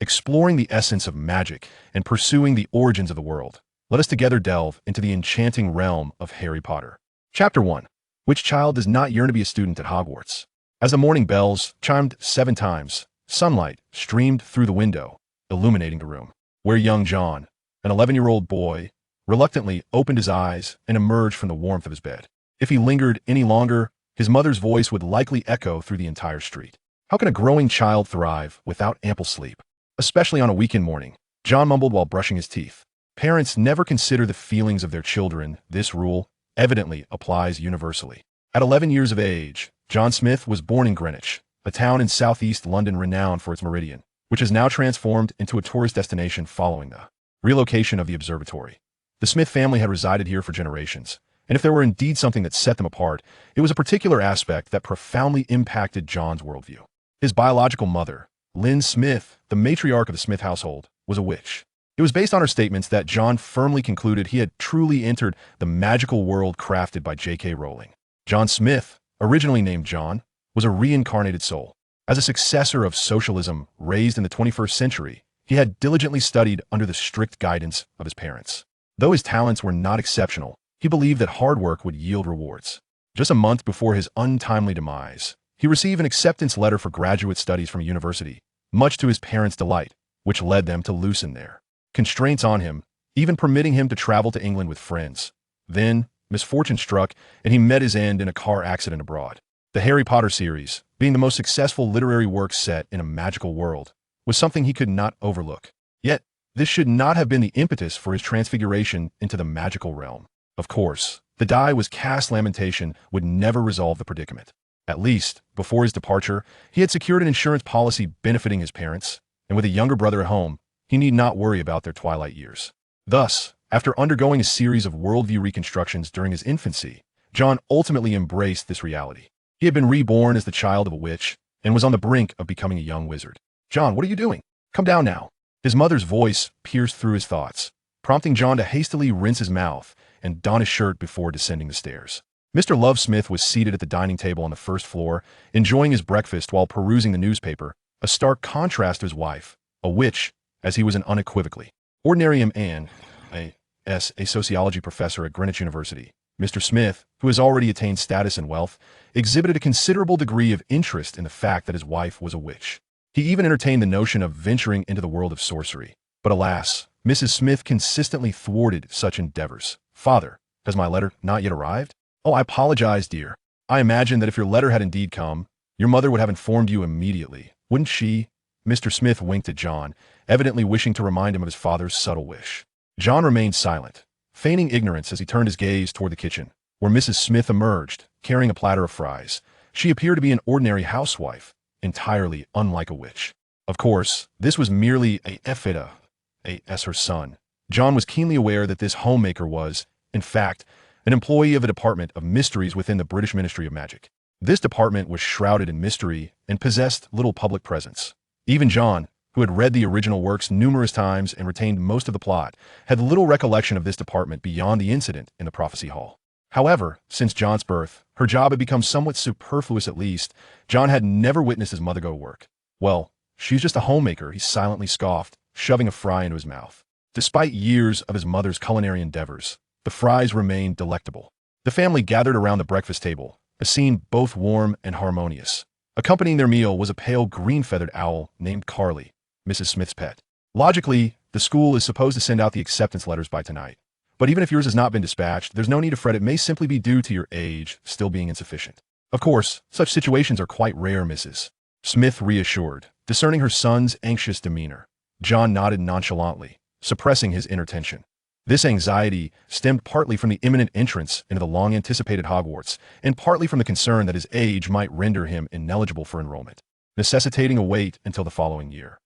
exploring the essence of magic and pursuing the origins of the world. Let us together delve into the enchanting realm of Harry Potter. Chapter 1. Which child does not yearn to be a student at Hogwarts? As the morning bells chimed 7 times, sunlight streamed through the window, illuminating the room, where young John, an 11-year-old boy, reluctantly opened his eyes and emerged from the warmth of his bed. If he lingered any longer, his mother's voice would likely echo through the entire street. How can a growing child thrive without ample sleep? Especially on a weekend morning, John mumbled while brushing his teeth. Parents never consider the feelings of their children. This rule evidently applies universally. At 11 years of age, John Smith was born in Greenwich, a town in southeast London renowned for its meridian, which is now transformed into a tourist destination following the relocation of the observatory. The Smith family had resided here for generations, and if there were indeed something that set them apart, it was a particular aspect that profoundly impacted John's worldview. His biological mother, Lynn Smith, the matriarch of the Smith household, was a witch. It was based on her statements that John firmly concluded he had truly entered the magical world crafted by J.K. Rowling. John Smith, originally named John, was a reincarnated soul. As a successor of socialism raised in the 21st century, he had diligently studied under the strict guidance of his parents. Though his talents were not exceptional, he believed that hard work would yield rewards. Just a month before his untimely demise, he received an acceptance letter for graduate studies from a university, much to his parents' delight, which led them to loosen their constraints on him, even permitting him to travel to England with friends. Then, misfortune struck, and he met his end in a car accident abroad. The Harry Potter series, being the most successful literary work set in a magical world, was something he could not overlook. Yet, this should not have been the impetus for his transfiguration into the magical realm. Of course, the die was cast. Lamentation would never resolve the predicament. At least, before his departure, he had secured an insurance policy benefiting his parents, and with a younger brother at home, he need not worry about their twilight years. Thus, after undergoing a series of worldview reconstructions during his infancy, John ultimately embraced this reality. He had been reborn as the child of a witch, and was on the brink of becoming a young wizard. "John, what are you doing? Come down now." His mother's voice pierced through his thoughts, prompting John to hastily rinse his mouth and don his shirt before descending the stairs. Mr. Love Smith was seated at the dining table on the first floor, enjoying his breakfast while perusing the newspaper, a stark contrast to his wife, a witch, as he was an unequivocally ordinary man, a sociology professor at Greenwich University. Mr. Smith, who has already attained status and wealth, exhibited a considerable degree of interest in the fact that his wife was a witch. He even entertained the notion of venturing into the world of sorcery. But alas, Mrs. Smith consistently thwarted such endeavors. "Father, has my letter not yet arrived?" "Oh, I apologize, dear. I imagine that if your letter had indeed come, your mother would have informed you immediately, wouldn't she?" Mr. Smith winked at John, evidently wishing to remind him of his father's subtle wish. John remained silent, feigning ignorance as he turned his gaze toward the kitchen, where Mrs. Smith emerged, carrying a platter of fries. She appeared to be an ordinary housewife, entirely unlike a witch. Of course, this was merely as her son. John was keenly aware that this homemaker was, in fact, an employee of a department of mysteries within the British Ministry of Magic. This department was shrouded in mystery and possessed little public presence. Even John, who had read the original works numerous times and retained most of the plot, had little recollection of this department beyond the incident in the Prophecy Hall. However, since John's birth, her job had become somewhat superfluous. At least, John had never witnessed his mother go to work. "Well, she's just a homemaker," he silently scoffed, shoving a fry into his mouth. Despite years of his mother's culinary endeavors, the fries remained delectable. The family gathered around the breakfast table, a scene both warm and harmonious. Accompanying their meal was a pale green-feathered owl named Carly, Mrs. Smith's pet. Logically, the school is supposed to send out the acceptance letters by tonight. But even if yours has not been dispatched, there's no need to fret. It may simply be due to your age still being insufficient. Of course, such situations are quite rare, Mrs. Smith reassured, discerning her son's anxious demeanor. John nodded nonchalantly, suppressing his inner tension. This anxiety stemmed partly from the imminent entrance into the long-anticipated Hogwarts, and partly from the concern that his age might render him ineligible for enrollment, necessitating a wait until the following year.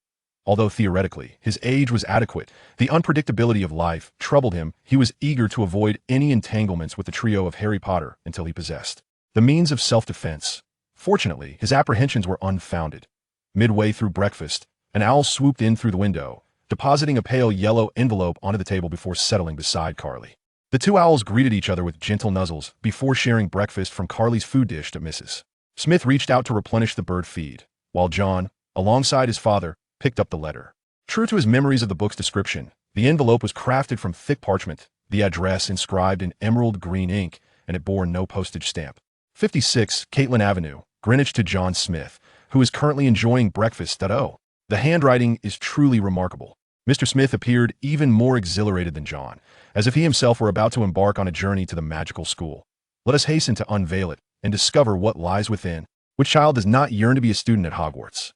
Although theoretically his age was adequate, the unpredictability of life troubled him. He was eager to avoid any entanglements with the trio of Harry Potter until he possessed the means of self-defense. Fortunately, his apprehensions were unfounded. Midway through breakfast, an owl swooped in through the window, depositing a pale yellow envelope onto the table before settling beside Carly. The two owls greeted each other with gentle nuzzles before sharing breakfast from Carly's food dish to Mrs. Smith reached out to replenish the bird feed, while John, alongside his father, picked up the letter. True to his memories of the book's description, the envelope was crafted from thick parchment, the address inscribed in emerald green ink, and it bore no postage stamp. 56 Caitlin Avenue, Greenwich to John Smith, who is currently enjoying breakfast. Oh, the handwriting is truly remarkable. Mr. Smith appeared even more exhilarated than John, as if he himself were about to embark on a journey to the magical school. Let us hasten to unveil it and discover what lies within. Which child does not yearn to be a student at Hogwarts?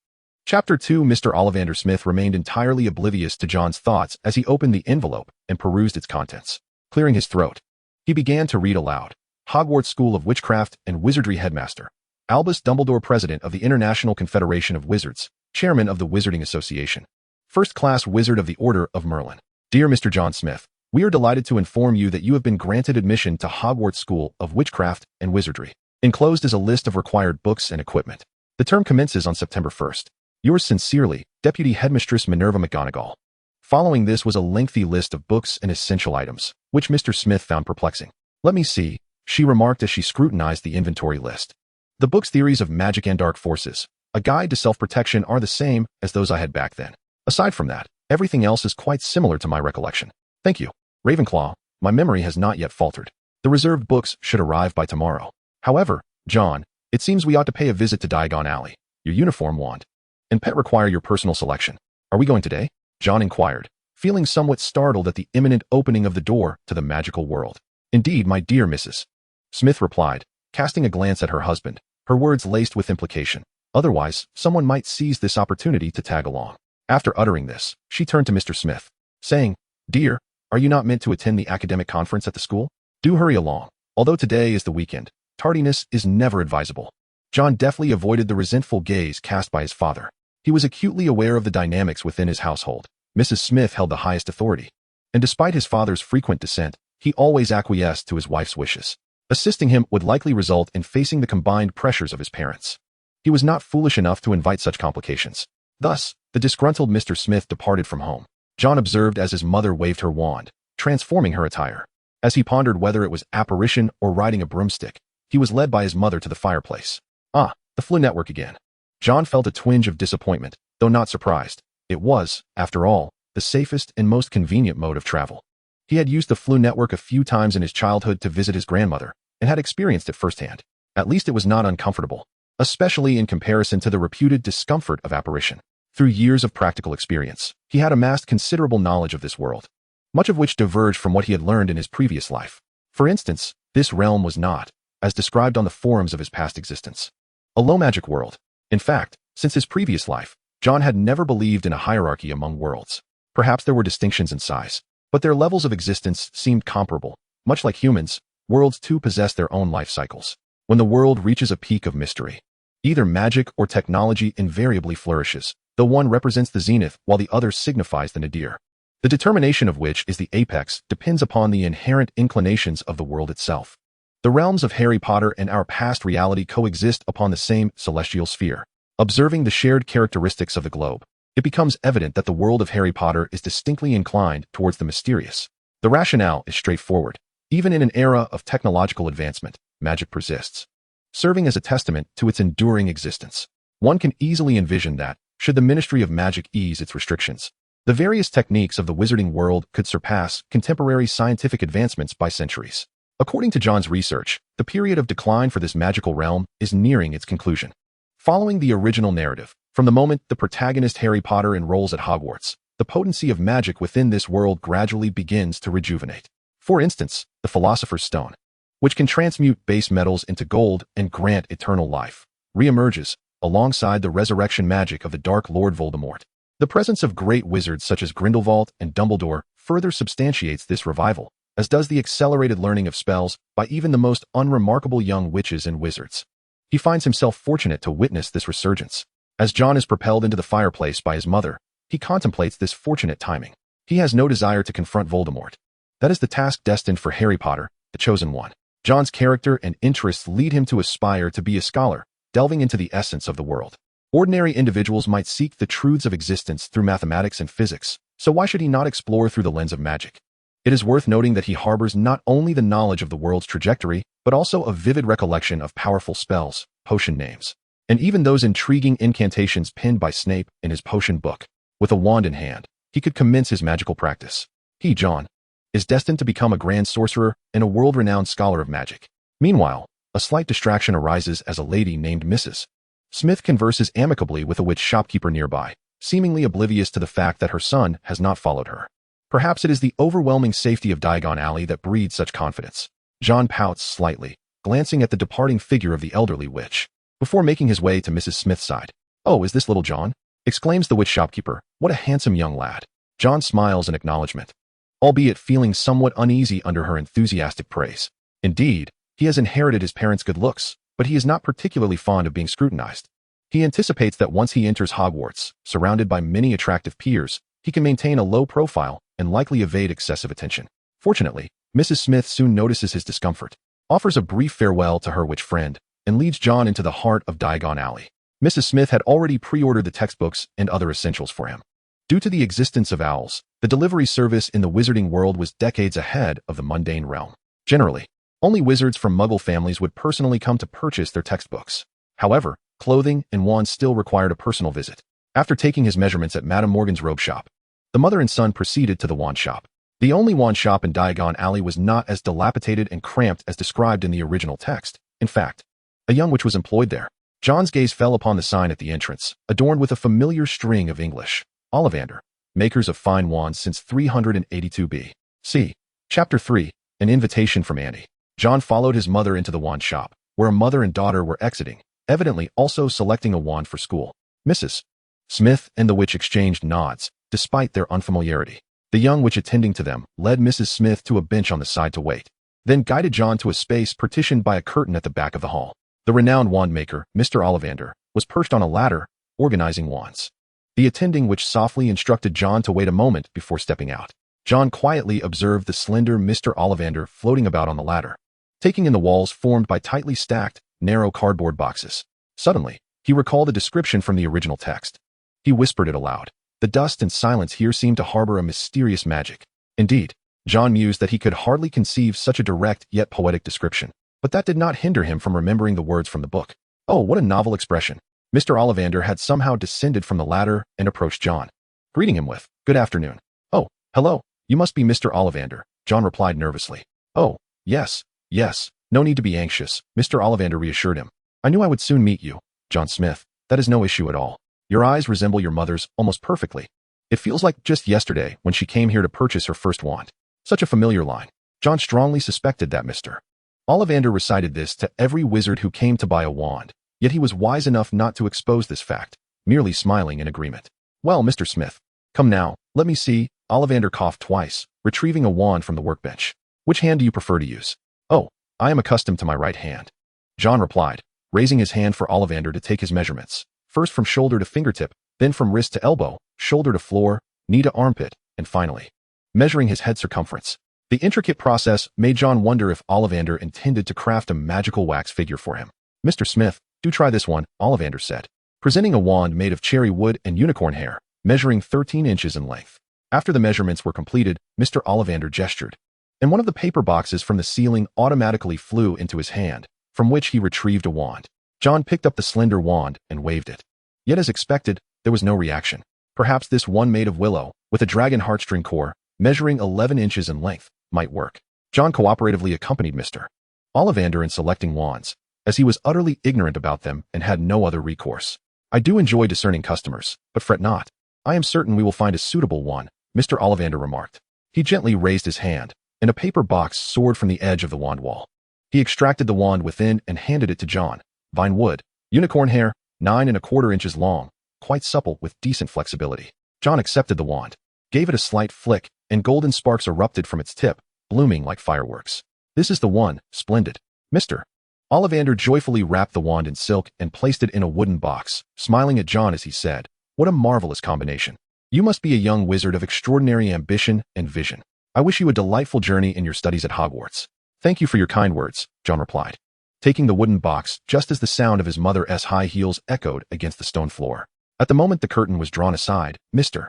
Chapter 2. Mr. Ollivander Smith remained entirely oblivious to John's thoughts as he opened the envelope and perused its contents. Clearing his throat, he began to read aloud. Hogwarts School of Witchcraft and Wizardry Headmaster. Albus Dumbledore, President of the International Confederation of Wizards, Chairman of the Wizarding Association. First-class Wizard of the Order of Merlin. Dear Mr. John Smith, we are delighted to inform you that you have been granted admission to Hogwarts School of Witchcraft and Wizardry. Enclosed is a list of required books and equipment. The term commences on September 1st. Yours sincerely, Deputy Headmistress Minerva McGonagall. Following this was a lengthy list of books and essential items, which Mr. Smith found perplexing. Let me see, she remarked as she scrutinized the inventory list. The book's Theories of Magic and Dark Forces, A Guide to Self-Protection are the same as those I had back then. Aside from that, everything else is quite similar to my recollection. Thank you. Ravenclaw, my memory has not yet faltered. The reserved books should arrive by tomorrow. However, John, it seems we ought to pay a visit to Diagon Alley. Your uniform, wand, and pet require your personal selection. Are we going today? John inquired, feeling somewhat startled at the imminent opening of the door to the magical world. Indeed, my dear Mrs. Smith replied, casting a glance at her husband, her words laced with implication. Otherwise, someone might seize this opportunity to tag along. After uttering this, she turned to Mr. Smith, saying, Dear, are you not meant to attend the academic conference at the school? Do hurry along. Although today is the weekend, tardiness is never advisable. John deftly avoided the resentful gaze cast by his father. He was acutely aware of the dynamics within his household. Mrs. Smith held the highest authority, and despite his father's frequent dissent, he always acquiesced to his wife's wishes. Assisting him would likely result in facing the combined pressures of his parents. He was not foolish enough to invite such complications. Thus, the disgruntled Mr. Smith departed from home. John observed as his mother waved her wand, transforming her attire. As he pondered whether it was apparition or riding a broomstick, he was led by his mother to the fireplace. Ah, the Floo network again. John felt a twinge of disappointment, though not surprised. It was, after all, the safest and most convenient mode of travel. He had used the Floo network a few times in his childhood to visit his grandmother, and had experienced it firsthand. At least it was not uncomfortable, especially in comparison to the reputed discomfort of apparition. Through years of practical experience, he had amassed considerable knowledge of this world, much of which diverged from what he had learned in his previous life. For instance, this realm was not, as described on the forums of his past existence, a low magic world. In fact, since his previous life, John had never believed in a hierarchy among worlds. Perhaps there were distinctions in size, but their levels of existence seemed comparable. Much like humans, worlds too possess their own life cycles. When the world reaches a peak of mystery, either magic or technology invariably flourishes, though one represents the zenith while the other signifies the nadir. The determination of which is the apex depends upon the inherent inclinations of the world itself. The realms of Harry Potter and our past reality coexist upon the same celestial sphere. Observing the shared characteristics of the globe, it becomes evident that the world of Harry Potter is distinctly inclined towards the mysterious. The rationale is straightforward. Even in an era of technological advancement, magic persists, serving as a testament to its enduring existence. One can easily envision that, should the Ministry of Magic ease its restrictions, the various techniques of the wizarding world could surpass contemporary scientific advancements by centuries. According to John's research, the period of decline for this magical realm is nearing its conclusion. Following the original narrative, from the moment the protagonist Harry Potter enrolls at Hogwarts, the potency of magic within this world gradually begins to rejuvenate. For instance, the Philosopher's Stone, which can transmute base metals into gold and grant eternal life, reemerges, alongside the resurrection magic of the Dark Lord Voldemort. The presence of great wizards such as Grindelwald and Dumbledore further substantiates this revival, as does the accelerated learning of spells by even the most unremarkable young witches and wizards. He finds himself fortunate to witness this resurgence. As John is propelled into the fireplace by his mother, he contemplates this fortunate timing. He has no desire to confront Voldemort. That is the task destined for Harry Potter, the chosen one. John's character and interests lead him to aspire to be a scholar, delving into the essence of the world. Ordinary individuals might seek the truths of existence through mathematics and physics, so why should he not explore through the lens of magic? It is worth noting that he harbors not only the knowledge of the world's trajectory, but also a vivid recollection of powerful spells, potion names, and even those intriguing incantations penned by Snape in his potion book. With a wand in hand, he could commence his magical practice. He, John, is destined to become a grand sorcerer and a world-renowned scholar of magic. Meanwhile, a slight distraction arises as a lady named Mrs. Smith converses amicably with a witch shopkeeper nearby, seemingly oblivious to the fact that her son has not followed her. Perhaps it is the overwhelming safety of Diagon Alley that breeds such confidence. John pouts slightly, glancing at the departing figure of the elderly witch, before making his way to Mrs. Smith's side. "Oh, is this little John?" exclaims the witch shopkeeper. "What a handsome young lad." John smiles in acknowledgement, albeit feeling somewhat uneasy under her enthusiastic praise. Indeed, he has inherited his parents' good looks, but he is not particularly fond of being scrutinized. He anticipates that once he enters Hogwarts, surrounded by many attractive peers, he can maintain a low profile and likely evade excessive attention. Fortunately, Mrs. Smith soon notices his discomfort, offers a brief farewell to her witch friend, and leads John into the heart of Diagon Alley. Mrs. Smith had already pre-ordered the textbooks and other essentials for him. Due to the existence of owls, the delivery service in the Wizarding World was decades ahead of the mundane realm. Generally, only wizards from Muggle families would personally come to purchase their textbooks. However, clothing and wands still required a personal visit. After taking his measurements at Madame Morgan's robe shop, the mother and son proceeded to the wand shop. The only wand shop in Diagon Alley was not as dilapidated and cramped as described in the original text. In fact, a young witch was employed there. John's gaze fell upon the sign at the entrance, adorned with a familiar string of English. Ollivander, makers of fine wands since 382 B.C. Chapter 3, an invitation from Annie. John followed his mother into the wand shop, where a mother and daughter were exiting, evidently also selecting a wand for school. Mrs. Smith and the witch exchanged nods, despite their unfamiliarity. The young witch attending to them led Mrs. Smith to a bench on the side to wait, then guided John to a space partitioned by a curtain at the back of the hall. The renowned wand maker, Mr. Ollivander, was perched on a ladder, organizing wands. The attending witch softly instructed John to wait a moment before stepping out. John quietly observed the slender Mr. Ollivander floating about on the ladder, taking in the walls formed by tightly stacked, narrow cardboard boxes. Suddenly, he recalled a description from the original text. He whispered it aloud. The dust and silence here seemed to harbor a mysterious magic. Indeed, John mused that he could hardly conceive such a direct yet poetic description, but that did not hinder him from remembering the words from the book. Oh, what a novel expression. Mr. Ollivander had somehow descended from the ladder and approached John, greeting him with, "Good afternoon." "Oh, hello, you must be Mr. Ollivander," John replied nervously. "Oh, yes, no need to be anxious," Mr. Ollivander reassured him. "I knew I would soon meet you, John Smith. That is no issue at all. Your eyes resemble your mother's almost perfectly. It feels like just yesterday when she came here to purchase her first wand." Such a familiar line. John strongly suspected that Mr. Ollivander recited this to every wizard who came to buy a wand, yet he was wise enough not to expose this fact, merely smiling in agreement. "Well, Mr. Smith, come now, let me see." Ollivander coughed twice, retrieving a wand from the workbench. "Which hand do you prefer to use?" "Oh, I am accustomed to my right hand," John replied, raising his hand for Ollivander to take his measurements, first from shoulder to fingertip, then from wrist to elbow, shoulder to floor, knee to armpit, and finally, measuring his head circumference. The intricate process made John wonder if Ollivander intended to craft a magical wax figure for him. "Mr. Smith, do try this one," Ollivander said, presenting a wand made of cherry wood and unicorn hair, measuring 13 inches in length. After the measurements were completed, Mr. Ollivander gestured, and one of the paper boxes from the ceiling automatically flew into his hand, from which he retrieved a wand. John picked up the slender wand and waved it. Yet as expected, there was no reaction. Perhaps this one made of willow, with a dragon heartstring core, measuring 11 inches in length, might work. John cooperatively accompanied Mr. Ollivander in selecting wands, as he was utterly ignorant about them and had no other recourse. "I do enjoy discerning customers, but fret not. I am certain we will find a suitable one," Mr. Ollivander remarked. He gently raised his hand, and a paper box soared from the edge of the wand wall. He extracted the wand within and handed it to John. "Vine wood, unicorn hair, 9¼ inches long, quite supple with decent flexibility." John accepted the wand, gave it a slight flick, and golden sparks erupted from its tip, blooming like fireworks. "This is the one, splendid." Mr. Ollivander joyfully wrapped the wand in silk and placed it in a wooden box, smiling at John as he said, "What a marvelous combination. You must be a young wizard of extraordinary ambition and vision. I wish you a delightful journey in your studies at Hogwarts." "Thank you for your kind words," John replied, taking the wooden box just as the sound of his mother's high heels echoed against the stone floor. At the moment the curtain was drawn aside, Mr.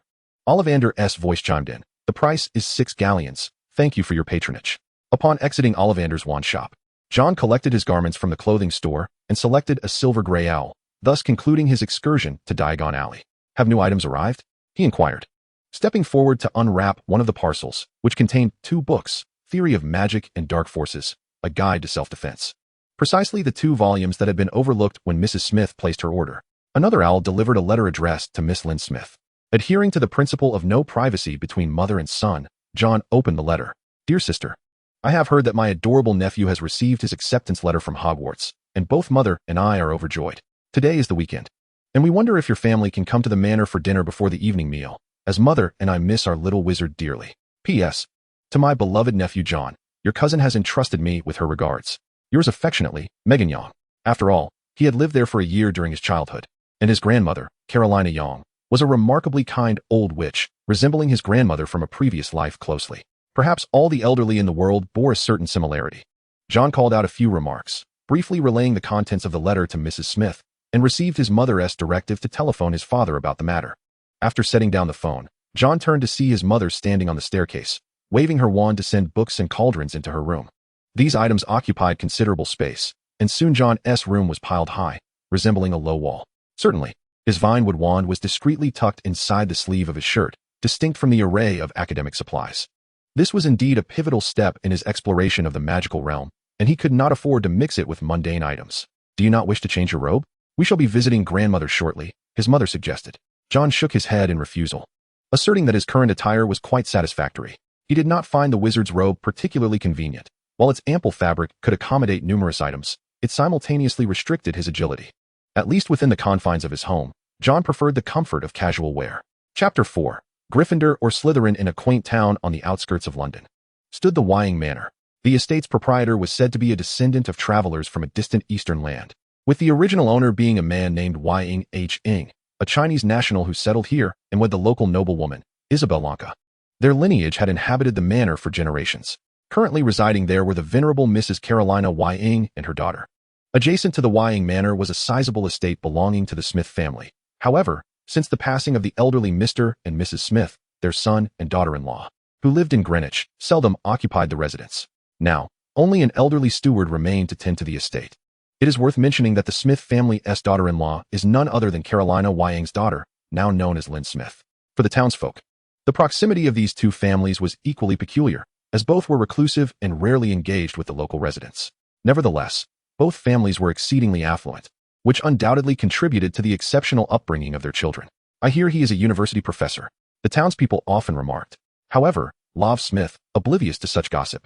Ollivander's voice chimed in. "The price is 6 galleons. Thank you for your patronage." Upon exiting Ollivander's wand shop, John collected his garments from the clothing store and selected a silver gray owl, thus concluding his excursion to Diagon Alley. "Have new items arrived?" he inquired, stepping forward to unwrap one of the parcels, which contained 2 books, Theory of Magic and Dark Forces, a guide to self-defense. Precisely the 2 volumes that had been overlooked when Mrs. Smith placed her order. Another owl delivered a letter addressed to Miss Lynn Smith. Adhering to the principle of no privacy between mother and son, John opened the letter. Dear sister, I have heard that my adorable nephew has received his acceptance letter from Hogwarts, and both mother and I are overjoyed. Today is the weekend, and we wonder if your family can come to the manor for dinner before the evening meal, as mother and I miss our little wizard dearly. P.S. To my beloved nephew John, your cousin has entrusted me with her regards. Yours affectionately, Megan Young. After all, he had lived there for a year during his childhood, and his grandmother, Carolina Young, was a remarkably kind old witch, resembling his grandmother from a previous life closely. Perhaps all the elderly in the world bore a certain similarity. John called out a few remarks, briefly relaying the contents of the letter to Mrs. Smith, and received his mother's directive to telephone his father about the matter. After setting down the phone, John turned to see his mother standing on the staircase, waving her wand to send books and cauldrons into her room. These items occupied considerable space, and soon John's room was piled high, resembling a low wall. Certainly, his vinewood wand was discreetly tucked inside the sleeve of his shirt, distinct from the array of academic supplies. This was indeed a pivotal step in his exploration of the magical realm, and he could not afford to mix it with mundane items. Do you not wish to change your robe? We shall be visiting grandmother shortly, his mother suggested. John shook his head in refusal, asserting that his current attire was quite satisfactory. He did not find the wizard's robe particularly convenient. While its ample fabric could accommodate numerous items, it simultaneously restricted his agility. At least within the confines of his home, John preferred the comfort of casual wear. Chapter 4. Gryffindor or Slytherin. In a quaint town on the outskirts of London stood the Wying Manor. The estate's proprietor was said to be a descendant of travelers from a distant eastern land, with the original owner being a man named Wying H. Ing, a Chinese national who settled here and wed the local noblewoman, Isabel Lanka. Their lineage had inhabited the manor for generations. Currently residing there were the venerable Mrs. Carolina Wying and her daughter. Adjacent to the Wying Manor was a sizable estate belonging to the Smith family. However, since the passing of the elderly Mr. and Mrs. Smith, their son and daughter-in-law, who lived in Greenwich, seldom occupied the residence. Now, only an elderly steward remained to tend to the estate. It is worth mentioning that the Smith family's daughter-in-law is none other than Carolina Wying's daughter, now known as Lynn Smith. For the townsfolk, the proximity of these 2 families was equally peculiar, as both were reclusive and rarely engaged with the local residents. Nevertheless, both families were exceedingly affluent, which undoubtedly contributed to the exceptional upbringing of their children. I hear he is a university professor, the townspeople often remarked. However, Love Smith, oblivious to such gossip,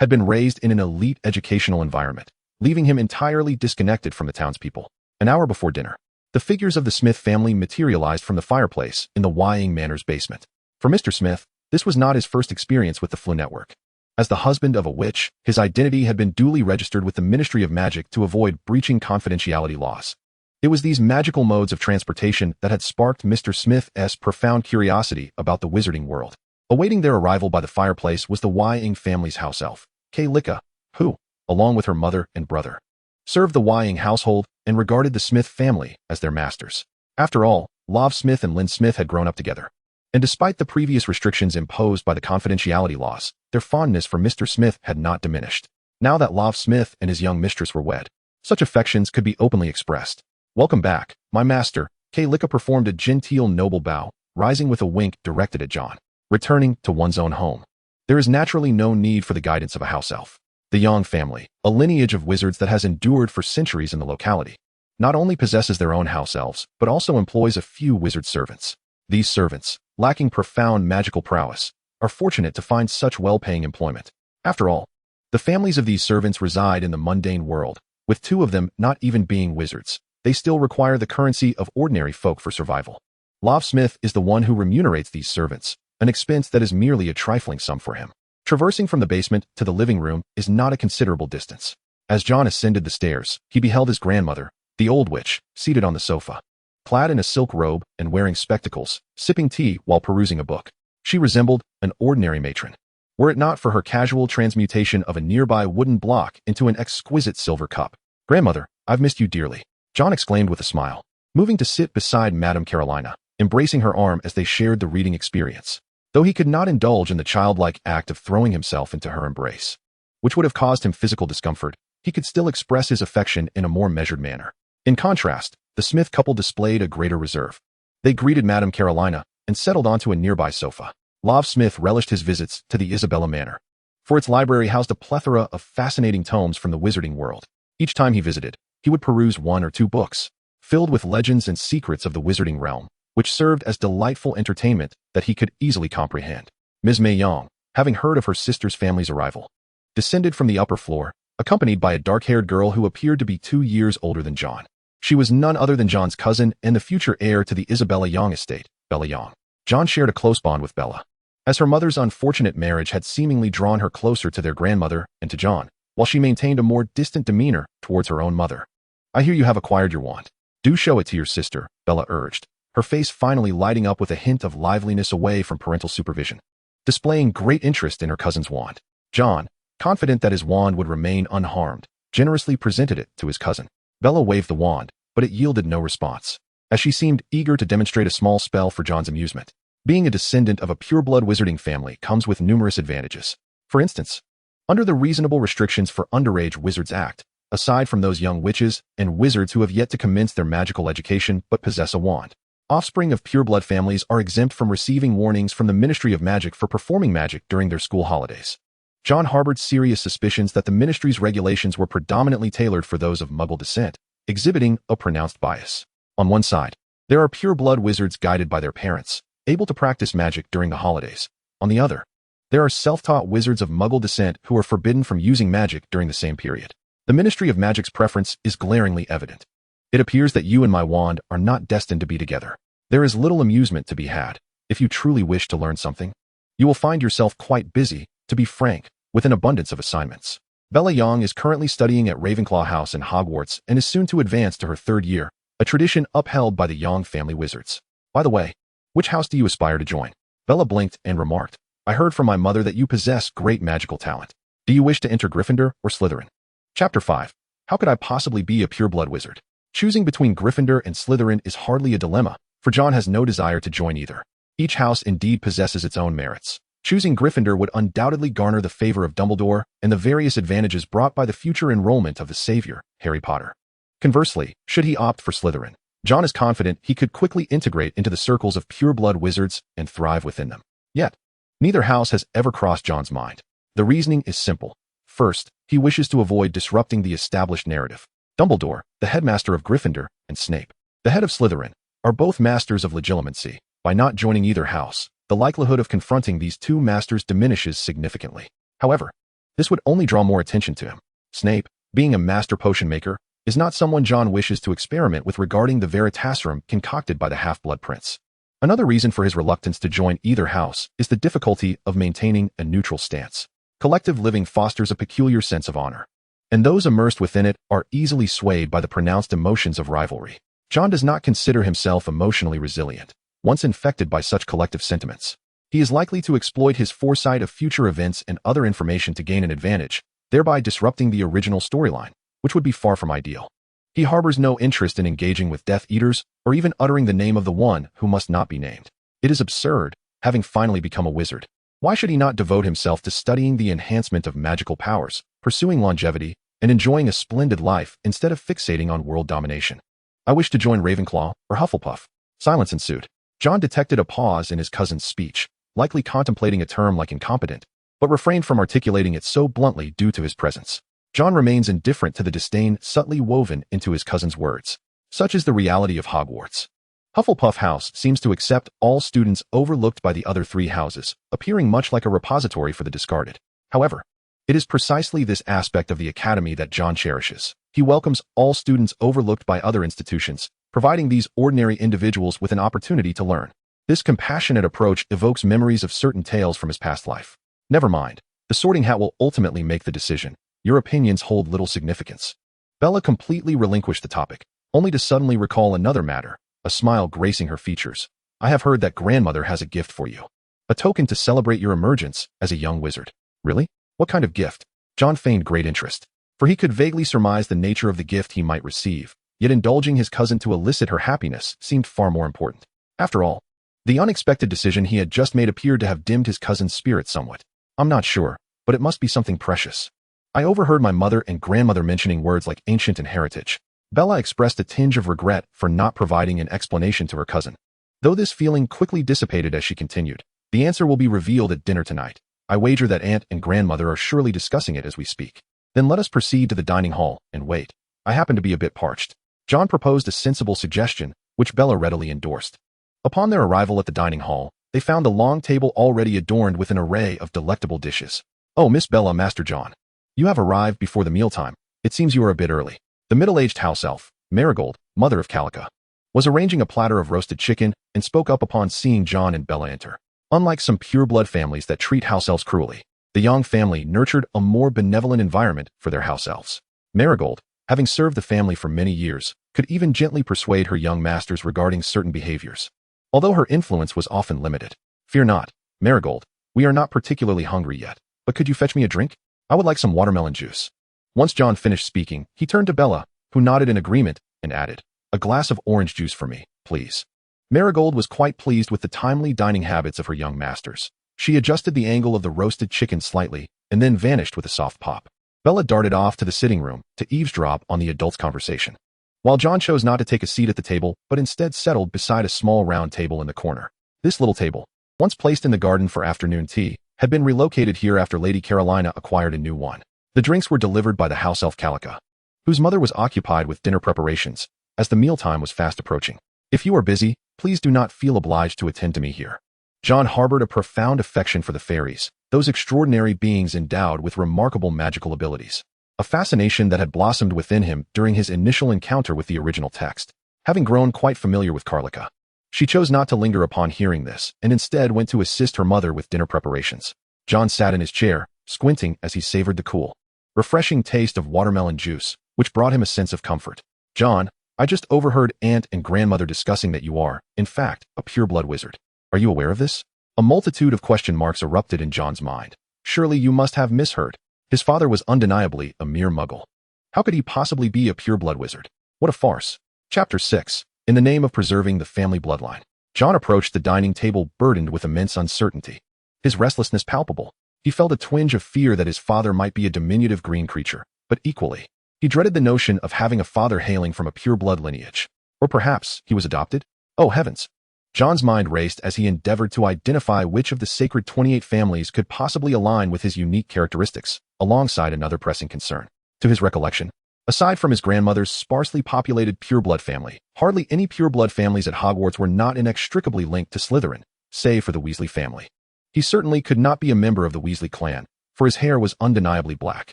had been raised in an elite educational environment, leaving him entirely disconnected from the townspeople. An hour before dinner, the figures of the Smith family materialized from the fireplace in the Wying Manor's basement. For Mr. Smith, this was not his first experience with the Flu Network. As the husband of a witch, his identity had been duly registered with the Ministry of Magic to avoid breaching confidentiality laws. It was these magical modes of transportation that had sparked Mr. Smith's profound curiosity about the wizarding world. Awaiting their arrival by the fireplace was the Wying family's house elf, Kay Licka, who, along with her mother and brother, served the Wying household and regarded the Smith family as their masters. After all, Love Smith and Lynn Smith had grown up together. And despite the previous restrictions imposed by the confidentiality laws, their fondness for Mr. Smith had not diminished. Now that Love Smith and his young mistress were wed, such affections could be openly expressed. Welcome back, my master. Kay Licka performed a genteel noble bow, rising with a wink directed at John. Returning to one's own home, there is naturally no need for the guidance of a house elf. The Young family, a lineage of wizards that has endured for centuries in the locality, not only possesses their own house elves, but also employs a few wizard servants. These servants, lacking profound magical prowess, are fortunate to find such well-paying employment. After all, the families of these servants reside in the mundane world, with 2 of them not even being wizards. They still require the currency of ordinary folk for survival. Love Smith is the one who remunerates these servants, an expense that is merely a trifling sum for him. Traversing from the basement to the living room is not a considerable distance. As John ascended the stairs, he beheld his grandmother, the old witch, seated on the sofa. Clad in a silk robe and wearing spectacles, sipping tea while perusing a book. She resembled an ordinary matron, were it not for her casual transmutation of a nearby wooden block into an exquisite silver cup. Grandmother, I've missed you dearly, John exclaimed with a smile, moving to sit beside Madame Carolina, embracing her arm as they shared the reading experience. Though he could not indulge in the childlike act of throwing himself into her embrace, which would have caused him physical discomfort, he could still express his affection in a more measured manner. In contrast, the Smith couple displayed a greater reserve. They greeted Madame Carolina, and settled onto a nearby sofa. Love Smith relished his visits to the Isabella Manor, for its library housed a plethora of fascinating tomes from the Wizarding World. Each time he visited, he would peruse one or two books, filled with legends and secrets of the wizarding realm, which served as delightful entertainment that he could easily comprehend. Ms. Mei Yang, having heard of her sister's family's arrival, descended from the upper floor, accompanied by a dark-haired girl who appeared to be 2 years older than John. She was none other than John's cousin and the future heir to the Isabella Yang estate, Bella Yang. John shared a close bond with Bella, as her mother's unfortunate marriage had seemingly drawn her closer to their grandmother and to John, while she maintained a more distant demeanor towards her own mother. I hear you have acquired your wand. Do show it to your sister, Bella urged, her face finally lighting up with a hint of liveliness away from parental supervision, displaying great interest in her cousin's wand. John, confident that his wand would remain unharmed, generously presented it to his cousin. Bella waved the wand, but it yielded no response, as she seemed eager to demonstrate a small spell for John's amusement. Being a descendant of a pure-blood wizarding family comes with numerous advantages. For instance, under the reasonable restrictions for Underage Wizards Act, aside from those young witches and wizards who have yet to commence their magical education but possess a wand, offspring of pure-blood families are exempt from receiving warnings from the Ministry of Magic for performing magic during their school holidays. John harbored serious suspicions that the ministry's regulations were predominantly tailored for those of Muggle descent, exhibiting a pronounced bias. On one side, there are pure-blood wizards guided by their parents, able to practice magic during the holidays. On the other, there are self-taught wizards of Muggle descent who are forbidden from using magic during the same period. The Ministry of Magic's preference is glaringly evident. It appears that you and my wand are not destined to be together. There is little amusement to be had. If you truly wish to learn something, you will find yourself quite busy, to be frank, with an abundance of assignments. Bella Yang is currently studying at Ravenclaw House in Hogwarts and is soon to advance to her 3rd year, a tradition upheld by the Yang family wizards. By the way, which house do you aspire to join? Bella blinked and remarked, I heard from my mother that you possess great magical talent. Do you wish to enter Gryffindor or Slytherin? Chapter 5. How could I possibly be a pure-blood wizard? Choosing between Gryffindor and Slytherin is hardly a dilemma, for John has no desire to join either. Each house indeed possesses its own merits. Choosing Gryffindor would undoubtedly garner the favor of Dumbledore and the various advantages brought by the future enrollment of the savior, Harry Potter. Conversely, should he opt for Slytherin, John is confident he could quickly integrate into the circles of pure-blood wizards and thrive within them. Yet, neither house has ever crossed John's mind. The reasoning is simple. First, he wishes to avoid disrupting the established narrative. Dumbledore, the headmaster of Gryffindor, and Snape, the head of Slytherin, are both masters of legilimency. By not joining either house, the likelihood of confronting these two masters diminishes significantly. However, this would only draw more attention to him. Snape, being a master potion maker, is not someone John wishes to experiment with regarding the Veritaserum concocted by the Half-Blood Prince. Another reason for his reluctance to join either house is the difficulty of maintaining a neutral stance. Collective living fosters a peculiar sense of honor, and those immersed within it are easily swayed by the pronounced emotions of rivalry. John does not consider himself emotionally resilient. Once infected by such collective sentiments, he is likely to exploit his foresight of future events and other information to gain an advantage, thereby disrupting the original storyline, which would be far from ideal. He harbors no interest in engaging with Death Eaters or even uttering the name of the one who must not be named. It is absurd, having finally become a wizard. Why should he not devote himself to studying the enhancement of magical powers, pursuing longevity, and enjoying a splendid life instead of fixating on world domination? I wish to join Ravenclaw or Hufflepuff. Silence ensued. John detected a pause in his cousin's speech, likely contemplating a term like incompetent, but refrained from articulating it so bluntly due to his presence. John remains indifferent to the disdain subtly woven into his cousin's words. Such is the reality of Hogwarts. Hufflepuff House seems to accept all students overlooked by the other 3 houses, appearing much like a repository for the discarded. However, it is precisely this aspect of the academy that John cherishes. He welcomes all students overlooked by other institutions, providing these ordinary individuals with an opportunity to learn. This compassionate approach evokes memories of certain tales from his past life. Never mind, the Sorting Hat will ultimately make the decision. Your opinions hold little significance. Bella completely relinquished the topic, only to suddenly recall another matter, a smile gracing her features. I have heard that grandmother has a gift for you. A token to celebrate your emergence as a young wizard. Really? What kind of gift? John feigned great interest, for he could vaguely surmise the nature of the gift he might receive, yet indulging his cousin to elicit her happiness seemed far more important. After all, the unexpected decision he had just made appeared to have dimmed his cousin's spirit somewhat. I'm not sure, but it must be something precious. I overheard my mother and grandmother mentioning words like ancient and heritage. Bella expressed a tinge of regret for not providing an explanation to her cousin. Though this feeling quickly dissipated as she continued, "The answer will be revealed at dinner tonight. I wager that aunt and grandmother are surely discussing it as we speak. Then let us proceed to the dining hall and wait. I happen to be a bit parched." John proposed a sensible suggestion, which Bella readily endorsed. Upon their arrival at the dining hall, they found a long table already adorned with an array of delectable dishes. "Oh, Miss Bella, Master John. You have arrived before the mealtime. It seems you are a bit early." The middle-aged house elf, Marigold, mother of Calica, was arranging a platter of roasted chicken and spoke up upon seeing John and Bella enter. Unlike some pure-blood families that treat house elves cruelly, the young family nurtured a more benevolent environment for their house elves. Marigold, having served the family for many years, could even gently persuade her young masters regarding certain behaviors. Although her influence was often limited. "Fear not, Marigold, we are not particularly hungry yet, but could you fetch me a drink? I would like some watermelon juice." Once John finished speaking, he turned to Bella, who nodded in agreement, and added, "A glass of orange juice for me, please." Marigold was quite pleased with the timely dining habits of her young masters. She adjusted the angle of the roasted chicken slightly, and then vanished with a soft pop. Bella darted off to the sitting room to eavesdrop on the adults' conversation, while John chose not to take a seat at the table, but instead settled beside a small round table in the corner. This little table, once placed in the garden for afternoon tea, had been relocated here after Lady Carolina acquired a new one. The drinks were delivered by the house elf Calica, whose mother was occupied with dinner preparations, as the mealtime was fast approaching. "If you are busy, please do not feel obliged to attend to me here." John harbored a profound affection for the fairies, those extraordinary beings endowed with remarkable magical abilities. A fascination that had blossomed within him during his initial encounter with the original text. Having grown quite familiar with Carlica, she chose not to linger upon hearing this, and instead went to assist her mother with dinner preparations. John sat in his chair, squinting as he savored the cool, refreshing taste of watermelon juice, which brought him a sense of comfort. "John, I just overheard Aunt and Grandmother discussing that you are, in fact, a pure-blood wizard. Are you aware of this?" A multitude of question marks erupted in John's mind. Surely you must have misheard. His father was undeniably a mere muggle. How could he possibly be a pure-blood wizard? What a farce. Chapter 6. In the name of preserving the family bloodline. John approached the dining table burdened with immense uncertainty. His restlessness palpable. He felt a twinge of fear that his father might be a diminutive green creature, but equally, he dreaded the notion of having a father hailing from a pure-blood lineage. Or perhaps he was adopted? Oh heavens! John's mind raced as he endeavored to identify which of the sacred 28 families could possibly align with his unique characteristics, alongside another pressing concern. To his recollection, aside from his grandmother's sparsely populated pure-blood family, hardly any pure-blood families at Hogwarts were not inextricably linked to Slytherin, save for the Weasley family. He certainly could not be a member of the Weasley clan, for his hair was undeniably black.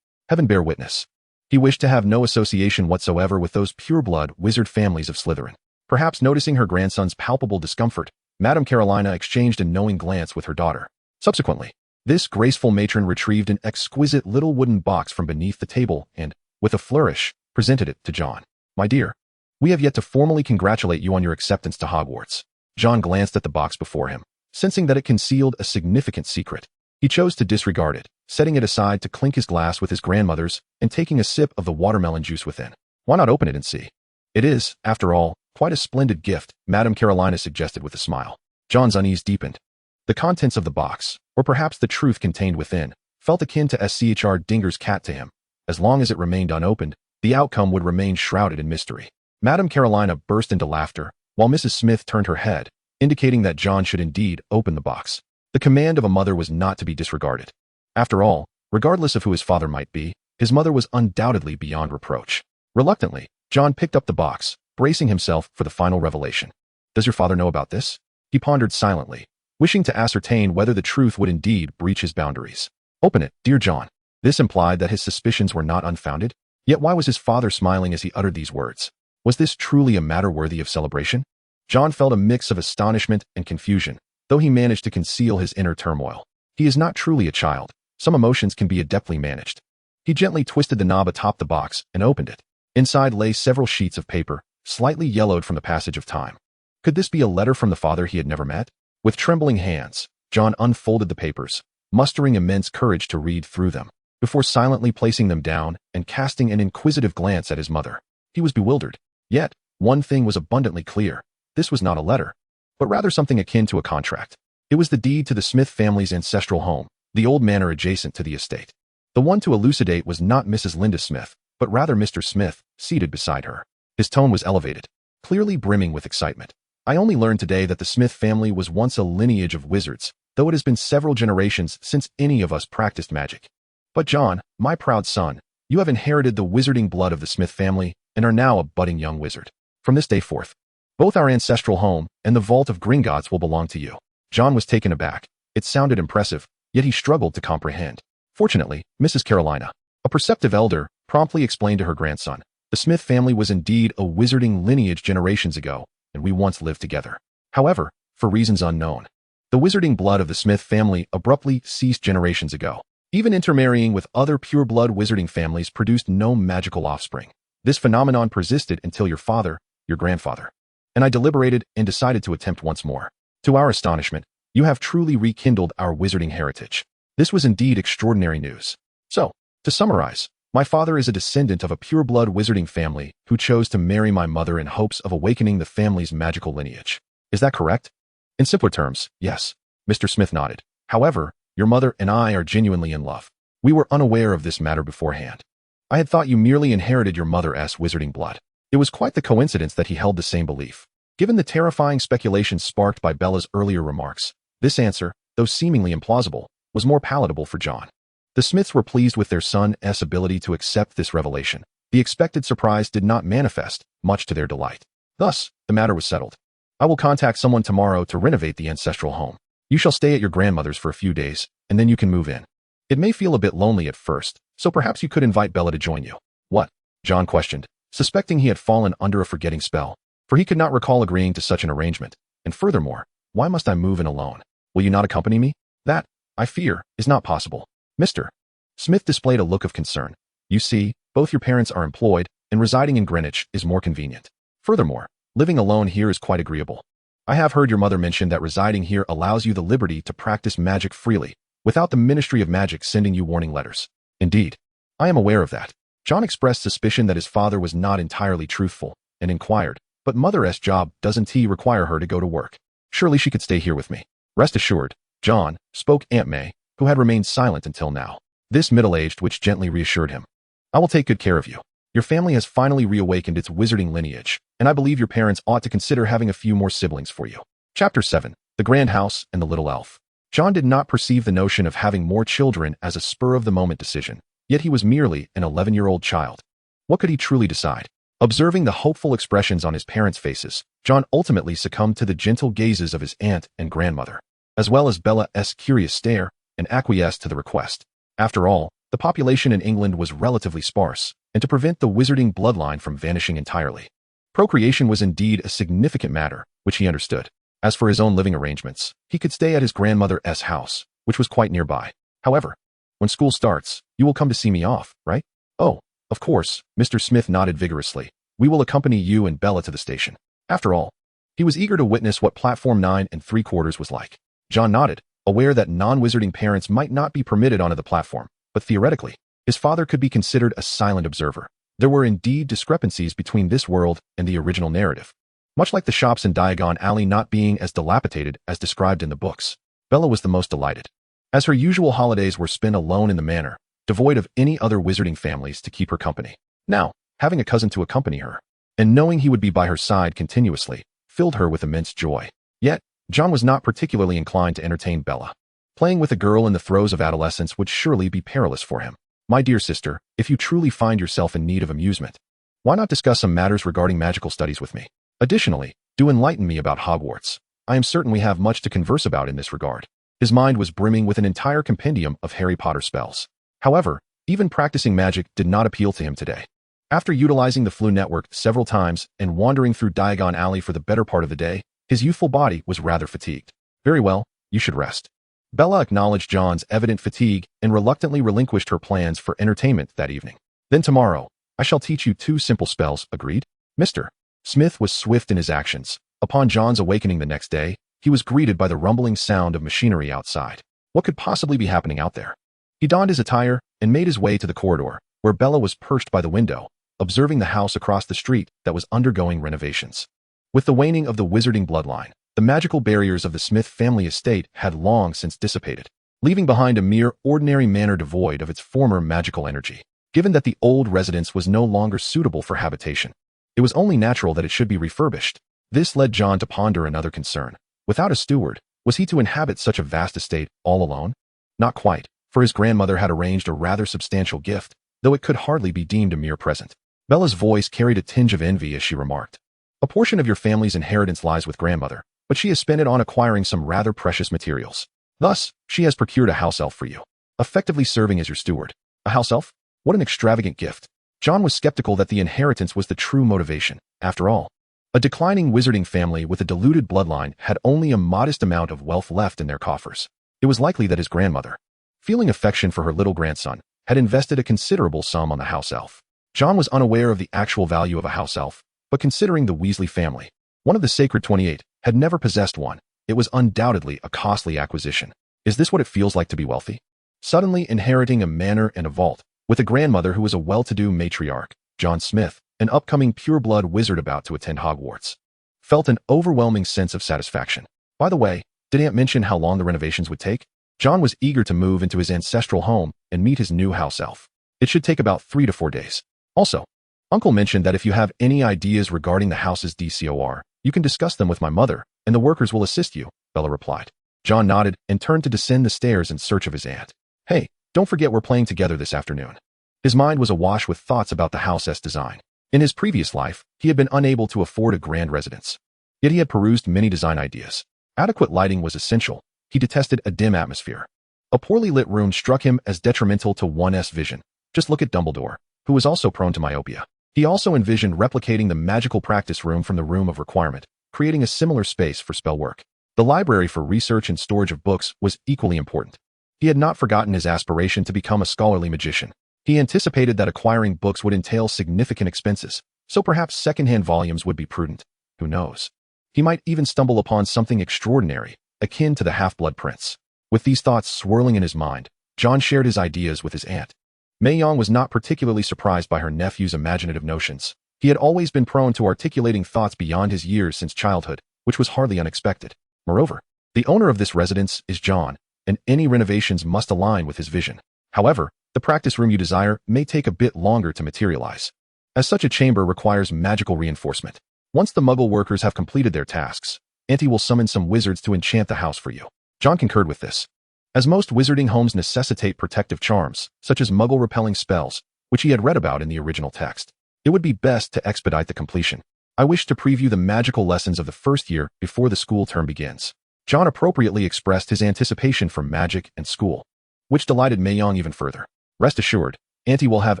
Heaven bear witness. He wished to have no association whatsoever with those pure-blood wizard families of Slytherin. Perhaps noticing her grandson's palpable discomfort, Madame Carolina exchanged a knowing glance with her daughter. Subsequently, this graceful matron retrieved an exquisite little wooden box from beneath the table and, with a flourish, presented it to John. "My dear, we have yet to formally congratulate you on your acceptance to Hogwarts." John glanced at the box before him, sensing that it concealed a significant secret. He chose to disregard it, setting it aside to clink his glass with his grandmother's and taking a sip of the watermelon juice within. Why not open it and see? "It is, after all, quite a splendid gift," Madame Carolina suggested with a smile. John's unease deepened. The contents of the box, or perhaps the truth contained within, felt akin to Schr Dinger's cat to him. As long as it remained unopened, the outcome would remain shrouded in mystery. Madame Carolina burst into laughter, while Mrs. Smith turned her head, indicating that John should indeed open the box. The command of a mother was not to be disregarded. After all, regardless of who his father might be, his mother was undoubtedly beyond reproach. Reluctantly, John picked up the box, bracing himself for the final revelation. "Does your father know about this?" He pondered silently, wishing to ascertain whether the truth would indeed breach his boundaries. "Open it, dear John." This implied that his suspicions were not unfounded. Yet why was his father smiling as he uttered these words? Was this truly a matter worthy of celebration? John felt a mix of astonishment and confusion, though he managed to conceal his inner turmoil. He is not truly a child. Some emotions can be adeptly managed. He gently twisted the knob atop the box and opened it. Inside lay several sheets of paper, slightly yellowed from the passage of time. Could this be a letter from the father he had never met? With trembling hands, John unfolded the papers, mustering immense courage to read through them, before silently placing them down and casting an inquisitive glance at his mother. He was bewildered. Yet, one thing was abundantly clear. This was not a letter, but rather something akin to a contract. It was the deed to the Smith family's ancestral home, the old manor adjacent to the estate. The one to elucidate was not Mrs. Linda Smith, but rather Mr. Smith, seated beside her. His tone was elevated, clearly brimming with excitement. I only learned today that the Smith family was once a lineage of wizards, though it has been several generations since any of us practiced magic. But John, my proud son, you have inherited the wizarding blood of the Smith family and are now a budding young wizard. From this day forth, both our ancestral home and the vault of Gringotts will belong to you. John was taken aback. It sounded impressive, yet he struggled to comprehend. Fortunately, Mrs. Carolina, a perceptive elder, promptly explained to her grandson, the Smith family was indeed a wizarding lineage generations ago, and we once lived together. However, for reasons unknown, the wizarding blood of the Smith family abruptly ceased generations ago. Even intermarrying with other pure-blood wizarding families produced no magical offspring. This phenomenon persisted until your father, your grandfather, and I deliberated and decided to attempt once more. To our astonishment, you have truly rekindled our wizarding heritage. This was indeed extraordinary news. So, to summarize, my father is a descendant of a pure-blood wizarding family who chose to marry my mother in hopes of awakening the family's magical lineage. Is that correct? In simpler terms, yes. Mr. Smith nodded. However, your mother and I are genuinely in love. We were unaware of this matter beforehand. I had thought you merely inherited your mother's wizarding blood. It was quite the coincidence that he held the same belief. Given the terrifying speculation sparked by Bella's earlier remarks, this answer, though seemingly implausible, was more palatable for John. The Smiths were pleased with their son's ability to accept this revelation. The expected surprise did not manifest, much to their delight. Thus, the matter was settled. I will contact someone tomorrow to renovate the ancestral home. You shall stay at your grandmother's for a few days, and then you can move in. It may feel a bit lonely at first, so perhaps you could invite Bella to join you. What? John questioned, suspecting he had fallen under a forgetting spell, for he could not recall agreeing to such an arrangement. And furthermore, why must I move in alone? Will you not accompany me? That, I fear, is not possible. Mr. Smith displayed a look of concern. You see, both your parents are employed, and residing in Greenwich is more convenient. Furthermore, living alone here is quite agreeable. I have heard your mother mention that residing here allows you the liberty to practice magic freely, without the Ministry of Magic sending you warning letters. Indeed, I am aware of that. John expressed suspicion that his father was not entirely truthful, and inquired, but Mother's job doesn't require her to go to work? Surely she could stay here with me. Rest assured, John, spoke Aunt May, who had remained silent until now. This middle-aged witch gently reassured him. I will take good care of you. Your family has finally reawakened its wizarding lineage, and I believe your parents ought to consider having a few more siblings for you. Chapter 7. The Grand House and the Little Elf. John did not perceive the notion of having more children as a spur-of-the-moment decision, yet he was merely an 11-year-old child. What could he truly decide? Observing the hopeful expressions on his parents' faces, John ultimately succumbed to the gentle gazes of his aunt and grandmother, as well as Bella's curious stare, and acquiesced to the request. After all, the population in England was relatively sparse, and to prevent the wizarding bloodline from vanishing entirely, procreation was indeed a significant matter, which he understood. As for his own living arrangements, he could stay at his grandmother's house, which was quite nearby. However, when school starts, you will come to see me off, right? Oh, of course, Mr. Smith nodded vigorously. We will accompany you and Bella to the station. After all, he was eager to witness what platform 9 3/4 was like. John nodded, aware that non-wizarding parents might not be permitted onto the platform, but theoretically, his father could be considered a silent observer. There were indeed discrepancies between this world and the original narrative. Much like the shops in Diagon Alley not being as dilapidated as described in the books, Bella was the most delighted, as her usual holidays were spent alone in the manor, devoid of any other wizarding families to keep her company. Now, having a cousin to accompany her, and knowing he would be by her side continuously, filled her with immense joy. Yet, John was not particularly inclined to entertain Bella. Playing with a girl in the throes of adolescence would surely be perilous for him. My dear sister, if you truly find yourself in need of amusement, why not discuss some matters regarding magical studies with me? Additionally, do enlighten me about Hogwarts. I am certain we have much to converse about in this regard. His mind was brimming with an entire compendium of Harry Potter spells. However, even practicing magic did not appeal to him today. After utilizing the Flu Network several times and wandering through Diagon Alley for the better part of the day, his youthful body was rather fatigued. Very well, you should rest. Bella acknowledged John's evident fatigue and reluctantly relinquished her plans for entertainment that evening. Then tomorrow, I shall teach you 2 simple spells, agreed? Mr. Smith was swift in his actions. Upon John's awakening the next day, he was greeted by the rumbling sound of machinery outside. What could possibly be happening out there? He donned his attire and made his way to the corridor, where Bella was perched by the window, observing the house across the street that was undergoing renovations. With the waning of the wizarding bloodline, the magical barriers of the Smith family estate had long since dissipated, leaving behind a mere ordinary manor devoid of its former magical energy. Given that the old residence was no longer suitable for habitation, it was only natural that it should be refurbished. This led John to ponder another concern. Without a steward, was he to inhabit such a vast estate all alone? Not quite, for his grandmother had arranged a rather substantial gift, though it could hardly be deemed a mere present. Bella's voice carried a tinge of envy as she remarked, "A portion of your family's inheritance lies with grandmother, but she has spent it on acquiring some rather precious materials. Thus, she has procured a house elf for you, effectively serving as your steward." A house elf? What an extravagant gift. John was skeptical that the inheritance was the true motivation. After all, a declining wizarding family with a diluted bloodline had only a modest amount of wealth left in their coffers. It was likely that his grandmother, feeling affection for her little grandson, had invested a considerable sum on the house elf. John was unaware of the actual value of a house elf, but considering the Weasley family, one of the Sacred 28, had never possessed one, it was undoubtedly a costly acquisition. Is this what it feels like to be wealthy? Suddenly inheriting a manor and a vault, with a grandmother who was a well-to-do matriarch, John Smith, an upcoming pure-blood wizard about to attend Hogwarts, felt an overwhelming sense of satisfaction. By the way, did Aunt mention how long the renovations would take? John was eager to move into his ancestral home and meet his new house elf. It should take about 3 to 4 days. Also, Uncle mentioned that if you have any ideas regarding the house's decor, you can discuss them with my mother, and the workers will assist you, Bella replied. John nodded and turned to descend the stairs in search of his aunt. Hey, don't forget we're playing together this afternoon. His mind was awash with thoughts about the house's design. In his previous life, he had been unable to afford a grand residence. Yet he had perused many design ideas. Adequate lighting was essential. He detested a dim atmosphere. A poorly lit room struck him as detrimental to one's vision. Just look at Dumbledore, who was also prone to myopia. He also envisioned replicating the magical practice room from the Room of Requirement, creating a similar space for spell work. The library for research and storage of books was equally important. He had not forgotten his aspiration to become a scholarly magician. He anticipated that acquiring books would entail significant expenses, so perhaps second-hand volumes would be prudent. Who knows? He might even stumble upon something extraordinary, akin to the Half-Blood Prince. With these thoughts swirling in his mind, John shared his ideas with his aunt. Mei-Yong was not particularly surprised by her nephew's imaginative notions. He had always been prone to articulating thoughts beyond his years since childhood, which was hardly unexpected. Moreover, the owner of this residence is John, and any renovations must align with his vision. However, the practice room you desire may take a bit longer to materialize, as such a chamber requires magical reinforcement. Once the Muggle workers have completed their tasks, Auntie will summon some wizards to enchant the house for you. John concurred with this. As most wizarding homes necessitate protective charms, such as Muggle-repelling spells, which he had read about in the original text, it would be best to expedite the completion. I wish to preview the magical lessons of the first year before the school term begins. John appropriately expressed his anticipation for magic and school, which delighted Mei-Yong even further. Rest assured, Auntie will have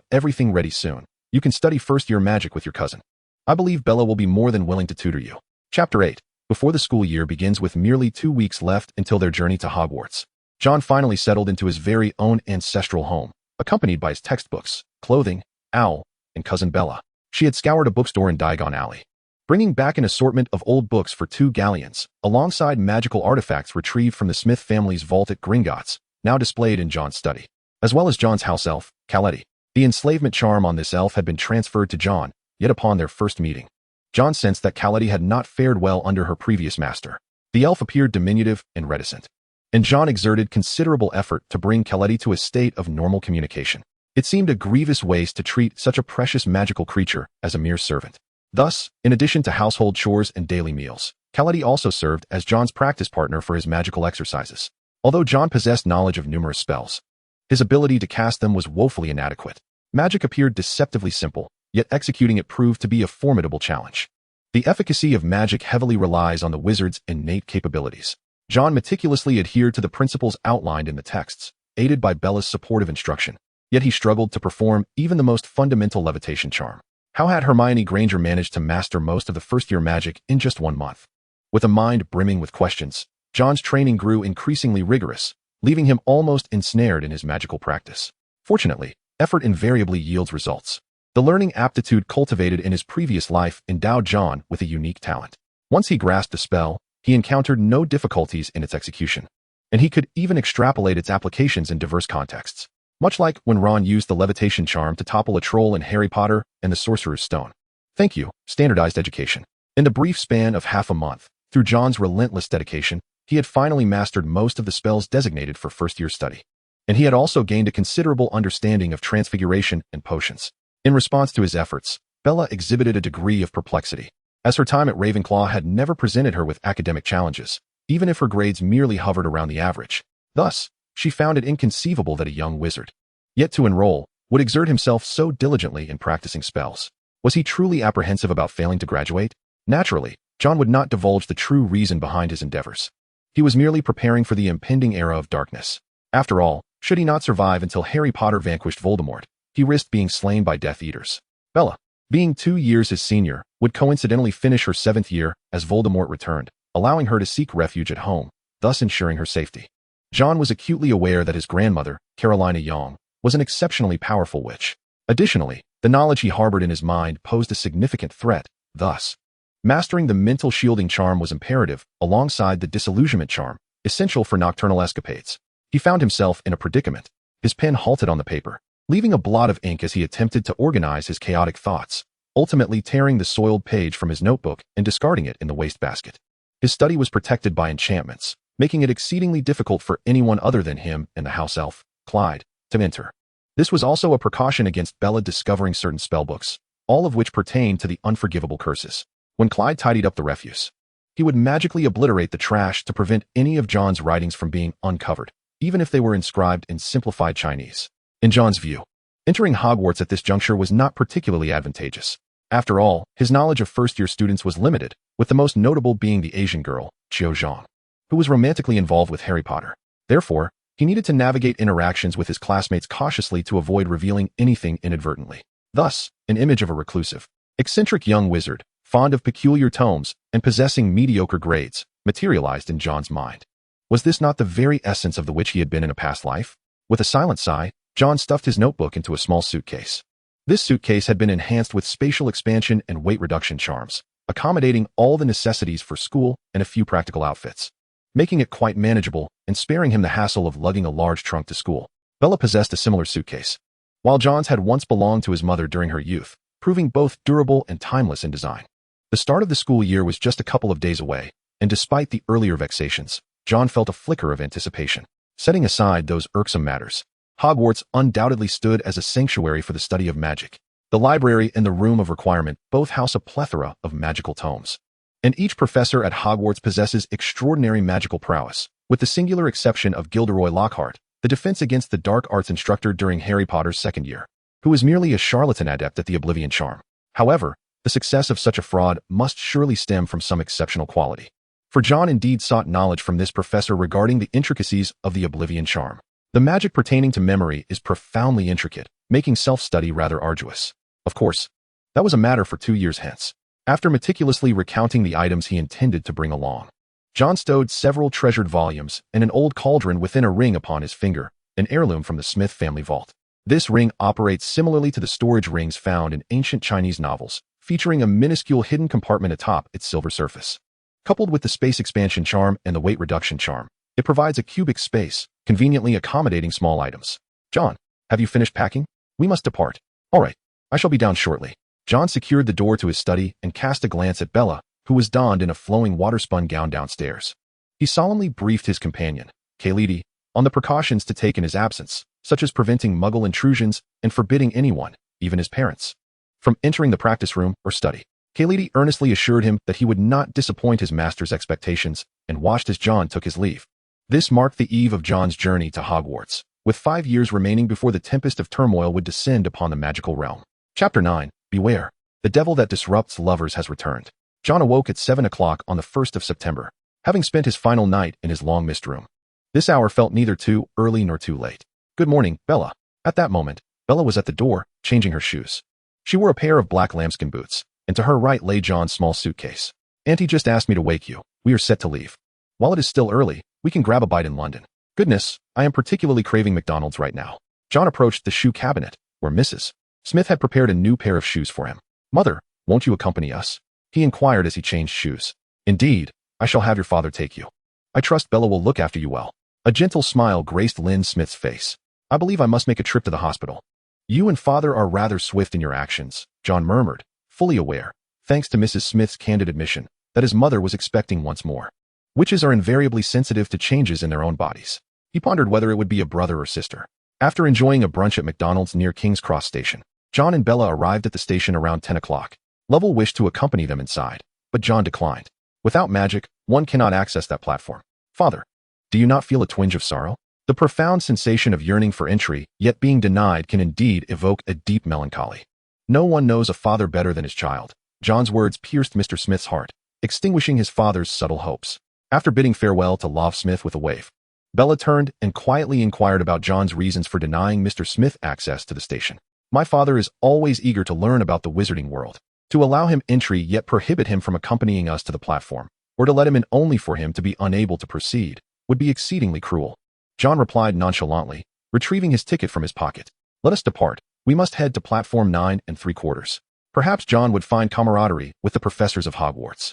everything ready soon. You can study first-year magic with your cousin. I believe Bella will be more than willing to tutor you. Chapter 8. Before the school year begins with merely 2 weeks left until their journey to Hogwarts, John finally settled into his very own ancestral home, accompanied by his textbooks, clothing, owl, and cousin Bella. She had scoured a bookstore in Diagon Alley, bringing back an assortment of old books for 2 galleons, alongside magical artifacts retrieved from the Smith family's vault at Gringotts, now displayed in John's study, as well as John's house elf, Caletti. The enslavement charm on this elf had been transferred to John, yet upon their first meeting, John sensed that Caletti had not fared well under her previous master. The elf appeared diminutive and reticent, and John exerted considerable effort to bring Caletti to a state of normal communication. It seemed a grievous waste to treat such a precious magical creature as a mere servant. Thus, in addition to household chores and daily meals, Caletti also served as John's practice partner for his magical exercises. Although John possessed knowledge of numerous spells, his ability to cast them was woefully inadequate. Magic appeared deceptively simple, yet executing it proved to be a formidable challenge. The efficacy of magic heavily relies on the wizard's innate capabilities. John meticulously adhered to the principles outlined in the texts, aided by Bella's supportive instruction. Yet he struggled to perform even the most fundamental levitation charm. How had Hermione Granger managed to master most of the first-year magic in just 1 month? With a mind brimming with questions, John's training grew increasingly rigorous, leaving him almost ensnared in his magical practice. Fortunately, effort invariably yields results. The learning aptitude cultivated in his previous life endowed John with a unique talent. Once he grasped a spell, he encountered no difficulties in its execution, and he could even extrapolate its applications in diverse contexts. Much like when Ron used the levitation charm to topple a troll in Harry Potter and the Sorcerer's Stone. Thank you, standardized education. In the brief span of half a month, through John's relentless dedication, he had finally mastered most of the spells designated for first-year study. And he had also gained a considerable understanding of transfiguration and potions. In response to his efforts, Bella exhibited a degree of perplexity. as her time at Ravenclaw had never presented her with academic challenges, even if her grades merely hovered around the average. Thus, she found it inconceivable that a young wizard, yet to enroll, would exert himself so diligently in practicing spells. Was he truly apprehensive about failing to graduate? Naturally, John would not divulge the true reason behind his endeavors. He was merely preparing for the impending era of darkness. After all, should he not survive until Harry Potter vanquished Voldemort, he risked being slain by Death Eaters. Bella, being 2 years his senior, would coincidentally finish her 7th year as Voldemort returned, allowing her to seek refuge at home, thus ensuring her safety. John was acutely aware that his grandmother, Carolina Young, was an exceptionally powerful witch. Additionally, the knowledge he harbored in his mind posed a significant threat. Thus, mastering the mental shielding charm was imperative, alongside the disillusionment charm, essential for nocturnal escapades. He found himself in a predicament. His pen halted on the paper, leaving a blot of ink as he attempted to organize his chaotic thoughts, ultimately tearing the soiled page from his notebook and discarding it in the wastebasket. His study was protected by enchantments, making it exceedingly difficult for anyone other than him and the house elf, Clyde, to enter. This was also a precaution against Bella discovering certain spellbooks, all of which pertained to the unforgivable curses. When Clyde tidied up the refuse, he would magically obliterate the trash to prevent any of John's writings from being uncovered, even if they were inscribed in simplified Chinese. In John's view, entering Hogwarts at this juncture was not particularly advantageous. After all, his knowledge of first-year students was limited, with the most notable being the Asian girl, Qiu Zhang, who was romantically involved with Harry Potter. Therefore, he needed to navigate interactions with his classmates cautiously to avoid revealing anything inadvertently. Thus, an image of a reclusive, eccentric young wizard, fond of peculiar tomes and possessing mediocre grades, materialized in John's mind. Was this not the very essence of the witch he had been in a past life? With a silent sigh, John stuffed his notebook into a small suitcase. This suitcase had been enhanced with spatial expansion and weight reduction charms, accommodating all the necessities for school and a few practical outfits, making it quite manageable and sparing him the hassle of lugging a large trunk to school. Bella possessed a similar suitcase, while John's had once belonged to his mother during her youth, proving both durable and timeless in design. The start of the school year was just a couple of days away, and despite the earlier vexations, John felt a flicker of anticipation. Setting aside those irksome matters, Hogwarts undoubtedly stood as a sanctuary for the study of magic. The library and the room of requirement both house a plethora of magical tomes, and each professor at Hogwarts possesses extraordinary magical prowess, with the singular exception of Gilderoy Lockhart, the defense against the dark arts instructor during Harry Potter's 2nd year, who was merely a charlatan adept at the Oblivion charm. However, the success of such a fraud must surely stem from some exceptional quality. For John indeed sought knowledge from this professor regarding the intricacies of the Oblivion charm. The magic pertaining to memory is profoundly intricate, making self-study rather arduous. Of course, that was a matter for 2 years hence. After meticulously recounting the items he intended to bring along, John stowed several treasured volumes and an old cauldron within a ring upon his finger, an heirloom from the Smith family vault. This ring operates similarly to the storage rings found in ancient Chinese novels, featuring a minuscule hidden compartment atop its silver surface. Coupled with the space expansion charm and the weight reduction charm, it provides a cubic space, conveniently accommodating small items. John, have you finished packing? We must depart. All right, I shall be down shortly. John secured the door to his study and cast a glance at Bella, who was donned in a flowing waterspun gown downstairs. He solemnly briefed his companion, Kayleigh, on the precautions to take in his absence, such as preventing Muggle intrusions and forbidding anyone, even his parents, from entering the practice room or study. Kayleigh earnestly assured him that he would not disappoint his master's expectations and watched as John took his leave. This marked the eve of John's journey to Hogwarts, with 5 years remaining before the tempest of turmoil would descend upon the magical realm. Chapter 9. Beware. The devil that disrupts lovers has returned. John awoke at 7 o'clock on the 1st of September, having spent his final night in his long-missed room. This hour felt neither too early nor too late. Good morning, Bella. At that moment, Bella was at the door, changing her shoes. She wore a pair of black lambskin boots, and to her right lay John's small suitcase. Auntie just asked me to wake you. We are set to leave. While it is still early, we can grab a bite in London. Goodness, I am particularly craving McDonald's right now. John approached the shoe cabinet, where Mrs. Smith had prepared a new pair of shoes for him. Mother, won't you accompany us? He inquired as he changed shoes. Indeed, I shall have your father take you. I trust Bella will look after you well. A gentle smile graced Lynn Smith's face. I believe I must make a trip to the hospital. You and father are rather swift in your actions, John murmured, fully aware, thanks to Mrs. Smith's candid admission, that his mother was expecting once more. Witches are invariably sensitive to changes in their own bodies. He pondered whether it would be a brother or sister. After enjoying a brunch at McDonald's near King's Cross Station, John and Bella arrived at the station around 10 o'clock. Lovell wished to accompany them inside, but John declined. Without magic, one cannot access that platform. Father, do you not feel a twinge of sorrow? The profound sensation of yearning for entry, yet being denied, can indeed evoke a deep melancholy. No one knows a father better than his child. John's words pierced Mr. Smith's heart, extinguishing his father's subtle hopes. After bidding farewell to Love Smith with a wave, Bella turned and quietly inquired about John's reasons for denying Mr. Smith access to the station. My father is always eager to learn about the Wizarding World. To allow him entry yet prohibit him from accompanying us to the platform, or to let him in only for him to be unable to proceed, would be exceedingly cruel. John replied nonchalantly, retrieving his ticket from his pocket. Let us depart. We must head to platform 9 3/4. Perhaps John would find camaraderie with the professors of Hogwarts.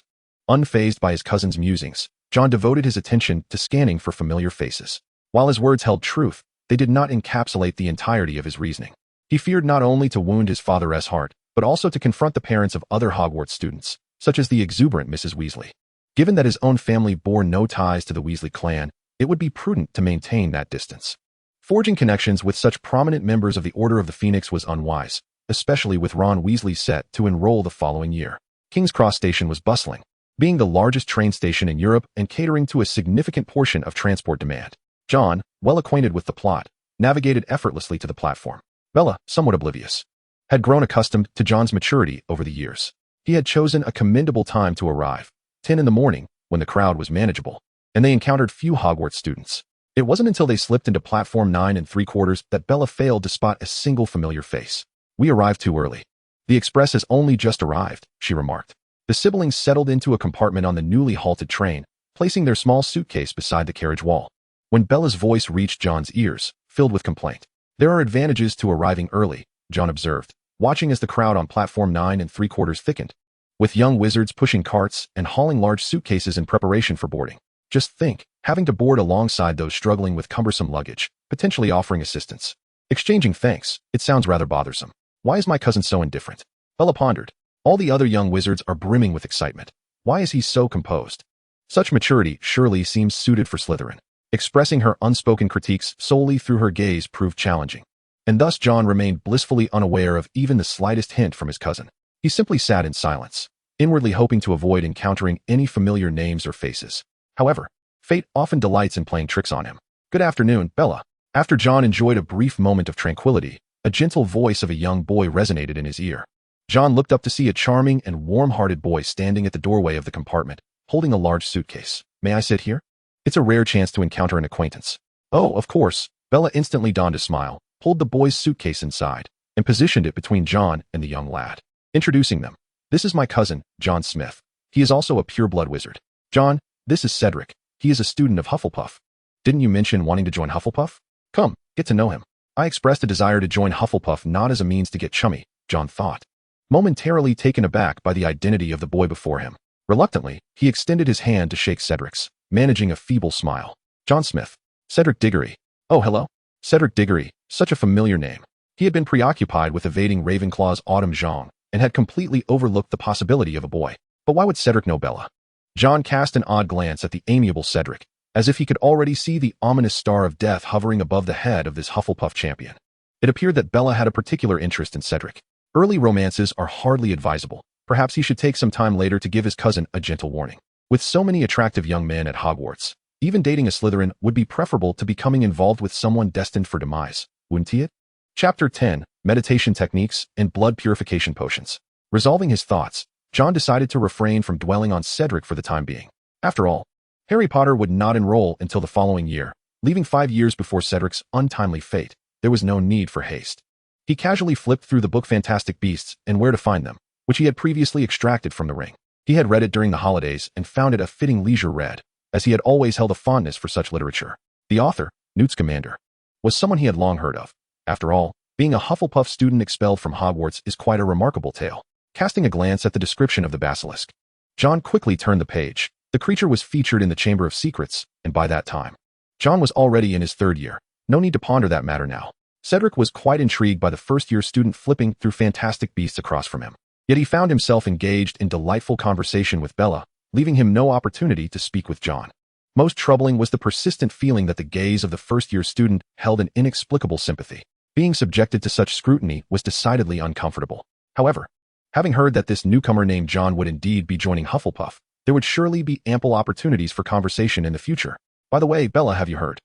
Unfazed by his cousin's musings, John devoted his attention to scanning for familiar faces. While his words held truth, they did not encapsulate the entirety of his reasoning. He feared not only to wound his father's heart, but also to confront the parents of other Hogwarts students, such as the exuberant Mrs. Weasley. Given that his own family bore no ties to the Weasley clan, it would be prudent to maintain that distance. Forging connections with such prominent members of the Order of the Phoenix was unwise, especially with Ron Weasley set to enroll the following year. King's Cross Station was bustling, being the largest train station in Europe and catering to a significant portion of transport demand. John, well acquainted with the plot, navigated effortlessly to the platform. Bella, somewhat oblivious, had grown accustomed to John's maturity over the years. He had chosen a commendable time to arrive, 10 in the morning, when the crowd was manageable, and they encountered few Hogwarts students. It wasn't until they slipped into platform 9 3/4 that Bella failed to spot a single familiar face. We arrived too early. The express has only just arrived, she remarked. The siblings settled into a compartment on the newly halted train, placing their small suitcase beside the carriage wall. When Bella's voice reached John's ears, filled with complaint. There are advantages to arriving early, John observed, watching as the crowd on platform 9 3/4 thickened, with young wizards pushing carts and hauling large suitcases in preparation for boarding. Just think, having to board alongside those struggling with cumbersome luggage, potentially offering assistance. Exchanging thanks, it sounds rather bothersome. Why is my cousin so indifferent? Bella pondered. All the other young wizards are brimming with excitement. Why is he so composed? Such maturity surely seems suited for Slytherin. Expressing her unspoken critiques solely through her gaze proved challenging. And thus John remained blissfully unaware of even the slightest hint from his cousin. He simply sat in silence, inwardly hoping to avoid encountering any familiar names or faces. However, fate often delights in playing tricks on him. Good afternoon, Bella. After John enjoyed a brief moment of tranquility, a gentle voice of a young boy resonated in his ear. John looked up to see a charming and warm-hearted boy standing at the doorway of the compartment, holding a large suitcase. May I sit here? It's a rare chance to encounter an acquaintance. Oh, of course. Bella instantly donned a smile, pulled the boy's suitcase inside, and positioned it between John and the young lad. Introducing them. This is my cousin, John Smith. He is also a pure-blood wizard. John, this is Cedric. He is a student of Hufflepuff. Didn't you mention wanting to join Hufflepuff? Come, get to know him. I expressed a desire to join Hufflepuff not as a means to get chummy, John thought, momentarily taken aback by the identity of the boy before him. Reluctantly, he extended his hand to shake Cedric's, managing a feeble smile. John Smith. Cedric Diggory. Oh, hello. Cedric Diggory, such a familiar name. He had been preoccupied with evading Ravenclaw's Autumn Jean and had completely overlooked the possibility of a boy. But why would Cedric know Bella? John cast an odd glance at the amiable Cedric, as if he could already see the ominous star of death hovering above the head of this Hufflepuff champion. It appeared that Bella had a particular interest in Cedric. Early romances are hardly advisable. Perhaps he should take some time later to give his cousin a gentle warning. With so many attractive young men at Hogwarts, even dating a Slytherin would be preferable to becoming involved with someone destined for demise, wouldn't it? Chapter 10, Meditation Techniques and Blood Purification Potions. Resolving his thoughts, John decided to refrain from dwelling on Cedric for the time being. After all, Harry Potter would not enroll until the following year, leaving 5 years before Cedric's untimely fate. There was no need for haste. He casually flipped through the book Fantastic Beasts and Where to Find Them, which he had previously extracted from the ring. He had read it during the holidays and found it a fitting leisure read, as he had always held a fondness for such literature. The author, Newt Scamander, was someone he had long heard of. After all, being a Hufflepuff student expelled from Hogwarts is quite a remarkable tale. Casting a glance at the description of the basilisk, John quickly turned the page. The creature was featured in the Chamber of Secrets, and by that time, John was already in his 3rd year. No need to ponder that matter now. Cedric was quite intrigued by the first-year student flipping through Fantastic Beasts across from him. Yet he found himself engaged in delightful conversation with Bella, leaving him no opportunity to speak with John. Most troubling was the persistent feeling that the gaze of the first-year student held an inexplicable sympathy. Being subjected to such scrutiny was decidedly uncomfortable. However, Having heard that this newcomer named John would indeed be joining Hufflepuff, there would surely be ample opportunities for conversation in the future. By the way, Bella, have you heard?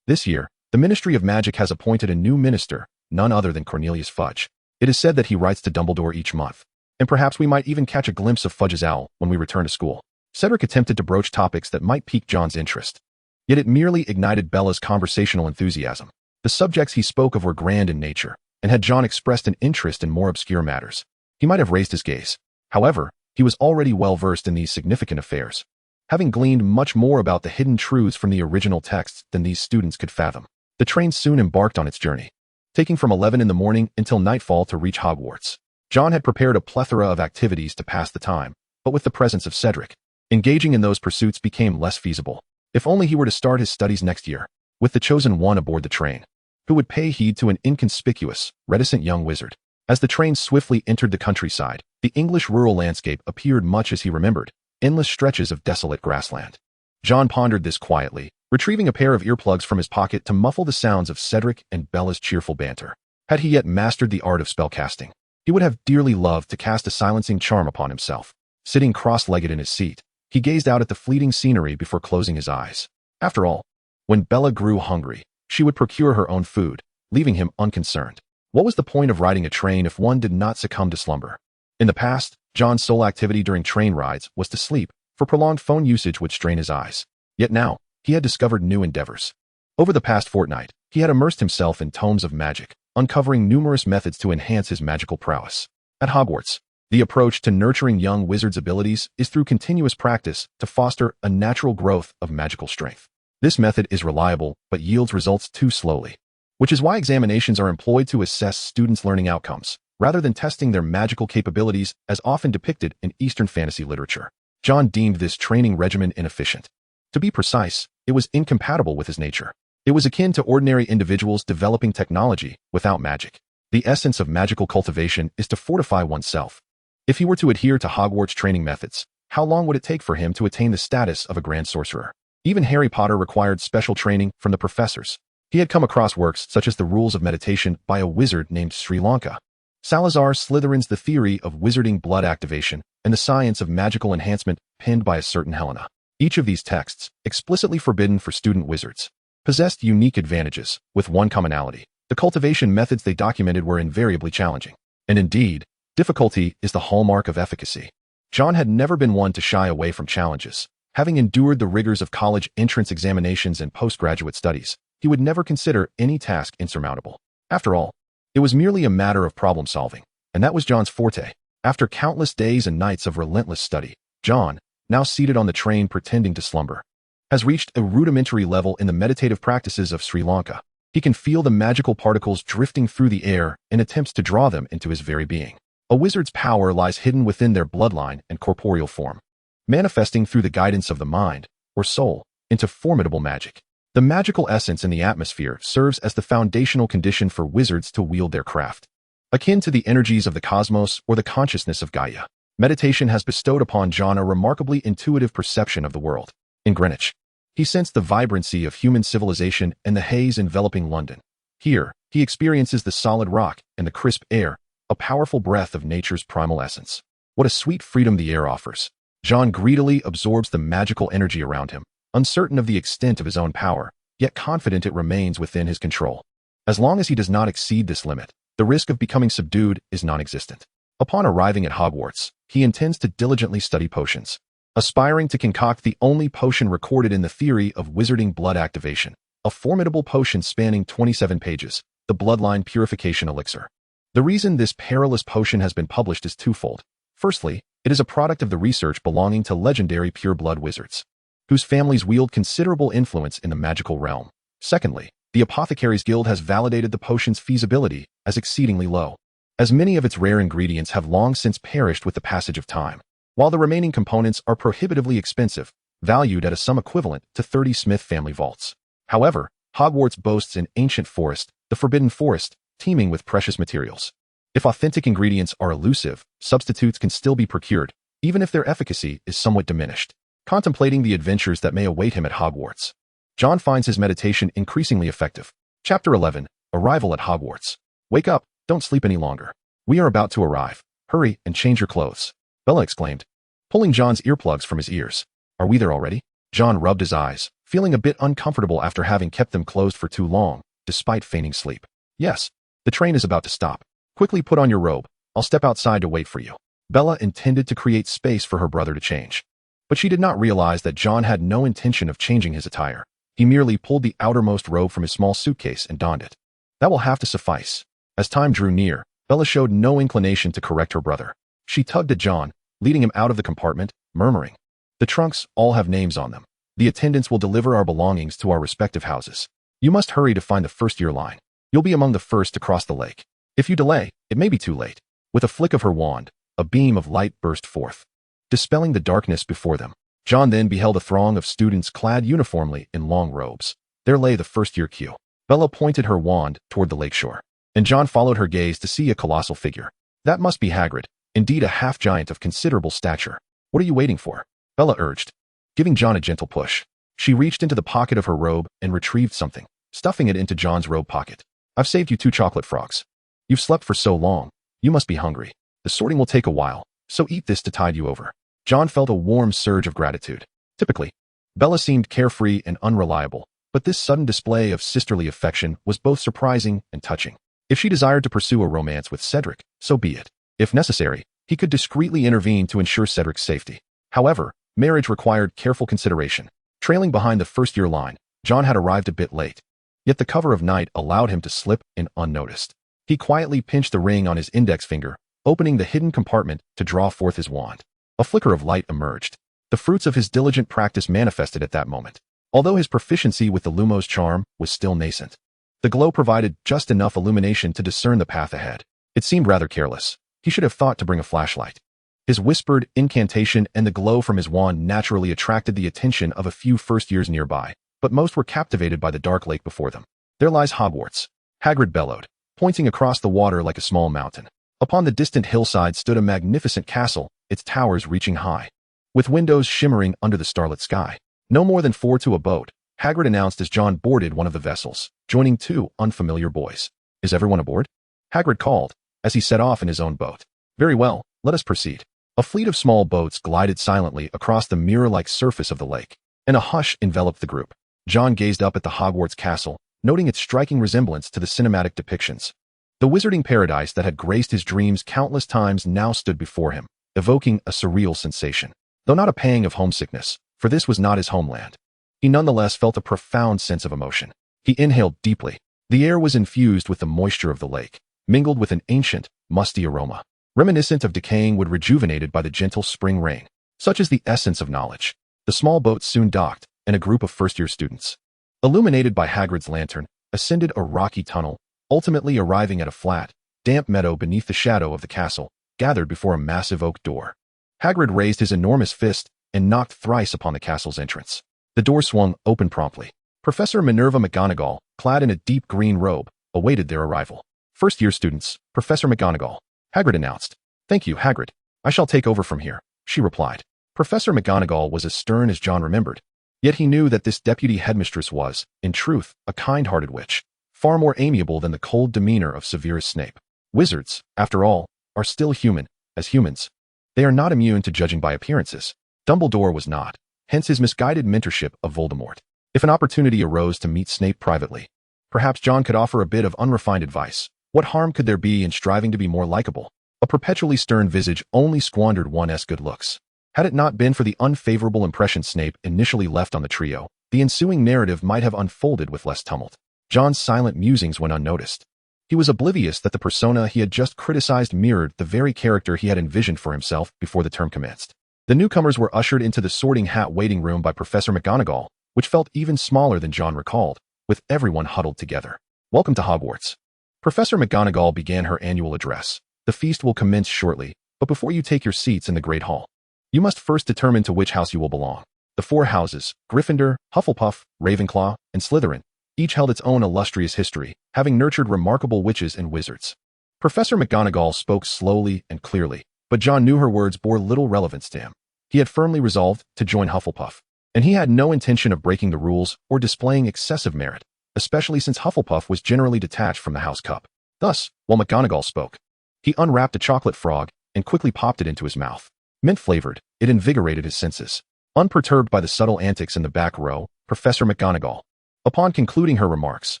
This year, the Ministry of Magic has appointed a new minister, none other than Cornelius Fudge. It is said that he writes to Dumbledore each month, and perhaps we might even catch a glimpse of Fudge's owl when we return to school. Cedric attempted to broach topics that might pique John's interest, yet it merely ignited Bella's conversational enthusiasm. The subjects he spoke of were grand in nature, and had John expressed an interest in more obscure matters, he might have raised his gaze. However, he was already well versed in these significant affairs, having gleaned much more about the hidden truths from the original texts than these students could fathom. The train soon embarked on its journey, taking from 11 in the morning until nightfall to reach Hogwarts. John had prepared a plethora of activities to pass the time, but with the presence of Cedric, engaging in those pursuits became less feasible. If only he were to start his studies next year, with the chosen one aboard the train, who would pay heed to an inconspicuous, reticent young wizard. As the train swiftly entered the countryside, the English rural landscape appeared much as he remembered, endless stretches of desolate grassland. John pondered this quietly, retrieving a pair of earplugs from his pocket to muffle the sounds of Cedric and Bella's cheerful banter. Had he yet mastered the art of spellcasting, he would have dearly loved to cast a silencing charm upon himself. Sitting cross-legged in his seat, he gazed out at the fleeting scenery before closing his eyes. After all, when Bella grew hungry, she would procure her own food, leaving him unconcerned. What was the point of riding a train if one did not succumb to slumber? In the past, John's sole activity during train rides was to sleep, for prolonged phone usage would strain his eyes. Yet now, he had discovered new endeavors. Over the past fortnight, he had immersed himself in tomes of magic, uncovering numerous methods to enhance his magical prowess. At Hogwarts, the approach to nurturing young wizards' abilities is through continuous practice to foster a natural growth of magical strength. This method is reliable, but yields results too slowly, which is why examinations are employed to assess students' learning outcomes, rather than testing their magical capabilities as often depicted in Eastern fantasy literature. John deemed this training regimen inefficient. To be precise, it was incompatible with his nature. It was akin to ordinary individuals developing technology without magic. The essence of magical cultivation is to fortify oneself. If he were to adhere to Hogwarts training methods, how long would it take for him to attain the status of a grand sorcerer? Even Harry Potter required special training from the professors. He had come across works such as The Rules of Meditation by a wizard named Sri Lanka, Salazar Slytherin's The Theory of Wizarding Blood Activation, and The Science of Magical Enhancement penned by a certain Helena. Each of these texts, explicitly forbidden for student wizards, possessed unique advantages, with one commonality. The cultivation methods they documented were invariably challenging. And indeed, difficulty is the hallmark of efficacy. John had never been one to shy away from challenges. Having endured the rigors of college entrance examinations and postgraduate studies, he would never consider any task insurmountable. After all, it was merely a matter of problem solving, and that was John's forte. After countless days and nights of relentless study, John, now seated on the train pretending to slumber, has reached a rudimentary level in the meditative practices of Sri Lanka. He can feel the magical particles drifting through the air in attempts to draw them into his very being. A wizard's power lies hidden within their bloodline and corporeal form, manifesting through the guidance of the mind, or soul, into formidable magic. The magical essence in the atmosphere serves as the foundational condition for wizards to wield their craft. Akin to the energies of the cosmos or the consciousness of Gaia, meditation has bestowed upon John a remarkably intuitive perception of the world. In Greenwich, he sensed the vibrancy of human civilization and the haze enveloping London. Here, he experiences the solid rock and the crisp air, a powerful breath of nature's primal essence. What a sweet freedom the air offers. John greedily absorbs the magical energy around him, uncertain of the extent of his own power, yet confident it remains within his control. As long as he does not exceed this limit, the risk of becoming subdued is non-existent. Upon arriving at Hogwarts, he intends to diligently study potions, aspiring to concoct the only potion recorded in the theory of wizarding blood activation, a formidable potion spanning 27 pages, the Bloodline Purification Elixir. The reason this perilous potion has been published is twofold. Firstly, it is a product of the research belonging to legendary pure-blood wizards, whose families wield considerable influence in the magical realm. Secondly, the Apothecaries Guild has validated the potion's feasibility as exceedingly low, as many of its rare ingredients have long since perished with the passage of time, while the remaining components are prohibitively expensive, valued at a sum equivalent to 30 Smith family vaults. However, Hogwarts boasts an ancient forest, the Forbidden Forest, teeming with precious materials. If authentic ingredients are elusive, substitutes can still be procured, even if their efficacy is somewhat diminished. Contemplating the adventures that may await him at Hogwarts, John finds his meditation increasingly effective. Chapter 11. Arrival at Hogwarts. Wake up, don't sleep any longer. We are about to arrive. Hurry and change your clothes, Bella exclaimed, pulling John's earplugs from his ears. Are we there already? John rubbed his eyes, feeling a bit uncomfortable after having kept them closed for too long, despite feigning sleep. Yes, the train is about to stop. Quickly put on your robe. I'll step outside to wait for you. Bella intended to create space for her brother to change. But she did not realize that John had no intention of changing his attire. He merely pulled the outermost robe from his small suitcase and donned it. That will have to suffice. As time drew near, Bella showed no inclination to correct her brother. She tugged at John, leading him out of the compartment, murmuring, "The trunks all have names on them. The attendants will deliver our belongings to our respective houses. You must hurry to find the first-year line. You'll be among the first to cross the lake. If you delay, it may be too late." With a flick of her wand, a beam of light burst forth, dispelling the darkness before them. John then beheld a throng of students clad uniformly in long robes. There lay the first-year queue. Bella pointed her wand toward the lakeshore, and John followed her gaze to see a colossal figure. That must be Hagrid, indeed a half-giant of considerable stature. What are you waiting for? Bella urged, giving John a gentle push. She reached into the pocket of her robe and retrieved something, stuffing it into John's robe pocket. I've saved you 2 chocolate frogs. You've slept for so long. You must be hungry. The sorting will take a while, so eat this to tide you over. John felt a warm surge of gratitude. Typically, Bella seemed carefree and unreliable, but this sudden display of sisterly affection was both surprising and touching. If she desired to pursue a romance with Cedric, so be it. If necessary, he could discreetly intervene to ensure Cedric's safety. However, marriage required careful consideration. Trailing behind the first-year line, John had arrived a bit late. Yet the cover of night allowed him to slip in unnoticed. He quietly pinched the ring on his index finger, opening the hidden compartment to draw forth his wand. A flicker of light emerged. The fruits of his diligent practice manifested at that moment. Although his proficiency with the Lumos charm was still nascent, the glow provided just enough illumination to discern the path ahead. It seemed rather careless. He should have thought to bring a flashlight. His whispered incantation and the glow from his wand naturally attracted the attention of a few first-years nearby, but most were captivated by the dark lake before them. There lies Hogwarts, Hagrid bellowed, pointing across the water like a small mountain. Upon the distant hillside stood a magnificent castle, its towers reaching high, with windows shimmering under the starlit sky. No more than 4 to a boat, Hagrid announced as John boarded one of the vessels, joining 2 unfamiliar boys. Is everyone aboard? Hagrid called, as he set off in his own boat. Very well, let us proceed. A fleet of small boats glided silently across the mirror-like surface of the lake, and a hush enveloped the group. John gazed up at the Hogwarts castle, noting its striking resemblance to the cinematic depictions. The wizarding paradise that had graced his dreams countless times now stood before him, evoking a surreal sensation. Though not a pang of homesickness, for this was not his homeland, he nonetheless felt a profound sense of emotion. He inhaled deeply. The air was infused with the moisture of the lake, mingled with an ancient, musty aroma, reminiscent of decaying wood rejuvenated by the gentle spring rain. Such is the essence of knowledge. The small boat soon docked, and a group of first-year students, illuminated by Hagrid's lantern, ascended a rocky tunnel, ultimately arriving at a flat, damp meadow beneath the shadow of the castle, gathered before a massive oak door. Hagrid raised his enormous fist and knocked thrice upon the castle's entrance. The door swung open promptly. Professor Minerva McGonagall, clad in a deep green robe, awaited their arrival. First-year students, Professor McGonagall, Hagrid announced. Thank you, Hagrid. I shall take over from here, she replied. Professor McGonagall was as stern as John remembered, yet he knew that this deputy headmistress was, in truth, a kind-hearted witch, far more amiable than the cold demeanor of Severus Snape. Wizards, after all, are still human, as humans. They are not immune to judging by appearances. Dumbledore was not, hence his misguided mentorship of Voldemort. If an opportunity arose to meet Snape privately, perhaps John could offer a bit of unrefined advice. What harm could there be in striving to be more likable? A perpetually stern visage only squandered one's good looks. Had it not been for the unfavorable impression Snape initially left on the trio, the ensuing narrative might have unfolded with less tumult. John's silent musings went unnoticed. He was oblivious that the persona he had just criticized mirrored the very character he had envisioned for himself before the term commenced. The newcomers were ushered into the sorting hat waiting room by Professor McGonagall, which felt even smaller than John recalled, with everyone huddled together. Welcome to Hogwarts. Professor McGonagall began her annual address. The feast will commence shortly, but before you take your seats in the Great Hall, you must first determine to which house you will belong. The 4 houses, Gryffindor, Hufflepuff, Ravenclaw, and Slytherin, each held its own illustrious history, having nurtured remarkable witches and wizards. Professor McGonagall spoke slowly and clearly, but John knew her words bore little relevance to him. He had firmly resolved to join Hufflepuff, and he had no intention of breaking the rules or displaying excessive merit, especially since Hufflepuff was generally detached from the house cup. Thus, while McGonagall spoke, he unwrapped a chocolate frog and quickly popped it into his mouth. Mint-flavored, it invigorated his senses. Unperturbed by the subtle antics in the back row, Professor McGonagall, upon concluding her remarks,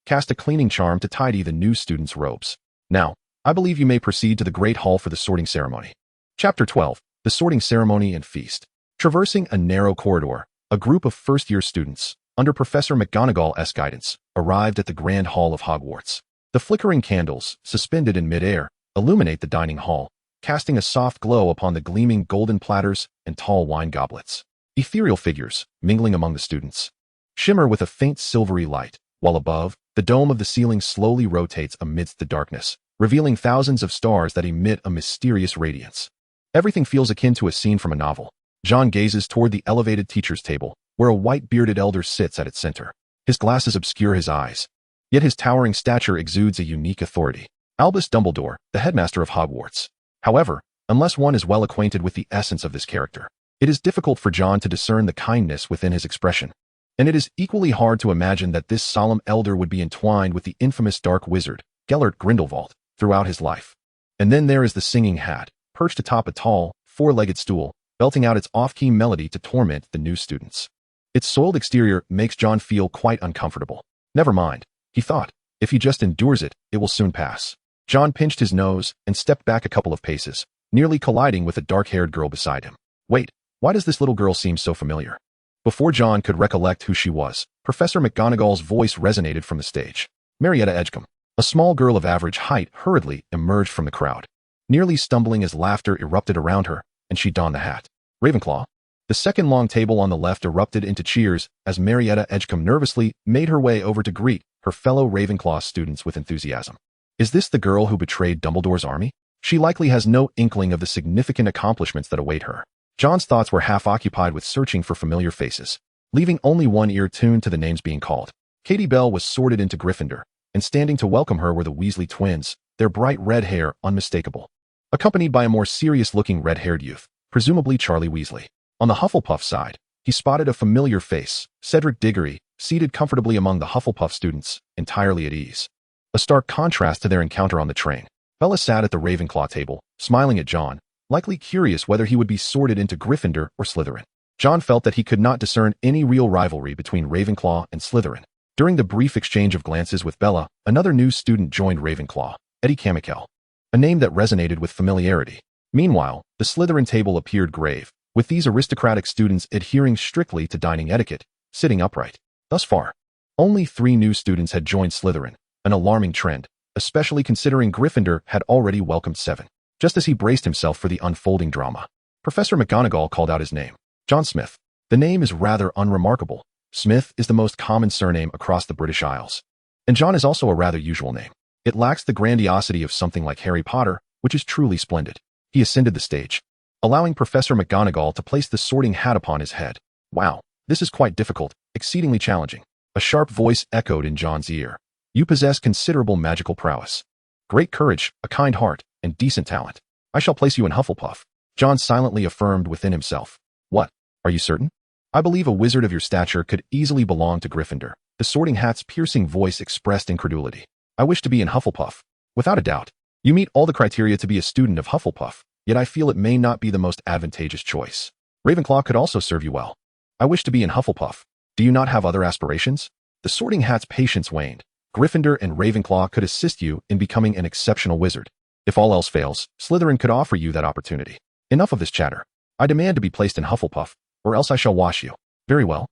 cast a cleaning charm to tidy the new students' robes. Now, I believe you may proceed to the Great Hall for the sorting ceremony. Chapter 12. The Sorting Ceremony and Feast. Traversing a narrow corridor, a group of first-year students, under Professor McGonagall's guidance, arrived at the Grand Hall of Hogwarts. The flickering candles, suspended in mid-air, illuminate the dining hall, casting a soft glow upon the gleaming golden platters and tall wine goblets. Ethereal figures, mingling among the students, shimmer with a faint silvery light, while above, the dome of the ceiling slowly rotates amidst the darkness, revealing thousands of stars that emit a mysterious radiance. Everything feels akin to a scene from a novel. John gazes toward the elevated teacher's table, where a white-bearded elder sits at its center. His glasses obscure his eyes, yet his towering stature exudes a unique authority. Albus Dumbledore, the headmaster of Hogwarts. However, unless one is well acquainted with the essence of this character, it is difficult for John to discern the kindness within his expression. And it is equally hard to imagine that this solemn elder would be entwined with the infamous dark wizard, Gellert Grindelwald, throughout his life. And then there is the singing hat, perched atop a tall, four-legged stool, belting out its off-key melody to torment the new students. Its soiled exterior makes John feel quite uncomfortable. Never mind, he thought. If he just endures it, it will soon pass. John pinched his nose and stepped back a couple of paces, nearly colliding with a dark-haired girl beside him. Wait, why does this little girl seem so familiar? Before John could recollect who she was, Professor McGonagall's voice resonated from the stage. Marietta Edgecombe, a small girl of average height, hurriedly emerged from the crowd, nearly stumbling as laughter erupted around her, and she donned the hat. Ravenclaw. The second long table on the left erupted into cheers as Marietta Edgecombe nervously made her way over to greet her fellow Ravenclaw students with enthusiasm. Is this the girl who betrayed Dumbledore's army? She likely has no inkling of the significant accomplishments that await her. John's thoughts were half occupied with searching for familiar faces, leaving only one ear tuned to the names being called. Katie Bell was sorted into Gryffindor, and standing to welcome her were the Weasley twins, their bright red hair unmistakable, accompanied by a more serious-looking red-haired youth, presumably Charlie Weasley. On the Hufflepuff side, he spotted a familiar face, Cedric Diggory, seated comfortably among the Hufflepuff students, entirely at ease. A stark contrast to their encounter on the train. Bella sat at the Ravenclaw table, smiling at John, likely curious whether he would be sorted into Gryffindor or Slytherin. John felt that he could not discern any real rivalry between Ravenclaw and Slytherin. During the brief exchange of glances with Bella, another new student joined Ravenclaw, Eddie Camikel, a name that resonated with familiarity. Meanwhile, the Slytherin table appeared grave, with these aristocratic students adhering strictly to dining etiquette, sitting upright. Thus far, only 3 new students had joined Slytherin, an alarming trend, especially considering Gryffindor had already welcomed 7. Just as he braced himself for the unfolding drama, Professor McGonagall called out his name. John Smith. The name is rather unremarkable. Smith is the most common surname across the British Isles. And John is also a rather usual name. It lacks the grandiosity of something like Harry Potter, which is truly splendid. He ascended the stage, allowing Professor McGonagall to place the sorting hat upon his head. Wow, this is quite difficult, exceedingly challenging. A sharp voice echoed in John's ear. You possess considerable magical prowess, great courage, a kind heart, and decent talent. I shall place you in Hufflepuff. John silently affirmed within himself. What? Are you certain? I believe a wizard of your stature could easily belong to Gryffindor. The sorting hat's piercing voice expressed incredulity. I wish to be in Hufflepuff. Without a doubt. You meet all the criteria to be a student of Hufflepuff, yet I feel it may not be the most advantageous choice. Ravenclaw could also serve you well. I wish to be in Hufflepuff. Do you not have other aspirations? The sorting hat's patience waned. Gryffindor and Ravenclaw could assist you in becoming an exceptional wizard. If all else fails, Slytherin could offer you that opportunity. Enough of this chatter. I demand to be placed in Hufflepuff, or else I shall wash you. Very well.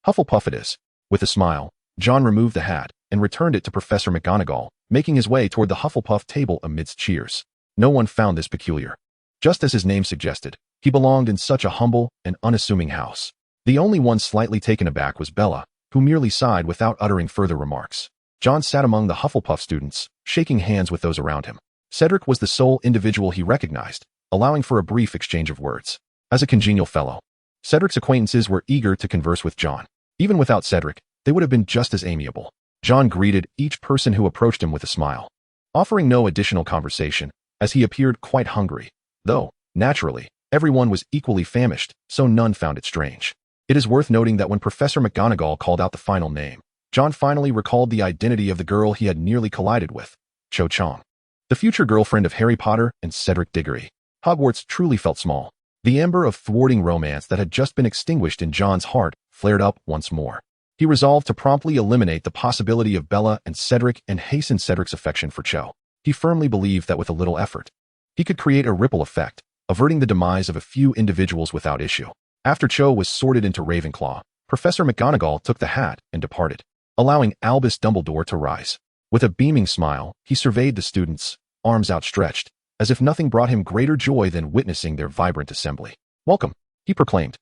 Hufflepuff it is. With a smile, John removed the hat and returned it to Professor McGonagall, making his way toward the Hufflepuff table amidst cheers. No one found this peculiar. Just as his name suggested, he belonged in such a humble and unassuming house. The only one slightly taken aback was Bella, who merely sighed without uttering further remarks. John sat among the Hufflepuff students, shaking hands with those around him. Cedric was the sole individual he recognized, allowing for a brief exchange of words. As a congenial fellow, Cedric's acquaintances were eager to converse with John. Even without Cedric, they would have been just as amiable. John greeted each person who approached him with a smile, offering no additional conversation, as he appeared quite hungry. Though, naturally, everyone was equally famished, so none found it strange. It is worth noting that when Professor McGonagall called out the final name, John finally recalled the identity of the girl he had nearly collided with, Cho Chang, the future girlfriend of Harry Potter and Cedric Diggory. Hogwarts truly felt small. The ember of thwarting romance that had just been extinguished in John's heart flared up once more. He resolved to promptly eliminate the possibility of Bella and Cedric and hasten Cedric's affection for Cho. He firmly believed that with a little effort, he could create a ripple effect, averting the demise of a few individuals without issue. After Cho was sorted into Ravenclaw, Professor McGonagall took the hat and departed, allowing Albus Dumbledore to rise. With a beaming smile, he surveyed the students, arms outstretched, as if nothing brought him greater joy than witnessing their vibrant assembly. "Welcome," he proclaimed.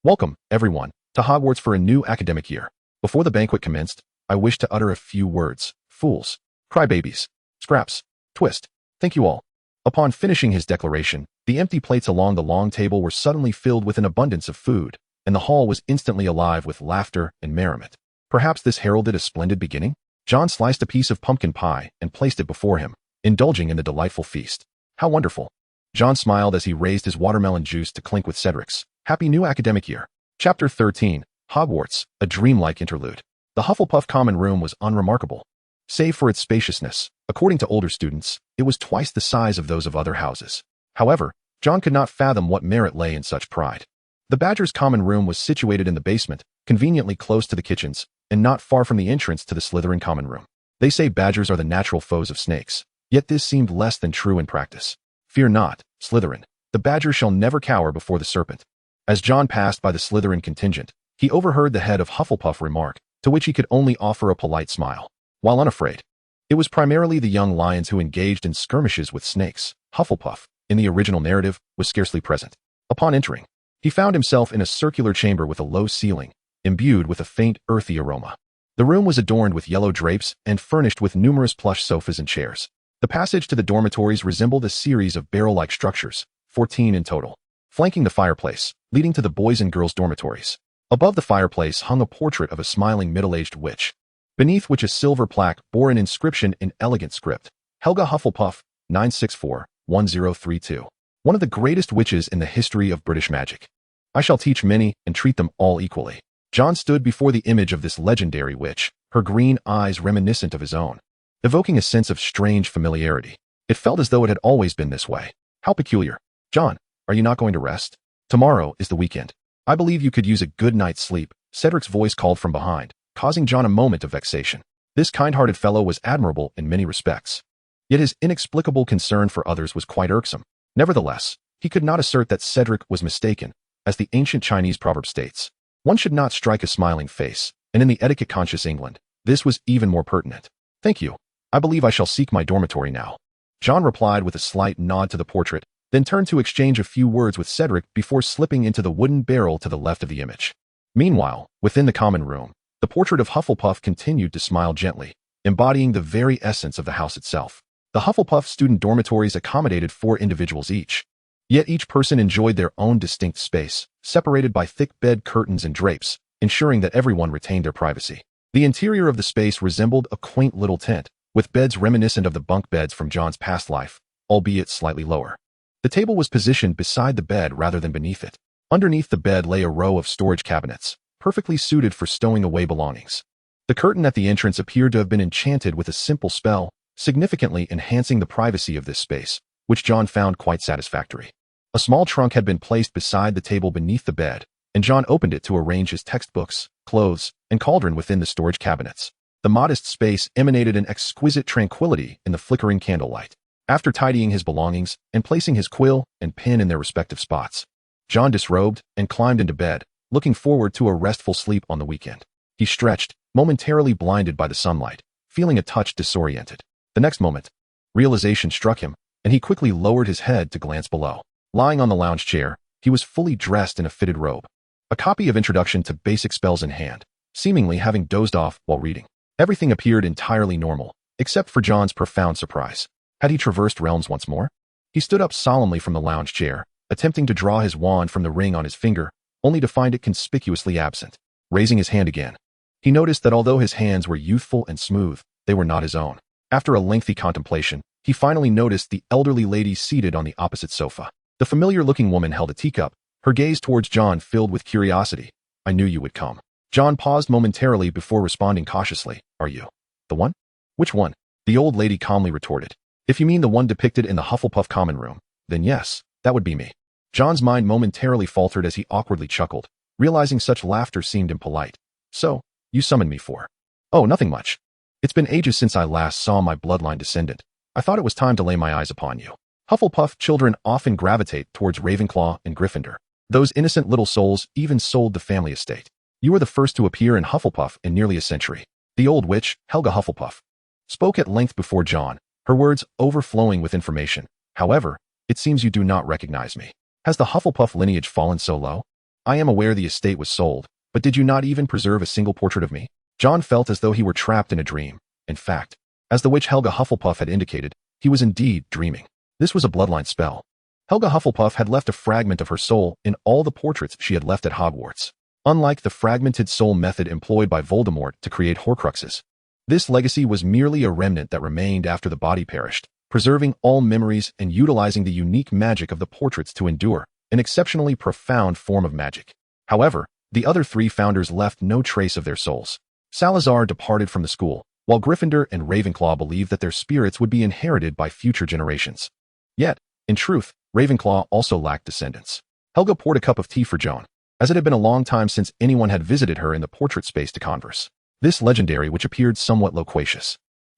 "Welcome, everyone, to Hogwarts for a new academic year. Before the banquet commenced, I wish to utter a few words. Fools, crybabies, scraps, twist. Thank you all." Upon finishing his declaration, the empty plates along the long table were suddenly filled with an abundance of food, and the hall was instantly alive with laughter and merriment. Perhaps this heralded a splendid beginning? John sliced a piece of pumpkin pie and placed it before him, indulging in the delightful feast. How wonderful. John smiled as he raised his watermelon juice to clink with Cedric's. Happy new academic year. Chapter 13, Hogwarts, a dreamlike interlude. The Hufflepuff common room was unremarkable. Save for its spaciousness, according to older students, it was twice the size of those of other houses. However, John could not fathom what merit lay in such pride. The Badgers' common room was situated in the basement, conveniently close to the kitchens, and not far from the entrance to the Slytherin common room. They say badgers are the natural foes of snakes, yet this seemed less than true in practice. Fear not, Slytherin. The badger shall never cower before the serpent. As John passed by the Slytherin contingent, he overheard the head of Hufflepuff remark, to which he could only offer a polite smile. While unafraid, it was primarily the young lions who engaged in skirmishes with snakes. Hufflepuff, in the original narrative, was scarcely present. Upon entering, he found himself in a circular chamber with a low ceiling, imbued with a faint, earthy aroma. The room was adorned with yellow drapes and furnished with numerous plush sofas and chairs. The passage to the dormitories resembled a series of barrel-like structures, 14 in total, flanking the fireplace, leading to the boys' and girls' dormitories. Above the fireplace hung a portrait of a smiling middle-aged witch, beneath which a silver plaque bore an inscription in elegant script: Helga Hufflepuff, 964-1032. One of the greatest witches in the history of British magic. I shall teach many and treat them all equally. John stood before the image of this legendary witch, her green eyes reminiscent of his own, evoking a sense of strange familiarity. It felt as though it had always been this way. How peculiar. John, are you not going to rest? Tomorrow is the weekend. I believe you could use a good night's sleep, Cedric's voice called from behind, causing John a moment of vexation. This kind-hearted fellow was admirable in many respects. Yet his inexplicable concern for others was quite irksome. Nevertheless, he could not assert that Cedric was mistaken, as the ancient Chinese proverb states. One should not strike a smiling face, and in the etiquette-conscious England, this was even more pertinent. Thank you. I believe I shall seek my dormitory now. John replied with a slight nod to the portrait, then turned to exchange a few words with Cedric before slipping into the wooden barrel to the left of the image. Meanwhile, within the common room, the portrait of Hufflepuff continued to smile gently, embodying the very essence of the house itself. The Hufflepuff student dormitories accommodated 4 individuals each. Yet each person enjoyed their own distinct space, separated by thick bed curtains and drapes, ensuring that everyone retained their privacy. The interior of the space resembled a quaint little tent, with beds reminiscent of the bunk beds from John's past life, albeit slightly lower. The table was positioned beside the bed rather than beneath it. Underneath the bed lay a row of storage cabinets, perfectly suited for stowing away belongings. The curtain at the entrance appeared to have been enchanted with a simple spell, significantly enhancing the privacy of this space, which John found quite satisfactory. A small trunk had been placed beside the table beneath the bed, and John opened it to arrange his textbooks, clothes, and cauldron within the storage cabinets. The modest space emanated an exquisite tranquility in the flickering candlelight. After tidying his belongings and placing his quill and pen in their respective spots, John disrobed and climbed into bed, looking forward to a restful sleep on the weekend. He stretched, momentarily blinded by the sunlight, feeling a touch disoriented. The next moment, realization struck him, and he quickly lowered his head to glance below. Lying on the lounge chair, he was fully dressed in a fitted robe, a copy of Introduction to Basic Spells in hand, seemingly having dozed off while reading. Everything appeared entirely normal, except for John's profound surprise. Had he traversed realms once more? He stood up solemnly from the lounge chair, attempting to draw his wand from the ring on his finger, only to find it conspicuously absent. Raising his hand again, he noticed that although his hands were youthful and smooth, they were not his own. After a lengthy contemplation, he finally noticed the elderly lady seated on the opposite sofa. The familiar-looking woman held a teacup, her gaze towards John filled with curiosity. I knew you would come. John paused momentarily before responding cautiously. Are you the one? Which one? The old lady calmly retorted. If you mean the one depicted in the Hufflepuff common room, then yes, That would be me. John's mind momentarily faltered as he awkwardly chuckled, realizing such laughter seemed impolite. So, you summoned me for? Oh, nothing much. It's been ages since I last saw my bloodline descendant. I thought it was time to lay my eyes upon you. Hufflepuff children often gravitate towards Ravenclaw and Gryffindor. Those innocent little souls even sold the family estate. You were the first to appear in Hufflepuff in nearly a century. The old witch, Helga Hufflepuff, spoke at length before John, her words overflowing with information. However, it seems you do not recognize me. Has the Hufflepuff lineage fallen so low? I am aware the estate was sold, but did you not even preserve a single portrait of me? John felt as though he were trapped in a dream. In fact, as the witch Helga Hufflepuff had indicated, he was indeed dreaming. This was a bloodline spell. Helga Hufflepuff had left a fragment of her soul in all the portraits she had left at Hogwarts. Unlike the fragmented soul method employed by Voldemort to create Horcruxes, this legacy was merely a remnant that remained after the body perished, preserving all memories and utilizing the unique magic of the portraits to endure, an exceptionally profound form of magic. However, the other three founders left no trace of their souls. Salazar departed from the school, while Gryffindor and Ravenclaw believed that their spirits would be inherited by future generations. Yet, in truth, Ravenclaw also lacked descendants. Helga poured a cup of tea for Joan, as it had been a long time since anyone had visited her in the portrait space to converse. This legendary which appeared somewhat loquacious.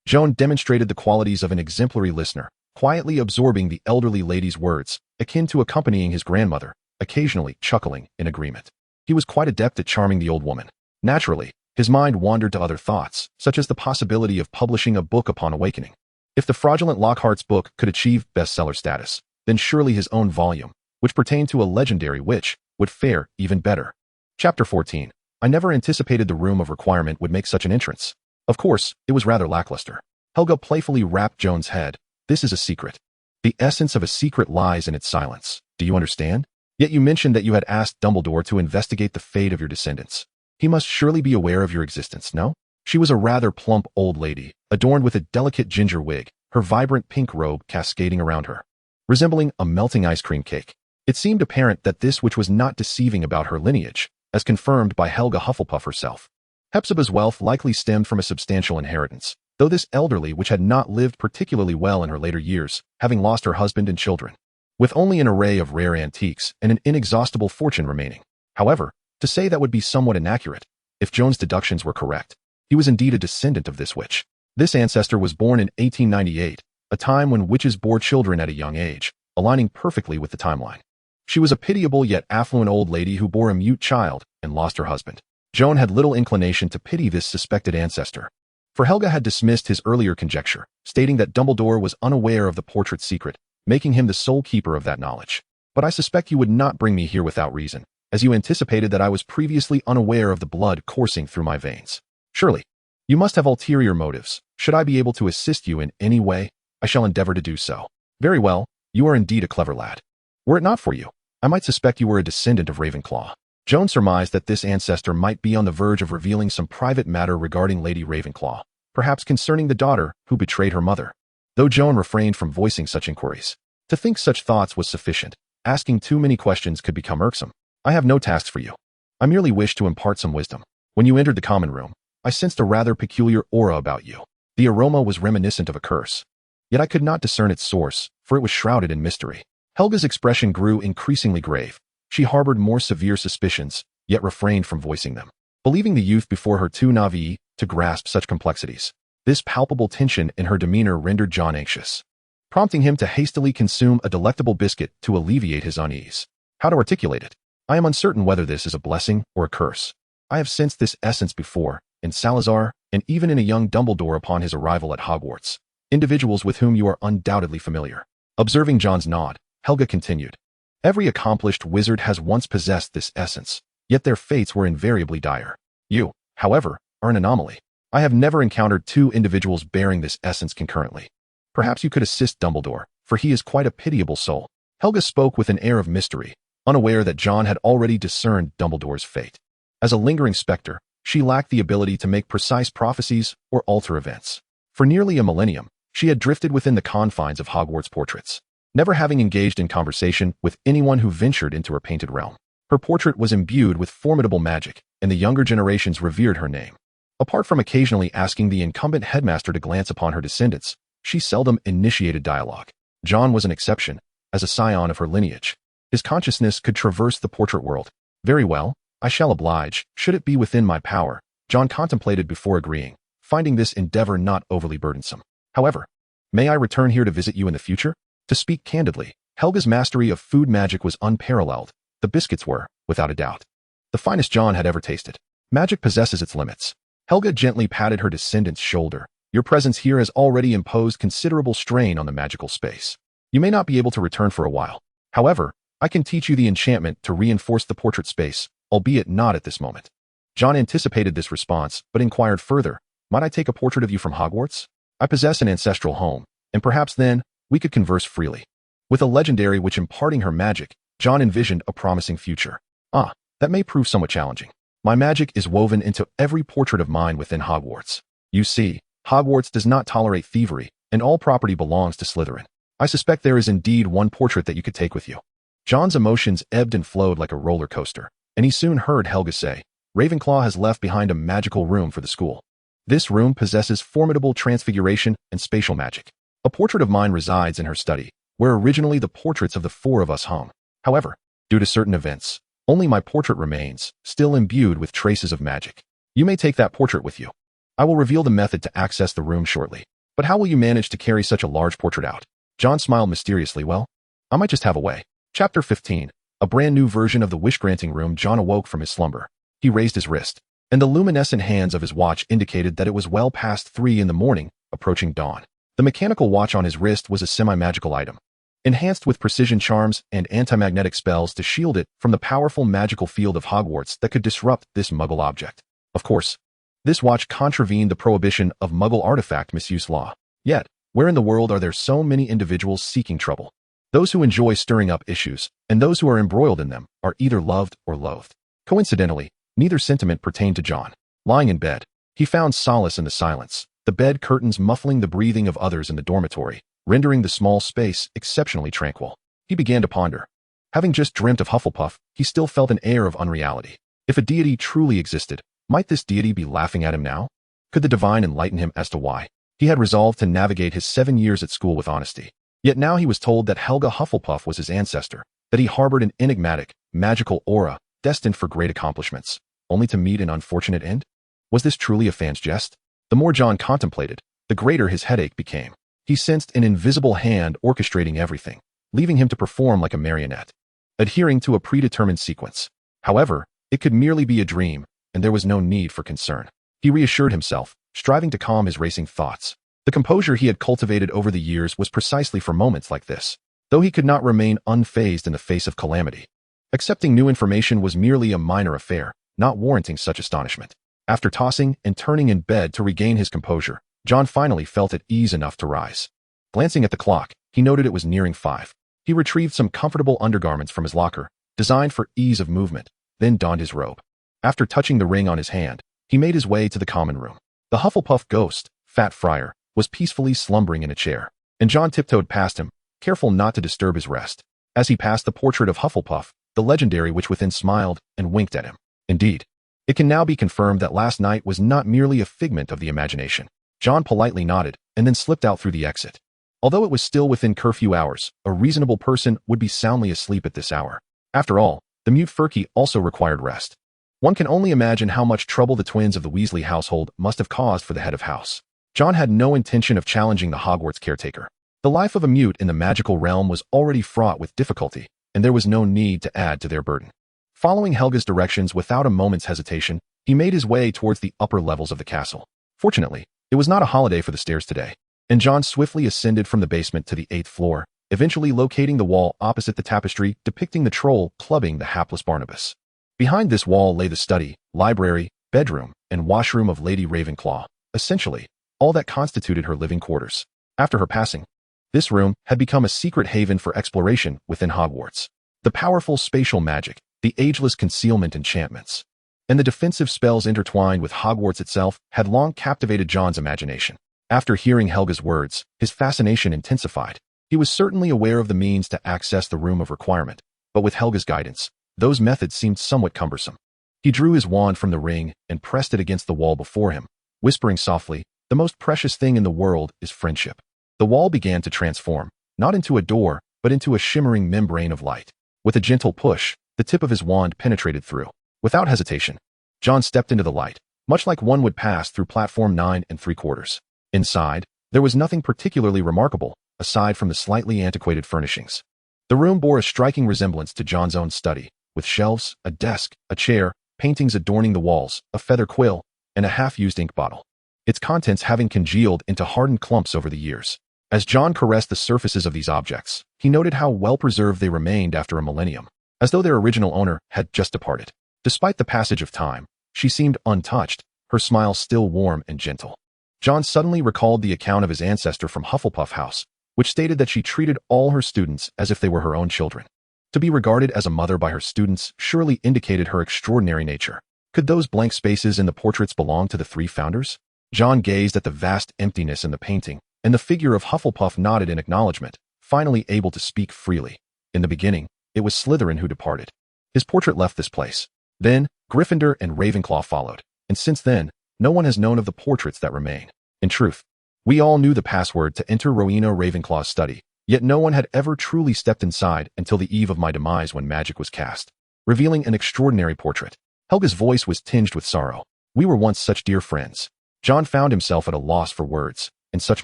Joan demonstrated the qualities of an exemplary listener, quietly absorbing the elderly lady's words, akin to accompanying his grandmother, occasionally chuckling in agreement. He was quite adept at charming the old woman. Naturally, his mind wandered to other thoughts, such as the possibility of publishing a book upon awakening. If the fraudulent Lockhart's book could achieve bestseller status, then surely his own volume, which pertained to a legendary witch, would fare even better. Chapter 14. I never anticipated the Room of Requirement would make such an entrance. Of course, it was rather lackluster. Helga playfully rapped Joan's head. This is a secret. The essence of a secret lies in its silence. Do you understand? Yet you mentioned that you had asked Dumbledore to investigate the fate of your descendants. He must surely be aware of your existence, no? She was a rather plump old lady, adorned with a delicate ginger wig, her vibrant pink robe cascading around her, resembling a melting ice cream cake. It seemed apparent that this witch was not deceiving about her lineage, as confirmed by Helga Hufflepuff herself. Hepzibah's wealth likely stemmed from a substantial inheritance, though this elderly witch had not lived particularly well in her later years, having lost her husband and children, with only an array of rare antiques and an inexhaustible fortune remaining. However, to say that would be somewhat inaccurate. If Joan's deductions were correct, he was indeed a descendant of this witch. This ancestor was born in 1898, a time when witches bore children at a young age, aligning perfectly with the timeline. She was a pitiable yet affluent old lady who bore a mute child and lost her husband. Joan had little inclination to pity this suspected ancestor, for Helga had dismissed his earlier conjecture, stating that Dumbledore was unaware of the portrait's secret, making him the sole keeper of that knowledge. But I suspect you would not bring me here without reason, as you anticipated that I was previously unaware of the blood coursing through my veins. Surely, you must have ulterior motives. Should I be able to assist you in any way, I shall endeavor to do so. Very well, you are indeed a clever lad. Were it not for you, I might suspect you were a descendant of Ravenclaw. Joan surmised that this ancestor might be on the verge of revealing some private matter regarding Lady Ravenclaw, perhaps concerning the daughter who betrayed her mother. Though Joan refrained from voicing such inquiries, to think such thoughts was sufficient. Asking too many questions could become irksome. I have no tasks for you. I merely wish to impart some wisdom. When you entered the common room, I sensed a rather peculiar aura about you. The aroma was reminiscent of a curse. Yet I could not discern its source, for it was shrouded in mystery. Helga's expression grew increasingly grave. She harbored more severe suspicions, yet refrained from voicing them, believing the youth before her too naive to grasp such complexities. This palpable tension in her demeanor rendered John anxious, prompting him to hastily consume a delectable biscuit to alleviate his unease. How to articulate it? I am uncertain whether this is a blessing or a curse. I have sensed this essence before, in Salazar, and even in a young Dumbledore upon his arrival at Hogwarts, individuals with whom you are undoubtedly familiar. Observing John's nod, Helga continued. Every accomplished wizard has once possessed this essence, yet their fates were invariably dire. You, however, are an anomaly. I have never encountered two individuals bearing this essence concurrently. Perhaps you could assist Dumbledore, for he is quite a pitiable soul. Helga spoke with an air of mystery, unaware that John had already discerned Dumbledore's fate. As a lingering specter, she lacked the ability to make precise prophecies or alter events. For nearly a millennium, she had drifted within the confines of Hogwarts portraits, never having engaged in conversation with anyone who ventured into her painted realm. Her portrait was imbued with formidable magic, and the younger generations revered her name. Apart from occasionally asking the incumbent headmaster to glance upon her descendants, she seldom initiated dialogue. John was an exception, as a scion of her lineage. His consciousness could traverse the portrait world. Very well, I shall oblige, should it be within my power, John contemplated before agreeing, finding this endeavor not overly burdensome. However, may I return here to visit you in the future? To speak candidly, Helga's mastery of food magic was unparalleled. The biscuits were, without a doubt, the finest John had ever tasted. Magic possesses its limits. Helga gently patted her descendant's shoulder. Your presence here has already imposed considerable strain on the magical space. You may not be able to return for a while. However, I can teach you the enchantment to reinforce the portrait space, albeit not at this moment. John anticipated this response, but inquired further, might I take a portrait of you from Hogwarts? I possess an ancestral home, and perhaps then, we could converse freely. With a legendary witch imparting her magic, John envisioned a promising future. That may prove somewhat challenging. My magic is woven into every portrait of mine within Hogwarts. You see, Hogwarts does not tolerate thievery, and all property belongs to Slytherin. I suspect there is indeed one portrait that you could take with you. John's emotions ebbed and flowed like a roller coaster, and he soon heard Helga say, Ravenclaw has left behind a magical room for the school. This room possesses formidable transfiguration and spatial magic. A portrait of mine resides in her study, where originally the portraits of the four of us hung. However, due to certain events, only my portrait remains, still imbued with traces of magic. You may take that portrait with you. I will reveal the method to access the room shortly. But how will you manage to carry such a large portrait out? John smiled mysteriously. Well, I might just have a way. Chapter 15. A brand new version of the wish-granting room. John awoke from his slumber. He raised his wrist, and the luminescent hands of his watch indicated that it was well past 3 in the morning, approaching dawn. The mechanical watch on his wrist was a semi-magical item, enhanced with precision charms and anti-magnetic spells to shield it from the powerful magical field of Hogwarts that could disrupt this Muggle object. Of course, this watch contravened the prohibition of Muggle artifact misuse law. Yet, where in the world are there so many individuals seeking trouble? Those who enjoy stirring up issues, and those who are embroiled in them, are either loved or loathed. Coincidentally, neither sentiment pertained to John. Lying in bed, he found solace in the silence, the bed curtains muffling the breathing of others in the dormitory, rendering the small space exceptionally tranquil. He began to ponder. Having just dreamt of Hufflepuff, he still felt an air of unreality. If a deity truly existed, might this deity be laughing at him now? Could the divine enlighten him as to why? He had resolved to navigate his 7 years at school with honesty. Yet now he was told that Helga Hufflepuff was his ancestor, that he harbored an enigmatic, magical aura, destined for great accomplishments, only to meet an unfortunate end? Was this truly a fan's jest? The more John contemplated, the greater his headache became. He sensed an invisible hand orchestrating everything, leaving him to perform like a marionette, adhering to a predetermined sequence. However, it could merely be a dream, and there was no need for concern. He reassured himself, striving to calm his racing thoughts. The composure he had cultivated over the years was precisely for moments like this, though he could not remain unfazed in the face of calamity. Accepting new information was merely a minor affair, not warranting such astonishment. After tossing and turning in bed to regain his composure, John finally felt at ease enough to rise. Glancing at the clock, he noted it was nearing 5. He retrieved some comfortable undergarments from his locker, designed for ease of movement, then donned his robe. After touching the ring on his hand, he made his way to the common room. The Hufflepuff ghost, Fat Friar, was peacefully slumbering in a chair, and John tiptoed past him, careful not to disturb his rest. As he passed the portrait of Hufflepuff, the legendary witch within smiled and winked at him. Indeed, it can now be confirmed that last night was not merely a figment of the imagination. John politely nodded and then slipped out through the exit. Although it was still within curfew hours, a reasonable person would be soundly asleep at this hour. After all, the mute Furky also required rest. One can only imagine how much trouble the twins of the Weasley household must have caused for the head of house. John had no intention of challenging the Hogwarts caretaker. The life of a mute in the magical realm was already fraught with difficulty, and there was no need to add to their burden. Following Helga's directions without a moment's hesitation, he made his way towards the upper levels of the castle. Fortunately, it was not a holiday for the stairs today, and John swiftly ascended from the basement to the 8th floor, eventually locating the wall opposite the tapestry depicting the troll clubbing the hapless Barnabas. Behind this wall lay the study, library, bedroom, and washroom of Lady Ravenclaw, essentially, all that constituted her living quarters. After her passing, this room had become a secret haven for exploration within Hogwarts. The powerful spatial magic, the ageless concealment enchantments, and the defensive spells intertwined with Hogwarts itself had long captivated John's imagination. After hearing Helga's words, his fascination intensified. He was certainly aware of the means to access the room of requirement, but with Helga's guidance, those methods seemed somewhat cumbersome. He drew his wand from the ring and pressed it against the wall before him, whispering softly, "The most precious thing in the world is friendship." The wall began to transform, not into a door, but into a shimmering membrane of light. With a gentle push, the tip of his wand penetrated through. Without hesitation, John stepped into the light, much like one would pass through platform 9 3/4. Inside, there was nothing particularly remarkable, aside from the slightly antiquated furnishings. The room bore a striking resemblance to John's own study, with shelves, a desk, a chair, paintings adorning the walls, a feather quill, and a half-used ink bottle, its contents having congealed into hardened clumps over the years. As John caressed the surfaces of these objects, he noted how well-preserved they remained after a millennium, as though their original owner had just departed. Despite the passage of time, she seemed untouched, her smile still warm and gentle. John suddenly recalled the account of his ancestor from Hufflepuff House, which stated that she treated all her students as if they were her own children. To be regarded as a mother by her students surely indicated her extraordinary nature. Could those blank spaces in the portraits belong to the three founders? John gazed at the vast emptiness in the painting, and the figure of Hufflepuff nodded in acknowledgement, finally able to speak freely. In the beginning, it was Slytherin who departed. His portrait left this place. Then, Gryffindor and Ravenclaw followed, and since then, no one has known of the portraits that remain. In truth, we all knew the password to enter Rowena Ravenclaw's study, yet no one had ever truly stepped inside until the eve of my demise when magic was cast, revealing an extraordinary portrait. Helga's voice was tinged with sorrow. We were once such dear friends. John found himself at a loss for words. In such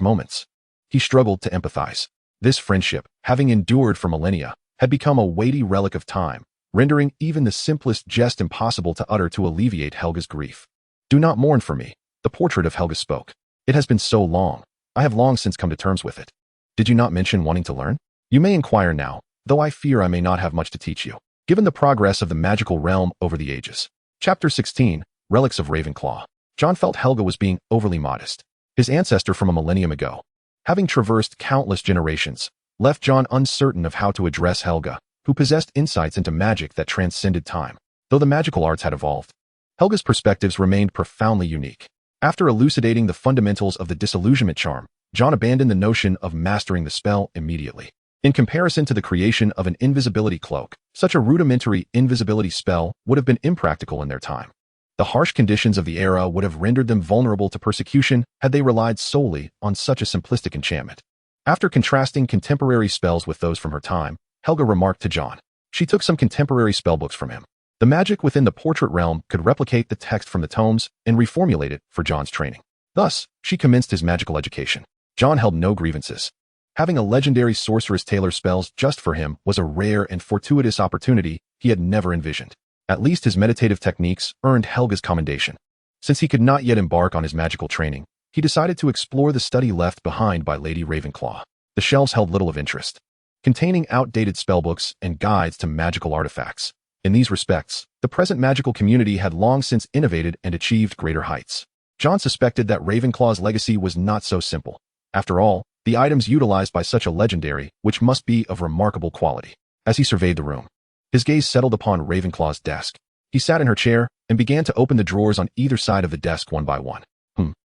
moments, he struggled to empathize. This friendship, having endured for millennia, had become a weighty relic of time, rendering even the simplest jest impossible to utter to alleviate Helga's grief. "Do not mourn for me," the portrait of Helga spoke. "It has been so long. I have long since come to terms with it. Did you not mention wanting to learn? You may inquire now, though I fear I may not have much to teach you, given the progress of the magical realm over the ages." Chapter 16, Relics of Ravenclaw. John felt Helga was being overly modest. His ancestor from a millennium ago, having traversed countless generations, left John uncertain of how to address Helga, who possessed insights into magic that transcended time. Though the magical arts had evolved, Helga's perspectives remained profoundly unique. After elucidating the fundamentals of the disillusionment charm, John abandoned the notion of mastering the spell immediately. In comparison to the creation of an invisibility cloak, such a rudimentary invisibility spell would have been impractical in their time. The harsh conditions of the era would have rendered them vulnerable to persecution had they relied solely on such a simplistic enchantment. After contrasting contemporary spells with those from her time, Helga remarked to John. She took some contemporary spellbooks from him. The magic within the portrait realm could replicate the text from the tomes and reformulate it for John's training. Thus, she commenced his magical education. John held no grievances. Having a legendary sorceress tailor spells just for him was a rare and fortuitous opportunity he had never envisioned. At least his meditative techniques earned Helga's commendation. Since he could not yet embark on his magical training, he decided to explore the study left behind by Lady Ravenclaw. The shelves held little of interest, containing outdated spellbooks and guides to magical artifacts. In these respects, the present magical community had long since innovated and achieved greater heights. John suspected that Ravenclaw's legacy was not so simple. After all, the items utilized by such a legendary, which must be of remarkable quality. As he surveyed the room, his gaze settled upon Ravenclaw's desk. He sat in her chair and began to open the drawers on either side of the desk one by one.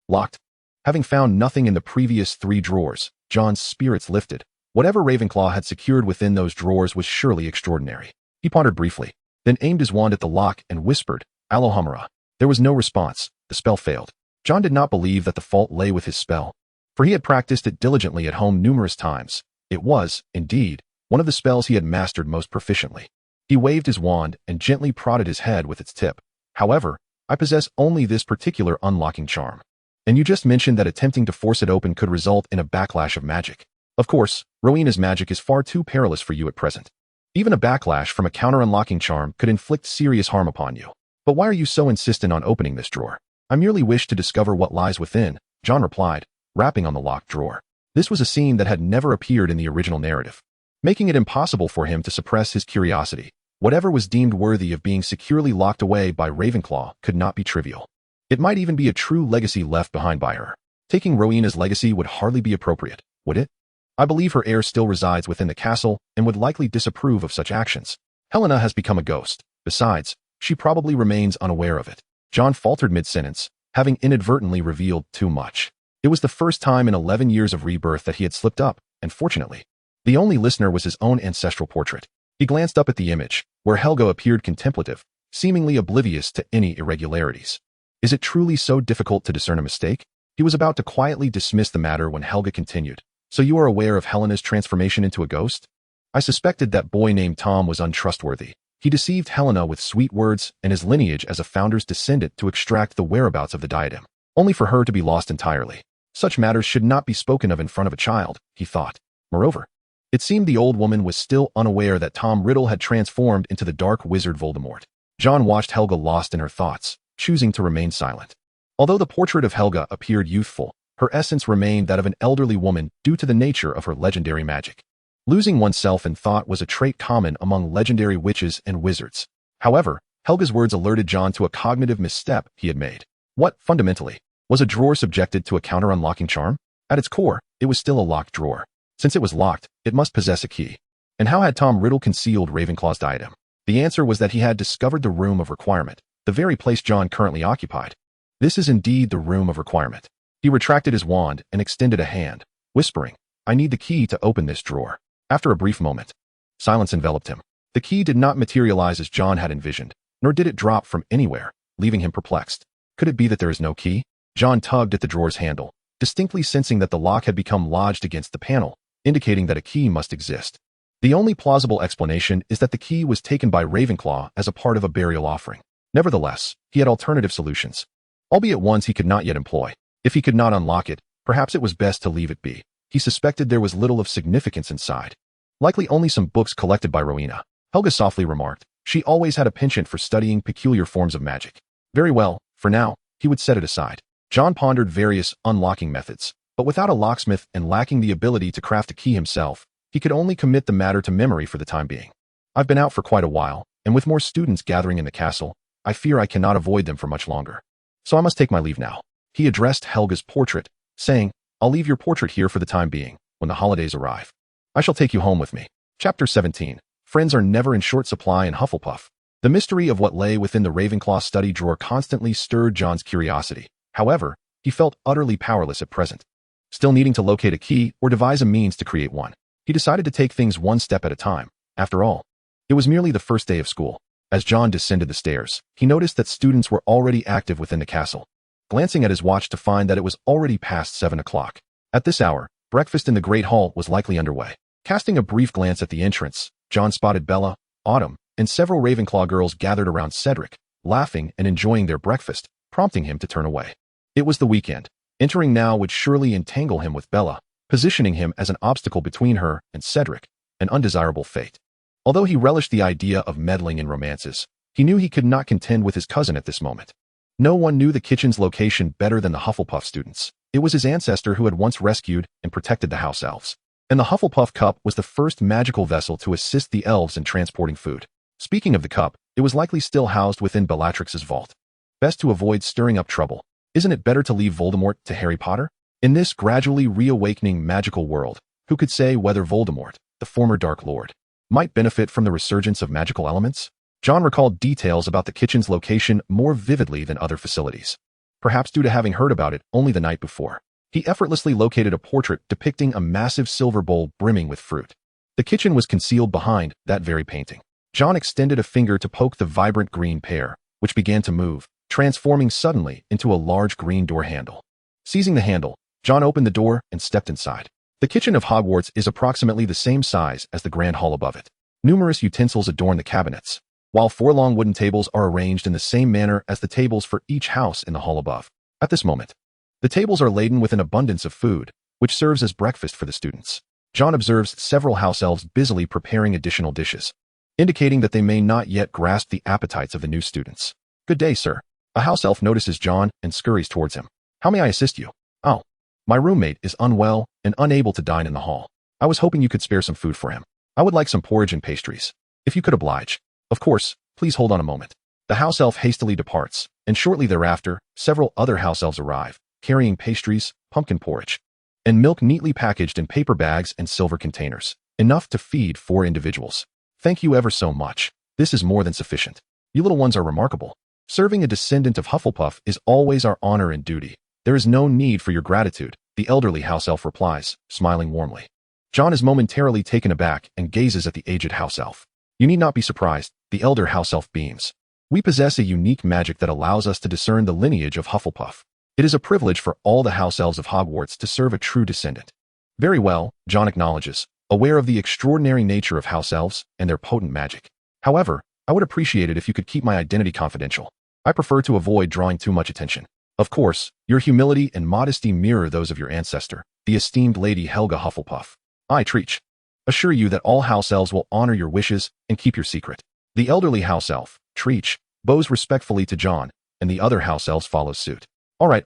Locked. Having found nothing in the previous 3 drawers, John's spirits lifted. Whatever Ravenclaw had secured within those drawers was surely extraordinary. He pondered briefly, then aimed his wand at the lock and whispered, "Alohomora." There was no response. The spell failed. John did not believe that the fault lay with his spell, for he had practiced it diligently at home numerous times. It was, indeed, one of the spells he had mastered most proficiently. He waved his wand and gently prodded his head with its tip. "However, I possess only this particular unlocking charm. And you just mentioned that attempting to force it open could result in a backlash of magic. Of course, Rowena's magic is far too perilous for you at present. Even a backlash from a counter-unlocking charm could inflict serious harm upon you. But why are you so insistent on opening this drawer?" "I merely wish to discover what lies within," John replied, rapping on the locked drawer. This was a scene that had never appeared in the original narrative, making it impossible for him to suppress his curiosity. Whatever was deemed worthy of being securely locked away by Ravenclaw could not be trivial. It might even be a true legacy left behind by her. Taking Rowena's legacy would hardly be appropriate, would it? I believe her heir still resides within the castle and would likely disapprove of such actions. Helena has become a ghost. Besides, she probably remains unaware of it. John faltered mid-sentence, having inadvertently revealed too much. It was the first time in 11 years of rebirth that he had slipped up, and fortunately, the only listener was his own ancestral portrait. He glanced up at the image, where Helga appeared contemplative, seemingly oblivious to any irregularities. Is it truly so difficult to discern a mistake? He was about to quietly dismiss the matter when Helga continued. "So you are aware of Helena's transformation into a ghost?" I suspected that boy named Tom was untrustworthy. He deceived Helena with sweet words and his lineage as a founder's descendant to extract the whereabouts of the diadem, only for her to be lost entirely. Such matters should not be spoken of in front of a child, he thought. Moreover, it seemed the old woman was still unaware that Tom Riddle had transformed into the dark wizard Voldemort. John watched Helga lost in her thoughts, choosing to remain silent. Although the portrait of Helga appeared youthful, her essence remained that of an elderly woman due to the nature of her legendary magic. Losing oneself in thought was a trait common among legendary witches and wizards. However, Helga's words alerted John to a cognitive misstep he had made. What, fundamentally, was a drawer subjected to a counter-unlocking charm? At its core, it was still a locked drawer. Since it was locked, it must possess a key. And how had Tom Riddle concealed Ravenclaw's diadem? The answer was that he had discovered the Room of Requirement, the very place John currently occupied. This is indeed the Room of Requirement. He retracted his wand and extended a hand, whispering, "I need the key to open this drawer." After a brief moment, silence enveloped him. The key did not materialize as John had envisioned, nor did it drop from anywhere, leaving him perplexed. Could it be that there is no key? John tugged at the drawer's handle, distinctly sensing that the lock had become lodged against the panel, indicating that a key must exist. The only plausible explanation is that the key was taken by Ravenclaw as a part of a burial offering. Nevertheless, he had alternative solutions, albeit ones he could not yet employ. If he could not unlock it, perhaps it was best to leave it be. He suspected there was little of significance inside. Likely only some books collected by Rowena. Helga softly remarked. She always had a penchant for studying peculiar forms of magic. Very well, for now, he would set it aside. John pondered various unlocking methods, but without a locksmith and lacking the ability to craft a key himself, he could only commit the matter to memory for the time being. I've been out for quite a while, and with more students gathering in the castle, I fear I cannot avoid them for much longer. So I must take my leave now. He addressed Helga's portrait, saying, "I'll leave your portrait here for the time being. When the holidays arrive, I shall take you home with me." Chapter 17. Friends are never in short supply in Hufflepuff. The mystery of what lay within the Ravenclaw study drawer constantly stirred John's curiosity. However, he felt utterly powerless at present. Still needing to locate a key or devise a means to create one, he decided to take things one step at a time. After all, it was merely the first day of school. As John descended the stairs, he noticed that students were already active within the castle. Glancing at his watch to find that it was already past 7 o'clock. At this hour, breakfast in the Great Hall was likely underway. Casting a brief glance at the entrance, John spotted Bella, Autumn, and several Ravenclaw girls gathered around Cedric, laughing and enjoying their breakfast, prompting him to turn away. It was the weekend. Entering now would surely entangle him with Bella, positioning him as an obstacle between her and Cedric, an undesirable fate. Although he relished the idea of meddling in romances, he knew he could not contend with his cousin at this moment. No one knew the kitchen's location better than the Hufflepuff students. It was his ancestor who had once rescued and protected the house elves. And the Hufflepuff cup was the first magical vessel to assist the elves in transporting food. Speaking of the cup, it was likely still housed within Bellatrix's vault. Best to avoid stirring up trouble. Isn't it better to leave Voldemort to Harry Potter? In this gradually reawakening magical world, who could say whether Voldemort, the former Dark Lord, might benefit from the resurgence of magical elements? John recalled details about the kitchen's location more vividly than other facilities. Perhaps due to having heard about it only the night before, he effortlessly located a portrait depicting a massive silver bowl brimming with fruit. The kitchen was concealed behind that very painting. John extended a finger to poke the vibrant green pear, which began to move, transforming suddenly into a large green door handle. Seizing the handle, John opened the door and stepped inside. The kitchen of Hogwarts is approximately the same size as the grand hall above it. Numerous utensils adorn the cabinets, while 4 long wooden tables are arranged in the same manner as the tables for each house in the hall above. At this moment, the tables are laden with an abundance of food, which serves as breakfast for the students. John observes several house elves busily preparing additional dishes, indicating that they may not yet grasp the appetites of the new students. "Good day, sir." A house elf notices John and scurries towards him. "How may I assist you?" "Oh, my roommate is unwell and unable to dine in the hall. I was hoping you could spare some food for him. I would like some porridge and pastries, if you could oblige." "Of course, please hold on a moment." The house elf hastily departs, and shortly thereafter, several other house elves arrive, carrying pastries, pumpkin porridge, and milk neatly packaged in paper bags and silver containers, enough to feed 4 individuals. "Thank you ever so much. This is more than sufficient. You little ones are remarkable. Serving a descendant of Hufflepuff is always our honor and duty. There is no need for your gratitude," the elderly house elf replies, smiling warmly. John is momentarily taken aback and gazes at the aged house elf. "You need not be surprised," the elder house elf beams. "We possess a unique magic that allows us to discern the lineage of Hufflepuff. It is a privilege for all the house elves of Hogwarts to serve a true descendant." "Very well," John acknowledges, aware of the extraordinary nature of house elves and their potent magic. However, I would appreciate it if you could keep my identity confidential. I prefer to avoid drawing too much attention. Of course, your humility and modesty mirror those of your ancestor, the esteemed Lady Helga Hufflepuff. I, Treach, assure you that all house elves will honor your wishes and keep your secret. The elderly house elf, Treach, bows respectfully to John, and the other house elves follow suit. All right.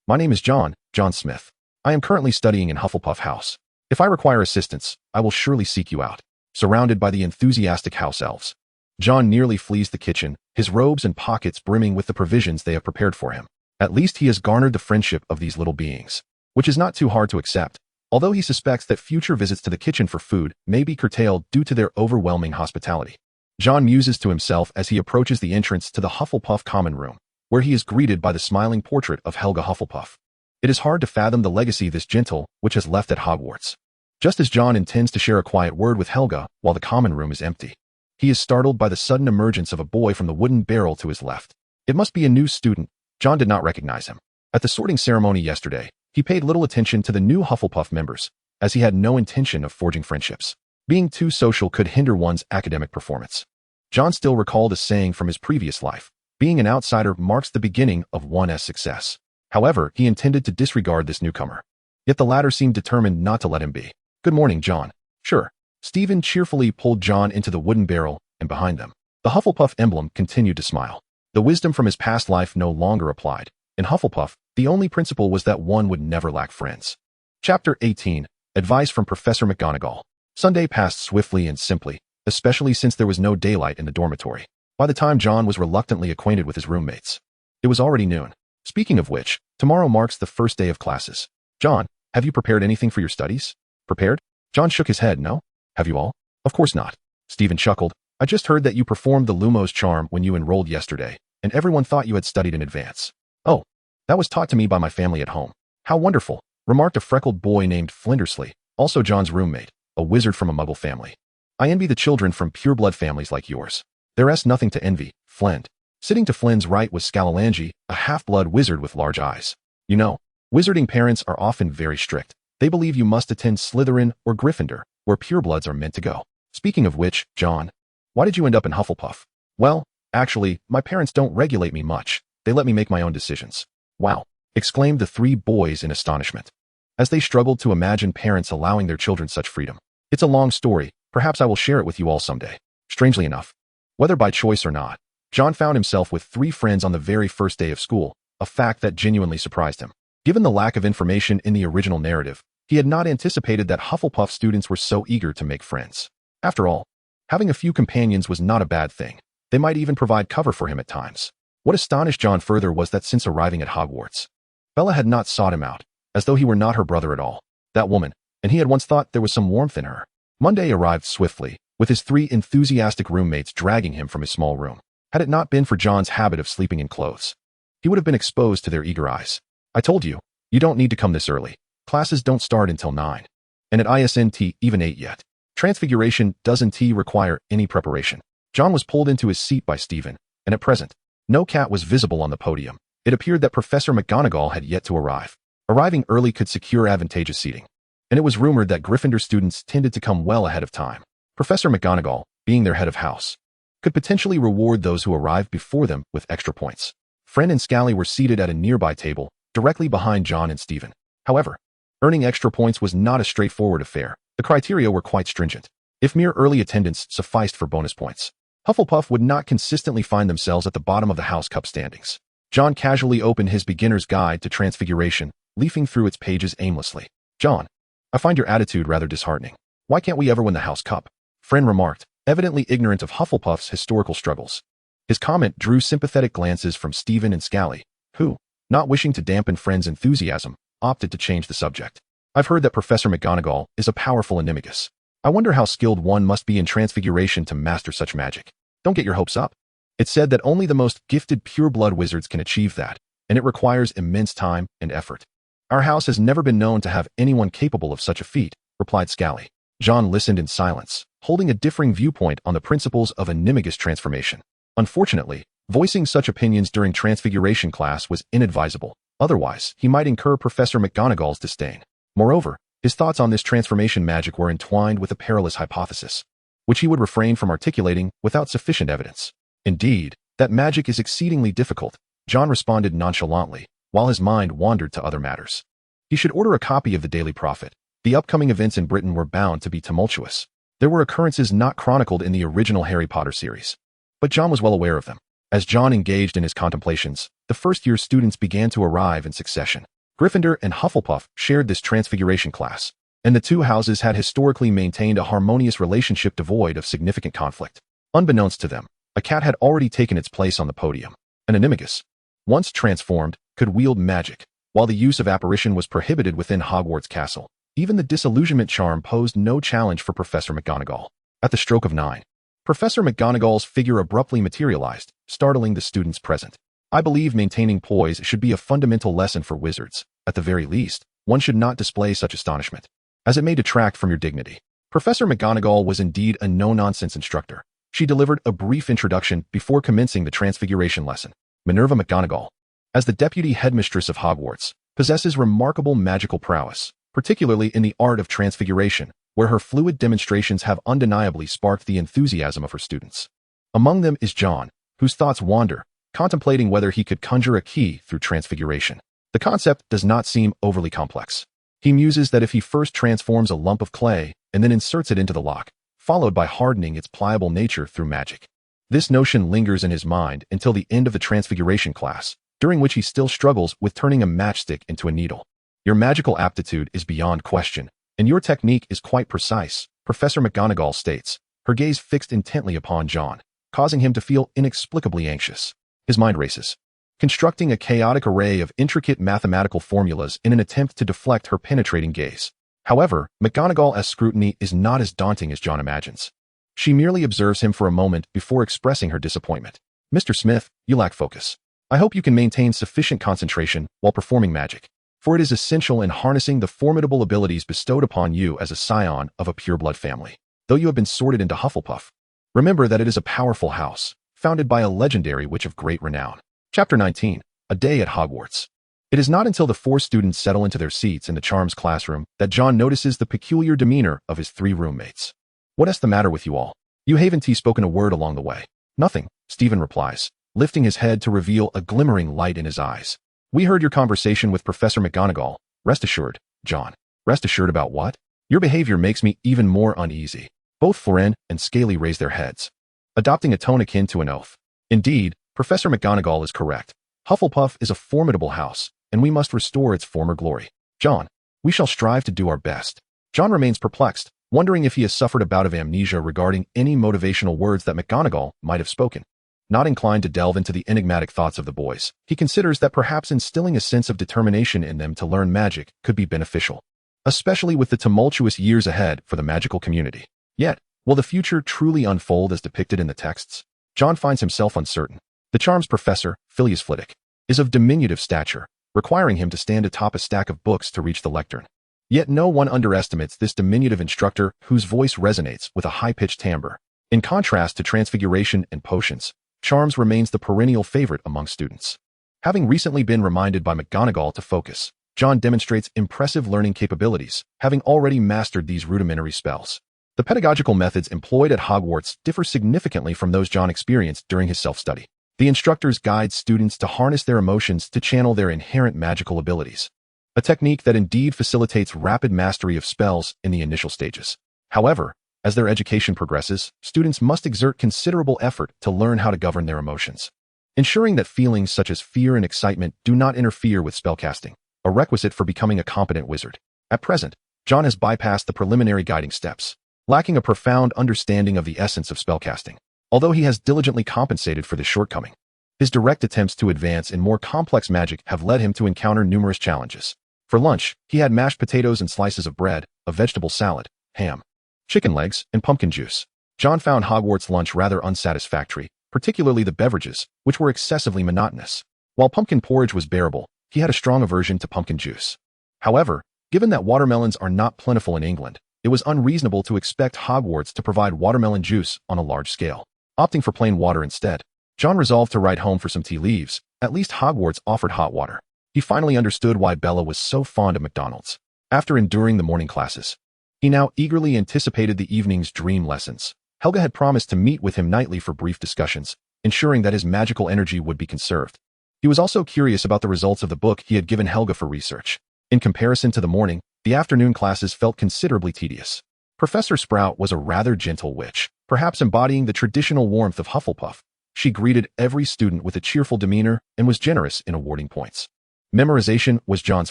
My name is John Smith. I am currently studying in Hufflepuff House. If I require assistance, I will surely seek you out. Surrounded by the enthusiastic house elves, John nearly flees the kitchen, his robes and pockets brimming with the provisions they have prepared for him. At least he has garnered the friendship of these little beings, which is not too hard to accept, although he suspects that future visits to the kitchen for food may be curtailed due to their overwhelming hospitality. John muses to himself as he approaches the entrance to the Hufflepuff common room, where he is greeted by the smiling portrait of Helga Hufflepuff. It is hard to fathom the legacy this gentle witch has left at Hogwarts. Just as John intends to share a quiet word with Helga while the common room is empty, he is startled by the sudden emergence of a boy from the wooden barrel to his left. It must be a new student. John did not recognize him. At the sorting ceremony yesterday, he paid little attention to the new Hufflepuff members, as he had no intention of forging friendships. Being too social could hinder one's academic performance. John still recalled a saying from his previous life: being an outsider marks the beginning of one's success. However, he intended to disregard this newcomer. Yet the latter seemed determined not to let him be. Good morning, John. Sure. Stephen cheerfully pulled John into the wooden barrel, and behind them, the Hufflepuff emblem continued to smile. The wisdom from his past life no longer applied. In Hufflepuff, the only principle was that one would never lack friends. Chapter 18. Advice from Professor McGonagall. Sunday passed swiftly and simply, especially since there was no daylight in the dormitory. By the time John was reluctantly acquainted with his roommates, it was already noon. Speaking of which, tomorrow marks the first day of classes. John, have you prepared anything for your studies? Prepared? John shook his head. No? Have you all? Of course not. Stephen chuckled. I just heard that you performed the Lumos charm when you enrolled yesterday, and everyone thought you had studied in advance. Oh, that was taught to me by my family at home. How wonderful, remarked a freckled boy named Flindersley, also John's roommate, a wizard from a Muggle family. I envy the children from pureblood families like yours. There's nothing to envy, Flint. Sitting to Flynn's right was Scalalangi, a half-blood wizard with large eyes. You know, wizarding parents are often very strict. They believe you must attend Slytherin or Gryffindor, where purebloods are meant to go. Speaking of which, John, why did you end up in Hufflepuff? Well, actually, my parents don't regulate me much. They let me make my own decisions. Wow, exclaimed the three boys in astonishment, as they struggled to imagine parents allowing their children such freedom. It's a long story. Perhaps I will share it with you all someday. Strangely enough, whether by choice or not, John found himself with 3 friends on the very first day of school, a fact that genuinely surprised him. Given the lack of information in the original narrative, he had not anticipated that Hufflepuff students were so eager to make friends. After all, having a few companions was not a bad thing. They might even provide cover for him at times. What astonished John further was that since arriving at Hogwarts, Bella had not sought him out, as though he were not her brother at all. That woman, and he had once thought there was some warmth in her. Monday arrived swiftly, with his 3 enthusiastic roommates dragging him from his small room. Had it not been for John's habit of sleeping in clothes, he would have been exposed to their eager eyes. I told you, you don't need to come this early. Classes don't start until 9. And at ISNT even 8 yet. Transfiguration doesn't require any preparation. John was pulled into his seat by Stephen, and at present, no cat was visible on the podium. It appeared that Professor McGonagall had yet to arrive. Arriving early could secure advantageous seating, and it was rumored that Gryffindor students tended to come well ahead of time. Professor McGonagall, being their head of house, could potentially reward those who arrived before them with extra points. Fred and Scally were seated at a nearby table, directly behind John and Stephen. However, earning extra points was not a straightforward affair. The criteria were quite stringent. If mere early attendance sufficed for bonus points, Hufflepuff would not consistently find themselves at the bottom of the House Cup standings. John casually opened his beginner's guide to Transfiguration, leafing through its pages aimlessly. John, I find your attitude rather disheartening. Why can't we ever win the House Cup? Fred remarked, evidently ignorant of Hufflepuff's historical struggles. His comment drew sympathetic glances from Stephen and Scally, who, not wishing to dampen Fred's enthusiasm, opted to change the subject. I've heard that Professor McGonagall is a powerful animagus. I wonder how skilled one must be in Transfiguration to master such magic. Don't get your hopes up. It's said that only the most gifted pureblood wizards can achieve that, and it requires immense time and effort. Our house has never been known to have anyone capable of such a feat, replied Scally. John listened in silence, holding a differing viewpoint on the principles of animagus transformation. Unfortunately, voicing such opinions during Transfiguration class was inadvisable. Otherwise, he might incur Professor McGonagall's disdain. Moreover, His thoughts on this transformation magic were entwined with a perilous hypothesis, which he would refrain from articulating without sufficient evidence. Indeed, that magic is exceedingly difficult, John responded nonchalantly, while his mind wandered to other matters. He should order a copy of the Daily Prophet. The upcoming events in Britain were bound to be tumultuous. There were occurrences not chronicled in the original Harry Potter series, but John was well aware of them. As John engaged in his contemplations, the first-year students began to arrive in succession. Gryffindor and Hufflepuff shared this transfiguration class, and the two houses had historically maintained a harmonious relationship devoid of significant conflict. Unbeknownst to them, a cat had already taken its place on the podium. An animagus, once transformed, could wield magic, while the use of apparition was prohibited within Hogwarts Castle. Even the disillusionment charm posed no challenge for Professor McGonagall. At the stroke of 9, Professor McGonagall's figure abruptly materialized, startling the students present. I believe maintaining poise should be a fundamental lesson for wizards. At the very least, one should not display such astonishment, as it may detract from your dignity. Professor McGonagall was indeed a no-nonsense instructor. She delivered a brief introduction before commencing the transfiguration lesson. Minerva McGonagall, as the deputy headmistress of Hogwarts, possesses remarkable magical prowess, particularly in the art of transfiguration, where her fluid demonstrations have undeniably sparked the enthusiasm of her students. Among them is John, whose thoughts wander, contemplating whether he could conjure a key through transfiguration. The concept does not seem overly complex. He muses that if he first transforms a lump of clay and then inserts it into the lock, followed by hardening its pliable nature through magic. This notion lingers in his mind until the end of the transfiguration class, during which he still struggles with turning a matchstick into a needle. Your magical aptitude is beyond question, and your technique is quite precise, Professor McGonagall states, her gaze fixed intently upon John, causing him to feel inexplicably anxious. His mind races, constructing a chaotic array of intricate mathematical formulas in an attempt to deflect her penetrating gaze. However, McGonagall's scrutiny is not as daunting as John imagines. She merely observes him for a moment before expressing her disappointment. Mr. Smith, you lack focus. I hope you can maintain sufficient concentration while performing magic, for it is essential in harnessing the formidable abilities bestowed upon you as a scion of a pureblood family. Though you have been sorted into Hufflepuff, remember that it is a powerful house, founded by a legendary witch of great renown. Chapter 19. A Day at Hogwarts. It is not until the 4 students settle into their seats in the Charms classroom that John notices the peculiar demeanor of his 3 roommates. What's the matter with you all? You haven't spoken a word along the way. Nothing, Stephen replies, lifting his head to reveal a glimmering light in his eyes. We heard your conversation with Professor McGonagall. Rest assured, John. Rest assured about what? Your behavior makes me even more uneasy. Both Florine and Scaly raise their heads, adopting a tone akin to an oath. Indeed, Professor McGonagall is correct. Hufflepuff is a formidable house, and we must restore its former glory. John, we shall strive to do our best. John remains perplexed, wondering if he has suffered a bout of amnesia regarding any motivational words that McGonagall might have spoken. Not inclined to delve into the enigmatic thoughts of the boys, he considers that perhaps instilling a sense of determination in them to learn magic could be beneficial, especially with the tumultuous years ahead for the magical community. Yet, will the future truly unfold as depicted in the texts? John finds himself uncertain. The Charms professor, Phileas Flitwick, is of diminutive stature, requiring him to stand atop a stack of books to reach the lectern. Yet no one underestimates this diminutive instructor whose voice resonates with a high-pitched timbre. In contrast to transfiguration and potions, Charms remains the perennial favorite among students. Having recently been reminded by McGonagall to focus, John demonstrates impressive learning capabilities, having already mastered these rudimentary spells. The pedagogical methods employed at Hogwarts differ significantly from those John experienced during his self-study. The instructors guide students to harness their emotions to channel their inherent magical abilities, a technique that indeed facilitates rapid mastery of spells in the initial stages. However, as their education progresses, students must exert considerable effort to learn how to govern their emotions, ensuring that feelings such as fear and excitement do not interfere with spellcasting, a requisite for becoming a competent wizard. At present, John has bypassed the preliminary guiding steps, lacking a profound understanding of the essence of spellcasting. Although he has diligently compensated for this shortcoming, his direct attempts to advance in more complex magic have led him to encounter numerous challenges. For lunch, he had mashed potatoes and slices of bread, a vegetable salad, ham, chicken legs, and pumpkin juice. John found Hogwarts lunch rather unsatisfactory, particularly the beverages, which were excessively monotonous. While pumpkin porridge was bearable, he had a strong aversion to pumpkin juice. However, given that watermelons are not plentiful in England, it was unreasonable to expect Hogwarts to provide watermelon juice on a large scale. Opting for plain water instead, John resolved to write home for some tea leaves. At least Hogwarts offered hot water. He finally understood why Bella was so fond of McDonald's. After enduring the morning classes, he now eagerly anticipated the evening's dream lessons. Helga had promised to meet with him nightly for brief discussions, ensuring that his magical energy would be conserved. He was also curious about the results of the book he had given Helga for research. In comparison to the morning, the afternoon classes felt considerably tedious. Professor Sprout was a rather gentle witch, perhaps embodying the traditional warmth of Hufflepuff. She greeted every student with a cheerful demeanor and was generous in awarding points. Memorization was John's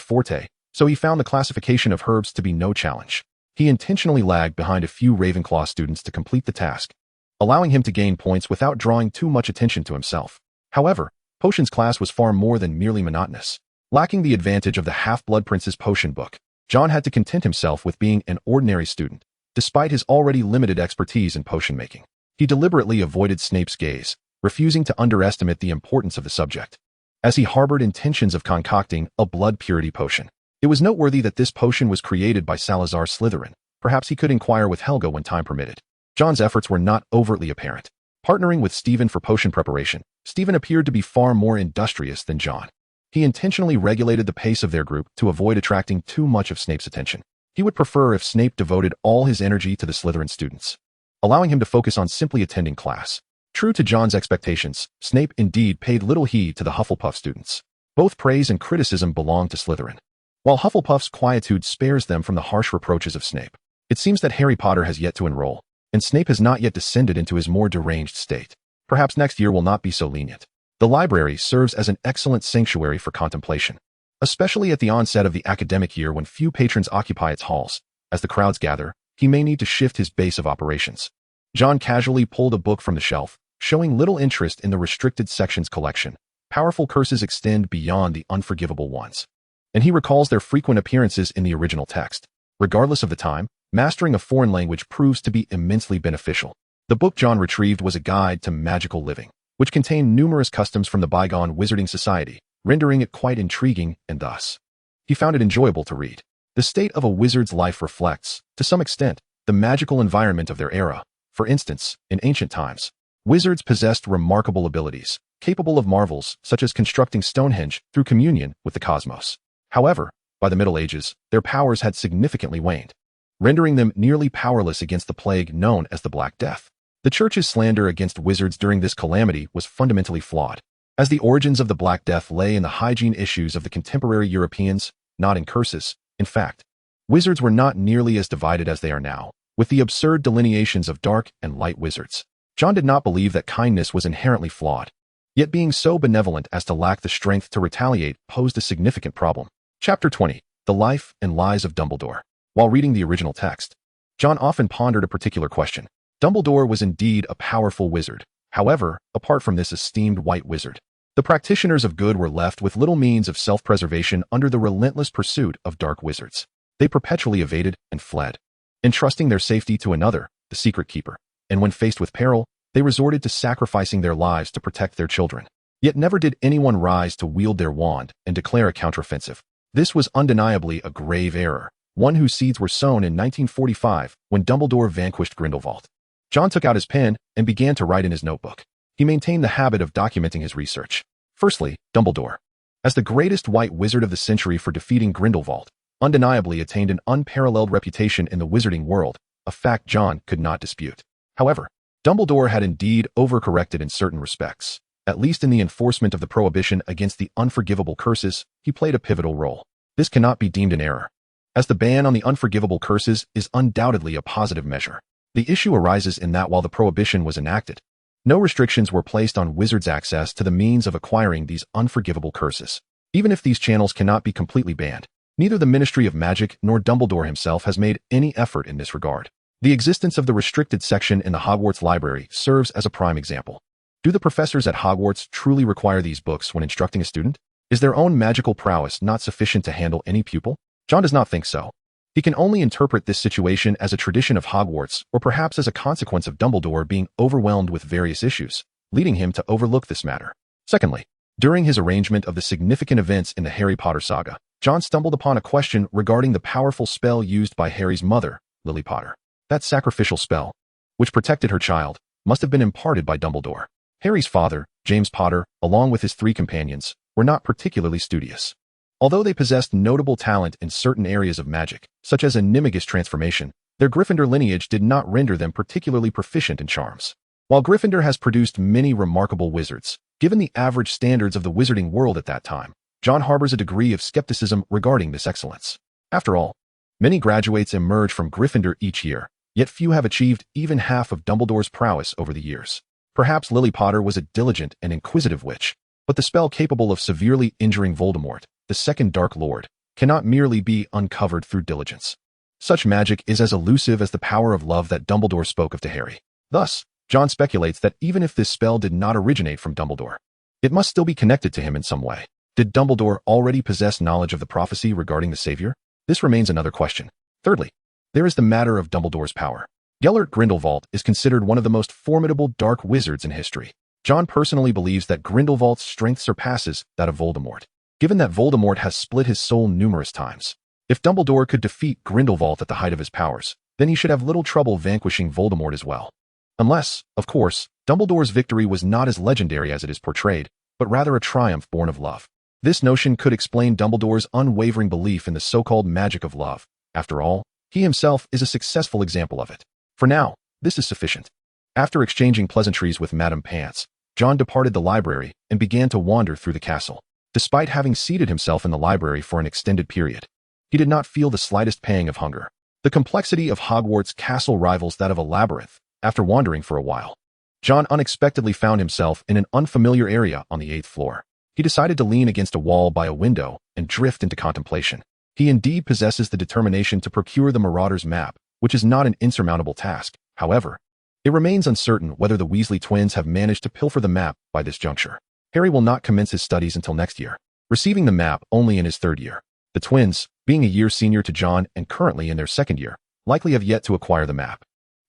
forte, so he found the classification of herbs to be no challenge. He intentionally lagged behind a few Ravenclaw students to complete the task, allowing him to gain points without drawing too much attention to himself. However, Potions class was far more than merely monotonous. Lacking the advantage of the Half-Blood Prince's potion book, John had to content himself with being an ordinary student, despite his already limited expertise in potion making. He deliberately avoided Snape's gaze, refusing to underestimate the importance of the subject. As he harbored intentions of concocting a blood purity potion, it was noteworthy that this potion was created by Salazar Slytherin. Perhaps he could inquire with Helga when time permitted. John's efforts were not overtly apparent. Partnering with Stephen for potion preparation, Stephen appeared to be far more industrious than John. He intentionally regulated the pace of their group to avoid attracting too much of Snape's attention. He would prefer if Snape devoted all his energy to the Slytherin students, allowing him to focus on simply attending class. True to John's expectations, Snape indeed paid little heed to the Hufflepuff students. Both praise and criticism belonged to Slytherin, while Hufflepuff's quietude spares them from the harsh reproaches of Snape. It seems that Harry Potter has yet to enroll, and Snape has not yet descended into his more deranged state. Perhaps next year will not be so lenient. The library serves as an excellent sanctuary for contemplation, especially at the onset of the academic year when few patrons occupy its halls. As the crowds gather, he may need to shift his base of operations. John casually pulled a book from the shelf, showing little interest in the restricted sections collection. Powerful curses extend beyond the unforgivable ones, and he recalls their frequent appearances in the original text. Regardless of the time, mastering a foreign language proves to be immensely beneficial. The book John retrieved was a guide to magical living, which contained numerous customs from the bygone wizarding society, rendering it quite intriguing, and thus, he found it enjoyable to read. The state of a wizard's life reflects, to some extent, the magical environment of their era. For instance, in ancient times, wizards possessed remarkable abilities, capable of marvels such as constructing Stonehenge through communion with the cosmos. However, by the Middle Ages, their powers had significantly waned, rendering them nearly powerless against the plague known as the Black Death. The Church's slander against wizards during this calamity was fundamentally flawed, as the origins of the Black Death lay in the hygiene issues of the contemporary Europeans, not in curses. In fact, wizards were not nearly as divided as they are now, with the absurd delineations of dark and light wizards. John did not believe that kindness was inherently flawed, yet being so benevolent as to lack the strength to retaliate posed a significant problem. Chapter 20. The Life and Lies of Dumbledore. While reading the original text, John often pondered a particular question. Dumbledore was indeed a powerful wizard. However, apart from this esteemed white wizard, the practitioners of good were left with little means of self-preservation under the relentless pursuit of dark wizards. They perpetually evaded and fled, entrusting their safety to another, the secret keeper. And when faced with peril, they resorted to sacrificing their lives to protect their children. Yet never did anyone rise to wield their wand and declare a counteroffensive. This was undeniably a grave error, one whose seeds were sown in 1945 when Dumbledore vanquished Grindelwald. John took out his pen and began to write in his notebook. He maintained the habit of documenting his research. Firstly, Dumbledore, as the greatest white wizard of the century for defeating Grindelwald, undeniably attained an unparalleled reputation in the wizarding world, a fact John could not dispute. However, Dumbledore had indeed overcorrected in certain respects. At least in the enforcement of the prohibition against the unforgivable curses, he played a pivotal role. This cannot be deemed an error, as the ban on the unforgivable curses is undoubtedly a positive measure. The issue arises in that while the prohibition was enacted, no restrictions were placed on wizards' access to the means of acquiring these unforgivable curses. Even if these channels cannot be completely banned, neither the Ministry of Magic nor Dumbledore himself has made any effort in this regard. The existence of the restricted section in the Hogwarts library serves as a prime example. Do the professors at Hogwarts truly require these books when instructing a student? Is their own magical prowess not sufficient to handle any pupil? John does not think so. He can only interpret this situation as a tradition of Hogwarts, or perhaps as a consequence of Dumbledore being overwhelmed with various issues, leading him to overlook this matter. Secondly, during his arrangement of the significant events in the Harry Potter saga, John stumbled upon a question regarding the powerful spell used by Harry's mother, Lily Potter. That sacrificial spell, which protected her child, must have been imparted by Dumbledore. Harry's father, James Potter, along with his 3 companions, were not particularly studious. Although they possessed notable talent in certain areas of magic, such as a Nimigus transformation, their Gryffindor lineage did not render them particularly proficient in charms. While Gryffindor has produced many remarkable wizards, given the average standards of the wizarding world at that time, John harbors a degree of skepticism regarding this excellence. After all, many graduates emerge from Gryffindor each year, yet few have achieved even half of Dumbledore's prowess over the years. Perhaps Lily Potter was a diligent and inquisitive witch, but the spell capable of severely injuring Voldemort, the second Dark Lord, cannot merely be uncovered through diligence. Such magic is as elusive as the power of love that Dumbledore spoke of to Harry. Thus, John speculates that even if this spell did not originate from Dumbledore, it must still be connected to him in some way. Did Dumbledore already possess knowledge of the prophecy regarding the Savior? This remains another question. Thirdly, there is the matter of Dumbledore's power. Gellert Grindelwald is considered one of the most formidable dark wizards in history. John personally believes that Grindelwald's strength surpasses that of Voldemort, given that Voldemort has split his soul numerous times. If Dumbledore could defeat Grindelwald at the height of his powers, then he should have little trouble vanquishing Voldemort as well. Unless, of course, Dumbledore's victory was not as legendary as it is portrayed, but rather a triumph born of love. This notion could explain Dumbledore's unwavering belief in the so-called magic of love. After all, he himself is a successful example of it. For now, this is sufficient. After exchanging pleasantries with Madame Pants, John departed the library and began to wander through the castle. Despite having seated himself in the library for an extended period, he did not feel the slightest pang of hunger. The complexity of Hogwarts castle rivals that of a labyrinth. After wandering for a while, John unexpectedly found himself in an unfamiliar area on the 8th floor. He decided to lean against a wall by a window and drift into contemplation. He indeed possesses the determination to procure the Marauder's map, which is not an insurmountable task. However, it remains uncertain whether the Weasley twins have managed to pilfer the map by this juncture. Harry will not commence his studies until next year, receiving the map only in his 3rd year. The twins, being a year senior to John and currently in their 2nd year, likely have yet to acquire the map.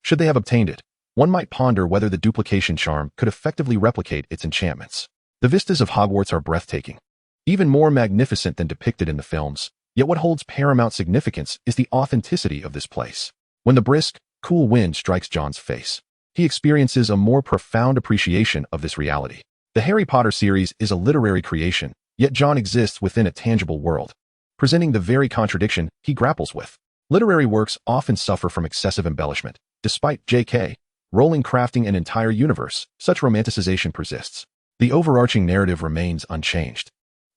Should they have obtained it, one might ponder whether the duplication charm could effectively replicate its enchantments. The vistas of Hogwarts are breathtaking, even more magnificent than depicted in the films, yet what holds paramount significance is the authenticity of this place. When the brisk, cool wind strikes John's face, he experiences a more profound appreciation of this reality. The Harry Potter series is a literary creation, yet John exists within a tangible world, presenting the very contradiction he grapples with. Literary works often suffer from excessive embellishment. Despite J.K. Rowling crafting an entire universe, such romanticization persists. The overarching narrative remains unchanged.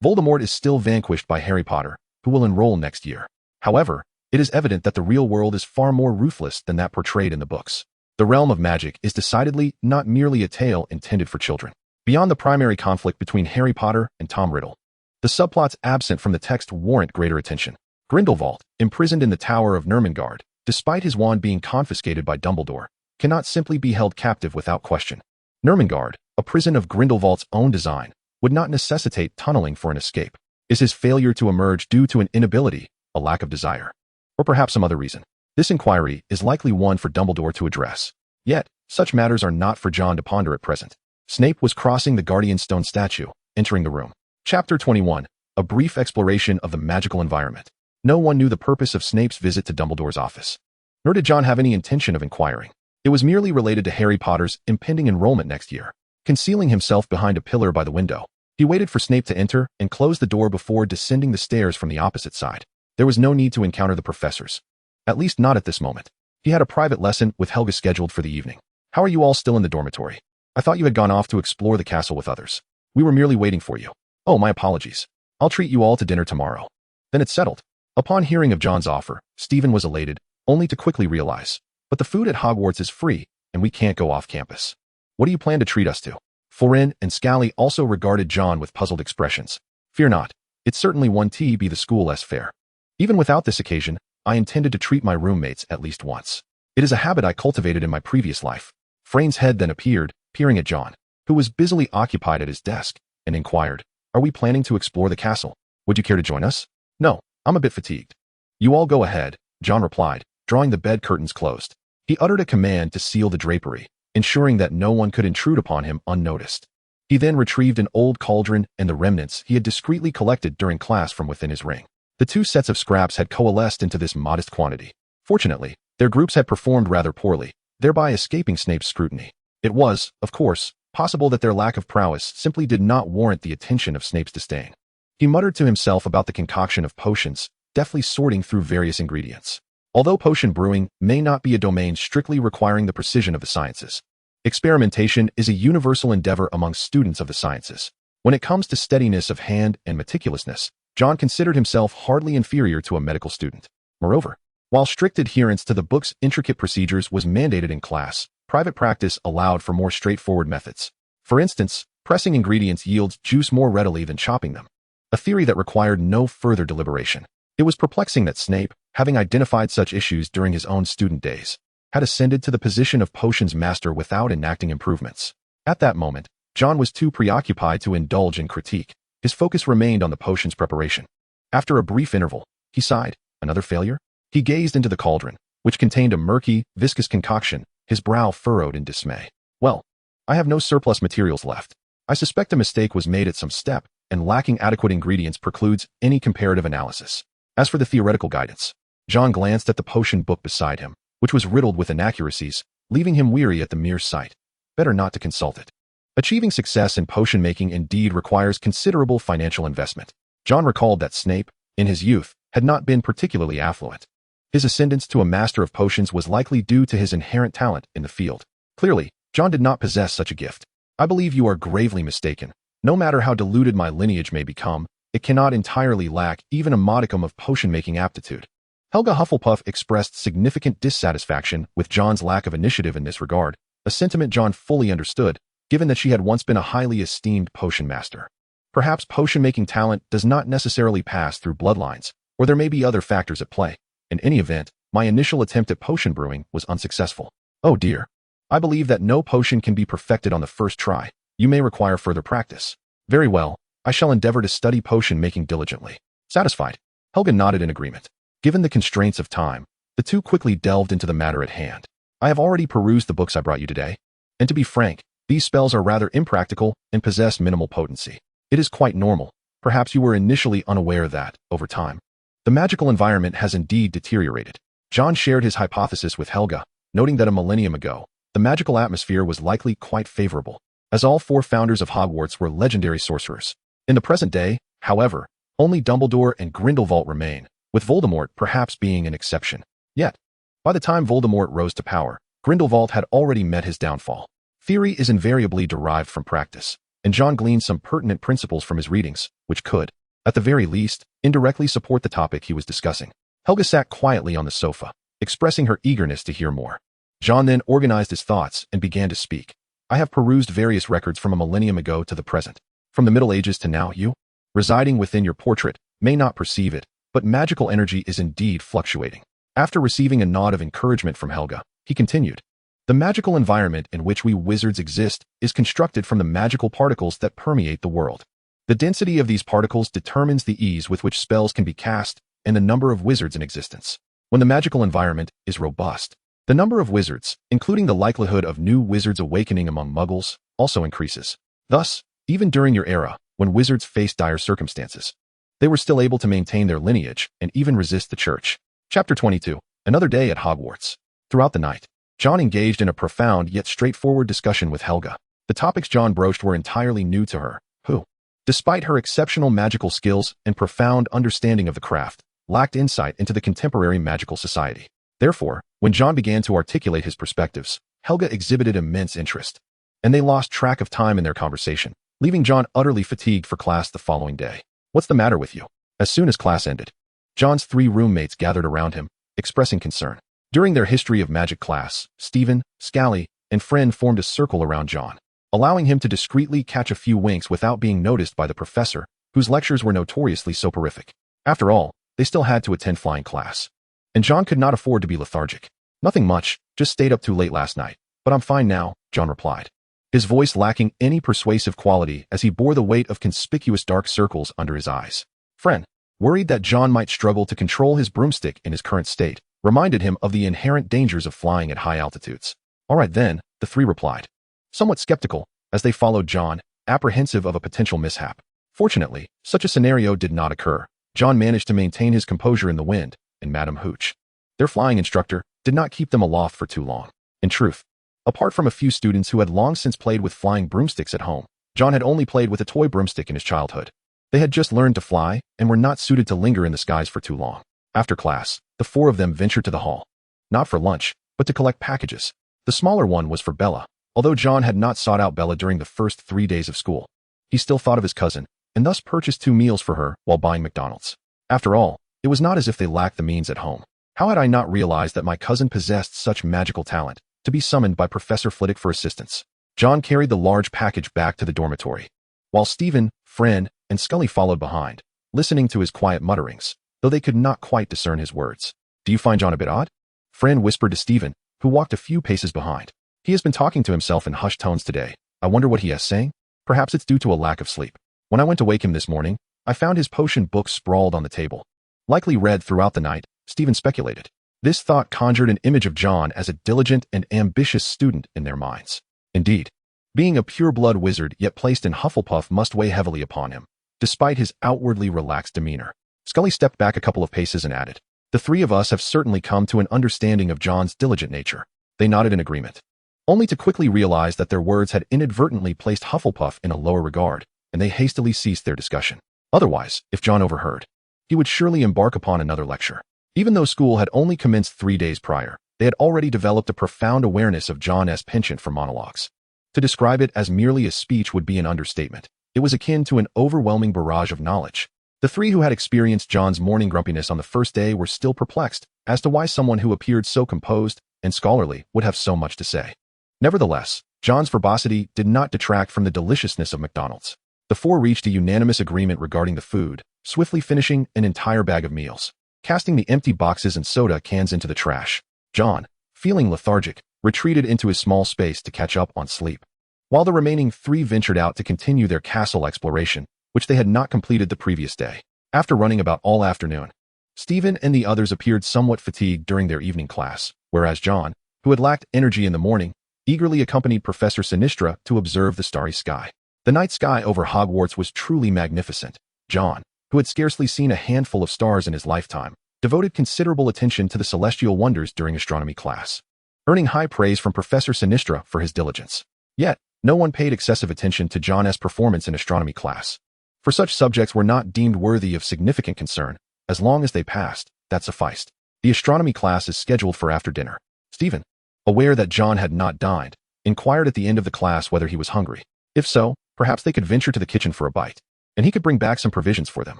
Voldemort is still vanquished by Harry Potter, who will enroll next year. However, it is evident that the real world is far more ruthless than that portrayed in the books. The realm of magic is decidedly not merely a tale intended for children. Beyond the primary conflict between Harry Potter and Tom Riddle, the subplots absent from the text warrant greater attention. Grindelwald, imprisoned in the Tower of Nurmengard, despite his wand being confiscated by Dumbledore, cannot simply be held captive without question. Nurmengard, a prison of Grindelwald's own design, would not necessitate tunneling for an escape. Is his failure to emerge due to an inability, a lack of desire, or perhaps some other reason? This inquiry is likely one for Dumbledore to address. Yet, such matters are not for John to ponder at present. Snape was crossing the Guardian Stone statue, entering the room. Chapter 21, a brief exploration of the magical environment. No one knew the purpose of Snape's visit to Dumbledore's office, nor did John have any intention of inquiring. It was merely related to Harry Potter's impending enrollment next year. Concealing himself behind a pillar by the window, he waited for Snape to enter and closed the door before descending the stairs from the opposite side. There was no need to encounter the professors. At least not at this moment. He had a private lesson with Helga scheduled for the evening. How are you all still in the dormitory? I thought you had gone off to explore the castle with others. We were merely waiting for you. Oh, my apologies. I'll treat you all to dinner tomorrow. Then it's settled. Upon hearing of John's offer, Stephen was elated, only to quickly realize, but the food at Hogwarts is free, and we can't go off campus. What do you plan to treat us to? Florine and Scally also regarded John with puzzled expressions. Fear not. It's certainly one be the school-less fare. Even without this occasion, I intended to treat my roommates at least once. It is a habit I cultivated in my previous life. Frane's head then appeared, peering at John, who was busily occupied at his desk, and inquired, Are we planning to explore the castle? Would you care to join us? No, I'm a bit fatigued. You all go ahead, John replied, drawing the bed curtains closed. He uttered a command to seal the drapery, ensuring that no one could intrude upon him unnoticed. He then retrieved an old cauldron and the remnants he had discreetly collected during class from within his ring. The two sets of scraps had coalesced into this modest quantity. Fortunately, their groups had performed rather poorly, thereby escaping Snape's scrutiny. It was, of course, possible that their lack of prowess simply did not warrant the attention of Snape's disdain. He muttered to himself about the concoction of potions, deftly sorting through various ingredients. Although potion brewing may not be a domain strictly requiring the precision of the sciences, experimentation is a universal endeavor among students of the sciences. When it comes to steadiness of hand and meticulousness, John considered himself hardly inferior to a medical student. Moreover, while strict adherence to the book's intricate procedures was mandated in class, private practice allowed for more straightforward methods. For instance, pressing ingredients yields juice more readily than chopping them, a theory that required no further deliberation. It was perplexing that Snape, having identified such issues during his own student days, had ascended to the position of potions master without enacting improvements. At that moment, John was too preoccupied to indulge in critique. His focus remained on the potion's preparation. After a brief interval, he sighed. Another failure? He gazed into the cauldron, which contained a murky, viscous concoction, his brow furrowed in dismay. Well, I have no surplus materials left. I suspect a mistake was made at some step, and lacking adequate ingredients precludes any comparative analysis. As for the theoretical guidance, John glanced at the potion book beside him, which was riddled with inaccuracies, leaving him weary at the mere sight. Better not to consult it. Achieving success in potion making indeed requires considerable financial investment. John recalled that Snape, in his youth, had not been particularly affluent. His ascendance to a master of potions was likely due to his inherent talent in the field. Clearly, John did not possess such a gift. I believe you are gravely mistaken. No matter how diluted my lineage may become, it cannot entirely lack even a modicum of potion-making aptitude. Helga Hufflepuff expressed significant dissatisfaction with John's lack of initiative in this regard, a sentiment John fully understood, given that she had once been a highly esteemed potion master. Perhaps potion-making talent does not necessarily pass through bloodlines, or there may be other factors at play. In any event, my initial attempt at potion brewing was unsuccessful. Oh dear. I believe that no potion can be perfected on the first try. You may require further practice. Very well, I shall endeavor to study potion making diligently. Satisfied? Helga nodded in agreement. Given the constraints of time, the two quickly delved into the matter at hand. I have already perused the books I brought you today, and to be frank, these spells are rather impractical and possess minimal potency. It is quite normal. Perhaps you were initially unaware that, over time, the magical environment has indeed deteriorated. John shared his hypothesis with Helga, noting that a millennium ago, the magical atmosphere was likely quite favorable, as all four founders of Hogwarts were legendary sorcerers. In the present day, however, only Dumbledore and Grindelwald remain, with Voldemort perhaps being an exception. Yet, by the time Voldemort rose to power, Grindelwald had already met his downfall. Theory is invariably derived from practice, and John gleaned some pertinent principles from his readings, which could, at the very least, indirectly support the topic he was discussing. Helga sat quietly on the sofa, expressing her eagerness to hear more. John then organized his thoughts and began to speak. I have perused various records from a millennium ago to the present. From the Middle Ages to now, you, residing within your portrait, may not perceive it, but magical energy is indeed fluctuating. After receiving a nod of encouragement from Helga, he continued. The magical environment in which we wizards exist is constructed from the magical particles that permeate the world. The density of these particles determines the ease with which spells can be cast and the number of wizards in existence. When the magical environment is robust, the number of wizards, including the likelihood of new wizards awakening among muggles, also increases. Thus, even during your era, when wizards faced dire circumstances, they were still able to maintain their lineage and even resist the church. Chapter 22. Another day at Hogwarts. Throughout the night, John engaged in a profound yet straightforward discussion with Helga. The topics John broached were entirely new to her, who, despite her exceptional magical skills and profound understanding of the craft, lacked insight into the contemporary magical society. Therefore, when John began to articulate his perspectives, Helga exhibited immense interest, and they lost track of time in their conversation, leaving John utterly fatigued for class the following day. What's the matter with you? As soon as class ended, John's three roommates gathered around him, expressing concern. During their history of magic class, Stephen, Scally, and Friend formed a circle around John, allowing him to discreetly catch a few winks without being noticed by the professor, whose lectures were notoriously soporific. After all, they still had to attend flying class, and John could not afford to be lethargic. Nothing much, just stayed up too late last night, but I'm fine now, John replied, his voice lacking any persuasive quality as he bore the weight of conspicuous dark circles under his eyes. Friend, worried that John might struggle to control his broomstick in his current state, reminded him of the inherent dangers of flying at high altitudes. All right then, the three replied, somewhat skeptical, as they followed John, apprehensive of a potential mishap. Fortunately, such a scenario did not occur. John managed to maintain his composure in the wind, and Madame Hooch, their flying instructor, did not keep them aloft for too long. In truth, apart from a few students who had long since played with flying broomsticks at home, John had only played with a toy broomstick in his childhood. They had just learned to fly and were not suited to linger in the skies for too long. After class, the four of them ventured to the hall. Not for lunch, but to collect packages. The smaller one was for Bella. Although John had not sought out Bella during the first 3 days of school, he still thought of his cousin, and thus purchased 2 meals for her while buying McDonald's. After all, it was not as if they lacked the means at home. How had I not realized that my cousin possessed such magical talent, to be summoned by Professor Flitwick for assistance? John carried the large package back to the dormitory, while Stephen, Fran, and Scully followed behind, listening to his quiet mutterings, though they could not quite discern his words. Do you find John a bit odd? Fran whispered to Stephen, who walked a few paces behind. He has been talking to himself in hushed tones today. I wonder what he is saying? Perhaps it's due to a lack of sleep. When I went to wake him this morning, I found his potion book sprawled on the table. Likely read throughout the night, Stephen speculated. This thought conjured an image of John as a diligent and ambitious student in their minds. Indeed, being a pure-blood wizard yet placed in Hufflepuff must weigh heavily upon him, despite his outwardly relaxed demeanor. Scully stepped back a couple of paces and added, "The three of us have certainly come to an understanding of John's diligent nature." They nodded in agreement, only to quickly realize that their words had inadvertently placed Hufflepuff in a lower regard, and they hastily ceased their discussion. Otherwise, if John overheard, he would surely embark upon another lecture. Even though school had only commenced 3 days prior, they had already developed a profound awareness of John's penchant for monologues. To describe it as merely a speech would be an understatement. It was akin to an overwhelming barrage of knowledge. The three who had experienced John's morning grumpiness on the first day were still perplexed as to why someone who appeared so composed and scholarly would have so much to say. Nevertheless, John's verbosity did not detract from the deliciousness of McDonald's. The four reached a unanimous agreement regarding the food, swiftly finishing an entire bag of meals, casting the empty boxes and soda cans into the trash. John, feeling lethargic, retreated into his small space to catch up on sleep, while the remaining three ventured out to continue their castle exploration, which they had not completed the previous day. After running about all afternoon, Stephen and the others appeared somewhat fatigued during their evening class, whereas John, who had lacked energy in the morning, eagerly accompanied Professor Sinistra to observe the starry sky. The night sky over Hogwarts was truly magnificent. John, who had scarcely seen a handful of stars in his lifetime, devoted considerable attention to the celestial wonders during astronomy class, earning high praise from Professor Sinistra for his diligence. Yet, no one paid excessive attention to John's performance in astronomy class, for such subjects were not deemed worthy of significant concern. As long as they passed, that sufficed. The astronomy class is scheduled for after dinner. Stephen, aware that John had not dined, inquired at the end of the class whether he was hungry. If so, perhaps they could venture to the kitchen for a bite, and he could bring back some provisions for them.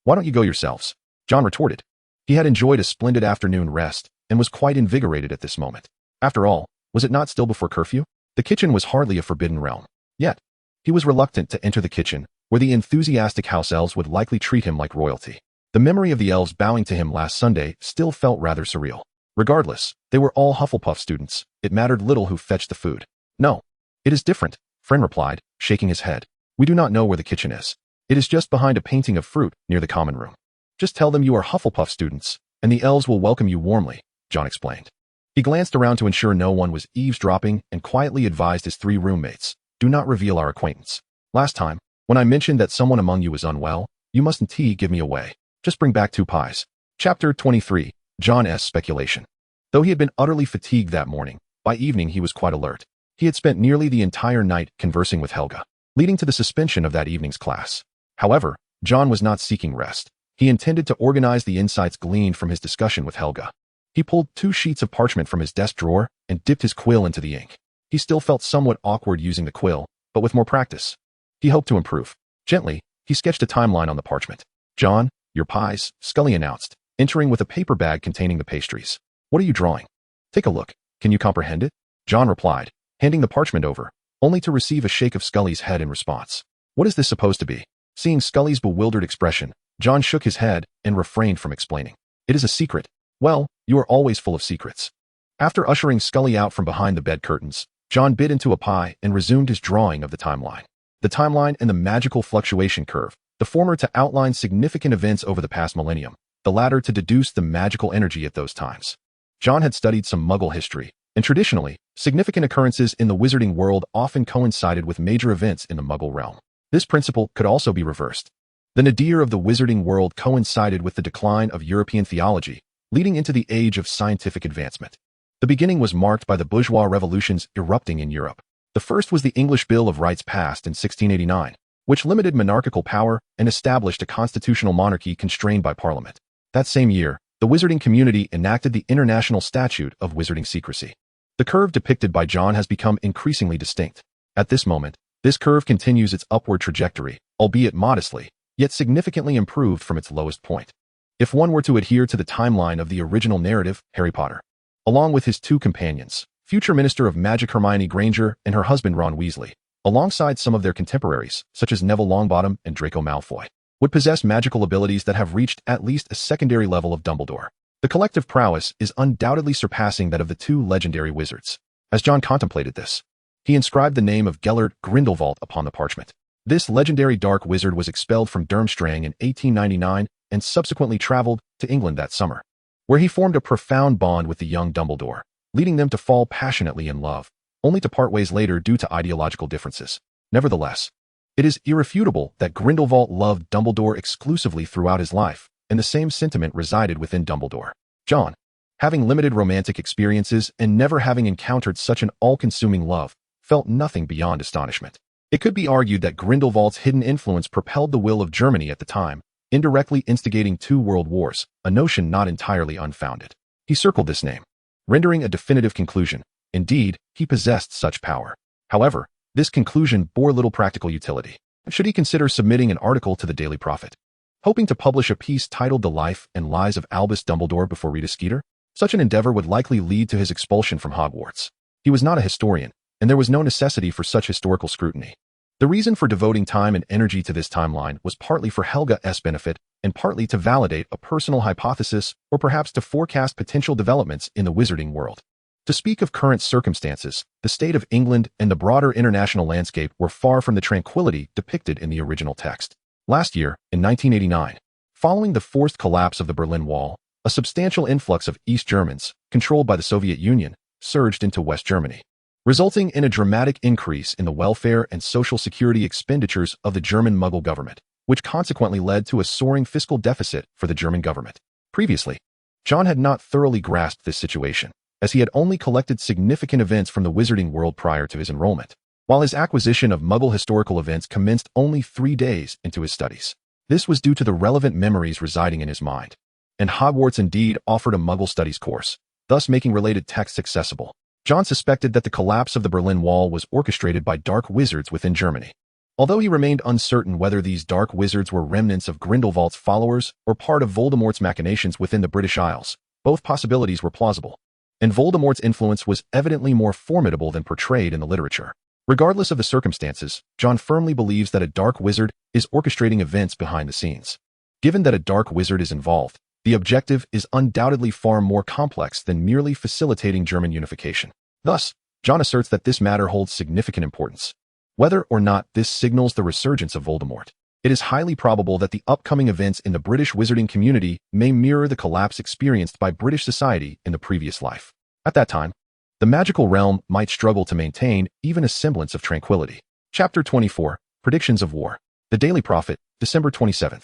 "Why don't you go yourselves?" John retorted. He had enjoyed a splendid afternoon rest and was quite invigorated at this moment. After all, was it not still before curfew? The kitchen was hardly a forbidden realm. Yet, he was reluctant to enter the kitchen, where the enthusiastic house elves would likely treat him like royalty. The memory of the elves bowing to him last Sunday still felt rather surreal. Regardless, they were all Hufflepuff students. It mattered little who fetched the food. "No, it is different," Fran replied, shaking his head. "We do not know where the kitchen is. It is just behind a painting of fruit near the common room. Just tell them you are Hufflepuff students, and the elves will welcome you warmly," John explained. He glanced around to ensure no one was eavesdropping and quietly advised his 3 roommates, "Do not reveal our acquaintance. Last time, when I mentioned that someone among you was unwell, you mustn't give me away. Just bring back 2 pies. Chapter 23, John's Speculation. Though he had been utterly fatigued that morning, by evening he was quite alert. He had spent nearly the entire night conversing with Helga, leading to the suspension of that evening's class. However, John was not seeking rest. He intended to organize the insights gleaned from his discussion with Helga. He pulled 2 sheets of parchment from his desk drawer and dipped his quill into the ink. He still felt somewhat awkward using the quill, but with more practice, he hoped to improve. Gently, he sketched a timeline on the parchment. "John, your pies," Scully announced, entering with a paper bag containing the pastries. "What are you drawing? Take a look. Can you comprehend it?" John replied, handing the parchment over, only to receive a shake of Scully's head in response. "What is this supposed to be?" Seeing Scully's bewildered expression, John shook his head and refrained from explaining. "It is a secret." "Well, you are always full of secrets." After ushering Scully out from behind the bed curtains, John bit into a pie and resumed his drawing of the timeline. The timeline and the magical fluctuation curve, the former to outline significant events over the past millennium, the latter to deduce the magical energy at those times. John had studied some Muggle history, and traditionally, significant occurrences in the Wizarding World often coincided with major events in the Muggle realm. This principle could also be reversed. The nadir of the Wizarding World coincided with the decline of European theology, leading into the age of scientific advancement. The beginning was marked by the bourgeois revolutions erupting in Europe. The first was the English Bill of Rights passed in 1689, which limited monarchical power and established a constitutional monarchy constrained by Parliament. That same year, the wizarding community enacted the International Statute of Wizarding Secrecy. The curve depicted by John has become increasingly distinct. At this moment, this curve continues its upward trajectory, albeit modestly, yet significantly improved from its lowest point. If one were to adhere to the timeline of the original narrative, Harry Potter, along with his two companions, future Minister of Magic Hermione Granger and her husband Ron Weasley, alongside some of their contemporaries, such as Neville Longbottom and Draco Malfoy, would possess magical abilities that have reached at least a secondary level of Dumbledore. The collective prowess is undoubtedly surpassing that of the two legendary wizards. As John contemplated this, he inscribed the name of Gellert Grindelwald upon the parchment. This legendary dark wizard was expelled from Durmstrang in 1899 and subsequently traveled to England that summer, where he formed a profound bond with the young Dumbledore, leading them to fall passionately in love, only to part ways later due to ideological differences. Nevertheless, it is irrefutable that Grindelwald loved Dumbledore exclusively throughout his life, and the same sentiment resided within Dumbledore. John, having limited romantic experiences and never having encountered such an all-consuming love, felt nothing beyond astonishment. It could be argued that Grindelwald's hidden influence propelled the will of Germany at the time, indirectly instigating 2 world wars, a notion not entirely unfounded. He circled this name, rendering a definitive conclusion. Indeed, he possessed such power. However, this conclusion bore little practical utility. Should he consider submitting an article to the Daily Prophet, hoping to publish a piece titled The Life and Lies of Albus Dumbledore before Rita Skeeter? Such an endeavor would likely lead to his expulsion from Hogwarts. He was not a historian, and there was no necessity for such historical scrutiny. The reason for devoting time and energy to this timeline was partly for Helga's benefit and partly to validate a personal hypothesis or perhaps to forecast potential developments in the wizarding world. To speak of current circumstances, the state of England and the broader international landscape were far from the tranquility depicted in the original text. Last year, in 1989, following the forced collapse of the Berlin Wall, a substantial influx of East Germans, controlled by the Soviet Union, surged into West Germany, resulting in a dramatic increase in the welfare and social security expenditures of the German Muggle government, which consequently led to a soaring fiscal deficit for the German government. Previously, John had not thoroughly grasped this situation, as he had only collected significant events from the Wizarding World prior to his enrollment, while his acquisition of Muggle historical events commenced only 3 days into his studies. This was due to the relevant memories residing in his mind, and Hogwarts indeed offered a Muggle studies course, thus making related texts accessible. John suspected that the collapse of the Berlin Wall was orchestrated by dark wizards within Germany. Although he remained uncertain whether these dark wizards were remnants of Grindelwald's followers or part of Voldemort's machinations within the British Isles, both possibilities were plausible, and Voldemort's influence was evidently more formidable than portrayed in the literature. Regardless of the circumstances, John firmly believes that a dark wizard is orchestrating events behind the scenes. Given that a dark wizard is involved, the objective is undoubtedly far more complex than merely facilitating German unification. Thus, John asserts that this matter holds significant importance. Whether or not this signals the resurgence of Voldemort, it is highly probable that the upcoming events in the British wizarding community may mirror the collapse experienced by British society in the previous life. At that time, the magical realm might struggle to maintain even a semblance of tranquility. Chapter 24, Predictions of War. The Daily Prophet, December 27,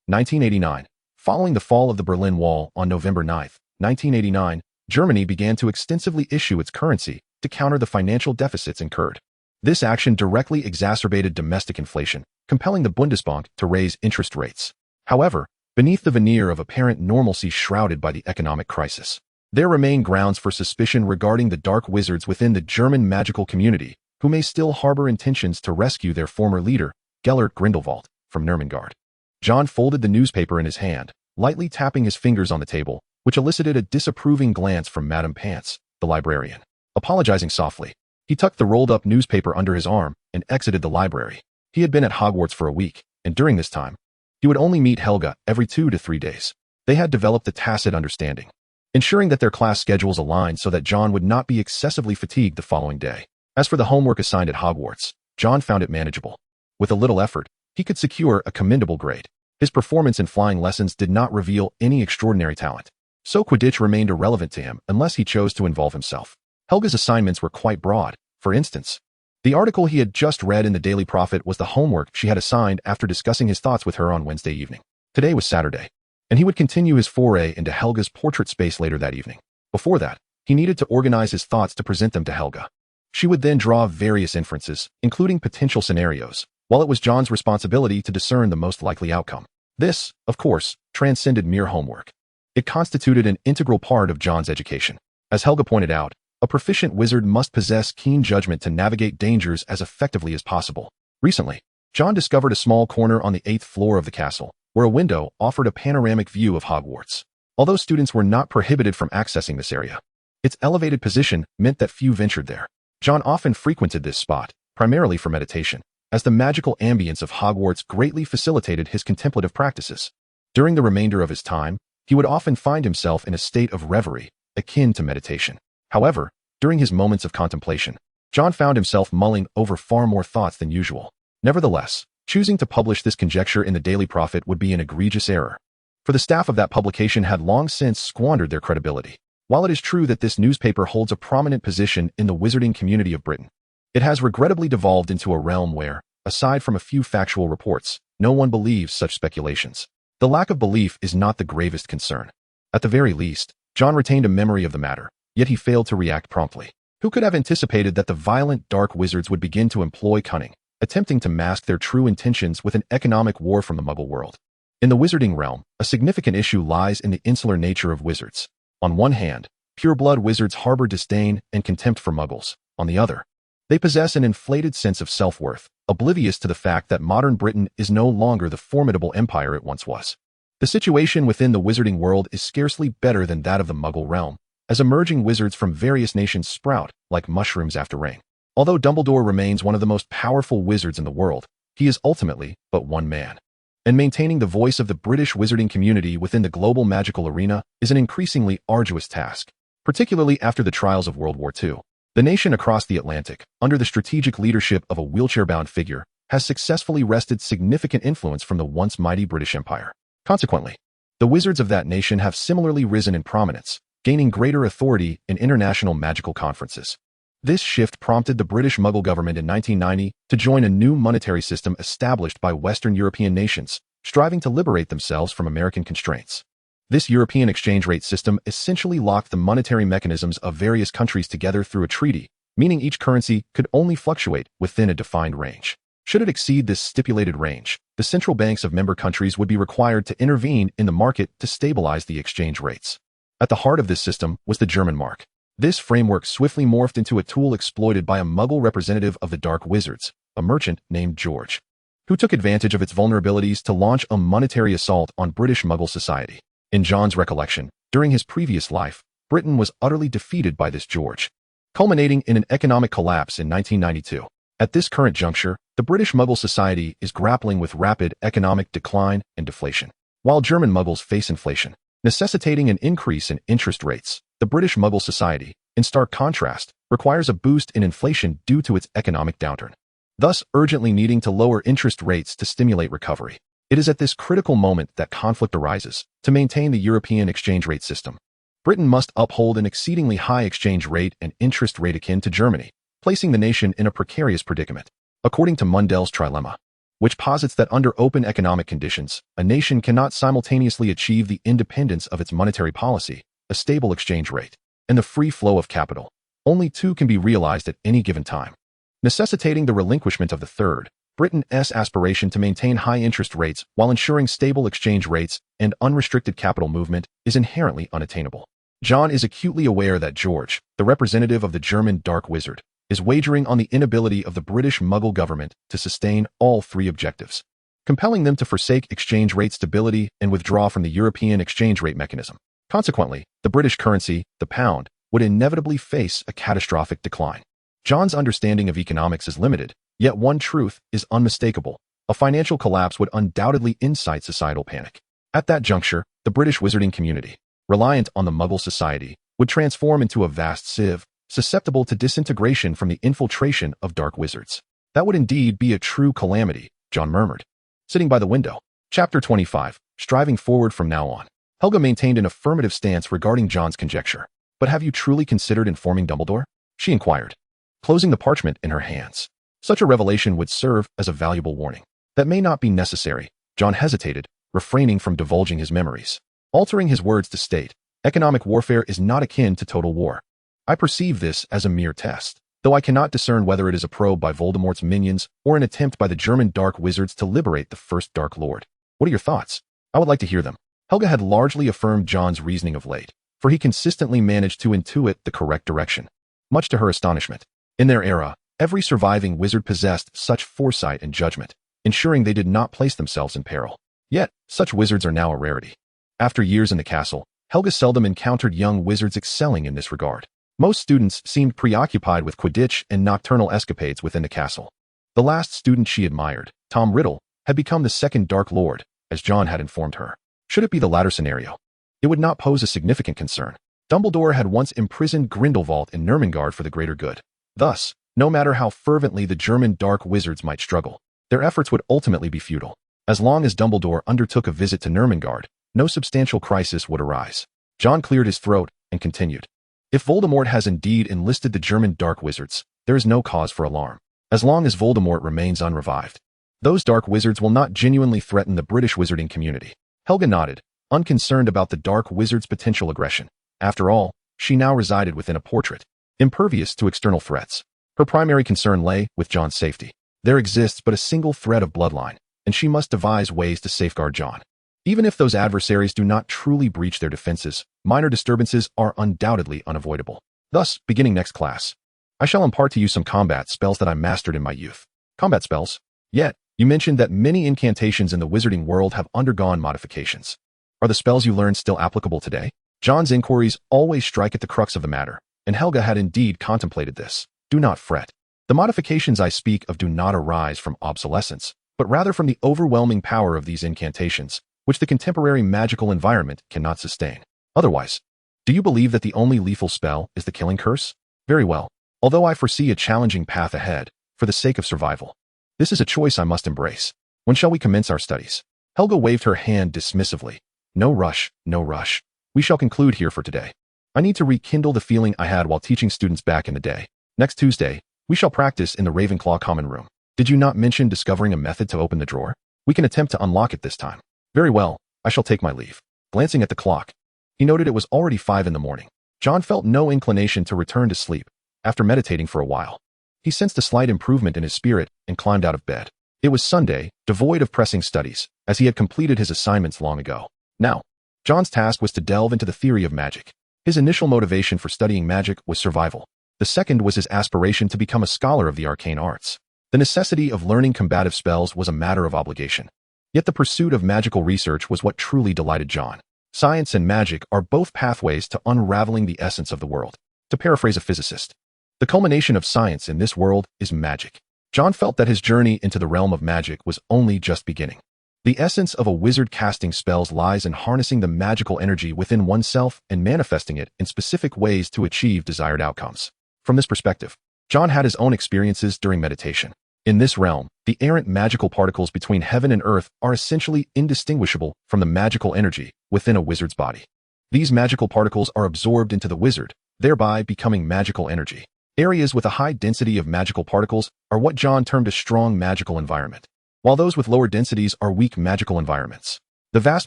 1989. Following the fall of the Berlin Wall on November 9, 1989, Germany began to extensively issue its currency to counter the financial deficits incurred. This action directly exacerbated domestic inflation, compelling the Bundesbank to raise interest rates. However, beneath the veneer of apparent normalcy shrouded by the economic crisis, there remain grounds for suspicion regarding the dark wizards within the German magical community, who may still harbor intentions to rescue their former leader, Gellert Grindelwald, from Nurmengard. John folded the newspaper in his hand, lightly tapping his fingers on the table, which elicited a disapproving glance from Madame Pants, the librarian. Apologizing softly, he tucked the rolled-up newspaper under his arm and exited the library. He had been at Hogwarts for a week, and during this time, he would only meet Helga every 2 to 3 days. They had developed a tacit understanding, ensuring that their class schedules aligned so that John would not be excessively fatigued the following day. As for the homework assigned at Hogwarts, John found it manageable. With a little effort, he could secure a commendable grade. His performance in flying lessons did not reveal any extraordinary talent, so Quidditch remained irrelevant to him unless he chose to involve himself. Helga's assignments were quite broad. For instance, the article he had just read in the Daily Prophet was the homework she had assigned after discussing his thoughts with her on Wednesday evening. Today was Saturday, and he would continue his foray into Helga's portrait space later that evening. Before that, he needed to organize his thoughts to present them to Helga. She would then draw various inferences, including potential scenarios, while it was John's responsibility to discern the most likely outcome. This, of course, transcended mere homework. It constituted an integral part of John's education. As Helga pointed out, a proficient wizard must possess keen judgment to navigate dangers as effectively as possible. Recently, John discovered a small corner on the 8th floor of the castle, where a window offered a panoramic view of Hogwarts. Although students were not prohibited from accessing this area, its elevated position meant that few ventured there. John often frequented this spot, primarily for meditation, as the magical ambience of Hogwarts greatly facilitated his contemplative practices. During the remainder of his time, he would often find himself in a state of reverie, akin to meditation. However, during his moments of contemplation, John found himself mulling over far more thoughts than usual. Nevertheless, choosing to publish this conjecture in the Daily Prophet would be an egregious error, for the staff of that publication had long since squandered their credibility. While it is true that this newspaper holds a prominent position in the wizarding community of Britain, it has regrettably devolved into a realm where, aside from a few factual reports, no one believes such speculations. The lack of belief is not the gravest concern. At the very least, John retained a memory of the matter, yet he failed to react promptly. Who could have anticipated that the violent dark wizards would begin to employ cunning, attempting to mask their true intentions with an economic war from the Muggle world? In the wizarding realm, a significant issue lies in the insular nature of wizards. On one hand, pure-blood wizards harbor disdain and contempt for Muggles. On the other, they possess an inflated sense of self-worth, oblivious to the fact that modern Britain is no longer the formidable empire it once was. The situation within the wizarding world is scarcely better than that of the Muggle realm, as emerging wizards from various nations sprout like mushrooms after rain. Although Dumbledore remains one of the most powerful wizards in the world, he is ultimately but one man. And maintaining the voice of the British wizarding community within the global magical arena is an increasingly arduous task, particularly after the trials of World War II. The nation across the Atlantic, under the strategic leadership of a wheelchair-bound figure, has successfully wrested significant influence from the once mighty British Empire. Consequently, the wizards of that nation have similarly risen in prominence, gaining greater authority in international magical conferences. This shift prompted the British Muggle government in 1990 to join a new monetary system established by Western European nations, striving to liberate themselves from American constraints. This European exchange rate system essentially locked the monetary mechanisms of various countries together through a treaty, meaning each currency could only fluctuate within a defined range. Should it exceed this stipulated range, the central banks of member countries would be required to intervene in the market to stabilize the exchange rates. At the heart of this system was the German mark. This framework swiftly morphed into a tool exploited by a Muggle representative of the Dark Wizards, a merchant named George, who took advantage of its vulnerabilities to launch a monetary assault on British Muggle society. In John's recollection, during his previous life, Britain was utterly defeated by this George, culminating in an economic collapse in 1992. At this current juncture, the British Muggle society is grappling with rapid economic decline and deflation, while German Muggles face inflation, necessitating an increase in interest rates. The British Muggle society, in stark contrast, requires a boost in inflation due to its economic downturn, thus urgently needing to lower interest rates to stimulate recovery. It is at this critical moment that conflict arises. To maintain the European exchange rate system, Britain must uphold an exceedingly high exchange rate and interest rate akin to Germany, placing the nation in a precarious predicament. According to Mundell's trilemma, which posits that under open economic conditions, a nation cannot simultaneously achieve the independence of its monetary policy, a stable exchange rate, and the free flow of capital. Only two can be realized at any given time, necessitating the relinquishment of the third. Britain's aspiration to maintain high interest rates while ensuring stable exchange rates and unrestricted capital movement is inherently unattainable. John is acutely aware that George, the representative of the German Dark Wizard, is wagering on the inability of the British Muggle government to sustain all three objectives, compelling them to forsake exchange rate stability and withdraw from the European exchange rate mechanism. Consequently, the British currency, the pound, would inevitably face a catastrophic decline. John's understanding of economics is limited, yet one truth is unmistakable. A financial collapse would undoubtedly incite societal panic. At that juncture, the British wizarding community, reliant on the Muggle society, would transform into a vast sieve, susceptible to disintegration from the infiltration of dark wizards. That would indeed be a true calamity, John murmured, sitting by the window. Chapter 25. Striving forward from now on. Helga maintained an affirmative stance regarding John's conjecture. But have you truly considered informing Dumbledore? She inquired, closing the parchment in her hands. Such a revelation would serve as a valuable warning. That may not be necessary. John hesitated, refraining from divulging his memories. Altering his words to state, economic warfare is not akin to total war. I perceive this as a mere test. though I cannot discern whether it is a probe by Voldemort's minions or an attempt by the German dark wizards to liberate the first Dark Lord. What are your thoughts? I would like to hear them. Helga had largely affirmed John's reasoning of late, for he consistently managed to intuit the correct direction, much to her astonishment. In their era, every surviving wizard possessed such foresight and judgment, ensuring they did not place themselves in peril. Yet, such wizards are now a rarity. After years in the castle, Helga seldom encountered young wizards excelling in this regard. Most students seemed preoccupied with Quidditch and nocturnal escapades within the castle. The last student she admired, Tom Riddle, had become the second Dark Lord, as John had informed her. Should it be the latter scenario, it would not pose a significant concern. Dumbledore had once imprisoned Grindelwald in Nurmengard for the greater good. Thus, no matter how fervently the German dark wizards might struggle, their efforts would ultimately be futile. As long as Dumbledore undertook a visit to Nurmengard, no substantial crisis would arise. John cleared his throat and continued. If Voldemort has indeed enlisted the German dark wizards, there is no cause for alarm. As long as Voldemort remains unrevived, those dark wizards will not genuinely threaten the British wizarding community. Helga nodded, unconcerned about the dark wizard's potential aggression. After all, she now resided within a portrait, impervious to external threats. Her primary concern lay with John's safety. There exists but a single thread of bloodline, and she must devise ways to safeguard John. Even if those adversaries do not truly breach their defenses, minor disturbances are undoubtedly unavoidable. Thus, beginning next class, I shall impart to you some combat spells that I mastered in my youth. Combat spells? Yet, you mentioned that many incantations in the wizarding world have undergone modifications. Are the spells you learned still applicable today? John's inquiries always strike at the crux of the matter, and Helga had indeed contemplated this. Do not fret. The modifications I speak of do not arise from obsolescence, but rather from the overwhelming power of these incantations, which the contemporary magical environment cannot sustain. Otherwise, do you believe that the only lethal spell is the killing curse? Very well. Although I foresee a challenging path ahead, for the sake of survival, this is a choice I must embrace. When shall we commence our studies? Helga waved her hand dismissively. No rush, no rush. We shall conclude here for today. I need to rekindle the feeling I had while teaching students back in the day. Next Tuesday, we shall practice in the Ravenclaw common room. Did you not mention discovering a method to open the drawer? We can attempt to unlock it this time. Very well, I shall take my leave. Glancing at the clock, he noted it was already 5 in the morning. John felt no inclination to return to sleep. After meditating for a while, he sensed a slight improvement in his spirit and climbed out of bed. It was Sunday, devoid of pressing studies, as he had completed his assignments long ago. Now, John's task was to delve into the theory of magic. His initial motivation for studying magic was survival. The second was his aspiration to become a scholar of the arcane arts. The necessity of learning combative spells was a matter of obligation. Yet the pursuit of magical research was what truly delighted John. Science and magic are both pathways to unraveling the essence of the world. To paraphrase a physicist, the culmination of science in this world is magic. John felt that his journey into the realm of magic was only just beginning. The essence of a wizard casting spells lies in harnessing the magical energy within oneself and manifesting it in specific ways to achieve desired outcomes. From this perspective, John had his own experiences during meditation. In this realm, the errant magical particles between heaven and earth are essentially indistinguishable from the magical energy within a wizard's body. These magical particles are absorbed into the wizard, thereby becoming magical energy. Areas with a high density of magical particles are what John termed a strong magical environment, while those with lower densities are weak magical environments. The vast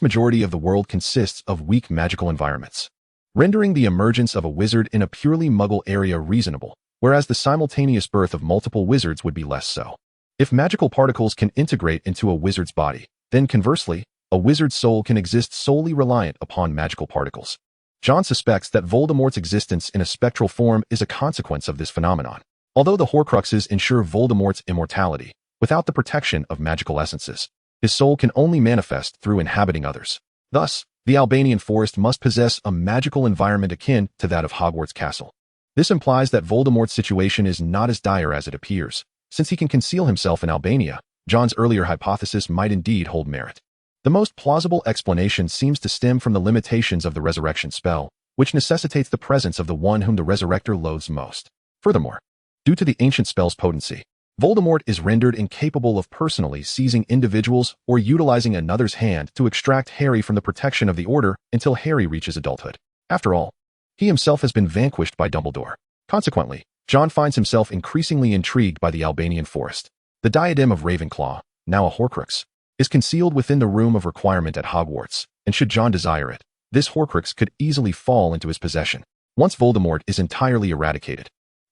majority of the world consists of weak magical environments, rendering the emergence of a wizard in a purely muggle area reasonable, whereas the simultaneous birth of multiple wizards would be less so. If magical particles can integrate into a wizard's body, then conversely, a wizard's soul can exist solely reliant upon magical particles. John suspects that Voldemort's existence in a spectral form is a consequence of this phenomenon. Although the Horcruxes ensure Voldemort's immortality, without the protection of magical essences, his soul can only manifest through inhabiting others. Thus, the Albanian forest must possess a magical environment akin to that of Hogwarts Castle. This implies that Voldemort's situation is not as dire as it appears. Since he can conceal himself in Albania, John's earlier hypothesis might indeed hold merit. The most plausible explanation seems to stem from the limitations of the resurrection spell, which necessitates the presence of the one whom the resurrector loathes most. Furthermore, due to the ancient spell's potency, Voldemort is rendered incapable of personally seizing individuals or utilizing another's hand to extract Harry from the protection of the Order until Harry reaches adulthood. After all, he himself has been vanquished by Dumbledore. Consequently, John finds himself increasingly intrigued by the Albanian forest. The diadem of Ravenclaw, now a Horcrux, is concealed within the room of requirement at Hogwarts, and should John desire it, this Horcrux could easily fall into his possession. Once Voldemort is entirely eradicated,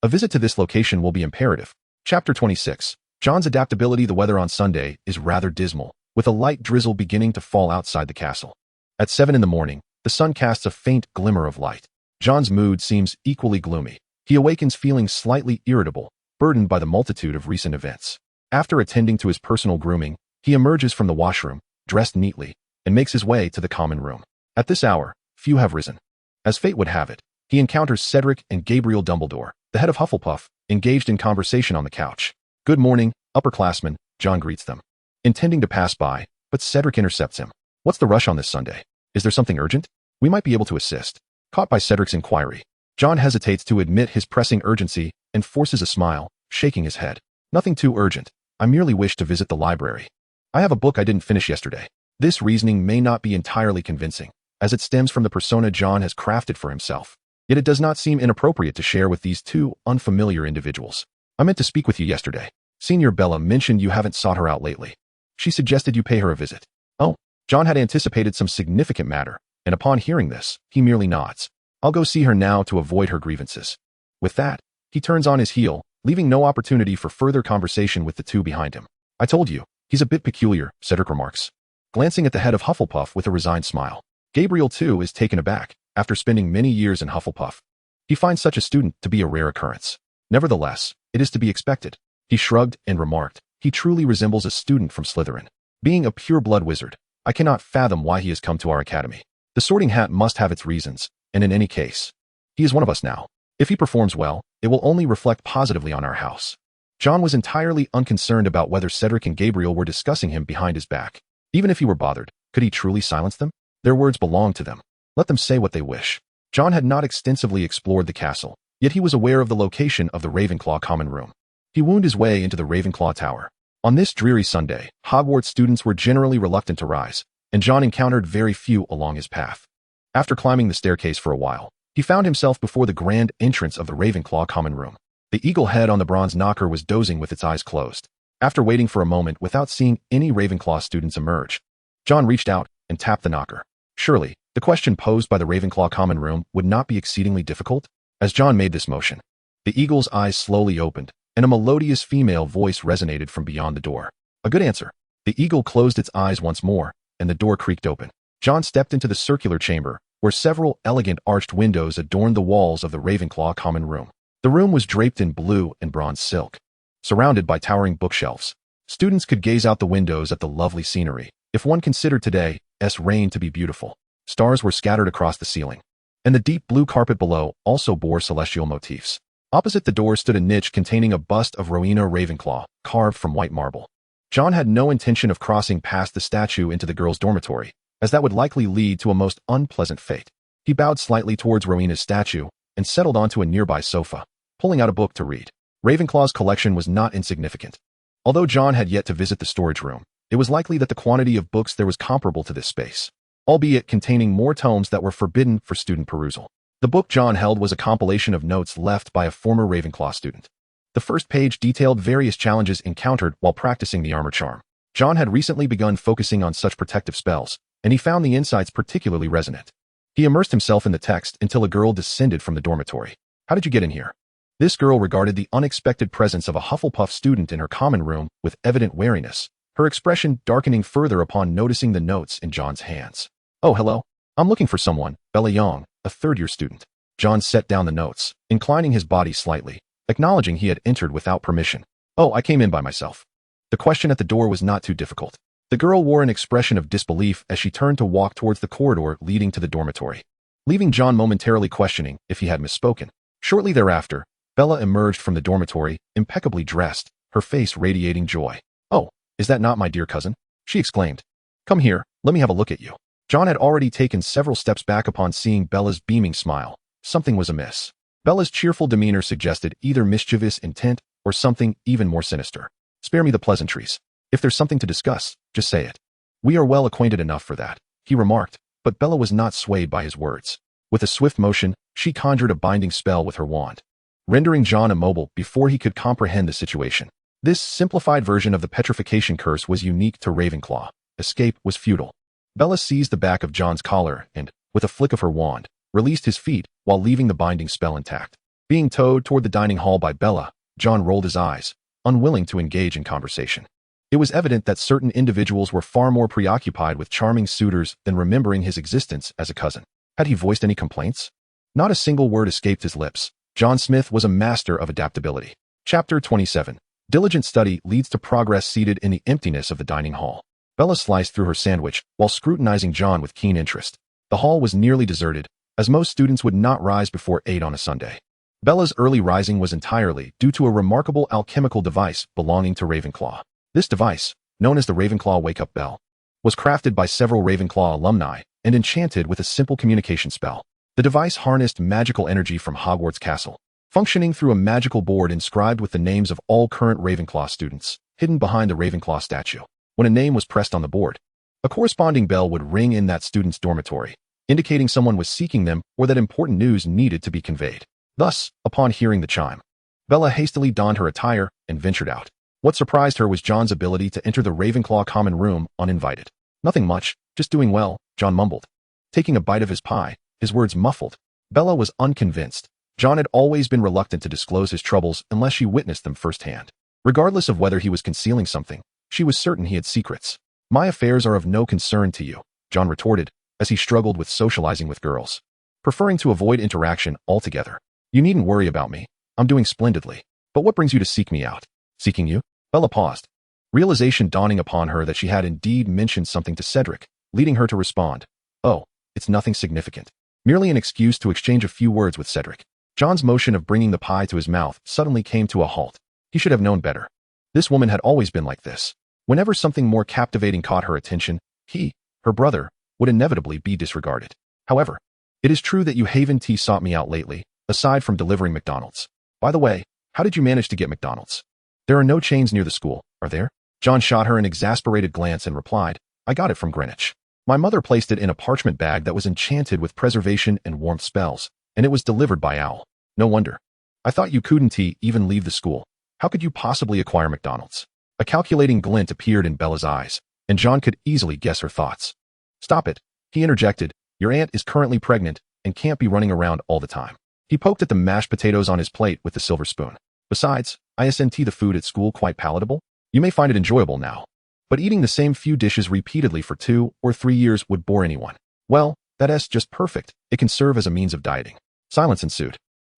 A visit to this location will be imperative. Chapter 26. John's adaptability. The weather on Sunday is rather dismal, with a light drizzle beginning to fall outside the castle. At 7 in the morning, the sun casts a faint glimmer of light. John's mood seems equally gloomy. He awakens feeling slightly irritable, burdened by the multitude of recent events. After attending to his personal grooming, he emerges from the washroom, dressed neatly, and makes his way to the common room. At this hour, few have risen. As fate would have it, he encounters Cedric and Gabriel Dumbledore, the head of Hufflepuff, engaged in conversation on the couch. "Good morning, upperclassmen," John greets them, intending to pass by, but Cedric intercepts him. "What's the rush on this Sunday? Is there something urgent? We might be able to assist." Caught by Cedric's inquiry, John hesitates to admit his pressing urgency and forces a smile, shaking his head. "Nothing too urgent. I merely wish to visit the library. I have a book I didn't finish yesterday." This reasoning may not be entirely convincing, as it stems from the persona John has crafted for himself. Yet it does not seem inappropriate to share with these two unfamiliar individuals. "I meant to speak with you yesterday. Senior Bella mentioned you haven't sought her out lately. She suggested you pay her a visit." Oh, John had anticipated some significant matter, and upon hearing this, he merely nods. "I'll go see her now to avoid her grievances." With that, he turns on his heel, leaving no opportunity for further conversation with the two behind him. "I told you, he's a bit peculiar," Cedric remarks, glancing at the head of Hufflepuff with a resigned smile. Gabriel, too, is taken aback. After spending many years in Hufflepuff, he finds such a student to be a rare occurrence. Nevertheless, it is to be expected. He shrugged and remarked, "He truly resembles a student from Slytherin. Being a pure-blood wizard, I cannot fathom why he has come to our academy. The Sorting Hat must have its reasons, and in any case, he is one of us now. If he performs well, it will only reflect positively on our house." John was entirely unconcerned about whether Cedric and Gabriel were discussing him behind his back. Even if he were bothered, could he truly silence them? Their words belonged to them. Let them say what they wish. John had not extensively explored the castle, yet he was aware of the location of the Ravenclaw common room. He wound his way into the Ravenclaw Tower. On this dreary Sunday, Hogwarts students were generally reluctant to rise, and John encountered very few along his path. After climbing the staircase for a while, he found himself before the grand entrance of the Ravenclaw common room. The eagle head on the bronze knocker was dozing with its eyes closed. After waiting for a moment without seeing any Ravenclaw students emerge, John reached out and tapped the knocker. Surely, the question posed by the Ravenclaw common room would not be exceedingly difficult? As John made this motion, the eagle's eyes slowly opened, and a melodious female voice resonated from beyond the door. "A good answer." The eagle closed its eyes once more, and the door creaked open. John stepped into the circular chamber, where several elegant arched windows adorned the walls of the Ravenclaw common room. The room was draped in blue and bronze silk. Surrounded by towering bookshelves, students could gaze out the windows at the lovely scenery. If one considered today's rain to be beautiful, stars were scattered across the ceiling, and the deep blue carpet below also bore celestial motifs. Opposite the door stood a niche containing a bust of Rowena Ravenclaw, carved from white marble. John had no intention of crossing past the statue into the girls' dormitory, as that would likely lead to a most unpleasant fate. He bowed slightly towards Rowena's statue and settled onto a nearby sofa, pulling out a book to read. Ravenclaw's collection was not insignificant. Although John had yet to visit the storage room, it was likely that the quantity of books there was comparable to this space, albeit containing more tomes that were forbidden for student perusal. The book John held was a compilation of notes left by a former Ravenclaw student. The first page detailed various challenges encountered while practicing the armor charm. John had recently begun focusing on such protective spells, and he found the insights particularly resonant. He immersed himself in the text until a girl descended from the dormitory. "How did you get in here?" This girl regarded the unexpected presence of a Hufflepuff student in her common room with evident wariness, her expression darkening further upon noticing the notes in John's hands. "Oh, hello. I'm looking for someone, Bella Young, a third-year student." John set down the notes, inclining his body slightly, acknowledging he had entered without permission. "Oh, I came in by myself." The question at the door was not too difficult. The girl wore an expression of disbelief as she turned to walk towards the corridor leading to the dormitory, leaving John momentarily questioning if he had misspoken. Shortly thereafter, Bella emerged from the dormitory, impeccably dressed, her face radiating joy. "Oh, is that not my dear cousin?" she exclaimed. "Come here, let me have a look at you." John had already taken several steps back upon seeing Bella's beaming smile. Something was amiss. Bella's cheerful demeanor suggested either mischievous intent or something even more sinister. "Spare me the pleasantries. If there's something to discuss, just say it. We are well acquainted enough for that," he remarked, but Bella was not swayed by his words. With a swift motion, she conjured a binding spell with her wand, rendering John immobile before he could comprehend the situation. This simplified version of the petrification curse was unique to Ravenclaw. Escape was futile. Bella seized the back of John's collar and, with a flick of her wand, released his feet while leaving the binding spell intact. Being towed toward the dining hall by Bella, John rolled his eyes, unwilling to engage in conversation. It was evident that certain individuals were far more preoccupied with charming suitors than remembering his existence as a cousin. Had he voiced any complaints? Not a single word escaped his lips. John Smith was a master of adaptability. Chapter 27. Diligent study leads to progress. Seated in the emptiness of the dining hall, Bella sliced through her sandwich while scrutinizing John with keen interest. The hall was nearly deserted, as most students would not rise before 8 on a Sunday. Bella's early rising was entirely due to a remarkable alchemical device belonging to Ravenclaw. This device, known as the Ravenclaw wake-up bell, was crafted by several Ravenclaw alumni and enchanted with a simple communication spell. The device harnessed magical energy from Hogwarts Castle, functioning through a magical board inscribed with the names of all current Ravenclaw students, hidden behind the Ravenclaw statue. When a name was pressed on the board, a corresponding bell would ring in that student's dormitory, indicating someone was seeking them or that important news needed to be conveyed. Thus, upon hearing the chime, Bella hastily donned her attire and ventured out. What surprised her was John's ability to enter the Ravenclaw common room uninvited. Nothing much, just doing well, John mumbled, taking a bite of his pie, his words muffled. Bella was unconvinced. John had always been reluctant to disclose his troubles unless she witnessed them firsthand. Regardless of whether he was concealing something, she was certain he had secrets. My affairs are of no concern to you, John retorted, as he struggled with socializing with girls, preferring to avoid interaction altogether. You needn't worry about me. I'm doing splendidly. But what brings you to seek me out? Seeking you? Bella paused, realization dawning upon her that she had indeed mentioned something to Cedric, leading her to respond. Oh, it's nothing significant. Merely an excuse to exchange a few words with Cedric. John's motion of bringing the pie to his mouth suddenly came to a halt. He should have known better. This woman had always been like this. Whenever something more captivating caught her attention, he, her brother, would inevitably be disregarded. However, it is true that you Haven Tea sought me out lately, aside from delivering McDonald's. By the way, how did you manage to get McDonald's? There are no chains near the school, are there? John shot her an exasperated glance and replied, I got it from Greenwich. My mother placed it in a parchment bag that was enchanted with preservation and warmth spells, and it was delivered by owl. No wonder. I thought you couldn't even leave the school. How could you possibly acquire McDonald's? A calculating glint appeared in Bella's eyes, and John could easily guess her thoughts. Stop it, he interjected. Your aunt is currently pregnant and can't be running around all the time. He poked at the mashed potatoes on his plate with the silver spoon. Besides, isn't the food at school quite palatable? You may find it enjoyable now, but eating the same few dishes repeatedly for 2 or 3 years would bore anyone. Well, that's just perfect. It can serve as a means of dieting. Silence ensued.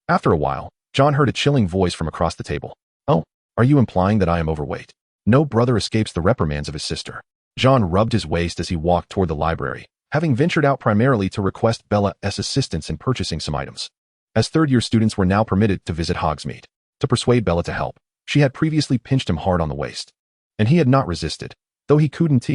After a while, John heard a chilling voice from across the table. Oh, are you implying that I am overweight? No brother escapes the reprimands of his sister. John rubbed his waist as he walked toward the library, having ventured out primarily to request Bella's assistance in purchasing some items. As third-year students were now permitted to visit Hogsmeade. To persuade Bella to help, she had previously pinched him hard on the waist. And he had not resisted, though he couldn't,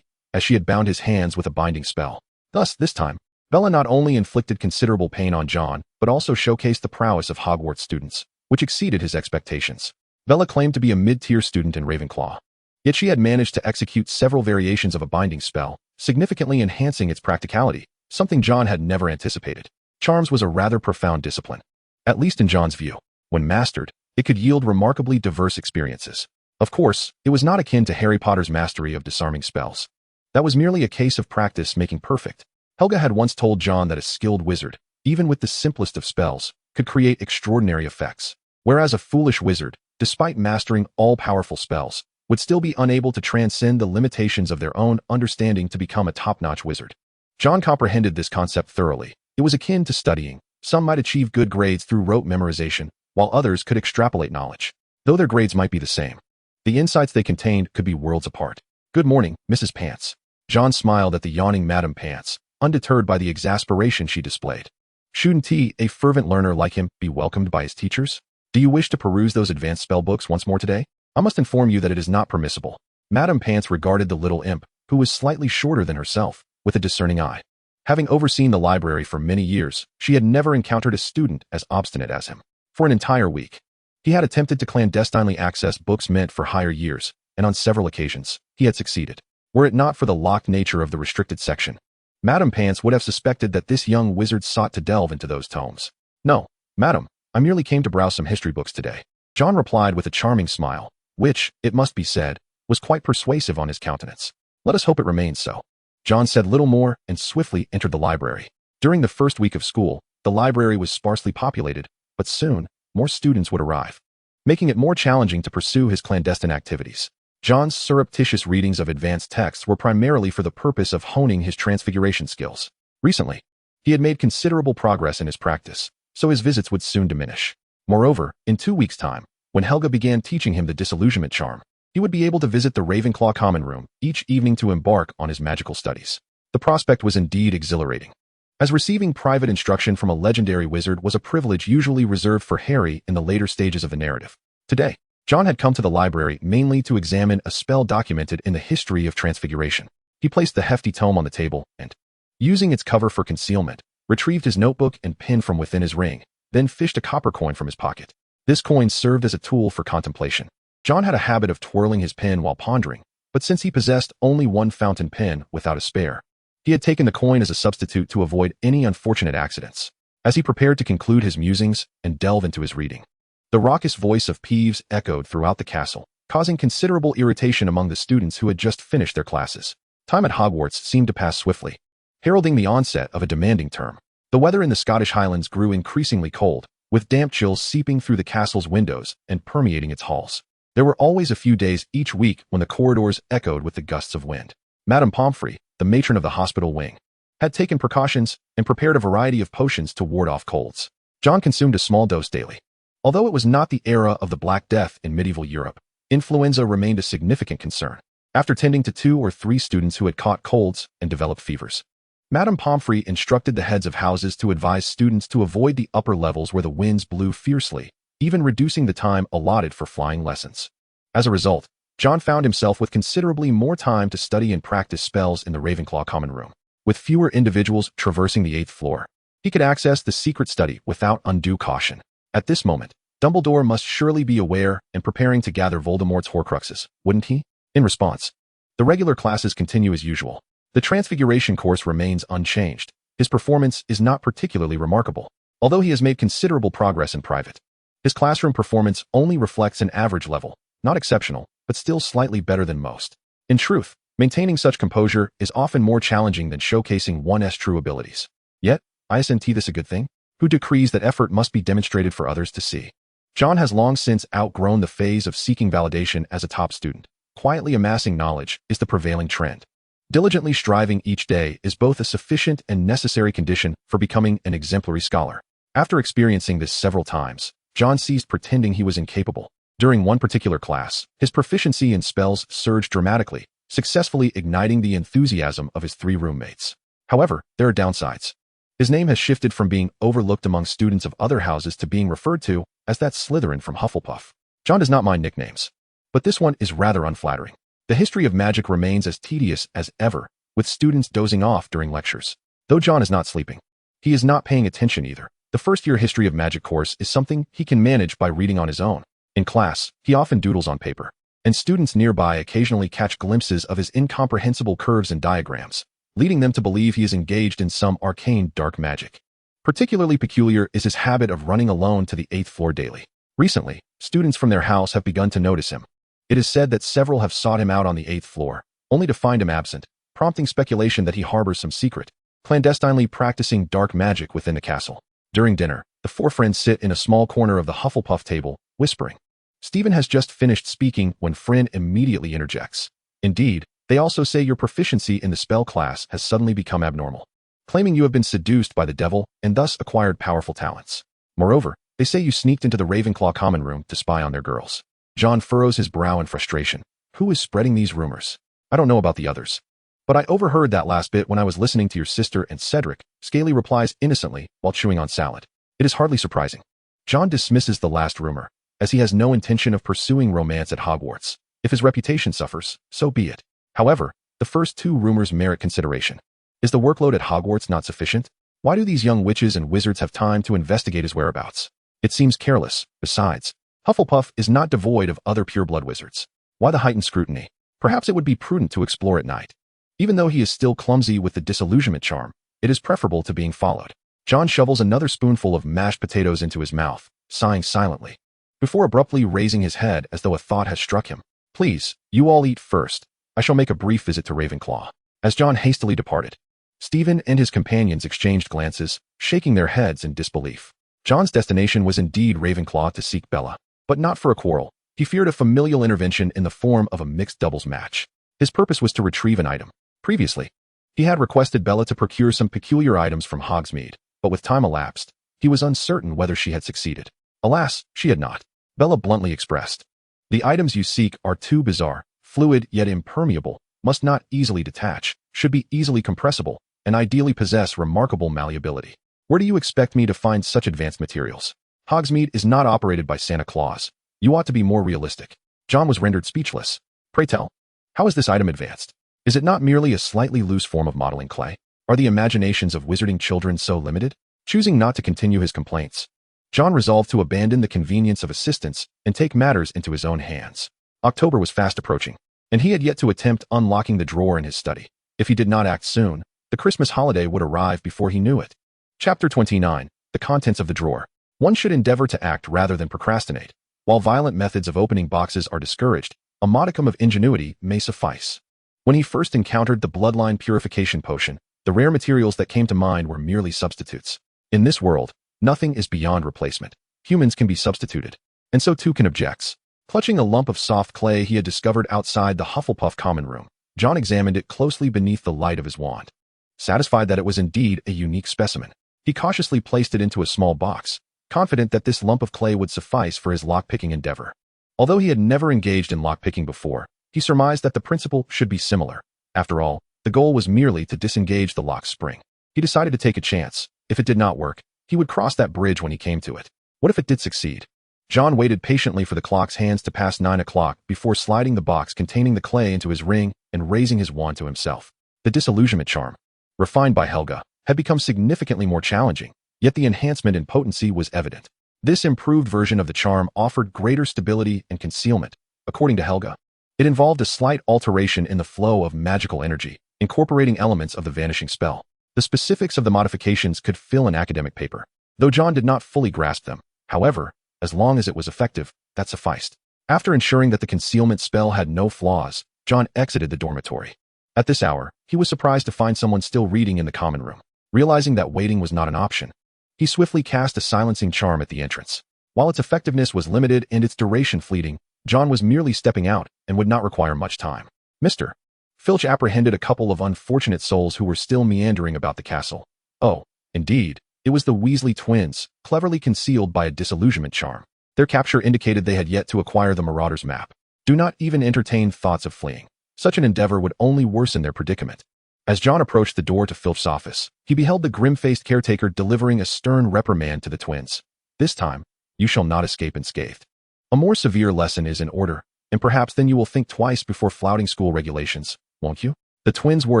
as she had bound his hands with a binding spell. Thus, this time, Bella not only inflicted considerable pain on John, but also showcased the prowess of Hogwarts students, which exceeded his expectations. Bella claimed to be a mid-tier student in Ravenclaw, yet she had managed to execute several variations of a binding spell, significantly enhancing its practicality, something John had never anticipated. Charms was a rather profound discipline, at least in John's view. When mastered, it could yield remarkably diverse experiences. Of course, it was not akin to Harry Potter's mastery of disarming spells. That was merely a case of practice making perfect. Helga had once told John that a skilled wizard, even with the simplest of spells, could create extraordinary effects, whereas a foolish wizard, despite mastering all-powerful spells, would still be unable to transcend the limitations of their own understanding to become a top-notch wizard. John comprehended this concept thoroughly. It was akin to studying. Some might achieve good grades through rote memorization, while others could extrapolate knowledge. Though their grades might be the same, the insights they contained could be worlds apart. Good morning, Mrs. Pants. John smiled at the yawning Madame Pants, undeterred by the exasperation she displayed. Shouldn't a fervent learner like him be welcomed by his teachers? Do you wish to peruse those advanced spell books once more today? I must inform you that it is not permissible. Madame Pants regarded the little imp, who was slightly shorter than herself, with a discerning eye. Having overseen the library for many years, she had never encountered a student as obstinate as him. For an entire week, he had attempted to clandestinely access books meant for higher years, and on several occasions, he had succeeded. Were it not for the locked nature of the restricted section, Madame Pants would have suspected that this young wizard sought to delve into those tomes. No, madam, I merely came to browse some history books today. John replied with a charming smile, which, it must be said, was quite persuasive on his countenance. Let us hope it remains so. John said little more and swiftly entered the library. During the first week of school, the library was sparsely populated, but soon, more students would arrive, making it more challenging to pursue his clandestine activities. John's surreptitious readings of advanced texts were primarily for the purpose of honing his transfiguration skills. Recently, he had made considerable progress in his practice, so his visits would soon diminish. Moreover, in 2 weeks' time, when Helga began teaching him the disillusionment charm, he would be able to visit the Ravenclaw common room each evening to embark on his magical studies. The prospect was indeed exhilarating, as receiving private instruction from a legendary wizard was a privilege usually reserved for Harry in the later stages of the narrative. Today, John had come to the library mainly to examine a spell documented in the history of transfiguration. He placed the hefty tome on the table and, using its cover for concealment, retrieved his notebook and pen from within his ring, then fished a copper coin from his pocket. This coin served as a tool for contemplation. John had a habit of twirling his pen while pondering, but since he possessed only one fountain pen without a spare, he had taken the coin as a substitute to avoid any unfortunate accidents. As he prepared to conclude his musings and delve into his reading, the raucous voice of Peeves echoed throughout the castle, causing considerable irritation among the students who had just finished their classes. Time at Hogwarts seemed to pass swiftly, heralding the onset of a demanding term. The weather in the Scottish Highlands grew increasingly cold, with damp chills seeping through the castle's windows and permeating its halls. There were always a few days each week when the corridors echoed with the gusts of wind. Madame Pomfrey, the matron of the hospital wing, had taken precautions and prepared a variety of potions to ward off colds. John consumed a small dose daily. Although it was not the era of the Black Death in medieval Europe, influenza remained a significant concern. After tending to 2 or 3 students who had caught colds and developed fevers, Madame Pomfrey instructed the heads of houses to advise students to avoid the upper levels where the winds blew fiercely, even reducing the time allotted for flying lessons. As a result, John found himself with considerably more time to study and practice spells in the Ravenclaw common room. With fewer individuals traversing the 8th floor, he could access the secret study without undue caution. At this moment, Dumbledore must surely be aware and preparing to gather Voldemort's Horcruxes, wouldn't he? In response, the regular classes continue as usual. The Transfiguration course remains unchanged. His performance is not particularly remarkable, although he has made considerable progress in private. His classroom performance only reflects an average level, not exceptional, but still slightly better than most. In truth, maintaining such composure is often more challenging than showcasing one's true abilities. Yet, isn't this a good thing? Who decrees that effort must be demonstrated for others to see? John has long since outgrown the phase of seeking validation as a top student. Quietly amassing knowledge is the prevailing trend. Diligently striving each day is both a sufficient and necessary condition for becoming an exemplary scholar. After experiencing this several times, John ceased pretending he was incapable. During one particular class, his proficiency in spells surged dramatically, successfully igniting the enthusiasm of his 3 roommates. However, there are downsides. His name has shifted from being overlooked among students of other houses to being referred to as that Slytherin from Hufflepuff. John does not mind nicknames, but this one is rather unflattering. The history of magic remains as tedious as ever, with students dozing off during lectures. Though John is not sleeping, he is not paying attention either. The first-year History of Magic course is something he can manage by reading on his own. In class, he often doodles on paper, and students nearby occasionally catch glimpses of his incomprehensible curves and diagrams, leading them to believe he is engaged in some arcane dark magic. Particularly peculiar is his habit of running alone to the 8th floor daily. Recently, students from their house have begun to notice him. It is said that several have sought him out on the 8th floor, only to find him absent, prompting speculation that he harbors some secret, clandestinely practicing dark magic within the castle. During dinner, the 4 friends sit in a small corner of the Hufflepuff table, whispering. Stephen has just finished speaking when Friend immediately interjects. Indeed, they also say your proficiency in the spell class has suddenly become abnormal, claiming you have been seduced by the devil and thus acquired powerful talents. Moreover, they say you sneaked into the Ravenclaw common room to spy on their girls. John furrows his brow in frustration. Who is spreading these rumors? I don't know about the others, but I overheard that last bit when I was listening to your sister and Cedric, Scaly replies innocently while chewing on salad. It is hardly surprising. John dismisses the last rumor, as he has no intention of pursuing romance at Hogwarts. If his reputation suffers, so be it. However, the first 2 rumors merit consideration. Is the workload at Hogwarts not sufficient? Why do these young witches and wizards have time to investigate his whereabouts? It seems careless. Besides, Hufflepuff is not devoid of other pure-blood wizards. Why the heightened scrutiny? Perhaps it would be prudent to explore at night. Even though he is still clumsy with the disillusionment charm, it is preferable to being followed. John shovels another spoonful of mashed potatoes into his mouth, sighing silently, before abruptly raising his head as though a thought has struck him. Please, you all eat first. I shall make a brief visit to Ravenclaw. As John hastily departed, Stephen and his companions exchanged glances, shaking their heads in disbelief. John's destination was indeed Ravenclaw to seek Bella, but not for a quarrel. He feared a familial intervention in the form of a mixed doubles match. His purpose was to retrieve an item. Previously, he had requested Bella to procure some peculiar items from Hogsmeade, but with time elapsed, he was uncertain whether she had succeeded. Alas, she had not. Bella bluntly expressed, "The items you seek are too bizarre, fluid yet impermeable, must not easily detach, should be easily compressible, and ideally possess remarkable malleability. Where do you expect me to find such advanced materials? Hogsmeade is not operated by Santa Claus. You ought to be more realistic." John was rendered speechless. "Pray tell, how is this item advanced? Is it not merely a slightly loose form of modeling clay? Are the imaginations of wizarding children so limited?" Choosing not to continue his complaints, John resolved to abandon the convenience of assistance and take matters into his own hands. October was fast approaching, and he had yet to attempt unlocking the drawer in his study. If he did not act soon, the Christmas holiday would arrive before he knew it. Chapter 29. The Contents of the Drawer. One should endeavor to act rather than procrastinate. While violent methods of opening boxes are discouraged, a modicum of ingenuity may suffice. When he first encountered the bloodline purification potion, the rare materials that came to mind were merely substitutes. In this world, nothing is beyond replacement. Humans can be substituted, and so too can objects. Clutching a lump of soft clay he had discovered outside the Hufflepuff common room, John examined it closely beneath the light of his wand. Satisfied that it was indeed a unique specimen, he cautiously placed it into a small box, confident that this lump of clay would suffice for his lock-picking endeavor. Although he had never engaged in lock-picking before, he surmised that the principle should be similar. After all, the goal was merely to disengage the lock spring. He decided to take a chance. If it did not work, he would cross that bridge when he came to it. What if it did succeed? John waited patiently for the clock's hands to pass 9 o'clock before sliding the box containing the clay into his ring and raising his wand to himself. The disillusionment charm, refined by Helga, had become significantly more challenging, yet the enhancement in potency was evident. This improved version of the charm offered greater stability and concealment, according to Helga. It involved a slight alteration in the flow of magical energy, incorporating elements of the vanishing spell. The specifics of the modifications could fill an academic paper, though John did not fully grasp them. However, as long as it was effective, that sufficed. After ensuring that the concealment spell had no flaws, John exited the dormitory. At this hour, he was surprised to find someone still reading in the common room. Realizing that waiting was not an option, he swiftly cast a silencing charm at the entrance. While its effectiveness was limited and its duration fleeting, John was merely stepping out and would not require much time. Mr. Filch apprehended a couple of unfortunate souls who were still meandering about the castle. Oh, indeed, it was the Weasley twins, cleverly concealed by a disillusionment charm. Their capture indicated they had yet to acquire the Marauder's map. Do not even entertain thoughts of fleeing. Such an endeavor would only worsen their predicament. As John approached the door to Filch's office, he beheld the grim-faced caretaker delivering a stern reprimand to the twins. "This time, you shall not escape unscathed. A more severe lesson is in order, and perhaps then you will think twice before flouting school regulations, won't you?" The twins wore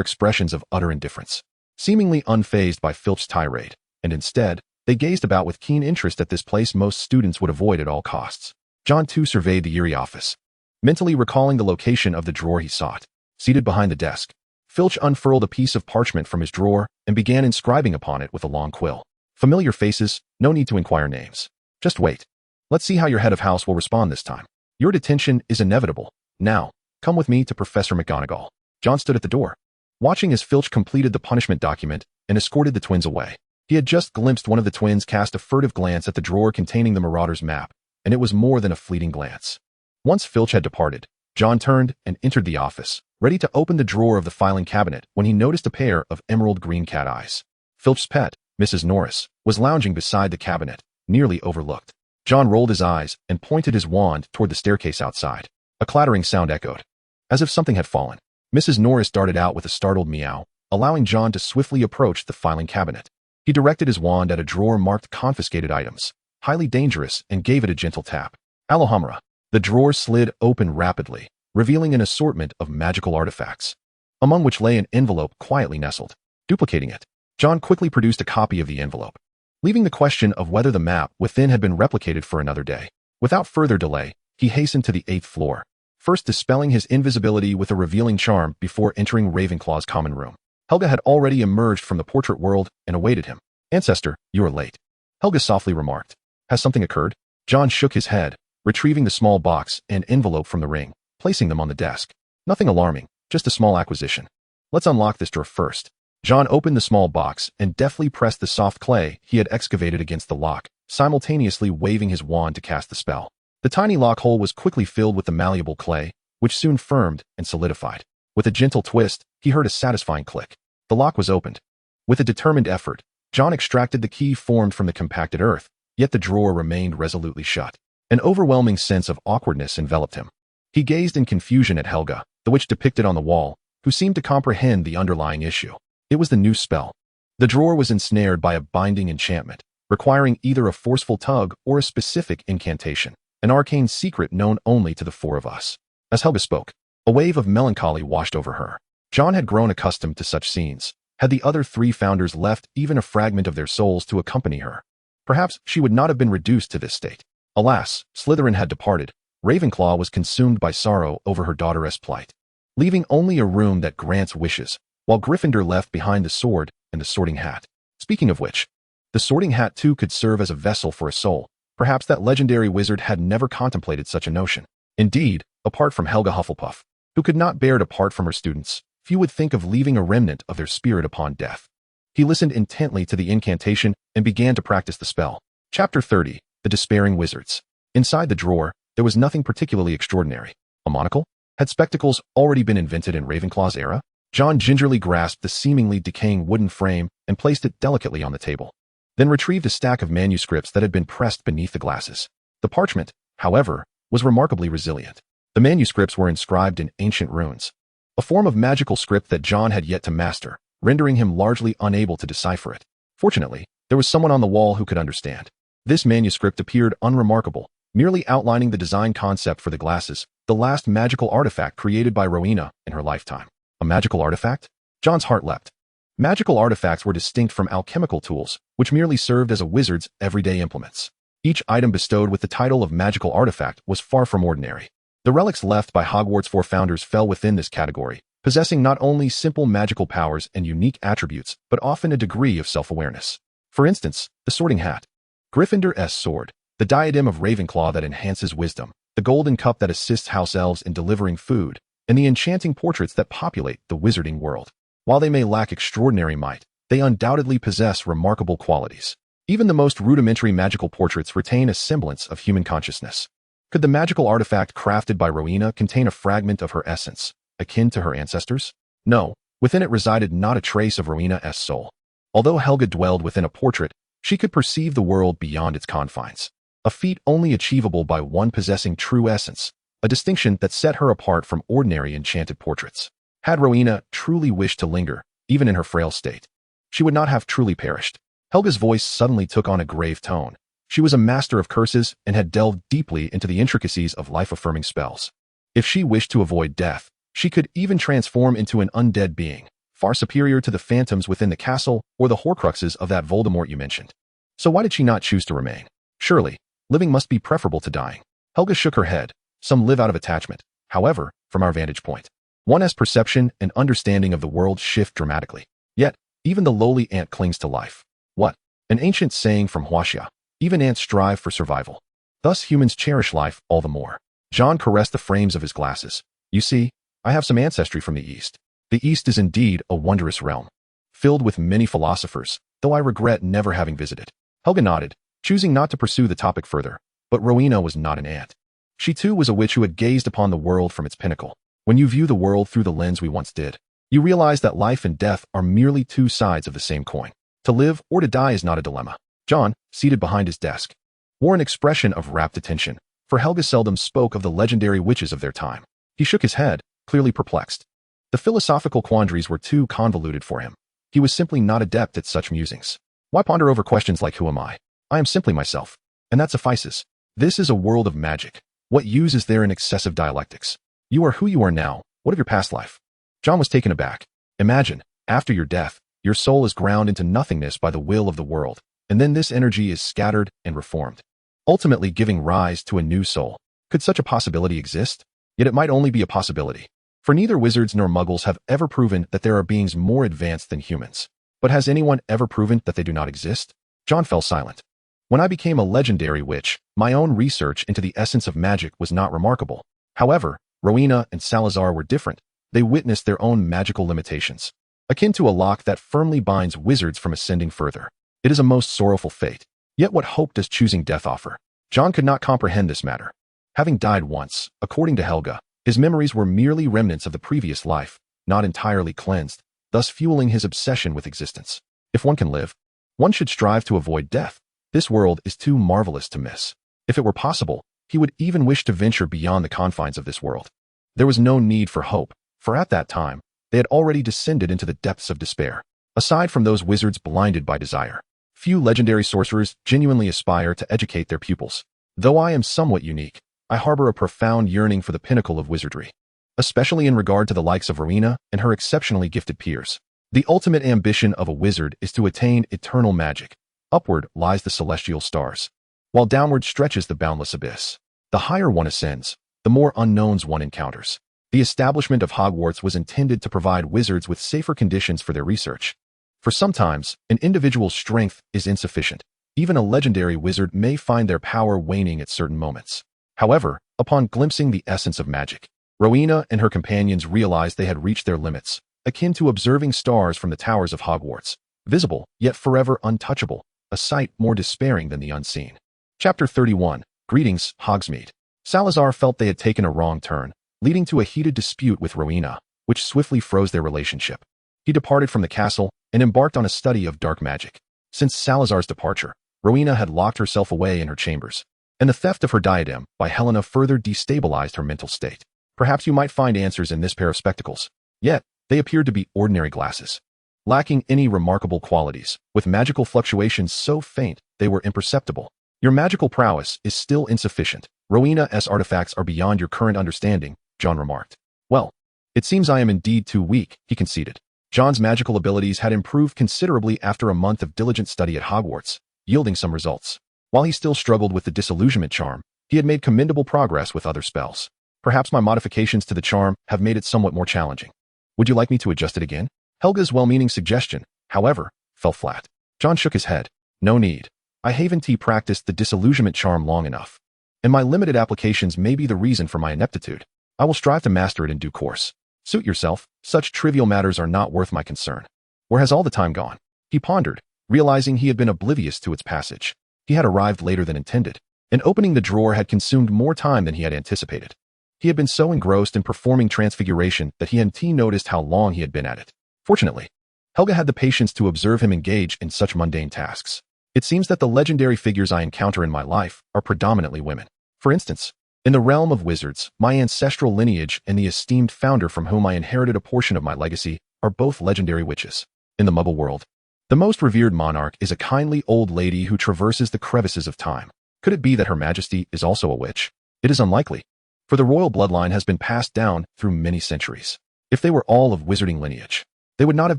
expressions of utter indifference, seemingly unfazed by Filch's tirade, and instead, they gazed about with keen interest at this place most students would avoid at all costs. John too surveyed the eerie office, mentally recalling the location of the drawer he sought. Seated behind the desk, Filch unfurled a piece of parchment from his drawer and began inscribing upon it with a long quill. Familiar faces, no need to inquire names. Just wait. Let's see how your head of house will respond this time. Your detention is inevitable. Now, come with me to Professor McGonagall. John stood at the door, watching as Filch completed the punishment document and escorted the twins away. He had just glimpsed one of the twins cast a furtive glance at the drawer containing the Marauder's map, and it was more than a fleeting glance. Once Filch had departed, John turned and entered the office, ready to open the drawer of the filing cabinet when he noticed a pair of emerald green cat eyes. Filch's pet, Mrs. Norris, was lounging beside the cabinet, nearly overlooked. John rolled his eyes and pointed his wand toward the staircase outside. A clattering sound echoed, as if something had fallen. Mrs. Norris darted out with a startled meow, allowing John to swiftly approach the filing cabinet. He directed his wand at a drawer marked confiscated items, highly dangerous, and gave it a gentle tap. Alhamra. The drawer slid open rapidly, revealing an assortment of magical artifacts, among which lay an envelope quietly nestled. Duplicating it, John quickly produced a copy of the envelope, leaving the question of whether the map within had been replicated for another day. Without further delay, he hastened to the 8th floor, first dispelling his invisibility with a revealing charm before entering Ravenclaw's common room. Helga had already emerged from the portrait world and awaited him. "Ancestor, you are late," Helga softly remarked. "Has something occurred?" John shook his head, retrieving the small box and envelope from the ring, placing them on the desk. "Nothing alarming, just a small acquisition. Let's unlock this drawer first." John opened the small box and deftly pressed the soft clay he had excavated against the lock, simultaneously waving his wand to cast the spell. The tiny lock hole was quickly filled with the malleable clay, which soon firmed and solidified. With a gentle twist, he heard a satisfying click. The lock was opened. With a determined effort, John extracted the key formed from the compacted earth, yet the drawer remained resolutely shut. An overwhelming sense of awkwardness enveloped him. He gazed in confusion at Helga, the witch depicted on the wall, who seemed to comprehend the underlying issue. It was the new spell. The drawer was ensnared by a binding enchantment, requiring either a forceful tug or a specific incantation, an arcane secret known only to the four of us. As Helga spoke, a wave of melancholy washed over her. John had grown accustomed to such scenes. Had the other three founders left even a fragment of their souls to accompany her, perhaps she would not have been reduced to this state. Alas, Slytherin had departed. Ravenclaw was consumed by sorrow over her daughter's plight, leaving only a room that grants wishes, while Gryffindor left behind the sword and the sorting hat. Speaking of which, the sorting hat too could serve as a vessel for a soul. Perhaps that legendary wizard had never contemplated such a notion. Indeed, apart from Helga Hufflepuff, who could not bear to part from her students, few would think of leaving a remnant of their spirit upon death. He listened intently to the incantation and began to practice the spell. Chapter 30. The Despairing Wizards. Inside the drawer, there was nothing particularly extraordinary. A monocle? Had spectacles already been invented in Ravenclaw's era? John gingerly grasped the seemingly decaying wooden frame and placed it delicately on the table, then retrieved a stack of manuscripts that had been pressed beneath the glasses. The parchment, however, was remarkably resilient. The manuscripts were inscribed in ancient runes, a form of magical script that John had yet to master, rendering him largely unable to decipher it. Fortunately, there was someone on the wall who could understand. This manuscript appeared unremarkable, merely outlining the design concept for the glasses, the last magical artifact created by Rowena in her lifetime. A magical artifact? John's heart leapt. Magical artifacts were distinct from alchemical tools, which merely served as a wizard's everyday implements. Each item bestowed with the title of magical artifact was far from ordinary. The relics left by Hogwarts' four founders fell within this category, possessing not only simple magical powers and unique attributes, but often a degree of self-awareness. For instance, the sorting hat, Gryffindor's sword, the diadem of Ravenclaw that enhances wisdom, the golden cup that assists house elves in delivering food, and the enchanting portraits that populate the Wizarding World. While they may lack extraordinary might, they undoubtedly possess remarkable qualities. Even the most rudimentary magical portraits retain a semblance of human consciousness. Could the magical artifact crafted by Rowena contain a fragment of her essence, akin to her ancestors? No, within it resided not a trace of Rowena's soul. Although Helga dwelled within a portrait, she could perceive the world beyond its confines, a feat only achievable by one possessing true essence, a distinction that set her apart from ordinary enchanted portraits. Had Rowena truly wished to linger, even in her frail state, she would not have truly perished. Helga's voice suddenly took on a grave tone. She was a master of curses and had delved deeply into the intricacies of life-affirming spells. If she wished to avoid death, she could even transform into an undead being, far superior to the phantoms within the castle or the Horcruxes of that Voldemort you mentioned. So why did she not choose to remain? Surely, living must be preferable to dying. Helga shook her head. Some live out of attachment. However, from our vantage point, one's perception and understanding of the world shift dramatically. Yet, even the lowly ant clings to life. What? An ancient saying from Huaxia. Even ants strive for survival. Thus humans cherish life all the more. John caressed the frames of his glasses. You see, I have some ancestry from the East. The East is indeed a wondrous realm, filled with many philosophers, though I regret never having visited. Helga nodded, choosing not to pursue the topic further. But Rowena was not an ant. She too was a witch who had gazed upon the world from its pinnacle. When you view the world through the lens we once did, you realize that life and death are merely two sides of the same coin. To live or to die is not a dilemma. John, seated behind his desk, wore an expression of rapt attention, for Helga seldom spoke of the legendary witches of their time. He shook his head, clearly perplexed. The philosophical quandaries were too convoluted for him. He was simply not adept at such musings. Why ponder over questions like who am I? I am simply myself. And that suffices. This is a world of magic. What use is there in excessive dialectics? You are who you are now. What of your past life? John was taken aback. Imagine, after your death, your soul is ground into nothingness by the will of the world, and then this energy is scattered and reformed, ultimately giving rise to a new soul. Could such a possibility exist? Yet it might only be a possibility. For neither wizards nor muggles have ever proven that there are beings more advanced than humans. But has anyone ever proven that they do not exist? John fell silent. When I became a legendary witch, my own research into the essence of magic was not remarkable. However, Rowena and Salazar were different. They witnessed their own magical limitations. akin to a lock that firmly binds wizards from ascending further. It is a most sorrowful fate. Yet what hope does choosing death offer? John could not comprehend this matter. Having died once, according to Helga, his memories were merely remnants of the previous life, not entirely cleansed, thus fueling his obsession with existence. If one can live, one should strive to avoid death. This world is too marvelous to miss. If it were possible, he would even wish to venture beyond the confines of this world. There was no need for hope, for at that time, they had already descended into the depths of despair. Aside from those wizards blinded by desire, few legendary sorcerers genuinely aspire to educate their pupils. Though I am somewhat unique, I harbor a profound yearning for the pinnacle of wizardry, especially in regard to the likes of Rowena and her exceptionally gifted peers. The ultimate ambition of a wizard is to attain eternal magic. Upward lies the celestial stars, while downward stretches the boundless abyss. The higher one ascends, the more unknowns one encounters. The establishment of Hogwarts was intended to provide wizards with safer conditions for their research. For sometimes, an individual's strength is insufficient. Even a legendary wizard may find their power waning at certain moments. However, upon glimpsing the essence of magic, Rowena and her companions realized they had reached their limits, akin to observing stars from the towers of Hogwarts, visible, yet forever untouchable, a sight more despairing than the unseen. Chapter 31. Greetings, Hogsmeade. Salazar felt they had taken a wrong turn, leading to a heated dispute with Rowena, which swiftly froze their relationship. He departed from the castle and embarked on a study of dark magic. Since Salazar's departure, Rowena had locked herself away in her chambers, and the theft of her diadem by Helena further destabilized her mental state. Perhaps you might find answers in this pair of spectacles. Yet, they appeared to be ordinary glasses, lacking any remarkable qualities, with magical fluctuations so faint they were imperceptible. Your magical prowess is still insufficient. Rowena's artifacts are beyond your current understanding, John remarked. Well, it seems I am indeed too weak, he conceded. John's magical abilities had improved considerably after a month of diligent study at Hogwarts, yielding some results. While he still struggled with the disillusionment charm, he had made commendable progress with other spells. Perhaps my modifications to the charm have made it somewhat more challenging. Would you like me to adjust it again? Helga's well-meaning suggestion, however, fell flat. John shook his head. No need. I haven't practiced the disillusionment charm long enough, and my limited applications may be the reason for my ineptitude. I will strive to master it in due course. Suit yourself, such trivial matters are not worth my concern. Where has all the time gone? He pondered, realizing he had been oblivious to its passage. He had arrived later than intended, and opening the drawer had consumed more time than he had anticipated. He had been so engrossed in performing transfiguration that he hadn't noticed how long he had been at it. Fortunately, Helga had the patience to observe him engage in such mundane tasks. It seems that the legendary figures I encounter in my life are predominantly women. For instance, in the realm of wizards, my ancestral lineage and the esteemed founder from whom I inherited a portion of my legacy are both legendary witches. In the Muggle world, the most revered monarch is a kindly old lady who traverses the crevices of time. Could it be that Her Majesty is also a witch? It is unlikely, for the royal bloodline has been passed down through many centuries. If they were all of wizarding lineage, they would not have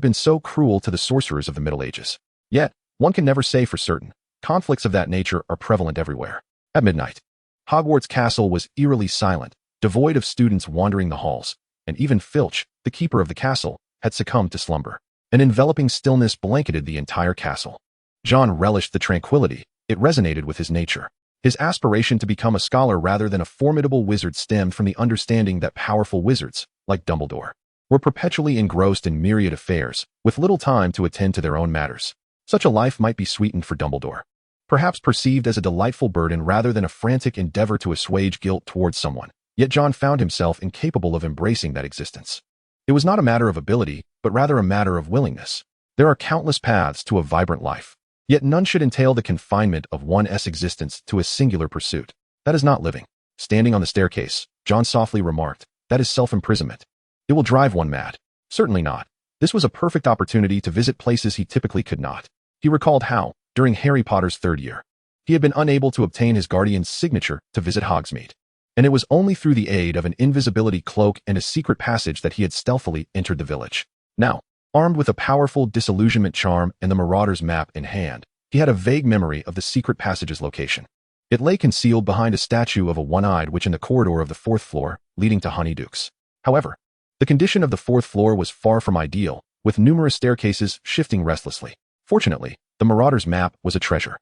been so cruel to the sorcerers of the Middle Ages. Yet, one can never say for certain. Conflicts of that nature are prevalent everywhere. At midnight, Hogwarts Castle was eerily silent, devoid of students wandering the halls, and even Filch, the keeper of the castle, had succumbed to slumber. An enveloping stillness blanketed the entire castle. John relished the tranquility. It resonated with his nature. His aspiration to become a scholar rather than a formidable wizard stemmed from the understanding that powerful wizards, like Dumbledore, were perpetually engrossed in myriad affairs, with little time to attend to their own matters. Such a life might be sweetened for Dumbledore, perhaps perceived as a delightful burden rather than a frantic endeavor to assuage guilt towards someone. Yet John found himself incapable of embracing that existence. It was not a matter of ability, but rather a matter of willingness. There are countless paths to a vibrant life, yet none should entail the confinement of one's existence to a singular pursuit. That is not living. Standing on the staircase, John softly remarked, that is self-imprisonment. It will drive one mad. Certainly not. This was a perfect opportunity to visit places he typically could not. He recalled how, during Harry Potter's third year, he had been unable to obtain his guardian's signature to visit Hogsmeade, and it was only through the aid of an invisibility cloak and a secret passage that he had stealthily entered the village. Now, armed with a powerful disillusionment charm and the Marauder's map in hand, he had a vague memory of the secret passage's location. It lay concealed behind a statue of a one-eyed witch in the corridor of the fourth floor, leading to Honeydukes. However, the condition of the fourth floor was far from ideal, with numerous staircases shifting restlessly. Fortunately, the Marauder's map was a treasure.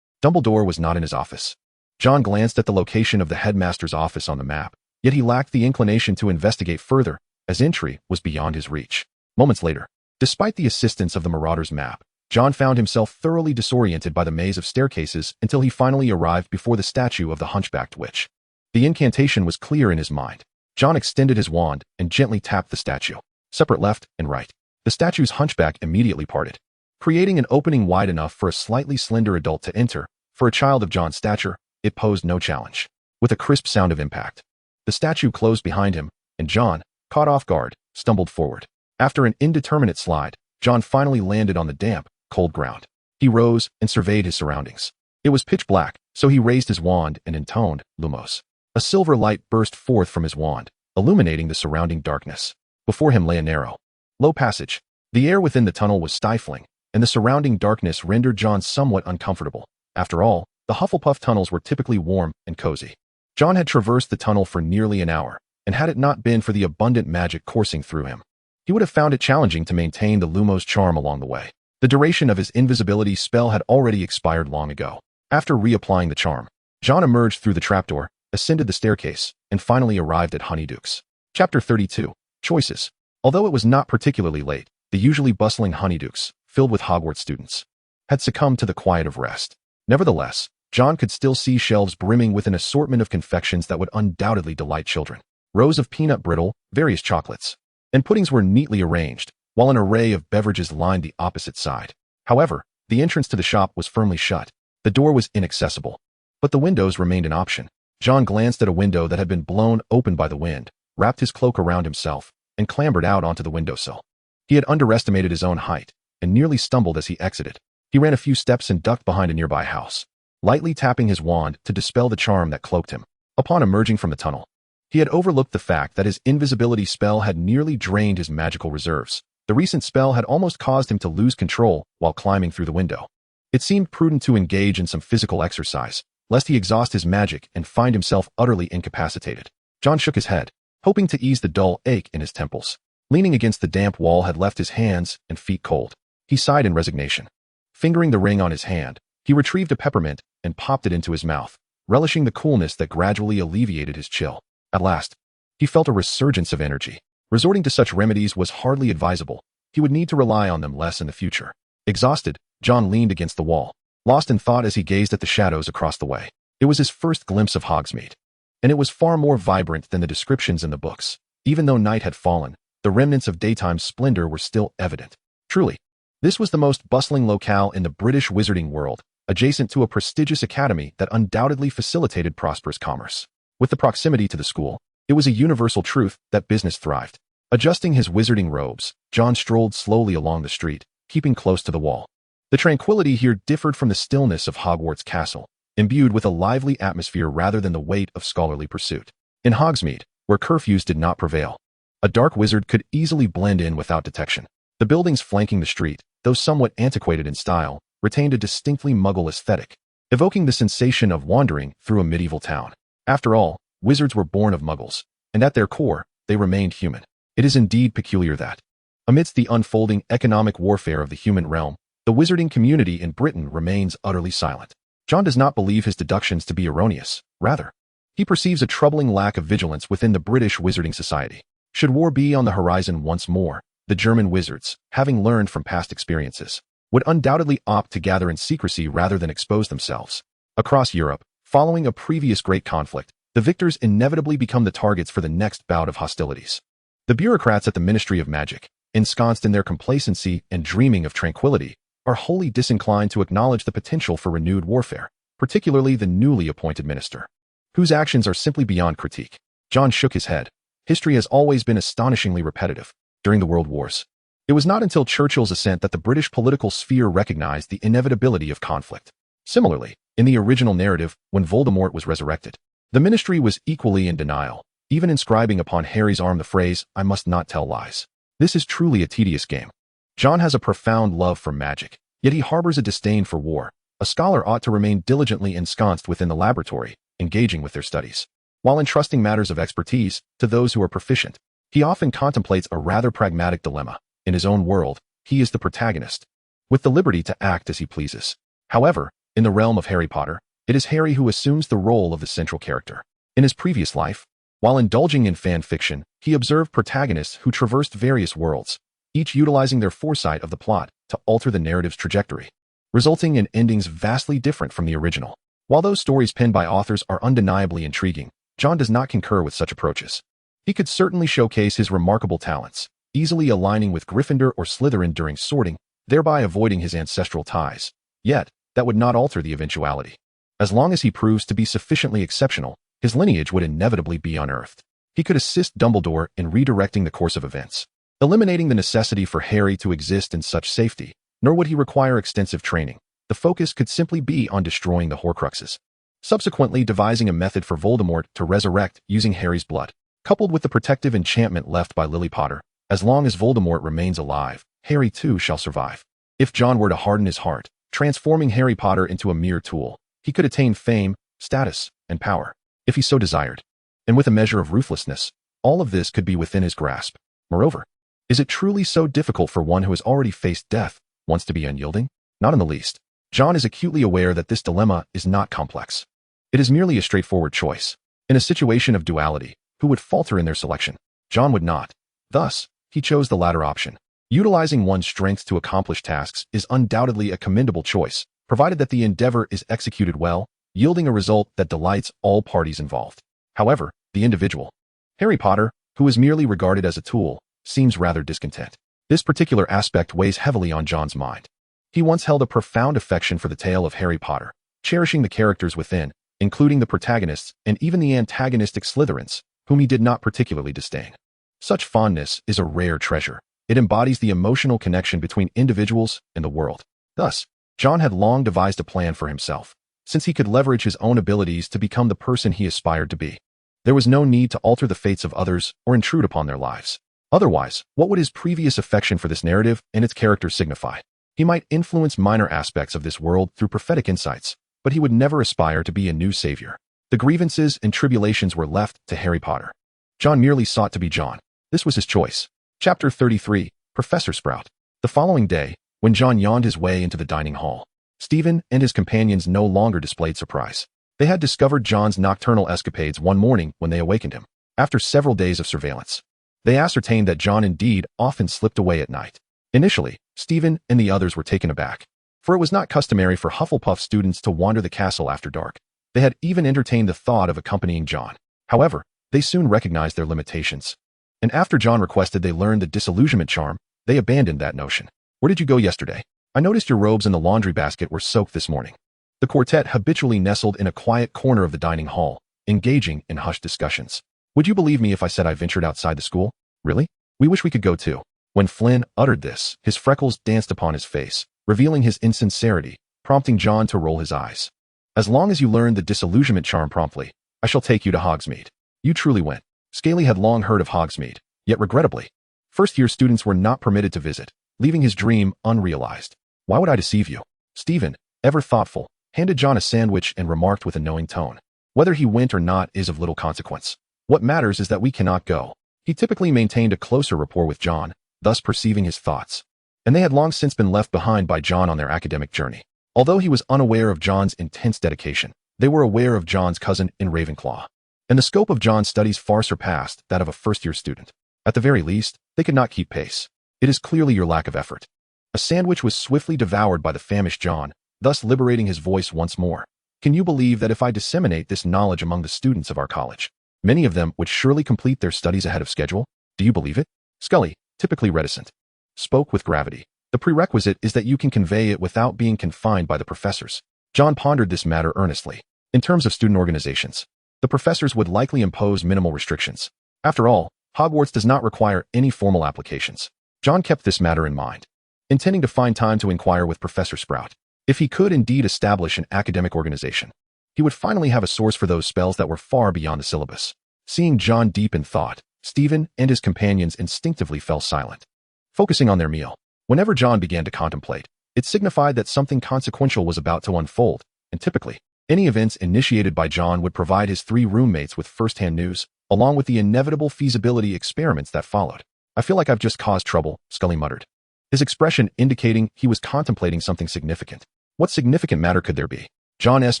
Dumbledore was not in his office. John glanced at the location of the headmaster's office on the map, yet he lacked the inclination to investigate further, as entry was beyond his reach. Moments later, Despite the assistance of the Marauder's map, John found himself thoroughly disoriented by the maze of staircases until he finally arrived before the statue of the hunchbacked witch. The incantation was clear in his mind. John extended his wand and gently tapped the statue, separate left and right. The statue's hunchback immediately parted, creating an opening wide enough for a slightly slender adult to enter. For a child of John's stature, it posed no challenge. With a crisp sound of impact, the statue closed behind him, and John, caught off guard, stumbled forward. After an indeterminate slide, John finally landed on the damp, cold ground. He rose and surveyed his surroundings. It was pitch black, so he raised his wand and intoned, Lumos. A silver light burst forth from his wand, illuminating the surrounding darkness. Before him lay a narrow, low passage. The air within the tunnel was stifling, and the surrounding darkness rendered John somewhat uncomfortable. After all, the Hufflepuff tunnels were typically warm and cozy. John had traversed the tunnel for nearly an hour, and had it not been for the abundant magic coursing through him, he would have found it challenging to maintain the Lumos charm along the way. The duration of his invisibility spell had already expired long ago. After reapplying the charm, John emerged through the trapdoor, ascended the staircase, and finally arrived at Honeydukes. Chapter 32. Choices. Although it was not particularly late, the usually bustling Honeydukes, filled with Hogwarts students, had succumbed to the quiet of rest. Nevertheless, John could still see shelves brimming with an assortment of confections that would undoubtedly delight children. Rows of peanut brittle, various chocolates, and puddings were neatly arranged, while an array of beverages lined the opposite side. However, the entrance to the shop was firmly shut. The door was inaccessible, but the windows remained an option. John glanced at a window that had been blown open by the wind, wrapped his cloak around himself, and clambered out onto the windowsill. He had underestimated his own height, and nearly stumbled as he exited. He ran a few steps and ducked behind a nearby house, lightly tapping his wand to dispel the charm that cloaked him. Upon emerging from the tunnel, he had overlooked the fact that his invisibility spell had nearly drained his magical reserves. The recent spell had almost caused him to lose control while climbing through the window. It seemed prudent to engage in some physical exercise, lest he exhaust his magic and find himself utterly incapacitated. John shook his head, hoping to ease the dull ache in his temples. Leaning against the damp wall had left his hands and feet cold. He sighed in resignation. Fingering the ring on his hand, he retrieved a peppermint and popped it into his mouth, relishing the coolness that gradually alleviated his chill. At last, he felt a resurgence of energy. Resorting to such remedies was hardly advisable. He would need to rely on them less in the future. Exhausted, John leaned against the wall, lost in thought as he gazed at the shadows across the way. It was his first glimpse of Hogsmeade, and it was far more vibrant than the descriptions in the books. Even though night had fallen, the remnants of daytime splendor were still evident. Truly, this was the most bustling locale in the British wizarding world, adjacent to a prestigious academy that undoubtedly facilitated prosperous commerce. With the proximity to the school, it was a universal truth that business thrived. Adjusting his wizarding robes, John strolled slowly along the street, keeping close to the wall. The tranquility here differed from the stillness of Hogwarts Castle, imbued with a lively atmosphere rather than the weight of scholarly pursuit. In Hogsmeade, where curfews did not prevail, a dark wizard could easily blend in without detection. The buildings flanking the street, though somewhat antiquated in style, retained a distinctly Muggle aesthetic, evoking the sensation of wandering through a medieval town. After all, wizards were born of Muggles, and at their core, they remained human. It is indeed peculiar that, amidst the unfolding economic warfare of the human realm, the wizarding community in Britain remains utterly silent. John does not believe his deductions to be erroneous. Rather, he perceives a troubling lack of vigilance within the British wizarding society. Should war be on the horizon once more, the German wizards, having learned from past experiences, would undoubtedly opt to gather in secrecy rather than expose themselves. Across Europe, following a previous great conflict, the victors inevitably become the targets for the next bout of hostilities. The bureaucrats at the Ministry of Magic, ensconced in their complacency and dreaming of tranquility, are wholly disinclined to acknowledge the potential for renewed warfare, particularly the newly appointed minister, whose actions are simply beyond critique. John shook his head. History has always been astonishingly repetitive. During the World Wars, it was not until Churchill's ascent that the British political sphere recognized the inevitability of conflict. Similarly, in the original narrative, when Voldemort was resurrected, the ministry was equally in denial, even inscribing upon Harry's arm the phrase, "I must not tell lies." This is truly a tedious game. John has a profound love for magic, yet he harbors a disdain for war. A scholar ought to remain diligently ensconced within the laboratory, engaging with their studies. While entrusting matters of expertise to those who are proficient, he often contemplates a rather pragmatic dilemma. In his own world, he is the protagonist, with the liberty to act as he pleases. However, in the realm of Harry Potter, it is Harry who assumes the role of the central character. In his previous life, while indulging in fan fiction, he observed protagonists who traversed various worlds, each utilizing their foresight of the plot to alter the narrative's trajectory, resulting in endings vastly different from the original. While those stories penned by authors are undeniably intriguing, John does not concur with such approaches. He could certainly showcase his remarkable talents, easily aligning with Gryffindor or Slytherin during sorting, thereby avoiding his ancestral ties. Yet, that would not alter the eventuality. As long as he proves to be sufficiently exceptional, his lineage would inevitably be unearthed. He could assist Dumbledore in redirecting the course of events, eliminating the necessity for Harry to exist in such safety, nor would he require extensive training. The focus could simply be on destroying the Horcruxes, subsequently devising a method for Voldemort to resurrect using Harry's blood. Coupled with the protective enchantment left by Lily Potter, as long as Voldemort remains alive, Harry too shall survive. If John were to harden his heart, transforming Harry Potter into a mere tool, he could attain fame, status, and power, if he so desired. And with a measure of ruthlessness, all of this could be within his grasp. Moreover, is it truly so difficult for one who has already faced death, once to be unyielding? Not in the least. John is acutely aware that this dilemma is not complex. It is merely a straightforward choice. In a situation of duality, who would falter in their selection? John would not. Thus, he chose the latter option. Utilizing one's strength to accomplish tasks is undoubtedly a commendable choice, provided that the endeavor is executed well, yielding a result that delights all parties involved. However, the individual, Harry Potter, who is merely regarded as a tool, seems rather discontent. This particular aspect weighs heavily on John's mind. He once held a profound affection for the tale of Harry Potter, cherishing the characters within, including the protagonists and even the antagonistic Slytherins, whom he did not particularly disdain. Such fondness is a rare treasure. It embodies the emotional connection between individuals and the world. Thus, John had long devised a plan for himself, since he could leverage his own abilities to become the person he aspired to be. There was no need to alter the fates of others or intrude upon their lives. Otherwise, what would his previous affection for this narrative and its characters signify? He might influence minor aspects of this world through prophetic insights, but he would never aspire to be a new savior. The grievances and tribulations were left to Harry Potter. John merely sought to be John. This was his choice. Chapter 33, Professor Sprout. The following day, when John yawned his way into the dining hall, Stephen and his companions no longer displayed surprise. They had discovered John's nocturnal escapades one morning when they awakened him. After several days of surveillance, they ascertained that John indeed often slipped away at night. Initially, Stephen and the others were taken aback, for it was not customary for Hufflepuff students to wander the castle after dark. They had even entertained the thought of accompanying John. However, they soon recognized their limitations. And after John requested they learn the disillusionment charm, they abandoned that notion. Where did you go yesterday? I noticed your robes in the laundry basket were soaked this morning. The quartet habitually nestled in a quiet corner of the dining hall, engaging in hushed discussions. Would you believe me if I said I ventured outside the school? Really? We wish we could go too. When Flynn uttered this, his freckles danced upon his face, revealing his insincerity, prompting John to roll his eyes. As long as you learn the disillusionment charm promptly, I shall take you to Hogsmeade. You truly went. Scaly had long heard of Hogsmeade, yet regrettably, first-year students were not permitted to visit, leaving his dream unrealized. Why would I deceive you? Stephen, ever thoughtful, handed John a sandwich and remarked with a knowing tone. Whether he went or not is of little consequence. What matters is that we cannot go. He typically maintained a closer rapport with John, thus perceiving his thoughts, and they had long since been left behind by John on their academic journey. Although he was unaware of John's intense dedication, they were aware of John's cousin in Ravenclaw, and the scope of John's studies far surpassed that of a first-year student. At the very least, they could not keep pace. It is clearly your lack of effort. A sandwich was swiftly devoured by the famished John, thus liberating his voice once more. Can you believe that if I disseminate this knowledge among the students of our college, many of them would surely complete their studies ahead of schedule? Do you believe it? Scully, typically reticent, spoke with gravity. The prerequisite is that you can convey it without being confined by the professors. John pondered this matter earnestly. In terms of student organizations, the professors would likely impose minimal restrictions. After all, Hogwarts does not require any formal applications. John kept this matter in mind, intending to find time to inquire with Professor Sprout. If he could indeed establish an academic organization, he would finally have a source for those spells that were far beyond the syllabus. Seeing John deep in thought, Stephen and his companions instinctively fell silent, focusing on their meal. Whenever John began to contemplate, it signified that something consequential was about to unfold, and typically, any events initiated by John would provide his three roommates with first-hand news, along with the inevitable feasibility experiments that followed. I feel like I've just caused trouble, Scully muttered, his expression indicating he was contemplating something significant. What significant matter could there be? John's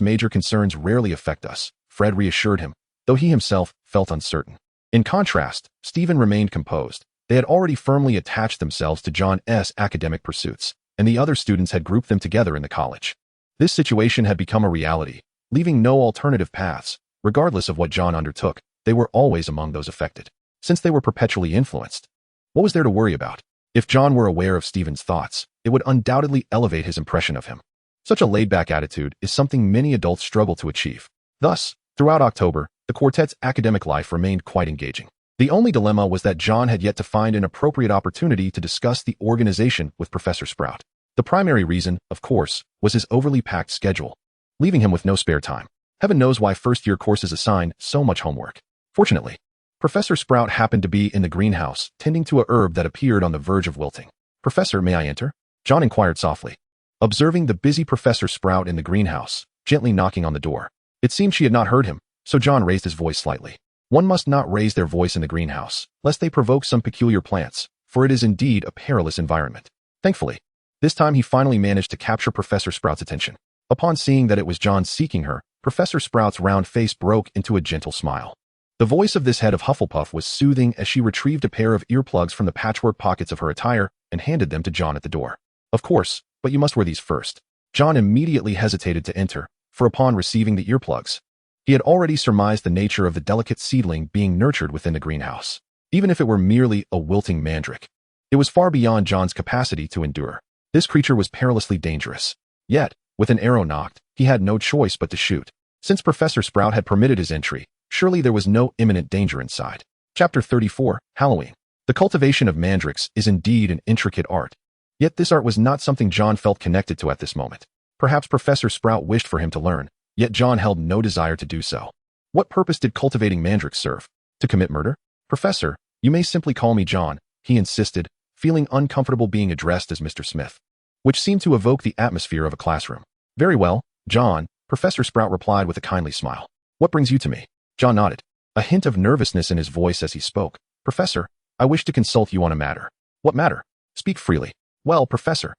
major concerns rarely affect us, Fred reassured him, though he himself felt uncertain. In contrast, Stephen remained composed. They had already firmly attached themselves to John's academic pursuits, and the other students had grouped them together in the college. This situation had become a reality, leaving no alternative paths. Regardless of what John undertook, they were always among those affected, since they were perpetually influenced. What was there to worry about? If John were aware of Stephen's thoughts, it would undoubtedly elevate his impression of him. Such a laid-back attitude is something many adults struggle to achieve. Thus, throughout October, the quartet's academic life remained quite engaging. The only dilemma was that John had yet to find an appropriate opportunity to discuss the organization with Professor Sprout. The primary reason, of course, was his overly packed schedule, leaving him with no spare time. Heaven knows why first-year courses assign so much homework. Fortunately, Professor Sprout happened to be in the greenhouse, tending to a herb that appeared on the verge of wilting. "Professor, may I enter?" John inquired softly. Observing the busy Professor Sprout in the greenhouse, gently knocking on the door, it seemed she had not heard him, so John raised his voice slightly. One must not raise their voice in the greenhouse, lest they provoke some peculiar plants, for it is indeed a perilous environment. Thankfully, this time he finally managed to capture Professor Sprout's attention. Upon seeing that it was John seeking her, Professor Sprout's round face broke into a gentle smile. The voice of this head of Hufflepuff was soothing as she retrieved a pair of earplugs from the patchwork pockets of her attire and handed them to John at the door. "Of course, but you must wear these first." John immediately hesitated to enter, for upon receiving the earplugs, he had already surmised the nature of the delicate seedling being nurtured within the greenhouse. Even if it were merely a wilting mandrake, it was far beyond John's capacity to endure. This creature was perilously dangerous. Yet, with an arrow knocked, he had no choice but to shoot. Since Professor Sprout had permitted his entry, surely there was no imminent danger inside. Chapter 34, Halloween. The cultivation of mandrakes is indeed an intricate art. Yet this art was not something John felt connected to at this moment. Perhaps Professor Sprout wished for him to learn, yet John held no desire to do so. What purpose did cultivating mandrakes serve? To commit murder? "Professor, you may simply call me John," he insisted, feeling uncomfortable being addressed as Mr. Smith, which seemed to evoke the atmosphere of a classroom. "Very well, John," Professor Sprout replied with a kindly smile. "What brings you to me?" John nodded, a hint of nervousness in his voice as he spoke. "Professor, I wish to consult you on a matter." "What matter? Speak freely." "Well, Professor,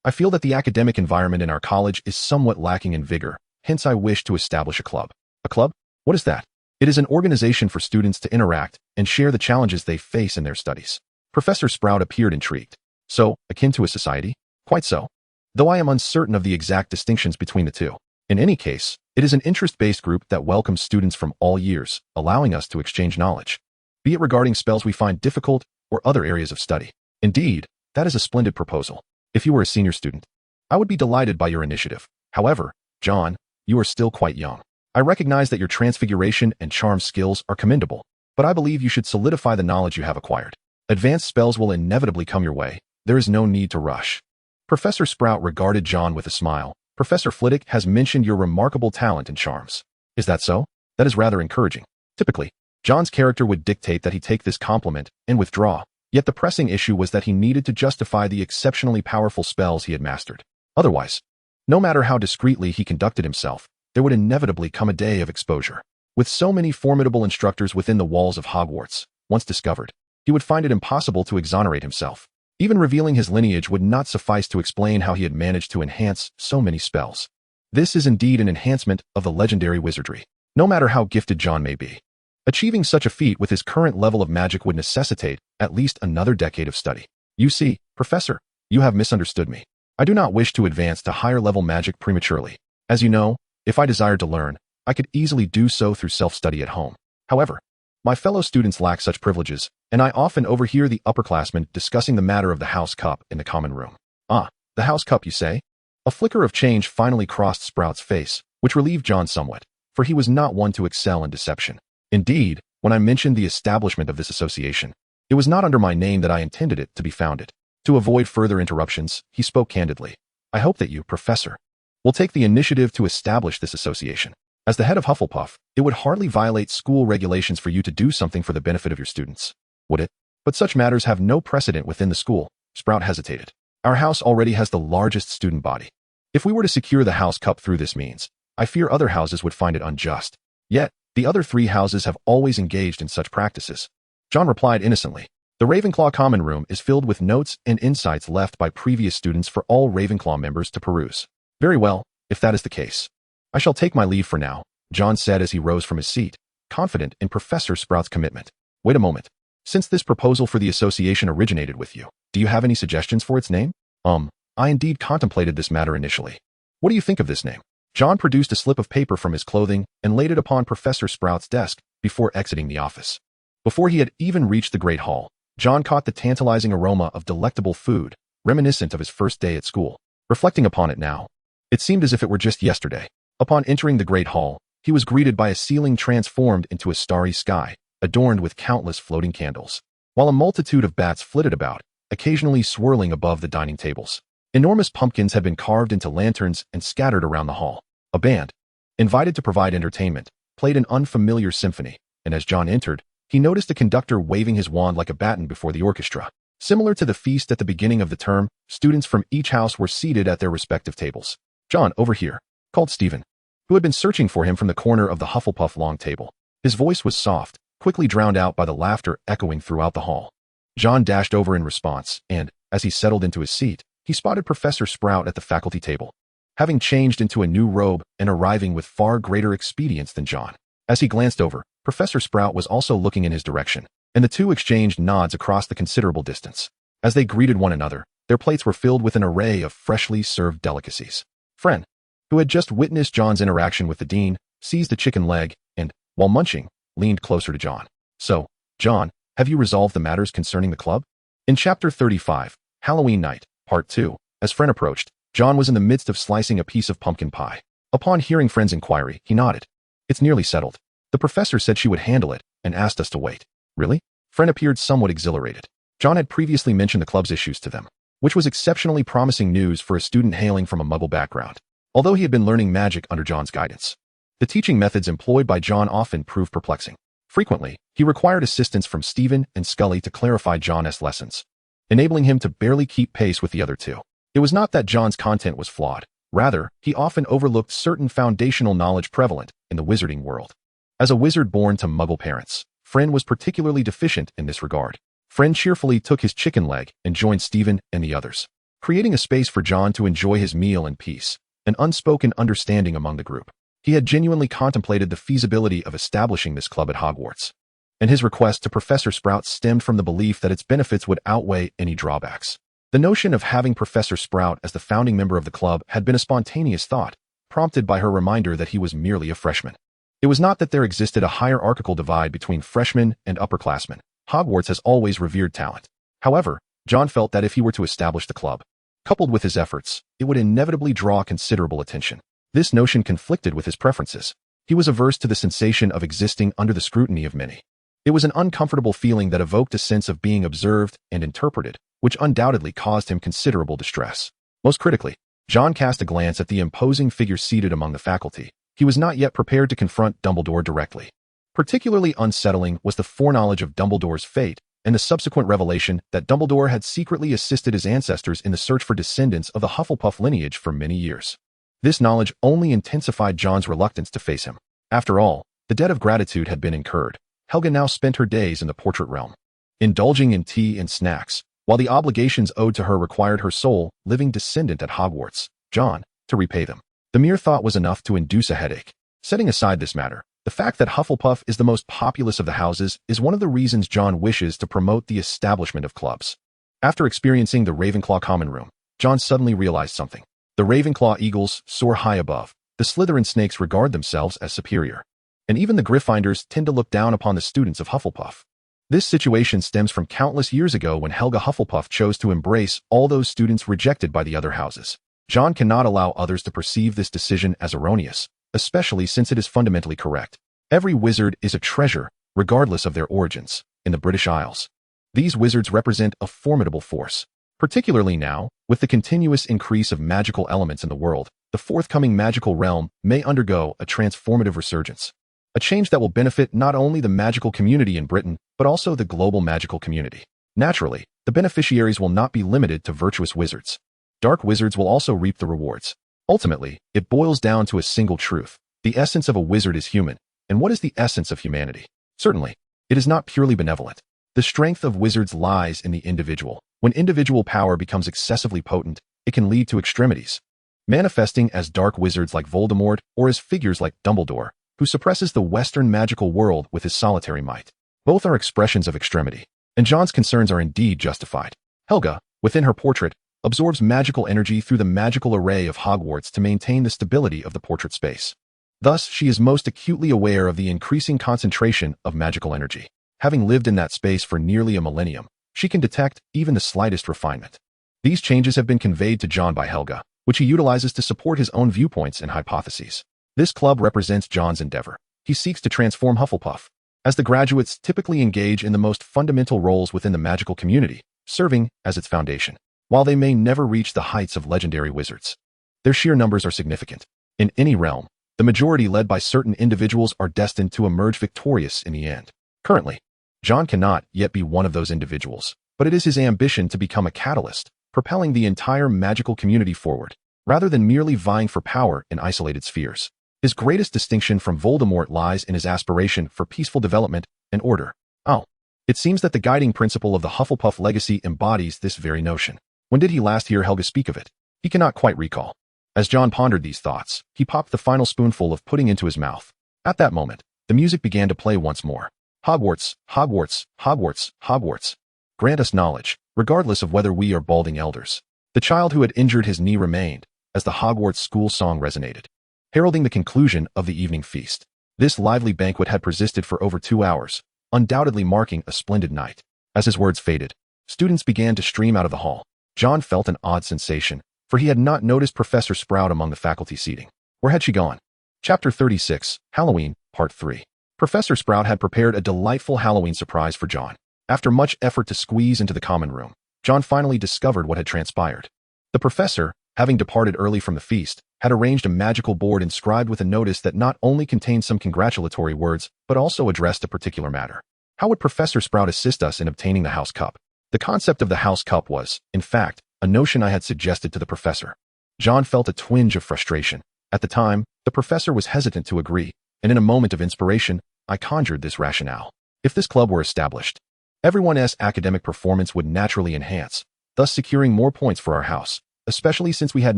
I feel that the academic environment in our college is somewhat lacking in vigor, hence I wish to establish a club." "A club? What is that?" "It is an organization for students to interact and share the challenges they face in their studies." Professor Sprout appeared intrigued. "So, akin to a society?" "Quite so, though I am uncertain of the exact distinctions between the two. In any case, it is an interest-based group that welcomes students from all years, allowing us to exchange knowledge, be it regarding spells we find difficult or other areas of study. Indeed, that is a splendid proposal. If you were a senior student, I would be delighted by your initiative. However, John, you are still quite young. I recognize that your transfiguration and charm skills are commendable, but I believe you should solidify the knowledge you have acquired. Advanced spells will inevitably come your way. There is no need to rush." Professor Sprout regarded John with a smile. "Professor Flitwick has mentioned your remarkable talent in charms." "Is that so? That is rather encouraging." Typically, John's character would dictate that he take this compliment and withdraw, yet the pressing issue was that he needed to justify the exceptionally powerful spells he had mastered. Otherwise, no matter how discreetly he conducted himself, there would inevitably come a day of exposure. With so many formidable instructors within the walls of Hogwarts, once discovered, he would find it impossible to exonerate himself. Even revealing his lineage would not suffice to explain how he had managed to enhance so many spells. This is indeed an enhancement of the legendary wizardry, no matter how gifted John may be. Achieving such a feat with his current level of magic would necessitate at least another decade of study. "You see, Professor, you have misunderstood me. I do not wish to advance to higher-level magic prematurely. As you know, if I desired to learn, I could easily do so through self-study at home. However, my fellow students lack such privileges, and I often overhear the upperclassmen discussing the matter of the house cup in the common room." "Ah, the house cup, you say?" A flicker of change finally crossed Sprout's face, which relieved John somewhat, for he was not one to excel in deception. "Indeed, when I mentioned the establishment of this association, it was not under my name that I intended it to be founded." To avoid further interruptions, he spoke candidly. "I hope that you, Professor, will take the initiative to establish this association. As the head of Hufflepuff, it would hardly violate school regulations for you to do something for the benefit of your students, would it? But such matters have no precedent within the school." Sprout hesitated. "Our house already has the largest student body. If we were to secure the house cup through this means, I fear other houses would find it unjust. Yet, the other 3 houses have always engaged in such practices." John replied innocently. "The Ravenclaw common room is filled with notes and insights left by previous students for all Ravenclaw members to peruse." "Very well, if that is the case. I shall take my leave for now," John said as he rose from his seat, confident in Professor Sprout's commitment. "Wait a moment." Since this proposal for the association originated with you, do you have any suggestions for its name? I indeed contemplated this matter initially. What do you think of this name? John produced a slip of paper from his clothing and laid it upon Professor Sprout's desk before exiting the office. Before he had even reached the Great Hall, John caught the tantalizing aroma of delectable food, reminiscent of his first day at school. Reflecting upon it now, it seemed as if it were just yesterday. Upon entering the Great Hall, he was greeted by a ceiling transformed into a starry sky, adorned with countless floating candles, while a multitude of bats flitted about, occasionally swirling above the dining tables. Enormous pumpkins had been carved into lanterns and scattered around the hall. A band, invited to provide entertainment, played an unfamiliar symphony, and as John entered, he noticed a conductor waving his wand like a baton before the orchestra. Similar to the feast at the beginning of the term, students from each house were seated at their respective tables. "John, over here," called Stephen, who had been searching for him from the corner of the Hufflepuff long table. His voice was soft, quickly drowned out by the laughter echoing throughout the hall. John dashed over in response, and, as he settled into his seat, he spotted Professor Sprout at the faculty table, having changed into a new robe and arriving with far greater expedience than John. As he glanced over, Professor Sprout was also looking in his direction, and the two exchanged nods across the considerable distance. As they greeted one another, their plates were filled with an array of freshly served delicacies. Fren, who had just witnessed John's interaction with the dean, seized a chicken leg and, while munching, leaned closer to John. "So, John, have you resolved the matters concerning the club?" In Chapter 35, Halloween Night, Part 2, as Fren approached, John was in the midst of slicing a piece of pumpkin pie. Upon hearing Fren's inquiry, he nodded. "It's nearly settled. The professor said she would handle it and asked us to wait." "Really?" Fren appeared somewhat exhilarated. John had previously mentioned the club's issues to them, which was exceptionally promising news for a student hailing from a Muggle background. Although he had been learning magic under John's guidance, the teaching methods employed by John often proved perplexing. Frequently, he required assistance from Stephen and Scully to clarify John's lessons, enabling him to barely keep pace with the other two. It was not that John's content was flawed. Rather, he often overlooked certain foundational knowledge prevalent in the wizarding world. As a wizard born to Muggle parents, Fren was particularly deficient in this regard. Fren cheerfully took his chicken leg and joined Stephen and the others, creating a space for John to enjoy his meal in peace, an unspoken understanding among the group. He had genuinely contemplated the feasibility of establishing this club at Hogwarts, and his request to Professor Sprout stemmed from the belief that its benefits would outweigh any drawbacks. The notion of having Professor Sprout as the founding member of the club had been a spontaneous thought, prompted by her reminder that he was merely a freshman. It was not that there existed a hierarchical divide between freshmen and upperclassmen. Hogwarts has always revered talent. However, John felt that if he were to establish the club, coupled with his efforts, it would inevitably draw considerable attention. This notion conflicted with his preferences. He was averse to the sensation of existing under the scrutiny of many. It was an uncomfortable feeling that evoked a sense of being observed and interpreted, which undoubtedly caused him considerable distress. Most critically, John cast a glance at the imposing figure seated among the faculty. He was not yet prepared to confront Dumbledore directly. Particularly unsettling was the foreknowledge of Dumbledore's fate and the subsequent revelation that Dumbledore had secretly assisted his ancestors in the search for descendants of the Hufflepuff lineage for many years. This knowledge only intensified John's reluctance to face him. After all, the debt of gratitude had been incurred. Helga now spent her days in the portrait realm, indulging in tea and snacks, while the obligations owed to her required her sole, living descendant at Hogwarts, John, to repay them. The mere thought was enough to induce a headache. Setting aside this matter, the fact that Hufflepuff is the most populous of the houses is one of the reasons John wishes to promote the establishment of clubs. After experiencing the Ravenclaw common room, John suddenly realized something. The Ravenclaw eagles soar high above, the Slytherin snakes regard themselves as superior, and even the Gryffindors tend to look down upon the students of Hufflepuff. This situation stems from countless years ago when Helga Hufflepuff chose to embrace all those students rejected by the other houses. John cannot allow others to perceive this decision as erroneous, especially since it is fundamentally correct. Every wizard is a treasure, regardless of their origins, in the British Isles. These wizards represent a formidable force. Particularly now, with the continuous increase of magical elements in the world, the forthcoming magical realm may undergo a transformative resurgence. A change that will benefit not only the magical community in Britain, but also the global magical community. Naturally, the beneficiaries will not be limited to virtuous wizards. Dark wizards will also reap the rewards. Ultimately, it boils down to a single truth. The essence of a wizard is human. And what is the essence of humanity? Certainly, it is not purely benevolent. The strength of wizards lies in the individual. When individual power becomes excessively potent, it can lead to extremities, manifesting as dark wizards like Voldemort or as figures like Dumbledore, who suppresses the Western magical world with his solitary might. Both are expressions of extremity. and John's concerns are indeed justified. Helga, within her portrait, absorbs magical energy through the magical array of Hogwarts to maintain the stability of the portrait space. Thus, she is most acutely aware of the increasing concentration of magical energy. Having lived in that space for nearly a millennium, she can detect even the slightest refinement. These changes have been conveyed to John by Helga, which he utilizes to support his own viewpoints and hypotheses. This club represents John's endeavor. He seeks to transform Hufflepuff, as the graduates typically engage in the most fundamental roles within the magical community, serving as its foundation. While they may never reach the heights of legendary wizards, their sheer numbers are significant. In any realm, the majority led by certain individuals are destined to emerge victorious in the end. Currently, John cannot yet be one of those individuals, but it is his ambition to become a catalyst, propelling the entire magical community forward, rather than merely vying for power in isolated spheres. His greatest distinction from Voldemort lies in his aspiration for peaceful development and order. Oh, it seems that the guiding principle of the Hufflepuff legacy embodies this very notion. When did he last hear Helga speak of it? He cannot quite recall. As John pondered these thoughts, he popped the final spoonful of pudding into his mouth. At that moment, the music began to play once more. Hogwarts, Hogwarts, Hogwarts, Hogwarts. Grant us knowledge, regardless of whether we are balding elders. The child who had injured his knee remained, as the Hogwarts school song resonated, heralding the conclusion of the evening feast. This lively banquet had persisted for over 2 hours, undoubtedly marking a splendid night. As his words faded, students began to stream out of the hall. John felt an odd sensation, for he had not noticed Professor Sprout among the faculty seating. Where had she gone? Chapter 36, Halloween, Part 3. Professor Sprout had prepared a delightful Halloween surprise for John. After much effort to squeeze into the common room, John finally discovered what had transpired. The professor, having departed early from the feast, had arranged a magical board inscribed with a notice that not only contained some congratulatory words, but also addressed a particular matter. How would Professor Sprout assist us in obtaining the house cup? The concept of the house cup was, in fact, a notion I had suggested to the professor. John felt a twinge of frustration. At the time, the professor was hesitant to agree, and in a moment of inspiration, I conjured this rationale. If this club were established, everyone's academic performance would naturally enhance, thus securing more points for our house, especially since we had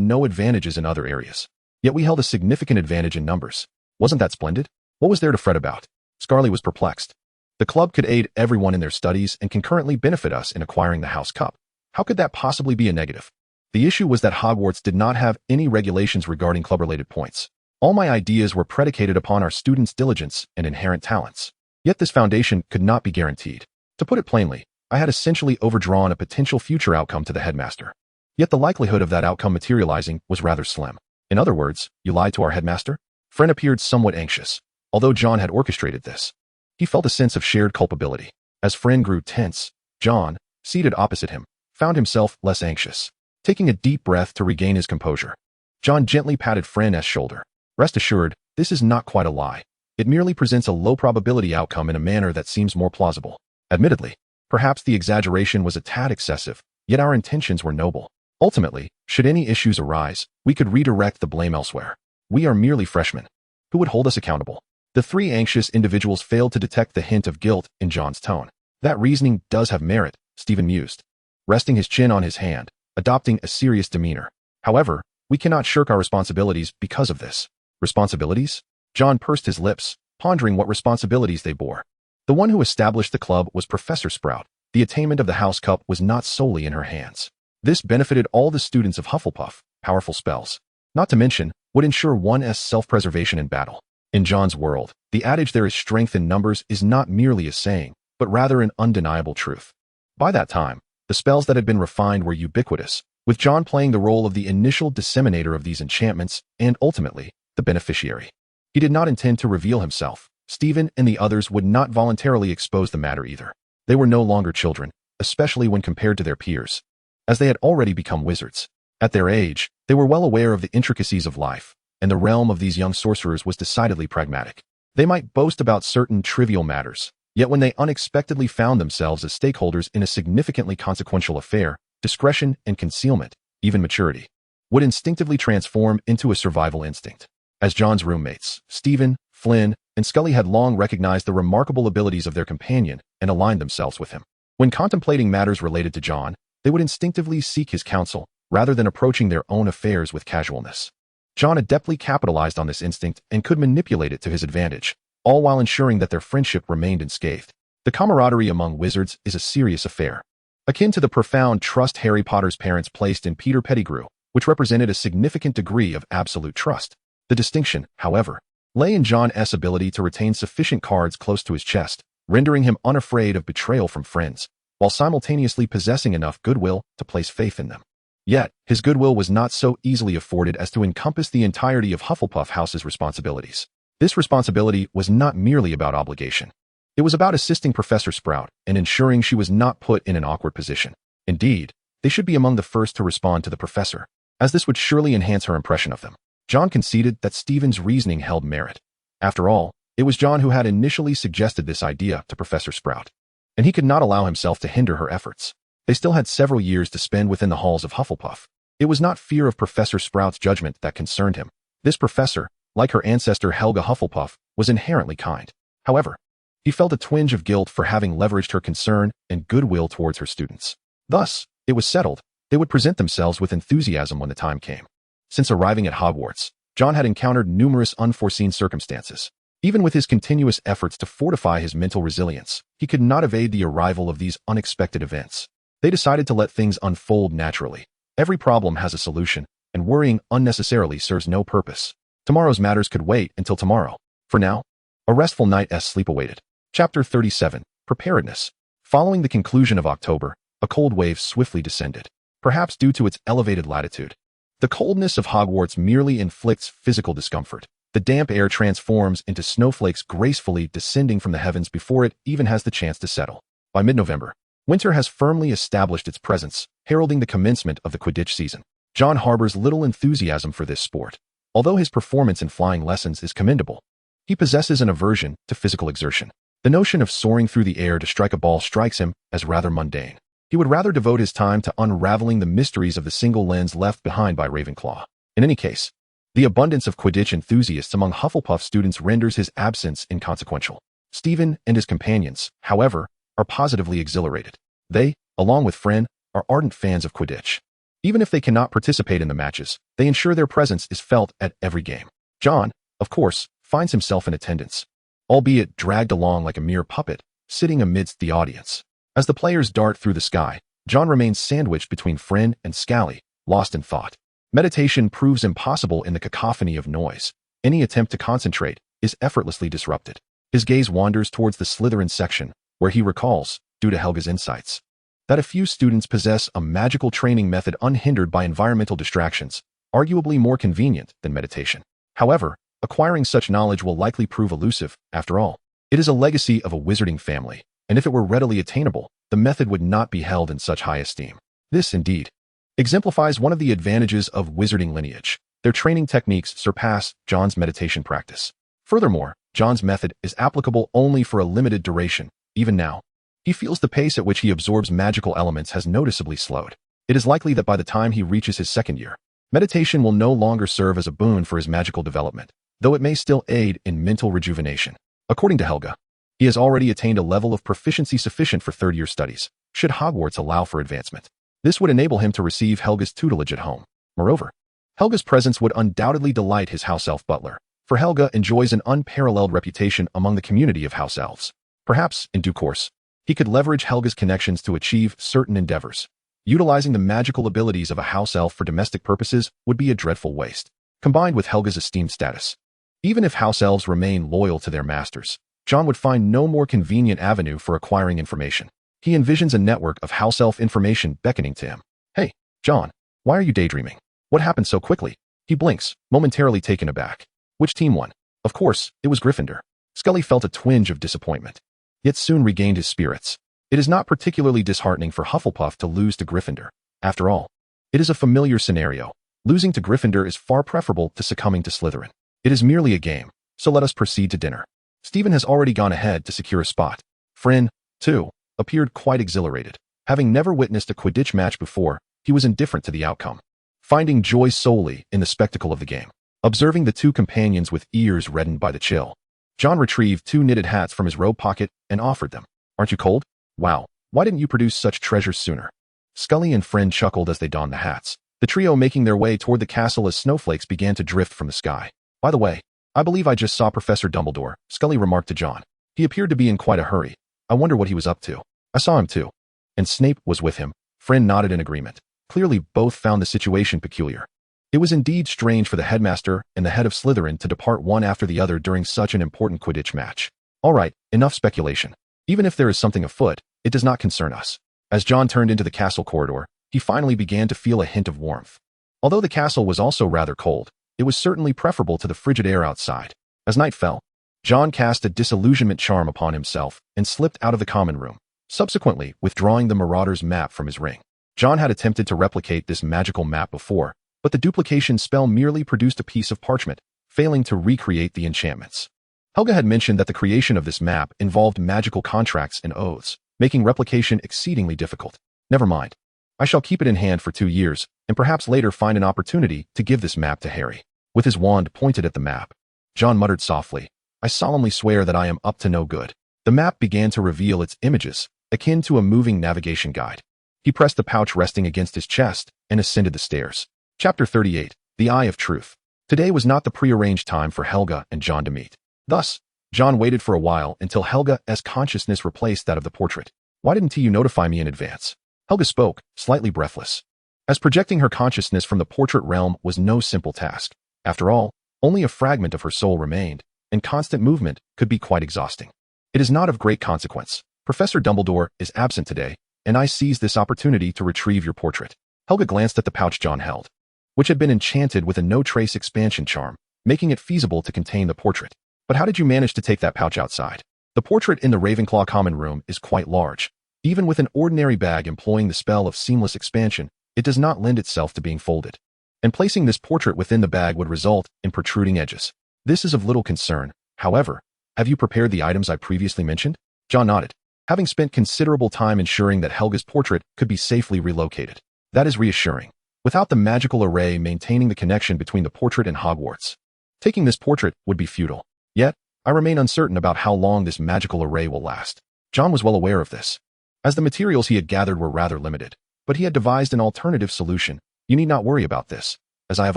no advantages in other areas. Yet we held a significant advantage in numbers. Wasn't that splendid? What was there to fret about? Scarly was perplexed. The club could aid everyone in their studies and concurrently benefit us in acquiring the house cup. How could that possibly be a negative? The issue was that Hogwarts did not have any regulations regarding club-related points. All my ideas were predicated upon our students' diligence and inherent talents. Yet this foundation could not be guaranteed. To put it plainly, I had essentially overdrawn a potential future outcome to the headmaster. Yet the likelihood of that outcome materializing was rather slim. In other words, you lied to our headmaster? Fren appeared somewhat anxious. Although John had orchestrated this, he felt a sense of shared culpability. As Fren grew tense, John, seated opposite him, found himself less anxious. Taking a deep breath to regain his composure, John gently patted Fren's shoulder. Rest assured, this is not quite a lie. It merely presents a low-probability outcome in a manner that seems more plausible. Admittedly, perhaps the exaggeration was a tad excessive, yet our intentions were noble. Ultimately, should any issues arise, we could redirect the blame elsewhere. We are merely freshmen. Who would hold us accountable? The three anxious individuals failed to detect the hint of guilt in John's tone. That reasoning does have merit, Stephen mused, resting his chin on his hand, adopting a serious demeanor. However, we cannot shirk our responsibilities because of this. Responsibilities? John pursed his lips, pondering what responsibilities they bore. The one who established the club was Professor Sprout. The attainment of the house cup was not solely in her hands. This benefited all the students of Hufflepuff. Powerful spells, not to mention, would ensure one's self-preservation in battle. In John's world, the adage "there is strength in numbers" is not merely a saying, but rather an undeniable truth. By that time, the spells that had been refined were ubiquitous, with John playing the role of the initial disseminator of these enchantments and, ultimately, the beneficiary. He did not intend to reveal himself. Stephen and the others would not voluntarily expose the matter either. They were no longer children, especially when compared to their peers, as they had already become wizards. At their age, they were well aware of the intricacies of life, and the realm of these young sorcerers was decidedly pragmatic. They might boast about certain trivial matters, yet when they unexpectedly found themselves as stakeholders in a significantly consequential affair, discretion and concealment, even maturity, would instinctively transform into a survival instinct. As John's roommates, Stephen, Flynn, and Scully had long recognized the remarkable abilities of their companion and aligned themselves with him. When contemplating matters related to John, they would instinctively seek his counsel, rather than approaching their own affairs with casualness. John adeptly capitalized on this instinct and could manipulate it to his advantage, all while ensuring that their friendship remained unscathed. The camaraderie among wizards is a serious affair, akin to the profound trust Harry Potter's parents placed in Peter Pettigrew, which represented a significant degree of absolute trust. The distinction, however, lay in John S.'s ability to retain sufficient cards close to his chest, rendering him unafraid of betrayal from friends, while simultaneously possessing enough goodwill to place faith in them. Yet, his goodwill was not so easily afforded as to encompass the entirety of Hufflepuff House's responsibilities. This responsibility was not merely about obligation. It was about assisting Professor Sprout and ensuring she was not put in an awkward position. Indeed, they should be among the first to respond to the professor, as this would surely enhance her impression of them. John conceded that Stephen's reasoning held merit. After all, it was John who had initially suggested this idea to Professor Sprout, and he could not allow himself to hinder her efforts. They still had several years to spend within the halls of Hufflepuff. It was not fear of Professor Sprout's judgment that concerned him. This professor, like her ancestor Helga Hufflepuff, was inherently kind. However, he felt a twinge of guilt for having leveraged her concern and goodwill towards her students. Thus, it was settled they would present themselves with enthusiasm when the time came. Since arriving at Hogwarts, John had encountered numerous unforeseen circumstances. Even with his continuous efforts to fortify his mental resilience, he could not evade the arrival of these unexpected events. They decided to let things unfold naturally. Every problem has a solution, and worrying unnecessarily serves no purpose. Tomorrow's matters could wait until tomorrow. For now, a restful night's sleep awaited. Chapter 37. Preparedness. Following the conclusion of October, a cold wave swiftly descended, perhaps due to its elevated latitude. The coldness of Hogwarts merely inflicts physical discomfort. The damp air transforms into snowflakes gracefully descending from the heavens before it even has the chance to settle. By mid-November, winter has firmly established its presence, heralding the commencement of the Quidditch season. John harbors little enthusiasm for this sport. Although his performance in flying lessons is commendable, he possesses an aversion to physical exertion. The notion of soaring through the air to strike a ball strikes him as rather mundane. He would rather devote his time to unraveling the mysteries of the single lens left behind by Ravenclaw. In any case, the abundance of Quidditch enthusiasts among Hufflepuff students renders his absence inconsequential. Stephen and his companions, however, are positively exhilarated. They, along with Fren, are ardent fans of Quidditch. Even if they cannot participate in the matches, they ensure their presence is felt at every game. John, of course, finds himself in attendance, albeit dragged along like a mere puppet, sitting amidst the audience. As the players dart through the sky, John remains sandwiched between Fren and Scally, lost in thought. Meditation proves impossible in the cacophony of noise. Any attempt to concentrate is effortlessly disrupted. His gaze wanders towards the Slytherin section, where he recalls, due to Helga's insights, that a few students possess a magical training method unhindered by environmental distractions, arguably more convenient than meditation. However, acquiring such knowledge will likely prove elusive. After all, it is a legacy of a wizarding family, and if it were readily attainable, the method would not be held in such high esteem. This, indeed, exemplifies one of the advantages of wizarding lineage. Their training techniques surpass John's meditation practice. Furthermore, John's method is applicable only for a limited duration. Even now, he feels the pace at which he absorbs magical elements has noticeably slowed. It is likely that by the time he reaches his second year, meditation will no longer serve as a boon for his magical development, though it may still aid in mental rejuvenation. According to Helga, he has already attained a level of proficiency sufficient for third-year studies, should Hogwarts allow for advancement. This would enable him to receive Helga's tutelage at home. Moreover, Helga's presence would undoubtedly delight his house elf butler, for Helga enjoys an unparalleled reputation among the community of house elves. Perhaps, in due course, he could leverage Helga's connections to achieve certain endeavors. Utilizing the magical abilities of a house elf for domestic purposes would be a dreadful waste, combined with Helga's esteemed status. Even if house elves remain loyal to their masters, John would find no more convenient avenue for acquiring information. He envisions a network of house elf information beckoning to him. Hey, John, why are you daydreaming? What happened so quickly? He blinks, momentarily taken aback. Which team won? Of course, it was Gryffindor. Scully felt a twinge of disappointment, yet soon regained his spirits. It is not particularly disheartening for Hufflepuff to lose to Gryffindor. After all, it is a familiar scenario. Losing to Gryffindor is far preferable to succumbing to Slytherin. It is merely a game, so let us proceed to dinner. Stephen has already gone ahead to secure a spot. Fren, too, appeared quite exhilarated. Having never witnessed a Quidditch match before, he was indifferent to the outcome, finding joy solely in the spectacle of the game. Observing the two companions with ears reddened by the chill, John retrieved 2 knitted hats from his robe pocket and offered them. Aren't you cold? Wow, why didn't you produce such treasures sooner? Scully and Fren chuckled as they donned the hats, the trio making their way toward the castle as snowflakes began to drift from the sky. By the way, I believe I just saw Professor Dumbledore, Scully remarked to John. He appeared to be in quite a hurry. I wonder what he was up to. I saw him too. And Snape was with him. Friend nodded in agreement. Clearly, both found the situation peculiar. It was indeed strange for the headmaster and the head of Slytherin to depart one after the other during such an important Quidditch match. All right, enough speculation. Even if there is something afoot, it does not concern us. As John turned into the castle corridor, he finally began to feel a hint of warmth. Although the castle was also rather cold, it was certainly preferable to the frigid air outside. As night fell, John cast a disillusionment charm upon himself and slipped out of the common room, subsequently withdrawing the Marauder's map from his ring. John had attempted to replicate this magical map before, but the duplication spell merely produced a piece of parchment, failing to recreate the enchantments. Helga had mentioned that the creation of this map involved magical contracts and oaths, making replication exceedingly difficult. Never mind. I shall keep it in hand for 2 years, and perhaps later find an opportunity to give this map to Harry. With his wand pointed at the map, John muttered softly, I solemnly swear that I am up to no good. The map began to reveal its images, akin to a moving navigation guide. He pressed the pouch resting against his chest and ascended the stairs. Chapter 38, The Eye of Truth. Today was not the prearranged time for Helga and John to meet. Thus, John waited for a while until Helga's consciousness replaced that of the portrait. Why didn't you notify me in advance? Helga spoke, slightly breathless. As projecting her consciousness from the portrait realm was no simple task. After all, only a fragment of her soul remained, and constant movement could be quite exhausting. It is not of great consequence. Professor Dumbledore is absent today, and I seized this opportunity to retrieve your portrait. Helga glanced at the pouch John held, which had been enchanted with a no-trace expansion charm, making it feasible to contain the portrait. But how did you manage to take that pouch outside? The portrait in the Ravenclaw common room is quite large. Even with an ordinary bag employing the spell of seamless expansion, it does not lend itself to being folded. And placing this portrait within the bag would result in protruding edges. This is of little concern. However, have you prepared the items I previously mentioned? John nodded, having spent considerable time ensuring that Helga's portrait could be safely relocated. That is reassuring. Without the magical array maintaining the connection between the portrait and Hogwarts, taking this portrait would be futile. Yet, I remain uncertain about how long this magical array will last. John was well aware of this, as the materials he had gathered were rather limited, but he had devised an alternative solution. You need not worry about this, as I have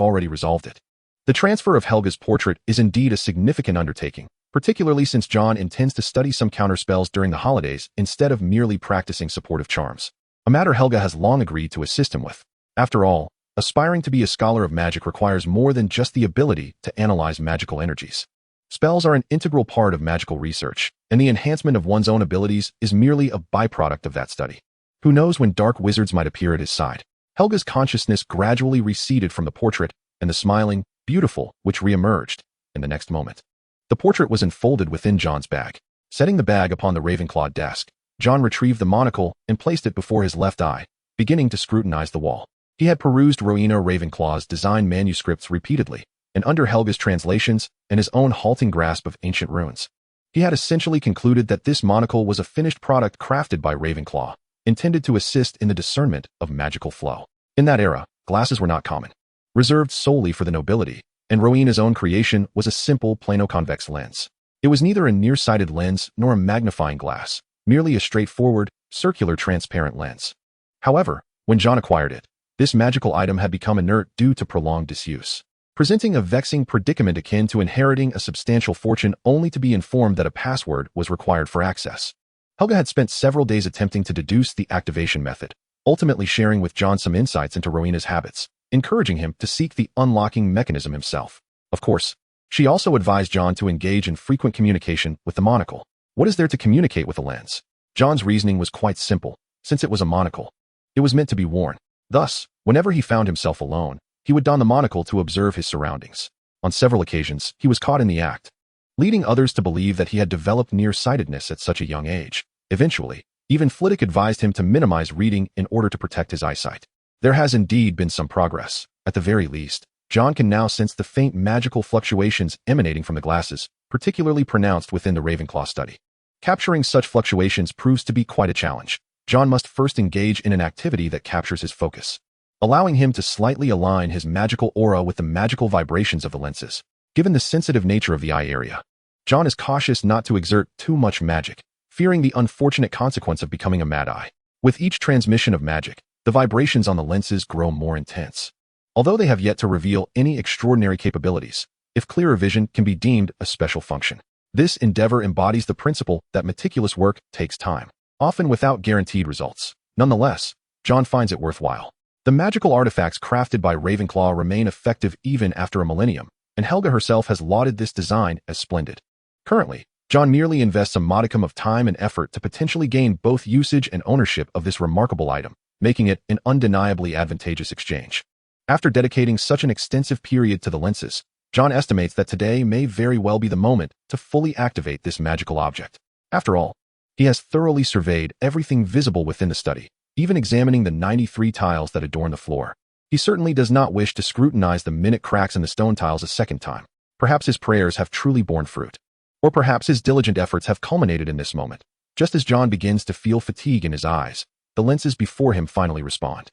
already resolved it. The transfer of Helga's portrait is indeed a significant undertaking, particularly since John intends to study some counterspells during the holidays instead of merely practicing supportive charms. A matter Helga has long agreed to assist him with. After all, aspiring to be a scholar of magic requires more than just the ability to analyze magical energies. Spells are an integral part of magical research, and the enhancement of one's own abilities is merely a byproduct of that study. Who knows when dark wizards might appear at his side? Helga's consciousness gradually receded from the portrait, and the smiling, beautiful, which re-emerged in the next moment. The portrait was enfolded within John's bag. Setting the bag upon the Ravenclaw desk, John retrieved the monocle and placed it before his left eye, beginning to scrutinize the wall. He had perused Rowena Ravenclaw's design manuscripts repeatedly, and under Helga's translations and his own halting grasp of ancient runes, he had essentially concluded that this monocle was a finished product crafted by Ravenclaw, intended to assist in the discernment of magical flow. In that era, glasses were not common, reserved solely for the nobility, and Rowena's own creation was a simple plano-convex lens. It was neither a nearsighted lens nor a magnifying glass, merely a straightforward, circular transparent lens. However, when John acquired it, this magical item had become inert due to prolonged disuse, presenting a vexing predicament akin to inheriting a substantial fortune only to be informed that a password was required for access. Helga had spent several days attempting to deduce the activation method, ultimately sharing with John some insights into Rowena's habits, encouraging him to seek the unlocking mechanism himself. Of course, she also advised John to engage in frequent communication with the monocle. What is there to communicate with a lens? John's reasoning was quite simple. Since it was a monocle, it was meant to be worn. Thus, whenever he found himself alone, he would don the monocle to observe his surroundings. On several occasions, he was caught in the act, leading others to believe that he had developed nearsightedness at such a young age. Eventually, even Flitwick advised him to minimize reading in order to protect his eyesight. There has indeed been some progress. At the very least, John can now sense the faint magical fluctuations emanating from the glasses, particularly pronounced within the Ravenclaw study. Capturing such fluctuations proves to be quite a challenge. John must first engage in an activity that captures his focus, allowing him to slightly align his magical aura with the magical vibrations of the lenses. Given the sensitive nature of the eye area, John is cautious not to exert too much magic, fearing the unfortunate consequence of becoming a mad eye. With each transmission of magic, the vibrations on the lenses grow more intense. Although they have yet to reveal any extraordinary capabilities, if clearer vision can be deemed a special function, This endeavor embodies the principle that meticulous work takes time, often without guaranteed results. Nonetheless, John finds it worthwhile. The magical artifacts crafted by Ravenclaw remain effective even after a millennium, and Helga herself has lauded this design as splendid. Currently, John merely invests a modicum of time and effort to potentially gain both usage and ownership of this remarkable item, making it an undeniably advantageous exchange. After dedicating such an extensive period to the lenses, John estimates that today may very well be the moment to fully activate this magical object. After all, he has thoroughly surveyed everything visible within the study, even examining the 93 tiles that adorn the floor. He certainly does not wish to scrutinize the minute cracks in the stone tiles a second time. Perhaps his prayers have truly borne fruit. Or perhaps his diligent efforts have culminated in this moment. Just as John begins to feel fatigue in his eyes, the lenses before him finally respond.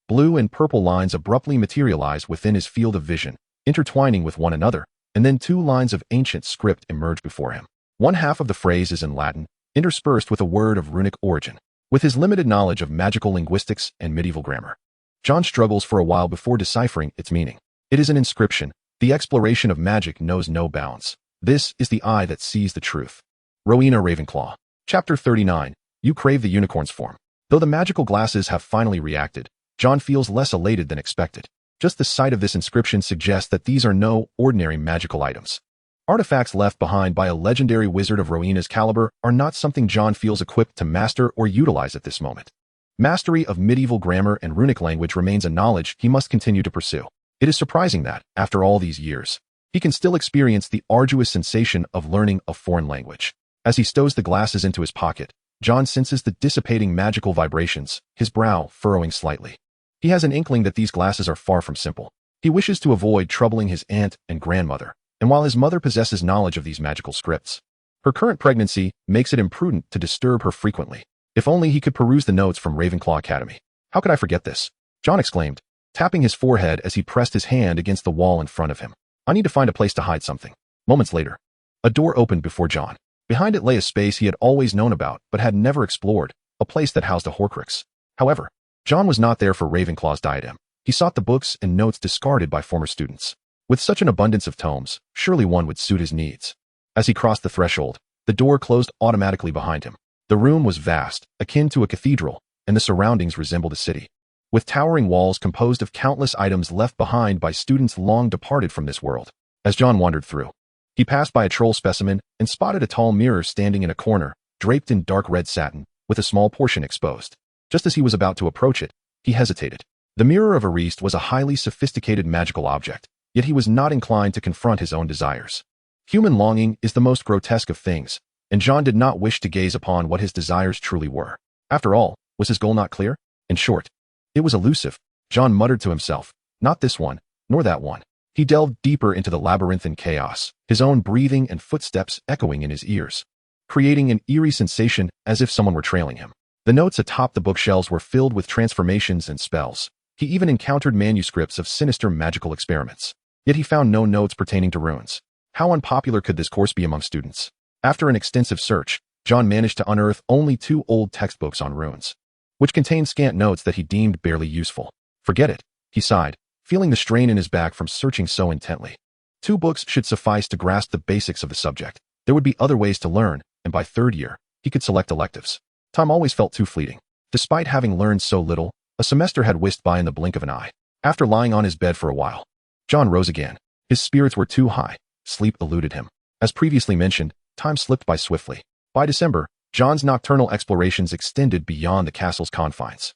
Blue and purple lines abruptly materialize within his field of vision, intertwining with one another, and then two lines of ancient script emerge before him. One half of the phrase is in Latin, interspersed with a word of runic origin. With his limited knowledge of magical linguistics and medieval grammar, John struggles for a while before deciphering its meaning. It is an inscription. The exploration of magic knows no bounds. This is the eye that sees the truth. Rowena Ravenclaw. Chapter 39. You crave the unicorn's form. Though the magical glasses have finally reacted, John feels less elated than expected. Just the sight of this inscription suggests that these are no ordinary magical items. Artifacts left behind by a legendary wizard of Rowena's caliber are not something John feels equipped to master or utilize at this moment. Mastery of medieval grammar and runic language remains a knowledge he must continue to pursue. It is surprising that, after all these years, he can still experience the arduous sensation of learning a foreign language. As he stows the glasses into his pocket, John senses the dissipating magical vibrations, his brow furrowing slightly. He has an inkling that these glasses are far from simple. He wishes to avoid troubling his aunt and grandmother, and while his mother possesses knowledge of these magical scripts, her current pregnancy makes it imprudent to disturb her frequently. If only he could peruse the notes from Ravenclaw Academy. How could I forget this? John exclaimed, tapping his forehead as he pressed his hand against the wall in front of him. I need to find a place to hide something. Moments later, a door opened before John. Behind it lay a space he had always known about but had never explored, a place that housed a Horcrux. However, John was not there for Ravenclaw's diadem. He sought the books and notes discarded by former students. With such an abundance of tomes, surely one would suit his needs. As he crossed the threshold, the door closed automatically behind him. The room was vast, akin to a cathedral, and the surroundings resembled a city, with towering walls composed of countless items left behind by students long departed from this world. As John wandered through, he passed by a troll specimen and spotted a tall mirror standing in a corner, draped in dark red satin, with a small portion exposed. Just as he was about to approach it, he hesitated. The mirror of Ariste was a highly sophisticated magical object, yet he was not inclined to confront his own desires. Human longing is the most grotesque of things, and John did not wish to gaze upon what his desires truly were. After all, was his goal not clear? In short, it was elusive. John muttered to himself, not this one, nor that one. He delved deeper into the labyrinthine chaos, his own breathing and footsteps echoing in his ears, creating an eerie sensation as if someone were trailing him. The notes atop the bookshelves were filled with transformations and spells. He even encountered manuscripts of sinister magical experiments. Yet he found no notes pertaining to runes. How unpopular could this course be among students? After an extensive search, John managed to unearth only 2 old textbooks on runes, which contained scant notes that he deemed barely useful. Forget it, he sighed, feeling the strain in his back from searching so intently. 2 books should suffice to grasp the basics of the subject. There would be other ways to learn, and by 3rd year, he could select electives. Time always felt too fleeting. Despite having learned so little, a semester had whisked by in the blink of an eye. After lying on his bed for a while, John rose again. His spirits were too high. Sleep eluded him. As previously mentioned, time slipped by swiftly. By December, John's nocturnal explorations extended beyond the castle's confines.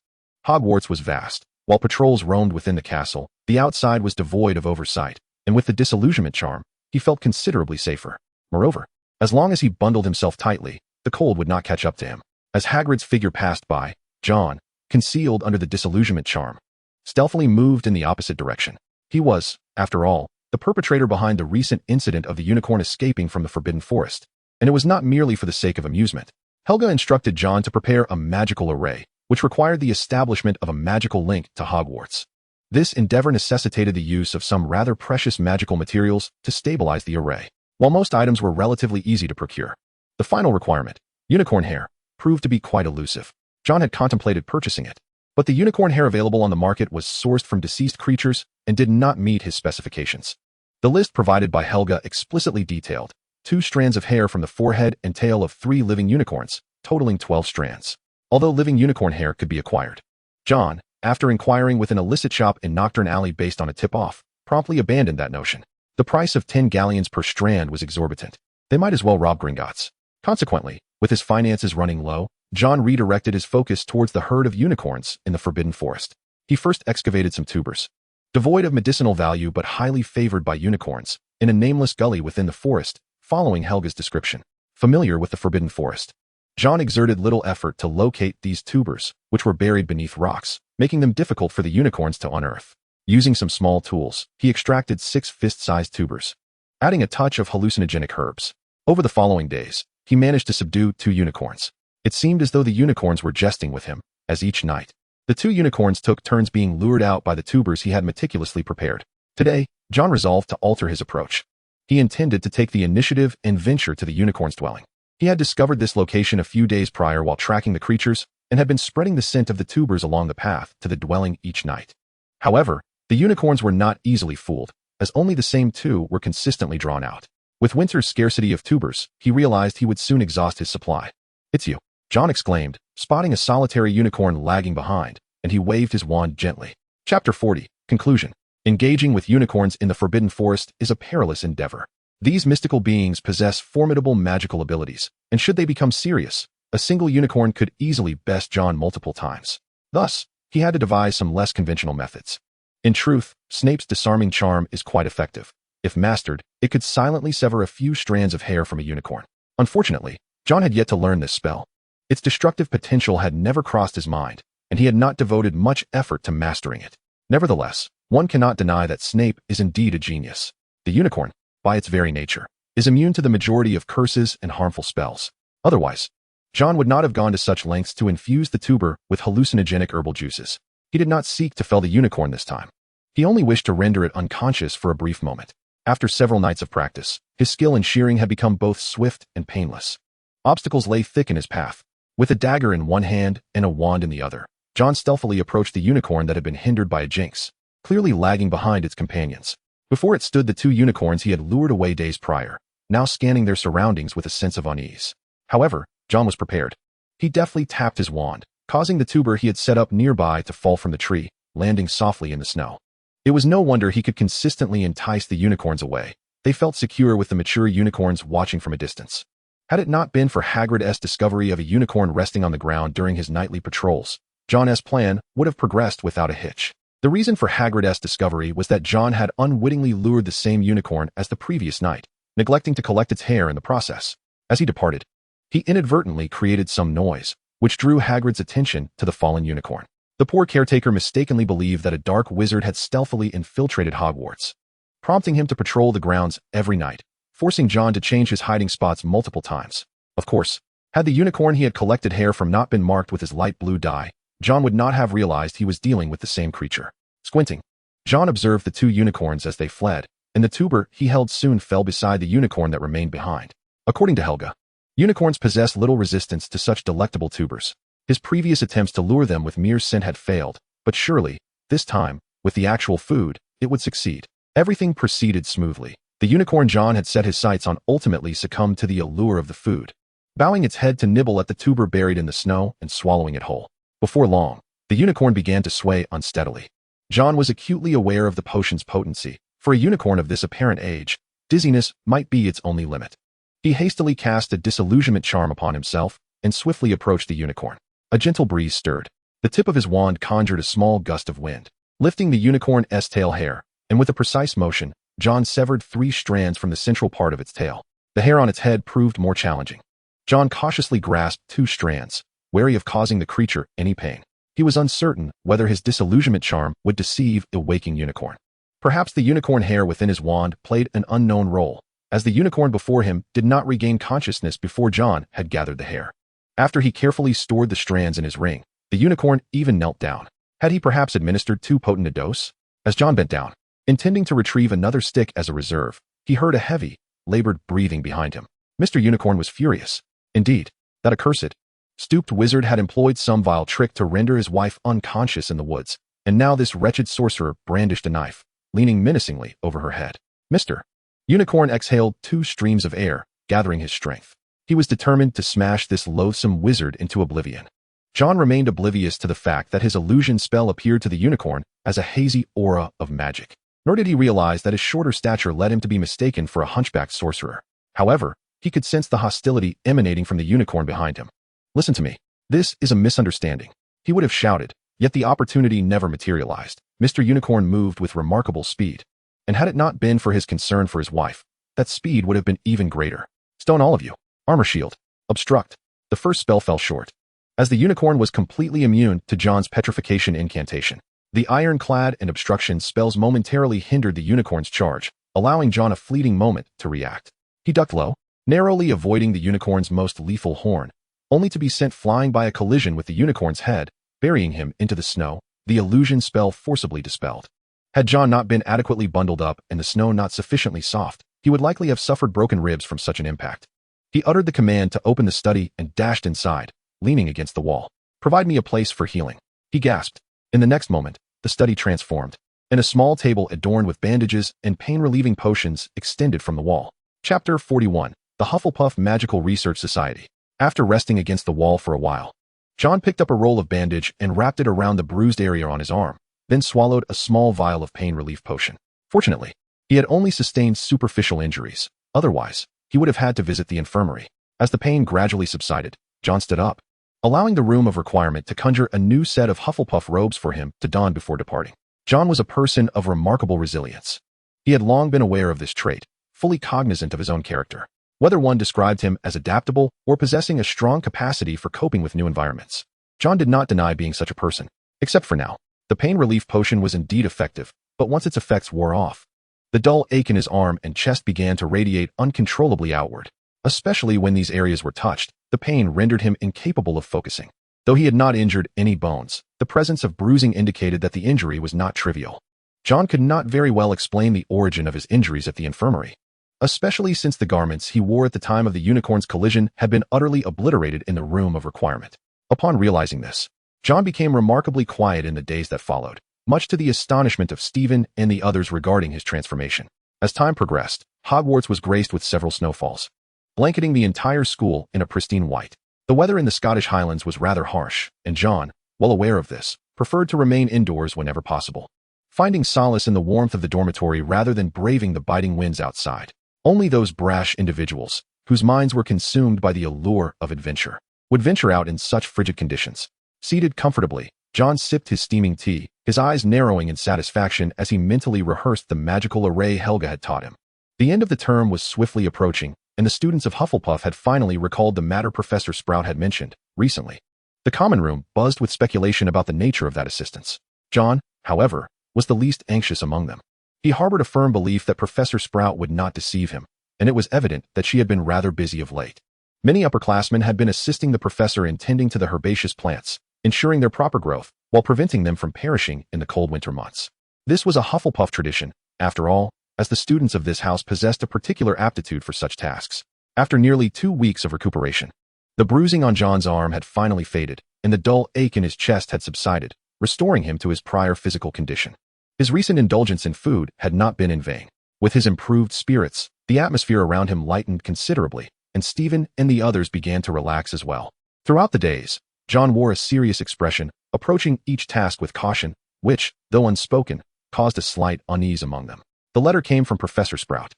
Hogwarts was vast. While patrols roamed within the castle, the outside was devoid of oversight, and with the disillusionment charm, he felt considerably safer. Moreover, as long as he bundled himself tightly, the cold would not catch up to him. As Hagrid's figure passed by, John, concealed under the disillusionment charm, stealthily moved in the opposite direction. He was, after all, the perpetrator behind the recent incident of the unicorn escaping from the Forbidden Forest, and it was not merely for the sake of amusement. Helga instructed John to prepare a magical array, which required the establishment of a magical link to Hogwarts. This endeavor necessitated the use of some rather precious magical materials to stabilize the array. While most items were relatively easy to procure, the final requirement, unicorn hair, proved to be quite elusive. John had contemplated purchasing it, but the unicorn hair available on the market was sourced from deceased creatures and did not meet his specifications. The list provided by Helga explicitly detailed, 2 strands of hair from the forehead and tail of 3 living unicorns, totaling 12 strands. Although living unicorn hair could be acquired, John, after inquiring with an illicit shop in Nocturne Alley based on a tip-off, promptly abandoned that notion. The price of 10 galleons per strand was exorbitant. They might as well rob Gringotts. Consequently, with his finances running low, John redirected his focus towards the herd of unicorns in the Forbidden Forest. He first excavated some tubers, devoid of medicinal value but highly favored by unicorns, in a nameless gully within the forest, following Helga's description. Familiar with the Forbidden Forest, John exerted little effort to locate these tubers, which were buried beneath rocks, making them difficult for the unicorns to unearth. Using some small tools, he extracted 6 fist-sized tubers, adding a touch of hallucinogenic herbs. Over the following days, he managed to subdue 2 unicorns. It seemed as though the unicorns were jesting with him, as each night, the 2 unicorns took turns being lured out by the tubers he had meticulously prepared. Today, John resolved to alter his approach. He intended to take the initiative and venture to the unicorn's dwelling. He had discovered this location a few days prior while tracking the creatures and had been spreading the scent of the tubers along the path to the dwelling each night. However, the unicorns were not easily fooled, as only the same 2 were consistently drawn out. With winter's scarcity of tubers, he realized he would soon exhaust his supply. "It's you," John exclaimed, spotting a solitary unicorn lagging behind, and he waved his wand gently. Chapter 40. Conclusion. Engaging with unicorns in the Forbidden Forest is a perilous endeavor. These mystical beings possess formidable magical abilities, and should they become serious, a single unicorn could easily best John multiple times. Thus, he had to devise some less conventional methods. In truth, Snape's disarming charm is quite effective. If mastered, it could silently sever a few strands of hair from a unicorn. Unfortunately, John had yet to learn this spell. Its destructive potential had never crossed his mind, and he had not devoted much effort to mastering it. Nevertheless, one cannot deny that Snape is indeed a genius. The unicorn, by its very nature, is immune to the majority of curses and harmful spells. Otherwise, John would not have gone to such lengths to infuse the tuber with hallucinogenic herbal juices. He did not seek to fell the unicorn this time. He only wished to render it unconscious for a brief moment. After several nights of practice, his skill in shearing had become both swift and painless. Obstacles lay thick in his path. With a dagger in one hand and a wand in the other, John stealthily approached the unicorn that had been hindered by a jinx, clearly lagging behind its companions. Before it stood the 2 unicorns he had lured away days prior, now scanning their surroundings with a sense of unease. However, John was prepared. He deftly tapped his wand, causing the tuber he had set up nearby to fall from the tree, landing softly in the snow. It was no wonder he could consistently entice the unicorns away. They felt secure with the mature unicorns watching from a distance. Had it not been for Hagrid's discovery of a unicorn resting on the ground during his nightly patrols, John's plan would have progressed without a hitch. The reason for Hagrid's discovery was that John had unwittingly lured the same unicorn as the previous night, neglecting to collect its hair in the process. As he departed, he inadvertently created some noise, which drew Hagrid's attention to the fallen unicorn. The poor caretaker mistakenly believed that a dark wizard had stealthily infiltrated Hogwarts, prompting him to patrol the grounds every night, forcing John to change his hiding spots multiple times. Of course, had the unicorn he had collected hair from not been marked with his light blue dye, John would not have realized he was dealing with the same creature. Squinting, John observed the 2 unicorns as they fled, and the tuber he held soon fell beside the unicorn that remained behind. According to Helga, unicorns possess little resistance to such delectable tubers. His previous attempts to lure them with mere scent had failed, but surely, this time, with the actual food, it would succeed. Everything proceeded smoothly. The unicorn John had set his sights on ultimately succumbed to the allure of the food, bowing its head to nibble at the tuber buried in the snow and swallowing it whole. Before long, the unicorn began to sway unsteadily. John was acutely aware of the potion's potency. For a unicorn of this apparent age, dizziness might be its only limit. He hastily cast a disillusionment charm upon himself and swiftly approached the unicorn. A gentle breeze stirred. The tip of his wand conjured a small gust of wind, lifting the unicorn's tail hair, and with a precise motion, John severed 3 strands from the central part of its tail. The hair on its head proved more challenging. John cautiously grasped 2 strands, wary of causing the creature any pain. He was uncertain whether his disillusionment charm would deceive a waking unicorn. Perhaps the unicorn hair within his wand played an unknown role, as the unicorn before him did not regain consciousness before John had gathered the hair. After he carefully stored the strands in his ring, the unicorn even knelt down. Had he perhaps administered too potent a dose? As John bent down, intending to retrieve another stick as a reserve, he heard a heavy, labored breathing behind him. Mr. Unicorn was furious. Indeed, that accursed, stooped wizard had employed some vile trick to render his wife unconscious in the woods, and now this wretched sorcerer brandished a knife, leaning menacingly over her head. Mr. Unicorn exhaled 2 streams of air, gathering his strength. He was determined to smash this loathsome wizard into oblivion. John remained oblivious to the fact that his illusion spell appeared to the unicorn as a hazy aura of magic. Nor did he realize that his shorter stature led him to be mistaken for a hunchbacked sorcerer. However, he could sense the hostility emanating from the unicorn behind him. "Listen to me. This is a misunderstanding," he would have shouted, yet the opportunity never materialized. Mr. Unicorn moved with remarkable speed. And had it not been for his concern for his wife, that speed would have been even greater. "Stone all of you. Armor shield. Obstruct." The first spell fell short. As the unicorn was completely immune to John's petrification incantation, the ironclad and obstruction spells momentarily hindered the unicorn's charge, allowing John a fleeting moment to react. He ducked low, narrowly avoiding the unicorn's most lethal horn, only to be sent flying by a collision with the unicorn's head, burying him into the snow, the illusion spell forcibly dispelled. Had John not been adequately bundled up and the snow not sufficiently soft, he would likely have suffered broken ribs from such an impact. He uttered the command to open the study and dashed inside, leaning against the wall. "Provide me a place for healing," he gasped. In the next moment, the study transformed, and a small table adorned with bandages and pain-relieving potions extended from the wall. Chapter 41. The Hufflepuff Magical Research Society. After resting against the wall for a while, John picked up a roll of bandage and wrapped it around the bruised area on his arm, then swallowed a small vial of pain relief potion. Fortunately, he had only sustained superficial injuries. Otherwise, he would have had to visit the infirmary. As the pain gradually subsided, John stood up, allowing the room of requirement to conjure a new set of Hufflepuff robes for him to don before departing. John was a person of remarkable resilience. He had long been aware of this trait, fully cognizant of his own character, whether one described him as adaptable or possessing a strong capacity for coping with new environments. John did not deny being such a person, except for now. The pain relief potion was indeed effective, but once its effects wore off, the dull ache in his arm and chest began to radiate uncontrollably outward. Especially when these areas were touched, the pain rendered him incapable of focusing. Though he had not injured any bones, the presence of bruising indicated that the injury was not trivial. John could not very well explain the origin of his injuries at the infirmary, especially since the garments he wore at the time of the unicorn's collision had been utterly obliterated in the room of requirement. Upon realizing this, John became remarkably quiet in the days that followed, much to the astonishment of Stephen and the others regarding his transformation. As time progressed, Hogwarts was graced with several snowfalls, blanketing the entire school in a pristine white. The weather in the Scottish Highlands was rather harsh, and John, well aware of this, preferred to remain indoors whenever possible, finding solace in the warmth of the dormitory rather than braving the biting winds outside. Only those brash individuals, whose minds were consumed by the allure of adventure, would venture out in such frigid conditions. Seated comfortably, John sipped his steaming tea, his eyes narrowing in satisfaction as he mentally rehearsed the magical array Helga had taught him. The end of the term was swiftly approaching, and the students of Hufflepuff had finally recalled the matter Professor Sprout had mentioned recently. The common room buzzed with speculation about the nature of that assistance. John, however, was the least anxious among them. He harbored a firm belief that Professor Sprout would not deceive him, and it was evident that she had been rather busy of late. Many upperclassmen had been assisting the professor in tending to the herbaceous plants, ensuring their proper growth, while preventing them from perishing in the cold winter months. This was a Hufflepuff tradition, after all, as the students of this house possessed a particular aptitude for such tasks. After nearly 2 weeks of recuperation, the bruising on John's arm had finally faded, and the dull ache in his chest had subsided, restoring him to his prior physical condition. His recent indulgence in food had not been in vain. With his improved spirits, the atmosphere around him lightened considerably, and Stephen and the others began to relax as well. Throughout the days, John wore a serious expression, approaching each task with caution, which, though unspoken, caused a slight unease among them. The letter came from Professor Sprout,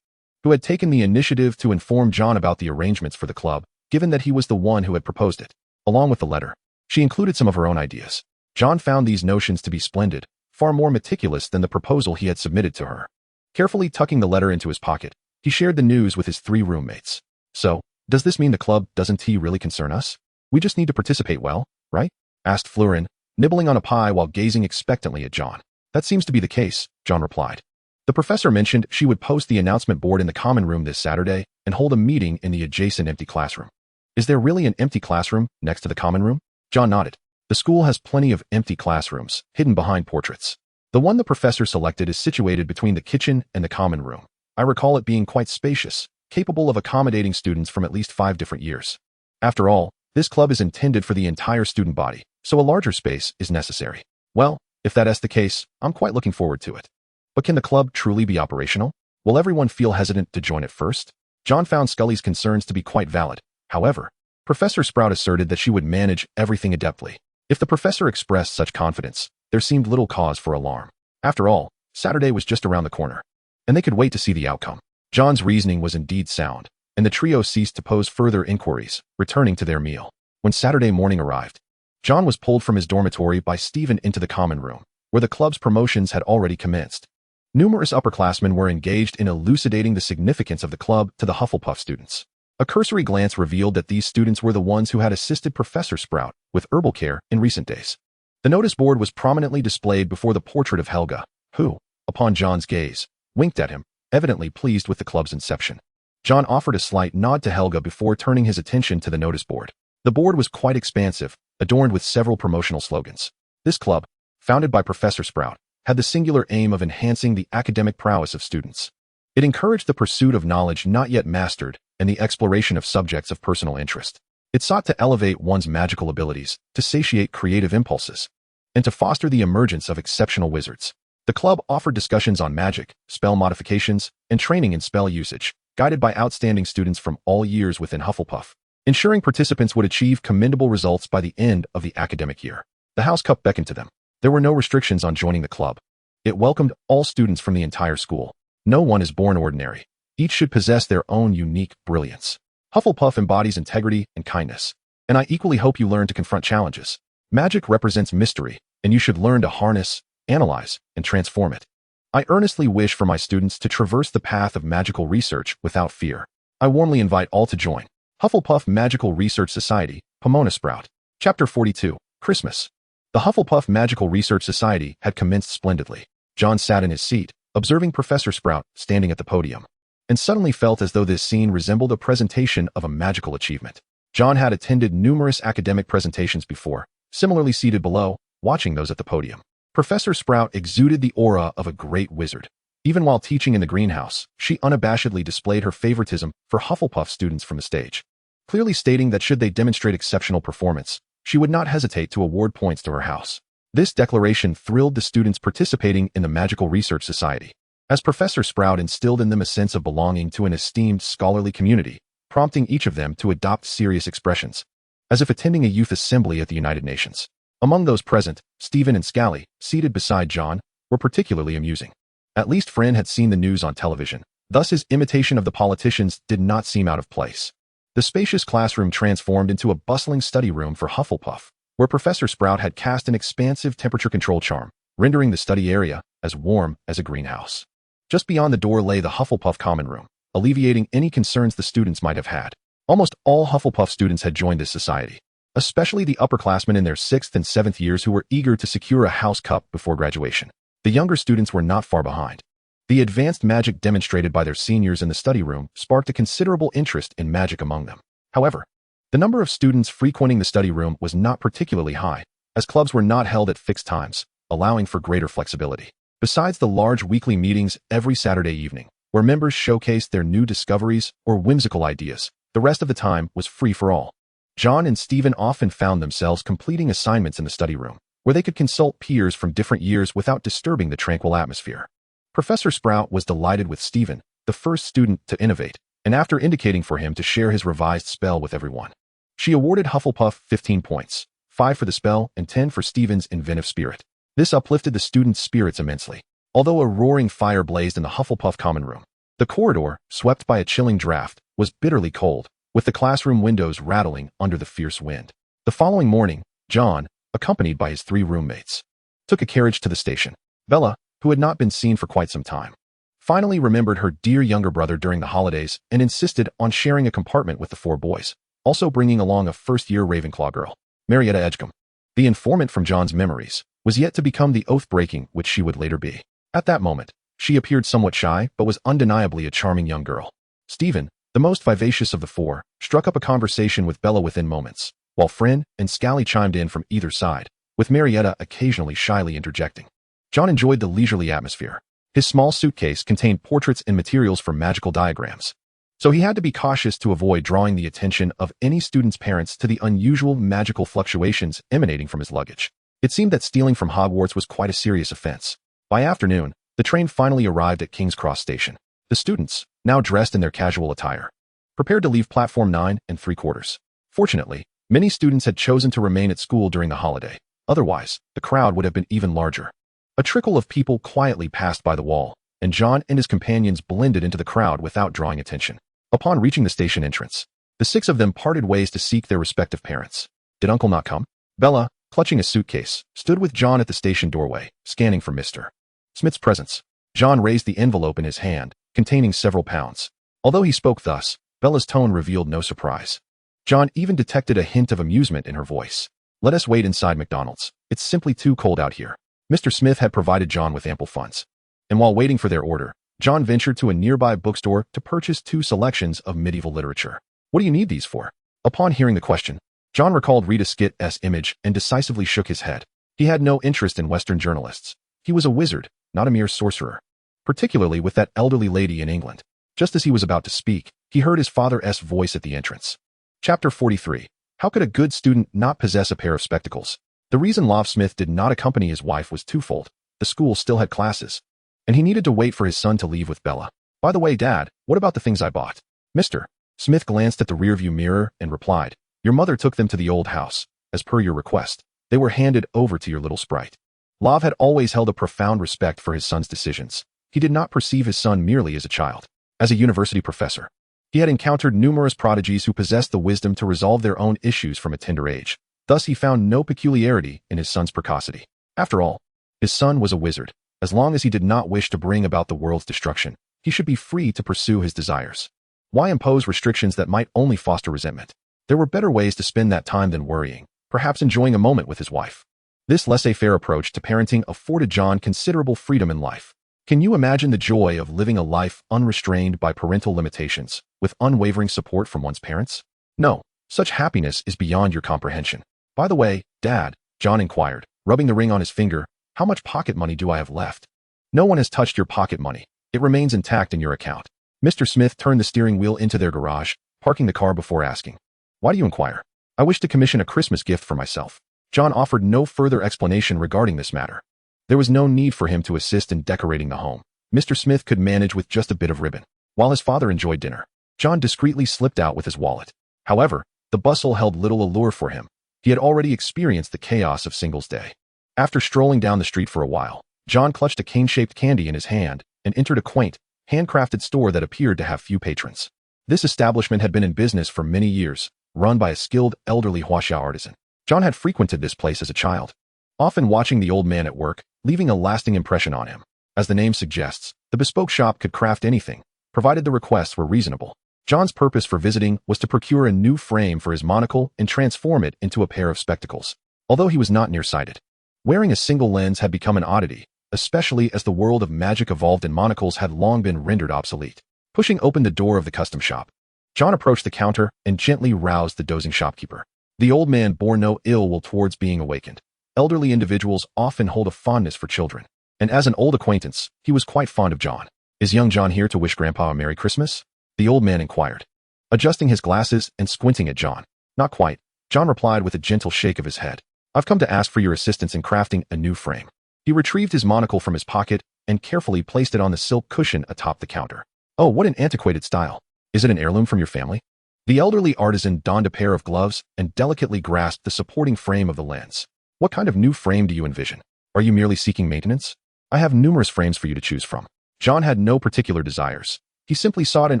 who had taken the initiative to inform John about the arrangements for the club, given that he was the one who had proposed it. Along with the letter, she included some of her own ideas. John found these notions to be splendid, far more meticulous than the proposal he had submitted to her. Carefully tucking the letter into his pocket, he shared the news with his 3 roommates. "So, does this mean the club doesn't really concern us? We just need to participate well, right?" asked Fleurin, nibbling on a pie while gazing expectantly at John. "That seems to be the case," John replied. The professor mentioned she would post the announcement board in the common room this Saturday and hold a meeting in the adjacent empty classroom. "Is there really an empty classroom next to the common room?" John nodded. "The school has plenty of empty classrooms, hidden behind portraits. The one the professor selected is situated between the kitchen and the common room. I recall it being quite spacious, capable of accommodating students from at least 5 different years. After all, this club is intended for the entire student body, so a larger space is necessary. Well, if that's the case, I'm quite looking forward to it. But can the club truly be operational? Will everyone feel hesitant to join at first?" John found Scully's concerns to be quite valid. However, Professor Sprout asserted that she would manage everything adeptly. If the professor expressed such confidence, there seemed little cause for alarm. After all, Saturday was just around the corner, and they could wait to see the outcome. John's reasoning was indeed sound, and the trio ceased to pose further inquiries, returning to their meal. When Saturday morning arrived, John was pulled from his dormitory by Stephen into the common room, where the club's promotions had already commenced. Numerous upperclassmen were engaged in elucidating the significance of the club to the Hufflepuff students. A cursory glance revealed that these students were the ones who had assisted Professor Sprout with herbal care in recent days. The notice board was prominently displayed before the portrait of Helga, who, upon John's gaze, winked at him, evidently pleased with the club's inception. John offered a slight nod to Helga before turning his attention to the notice board. The board was quite expansive, adorned with several promotional slogans. This club, founded by Professor Sprout, had the singular aim of enhancing the academic prowess of students. It encouraged the pursuit of knowledge not yet mastered and the exploration of subjects of personal interest. It sought to elevate one's magical abilities, to satiate creative impulses, and to foster the emergence of exceptional wizards. The club offered discussions on magic, spell modifications, and training in spell usage, guided by outstanding students from all years within Hufflepuff, ensuring participants would achieve commendable results by the end of the academic year. The House Cup beckoned to them. There were no restrictions on joining the club. It welcomed all students from the entire school. No one is born ordinary. Each should possess their own unique brilliance. Hufflepuff embodies integrity and kindness, and I equally hope you learn to confront challenges. Magic represents mystery, and you should learn to harness, analyze, and transform it. I earnestly wish for my students to traverse the path of magical research without fear. I warmly invite all to join. Hufflepuff Magical Research Society, Pomona Sprout. Chapter 42, Christmas. The Hufflepuff Magical Research Society had commenced splendidly. John sat in his seat, observing Professor Sprout standing at the podium, and suddenly felt as though this scene resembled a presentation of a magical achievement. John had attended numerous academic presentations before, similarly seated below, watching those at the podium. Professor Sprout exuded the aura of a great wizard. Even while teaching in the greenhouse, she unabashedly displayed her favoritism for Hufflepuff students from the stage, clearly stating that should they demonstrate exceptional performance, she would not hesitate to award points to her house. This declaration thrilled the students participating in the Magical Research Society, as Professor Sprout instilled in them a sense of belonging to an esteemed scholarly community, prompting each of them to adopt serious expressions, as if attending a youth assembly at the United Nations. Among those present, Stephen and Scally, seated beside John, were particularly amusing. At least Fran had seen the news on television, thus his imitation of the politicians did not seem out of place. The spacious classroom transformed into a bustling study room for Hufflepuff, where Professor Sprout had cast an expansive temperature control charm, rendering the study area as warm as a greenhouse. Just beyond the door lay the Hufflepuff common room, alleviating any concerns the students might have had. Almost all Hufflepuff students had joined this society, especially the upperclassmen in their 6th and 7th years who were eager to secure a house cup before graduation. The younger students were not far behind. The advanced magic demonstrated by their seniors in the study room sparked a considerable interest in magic among them. However, the number of students frequenting the study room was not particularly high, as clubs were not held at fixed times, allowing for greater flexibility. Besides the large weekly meetings every Saturday evening, where members showcased their new discoveries or whimsical ideas, the rest of the time was free for all. John and Stephen often found themselves completing assignments in the study room, where they could consult peers from different years without disturbing the tranquil atmosphere. Professor Sprout was delighted with Stephen, the first student to innovate, and after indicating for him to share his revised spell with everyone, she awarded Hufflepuff 15 points, 5 for the spell and 10 for Stephen's inventive spirit. This uplifted the students' spirits immensely. Although a roaring fire blazed in the Hufflepuff common room, the corridor, swept by a chilling draft, was bitterly cold, with the classroom windows rattling under the fierce wind. The following morning, John, accompanied by his 3 roommates, took a carriage to the station. Bella, who had not been seen for quite some time, finally remembered her dear younger brother during the holidays and insisted on sharing a compartment with the 4 boys, also bringing along a first-year Ravenclaw girl, Marietta Edgecombe. The informant from John's memories was yet to become the oath-breaking which she would later be. At that moment, she appeared somewhat shy but was undeniably a charming young girl. Stephen, the most vivacious of the 4, struck up a conversation with Bella within moments, while Fran and Scally chimed in from either side, with Marietta occasionally shyly interjecting. John enjoyed the leisurely atmosphere. His small suitcase contained portraits and materials for magical diagrams, so he had to be cautious to avoid drawing the attention of any student's parents to the unusual magical fluctuations emanating from his luggage. It seemed that stealing from Hogwarts was quite a serious offense. By afternoon, the train finally arrived at King's Cross Station. The students, now dressed in their casual attire, prepared to leave platform 9 and 3/4. Fortunately, many students had chosen to remain at school during the holiday. Otherwise, the crowd would have been even larger. A trickle of people quietly passed by the wall, and John and his companions blended into the crowd without drawing attention. Upon reaching the station entrance, the 6 of them parted ways to seek their respective parents. Did Uncle not come? Bella, clutching a suitcase, stood with John at the station doorway, scanning for Mr. Smith's presence. John raised the envelope in his hand, containing several pounds. Although he spoke thus, Bella's tone revealed no surprise. John even detected a hint of amusement in her voice. Let us wait inside McDonald's. It's simply too cold out here. Mr. Smith had provided John with ample funds. And while waiting for their order, John ventured to a nearby bookstore to purchase 2 selections of medieval literature. What do you need these for? Upon hearing the question, John recalled Rita Skeeter's image and decisively shook his head. He had no interest in Western journalists. He was a wizard, not a mere sorcerer. Particularly with that elderly lady in England. Just as he was about to speak, he heard his father's voice at the entrance. Chapter 43. How could a good student not possess a pair of spectacles? The reason Love Smith did not accompany his wife was twofold. The school still had classes, and he needed to wait for his son to leave with Bella. By the way, Dad, what about the things I bought? Mr. Smith glanced at the rearview mirror and replied, Your mother took them to the old house. As per your request, they were handed over to your little sprite. Love had always held a profound respect for his son's decisions. He did not perceive his son merely as a child. As a university professor, he had encountered numerous prodigies who possessed the wisdom to resolve their own issues from a tender age. Thus he found no peculiarity in his son's precocity. After all, his son was a wizard. As long as he did not wish to bring about the world's destruction, he should be free to pursue his desires. Why impose restrictions that might only foster resentment? There were better ways to spend that time than worrying, perhaps enjoying a moment with his wife. This laissez-faire approach to parenting afforded John considerable freedom in life. Can you imagine the joy of living a life unrestrained by parental limitations, with unwavering support from one's parents? No, such happiness is beyond your comprehension. By the way, Dad, John inquired, rubbing the ring on his finger, how much pocket money do I have left? No one has touched your pocket money. It remains intact in your account. Mr. Smith turned the steering wheel into their garage, parking the car before asking, Why do you inquire? I wish to commission a Christmas gift for myself. John offered no further explanation regarding this matter. There was no need for him to assist in decorating the home. Mr. Smith could manage with just a bit of ribbon. While his father enjoyed dinner, John discreetly slipped out with his wallet. However, the bustle held little allure for him. He had already experienced the chaos of Singles' Day. After strolling down the street for a while, John clutched a cane-shaped candy in his hand and entered a quaint, handcrafted store that appeared to have few patrons. This establishment had been in business for many years, run by a skilled elderly huaxia artisan. John had frequented this place as a child, often watching the old man at work, leaving a lasting impression on him. As the name suggests, the bespoke shop could craft anything, provided the requests were reasonable. John's purpose for visiting was to procure a new frame for his monocle and transform it into a pair of spectacles. Although he was not nearsighted, wearing a single lens had become an oddity, especially as the world of magic evolved and monocles had long been rendered obsolete. Pushing open the door of the custom shop, John approached the counter and gently roused the dozing shopkeeper. The old man bore no ill will towards being awakened. Elderly individuals often hold a fondness for children, and as an old acquaintance, he was quite fond of John. Is young John here to wish Grandpa a Merry Christmas? The old man inquired, adjusting his glasses and squinting at John. Not quite, John replied with a gentle shake of his head. I've come to ask for your assistance in crafting a new frame. He retrieved his monocle from his pocket and carefully placed it on the silk cushion atop the counter. Oh, what an antiquated style. Is it an heirloom from your family? The elderly artisan donned a pair of gloves and delicately grasped the supporting frame of the lens. What kind of new frame do you envision? Are you merely seeking maintenance? I have numerous frames for you to choose from. John had no particular desires. He simply sought an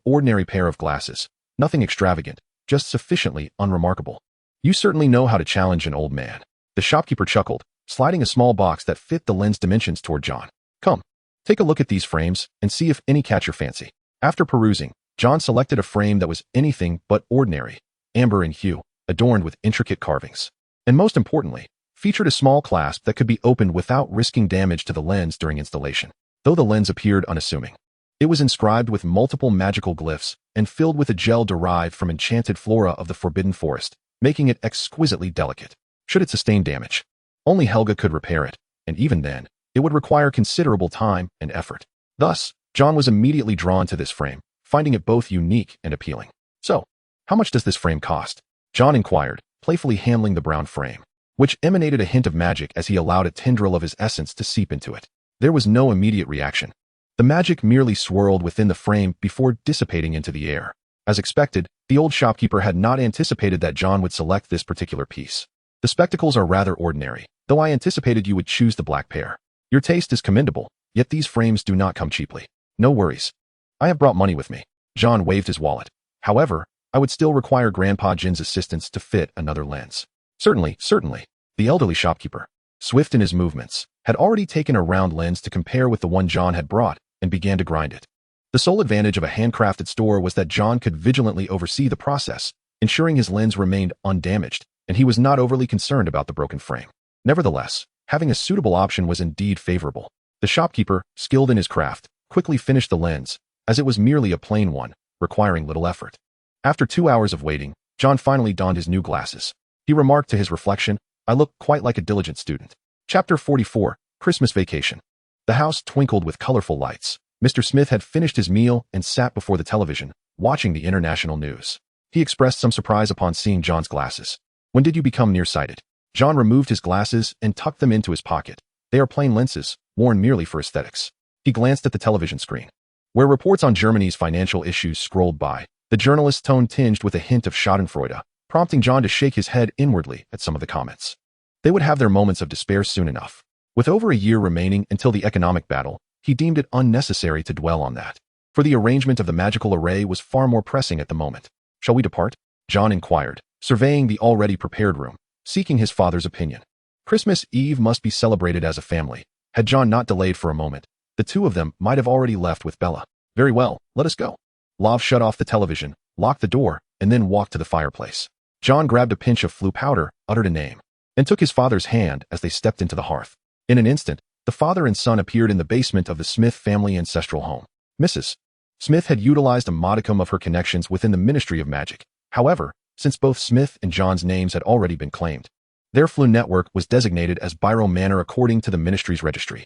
ordinary pair of glasses, nothing extravagant, just sufficiently unremarkable. You certainly know how to challenge an old man. The shopkeeper chuckled, sliding a small box that fit the lens dimensions toward John. Come, take a look at these frames and see if any catch your fancy. After perusing, John selected a frame that was anything but ordinary, amber in hue, adorned with intricate carvings, and most importantly, featured a small clasp that could be opened without risking damage to the lens during installation. Though the lens appeared unassuming, it was inscribed with multiple magical glyphs and filled with a gel derived from enchanted flora of the Forbidden Forest, making it exquisitely delicate. Should it sustain damage, only Helga could repair it, and even then, it would require considerable time and effort. Thus, John was immediately drawn to this frame, finding it both unique and appealing. So, how much does this frame cost? John inquired, playfully handling the brown frame, which emanated a hint of magic as he allowed a tendril of his essence to seep into it. There was no immediate reaction. The magic merely swirled within the frame before dissipating into the air. As expected, the old shopkeeper had not anticipated that John would select this particular piece. The spectacles are rather ordinary, though I anticipated you would choose the black pair. Your taste is commendable, yet these frames do not come cheaply. No worries. I have brought money with me. John waved his wallet. However, I would still require Grandpa Jin's assistance to fit another lens. Certainly, certainly. The elderly shopkeeper, swift in his movements, had already taken a round lens to compare with the one John had brought and began to grind it. The sole advantage of a handcrafted store was that John could vigilantly oversee the process, ensuring his lens remained undamaged, and he was not overly concerned about the broken frame. Nevertheless, having a suitable option was indeed favorable. The shopkeeper, skilled in his craft, quickly finished the lens, as it was merely a plain one, requiring little effort. After 2 hours of waiting, John finally donned his new glasses. He remarked to his reflection, "I look quite like a diligent student." Chapter 44, Christmas Vacation. The house twinkled with colorful lights. Mr. Smith had finished his meal and sat before the television, watching the international news. He expressed some surprise upon seeing John's glasses. "When did you become nearsighted?" John removed his glasses and tucked them into his pocket. "They are plain lenses, worn merely for aesthetics." He glanced at the television screen. Where reports on Germany's financial issues scrolled by, the journalist's tone tinged with a hint of schadenfreude, prompting John to shake his head inwardly at some of the comments. They would have their moments of despair soon enough. With over a year remaining until the economic battle, he deemed it unnecessary to dwell on that, for the arrangement of the magical array was far more pressing at the moment. "Shall we depart?" John inquired, surveying the already prepared room, seeking his father's opinion. Christmas Eve must be celebrated as a family. Had John not delayed for a moment, the two of them might have already left with Bella. "Very well, let us go." Love shut off the television, locked the door, and then walked to the fireplace. John grabbed a pinch of flue powder, uttered a name, and took his father's hand as they stepped into the hearth. In an instant, the father and son appeared in the basement of the Smith family ancestral home. Mrs. Smith had utilized a modicum of her connections within the Ministry of Magic. However, since both Smith and John's names had already been claimed, their flue network was designated as Biro Manor according to the ministry's registry.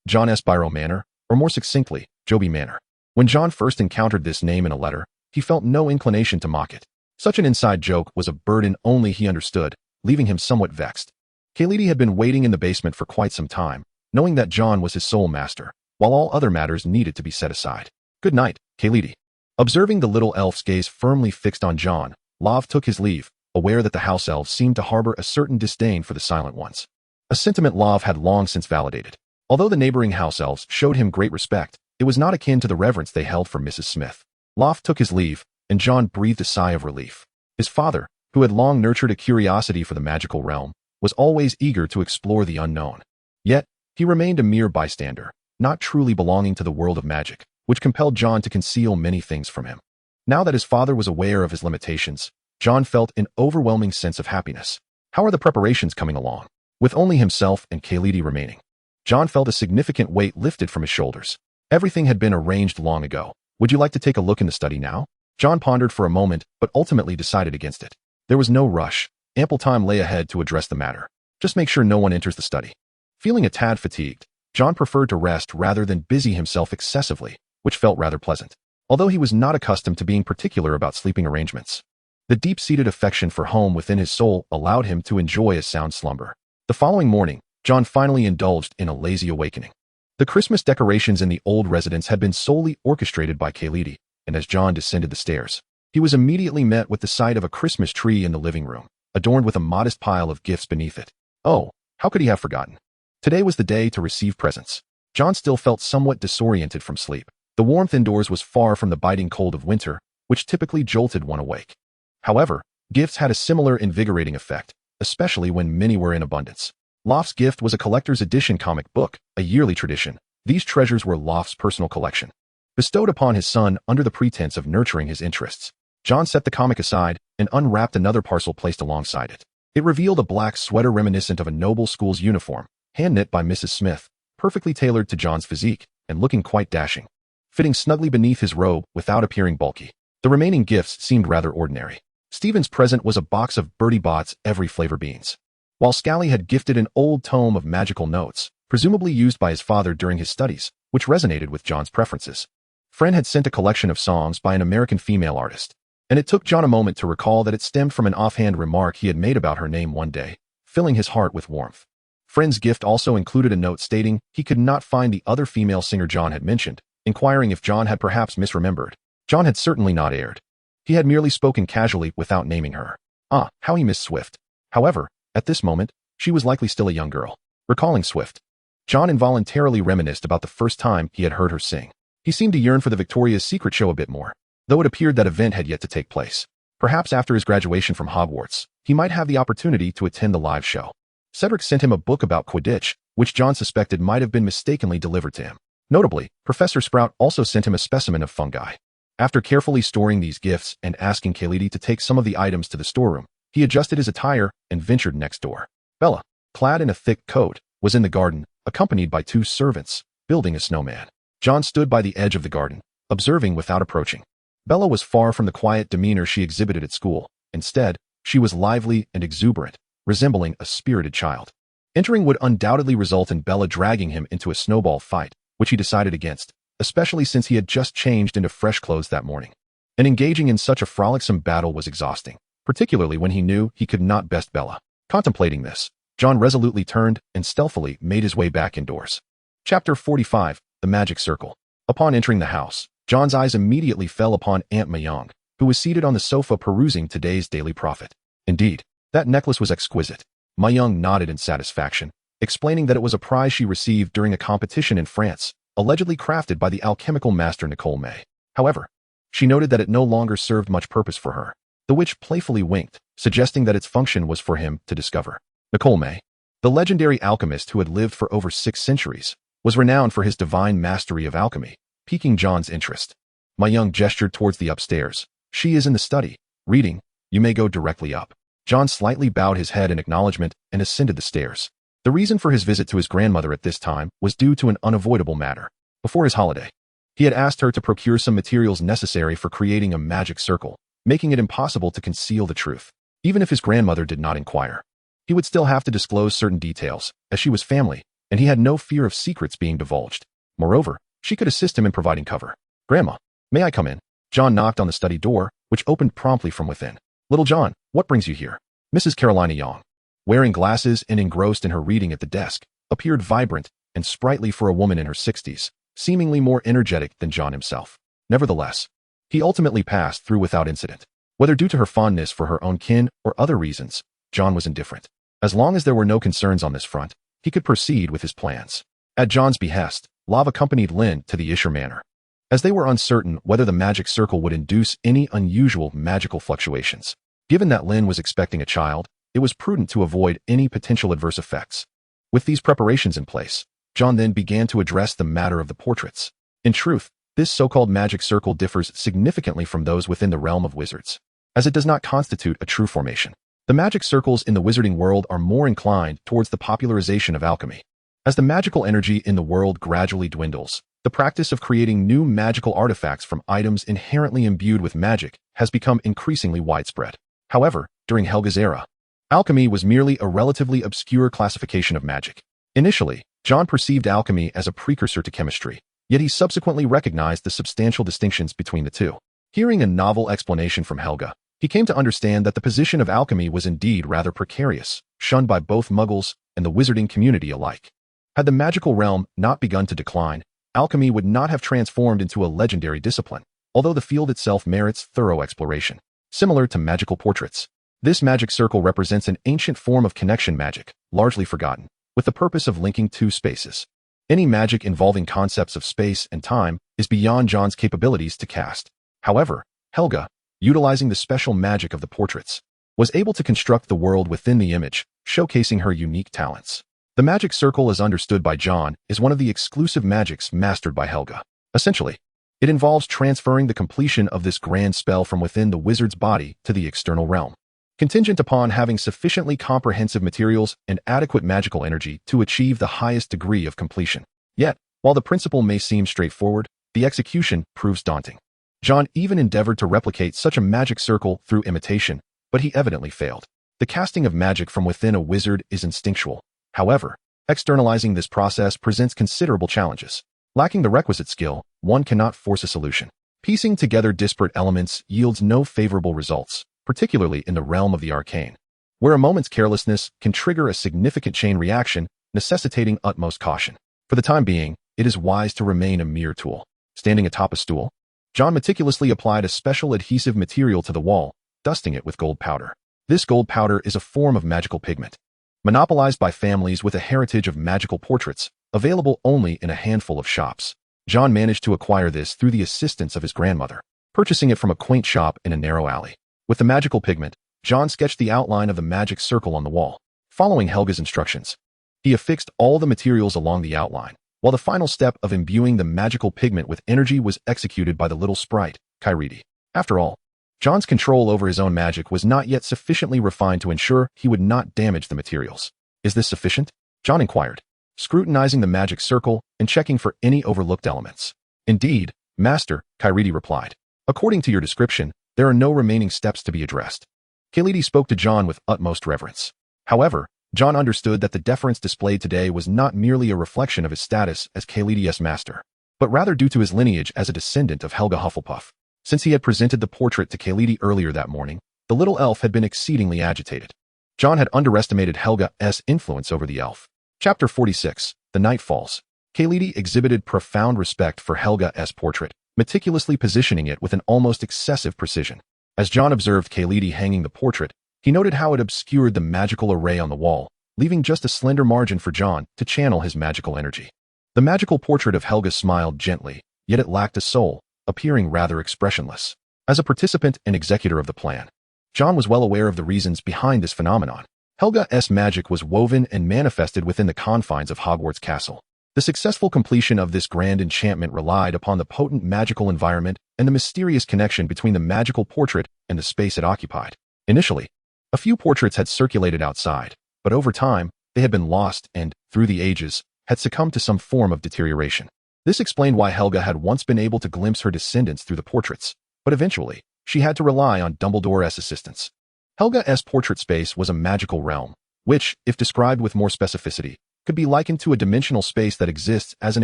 John S. Biro Manor, or more succinctly, Joby Manor. When John first encountered this name in a letter, he felt no inclination to mock it. Such an inside joke was a burden only he understood, leaving him somewhat vexed. Kayleigh had been waiting in the basement for quite some time, knowing that John was his sole master, while all other matters needed to be set aside. "Good night, Kayleigh." Observing the little elf's gaze firmly fixed on John, Love took his leave, aware that the house elves seemed to harbor a certain disdain for the silent ones. A sentiment Love had long since validated. Although the neighboring house elves showed him great respect, it was not akin to the reverence they held for Mrs. Smith. Love took his leave, and John breathed a sigh of relief. His father, who had long nurtured a curiosity for the magical realm, was always eager to explore the unknown. Yet, he remained a mere bystander, not truly belonging to the world of magic, which compelled John to conceal many things from him. Now that his father was aware of his limitations, John felt an overwhelming sense of happiness. How are the preparations coming along? With only himself and Kayleigh remaining, John felt a significant weight lifted from his shoulders. Everything had been arranged long ago. "Would you like to take a look in the study now?" John pondered for a moment, but ultimately decided against it. There was no rush. Ample time lay ahead to address the matter. Just make sure no one enters the study. Feeling a tad fatigued, John preferred to rest rather than busy himself excessively, which felt rather pleasant, although he was not accustomed to being particular about sleeping arrangements. The deep-seated affection for home within his soul allowed him to enjoy a sound slumber. The following morning, John finally indulged in a lazy awakening. The Christmas decorations in the old residence had been solely orchestrated by Kayleigh, and as John descended the stairs, he was immediately met with the sight of a Christmas tree in the living room, adorned with a modest pile of gifts beneath it. Oh, how could he have forgotten? Today was the day to receive presents. John still felt somewhat disoriented from sleep. The warmth indoors was far from the biting cold of winter, which typically jolted one awake. However, gifts had a similar invigorating effect, especially when many were in abundance. Loft's gift was a collector's edition comic book, a yearly tradition. These treasures were Loft's personal collection, bestowed upon his son under the pretense of nurturing his interests. John set the comic aside and unwrapped another parcel placed alongside it. It revealed a black sweater reminiscent of a noble school's uniform, hand-knit by Mrs. Smith, perfectly tailored to John's physique, and looking quite dashing, fitting snugly beneath his robe without appearing bulky. The remaining gifts seemed rather ordinary. Stephen's present was a box of Bertie Bott's every flavor beans, while Scally had gifted an old tome of magical notes, presumably used by his father during his studies, which resonated with John's preferences. Fred had sent a collection of songs by an American female artist, and it took John a moment to recall that it stemmed from an offhand remark he had made about her name one day, filling his heart with warmth. Friend's gift also included a note stating he could not find the other female singer John had mentioned, inquiring if John had perhaps misremembered. John had certainly not erred. He had merely spoken casually without naming her. Ah, how he missed Swift. However, at this moment, she was likely still a young girl. Recalling Swift, John involuntarily reminisced about the first time he had heard her sing. He seemed to yearn for the Victoria's Secret show a bit more, though it appeared that event had yet to take place. Perhaps after his graduation from Hogwarts, he might have the opportunity to attend the live show. Cedric sent him a book about Quidditch, which John suspected might have been mistakenly delivered to him. Notably, Professor Sprout also sent him a specimen of fungi. After carefully storing these gifts and asking Kayleigh to take some of the items to the storeroom, he adjusted his attire and ventured next door. Bella, clad in a thick coat, was in the garden, accompanied by 2 servants, building a snowman. John stood by the edge of the garden, observing without approaching. Bella was far from the quiet demeanor she exhibited at school. Instead, she was lively and exuberant, resembling a spirited child. Entering would undoubtedly result in Bella dragging him into a snowball fight, which he decided against, especially since he had just changed into fresh clothes that morning. And engaging in such a frolicsome battle was exhausting, particularly when he knew he could not best Bella. Contemplating this, John resolutely turned and stealthily made his way back indoors. Chapter 45, The Magic Circle. Upon entering the house, John's eyes immediately fell upon Aunt Mayong, who was seated on the sofa perusing today's Daily Prophet. Indeed, that necklace was exquisite. Mayong nodded in satisfaction, explaining that it was a prize she received during a competition in France, allegedly crafted by the alchemical master Nicole May. However, she noted that it no longer served much purpose for her. The witch playfully winked, suggesting that its function was for him to discover. Nicole May, the legendary alchemist who had lived for over 6 centuries, was renowned for his divine mastery of alchemy, piquing John's interest. Mayong gestured towards the upstairs. She is in the study, reading. You may go directly up. John slightly bowed his head in acknowledgement and ascended the stairs. The reason for his visit to his grandmother at this time was due to an unavoidable matter. Before his holiday, he had asked her to procure some materials necessary for creating a magic circle, making it impossible to conceal the truth. Even if his grandmother did not inquire, he would still have to disclose certain details, as she was family, and he had no fear of secrets being divulged. Moreover, she could assist him in providing cover. Grandma, may I come in? John knocked on the study door, which opened promptly from within. Little John, what brings you here? Mrs. Carolina Young, wearing glasses and engrossed in her reading at the desk, appeared vibrant and sprightly for a woman in her 60s, seemingly more energetic than John himself. Nevertheless, he ultimately passed through without incident. Whether due to her fondness for her own kin or other reasons, John was indifferent. As long as there were no concerns on this front, he could proceed with his plans. At John's behest, Lav accompanied Lynn to the Isher Manor. As they were uncertain whether the magic circle would induce any unusual magical fluctuations. Given that Lynn was expecting a child, it was prudent to avoid any potential adverse effects. With these preparations in place, John then began to address the matter of the portraits. In truth, this so-called magic circle differs significantly from those within the realm of wizards, as it does not constitute a true formation. The magic circles in the wizarding world are more inclined towards the popularization of alchemy. As the magical energy in the world gradually dwindles, the practice of creating new magical artifacts from items inherently imbued with magic has become increasingly widespread. However, during Helga's era, alchemy was merely a relatively obscure classification of magic. Initially, John perceived alchemy as a precursor to chemistry, yet he subsequently recognized the substantial distinctions between the two. Hearing a novel explanation from Helga, he came to understand that the position of alchemy was indeed rather precarious, shunned by both Muggles and the wizarding community alike. Had the magical realm not begun to decline, alchemy would not have transformed into a legendary discipline, although the field itself merits thorough exploration. Similar to magical portraits, this magic circle represents an ancient form of connection magic, largely forgotten, with the purpose of linking 2 spaces. Any magic involving concepts of space and time is beyond John's capabilities to cast. However, Helga, utilizing the special magic of the portraits, was able to construct the world within the image, showcasing her unique talents. The magic circle, as understood by John, is one of the exclusive magics mastered by Helga. Essentially, it involves transferring the completion of this grand spell from within the wizard's body to the external realm, contingent upon having sufficiently comprehensive materials and adequate magical energy to achieve the highest degree of completion. Yet, while the principle may seem straightforward, the execution proves daunting. John even endeavored to replicate such a magic circle through imitation, but he evidently failed. The casting of magic from within a wizard is instinctual. However, externalizing this process presents considerable challenges. Lacking the requisite skill, one cannot force a solution. Piecing together disparate elements yields no favorable results, particularly in the realm of the arcane, where a moment's carelessness can trigger a significant chain reaction, necessitating utmost caution. For the time being, it is wise to remain a mere tool. Standing atop a stool, John meticulously applied a special adhesive material to the wall, dusting it with gold powder. This gold powder is a form of magical pigment, monopolized by families with a heritage of magical portraits, available only in a handful of shops. John managed to acquire this through the assistance of his grandmother, purchasing it from a quaint shop in a narrow alley. With the magical pigment, John sketched the outline of the magic circle on the wall. Following Helga's instructions, he affixed all the materials along the outline, while the final step of imbuing the magical pigment with energy was executed by the little sprite, Kairidi. After all, John's control over his own magic was not yet sufficiently refined to ensure he would not damage the materials. Is this sufficient? John inquired, scrutinizing the magic circle and checking for any overlooked elements. Indeed, Master, Kairidi replied. According to your description, there are no remaining steps to be addressed. Kairidi spoke to John with utmost reverence. However, John understood that the deference displayed today was not merely a reflection of his status as Kairidi's master, but rather due to his lineage as a descendant of Helga Hufflepuff. Since he had presented the portrait to Kairidi earlier that morning, the little elf had been exceedingly agitated. John had underestimated Helga's influence over the elf. Chapter 46, The Night Falls. Kairidi exhibited profound respect for Helga's portrait, meticulously positioning it with an almost excessive precision. As John observed Kairidi hanging the portrait, he noted how it obscured the magical array on the wall, leaving just a slender margin for John to channel his magical energy. The magical portrait of Helga smiled gently, yet it lacked a soul, appearing rather expressionless. As a participant and executor of the plan, John was well aware of the reasons behind this phenomenon. Helga's magic was woven and manifested within the confines of Hogwarts Castle. The successful completion of this grand enchantment relied upon the potent magical environment and the mysterious connection between the magical portrait and the space it occupied. Initially, a few portraits had circulated outside, but over time, they had been lost and, through the ages, had succumbed to some form of deterioration. This explained why Helga had once been able to glimpse her descendants through the portraits, but eventually, she had to rely on Dumbledore's assistance. Helga's portrait space was a magical realm, which, if described with more specificity, could be likened to a dimensional space that exists as an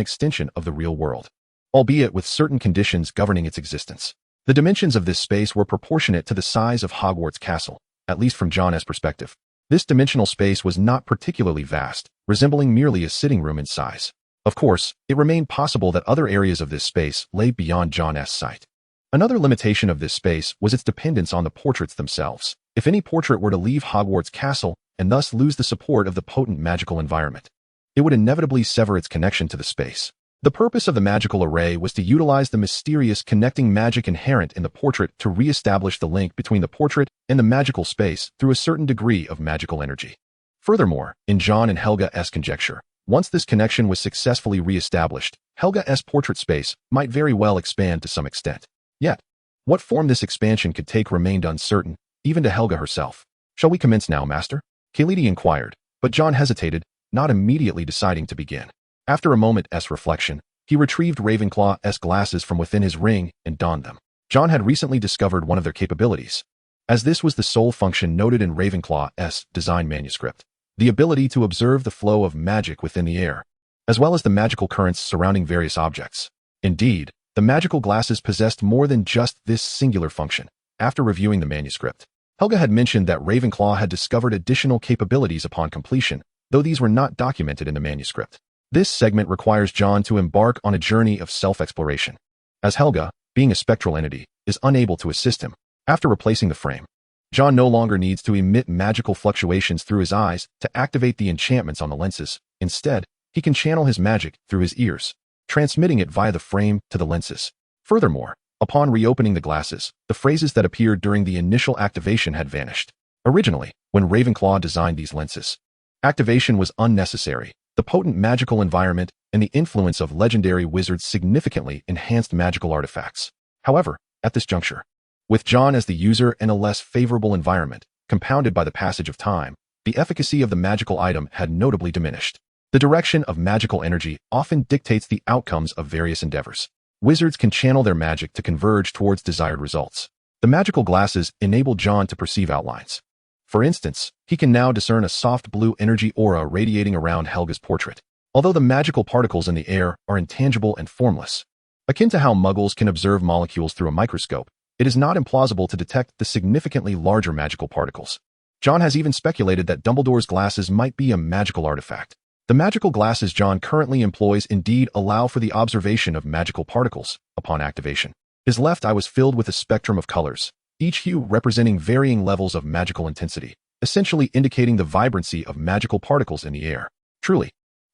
extension of the real world, albeit with certain conditions governing its existence. The dimensions of this space were proportionate to the size of Hogwarts Castle, at least from John's perspective. This dimensional space was not particularly vast, resembling merely a sitting room in size. Of course, it remained possible that other areas of this space lay beyond John's sight. Another limitation of this space was its dependence on the portraits themselves. If any portrait were to leave Hogwarts Castle and thus lose the support of the potent magical environment, it would inevitably sever its connection to the space. The purpose of the magical array was to utilize the mysterious connecting magic inherent in the portrait to re-establish the link between the portrait and the magical space through a certain degree of magical energy. Furthermore, in John and Helga's conjecture, once this connection was successfully re-established, Helga's portrait space might very well expand to some extent. Yet, what form this expansion could take remained uncertain, even to Helga herself. Shall we commence now, Master? Kairidi inquired, but John hesitated, not immediately deciding to begin. After a moment's reflection, he retrieved Ravenclaw's glasses from within his ring and donned them. John had recently discovered one of their capabilities, as this was the sole function noted in Ravenclaw's design manuscript: the ability to observe the flow of magic within the air, as well as the magical currents surrounding various objects. Indeed, the magical glasses possessed more than just this singular function. After reviewing the manuscript, Helga had mentioned that Ravenclaw had discovered additional capabilities upon completion, though these were not documented in the manuscript. This segment requires John to embark on a journey of self-exploration, as Helga, being a spectral entity, is unable to assist him. After replacing the frame, John no longer needs to emit magical fluctuations through his eyes to activate the enchantments on the lenses. Instead, he can channel his magic through his ears, transmitting it via the frame to the lenses. Furthermore, upon reopening the glasses, the phrases that appeared during the initial activation had vanished. Originally, when Ravenclaw designed these lenses, activation was unnecessary. The potent magical environment and the influence of legendary wizards significantly enhanced magical artifacts. However, at this juncture, with John as the user and a less favorable environment, compounded by the passage of time, the efficacy of the magical item had notably diminished. The direction of magical energy often dictates the outcomes of various endeavors. Wizards can channel their magic to converge towards desired results. The magical glasses enable John to perceive outlines. For instance, he can now discern a soft blue energy aura radiating around Helga's portrait. Although the magical particles in the air are intangible and formless, akin to how muggles can observe molecules through a microscope, it is not implausible to detect the significantly larger magical particles. John has even speculated that Dumbledore's glasses might be a magical artifact. The magical glasses John currently employs indeed allow for the observation of magical particles upon activation. His left eye was filled with a spectrum of colors, each hue representing varying levels of magical intensity, essentially indicating the vibrancy of magical particles in the air. Truly,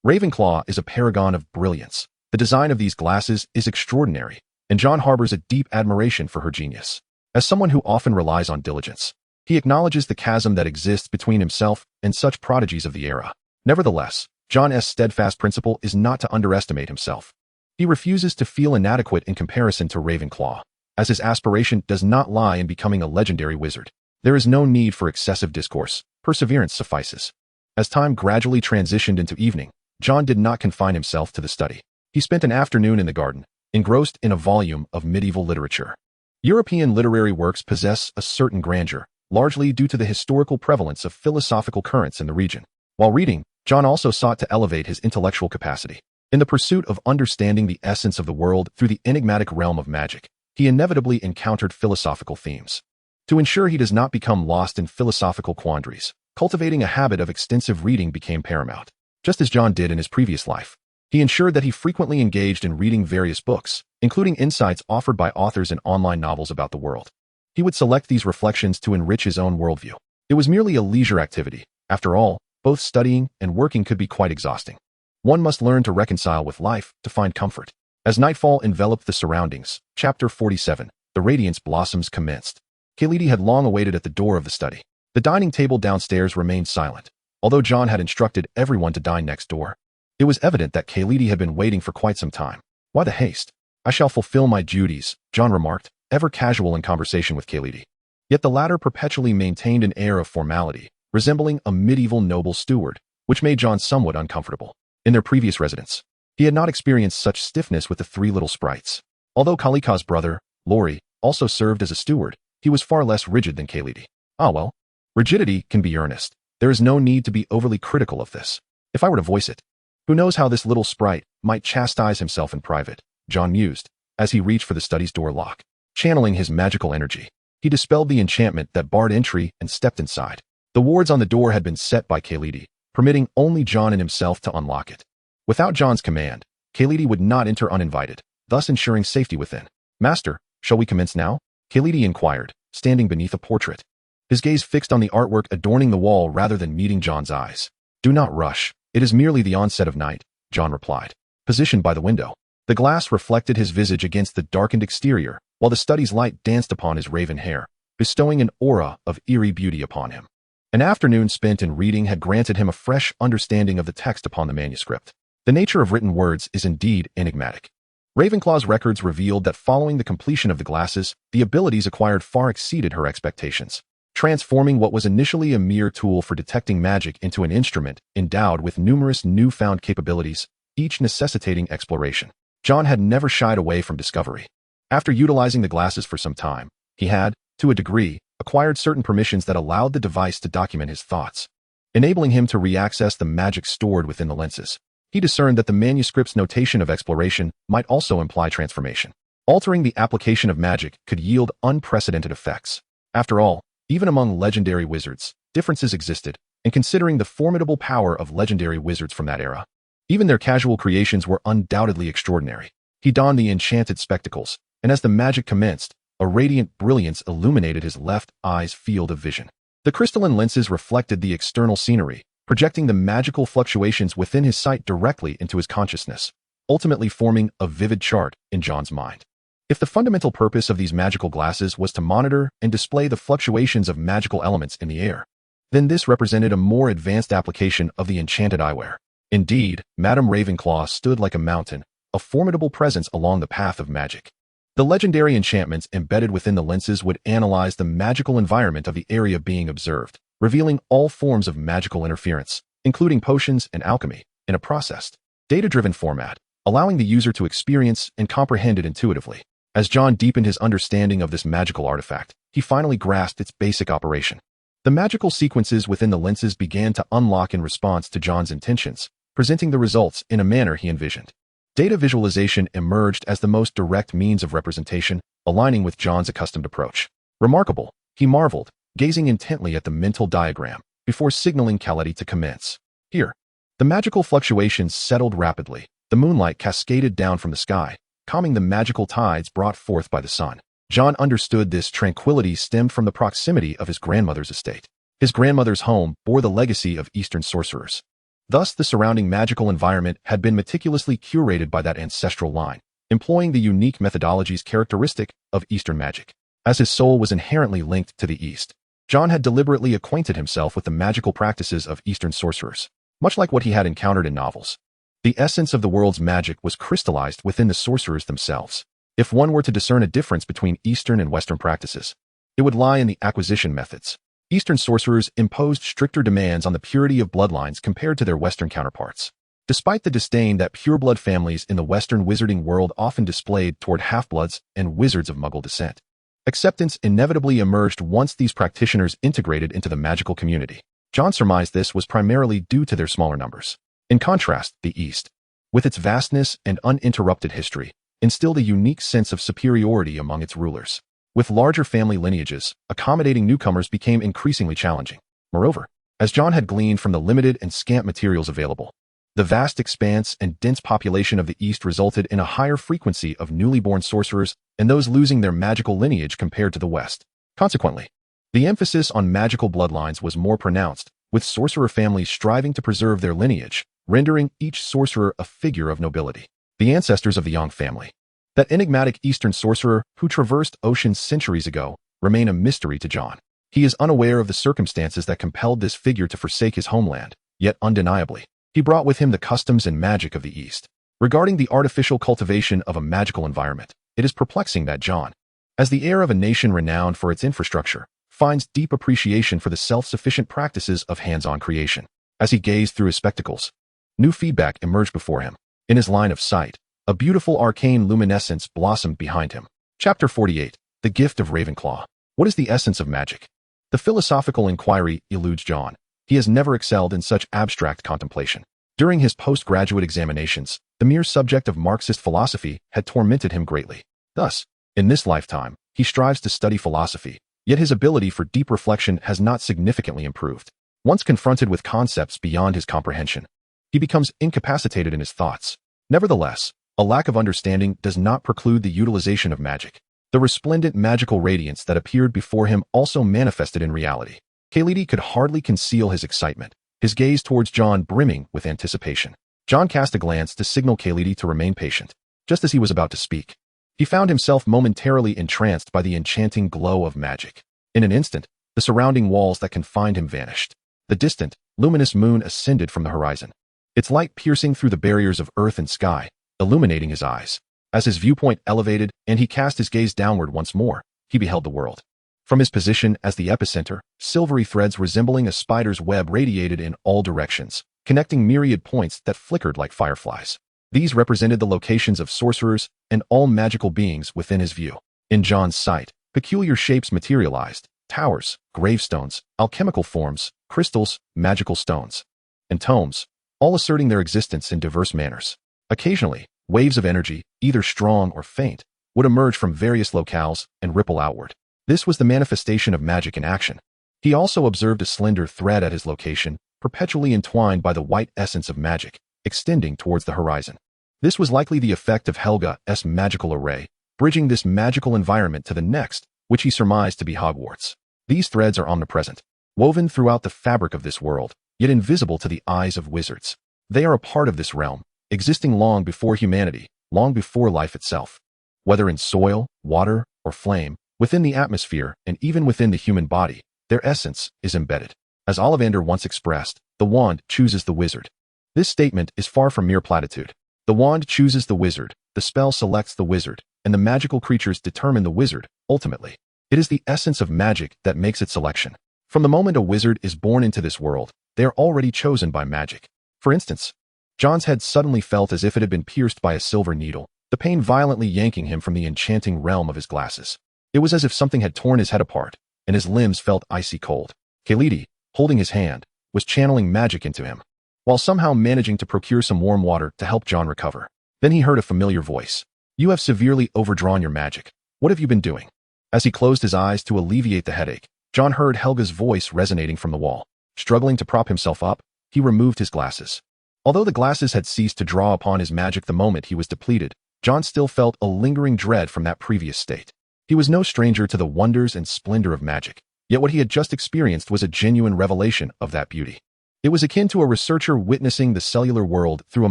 Ravenclaw is a paragon of brilliance. The design of these glasses is extraordinary, and John harbors a deep admiration for her genius. As someone who often relies on diligence, he acknowledges the chasm that exists between himself and such prodigies of the era. Nevertheless, John's steadfast principle is not to underestimate himself. He refuses to feel inadequate in comparison to Ravenclaw, as his aspiration does not lie in becoming a legendary wizard. There is no need for excessive discourse. Perseverance suffices. As time gradually transitioned into evening, John did not confine himself to the study. He spent an afternoon in the garden, engrossed in a volume of medieval literature. European literary works possess a certain grandeur, largely due to the historical prevalence of philosophical currents in the region. While reading, John also sought to elevate his intellectual capacity. In the pursuit of understanding the essence of the world through the enigmatic realm of magic, he inevitably encountered philosophical themes. To ensure he does not become lost in philosophical quandaries, cultivating a habit of extensive reading became paramount. Just as John did in his previous life, he ensured that he frequently engaged in reading various books, including insights offered by authors and online novels about the world. He would select these reflections to enrich his own worldview. It was merely a leisure activity. After all, both studying and working could be quite exhausting. One must learn to reconcile with life to find comfort. As nightfall enveloped the surroundings, Chapter 47, The Radiance Blossoms commenced. Khalidi had long awaited at the door of the study. The dining table downstairs remained silent, although John had instructed everyone to dine next door. It was evident that Khalidi had been waiting for quite some time. Why the haste? I shall fulfill my duties, John remarked, ever casual in conversation with Khalidi. Yet the latter perpetually maintained an air of formality, resembling a medieval noble steward, which made John somewhat uncomfortable. In their previous residence, he had not experienced such stiffness with the three little sprites. Although Kalika's brother, Laurie, also served as a steward, he was far less rigid than Khalidi. Ah well, rigidity can be earnest. There is no need to be overly critical of this. If I were to voice it, who knows how this little sprite might chastise himself in private, John mused, as he reached for the study's door lock. Channeling his magical energy, he dispelled the enchantment that barred entry and stepped inside. The wards on the door had been set by Khalidi, permitting only John and himself to unlock it. Without John's command, Khalidi would not enter uninvited, thus ensuring safety within. Master, shall we commence now? Khalidi inquired, standing beneath a portrait. His gaze fixed on the artwork adorning the wall rather than meeting John's eyes. Do not rush. It is merely the onset of night, John replied. Positioned by the window, the glass reflected his visage against the darkened exterior, while the study's light danced upon his raven hair, bestowing an aura of eerie beauty upon him. An afternoon spent in reading had granted him a fresh understanding of the text upon the manuscript. The nature of written words is indeed enigmatic. Ravenclaw's records revealed that following the completion of the glasses, the abilities acquired far exceeded her expectations, transforming what was initially a mere tool for detecting magic into an instrument endowed with numerous newfound capabilities, each necessitating exploration. John had never shied away from discovery. After utilizing the glasses for some time, he had, to a degree, acquired certain permissions that allowed the device to document his thoughts, enabling him to re-access the magic stored within the lenses. He discerned that the manuscript's notation of exploration might also imply transformation. Altering the application of magic could yield unprecedented effects. After all, even among legendary wizards, differences existed, and considering the formidable power of legendary wizards from that era, even their casual creations were undoubtedly extraordinary. He donned the enchanted spectacles, and as the magic commenced, a radiant brilliance illuminated his left eye's field of vision. The crystalline lenses reflected the external scenery, projecting the magical fluctuations within his sight directly into his consciousness, ultimately forming a vivid chart in John's mind. If the fundamental purpose of these magical glasses was to monitor and display the fluctuations of magical elements in the air, then this represented a more advanced application of the enchanted eyewear. Indeed, Madame Ravenclaw stood like a mountain, a formidable presence along the path of magic. The legendary enchantments embedded within the lenses would analyze the magical environment of the area being observed, revealing all forms of magical interference, including potions and alchemy, in a processed, data-driven format, allowing the user to experience and comprehend it intuitively. As John deepened his understanding of this magical artifact, he finally grasped its basic operation. The magical sequences within the lenses began to unlock in response to John's intentions, presenting the results in a manner he envisioned. Data visualization emerged as the most direct means of representation, aligning with John's accustomed approach. Remarkable, he marveled, gazing intently at the mental diagram, before signaling Khalidi to commence. Here, the magical fluctuations settled rapidly. The moonlight cascaded down from the sky, calming the magical tides brought forth by the sun. John understood this tranquility stemmed from the proximity of his grandmother's estate. His grandmother's home bore the legacy of Eastern sorcerers. Thus, the surrounding magical environment had been meticulously curated by that ancestral line, employing the unique methodologies characteristic of Eastern magic. As his soul was inherently linked to the East, John had deliberately acquainted himself with the magical practices of Eastern sorcerers, much like what he had encountered in novels. The essence of the world's magic was crystallized within the sorcerers themselves. If one were to discern a difference between Eastern and Western practices, it would lie in the acquisition methods. Eastern sorcerers imposed stricter demands on the purity of bloodlines compared to their Western counterparts. Despite the disdain that pureblood families in the Western wizarding world often displayed toward half-bloods and wizards of Muggle descent, acceptance inevitably emerged once these practitioners integrated into the magical community. John surmised this was primarily due to their smaller numbers. In contrast, the East, with its vastness and uninterrupted history, instilled a unique sense of superiority among its rulers. With larger family lineages, accommodating newcomers became increasingly challenging. Moreover, as John had gleaned from the limited and scant materials available, the vast expanse and dense population of the East resulted in a higher frequency of newly born sorcerers and those losing their magical lineage compared to the West. Consequently, the emphasis on magical bloodlines was more pronounced, with sorcerer families striving to preserve their lineage, rendering each sorcerer a figure of nobility. The ancestors of the Yang family, that enigmatic Eastern sorcerer who traversed oceans centuries ago, remain a mystery to John. He is unaware of the circumstances that compelled this figure to forsake his homeland, yet undeniably, he brought with him the customs and magic of the East. Regarding the artificial cultivation of a magical environment, it is perplexing that John, as the heir of a nation renowned for its infrastructure, finds deep appreciation for the self-sufficient practices of hands-on creation. As he gazed through his spectacles, new feedback emerged before him. In his line of sight, a beautiful arcane luminescence blossomed behind him. Chapter 48. The Gift of Ravenclaw. What is the essence of magic? The philosophical inquiry eludes John. He has never excelled in such abstract contemplation. During his postgraduate examinations, the mere subject of Marxist philosophy had tormented him greatly. Thus, in this lifetime, he strives to study philosophy, yet his ability for deep reflection has not significantly improved. Once confronted with concepts beyond his comprehension, he becomes incapacitated in his thoughts. Nevertheless, a lack of understanding does not preclude the utilization of magic. The resplendent magical radiance that appeared before him also manifested in reality. Khalidi could hardly conceal his excitement, his gaze towards John brimming with anticipation. John cast a glance to signal Khalidi to remain patient. Just as he was about to speak, he found himself momentarily entranced by the enchanting glow of magic. In an instant, the surrounding walls that confined him vanished. The distant, luminous moon ascended from the horizon, its light piercing through the barriers of earth and sky, illuminating his eyes. As his viewpoint elevated and he cast his gaze downward once more, he beheld the world. From his position as the epicenter, silvery threads resembling a spider's web radiated in all directions, connecting myriad points that flickered like fireflies. These represented the locations of sorcerers and all magical beings within his view. In John's sight, peculiar shapes materialized: towers, gravestones, alchemical forms, crystals, magical stones, and tomes, all asserting their existence in diverse manners. Occasionally, waves of energy, either strong or faint, would emerge from various locales and ripple outward. This was the manifestation of magic in action. He also observed a slender thread at his location, perpetually entwined by the white essence of magic, extending towards the horizon. This was likely the effect of Helga's magical array, bridging this magical environment to the next, which he surmised to be Hogwarts. These threads are omnipresent, woven throughout the fabric of this world, yet invisible to the eyes of wizards. They are a part of this realm, existing long before humanity, long before life itself. Whether in soil, water, or flame, within the atmosphere, and even within the human body, their essence is embedded. As Ollivander once expressed, the wand chooses the wizard. This statement is far from mere platitude. The wand chooses the wizard, the spell selects the wizard, and the magical creatures determine the wizard, ultimately. It is the essence of magic that makes its selection. From the moment a wizard is born into this world, they are already chosen by magic. For instance, John's head suddenly felt as if it had been pierced by a silver needle, the pain violently yanking him from the enchanting realm of his glasses. It was as if something had torn his head apart, and his limbs felt icy cold. Khalidi, holding his hand, was channeling magic into him, while somehow managing to procure some warm water to help John recover. Then he heard a familiar voice. "You have severely overdrawn your magic. What have you been doing?" As he closed his eyes to alleviate the headache, John heard Helga's voice resonating from the wall. Struggling to prop himself up, he removed his glasses. Although the glasses had ceased to draw upon his magic the moment he was depleted, John still felt a lingering dread from that previous state. He was no stranger to the wonders and splendor of magic, yet what he had just experienced was a genuine revelation of that beauty. It was akin to a researcher witnessing the cellular world through a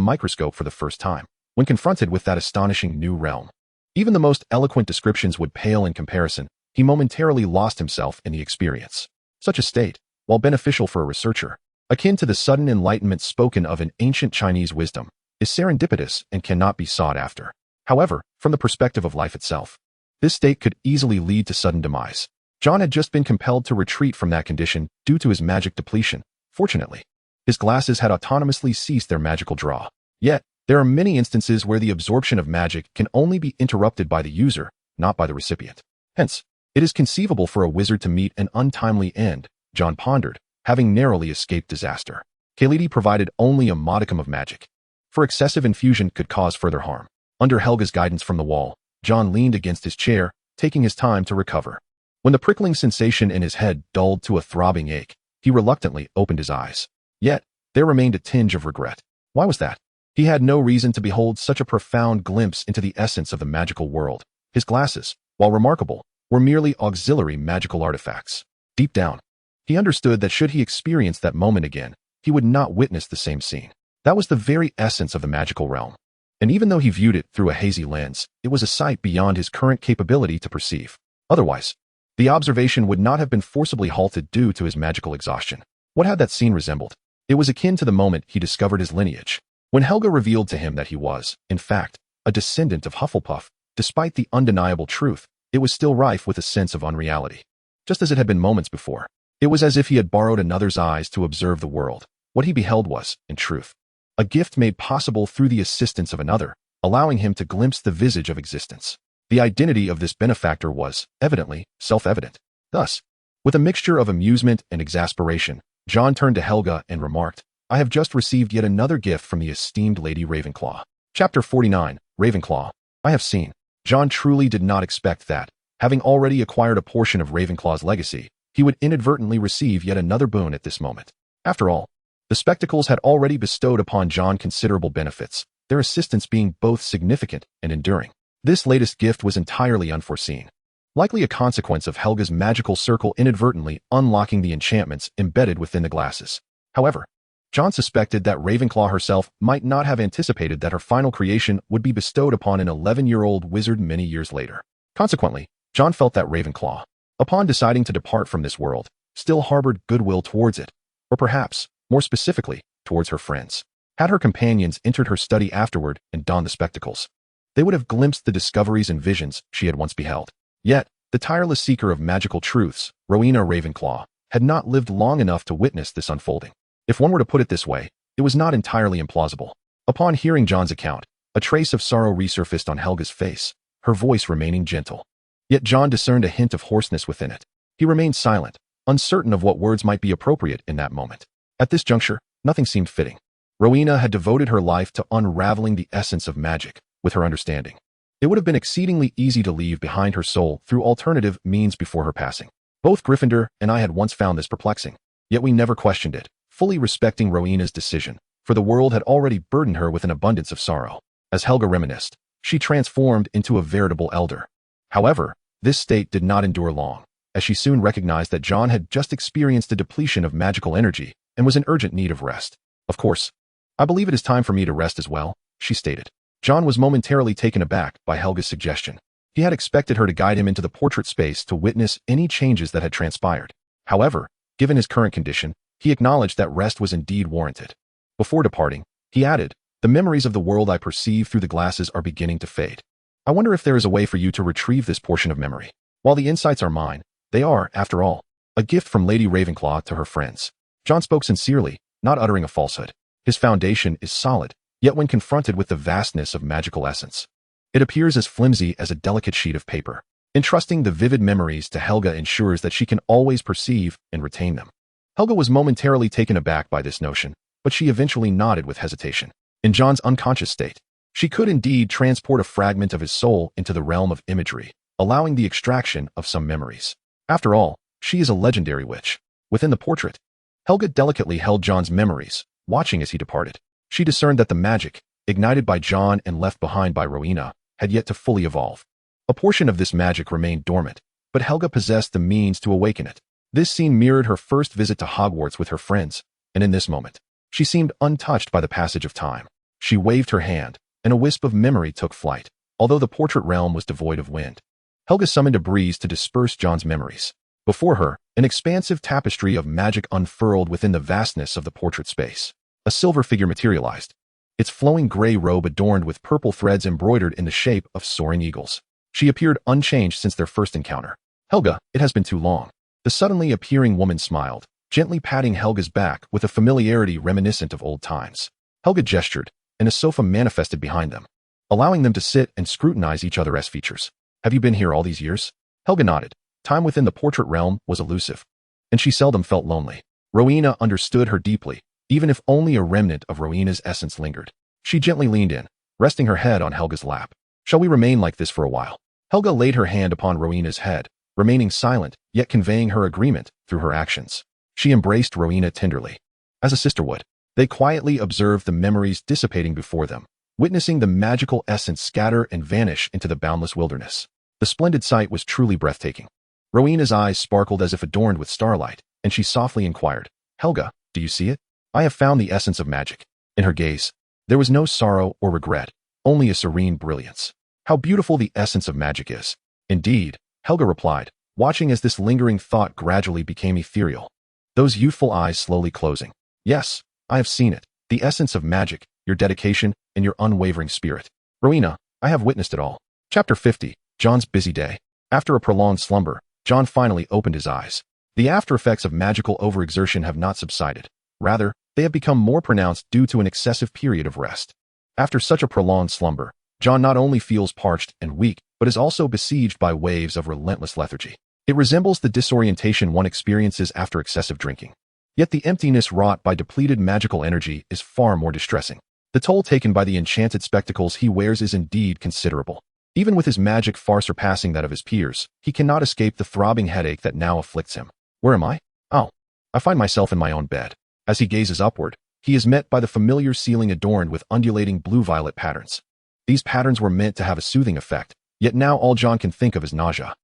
microscope for the first time, when confronted with that astonishing new realm. Even the most eloquent descriptions would pale in comparison. He momentarily lost himself in the experience. Such a state, while beneficial for a researcher, akin to the sudden enlightenment spoken of in ancient Chinese wisdom, is serendipitous and cannot be sought after. However, from the perspective of life itself, this state could easily lead to sudden demise. John had just been compelled to retreat from that condition due to his magic depletion. Fortunately, his glasses had autonomously ceased their magical draw. Yet, there are many instances where the absorption of magic can only be interrupted by the user, not by the recipient. Hence, it is conceivable for a wizard to meet an untimely end, John pondered, having narrowly escaped disaster. Khalidi provided only a modicum of magic, for excessive infusion could cause further harm. Under Helga's guidance from the wall, John leaned against his chair, taking his time to recover. When the prickling sensation in his head dulled to a throbbing ache, he reluctantly opened his eyes. Yet, there remained a tinge of regret. Why was that? He had no reason to behold such a profound glimpse into the essence of the magical world. His glasses, while remarkable, were merely auxiliary magical artifacts. Deep down, he understood that should he experience that moment again, he would not witness the same scene. That was the very essence of the magical realm. And even though he viewed it through a hazy lens, it was a sight beyond his current capability to perceive. Otherwise, the observation would not have been forcibly halted due to his magical exhaustion. What had that scene resembled? It was akin to the moment he discovered his lineage. When Helga revealed to him that he was, in fact, a descendant of Hufflepuff, despite the undeniable truth, it was still rife with a sense of unreality. Just as it had been moments before, it was as if he had borrowed another's eyes to observe the world. What he beheld was, in truth, a gift made possible through the assistance of another, allowing him to glimpse the visage of existence. The identity of this benefactor was, evidently, self-evident. Thus, with a mixture of amusement and exasperation, John turned to Helga and remarked, "I have just received yet another gift from the esteemed Lady Ravenclaw." Chapter 49, Ravenclaw. I have seen. John truly did not expect that, having already acquired a portion of Ravenclaw's legacy, he would inadvertently receive yet another boon at this moment. After all, the spectacles had already bestowed upon John considerable benefits, their assistance being both significant and enduring. This latest gift was entirely unforeseen, likely a consequence of Helga's magical circle inadvertently unlocking the enchantments embedded within the glasses. However, John suspected that Ravenclaw herself might not have anticipated that her final creation would be bestowed upon an 11-year-old wizard many years later. Consequently, John felt that Ravenclaw, upon deciding to depart from this world, still harbored goodwill towards it, or perhaps, more specifically, towards her friends. Had her companions entered her study afterward and donned the spectacles, they would have glimpsed the discoveries and visions she had once beheld. Yet, the tireless seeker of magical truths, Rowena Ravenclaw, had not lived long enough to witness this unfolding. If one were to put it this way, it was not entirely implausible. Upon hearing John's account, a trace of sorrow resurfaced on Helga's face, her voice remaining gentle. Yet John discerned a hint of hoarseness within it. He remained silent, uncertain of what words might be appropriate in that moment. At this juncture, nothing seemed fitting. Rowena had devoted her life to unraveling the essence of magic, with her understanding. It would have been exceedingly easy to leave behind her soul through alternative means before her passing. Both Gryffindor and I had once found this perplexing, yet we never questioned it, fully respecting Rowena's decision, for the world had already burdened her with an abundance of sorrow. As Helga reminisced, she transformed into a veritable elder. However, this state did not endure long, as she soon recognized that John had just experienced a depletion of magical energy and was in urgent need of rest. "Of course, I believe it is time for me to rest as well," she stated. John was momentarily taken aback by Helga's suggestion. He had expected her to guide him into the portrait space to witness any changes that had transpired. However, given his current condition, he acknowledged that rest was indeed warranted. Before departing, he added, "The memories of the world I perceive through the glasses are beginning to fade. I wonder if there is a way for you to retrieve this portion of memory. While the insights are mine, they are, after all, a gift from Lady Ravenclaw to her friends." John spoke sincerely, not uttering a falsehood. His foundation is solid, yet when confronted with the vastness of magical essence, it appears as flimsy as a delicate sheet of paper. Entrusting the vivid memories to Helga ensures that she can always perceive and retain them. Helga was momentarily taken aback by this notion, but she eventually nodded with hesitation. In John's unconscious state, she could indeed transport a fragment of his soul into the realm of imagery, allowing the extraction of some memories. After all, she is a legendary witch. Within the portrait, Helga delicately held John's memories, watching as he departed. She discerned that the magic, ignited by John and left behind by Rowena, had yet to fully evolve. A portion of this magic remained dormant, but Helga possessed the means to awaken it. This scene mirrored her first visit to Hogwarts with her friends, and in this moment, she seemed untouched by the passage of time. She waved her hand, and a wisp of memory took flight, although the portrait realm was devoid of wind. Helga summoned a breeze to disperse John's memories. Before her, an expansive tapestry of magic unfurled within the vastness of the portrait space. A silver figure materialized, its flowing gray robe adorned with purple threads embroidered in the shape of soaring eagles. She appeared unchanged since their first encounter. "Helga, it has been too long." The suddenly appearing woman smiled, gently patting Helga's back with a familiarity reminiscent of old times. Helga gestured, and a sofa manifested behind them, allowing them to sit and scrutinize each other's features. "Have you been here all these years?" Helga nodded. Time within the portrait realm was elusive, and she seldom felt lonely. Rowena understood her deeply, even if only a remnant of Rowena's essence lingered. She gently leaned in, resting her head on Helga's lap. "Shall we remain like this for a while?" Helga laid her hand upon Rowena's head, remaining silent, yet conveying her agreement through her actions. She embraced Rowena tenderly, as a sister would. They quietly observed the memories dissipating before them, witnessing the magical essence scatter and vanish into the boundless wilderness. The splendid sight was truly breathtaking. Rowena's eyes sparkled as if adorned with starlight, and she softly inquired, "Helga, do you see it? I have found the essence of magic." In her gaze, there was no sorrow or regret, only a serene brilliance. "How beautiful the essence of magic is." "Indeed," Helga replied, watching as this lingering thought gradually became ethereal, those youthful eyes slowly closing. "Yes, I have seen it, the essence of magic, your dedication, and your unwavering spirit. Rowena, I have witnessed it all." Chapter 50, John's busy day. After a prolonged slumber, John finally opened his eyes. The after-effects of magical overexertion have not subsided. Rather, they have become more pronounced due to an excessive period of rest. After such a prolonged slumber, John not only feels parched and weak, but is also besieged by waves of relentless lethargy. It resembles the disorientation one experiences after excessive drinking. Yet the emptiness wrought by depleted magical energy is far more distressing. The toll taken by the enchanted spectacles he wears is indeed considerable. Even with his magic far surpassing that of his peers, he cannot escape the throbbing headache that now afflicts him. Where am I? Oh, I find myself in my own bed. As he gazes upward, he is met by the familiar ceiling adorned with undulating blue-violet patterns. These patterns were meant to have a soothing effect, yet now all John can think of is nausea.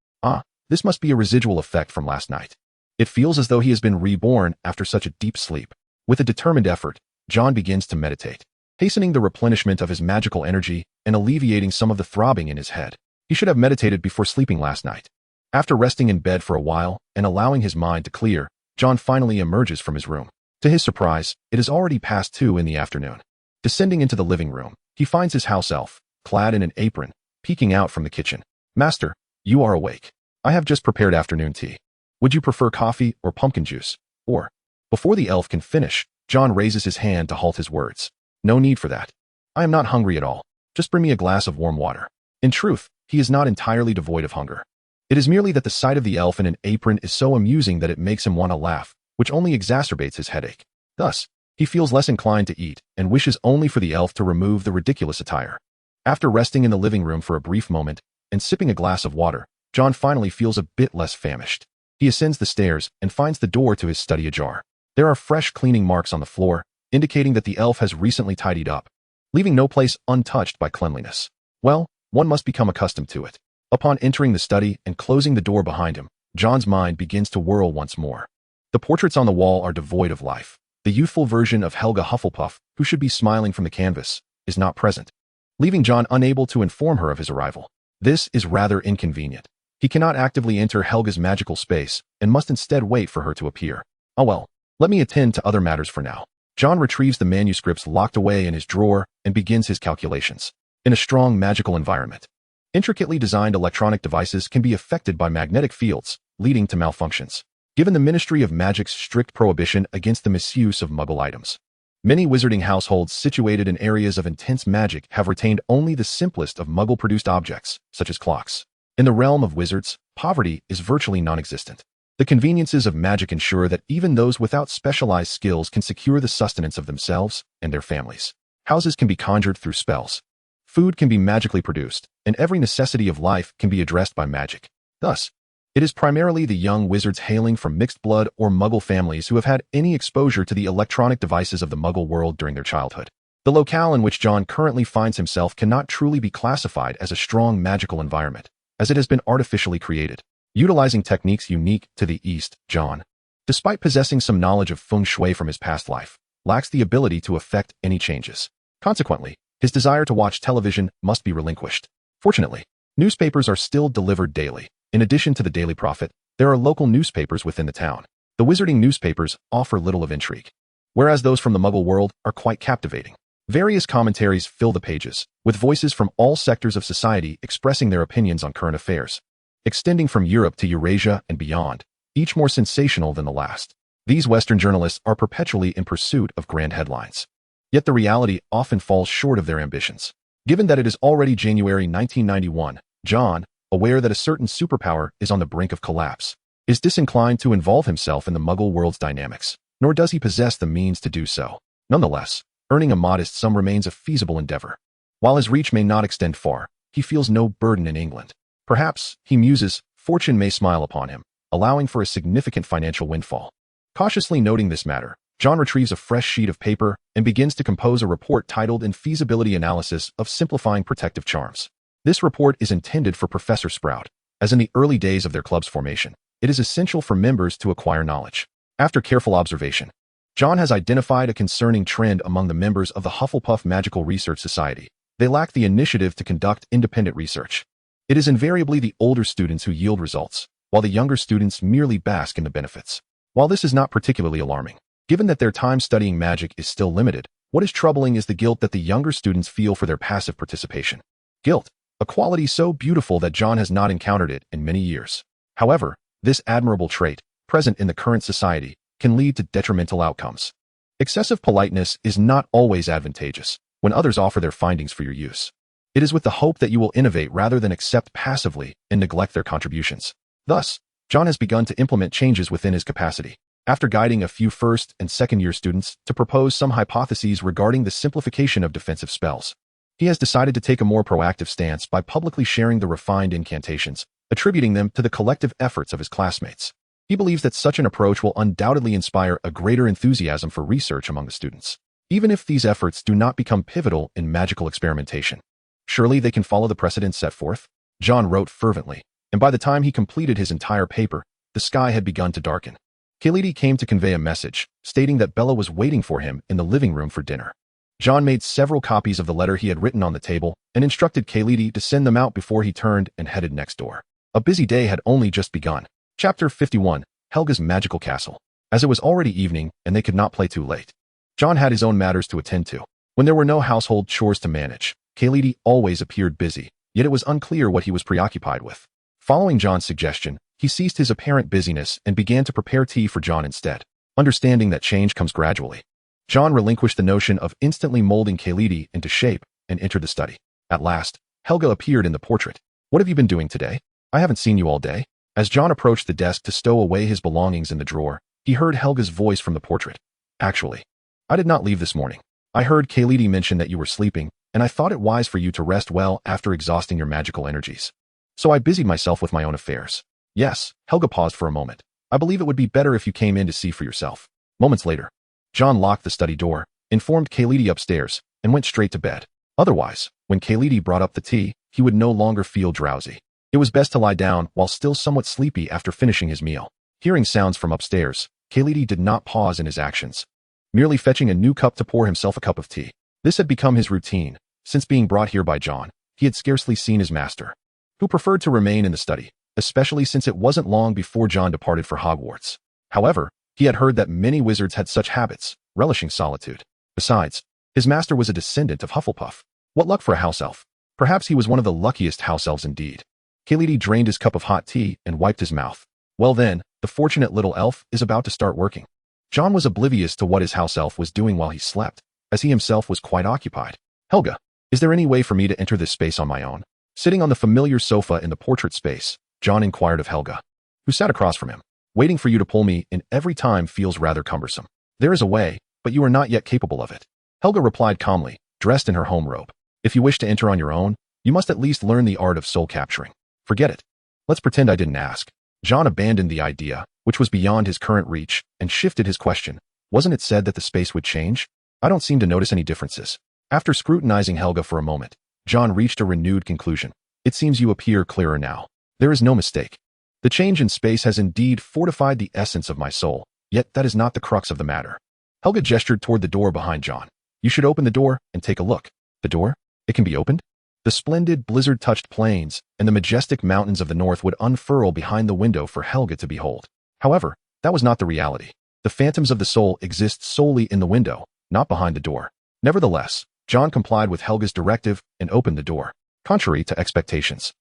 This must be a residual effect from last night. It feels as though he has been reborn after such a deep sleep. With a determined effort, John begins to meditate, hastening the replenishment of his magical energy and alleviating some of the throbbing in his head. He should have meditated before sleeping last night. After resting in bed for a while and allowing his mind to clear, John finally emerges from his room. To his surprise, it is already past 2 in the afternoon. Descending into the living room, he finds his house elf, clad in an apron, peeking out from the kitchen. "Master, you are awake. I have just prepared afternoon tea. Would you prefer coffee or pumpkin juice? Or..." Before the elf can finish, John raises his hand to halt his words. "No need for that. I am not hungry at all. Just bring me a glass of warm water." In truth, he is not entirely devoid of hunger. It is merely that the sight of the elf in an apron is so amusing that it makes him want to laugh, which only exacerbates his headache. Thus, he feels less inclined to eat and wishes only for the elf to remove the ridiculous attire. After resting in the living room for a brief moment and sipping a glass of water, John finally feels a bit less famished. He ascends the stairs and finds the door to his study ajar. There are fresh cleaning marks on the floor, indicating that the elf has recently tidied up, leaving no place untouched by cleanliness. Well, one must become accustomed to it. Upon entering the study and closing the door behind him, John's mind begins to whirl once more. The portraits on the wall are devoid of life. The youthful version of Helga Hufflepuff, who should be smiling from the canvas, is not present, leaving John unable to inform her of his arrival. This is rather inconvenient. He cannot actively enter Helga's magical space and must instead wait for her to appear. Oh well, let me attend to other matters for now. John retrieves the manuscripts locked away in his drawer and begins his calculations. In a strong magical environment, intricately designed electronic devices can be affected by magnetic fields, leading to malfunctions. Given the Ministry of Magic's strict prohibition against the misuse of Muggle items, many wizarding households situated in areas of intense magic have retained only the simplest of Muggle-produced objects, such as clocks. In the realm of wizards, poverty is virtually non-existent. The conveniences of magic ensure that even those without specialized skills can secure the sustenance of themselves and their families. Houses can be conjured through spells. Food can be magically produced, and every necessity of life can be addressed by magic. Thus, it is primarily the young wizards hailing from mixed blood or Muggle families who have had any exposure to the electronic devices of the Muggle world during their childhood. The locale in which John currently finds himself cannot truly be classified as a strong magical environment, as it has been artificially created. Utilizing techniques unique to the East, John, despite possessing some knowledge of feng shui from his past life, lacks the ability to effect any changes. Consequently, his desire to watch television must be relinquished. Fortunately, newspapers are still delivered daily. In addition to the Daily Prophet, there are local newspapers within the town. The Wizarding newspapers offer little of intrigue, whereas those from the Muggle world are quite captivating. Various commentaries fill the pages, with voices from all sectors of society expressing their opinions on current affairs, extending from Europe to Eurasia and beyond, each more sensational than the last. These Western journalists are perpetually in pursuit of grand headlines. Yet the reality often falls short of their ambitions. Given that it is already January 1991, John, aware that a certain superpower is on the brink of collapse, is disinclined to involve himself in the Muggle world's dynamics, nor does he possess the means to do so. Nonetheless, earning a modest sum remains a feasible endeavor. While his reach may not extend far, he feels no burden in England. Perhaps, he muses, fortune may smile upon him, allowing for a significant financial windfall. Cautiously noting this matter, John retrieves a fresh sheet of paper and begins to compose a report titled Infeasibility Analysis of Simplifying Protective Charms. This report is intended for Professor Sprout, as in the early days of their club's formation, it is essential for members to acquire knowledge. After careful observation, John has identified a concerning trend among the members of the Hufflepuff Magical Research Society. They lack the initiative to conduct independent research. It is invariably the older students who yield results, while the younger students merely bask in the benefits. While this is not particularly alarming, given that their time studying magic is still limited, what is troubling is the guilt that the younger students feel for their passive participation. Guilt, a quality so beautiful that John has not encountered it in many years. However, this admirable trait, present in the current society, can lead to detrimental outcomes. Excessive politeness is not always advantageous when others offer their findings for your use. It is with the hope that you will innovate rather than accept passively and neglect their contributions. Thus, John has begun to implement changes within his capacity. After guiding a few first and second year students to propose some hypotheses regarding the simplification of defensive spells, he has decided to take a more proactive stance by publicly sharing the refined incantations, attributing them to the collective efforts of his classmates. He believes that such an approach will undoubtedly inspire a greater enthusiasm for research among the students, even if these efforts do not become pivotal in magical experimentation. Surely they can follow the precedents set forth, John wrote fervently, and by the time he completed his entire paper, the sky had begun to darken. Kaeliti came to convey a message, stating that Bella was waiting for him in the living room for dinner. John made several copies of the letter he had written on the table and instructed Kaeliti to send them out before he turned and headed next door. A busy day had only just begun. Chapter 51, Helga's Magical Castle. As it was already evening and they could not play too late, John had his own matters to attend to. When there were no household chores to manage, Kaeliti always appeared busy, yet it was unclear what he was preoccupied with. Following John's suggestion, he ceased his apparent busyness and began to prepare tea for John instead. Understanding that change comes gradually, John relinquished the notion of instantly molding Kaeliti into shape and entered the study. At last, Helga appeared in the portrait. "What have you been doing today? I haven't seen you all day." As John approached the desk to stow away his belongings in the drawer, he heard Helga's voice from the portrait. "Actually, I did not leave this morning. I heard Kaeliti mention that you were sleeping, and I thought it wise for you to rest well after exhausting your magical energies. So I busied myself with my own affairs." "Yes," Helga paused for a moment. "I believe it would be better if you came in to see for yourself." Moments later, John locked the study door, informed Kaeliti upstairs, and went straight to bed. Otherwise, when Kaeliti brought up the tea, he would no longer feel drowsy. It was best to lie down while still somewhat sleepy after finishing his meal. Hearing sounds from upstairs, Kaeliti did not pause in his actions, merely fetching a new cup to pour himself a cup of tea. This had become his routine. Since being brought here by John, he had scarcely seen his master, who preferred to remain in the study, especially since it wasn't long before John departed for Hogwarts. However, he had heard that many wizards had such habits, relishing solitude. Besides, his master was a descendant of Hufflepuff. What luck for a house elf. Perhaps he was one of the luckiest house elves indeed. Kaeliti drained his cup of hot tea and wiped his mouth. Well then, the fortunate little elf is about to start working. John was oblivious to what his house elf was doing while he slept, as he himself was quite occupied. "Helga, is there any way for me to enter this space on my own?" Sitting on the familiar sofa in the portrait space, John inquired of Helga, who sat across from him. "Waiting for you to pull me in every time feels rather cumbersome. There is a way, but you are not yet capable of it," Helga replied calmly, dressed in her home robe. "If you wish to enter on your own, you must at least learn the art of soul capturing. Forget it. Let's pretend I didn't ask." John abandoned the idea, which was beyond his current reach, and shifted his question. "Wasn't it said that the space would change? I don't seem to notice any differences." After scrutinizing Helga for a moment, John reached a renewed conclusion. It seems you appear clearer now. There is no mistake. The change in space has indeed fortified the essence of my soul, yet that is not the crux of the matter. Helga gestured toward the door behind John. You should open the door and take a look. The door? It can be opened? The splendid blizzard-touched plains and the majestic mountains of the north would unfurl behind the window for Helga to behold. However, that was not the reality. The phantoms of the soul exist solely in the window, not behind the door. Nevertheless, John complied with Helga's directive and opened the door. Contrary to expectations,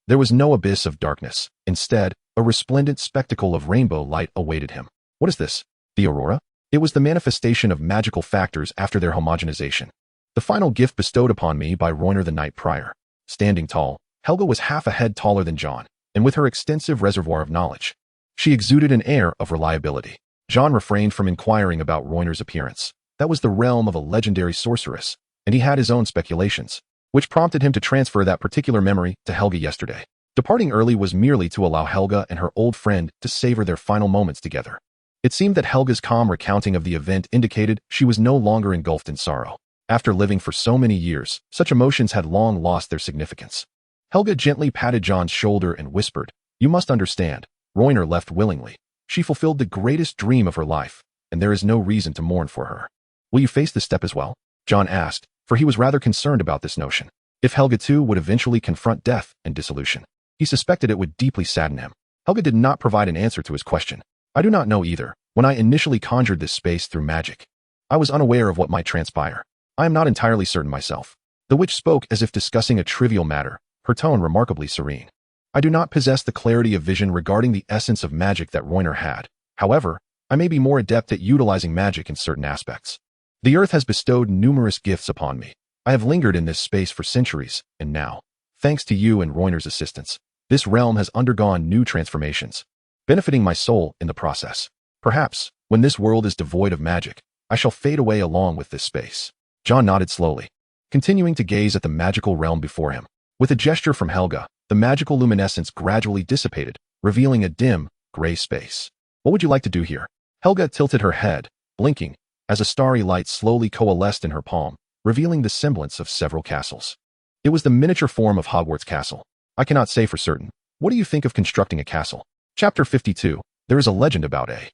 there was no abyss of darkness. Instead, a resplendent spectacle of rainbow light awaited him. What is this? The aurora? It was the manifestation of magical factors after their homogenization. The final gift bestowed upon me by Roiner the night prior. Standing tall, Helga was half a head taller than John, and with her extensive reservoir of knowledge, she exuded an air of reliability. John refrained from inquiring about Roiner's appearance. That was the realm of a legendary sorceress, and he had his own speculations, which prompted him to transfer that particular memory to Helga yesterday. Departing early was merely to allow Helga and her old friend to savor their final moments together. It seemed that Helga's calm recounting of the event indicated she was no longer engulfed in sorrow. After living for so many years, such emotions had long lost their significance. Helga gently patted John's shoulder and whispered, You must understand, Roiner left willingly. She fulfilled the greatest dream of her life, and there is no reason to mourn for her. Will you face this step as well? John asked, for he was rather concerned about this notion. If Helga too would eventually confront death and dissolution, he suspected it would deeply sadden him. Helga did not provide an answer to his question. I do not know either. When I initially conjured this space through magic, I was unaware of what might transpire. I am not entirely certain myself. The witch spoke as if discussing a trivial matter, her tone remarkably serene. I do not possess the clarity of vision regarding the essence of magic that Roiner had. However, I may be more adept at utilizing magic in certain aspects. The earth has bestowed numerous gifts upon me. I have lingered in this space for centuries, and now, thanks to you and Roiner's assistance, this realm has undergone new transformations, benefiting my soul in the process. Perhaps, when this world is devoid of magic, I shall fade away along with this space. John nodded slowly, continuing to gaze at the magical realm before him. With a gesture from Helga, the magical luminescence gradually dissipated, revealing a dim, gray space. What would you like to do here? Helga tilted her head, blinking, as a starry light slowly coalesced in her palm, revealing the semblance of several castles. It was the miniature form of Hogwarts Castle. I cannot say for certain. What do you think of constructing a castle? Chapter 52. There is a legend about a.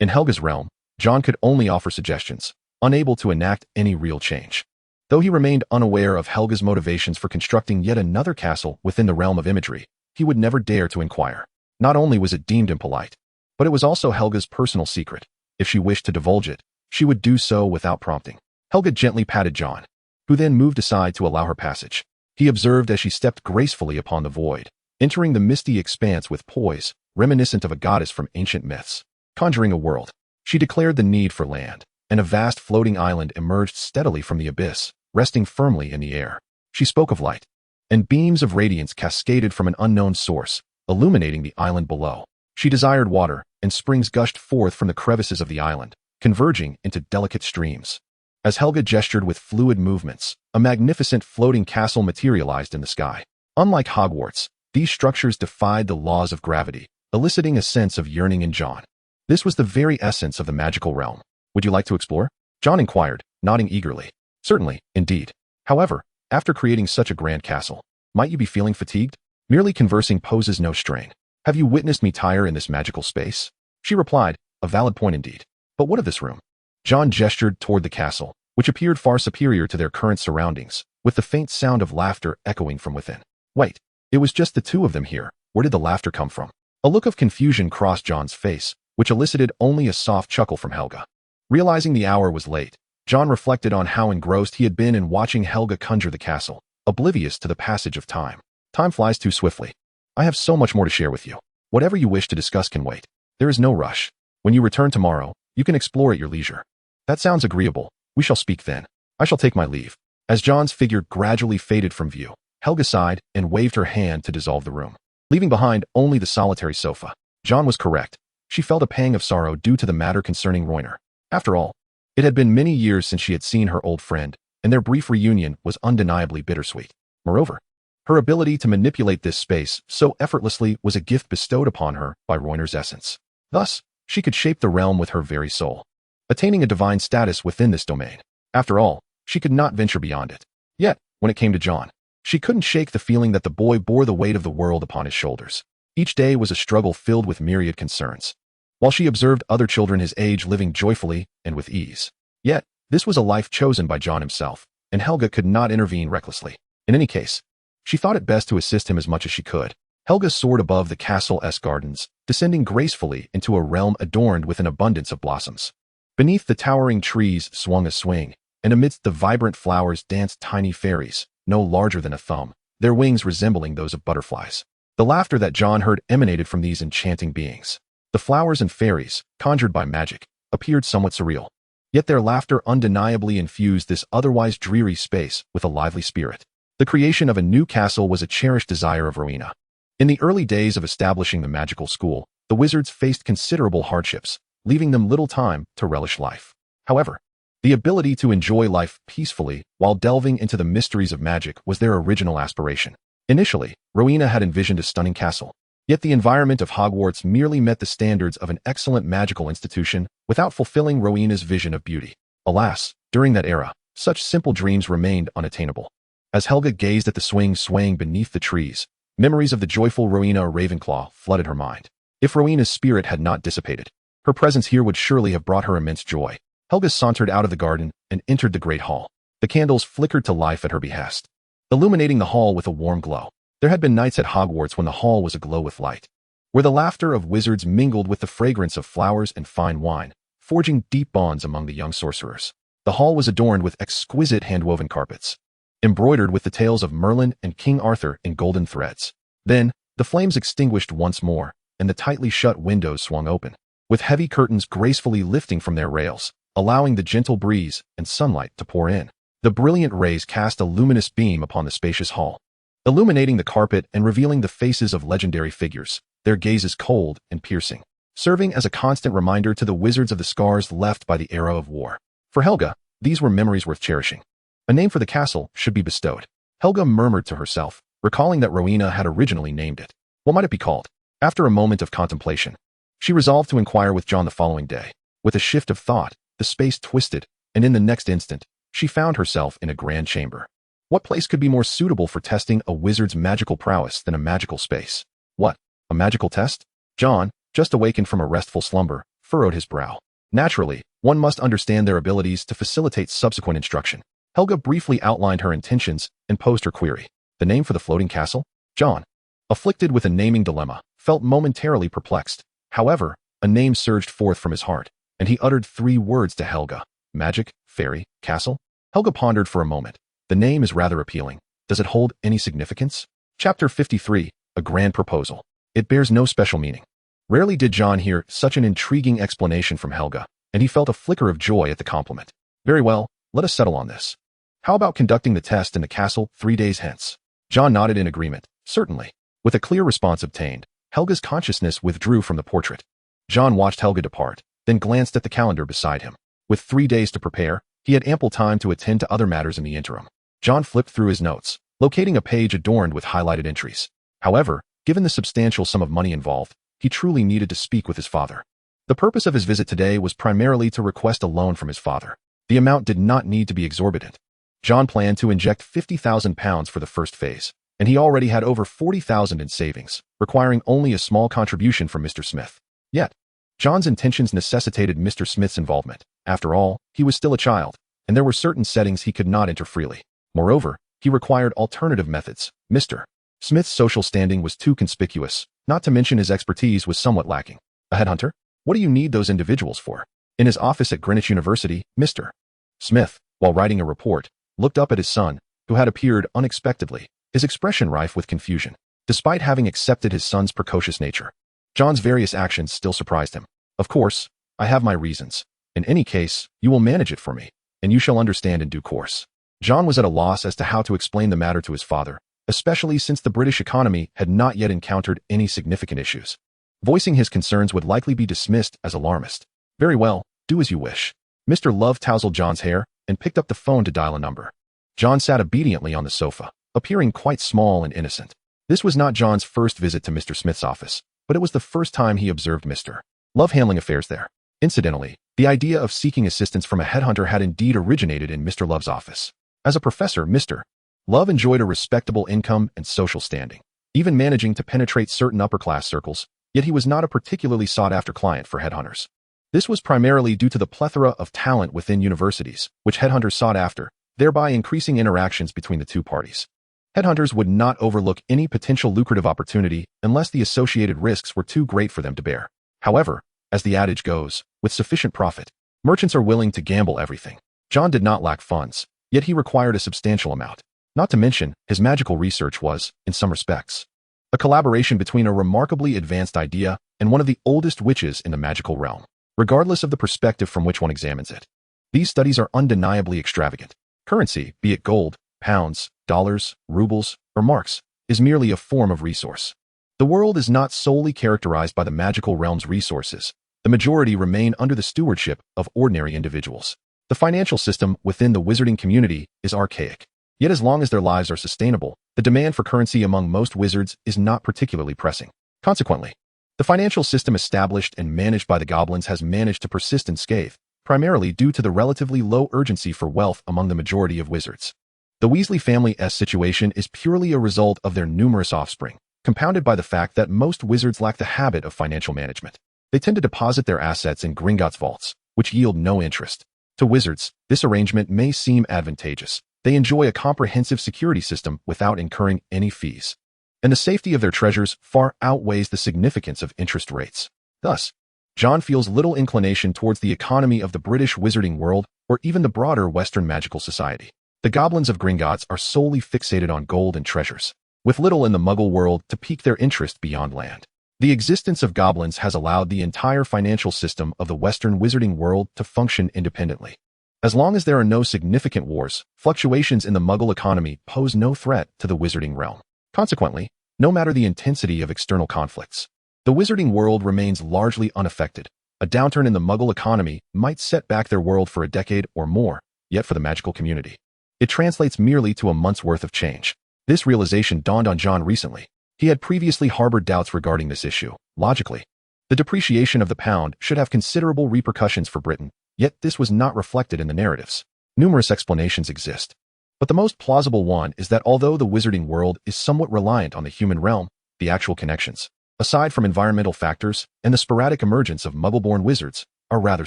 In Helga's realm, John could only offer suggestions, unable to enact any real change. Though he remained unaware of Helga's motivations for constructing yet another castle within the realm of imagery, he would never dare to inquire. Not only was it deemed impolite, but it was also Helga's personal secret. If she wished to divulge it, she would do so without prompting. Helga gently patted John, who then moved aside to allow her passage. He observed as she stepped gracefully upon the void, entering the misty expanse with poise, reminiscent of a goddess from ancient myths. Conjuring a world, she declared the need for land, and a vast floating island emerged steadily from the abyss, resting firmly in the air. She spoke of light, and beams of radiance cascaded from an unknown source, illuminating the island below. She desired water, and springs gushed forth from the crevices of the island, converging into delicate streams. As Helga gestured with fluid movements, a magnificent floating castle materialized in the sky. Unlike Hogwarts, these structures defied the laws of gravity, eliciting a sense of yearning in John. This was the very essence of the magical realm. Would you like to explore? John inquired, nodding eagerly. Certainly, indeed. However, after creating such a grand castle, might you be feeling fatigued? Merely conversing poses no strain. Have you witnessed me tire in this magical space? She replied, a valid point indeed. But what of this room? John gestured toward the castle, which appeared far superior to their current surroundings, with the faint sound of laughter echoing from within. Wait, it was just the two of them here. Where did the laughter come from? A look of confusion crossed John's face, which elicited only a soft chuckle from Helga. Realizing the hour was late, John reflected on how engrossed he had been in watching Helga conjure the castle, oblivious to the passage of time. Time flies too swiftly. I have so much more to share with you. Whatever you wish to discuss can wait. There is no rush. When you return tomorrow, you can explore at your leisure. That sounds agreeable. We shall speak then. I shall take my leave. As John's figure gradually faded from view, Helga sighed and waved her hand to dissolve the room, leaving behind only the solitary sofa. John was correct. She felt a pang of sorrow due to the matter concerning Roiner. After all, it had been many years since she had seen her old friend, and their brief reunion was undeniably bittersweet. Moreover, her ability to manipulate this space so effortlessly was a gift bestowed upon her by Roiner's essence. Thus, she could shape the realm with her very soul, attaining a divine status within this domain. After all, she could not venture beyond it. Yet, when it came to John, she couldn't shake the feeling that the boy bore the weight of the world upon his shoulders. Each day was a struggle filled with myriad concerns, while she observed other children his age living joyfully and with ease. Yet, this was a life chosen by John himself, and Helga could not intervene recklessly. In any case, she thought it best to assist him as much as she could. Helga soared above the castle's gardens, descending gracefully into a realm adorned with an abundance of blossoms. Beneath the towering trees swung a swing, and amidst the vibrant flowers danced tiny fairies, no larger than a thumb, their wings resembling those of butterflies. The laughter that John heard emanated from these enchanting beings. The flowers and fairies, conjured by magic, appeared somewhat surreal. Yet their laughter undeniably infused this otherwise dreary space with a lively spirit. The creation of a new castle was a cherished desire of Rowena. In the early days of establishing the magical school, the wizards faced considerable hardships, leaving them little time to relish life. However, the ability to enjoy life peacefully while delving into the mysteries of magic was their original aspiration. Initially, Rowena had envisioned a stunning castle. Yet the environment of Hogwarts merely met the standards of an excellent magical institution without fulfilling Rowena's vision of beauty. Alas, during that era, such simple dreams remained unattainable. As Helga gazed at the swing swaying beneath the trees, memories of the joyful Rowena Ravenclaw flooded her mind. If Rowena's spirit had not dissipated, her presence here would surely have brought her immense joy. Helga sauntered out of the garden and entered the great hall. The candles flickered to life at her behest, illuminating the hall with a warm glow. There had been nights at Hogwarts when the hall was aglow with light, where the laughter of wizards mingled with the fragrance of flowers and fine wine, forging deep bonds among the young sorcerers. The hall was adorned with exquisite hand-woven carpets, embroidered with the tales of Merlin and King Arthur in golden threads. Then, the flames extinguished once more, and the tightly shut windows swung open, with heavy curtains gracefully lifting from their rails, allowing the gentle breeze and sunlight to pour in. The brilliant rays cast a luminous beam upon the spacious hall, illuminating the carpet and revealing the faces of legendary figures, their gazes cold and piercing, serving as a constant reminder to the wizards of the scars left by the era of war. For Helga, these were memories worth cherishing. A name for the castle should be bestowed. Helga murmured to herself, recalling that Rowena had originally named it. What might it be called? After a moment of contemplation, she resolved to inquire with John the following day. With a shift of thought, the space twisted, and in the next instant, she found herself in a grand chamber. What place could be more suitable for testing a wizard's magical prowess than a magical space? What? A magical test? John, just awakened from a restful slumber, furrowed his brow. Naturally, one must understand their abilities to facilitate subsequent instruction. Helga briefly outlined her intentions and posed her query. The name for the floating castle? John, afflicted with a naming dilemma, felt momentarily perplexed. However, a name surged forth from his heart, and he uttered 3 words to Helga. Magic, fairy, castle? Helga pondered for a moment. The name is rather appealing. Does it hold any significance? Chapter 53, A Grand Proposal. It bears no special meaning. Rarely did John hear such an intriguing explanation from Helga, and he felt a flicker of joy at the compliment. Very well, let us settle on this. How about conducting the test in the castle 3 days hence? John nodded in agreement. Certainly. With a clear response obtained, Helga's consciousness withdrew from the portrait. John watched Helga depart, then glanced at the calendar beside him. With 3 days to prepare, he had ample time to attend to other matters in the interim. John flipped through his notes, locating a page adorned with highlighted entries. However, given the substantial sum of money involved, he truly needed to speak with his father. The purpose of his visit today was primarily to request a loan from his father. The amount did not need to be exorbitant. John planned to inject £50,000 for the first phase, and he already had over $40,000 in savings, requiring only a small contribution from Mr. Smith. Yet, John's intentions necessitated Mr. Smith's involvement. After all, he was still a child, and there were certain settings he could not enter freely. Moreover, he required alternative methods. Mr. Smith's social standing was too conspicuous, not to mention his expertise was somewhat lacking. A headhunter? What do you need those individuals for? In his office at Greenwich University, Mr. Smith, while writing a report, looked up at his son, who had appeared unexpectedly, his expression rife with confusion. Despite having accepted his son's precocious nature, John's various actions still surprised him. Of course, I have my reasons. In any case, you will manage it for me, and you shall understand in due course. John was at a loss as to how to explain the matter to his father, especially since the British economy had not yet encountered any significant issues. Voicing his concerns would likely be dismissed as alarmist. Very well, do as you wish. Mr. Love tousled John's hair and picked up the phone to dial a number. John sat obediently on the sofa, appearing quite small and innocent. This was not John's first visit to Mr. Smith's office, but it was the first time he observed Mr. Love handling affairs there. Incidentally, The idea of seeking assistance from a headhunter had indeed originated in Mr. Love's office. As a professor, Mr. Love enjoyed a respectable income and social standing, even managing to penetrate certain upper-class circles, yet he was not a particularly sought-after client for headhunters. This was primarily due to the plethora of talent within universities, which headhunters sought after, thereby increasing interactions between the two parties. Headhunters would not overlook any potential lucrative opportunity unless the associated risks were too great for them to bear. However, as the adage goes, with sufficient profit, merchants are willing to gamble everything. John did not lack funds, yet he required a substantial amount. Not to mention, his magical research was, in some respects, a collaboration between a remarkably advanced idea and one of the oldest witches in the magical realm, regardless of the perspective from which one examines it. These studies are undeniably extravagant. Currency, be it gold, pounds, dollars, rubles, or marks, is merely a form of resource. The world is not solely characterized by the magical realm's resources. The majority remain under the stewardship of ordinary individuals. The financial system within the wizarding community is archaic. Yet as long as their lives are sustainable, the demand for currency among most wizards is not particularly pressing. Consequently, the financial system established and managed by the goblins has managed to persist unscathed, primarily due to the relatively low urgency for wealth among the majority of wizards. The Weasley family's situation is purely a result of their numerous offspring, compounded by the fact that most wizards lack the habit of financial management. They tend to deposit their assets in Gringotts vaults, which yield no interest. To wizards, this arrangement may seem advantageous. They enjoy a comprehensive security system without incurring any fees, and the safety of their treasures far outweighs the significance of interest rates. Thus, John feels little inclination towards the economy of the British wizarding world or even the broader Western magical society. The goblins of Gringotts are solely fixated on gold and treasures, with little in the Muggle world to pique their interest beyond land. The existence of goblins has allowed the entire financial system of the Western wizarding world to function independently. As long as there are no significant wars, fluctuations in the Muggle economy pose no threat to the wizarding realm. Consequently, no matter the intensity of external conflicts, the wizarding world remains largely unaffected. A downturn in the Muggle economy might set back their world for a decade or more, yet for the magical community, it translates merely to a month's worth of change. This realization dawned on John recently. He had previously harbored doubts regarding this issue. Logically, the depreciation of the pound should have considerable repercussions for Britain, yet this was not reflected in the narratives. Numerous explanations exist, but the most plausible one is that although the wizarding world is somewhat reliant on the human realm, the actual connections, aside from environmental factors and the sporadic emergence of Muggle-born wizards, are rather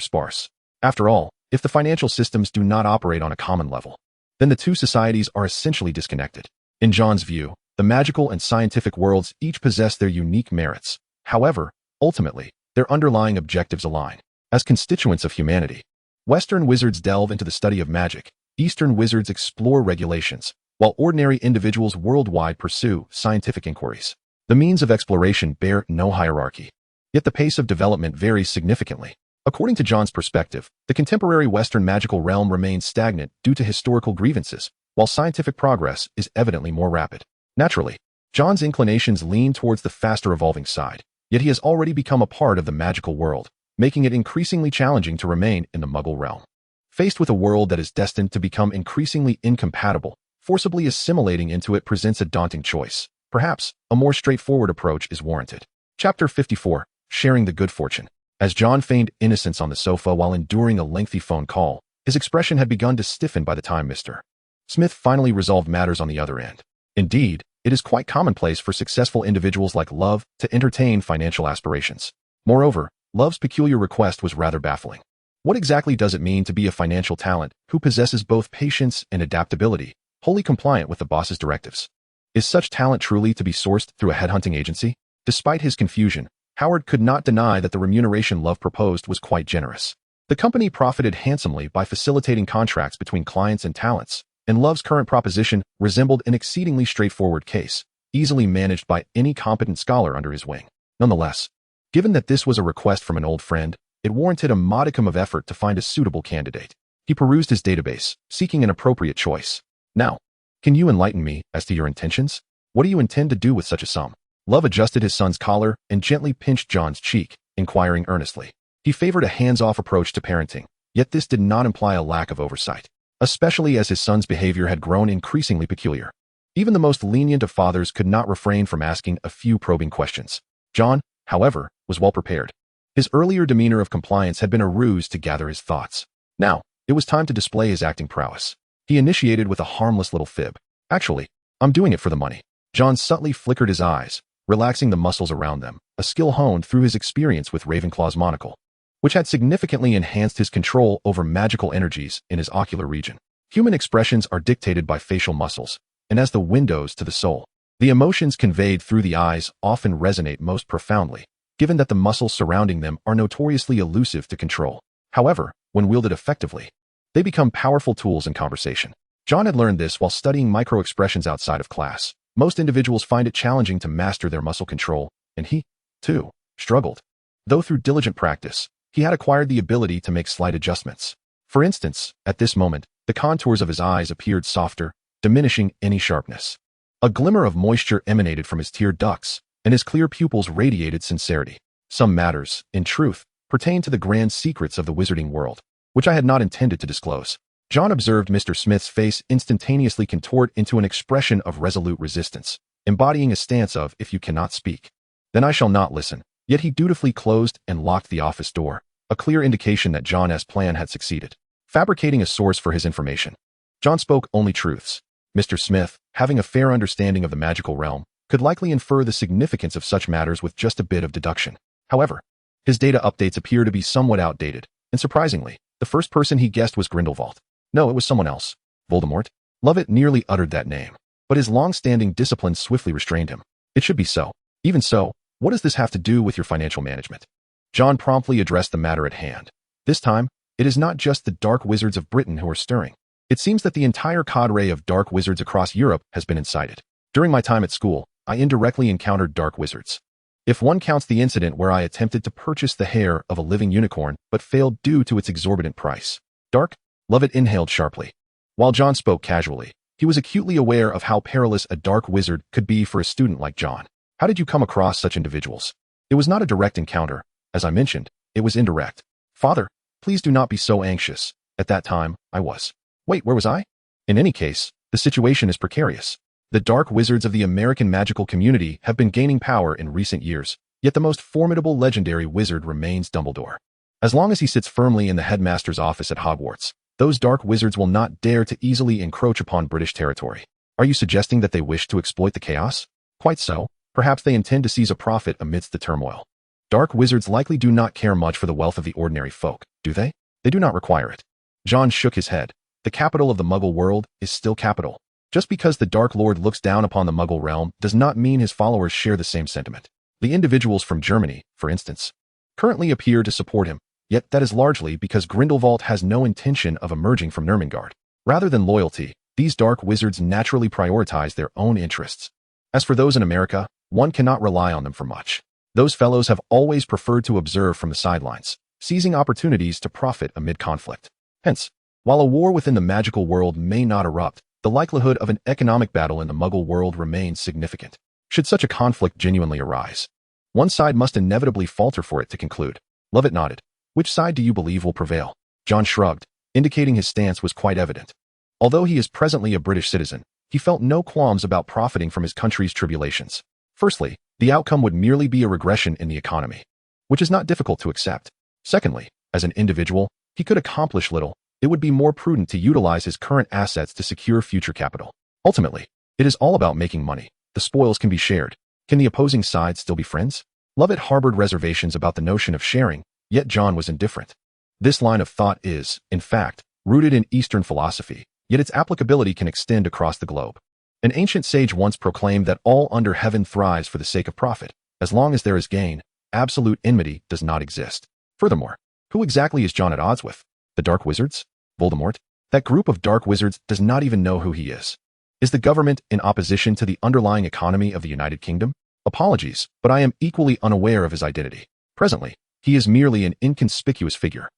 sparse. After all, if the financial systems do not operate on a common level, then the two societies are essentially disconnected. In John's view, the magical and scientific worlds each possess their unique merits. However, ultimately, their underlying objectives align. As constituents of humanity, Western wizards delve into the study of magic, Eastern wizards explore regulations, while ordinary individuals worldwide pursue scientific inquiries. The means of exploration bear no hierarchy, yet the pace of development varies significantly. According to John's perspective, the contemporary Western magical realm remains stagnant due to historical grievances, while scientific progress is evidently more rapid. Naturally, John's inclinations lean towards the faster evolving side, yet he has already become a part of the magical world, making it increasingly challenging to remain in the Muggle realm. Faced with a world that is destined to become increasingly incompatible, forcibly assimilating into it presents a daunting choice. Perhaps, a more straightforward approach is warranted. Chapter 54, Sharing the Good Fortune. As John feigned innocence on the sofa while enduring a lengthy phone call, his expression had begun to stiffen by the time Mr. Smith finally resolved matters on the other end. Indeed, it is quite commonplace for successful individuals like Love to entertain financial aspirations. Moreover, Love's peculiar request was rather baffling. What exactly does it mean to be a financial talent who possesses both patience and adaptability, wholly compliant with the boss's directives? Is such talent truly to be sourced through a headhunting agency? Despite his confusion, Howard could not deny that the remuneration Love proposed was quite generous. The company profited handsomely by facilitating contracts between clients and talents, and Love's current proposition resembled an exceedingly straightforward case, easily managed by any competent scholar under his wing. Nonetheless, given that this was a request from an old friend, it warranted a modicum of effort to find a suitable candidate. He perused his database, seeking an appropriate choice. Now, can you enlighten me as to your intentions? What do you intend to do with such a sum? Love adjusted his son's collar and gently pinched John's cheek, inquiring earnestly. He favored a hands-off approach to parenting, yet this did not imply a lack of oversight, especially as his son's behavior had grown increasingly peculiar. Even the most lenient of fathers could not refrain from asking a few probing questions. John, however, was well prepared. His earlier demeanor of compliance had been a ruse to gather his thoughts. Now, it was time to display his acting prowess. He initiated with a harmless little fib. Actually, I'm doing it for the money. John subtly flickered his eyes, relaxing the muscles around them, a skill honed through his experience with Ravenclaw's monocle, which had significantly enhanced his control over magical energies in his ocular region. Human expressions are dictated by facial muscles, and as the windows to the soul, the emotions conveyed through the eyes often resonate most profoundly, given that the muscles surrounding them are notoriously elusive to control. However, when wielded effectively, they become powerful tools in conversation. John had learned this while studying micro-expressions outside of class. Most individuals find it challenging to master their muscle control, and he, too, struggled. Though through diligent practice, he had acquired the ability to make slight adjustments. For instance, at this moment, the contours of his eyes appeared softer, diminishing any sharpness. A glimmer of moisture emanated from his tear ducts, and his clear pupils radiated sincerity. Some matters, in truth, pertain to the grand secrets of the wizarding world, which I had not intended to disclose. John observed Mr. Smith's face instantaneously contort into an expression of resolute resistance, embodying a stance of, if you cannot speak, then I shall not listen. Yet he dutifully closed and locked the office door, a clear indication that John's plan had succeeded. Fabricating a source for his information, John spoke only truths. Mr. Smith, having a fair understanding of the magical realm, could likely infer the significance of such matters with just a bit of deduction. However, his data updates appear to be somewhat outdated, and surprisingly, the first person he guessed was Grindelwald. No, it was someone else. Voldemort? Lovett nearly uttered that name, but his long-standing discipline swiftly restrained him. It should be so. Even so, what does this have to do with your financial management? John promptly addressed the matter at hand. This time, it is not just the dark wizards of Britain who are stirring. It seems that the entire cadre of dark wizards across Europe has been incited. During my time at school, I indirectly encountered dark wizards. If one counts the incident where I attempted to purchase the hair of a living unicorn but failed due to its exorbitant price. Dark? Lovett inhaled sharply. While John spoke casually, he was acutely aware of how perilous a dark wizard could be for a student like John. How did you come across such individuals? It was not a direct encounter. As I mentioned, it was indirect. Father, please do not be so anxious. At that time, I was. Wait, where was I? In any case, the situation is precarious. The dark wizards of the American magical community have been gaining power in recent years, yet the most formidable legendary wizard remains Dumbledore. As long as he sits firmly in the headmaster's office at Hogwarts, those dark wizards will not dare to easily encroach upon British territory. Are you suggesting that they wish to exploit the chaos? Quite so. Perhaps they intend to seize a profit amidst the turmoil. Dark wizards likely do not care much for the wealth of the ordinary folk, do they? They do not require it. John shook his head. The capital of the Muggle world is still capital. Just because the Dark Lord looks down upon the Muggle realm does not mean his followers share the same sentiment. The individuals from Germany, for instance, currently appear to support him, yet that is largely because Grindelwald has no intention of emerging from Nurmengard. Rather than loyalty, these dark wizards naturally prioritize their own interests. As for those in America, one cannot rely on them for much. Those fellows have always preferred to observe from the sidelines, seizing opportunities to profit amid conflict. Hence, while a war within the magical world may not erupt, the likelihood of an economic battle in the Muggle world remains significant. Should such a conflict genuinely arise, one side must inevitably falter for it to conclude. Lovett nodded. Which side do you believe will prevail? John shrugged, indicating his stance was quite evident. Although he is presently a British citizen, he felt no qualms about profiting from his country's tribulations. Firstly, the outcome would merely be a regression in the economy, which is not difficult to accept. Secondly, as an individual, he could accomplish little. It would be more prudent to utilize his current assets to secure future capital. Ultimately, it is all about making money. The spoils can be shared. Can the opposing sides still be friends? Lovett harbored reservations about the notion of sharing, yet John was indifferent. This line of thought is, in fact, rooted in Eastern philosophy, yet its applicability can extend across the globe. An ancient sage once proclaimed that all under heaven thrives for the sake of profit. As long as there is gain, absolute enmity does not exist. Furthermore, who exactly is John at odds with? The Dark Wizards? Voldemort? That group of dark wizards does not even know who he is. Is the government in opposition to the underlying economy of the United Kingdom? Apologies, but I am equally unaware of his identity. Presently, he is merely an inconspicuous figure,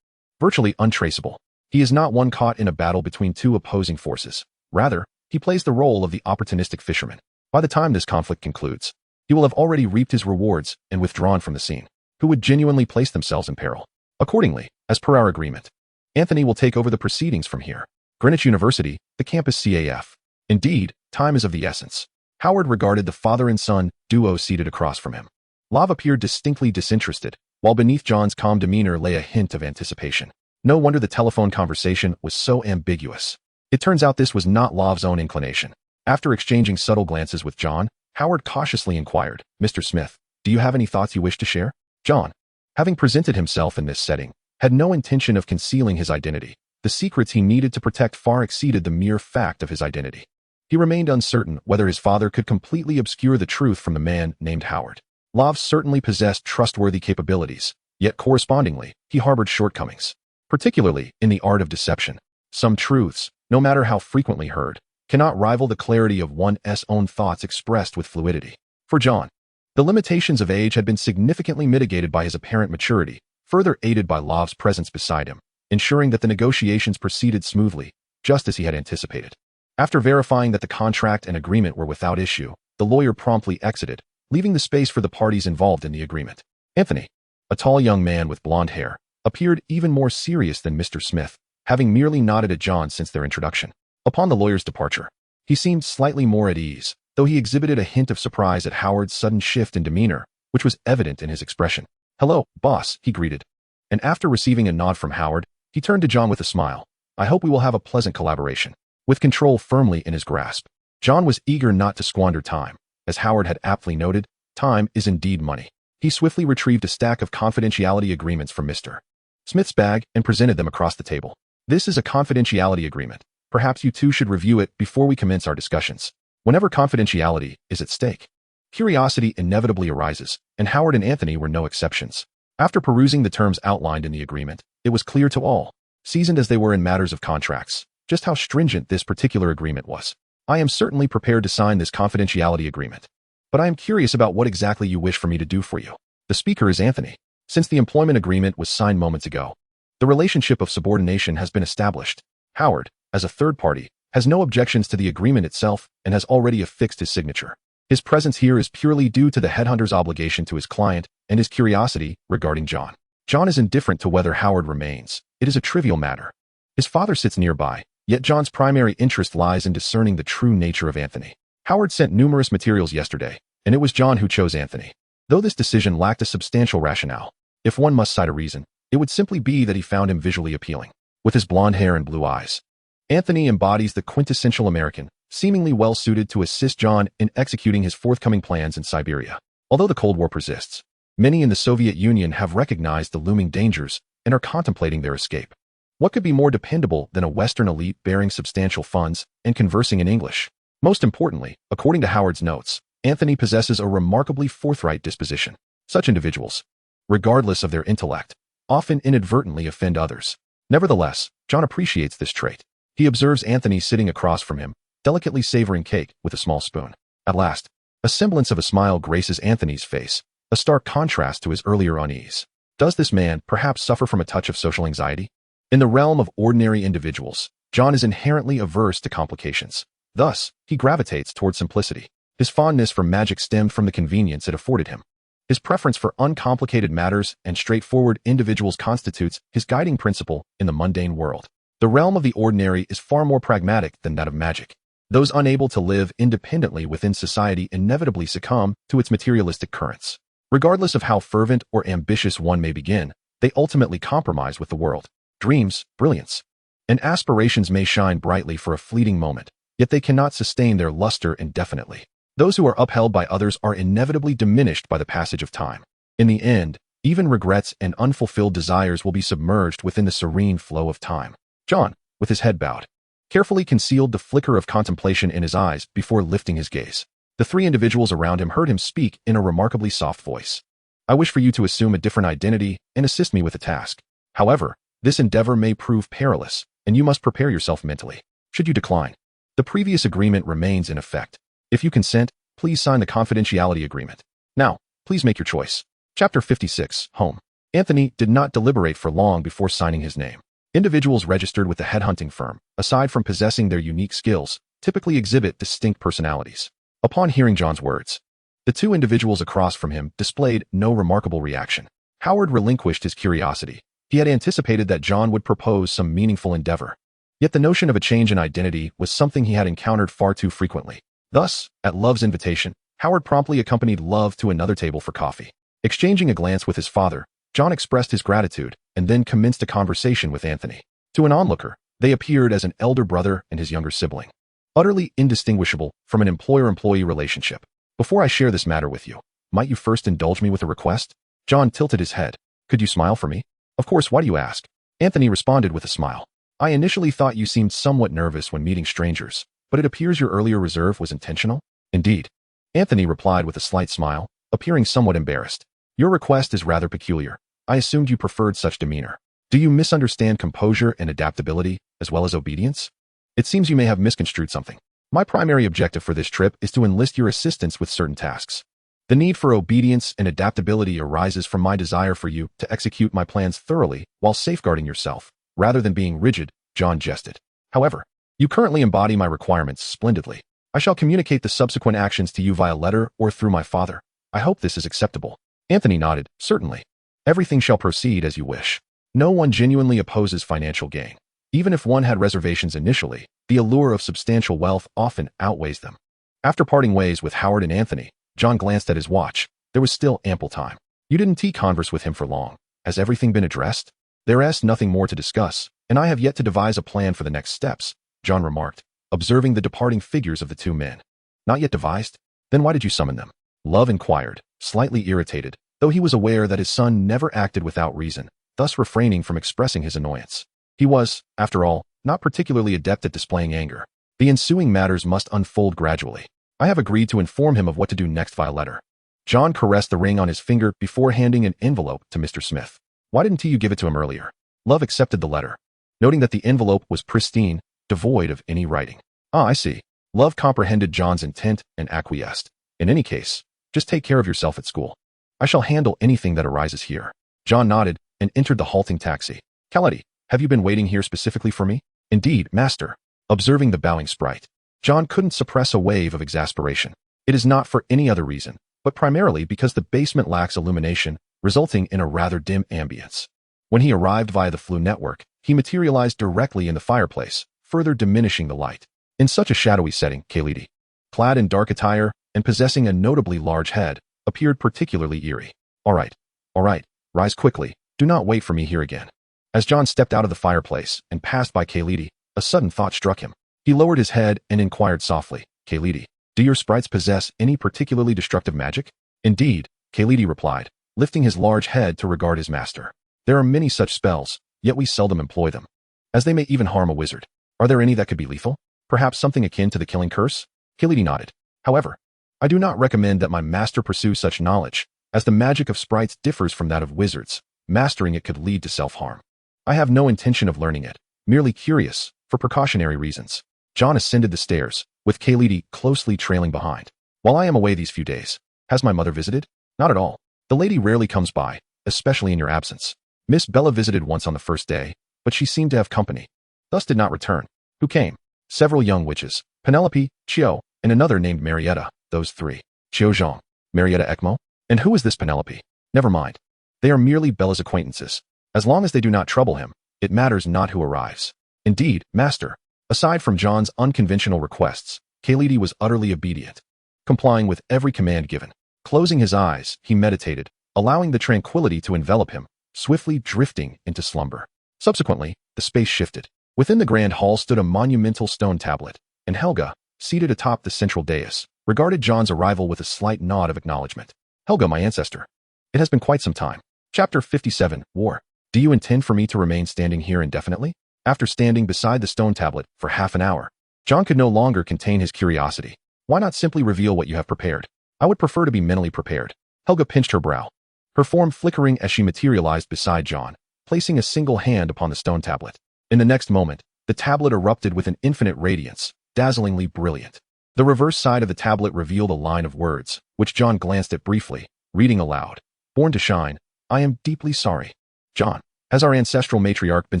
virtually untraceable. He is not one caught in a battle between two opposing forces. Rather, he plays the role of the opportunistic fisherman. By the time this conflict concludes, he will have already reaped his rewards and withdrawn from the scene. Who would genuinely place themselves in peril? Accordingly, as per our agreement, Anthony will take over the proceedings from here. Greenwich University, the campus CAF. Indeed, time is of the essence. Howard regarded the father and son duo seated across from him. Love appeared distinctly disinterested, while beneath John's calm demeanor lay a hint of anticipation. No wonder the telephone conversation was so ambiguous. It turns out this was not Love's own inclination. After exchanging subtle glances with John, Howard cautiously inquired, "Mr. Smith, do you have any thoughts you wish to share?" John, having presented himself in this setting, had no intention of concealing his identity. The secrets he needed to protect far exceeded the mere fact of his identity. He remained uncertain whether his father could completely obscure the truth from the man named Howard. Love certainly possessed trustworthy capabilities, yet correspondingly, he harbored shortcomings, particularly in the art of deception. Some truths, no matter how frequently heard, cannot rival the clarity of one's own thoughts expressed with fluidity. For John, the limitations of age had been significantly mitigated by his apparent maturity, further aided by Love's presence beside him, ensuring that the negotiations proceeded smoothly, just as he had anticipated. After verifying that the contract and agreement were without issue, the lawyer promptly exited, leaving the space for the parties involved in the agreement. Anthony, a tall young man with blonde hair, appeared even more serious than Mr. Smith, having merely nodded at John since their introduction. Upon the lawyer's departure, he seemed slightly more at ease, though he exhibited a hint of surprise at Howard's sudden shift in demeanor, which was evident in his expression. "Hello, boss," he greeted. And after receiving a nod from Howard, he turned to John with a smile. "I hope we will have a pleasant collaboration." With control firmly in his grasp, John was eager not to squander time. As Howard had aptly noted, time is indeed money. He swiftly retrieved a stack of confidentiality agreements from Mr. Smith's bag and presented them across the table. "This is a confidentiality agreement. Perhaps you two should review it before we commence our discussions. Whenever confidentiality is at stake, curiosity inevitably arises, and Howard and Anthony were no exceptions." After perusing the terms outlined in the agreement, it was clear to all, seasoned as they were in matters of contracts, just how stringent this particular agreement was. "I am certainly prepared to sign this confidentiality agreement, but I am curious about what exactly you wish for me to do for you." The speaker is Anthony. Since the employment agreement was signed moments ago, the relationship of subordination has been established. Howard, as a third party, has no objections to the agreement itself and has already affixed his signature. His presence here is purely due to the headhunter's obligation to his client and his curiosity regarding John. John is indifferent to whether Howard remains. It is a trivial matter. His father sits nearby, yet John's primary interest lies in discerning the true nature of Anthony. Howard sent numerous materials yesterday, and it was John who chose Anthony. Though this decision lacked a substantial rationale, if one must cite a reason, it would simply be that he found him visually appealing. With his blonde hair and blue eyes, Anthony embodies the quintessential American, seemingly well-suited to assist John in executing his forthcoming plans in Siberia. Although the Cold War persists, many in the Soviet Union have recognized the looming dangers and are contemplating their escape. What could be more dependable than a Western elite bearing substantial funds and conversing in English? Most importantly, according to Howard's notes, Anthony possesses a remarkably forthright disposition. Such individuals, regardless of their intellect, often inadvertently offend others. Nevertheless, John appreciates this trait. He observes Anthony sitting across from him, delicately savoring cake with a small spoon. At last, a semblance of a smile graces Anthony's face, a stark contrast to his earlier unease. Does this man perhaps suffer from a touch of social anxiety? In the realm of ordinary individuals, John is inherently averse to complications. Thus, he gravitates toward simplicity. His fondness for magic stemmed from the convenience it afforded him. His preference for uncomplicated matters and straightforward individuals constitutes his guiding principle in the mundane world. The realm of the ordinary is far more pragmatic than that of magic. Those unable to live independently within society inevitably succumb to its materialistic currents. Regardless of how fervent or ambitious one may begin, they ultimately compromise with the world. Dreams, brilliance, and aspirations may shine brightly for a fleeting moment, yet they cannot sustain their luster indefinitely. Those who are upheld by others are inevitably diminished by the passage of time. In the end, even regrets and unfulfilled desires will be submerged within the serene flow of time. John, with his head bowed, carefully concealed the flicker of contemplation in his eyes before lifting his gaze. The three individuals around him heard him speak in a remarkably soft voice. "I wish for you to assume a different identity and assist me with a task. However, this endeavor may prove perilous, and you must prepare yourself mentally. Should you decline, the previous agreement remains in effect. If you consent, please sign the confidentiality agreement. Now, please make your choice." Chapter 56, Home. Anthony did not deliberate for long before signing his name. Individuals registered with the headhunting firm, aside from possessing their unique skills, typically exhibit distinct personalities. Upon hearing John's words, the two individuals across from him displayed no remarkable reaction. Howard relinquished his curiosity. He had anticipated that John would propose some meaningful endeavor. Yet the notion of a change in identity was something he had encountered far too frequently. Thus, at Love's invitation, Howard promptly accompanied Love to another table for coffee. Exchanging a glance with his father, John expressed his gratitude and then commenced a conversation with Anthony. To an onlooker, they appeared as an elder brother and his younger sibling, utterly indistinguishable from an employer-employee relationship. Before I share this matter with you, might you first indulge me with a request? John tilted his head. Could you smile for me? Of course, why do you ask? Anthony responded with a smile. I initially thought you seemed somewhat nervous when meeting strangers, but it appears your earlier reserve was intentional? Indeed. Anthony replied with a slight smile, appearing somewhat embarrassed. Your request is rather peculiar. I assumed you preferred such demeanor. Do you misunderstand composure and adaptability, as well as obedience? It seems you may have misconstrued something. My primary objective for this trip is to enlist your assistance with certain tasks. The need for obedience and adaptability arises from my desire for you to execute my plans thoroughly while safeguarding yourself, rather than being rigid, John jested. However, you currently embody my requirements splendidly. I shall communicate the subsequent actions to you via letter or through my father. I hope this is acceptable. Anthony nodded. Certainly. Everything shall proceed as you wish. No one genuinely opposes financial gain. Even if one had reservations initially, the allure of substantial wealth often outweighs them. After parting ways with Howard and Anthony, John glanced at his watch. There was still ample time. You didn't converse with him for long. Has everything been addressed? There is nothing more to discuss, and I have yet to devise a plan for the next steps, John remarked, observing the departing figures of the two men. Not yet devised? Then why did you summon them? Love inquired, slightly irritated, though he was aware that his son never acted without reason, thus refraining from expressing his annoyance. He was, after all, not particularly adept at displaying anger. The ensuing matters must unfold gradually. I have agreed to inform him of what to do next via letter. John caressed the ring on his finger before handing an envelope to Mr. Smith. Why didn't you give it to him earlier? Love accepted the letter, noting that the envelope was pristine, devoid of any writing. Ah, I see. Love comprehended John's intent and acquiesced. In any case, just take care of yourself at school. I shall handle anything that arises here. John nodded and entered the halting taxi. Kaledi, have you been waiting here specifically for me? Indeed, master. Observing the bowing sprite, John couldn't suppress a wave of exasperation. It is not for any other reason, but primarily because the basement lacks illumination, resulting in a rather dim ambience. When he arrived via the Flu network, he materialized directly in the fireplace, further diminishing the light. In such a shadowy setting, Kaledi, clad in dark attire and possessing a notably large head, appeared particularly eerie. All right, rise quickly. Do not wait for me here again. As John stepped out of the fireplace and passed by Kaledi, a sudden thought struck him. He lowered his head and inquired softly, Kaledi, do your sprites possess any particularly destructive magic? Indeed, Kaledi replied, lifting his large head to regard his master. There are many such spells, yet we seldom employ them, as they may even harm a wizard. Are there any that could be lethal? Perhaps something akin to the killing curse? Kaledi nodded. However, I do not recommend that my master pursue such knowledge, as the magic of sprites differs from that of wizards. Mastering it could lead to self-harm. I have no intention of learning it, merely curious, for precautionary reasons. John ascended the stairs, with Kaledi closely trailing behind. While I am away these few days, has my mother visited? Not at all. The lady rarely comes by, especially in your absence. Miss Bella visited once on the first day, but she seemed to have company, thus did not return. Who came? Several young witches, Penelope, Chio, and another named Marietta, those three. Chio Zhang, Marietta Ekmo? And who is this Penelope? Never mind. They are merely Bella's acquaintances. As long as they do not trouble him, it matters not who arrives. Indeed, master. Aside from John's unconventional requests, Kaledi was utterly obedient, complying with every command given. Closing his eyes, he meditated, allowing the tranquility to envelop him, swiftly drifting into slumber. Subsequently, the space shifted. Within the grand hall stood a monumental stone tablet, and Helga, seated atop the central dais, regarded John's arrival with a slight nod of acknowledgement. Helga, my ancestor. It has been quite some time. Chapter 57, War. Do you intend for me to remain standing here indefinitely? After standing beside the stone tablet for half an hour, John could no longer contain his curiosity. Why not simply reveal what you have prepared? I would prefer to be mentally prepared. Helga pinched her brow, her form flickering as she materialized beside John, placing a single hand upon the stone tablet. In the next moment, the tablet erupted with an infinite radiance, dazzlingly brilliant. The reverse side of the tablet revealed a line of words, which John glanced at briefly, reading aloud. Born to shine, I am deeply sorry. John, has our ancestral matriarch been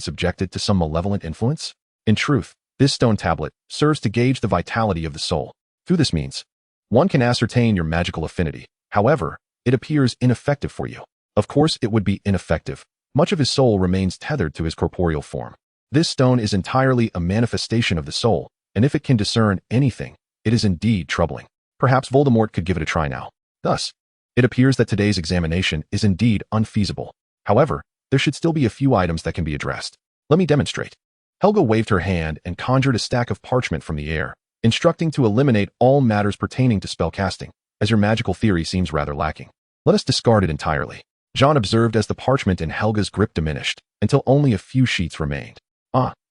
subjected to some malevolent influence? In truth, this stone tablet serves to gauge the vitality of the soul. Through this means, one can ascertain your magical affinity. However, it appears ineffective for you. Of course it would be ineffective. Much of his soul remains tethered to his corporeal form. This stone is entirely a manifestation of the soul, and if it can discern anything, it is indeed troubling. Perhaps Voldemort could give it a try now. Thus, it appears that today's examination is indeed unfeasible. However, there should still be a few items that can be addressed. Let me demonstrate. Helga waved her hand and conjured a stack of parchment from the air, instructing to eliminate all matters pertaining to spellcasting, as your magical theory seems rather lacking. Let us discard it entirely. John observed as the parchment in Helga's grip diminished, until only a few sheets remained.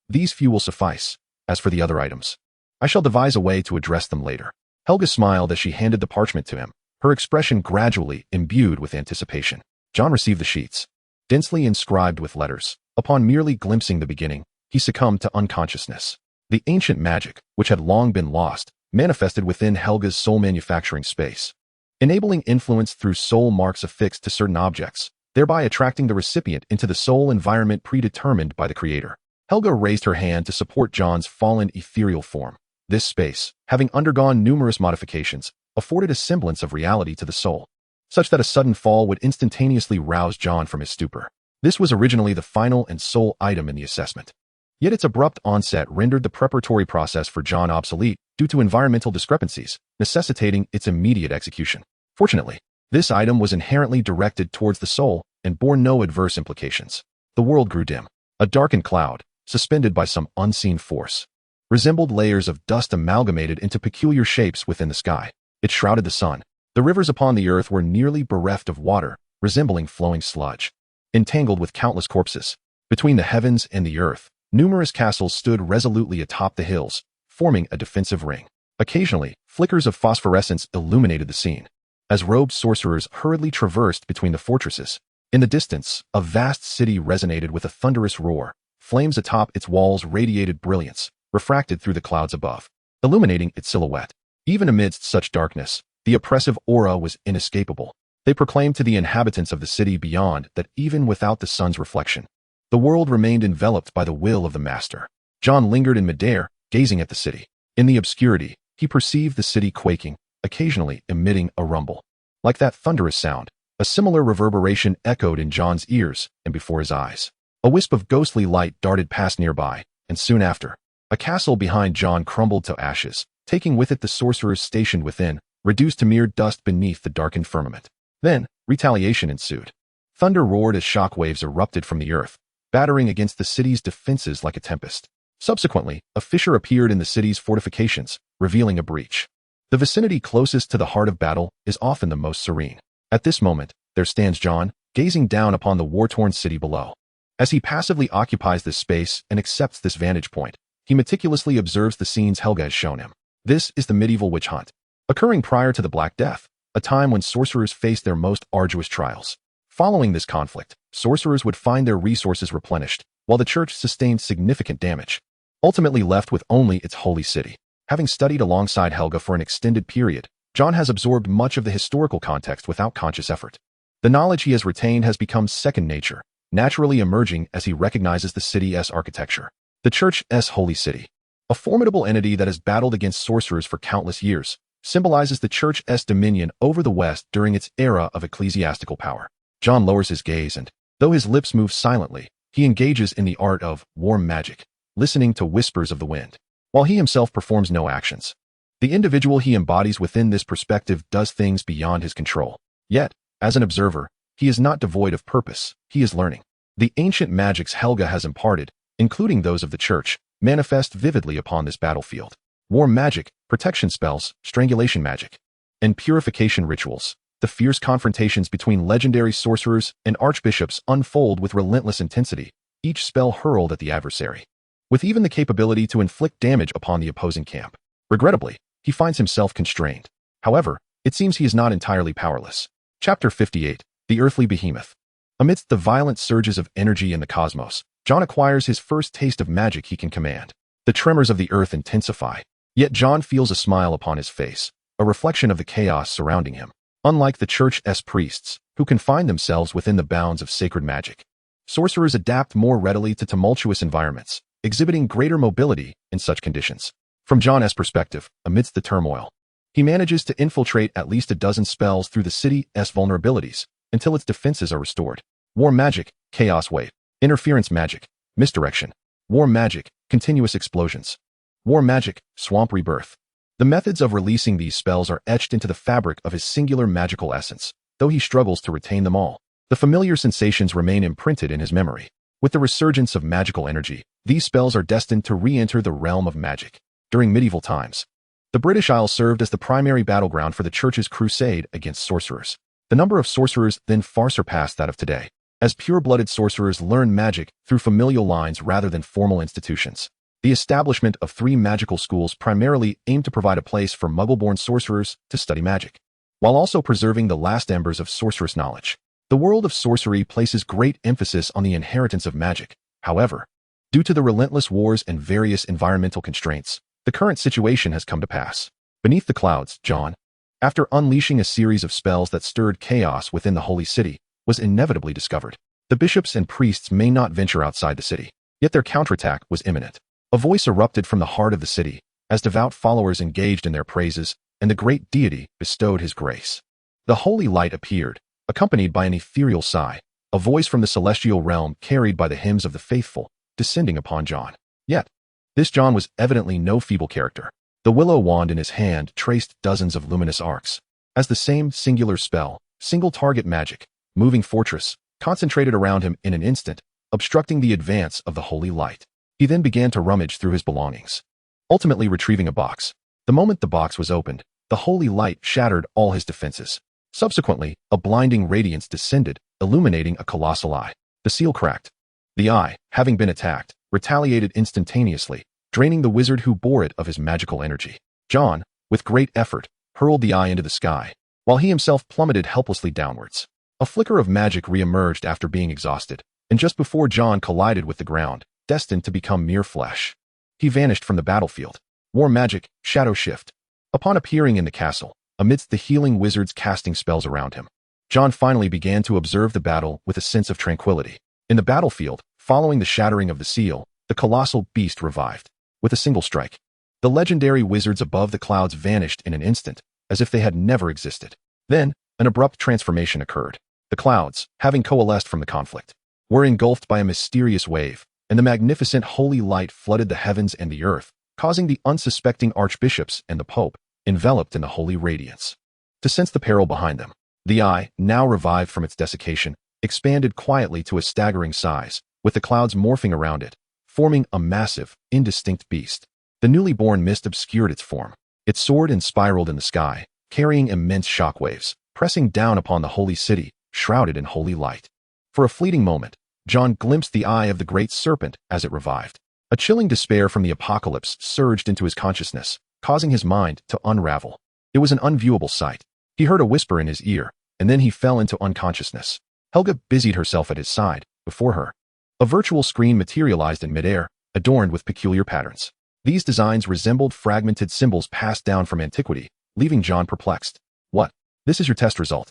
These few will suffice. As for the other items, I shall devise a way to address them later. Helga smiled as she handed the parchment to him, her expression gradually imbued with anticipation. John received the sheets, densely inscribed with letters. Upon merely glimpsing the beginning, he succumbed to unconsciousness. The ancient magic, which had long been lost, manifested within Helga's soul manufacturing space, enabling influence through soul marks affixed to certain objects, thereby attracting the recipient into the soul environment predetermined by the creator. Helga raised her hand to support John's fallen ethereal form. This space, having undergone numerous modifications, afforded a semblance of reality to the soul, such that a sudden fall would instantaneously rouse John from his stupor. This was originally the final and sole item in the assessment. Yet its abrupt onset rendered the preparatory process for John obsolete due to environmental discrepancies, necessitating its immediate execution. Fortunately, this item was inherently directed towards the soul and bore no adverse implications. The world grew dim. A darkened cloud, suspended by some unseen force, resembled layers of dust amalgamated into peculiar shapes within the sky. It shrouded the sun. The rivers upon the earth were nearly bereft of water, resembling flowing sludge, entangled with countless corpses. Between the heavens and the earth, numerous castles stood resolutely atop the hills, forming a defensive ring. Occasionally, flickers of phosphorescence illuminated the scene, as robed sorcerers hurriedly traversed between the fortresses. In the distance, a vast city resonated with a thunderous roar. Flames atop its walls radiated brilliance, refracted through the clouds above, illuminating its silhouette. Even amidst such darkness, the oppressive aura was inescapable. They proclaimed to the inhabitants of the city beyond that even without the sun's reflection, the world remained enveloped by the will of the master. John lingered in midair, gazing at the city. In the obscurity, he perceived the city quaking, occasionally emitting a rumble. Like that thunderous sound, a similar reverberation echoed in John's ears and before his eyes. A wisp of ghostly light darted past nearby, and soon after, a castle behind John crumbled to ashes, taking with it the sorcerers stationed within, reduced to mere dust beneath the darkened firmament. Then, retaliation ensued. Thunder roared as shock waves erupted from the earth, battering against the city's defenses like a tempest. Subsequently, a fissure appeared in the city's fortifications, revealing a breach. The vicinity closest to the heart of battle is often the most serene. At this moment, there stands John, gazing down upon the war-torn city below. As he passively occupies this space and accepts this vantage point, he meticulously observes the scenes Helga has shown him. This is the medieval witch hunt, occurring prior to the Black Death, a time when sorcerers faced their most arduous trials. Following this conflict, sorcerers would find their resources replenished, while the church sustained significant damage, ultimately left with only its holy city. Having studied alongside Helga for an extended period, John has absorbed much of the historical context without conscious effort. The knowledge he has retained has become second nature, naturally emerging as he recognizes the city's architecture. The church's holy city, a formidable entity that has battled against sorcerers for countless years, symbolizes the church's dominion over the West during its era of ecclesiastical power. John lowers his gaze and, though his lips move silently, he engages in the art of warm magic, listening to whispers of the wind, while he himself performs no actions. The individual he embodies within this perspective does things beyond his control. Yet, as an observer, he is not devoid of purpose. He is learning. The ancient magics Helga has imparted, including those of the church, manifest vividly upon this battlefield. Warm magic, protection spells, strangulation magic, and purification rituals. The fierce confrontations between legendary sorcerers and archbishops unfold with relentless intensity, each spell hurled at the adversary, with even the capability to inflict damage upon the opposing camp. Regrettably, he finds himself constrained. However, it seems he is not entirely powerless. Chapter 58, The Earthly Behemoth. Amidst the violent surges of energy in the cosmos, John acquires his first taste of magic he can command. The tremors of the earth intensify, yet John feels a smile upon his face, a reflection of the chaos surrounding him. Unlike the church's priests, who confine themselves within the bounds of sacred magic, sorcerers adapt more readily to tumultuous environments, exhibiting greater mobility in such conditions. From John's perspective, amidst the turmoil, he manages to infiltrate at least a dozen spells through the city's vulnerabilities until its defenses are restored. Warm magic, chaos wave. Interference magic, misdirection. Warm magic, continuous explosions. Warm magic, swamp rebirth. The methods of releasing these spells are etched into the fabric of his singular magical essence, though he struggles to retain them all. The familiar sensations remain imprinted in his memory. With the resurgence of magical energy, these spells are destined to re-enter the realm of magic. During medieval times, the British Isles served as the primary battleground for the Church's crusade against sorcerers. The number of sorcerers then far surpassed that of today, as pure-blooded sorcerers learned magic through familial lines rather than formal institutions. The establishment of 3 magical schools primarily aimed to provide a place for Muggle-born sorcerers to study magic, while also preserving the last embers of sorcerous knowledge. The world of sorcery places great emphasis on the inheritance of magic. However, due to the relentless wars and various environmental constraints, the current situation has come to pass. Beneath the clouds, John, after unleashing a series of spells that stirred chaos within the Holy City, was inevitably discovered. The bishops and priests may not venture outside the city, yet their counterattack was imminent. A voice erupted from the heart of the city, as devout followers engaged in their praises, and the great deity bestowed his grace. The holy light appeared, accompanied by an ethereal sigh, a voice from the celestial realm carried by the hymns of the faithful, descending upon John. Yet, this John was evidently no feeble character. The willow wand in his hand traced dozens of luminous arcs, as the same singular spell, single-target magic, moving fortress, concentrated around him in an instant, obstructing the advance of the holy light. He then began to rummage through his belongings, ultimately retrieving a box. The moment the box was opened, the holy light shattered all his defenses. Subsequently, a blinding radiance descended, illuminating a colossal eye. The seal cracked. The eye, having been attacked, retaliated instantaneously, draining the wizard who bore it of his magical energy. John, with great effort, hurled the eye into the sky, while he himself plummeted helplessly downwards. A flicker of magic re-emerged after being exhausted, and just before John collided with the ground, destined to become mere flesh, he vanished from the battlefield. War magic, shadow shift. Upon appearing in the castle, amidst the healing wizards casting spells around him, John finally began to observe the battle with a sense of tranquility. In the battlefield, following the shattering of the seal, the colossal beast revived. With a single strike, the legendary wizards above the clouds vanished in an instant, as if they had never existed. Then, an abrupt transformation occurred. The clouds, having coalesced from the conflict, were engulfed by a mysterious wave, and the magnificent holy light flooded the heavens and the earth, causing the unsuspecting archbishops and the pope, enveloped in the holy radiance, to sense the peril behind them. The eye, now revived from its desiccation, expanded quietly to a staggering size, with the clouds morphing around it, forming a massive, indistinct beast. The newly born mist obscured its form. It soared and spiraled in the sky, carrying immense shockwaves, pressing down upon the holy city, shrouded in holy light. For a fleeting moment, John glimpsed the eye of the great serpent as it revived. A chilling despair from the apocalypse surged into his consciousness, causing his mind to unravel. It was an unviewable sight. He heard a whisper in his ear, and then he fell into unconsciousness. Helga busied herself at his side. Before her, a virtual screen materialized in midair, adorned with peculiar patterns. These designs resembled fragmented symbols passed down from antiquity, leaving John perplexed. What? This is your test result.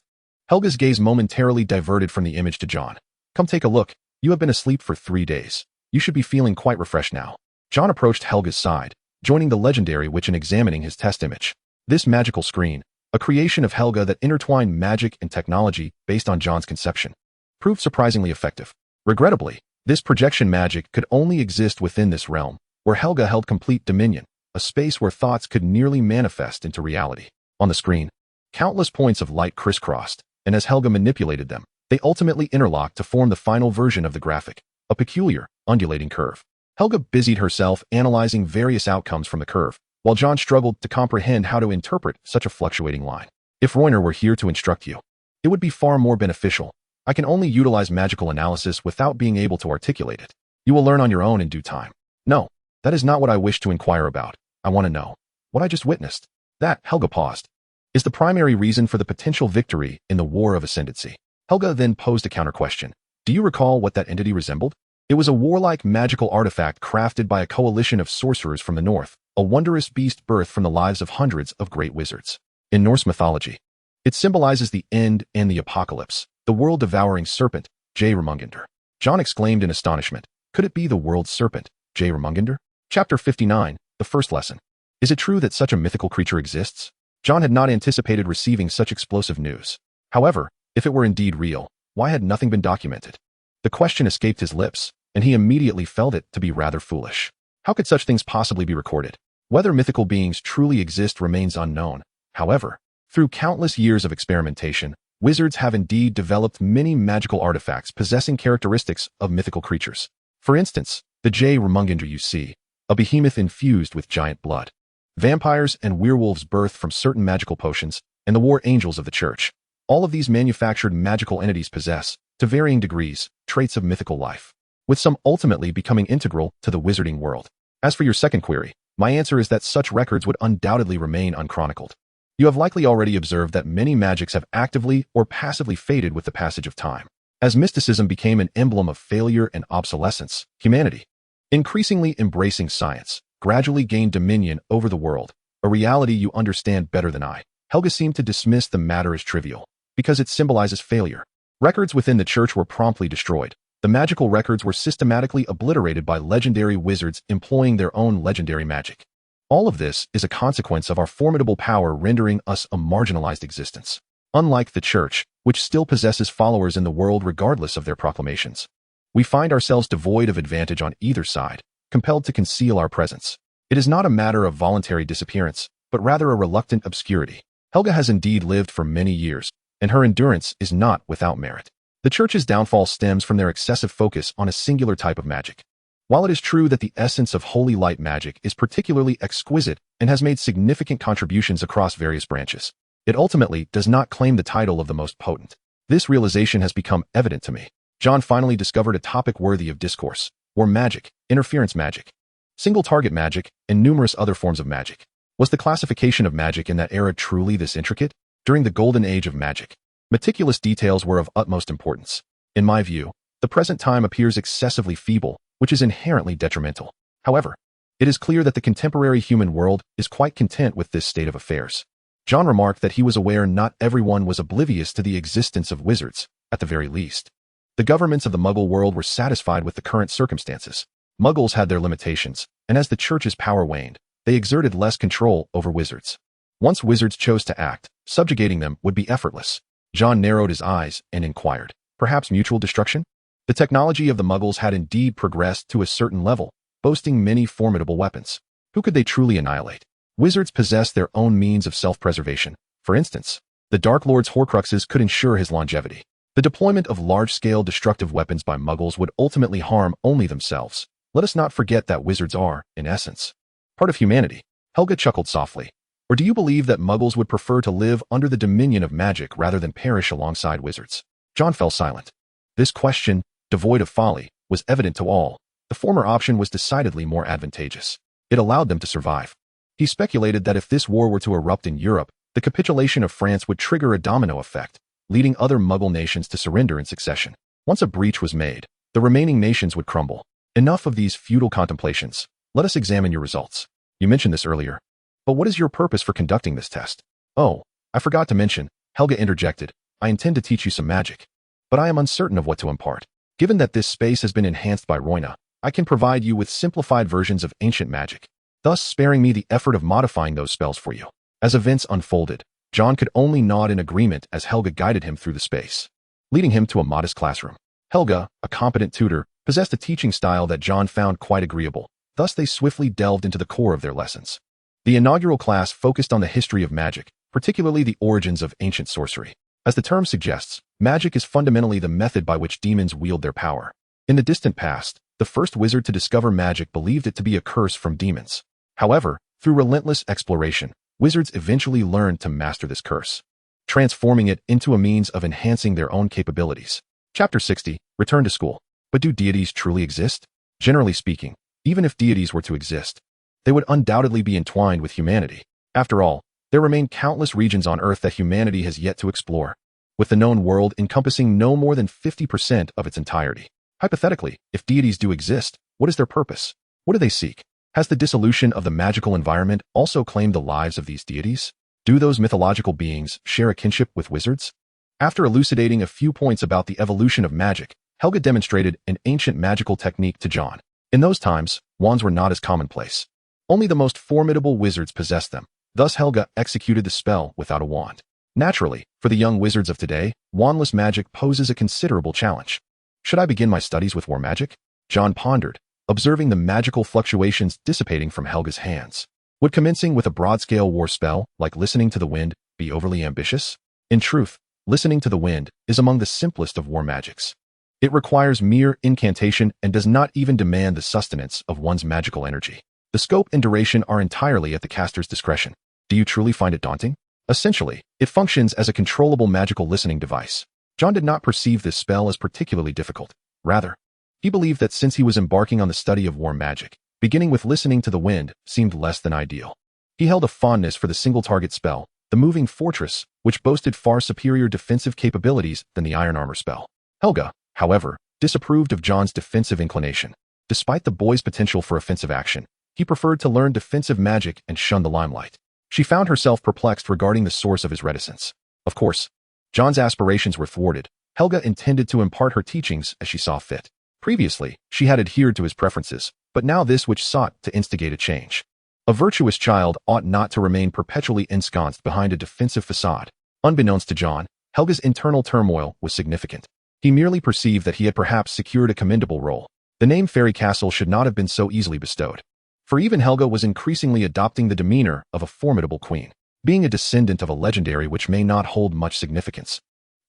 Helga's gaze momentarily diverted from the image to John. Come take a look. You have been asleep for 3 days. You should be feeling quite refreshed now. John approached Helga's side, joining the legendary witch in examining his test image. This magical screen, a creation of Helga that intertwined magic and technology based on John's conception, proved surprisingly effective. Regrettably, this projection magic could only exist within this realm, where Helga held complete dominion, a space where thoughts could nearly manifest into reality. On the screen, countless points of light crisscrossed, and as Helga manipulated them, they ultimately interlocked to form the final version of the graphic, a peculiar, undulating curve. Helga busied herself analyzing various outcomes from the curve, while John struggled to comprehend how to interpret such a fluctuating line. If Royner were here to instruct you, it would be far more beneficial. I can only utilize magical analysis without being able to articulate it. You will learn on your own in due time. No, that is not what I wish to inquire about. I want to know what I just witnessed. That, Helga paused, is the primary reason for the potential victory in the War of Ascendancy. Helga then posed a counter-question. Do you recall what that entity resembled? It was a warlike magical artifact crafted by a coalition of sorcerers from the north, a wondrous beast birthed from the lives of hundreds of great wizards. In Norse mythology, it symbolizes the end and the apocalypse, the world-devouring serpent, Jormungandr. John exclaimed in astonishment. Could it be the world serpent, Jormungandr? Chapter 59, the first lesson. Is it true that such a mythical creature exists? John had not anticipated receiving such explosive news. However, if it were indeed real, why had nothing been documented? The question escaped his lips, and he immediately felt it to be rather foolish. How could such things possibly be recorded? Whether mythical beings truly exist remains unknown. However, through countless years of experimentation, wizards have indeed developed many magical artifacts possessing characteristics of mythical creatures. For instance, the Dramione you see, a behemoth infused with giant blood. Vampires and werewolves birthed from certain magical potions, and the war angels of the church. All of these manufactured magical entities possess, to varying degrees, traits of mythical life, with some ultimately becoming integral to the wizarding world. As for your second query, my answer is that such records would undoubtedly remain unchronicled. You have likely already observed that many magics have actively or passively faded with the passage of time. As mysticism became an emblem of failure and obsolescence, humanity, increasingly embracing science, gradually gained dominion over the world, a reality you understand better than I. Helga seemed to dismiss the matter as trivial, because it symbolizes failure. Records within the church were promptly destroyed. The magical records were systematically obliterated by legendary wizards employing their own legendary magic. All of this is a consequence of our formidable power rendering us a marginalized existence. Unlike the church, which still possesses followers in the world regardless of their proclamations, we find ourselves devoid of advantage on either side, compelled to conceal our presence. It is not a matter of voluntary disappearance, but rather a reluctant obscurity. Helga has indeed lived for many years, and her endurance is not without merit. The church's downfall stems from their excessive focus on a singular type of magic. While it is true that the essence of holy light magic is particularly exquisite and has made significant contributions across various branches, it ultimately does not claim the title of the most potent. This realization has become evident to me. John finally discovered a topic worthy of discourse: war magic, interference magic, single-target magic, and numerous other forms of magic. Was the classification of magic in that era truly this intricate? During the golden age of magic, meticulous details were of utmost importance. In my view, the present time appears excessively feeble, which is inherently detrimental. However, it is clear that the contemporary human world is quite content with this state of affairs. John remarked that he was aware not everyone was oblivious to the existence of wizards, at the very least. The governments of the Muggle world were satisfied with the current circumstances. Muggles had their limitations, and as the church's power waned, they exerted less control over wizards. Once wizards chose to act, subjugating them would be effortless. John narrowed his eyes and inquired, perhaps mutual destruction? The technology of the Muggles had indeed progressed to a certain level, boasting many formidable weapons. Who could they truly annihilate? Wizards possessed their own means of self-preservation. For instance, the Dark Lord's Horcruxes could ensure his longevity. The deployment of large-scale destructive weapons by Muggles would ultimately harm only themselves. Let us not forget that wizards are, in essence, part of humanity. Helga chuckled softly. Or do you believe that Muggles would prefer to live under the dominion of magic rather than perish alongside wizards? John fell silent. This question, devoid of folly, was evident to all. The former option was decidedly more advantageous. It allowed them to survive. He speculated that if this war were to erupt in Europe, the capitulation of France would trigger a domino effect, leading other Muggle nations to surrender in succession. Once a breach was made, the remaining nations would crumble. Enough of these futile contemplations. Let us examine your results. You mentioned this earlier. But what is your purpose for conducting this test? Oh, I forgot to mention, Helga interjected. I intend to teach you some magic. But I am uncertain of what to impart. Given that this space has been enhanced by Roina, I can provide you with simplified versions of ancient magic, thus sparing me the effort of modifying those spells for you. As events unfolded, John could only nod in agreement as Helga guided him through the space, leading him to a modest classroom. Helga, a competent tutor, possessed a teaching style that John found quite agreeable. Thus they swiftly delved into the core of their lessons. The inaugural class focused on the history of magic, particularly the origins of ancient sorcery. As the term suggests, magic is fundamentally the method by which demons wield their power. In the distant past, the first wizard to discover magic believed it to be a curse from demons. However, through relentless exploration, wizards eventually learned to master this curse, transforming it into a means of enhancing their own capabilities. Chapter 60, Return to School. But do deities truly exist? Generally speaking, even if deities were to exist, they would undoubtedly be entwined with humanity. After all, there remain countless regions on Earth that humanity has yet to explore, with the known world encompassing no more than 50% of its entirety. Hypothetically, if deities do exist, what is their purpose? What do they seek? Has the dissolution of the magical environment also claimed the lives of these deities? Do those mythological beings share a kinship with wizards? After elucidating a few points about the evolution of magic, Helga demonstrated an ancient magical technique to John. In those times, wands were not as commonplace. Only the most formidable wizards possessed them. Thus Helga executed the spell without a wand. Naturally, for the young wizards of today, wandless magic poses a considerable challenge. Should I begin my studies with war magic? John pondered, observing the magical fluctuations dissipating from Helga's hands. Would commencing with a broad-scale war spell, like listening to the wind, be overly ambitious? In truth, listening to the wind, is among the simplest of war magics. It requires mere incantation and does not even demand the sustenance of one's magical energy. The scope and duration are entirely at the caster's discretion. Do you truly find it daunting? Essentially, it functions as a controllable magical listening device. John did not perceive this spell as particularly difficult. Rather, he believed that since he was embarking on the study of war magic, beginning with listening to the wind seemed less than ideal. He held a fondness for the single-target spell, the Moving Fortress, which boasted far superior defensive capabilities than the Iron Armor spell. Helga, however, disapproved of John's defensive inclination. Despite the boy's potential for offensive action, he preferred to learn defensive magic and shun the limelight. She found herself perplexed regarding the source of his reticence. Of course, John's aspirations were thwarted. Helga intended to impart her teachings as she saw fit. Previously, she had adhered to his preferences, but now this which sought to instigate a change. A virtuous child ought not to remain perpetually ensconced behind a defensive facade. Unbeknownst to John, Helga's internal turmoil was significant. He merely perceived that he had perhaps secured a commendable role. The name Fairy Castle should not have been so easily bestowed. For even Helga was increasingly adopting the demeanor of a formidable queen, being a descendant of a legendary which may not hold much significance.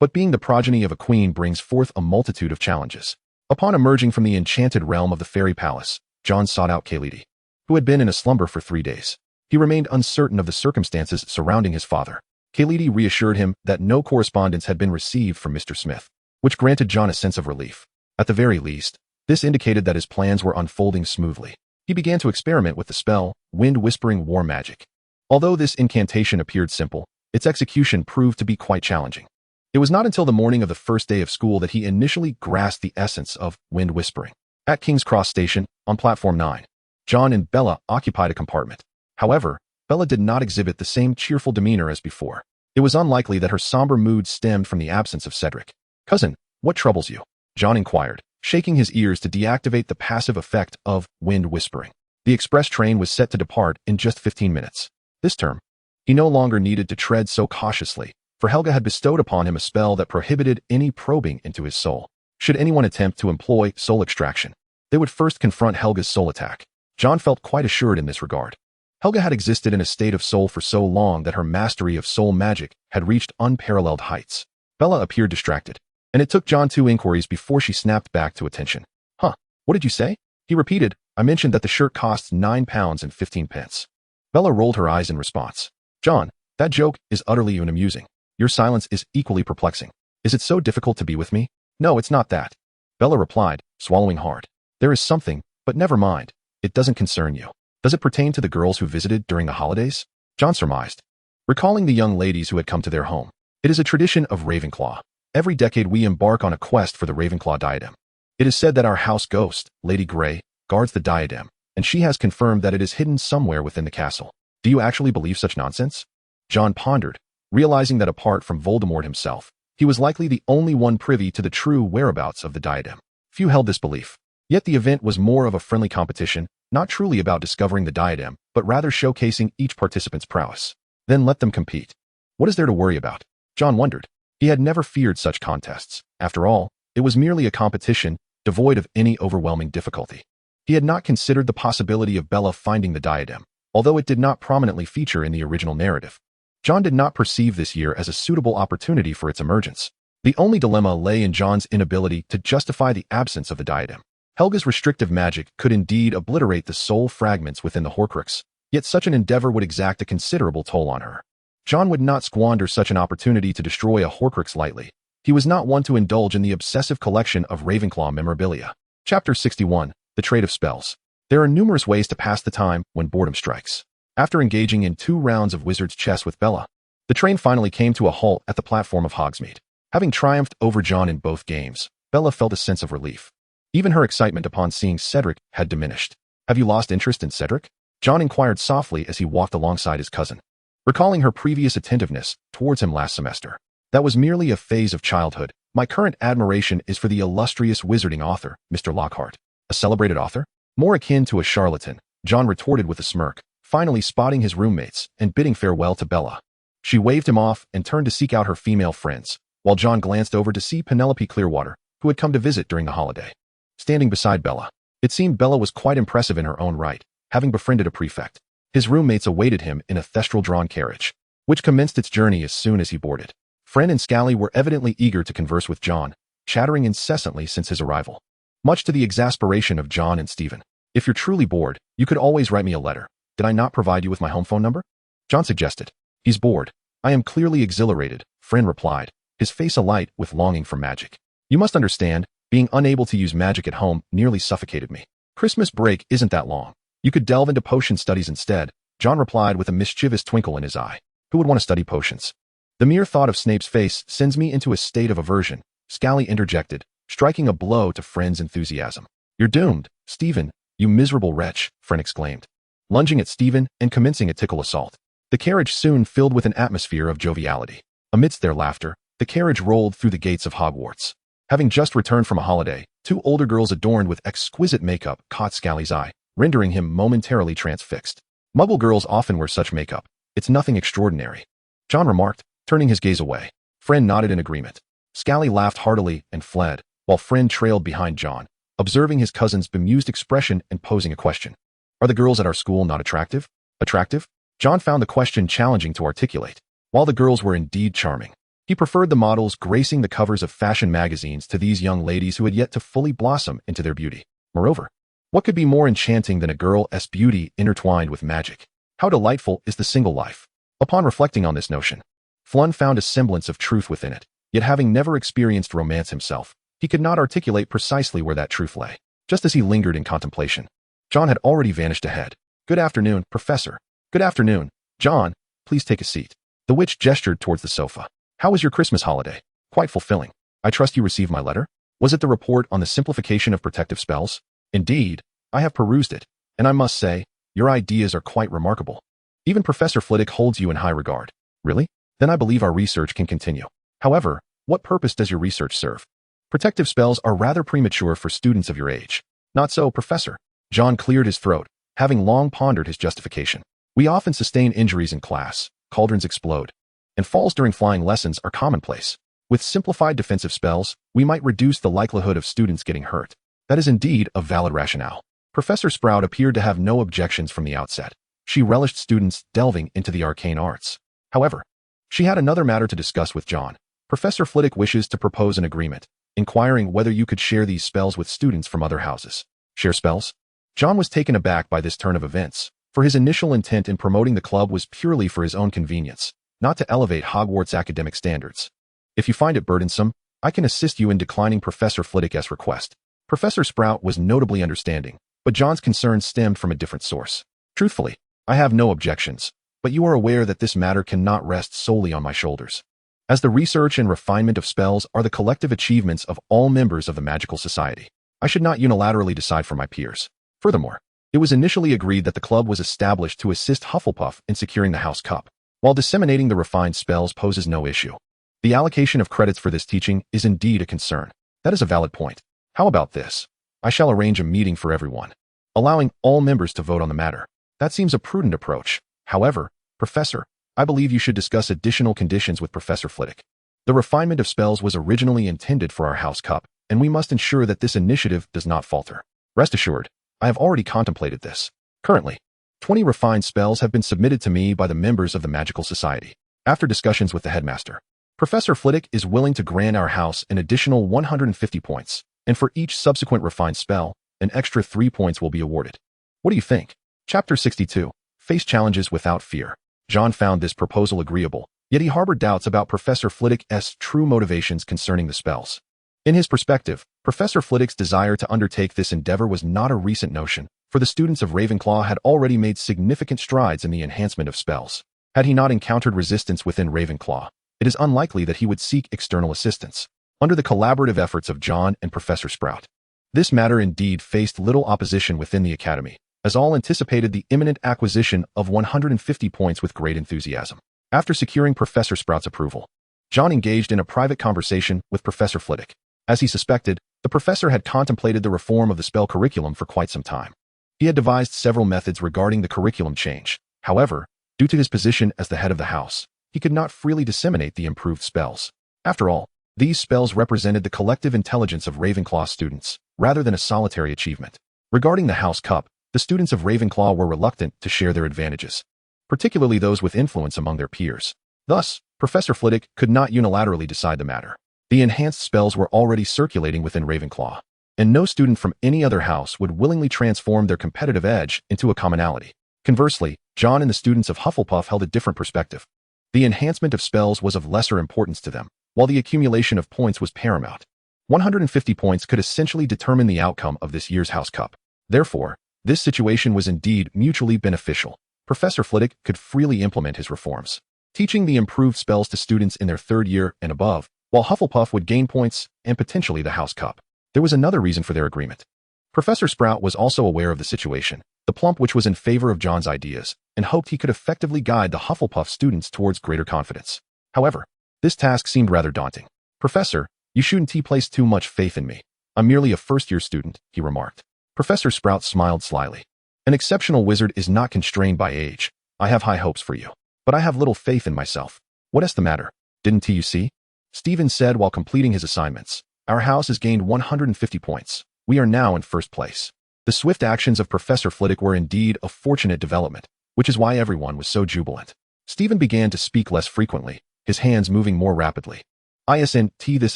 But being the progeny of a queen brings forth a multitude of challenges. Upon emerging from the enchanted realm of the fairy palace, John sought out Kalidi, who had been in a slumber for 3 days. He remained uncertain of the circumstances surrounding his father. Kalidi reassured him that no correspondence had been received from Mr. Smith, which granted John a sense of relief. At the very least, this indicated that his plans were unfolding smoothly. He began to experiment with the spell, Wind-Whispering War Magic. Although this incantation appeared simple, its execution proved to be quite challenging. It was not until the morning of the first day of school that he initially grasped the essence of wind whispering. At King's Cross Station, on Platform 9, John and Bella occupied a compartment. However, Bella did not exhibit the same cheerful demeanor as before. It was unlikely that her somber mood stemmed from the absence of Cedric. "Cousin, what troubles you?" John inquired, shaking his ears to deactivate the passive effect of wind whispering. The express train was set to depart in just 15 minutes. This term, he no longer needed to tread so cautiously, for Helga had bestowed upon him a spell that prohibited any probing into his soul. Should anyone attempt to employ soul extraction, they would first confront Helga's soul attack. John felt quite assured in this regard. Helga had existed in a state of soul for so long that her mastery of soul magic had reached unparalleled heights. Bella appeared distracted, and it took John 2 inquiries before she snapped back to attention. "Huh, what did you say?" He repeated, "I mentioned that the shirt costs £9.15. Bella rolled her eyes in response. "John, that joke is utterly unamusing. Your silence is equally perplexing. Is it so difficult to be with me?" "No, it's not that," Bella replied, swallowing hard. "There is something, but never mind. It doesn't concern you. Does it pertain to the girls who visited during the holidays?" John surmised, recalling the young ladies who had come to their home. "It is a tradition of Ravenclaw. Every decade we embark on a quest for the Ravenclaw diadem. It is said that our house ghost, Lady Grey, guards the diadem, and she has confirmed that it is hidden somewhere within the castle. Do you actually believe such nonsense?" John pondered, realizing that apart from Voldemort himself, he was likely the only one privy to the true whereabouts of the diadem. Few held this belief. Yet the event was more of a friendly competition, not truly about discovering the diadem, but rather showcasing each participant's prowess. Then let them compete. What is there to worry about? John wondered. He had never feared such contests. After all, it was merely a competition, devoid of any overwhelming difficulty. He had not considered the possibility of Bella finding the diadem, although it did not prominently feature in the original narrative. John did not perceive this year as a suitable opportunity for its emergence. The only dilemma lay in John's inability to justify the absence of the diadem. Helga's restrictive magic could indeed obliterate the soul fragments within the Horcrux, yet such an endeavor would exact a considerable toll on her. John would not squander such an opportunity to destroy a Horcrux lightly. He was not one to indulge in the obsessive collection of Ravenclaw memorabilia. Chapter 61, The Trade of Spells. There are numerous ways to pass the time when boredom strikes. After engaging in 2 rounds of wizard's chess with Bella, the train finally came to a halt at the platform of Hogsmeade. Having triumphed over John in both games, Bella felt a sense of relief. Even her excitement upon seeing Cedric had diminished. "Have you lost interest in Cedric?" John inquired softly as he walked alongside his cousin, recalling her previous attentiveness towards him last semester. "That was merely a phase of childhood. My current admiration is for the illustrious wizarding author, Mr. Lockhart." "A celebrated author?" "More akin to a charlatan," John retorted with a smirk, finally spotting his roommates and bidding farewell to Bella. She waved him off and turned to seek out her female friends, while John glanced over to see Penelope Clearwater, who had come to visit during the holiday. Standing beside Bella, it seemed Bella was quite impressive in her own right, having befriended a prefect. His roommates awaited him in a thestral-drawn carriage, which commenced its journey as soon as he boarded. Fred and Scally were evidently eager to converse with John, chattering incessantly since his arrival. Much to the exasperation of John and Stephen. If you're truly bored, you could always write me a letter. Did I not provide you with my home phone number? John suggested. He's bored. I am clearly exhilarated, Fred replied, his face alight with longing for magic. You must understand, being unable to use magic at home nearly suffocated me. Christmas break isn't that long. You could delve into potion studies instead, John replied with a mischievous twinkle in his eye. Who would want to study potions? The mere thought of Snape's face sends me into a state of aversion, Scally interjected, striking a blow to Fred's enthusiasm. You're doomed, Stephen, you miserable wretch, Fred exclaimed, lunging at Stephen and commencing a tickle assault. The carriage soon filled with an atmosphere of joviality. Amidst their laughter, the carriage rolled through the gates of Hogwarts. Having just returned from a holiday, two older girls adorned with exquisite makeup caught Scally's eye, rendering him momentarily transfixed. Muggle girls often wear such makeup. It's nothing extraordinary, John remarked, turning his gaze away. Fred nodded in agreement. Scally laughed heartily and fled, while Fred trailed behind John, observing his cousin's bemused expression and posing a question. Are the girls at our school not attractive? Attractive? John found the question challenging to articulate. While the girls were indeed charming, he preferred the models gracing the covers of fashion magazines to these young ladies who had yet to fully blossom into their beauty. Moreover, what could be more enchanting than a girl's beauty intertwined with magic? How delightful is the single life? Upon reflecting on this notion, Flynn found a semblance of truth within it, yet having never experienced romance himself, he could not articulate precisely where that truth lay. Just as he lingered in contemplation, John had already vanished ahead. Good afternoon, Professor. Good afternoon, John. Please take a seat. The witch gestured towards the sofa. How was your Christmas holiday? Quite fulfilling. I trust you received my letter? Was it the report on the simplification of protective spells? Indeed, I have perused it, and I must say, your ideas are quite remarkable. Even Professor Flitwick holds you in high regard. Really? Then I believe our research can continue. However, what purpose does your research serve? Protective spells are rather premature for students of your age. Not so, Professor. John cleared his throat, having long pondered his justification. We often sustain injuries in class, cauldrons explode, and falls during flying lessons are commonplace. With simplified defensive spells, we might reduce the likelihood of students getting hurt. That is indeed a valid rationale. Professor Sprout appeared to have no objections from the outset. She relished students delving into the arcane arts. However, she had another matter to discuss with John. Professor Flitwick wishes to propose an agreement, inquiring whether you could share these spells with students from other houses. Share spells? John was taken aback by this turn of events, for his initial intent in promoting the club was purely for his own convenience, not to elevate Hogwarts academic standards. If you find it burdensome, I can assist you in declining Professor Flitwick's request. Professor Sprout was notably understanding, but John's concerns stemmed from a different source. Truthfully, I have no objections, but you are aware that this matter cannot rest solely on my shoulders. As the research and refinement of spells are the collective achievements of all members of the magical society, I should not unilaterally decide for my peers. Furthermore, it was initially agreed that the club was established to assist Hufflepuff in securing the House Cup, while disseminating the refined spells poses no issue. The allocation of credits for this teaching is indeed a concern. That is a valid point. How about this? I shall arrange a meeting for everyone, allowing all members to vote on the matter. That seems a prudent approach. However, Professor, I believe you should discuss additional conditions with Professor Flitwick. The refinement of spells was originally intended for our House Cup, and we must ensure that this initiative does not falter. Rest assured, I have already contemplated this. Currently, 20 refined spells have been submitted to me by the members of the Magical Society. After discussions with the headmaster, Professor Flitwick is willing to grant our house an additional 150 points, and for each subsequent refined spell, an extra 3 points will be awarded. What do you think? Chapter 62. Face challenges without fear. John found this proposal agreeable, yet he harbored doubts about Professor Flitwick's true motivations concerning the spells. In his perspective, Professor Flitwick's desire to undertake this endeavor was not a recent notion, for the students of Ravenclaw had already made significant strides in the enhancement of spells. Had he not encountered resistance within Ravenclaw, it is unlikely that he would seek external assistance. Under the collaborative efforts of John and Professor Sprout, this matter indeed faced little opposition within the Academy, as all anticipated the imminent acquisition of 150 points with great enthusiasm. After securing Professor Sprout's approval, John engaged in a private conversation with Professor Flitwick. As he suspected, the professor had contemplated the reform of the spell curriculum for quite some time. He had devised several methods regarding the curriculum change. However, due to his position as the head of the house, he could not freely disseminate the improved spells. After all, these spells represented the collective intelligence of Ravenclaw students, rather than a solitary achievement. Regarding the House Cup, the students of Ravenclaw were reluctant to share their advantages, particularly those with influence among their peers. Thus, Professor Flitwick could not unilaterally decide the matter. The enhanced spells were already circulating within Ravenclaw, and no student from any other house would willingly transform their competitive edge into a commonality. Conversely, John and the students of Hufflepuff held a different perspective. The enhancement of spells was of lesser importance to them, while the accumulation of points was paramount. 150 points could essentially determine the outcome of this year's House Cup. Therefore, this situation was indeed mutually beneficial. Professor Flitwick could freely implement his reforms, teaching the improved spells to students in their third year and above, while Hufflepuff would gain points and potentially the House Cup. There was another reason for their agreement. Professor Sprout was also aware of the situation, the plump which was in favor of John's ideas, and hoped he could effectively guide the Hufflepuff students towards greater confidence. However, this task seemed rather daunting. Professor, you shouldn't place too much faith in me. I'm merely a first-year student, he remarked. Professor Sprout smiled slyly. An exceptional wizard is not constrained by age. I have high hopes for you. But I have little faith in myself. What is the matter? Didn't you see? Stephen said while completing his assignments. Our house has gained 150 points. We are now in first place. The swift actions of Professor Flitwick were indeed a fortunate development, which is why everyone was so jubilant. Stephen began to speak less frequently, his hands moving more rapidly. Isn't this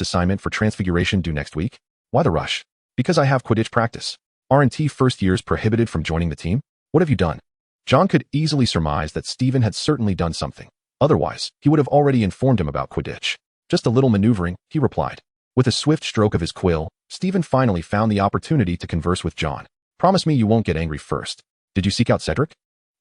assignment for Transfiguration due next week? Why the rush? Because I have Quidditch practice. Aren't first years prohibited from joining the team? What have you done? John could easily surmise that Stephen had certainly done something. Otherwise, he would have already informed him about Quidditch. Just a little maneuvering, he replied. With a swift stroke of his quill, Stephen finally found the opportunity to converse with John. Promise me you won't get angry first. Did you seek out Cedric?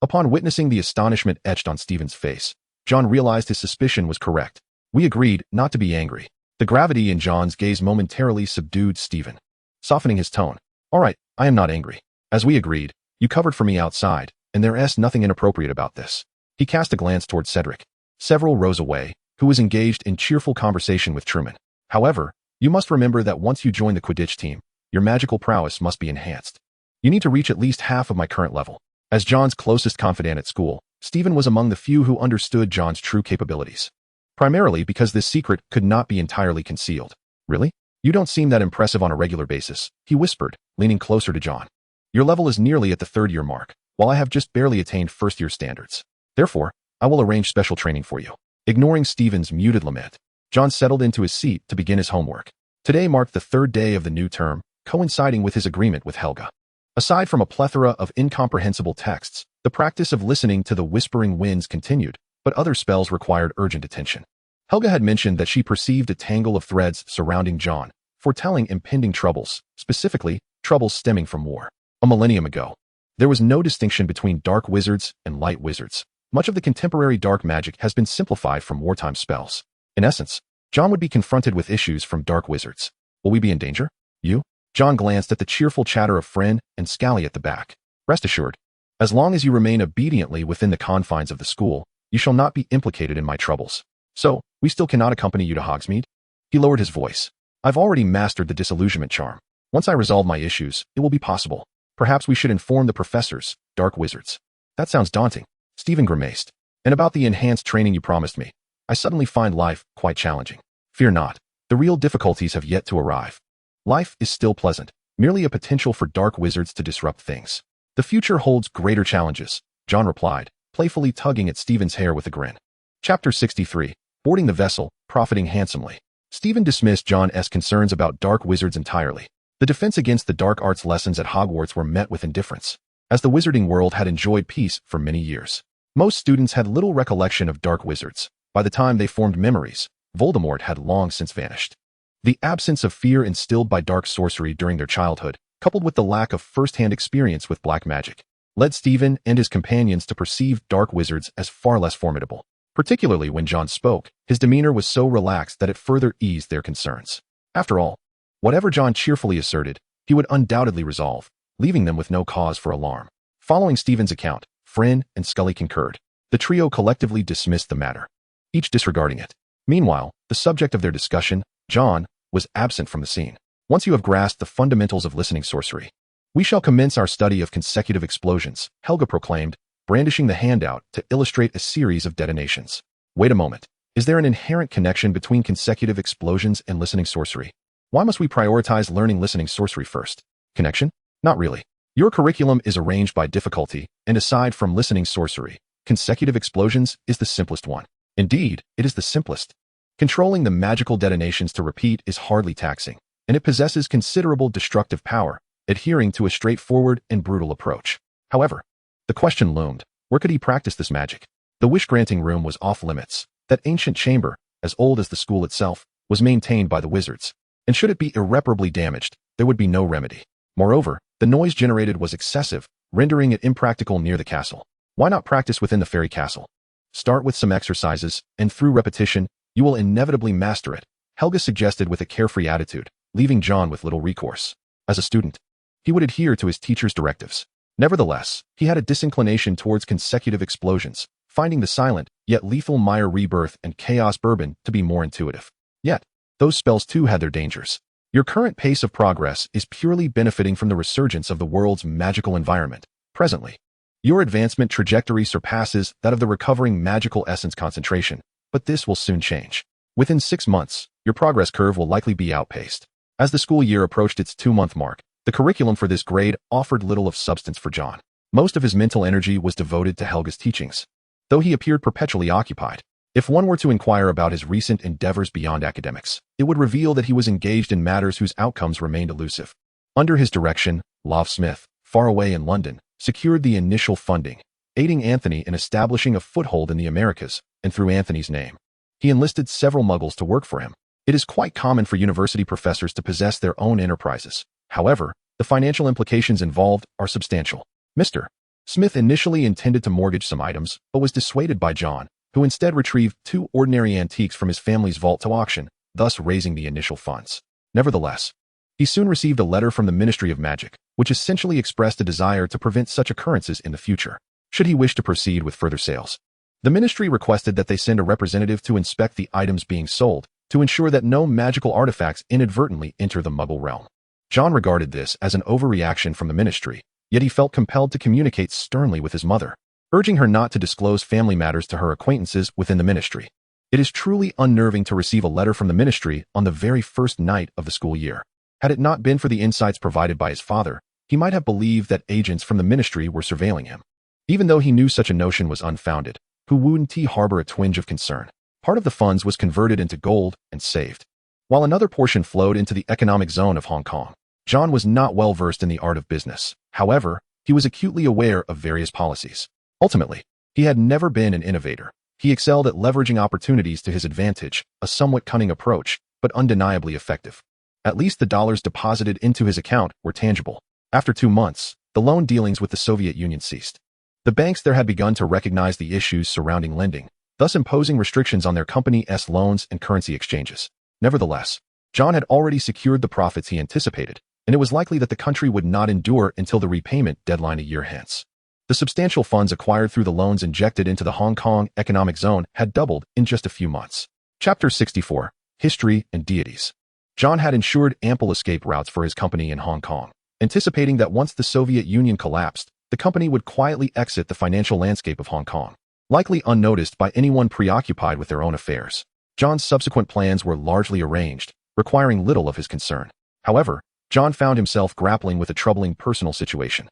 Upon witnessing the astonishment etched on Stephen's face, John realized his suspicion was correct. We agreed not to be angry. The gravity in John's gaze momentarily subdued Stephen, softening his tone. All right, I am not angry. As we agreed, you covered for me outside, and there's nothing inappropriate about this. He cast a glance toward Cedric, several rows away, who was engaged in cheerful conversation with Truman. However, you must remember that once you join the Quidditch team, your magical prowess must be enhanced. You need to reach at least half of my current level. As John's closest confidant at school, Stephen was among the few who understood John's true capabilities. Primarily because this secret could not be entirely concealed. Really? You don't seem that impressive on a regular basis, he whispered, leaning closer to John. Your level is nearly at the third-year mark, while I have just barely attained first-year standards. Therefore, I will arrange special training for you. Ignoring Stephen's muted lament, John settled into his seat to begin his homework. Today marked the third day of the new term, coinciding with his agreement with Helga. Aside from a plethora of incomprehensible texts, the practice of listening to the whispering winds continued, but other spells required urgent attention. Helga had mentioned that she perceived a tangle of threads surrounding John, foretelling impending troubles, specifically, troubles stemming from war. A millennium ago, there was no distinction between dark wizards and light wizards. Much of the contemporary dark magic has been simplified from wartime spells. In essence, John would be confronted with issues from dark wizards. Will we be in danger? You? John glanced at the cheerful chatter of Friend and Scally at the back. Rest assured, as long as you remain obediently within the confines of the school, you shall not be implicated in my troubles. So, we still cannot accompany you to Hogsmeade? He lowered his voice. I've already mastered the disillusionment charm. Once I resolve my issues, it will be possible. Perhaps we should inform the professors, dark wizards. That sounds daunting. Stephen grimaced. And about the enhanced training you promised me, I suddenly find life quite challenging. Fear not. The real difficulties have yet to arrive. Life is still pleasant, merely a potential for dark wizards to disrupt things. The future holds greater challenges, John replied, playfully tugging at Stephen's hair with a grin. Chapter 63. Boarding the vessel, profiting handsomely. Stephen dismissed John's concerns about dark wizards entirely. The defense against the dark arts lessons at Hogwarts were met with indifference, as the Wizarding World had enjoyed peace for many years. Most students had little recollection of dark wizards. By the time they formed memories, Voldemort had long since vanished. The absence of fear instilled by dark sorcery during their childhood, coupled with the lack of first-hand experience with black magic, led Stephen and his companions to perceive dark wizards as far less formidable. Particularly when John spoke, his demeanor was so relaxed that it further eased their concerns. After all, whatever John cheerfully asserted, he would undoubtedly resolve, leaving them with no cause for alarm. Following Stephen's account, Friend and Scully concurred. The trio collectively dismissed the matter, each disregarding it. Meanwhile, the subject of their discussion, John, was absent from the scene. Once you have grasped the fundamentals of listening sorcery, we shall commence our study of consecutive explosions, Helga proclaimed, brandishing the handout to illustrate a series of detonations. Wait a moment. Is there an inherent connection between consecutive explosions and listening sorcery? Why must we prioritize learning listening sorcery first? Connection? Not really. Your curriculum is arranged by difficulty, and aside from listening sorcery, consecutive explosions is the simplest one. Indeed, it is the simplest. Controlling the magical detonations to repeat is hardly taxing, and it possesses considerable destructive power, adhering to a straightforward and brutal approach. However, the question loomed, where could he practice this magic? The wish-granting room was off-limits. That ancient chamber, as old as the school itself, was maintained by the wizards, and should it be irreparably damaged, there would be no remedy. Moreover, the noise generated was excessive, rendering it impractical near the castle. Why not practice within the fairy castle? Start with some exercises, and through repetition, you will inevitably master it, Helga suggested with a carefree attitude, leaving John with little recourse. As a student, he would adhere to his teacher's directives. Nevertheless, he had a disinclination towards consecutive explosions, finding the silent, yet lethal Meyer rebirth and chaos bourbon to be more intuitive. Yet, those spells too had their dangers. Your current pace of progress is purely benefiting from the resurgence of the world's magical environment. Presently, your advancement trajectory surpasses that of the recovering magical essence concentration, but this will soon change. Within 6 months, your progress curve will likely be outpaced. As the school year approached its 2-month mark, the curriculum for this grade offered little of substance for John. Most of his mental energy was devoted to Helga's teachings, though he appeared perpetually occupied. If one were to inquire about his recent endeavors beyond academics, it would reveal that he was engaged in matters whose outcomes remained elusive. Under his direction, Love Smith, far away in London, secured the initial funding, aiding Anthony in establishing a foothold in the Americas, and through Anthony's name, he enlisted several muggles to work for him. It is quite common for university professors to possess their own enterprises. However, the financial implications involved are substantial. Mr. Smith initially intended to mortgage some items, but was dissuaded by John, who instead retrieved 2 ordinary antiques from his family's vault to auction, thus raising the initial funds. Nevertheless, he soon received a letter from the Ministry of Magic, which essentially expressed a desire to prevent such occurrences in the future, should he wish to proceed with further sales. The ministry requested that they send a representative to inspect the items being sold, to ensure that no magical artifacts inadvertently enter the Muggle realm. John regarded this as an overreaction from the ministry, yet he felt compelled to communicate sternly with his mother, urging her not to disclose family matters to her acquaintances within the ministry. It is truly unnerving to receive a letter from the ministry on the very first night of the school year. Had it not been for the insights provided by his father, he might have believed that agents from the ministry were surveilling him. Even though he knew such a notion was unfounded, who wouldn't he harbor a twinge of concern? Part of the funds was converted into gold and saved, while another portion flowed into the economic zone of Hong Kong. John was not well versed in the art of business. However, he was acutely aware of various policies. Ultimately, he had never been an innovator. He excelled at leveraging opportunities to his advantage, a somewhat cunning approach, but undeniably effective. At least the dollars deposited into his account were tangible. After 2 months, the loan dealings with the Soviet Union ceased. The banks there had begun to recognize the issues surrounding lending, thus imposing restrictions on their company's loans and currency exchanges. Nevertheless, John had already secured the profits he anticipated, and it was likely that the country would not endure until the repayment deadline a year hence. The substantial funds acquired through the loans injected into the Hong Kong economic zone had doubled in just a few months. Chapter 64, History and Deities. John had ensured ample escape routes for his company in Hong Kong, anticipating that once the Soviet Union collapsed, the company would quietly exit the financial landscape of Hong Kong, likely unnoticed by anyone preoccupied with their own affairs. John's subsequent plans were largely arranged, requiring little of his concern. However, John found himself grappling with a troubling personal situation.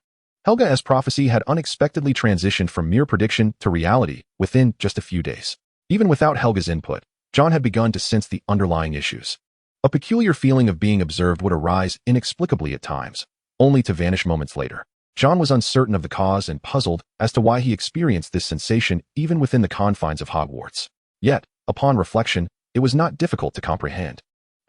Helga's prophecy had unexpectedly transitioned from mere prediction to reality within just a few days. Even without Helga's input, John had begun to sense the underlying issues. A peculiar feeling of being observed would arise inexplicably at times, only to vanish moments later. John was uncertain of the cause and puzzled as to why he experienced this sensation even within the confines of Hogwarts. Yet, upon reflection, it was not difficult to comprehend.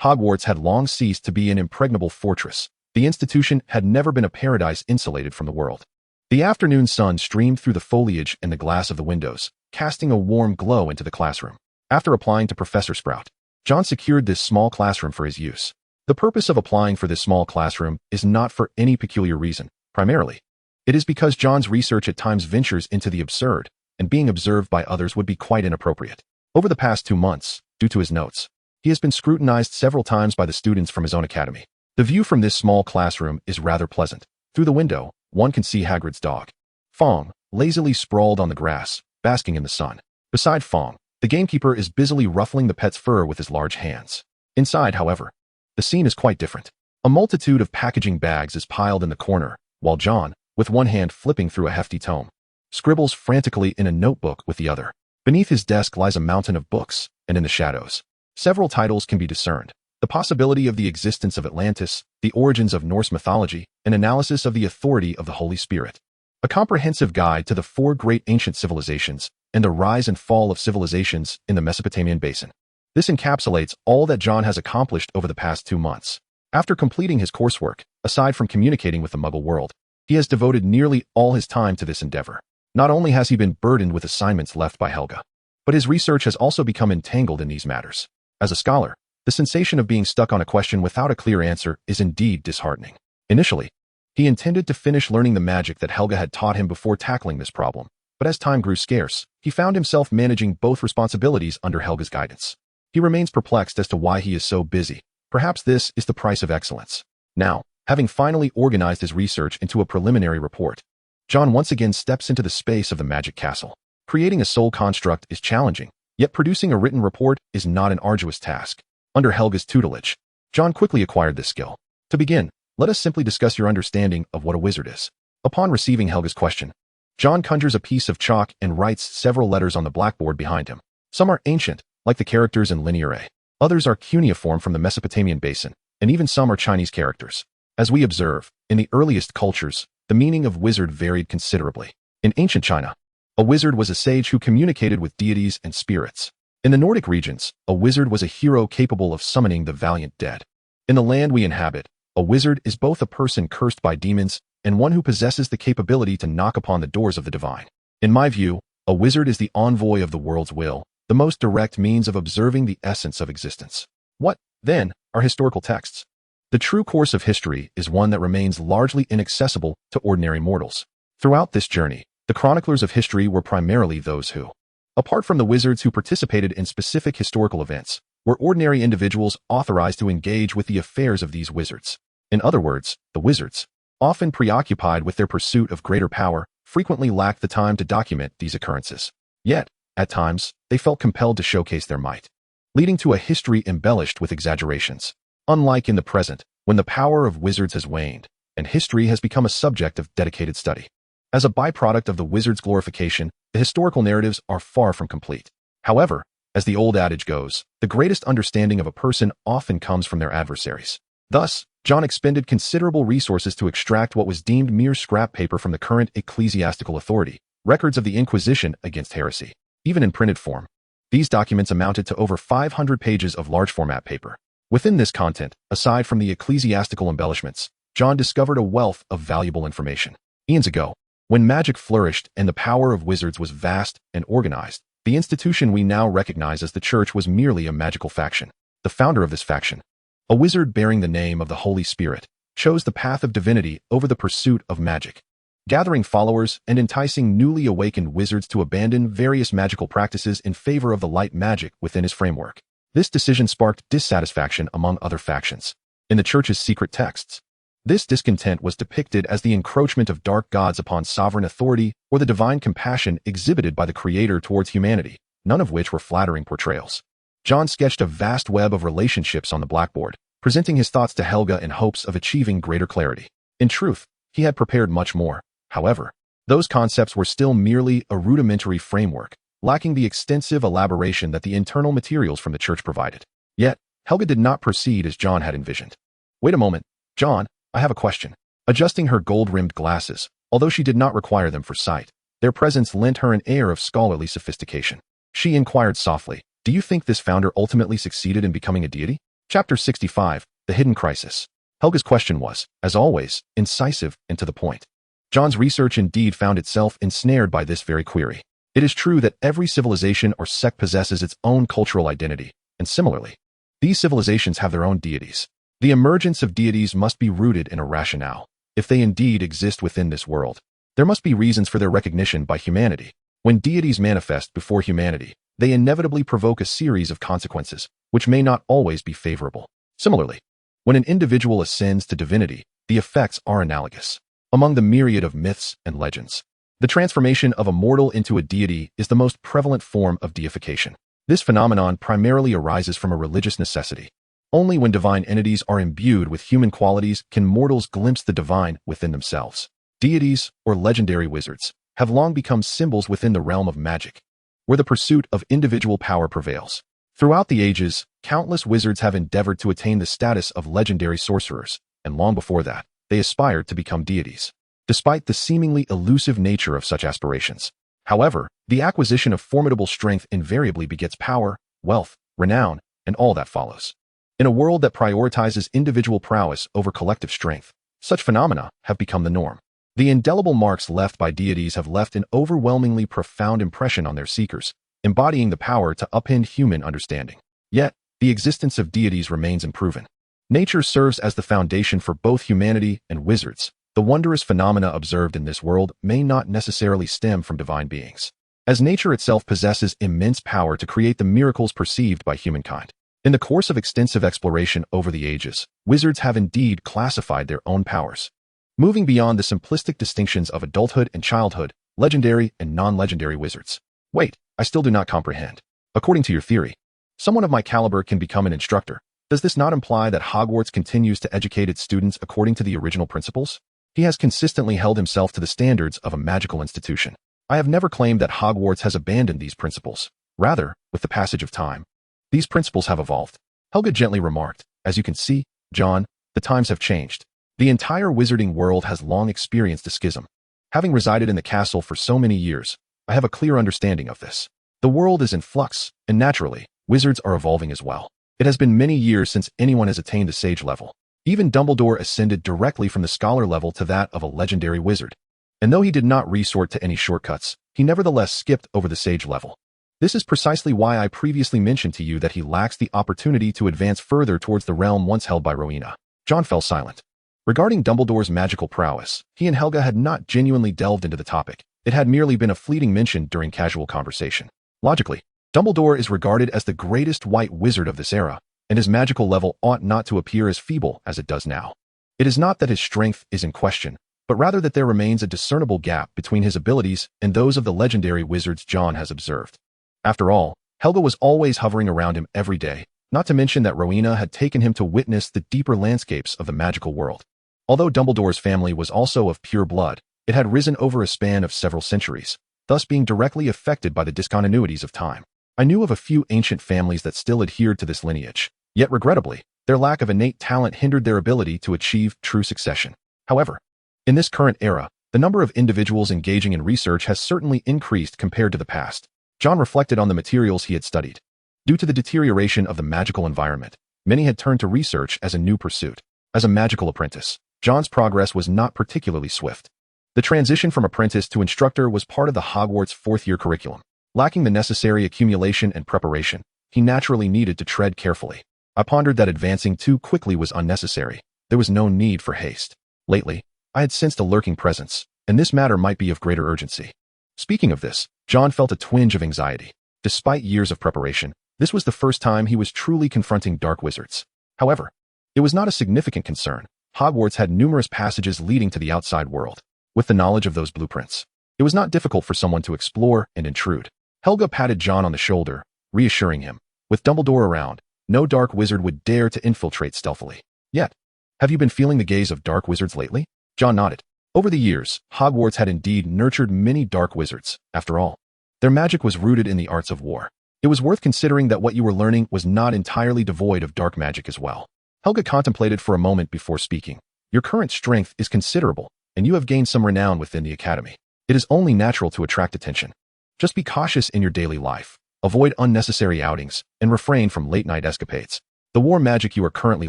Hogwarts had long ceased to be an impregnable fortress. The institution had never been a paradise insulated from the world. The afternoon sun streamed through the foliage and the glass of the windows, casting a warm glow into the classroom. After applying to Professor Sprout, John secured this small classroom for his use. The purpose of applying for this small classroom is not for any peculiar reason. Primarily, it is because John's research at times ventures into the absurd, and being observed by others would be quite inappropriate. Over the past 2 months, due to his notes, he has been scrutinized several times by the students from his own academy. The view from this small classroom is rather pleasant. Through the window, one can see Hagrid's dog, Fong, lazily sprawled on the grass, basking in the sun. Beside Fong, the gamekeeper is busily ruffling the pet's fur with his large hands. Inside, however, the scene is quite different. A multitude of packaging bags is piled in the corner, while John, with one hand flipping through a hefty tome, scribbles frantically in a notebook with the other. Beneath his desk lies a mountain of books, and in the shadows, several titles can be discerned. The possibility of the existence of Atlantis, the origins of Norse mythology, an analysis of the authority of the Holy Spirit. A comprehensive guide to the 4 great ancient civilizations and the rise and fall of civilizations in the Mesopotamian basin. This encapsulates all that John has accomplished over the past 2 months. After completing his coursework, aside from communicating with the Muggle world, he has devoted nearly all his time to this endeavor. Not only has he been burdened with assignments left by Helga, but his research has also become entangled in these matters. As a scholar, the sensation of being stuck on a question without a clear answer is indeed disheartening. Initially, he intended to finish learning the magic that Helga had taught him before tackling this problem, but as time grew scarce, he found himself managing both responsibilities under Helga's guidance. He remains perplexed as to why he is so busy. Perhaps this is the price of excellence. Now, having finally organized his research into a preliminary report, John once again steps into the space of the magic castle. Creating a soul construct is challenging, yet producing a written report is not an arduous task. Under Helga's tutelage, John quickly acquired this skill. To begin, let us simply discuss your understanding of what a wizard is. Upon receiving Helga's question, John conjures a piece of chalk and writes several letters on the blackboard behind him. Some are ancient, like the characters in Linear A. Others are cuneiform from the Mesopotamian basin, and even some are Chinese characters. As we observe, in the earliest cultures, the meaning of wizard varied considerably. In ancient China, a wizard was a sage who communicated with deities and spirits. In the Nordic regions, a wizard was a hero capable of summoning the valiant dead. In the land we inhabit, a wizard is both a person cursed by demons and one who possesses the capability to knock upon the doors of the divine. In my view, a wizard is the envoy of the world's will, the most direct means of observing the essence of existence. What, then, are historical texts? The true course of history is one that remains largely inaccessible to ordinary mortals. Throughout this journey, the chroniclers of history were primarily those who, apart from the wizards who participated in specific historical events, were ordinary individuals authorized to engage with the affairs of these wizards. In other words, the wizards, often preoccupied with their pursuit of greater power, frequently lacked the time to document these occurrences. Yet, at times, they felt compelled to showcase their might, leading to a history embellished with exaggerations. Unlike in the present, when the power of wizards has waned, and history has become a subject of dedicated study. As a byproduct of the wizard's glorification, the historical narratives are far from complete. However, as the old adage goes, the greatest understanding of a person often comes from their adversaries. Thus, John expended considerable resources to extract what was deemed mere scrap paper from the current ecclesiastical authority, records of the Inquisition against heresy. Even in printed form, these documents amounted to over 500 pages of large-format paper. Within this content, aside from the ecclesiastical embellishments, John discovered a wealth of valuable information. Eons ago, when magic flourished and the power of wizards was vast and organized, the institution we now recognize as the Church was merely a magical faction. The founder of this faction, a wizard bearing the name of the Holy Spirit, chose the path of divinity over the pursuit of magic, gathering followers and enticing newly awakened wizards to abandon various magical practices in favor of the light magic within his framework. This decision sparked dissatisfaction among other factions. In the Church's secret texts, this discontent was depicted as the encroachment of dark gods upon sovereign authority or the divine compassion exhibited by the Creator towards humanity, none of which were flattering portrayals. John sketched a vast web of relationships on the blackboard, presenting his thoughts to Helga in hopes of achieving greater clarity. In truth, he had prepared much more. However, those concepts were still merely a rudimentary framework, lacking the extensive elaboration that the internal materials from the Church provided. Yet, Helga did not proceed as John had envisioned. Wait a moment, John, I have a question. Adjusting her gold-rimmed glasses, although she did not require them for sight, their presence lent her an air of scholarly sophistication. She inquired softly, do you think this founder ultimately succeeded in becoming a deity? Chapter 65, The Hidden Crisis. Helga's question was, as always, incisive and to the point. John's research indeed found itself ensnared by this very query. It is true that every civilization or sect possesses its own cultural identity, and similarly, these civilizations have their own deities. The emergence of deities must be rooted in a rationale. If they indeed exist within this world, there must be reasons for their recognition by humanity. When deities manifest before humanity, they inevitably provoke a series of consequences, which may not always be favorable. Similarly, when an individual ascends to divinity, the effects are analogous. Among the myriad of myths and legends, the transformation of a mortal into a deity is the most prevalent form of deification. This phenomenon primarily arises from a religious necessity. Only when divine entities are imbued with human qualities can mortals glimpse the divine within themselves. Deities, or legendary wizards, have long become symbols within the realm of magic. where the pursuit of individual power prevails. Throughout the ages, countless wizards have endeavored to attain the status of legendary sorcerers, and long before that, they aspired to become deities. Despite the seemingly elusive nature of such aspirations, however, the acquisition of formidable strength invariably begets power, wealth, renown, and all that follows. In a world that prioritizes individual prowess over collective strength, such phenomena have become the norm. The indelible marks left by deities have left an overwhelmingly profound impression on their seekers, embodying the power to upend human understanding. Yet, the existence of deities remains unproven. Nature serves as the foundation for both humanity and wizards. The wondrous phenomena observed in this world may not necessarily stem from divine beings, as nature itself possesses immense power to create the miracles perceived by humankind. In the course of extensive exploration over the ages, wizards have indeed classified their own powers, moving beyond the simplistic distinctions of adulthood and childhood, legendary and non-legendary wizards. Wait, I still do not comprehend. According to your theory, someone of my caliber can become an instructor. Does this not imply that Hogwarts continues to educate its students according to the original principles? He has consistently held himself to the standards of a magical institution. I have never claimed that Hogwarts has abandoned these principles. Rather, with the passage of time, these principles have evolved. Helga gently remarked, as you can see, John, the times have changed. The entire wizarding world has long experienced a schism. Having resided in the castle for so many years, I have a clear understanding of this. The world is in flux, and naturally, wizards are evolving as well. It has been many years since anyone has attained the sage level. Even Dumbledore ascended directly from the scholar level to that of a legendary wizard. And though he did not resort to any shortcuts, he nevertheless skipped over the sage level. This is precisely why I previously mentioned to you that he lacks the opportunity to advance further towards the realm once held by Rowena. John fell silent. Regarding Dumbledore's magical prowess, he and Helga had not genuinely delved into the topic. It had merely been a fleeting mention during casual conversation. Logically, Dumbledore is regarded as the greatest white wizard of this era, and his magical level ought not to appear as feeble as it does now. It is not that his strength is in question, but rather that there remains a discernible gap between his abilities and those of the legendary wizards John has observed. After all, Helga was always hovering around him every day, not to mention that Rowena had taken him to witness the deeper landscapes of the magical world. Although Dumbledore's family was also of pure blood, it had risen over a span of several centuries, thus being directly affected by the discontinuities of time. I knew of a few ancient families that still adhered to this lineage, yet regrettably, their lack of innate talent hindered their ability to achieve true succession. However, in this current era, the number of individuals engaging in research has certainly increased compared to the past. John reflected on the materials he had studied. Due to the deterioration of the magical environment, many had turned to research as a new pursuit. As a magical apprentice, John's progress was not particularly swift. The transition from apprentice to instructor was part of the Hogwarts fourth-year curriculum. Lacking the necessary accumulation and preparation, he naturally needed to tread carefully. I pondered that advancing too quickly was unnecessary. There was no need for haste. Lately, I had sensed a lurking presence, and this matter might be of greater urgency. Speaking of this, John felt a twinge of anxiety. Despite years of preparation, this was the first time he was truly confronting dark wizards. However, it was not a significant concern. Hogwarts had numerous passages leading to the outside world. With the knowledge of those blueprints, it was not difficult for someone to explore and intrude. Helga patted John on the shoulder, reassuring him. With Dumbledore around, no dark wizard would dare to infiltrate stealthily. Yet, have you been feeling the gaze of dark wizards lately? John nodded. Over the years, Hogwarts had indeed nurtured many dark wizards. After all, their magic was rooted in the arts of war. It was worth considering that what you were learning was not entirely devoid of dark magic as well. Helga contemplated for a moment before speaking. Your current strength is considerable, and you have gained some renown within the academy. It is only natural to attract attention. Just be cautious in your daily life. Avoid unnecessary outings, and refrain from late-night escapades. The war magic you are currently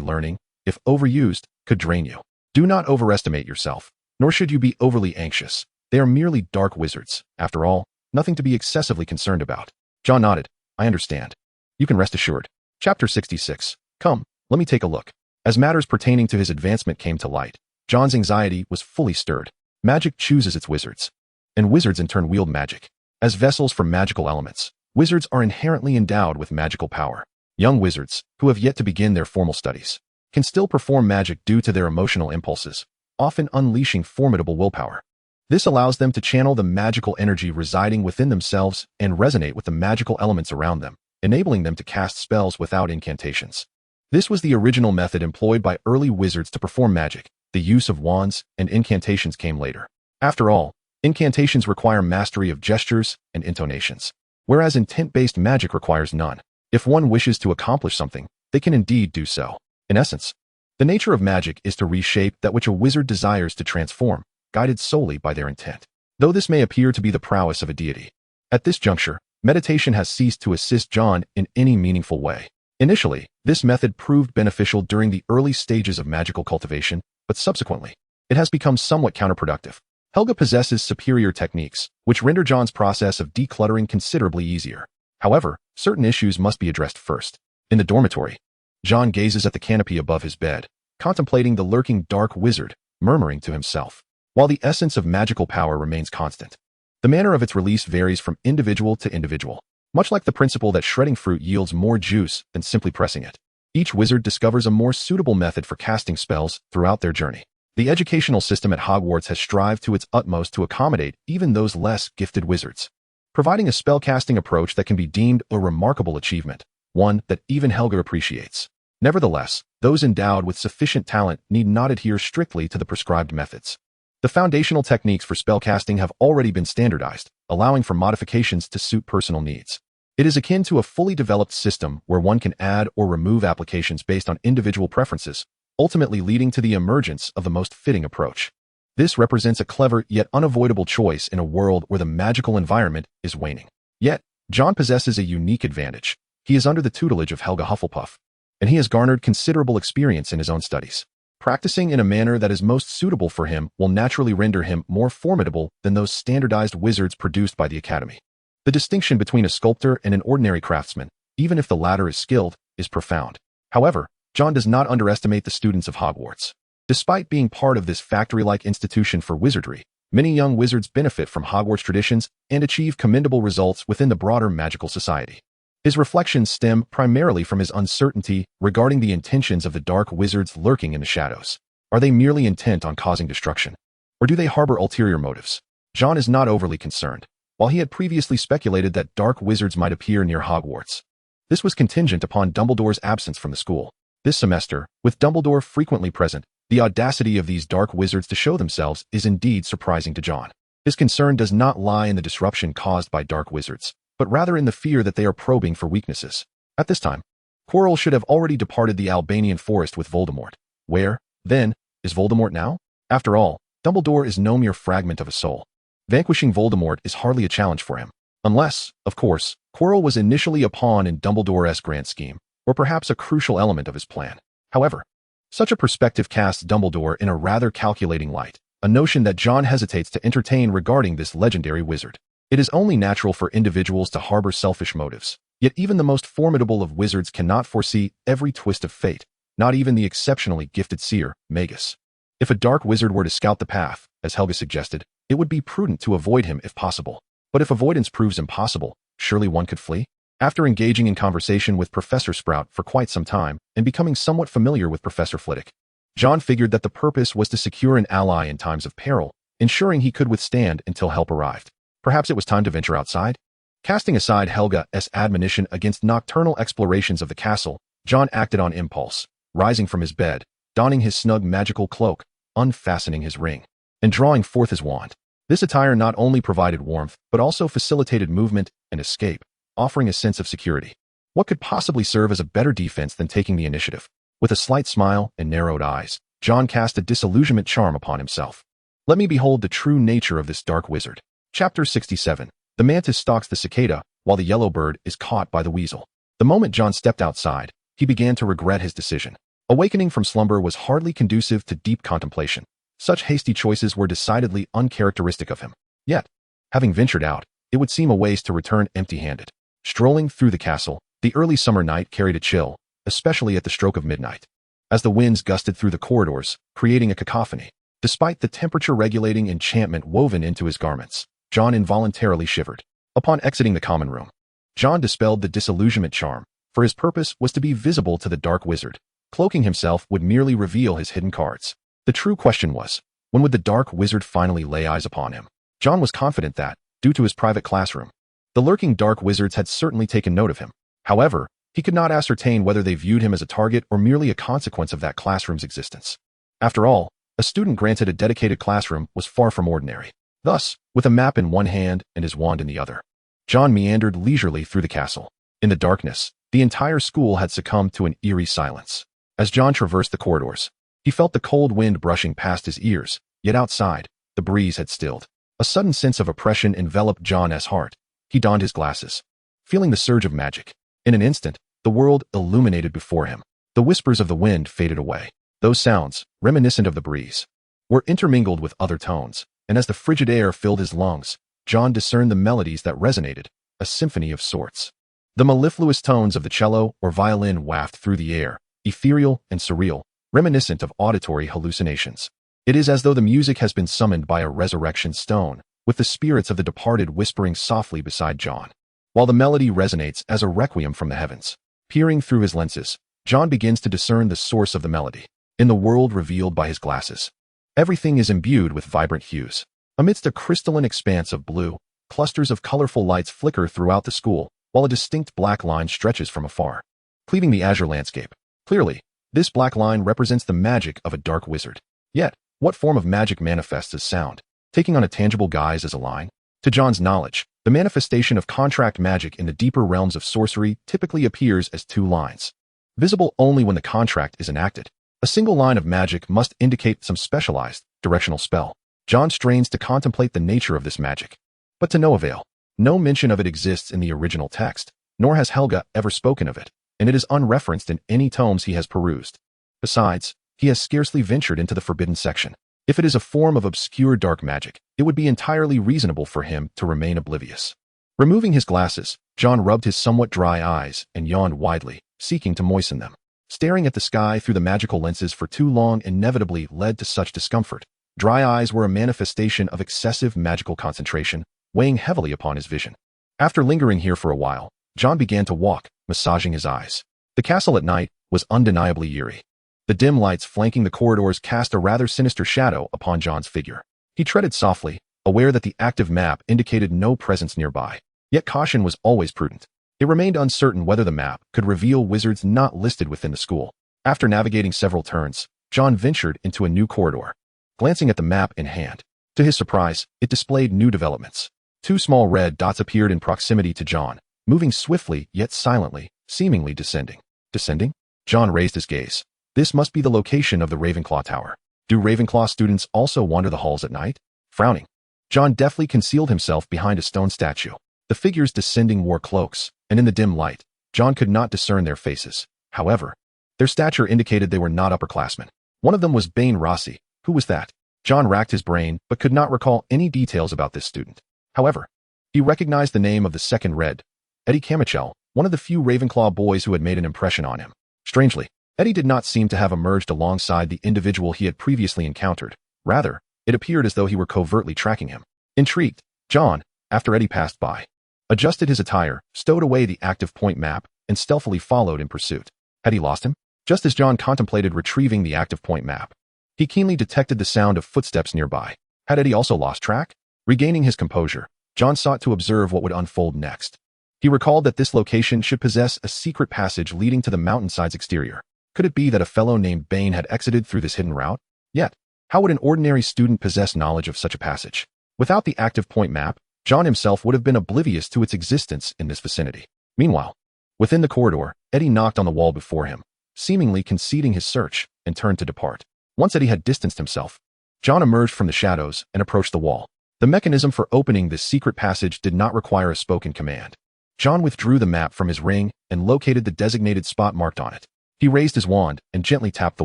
learning, if overused, could drain you. Do not overestimate yourself, nor should you be overly anxious. They are merely dark wizards. After all, nothing to be excessively concerned about. John nodded. I understand. You can rest assured. Chapter 66. Come, let me take a look. As matters pertaining to his advancement came to light, John's anxiety was fully stirred. Magic chooses its wizards, and wizards in turn wield magic. As vessels for magical elements, wizards are inherently endowed with magical power. Young wizards, who have yet to begin their formal studies, can still perform magic due to their emotional impulses, often unleashing formidable willpower. This allows them to channel the magical energy residing within themselves and resonate with the magical elements around them, enabling them to cast spells without incantations. This was the original method employed by early wizards to perform magic. The use of wands and incantations came later. After all, incantations require mastery of gestures and intonations. whereas intent-based magic requires none. If one wishes to accomplish something, they can indeed do so. In essence, the nature of magic is to reshape that which a wizard desires to transform, guided solely by their intent. Though this may appear to be the prowess of a deity, at this juncture, meditation has ceased to assist John in any meaningful way. Initially, this method proved beneficial during the early stages of magical cultivation, but subsequently, it has become somewhat counterproductive. Helga possesses superior techniques, which render John's process of decluttering considerably easier. However, certain issues must be addressed first. In the dormitory, John gazes at the canopy above his bed, contemplating the lurking dark wizard, murmuring to himself. While the essence of magical power remains constant, the manner of its release varies from individual to individual. Much like the principle that shredding fruit yields more juice than simply pressing it, each wizard discovers a more suitable method for casting spells throughout their journey. The educational system at Hogwarts has strived to its utmost to accommodate even those less gifted wizards, providing a spellcasting approach that can be deemed a remarkable achievement, one that even Helga appreciates. Nevertheless, those endowed with sufficient talent need not adhere strictly to the prescribed methods. The foundational techniques for spellcasting have already been standardized, allowing for modifications to suit personal needs. It is akin to a fully developed system where one can add or remove applications based on individual preferences, ultimately leading to the emergence of the most fitting approach. This represents a clever yet unavoidable choice in a world where the magical environment is waning. Yet, John possesses a unique advantage. He is under the tutelage of Helga Hufflepuff, and he has garnered considerable experience in his own studies. Practicing in a manner that is most suitable for him will naturally render him more formidable than those standardized wizards produced by the Academy. The distinction between a sculptor and an ordinary craftsman, even if the latter is skilled, is profound. However, John does not underestimate the students of Hogwarts. Despite being part of this factory-like institution for wizardry, many young wizards benefit from Hogwarts traditions and achieve commendable results within the broader magical society. His reflections stem primarily from his uncertainty regarding the intentions of the dark wizards lurking in the shadows. Are they merely intent on causing destruction? Or do they harbor ulterior motives? John is not overly concerned. While he had previously speculated that dark wizards might appear near Hogwarts, this was contingent upon Dumbledore's absence from the school. This semester, with Dumbledore frequently present, the audacity of these dark wizards to show themselves is indeed surprising to John. His concern does not lie in the disruption caused by dark wizards, but rather in the fear that they are probing for weaknesses. At this time, Quirrell should have already departed the Albanian forest with Voldemort. Where, then, is Voldemort now? After all, Dumbledore is no mere fragment of a soul. Vanquishing Voldemort is hardly a challenge for him. Unless, of course, Quirrell was initially a pawn in Dumbledore's grand scheme, or perhaps a crucial element of his plan. However, such a perspective casts Dumbledore in a rather calculating light, a notion that John hesitates to entertain regarding this legendary wizard. It is only natural for individuals to harbor selfish motives, yet even the most formidable of wizards cannot foresee every twist of fate, not even the exceptionally gifted seer, Magus. If a dark wizard were to scout the path, as Helga suggested, it would be prudent to avoid him if possible. But if avoidance proves impossible, surely one could flee? After engaging in conversation with Professor Sprout for quite some time and becoming somewhat familiar with Professor Flitwick, John figured that the purpose was to secure an ally in times of peril, ensuring he could withstand until help arrived. Perhaps it was time to venture outside? Casting aside Helga's admonition against nocturnal explorations of the castle, John acted on impulse, rising from his bed, donning his snug magical cloak, unfastening his ring, and drawing forth his wand. This attire not only provided warmth, but also facilitated movement and escape, offering a sense of security. What could possibly serve as a better defense than taking the initiative? With a slight smile and narrowed eyes, John cast a disillusionment charm upon himself. Let me behold the true nature of this dark wizard. Chapter 67. The mantis stalks the cicada, while the yellow bird is caught by the weasel. The moment John stepped outside, he began to regret his decision. Awakening from slumber was hardly conducive to deep contemplation. Such hasty choices were decidedly uncharacteristic of him. Yet, having ventured out, it would seem a waste to return empty-handed. Strolling through the castle, the early summer night carried a chill, especially at the stroke of midnight, as the winds gusted through the corridors, creating a cacophony. Despite the temperature-regulating enchantment woven into his garments, John involuntarily shivered. Upon exiting the common room, John dispelled the disillusionment charm, for his purpose was to be visible to the dark wizard. Cloaking himself would merely reveal his hidden cards. The true question was, when would the dark wizard finally lay eyes upon him? John was confident that, due to his private classroom, the lurking dark wizards had certainly taken note of him. However, he could not ascertain whether they viewed him as a target or merely a consequence of that classroom's existence. After all, a student granted a dedicated classroom was far from ordinary. Thus, with a map in one hand and his wand in the other, John meandered leisurely through the castle. In the darkness, the entire school had succumbed to an eerie silence. As John traversed the corridors, he felt the cold wind brushing past his ears, yet outside, the breeze had stilled. A sudden sense of oppression enveloped John's heart. He donned his glasses, feeling the surge of magic. In an instant, the world illuminated before him. The whispers of the wind faded away. Those sounds, reminiscent of the breeze, were intermingled with other tones, and as the frigid air filled his lungs, John discerned the melodies that resonated, a symphony of sorts. The mellifluous tones of the cello or violin wafted through the air, ethereal and surreal, reminiscent of auditory hallucinations. It is as though the music has been summoned by a resurrection stone, with the spirits of the departed whispering softly beside John. While the melody resonates as a requiem from the heavens, peering through his lenses, John begins to discern the source of the melody. In the world revealed by his glasses, everything is imbued with vibrant hues. Amidst a crystalline expanse of blue, clusters of colorful lights flicker throughout the school, while a distinct black line stretches from afar, cleaving the azure landscape. Clearly, this black line represents the magic of a dark wizard. Yet, what form of magic manifests as sound, taking on a tangible guise as a line? To John's knowledge, the manifestation of contract magic in the deeper realms of sorcery typically appears as two lines, visible only when the contract is enacted. A single line of magic must indicate some specialized, directional spell. John strains to contemplate the nature of this magic, but to no avail. No mention of it exists in the original text, nor has Helga ever spoken of it, and it is unreferenced in any tomes he has perused. Besides, he has scarcely ventured into the forbidden section. If it is a form of obscure dark magic, it would be entirely reasonable for him to remain oblivious. Removing his glasses, John rubbed his somewhat dry eyes and yawned widely, seeking to moisten them. Staring at the sky through the magical lenses for too long inevitably led to such discomfort. Dry eyes were a manifestation of excessive magical concentration, weighing heavily upon his vision. After lingering here for a while, John began to walk, massaging his eyes. The castle at night was undeniably eerie. The dim lights flanking the corridors cast a rather sinister shadow upon John's figure. He treaded softly, aware that the active map indicated no presence nearby. Yet caution was always prudent. It remained uncertain whether the map could reveal wizards not listed within the school. After navigating several turns, John ventured into a new corridor. Glancing at the map in hand, to his surprise, it displayed new developments. Two small red dots appeared in proximity to John, moving swiftly yet silently, seemingly descending. Descending? John raised his gaze. This must be the location of the Ravenclaw Tower. Do Ravenclaw students also wander the halls at night? Frowning, John deftly concealed himself behind a stone statue. The figures descending wore cloaks, and in the dim light, John could not discern their faces. However, their stature indicated they were not upperclassmen. One of them was Bane Rossi. Who was that? John racked his brain, but could not recall any details about this student. However, he recognized the name of the second red, Eddie Camichel, one of the few Ravenclaw boys who had made an impression on him. Strangely, Eddie did not seem to have emerged alongside the individual he had previously encountered. Rather, it appeared as though he were covertly tracking him. Intrigued, John, after Eddie passed by, adjusted his attire, stowed away the active point map, and stealthily followed in pursuit. Had he lost him? Just as John contemplated retrieving the active point map, he keenly detected the sound of footsteps nearby. Had Eddie also lost track? Regaining his composure, John sought to observe what would unfold next. He recalled that this location should possess a secret passage leading to the mountainside's exterior. Could it be that a fellow named Bane had exited through this hidden route? Yet, how would an ordinary student possess knowledge of such a passage? Without the active point map, John himself would have been oblivious to its existence in this vicinity. Meanwhile, within the corridor, Eddie knocked on the wall before him, seemingly conceding his search, and turned to depart. Once Eddie had distanced himself, John emerged from the shadows and approached the wall. The mechanism for opening this secret passage did not require a spoken command. John withdrew the map from his ring and located the designated spot marked on it. He raised his wand and gently tapped the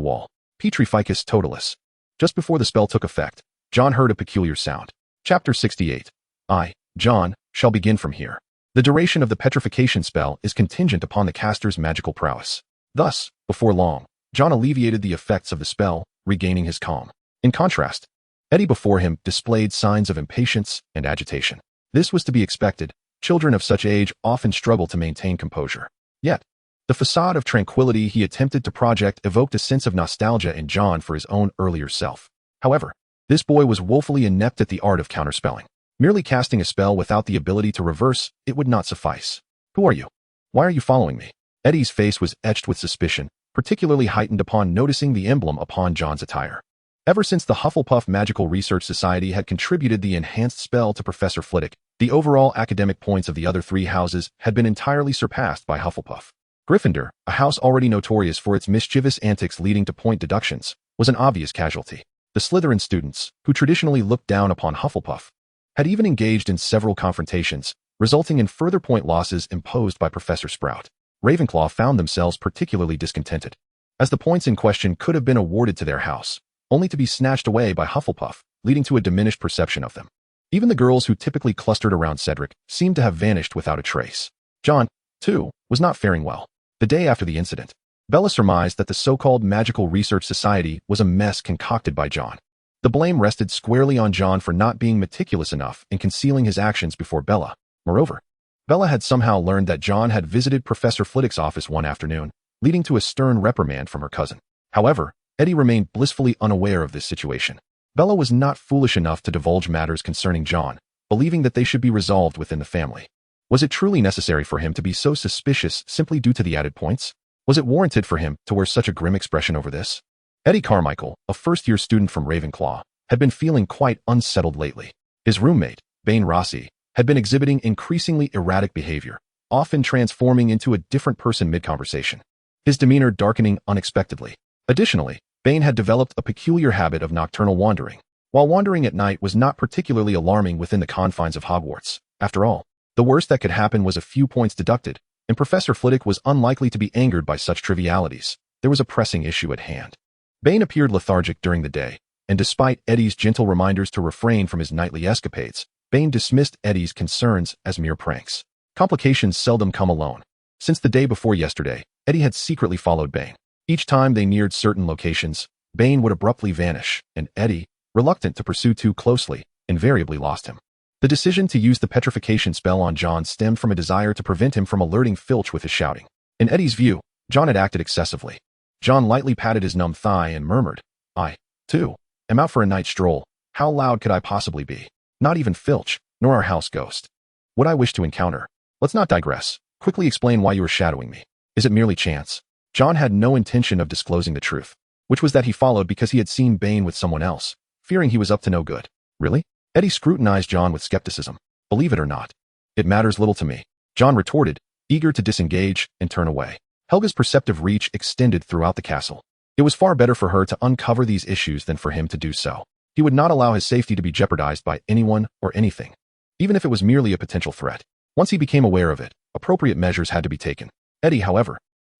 wall. Petrificus totalis. Just before the spell took effect, John heard a peculiar sound. Chapter 68. I, John, shall begin from here. The duration of the petrification spell is contingent upon the caster's magical prowess. Thus, before long, John alleviated the effects of the spell, regaining his calm. In contrast, Eddie before him displayed signs of impatience and agitation. This was to be expected. Children of such age often struggle to maintain composure. Yet, the facade of tranquility he attempted to project evoked a sense of nostalgia in John for his own earlier self. However, this boy was woefully inept at the art of counterspelling. Merely casting a spell without the ability to reverse, it would not suffice. Who are you? Why are you following me? Eddie's face was etched with suspicion, particularly heightened upon noticing the emblem upon John's attire. Ever since the Hufflepuff Magical Research Society had contributed the enhanced spell to Professor Flitwick, the overall academic points of the other three houses had been entirely surpassed by Hufflepuff. Gryffindor, a house already notorious for its mischievous antics leading to point deductions, was an obvious casualty. The Slytherin students, who traditionally looked down upon Hufflepuff, had even engaged in several confrontations, resulting in further point losses imposed by Professor Sprout. Ravenclaw found themselves particularly discontented, as the points in question could have been awarded to their house, only to be snatched away by Hufflepuff, leading to a diminished perception of them. Even the girls who typically clustered around Cedric seemed to have vanished without a trace. John, too, was not faring well. The day after the incident, Bella surmised that the so-called Magical Research Society was a mess concocted by John. The blame rested squarely on John for not being meticulous enough in concealing his actions before Bella. Moreover, Bella had somehow learned that John had visited Professor Flitwick's office one afternoon, leading to a stern reprimand from her cousin. However, Eddie remained blissfully unaware of this situation. Bella was not foolish enough to divulge matters concerning John, believing that they should be resolved within the family. Was it truly necessary for him to be so suspicious simply due to the added points? Was it warranted for him to wear such a grim expression over this? Eddie Carmichael, a first-year student from Ravenclaw, had been feeling quite unsettled lately. His roommate, Bane Rossi, had been exhibiting increasingly erratic behavior, often transforming into a different person mid-conversation, his demeanor darkening unexpectedly. Additionally, Bane had developed a peculiar habit of nocturnal wandering. While wandering at night was not particularly alarming within the confines of Hogwarts, after all, the worst that could happen was a few points deducted, and Professor Flitwick was unlikely to be angered by such trivialities. There was a pressing issue at hand. Bane appeared lethargic during the day, and despite Eddie's gentle reminders to refrain from his nightly escapades, Bane dismissed Eddie's concerns as mere pranks. Complications seldom come alone. Since the day before yesterday, Eddie had secretly followed Bane. Each time they neared certain locations, Bane would abruptly vanish, and Eddie, reluctant to pursue too closely, invariably lost him. The decision to use the petrification spell on John stemmed from a desire to prevent him from alerting Filch with his shouting. In Eddie's view, John had acted excessively. John lightly patted his numb thigh and murmured, "I, too, am out for a night stroll. How loud could I possibly be? Not even Filch, nor our house ghost would I wish to encounter. Let's not digress. Quickly explain why you were shadowing me. Is it merely chance?" John had no intention of disclosing the truth, which was that he followed because he had seen Bane with someone else, fearing he was up to no good. Really? Eddie scrutinized John with skepticism. "Believe it or not, it matters little to me," John retorted, eager to disengage and turn away. Helga's perceptive reach extended throughout the castle. It was far better for her to uncover these issues than for him to do so. He would not allow his safety to be jeopardized by anyone or anything, even if it was merely a potential threat. Once he became aware of it, appropriate measures had to be taken. Eddie, however,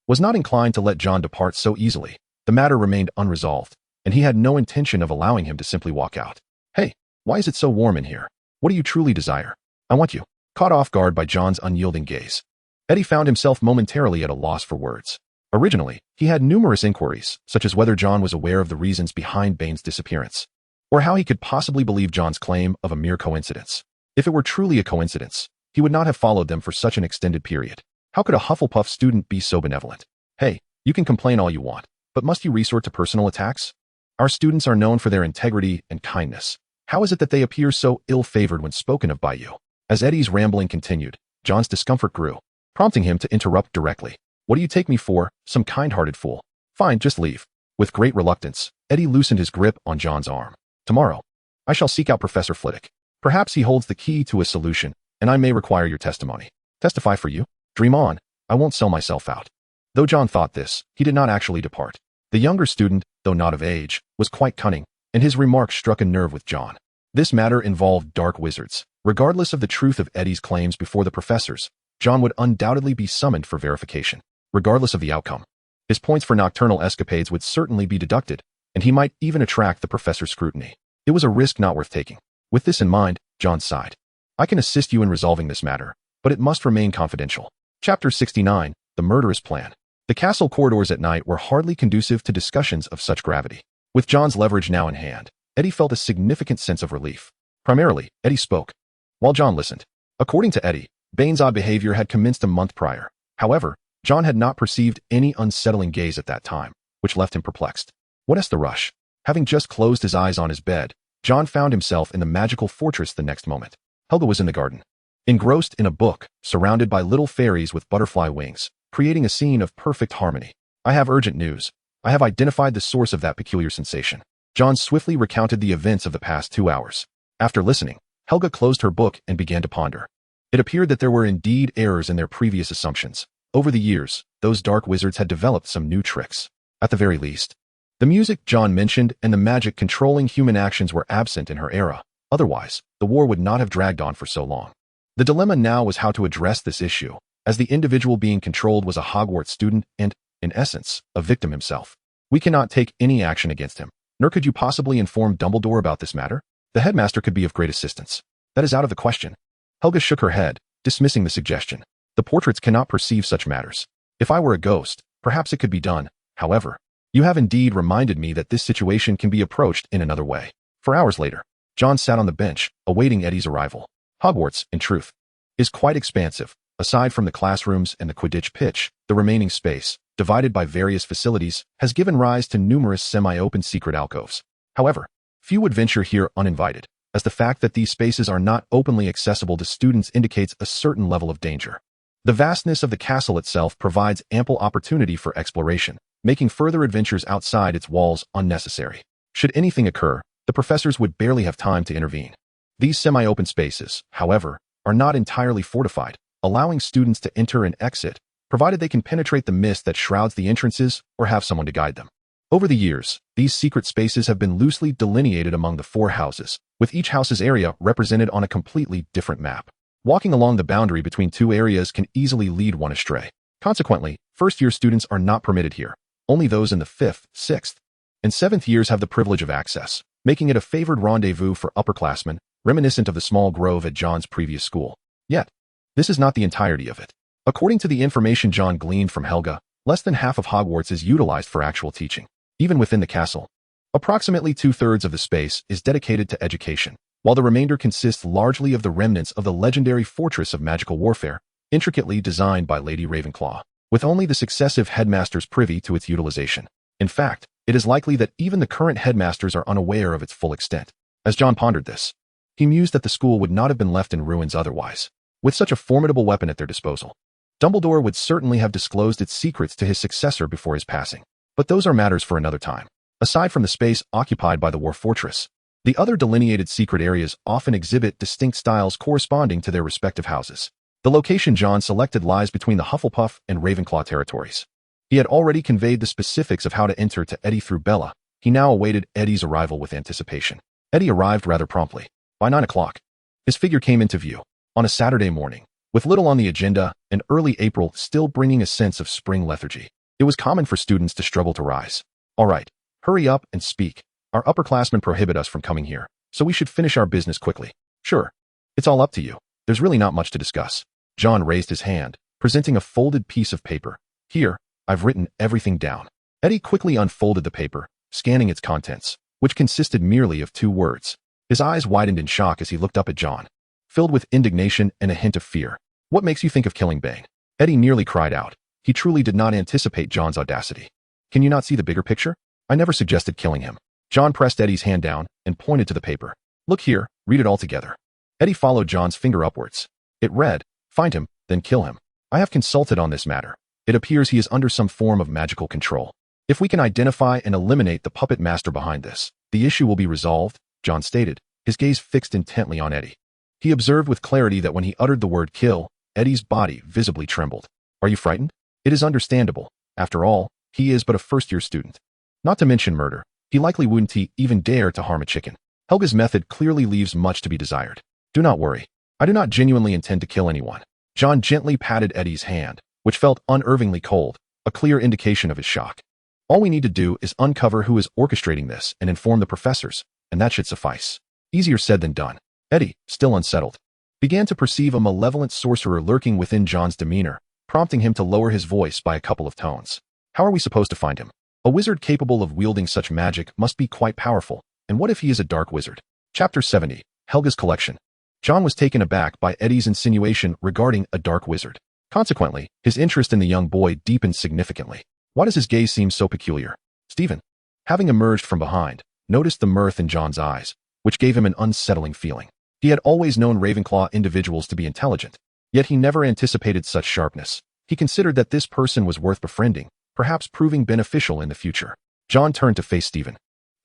was not inclined to let John depart so easily. The matter remained unresolved, and he had no intention of allowing him to simply walk out. "Hey, why is it so warm in here? What do you truly desire?" "I want you." Caught off guard by John's unyielding gaze, Eddie found himself momentarily at a loss for words. Originally, he had numerous inquiries, such as whether John was aware of the reasons behind Bane's disappearance, or how he could possibly believe John's claim of a mere coincidence. If it were truly a coincidence, he would not have followed them for such an extended period. How could a Hufflepuff student be so benevolent? "Hey, you can complain all you want, but must you resort to personal attacks? Our students are known for their integrity and kindness. How is it that they appear so ill-favored when spoken of by you?" As Eddie's rambling continued, John's discomfort grew, prompting him to interrupt directly. "What do you take me for, some kind-hearted fool? Fine, just leave." With great reluctance, Eddie loosened his grip on John's arm. "Tomorrow, I shall seek out Professor Flitwick. Perhaps he holds the key to a solution, and I may require your testimony." "Testify for you? Dream on. I won't sell myself out." Though John thought this, he did not actually depart. The younger student, though not of age, was quite cunning, and his remark struck a nerve with John. This matter involved dark wizards. Regardless of the truth of Eddie's claims before the professors, John would undoubtedly be summoned for verification. Regardless of the outcome, his points for nocturnal escapades would certainly be deducted, and he might even attract the professor's scrutiny. It was a risk not worth taking. With this in mind, John sighed. "I can assist you in resolving this matter, but it must remain confidential." Chapter 69, The Murderous Plan. The castle corridors at night were hardly conducive to discussions of such gravity. With John's leverage now in hand, Eddie felt a significant sense of relief. Primarily, Eddie spoke, while John listened. According to Eddie, Bane's odd behavior had commenced a month prior. However, John had not perceived any unsettling gaze at that time, which left him perplexed. What is the rush? Having just closed his eyes on his bed, John found himself in the magical fortress the next moment. Helga was in the garden, engrossed in a book, surrounded by little fairies with butterfly wings, creating a scene of perfect harmony. "I have urgent news. I have identified the source of that peculiar sensation." John swiftly recounted the events of the past 2 hours. After listening, Helga closed her book and began to ponder. It appeared that there were indeed errors in their previous assumptions. Over the years, those dark wizards had developed some new tricks. At the very least, the music John mentioned and the magic controlling human actions were absent in her era. Otherwise, the war would not have dragged on for so long. The dilemma now was how to address this issue, as the individual being controlled was a Hogwarts student and, in essence, a victim himself. We cannot take any action against him, nor could you possibly inform Dumbledore about this matter? The headmaster could be of great assistance. That is out of the question. Helga shook her head, dismissing the suggestion. The portraits cannot perceive such matters. If I were a ghost, perhaps it could be done. However, you have indeed reminded me that this situation can be approached in another way. For hours later, John sat on the bench, awaiting Eddie's arrival. Hogwarts, in truth, is quite expansive. Aside from the classrooms and the Quidditch pitch, the remaining space, divided by various facilities, has given rise to numerous semi-open secret alcoves. However, few would venture here uninvited, as the fact that these spaces are not openly accessible to students indicates a certain level of danger. The vastness of the castle itself provides ample opportunity for exploration, making further adventures outside its walls unnecessary. Should anything occur, the professors would barely have time to intervene. These semi-open spaces, however, are not entirely fortified, allowing students to enter and exit, provided they can penetrate the mist that shrouds the entrances or have someone to guide them. Over the years, these secret spaces have been loosely delineated among the 4 houses, with each house's area represented on a completely different map. Walking along the boundary between 2 areas can easily lead one astray. Consequently, first-year students are not permitted here. Only those in the 5th, 6th, and 7th years have the privilege of access, making it a favored rendezvous for upperclassmen, reminiscent of the small grove at John's previous school. Yet, this is not the entirety of it. According to the information John gleaned from Helga, less than half of Hogwarts is utilized for actual teaching. Even within the castle, approximately 2/3 of the space is dedicated to education, while the remainder consists largely of the remnants of the legendary fortress of magical warfare, intricately designed by Lady Ravenclaw, with only the successive headmasters privy to its utilization. In fact, it is likely that even the current headmasters are unaware of its full extent. As John pondered this, he mused that the school would not have been left in ruins otherwise. With such a formidable weapon at their disposal, Dumbledore would certainly have disclosed its secrets to his successor before his passing. But those are matters for another time. Aside from the space occupied by the War Fortress, the other delineated secret areas often exhibit distinct styles corresponding to their respective houses. The location John selected lies between the Hufflepuff and Ravenclaw territories. He had already conveyed the specifics of how to enter to Eddie through Bella. He now awaited Eddie's arrival with anticipation. Eddie arrived rather promptly. By 9 o'clock, his figure came into view. On a Saturday morning, with little on the agenda and early April still bringing a sense of spring lethargy, it was common for students to struggle to rise. All right, hurry up and speak. Our upperclassmen prohibit us from coming here, so we should finish our business quickly. Sure, it's all up to you. There's really not much to discuss. John raised his hand, presenting a folded piece of paper. Here, I've written everything down. Eddie quickly unfolded the paper, scanning its contents, which consisted merely of 2 words. His eyes widened in shock as he looked up at John, filled with indignation and a hint of fear. What makes you think of killing Bane? Eddie nearly cried out. He truly did not anticipate John's audacity. Can you not see the bigger picture? I never suggested killing him. John pressed Eddie's hand down and pointed to the paper. Look here, read it all together. Eddie followed John's finger upwards. It read, find him, then kill him. I have consulted on this matter. It appears he is under some form of magical control. If we can identify and eliminate the puppet master behind this, the issue will be resolved, John stated, his gaze fixed intently on Eddie. He observed with clarity that when he uttered the word kill, Eddie's body visibly trembled. Are you frightened? It is understandable. After all, he is but a first-year student. Not to mention murder, he likely wouldn't even dare to harm a chicken. Helga's method clearly leaves much to be desired. Do not worry. I do not genuinely intend to kill anyone. John gently patted Eddie's hand, which felt unervingly cold, a clear indication of his shock. All we need to do is uncover who is orchestrating this and inform the professors, and that should suffice. Easier said than done. Eddie, still unsettled, began to perceive a malevolent sorcerer lurking within John's demeanor, prompting him to lower his voice by a couple of tones. How are we supposed to find him? A wizard capable of wielding such magic must be quite powerful, and what if he is a dark wizard? Chapter 70, Helga's Collection. John was taken aback by Eddie's insinuation regarding a dark wizard. Consequently, his interest in the young boy deepened significantly. Why does his gaze seem so peculiar? Stephen, having emerged from behind, noticed the mirth in John's eyes, which gave him an unsettling feeling. He had always known Ravenclaw individuals to be intelligent, yet he never anticipated such sharpness. He considered that this person was worth befriending, perhaps proving beneficial in the future. John turned to face Stephen.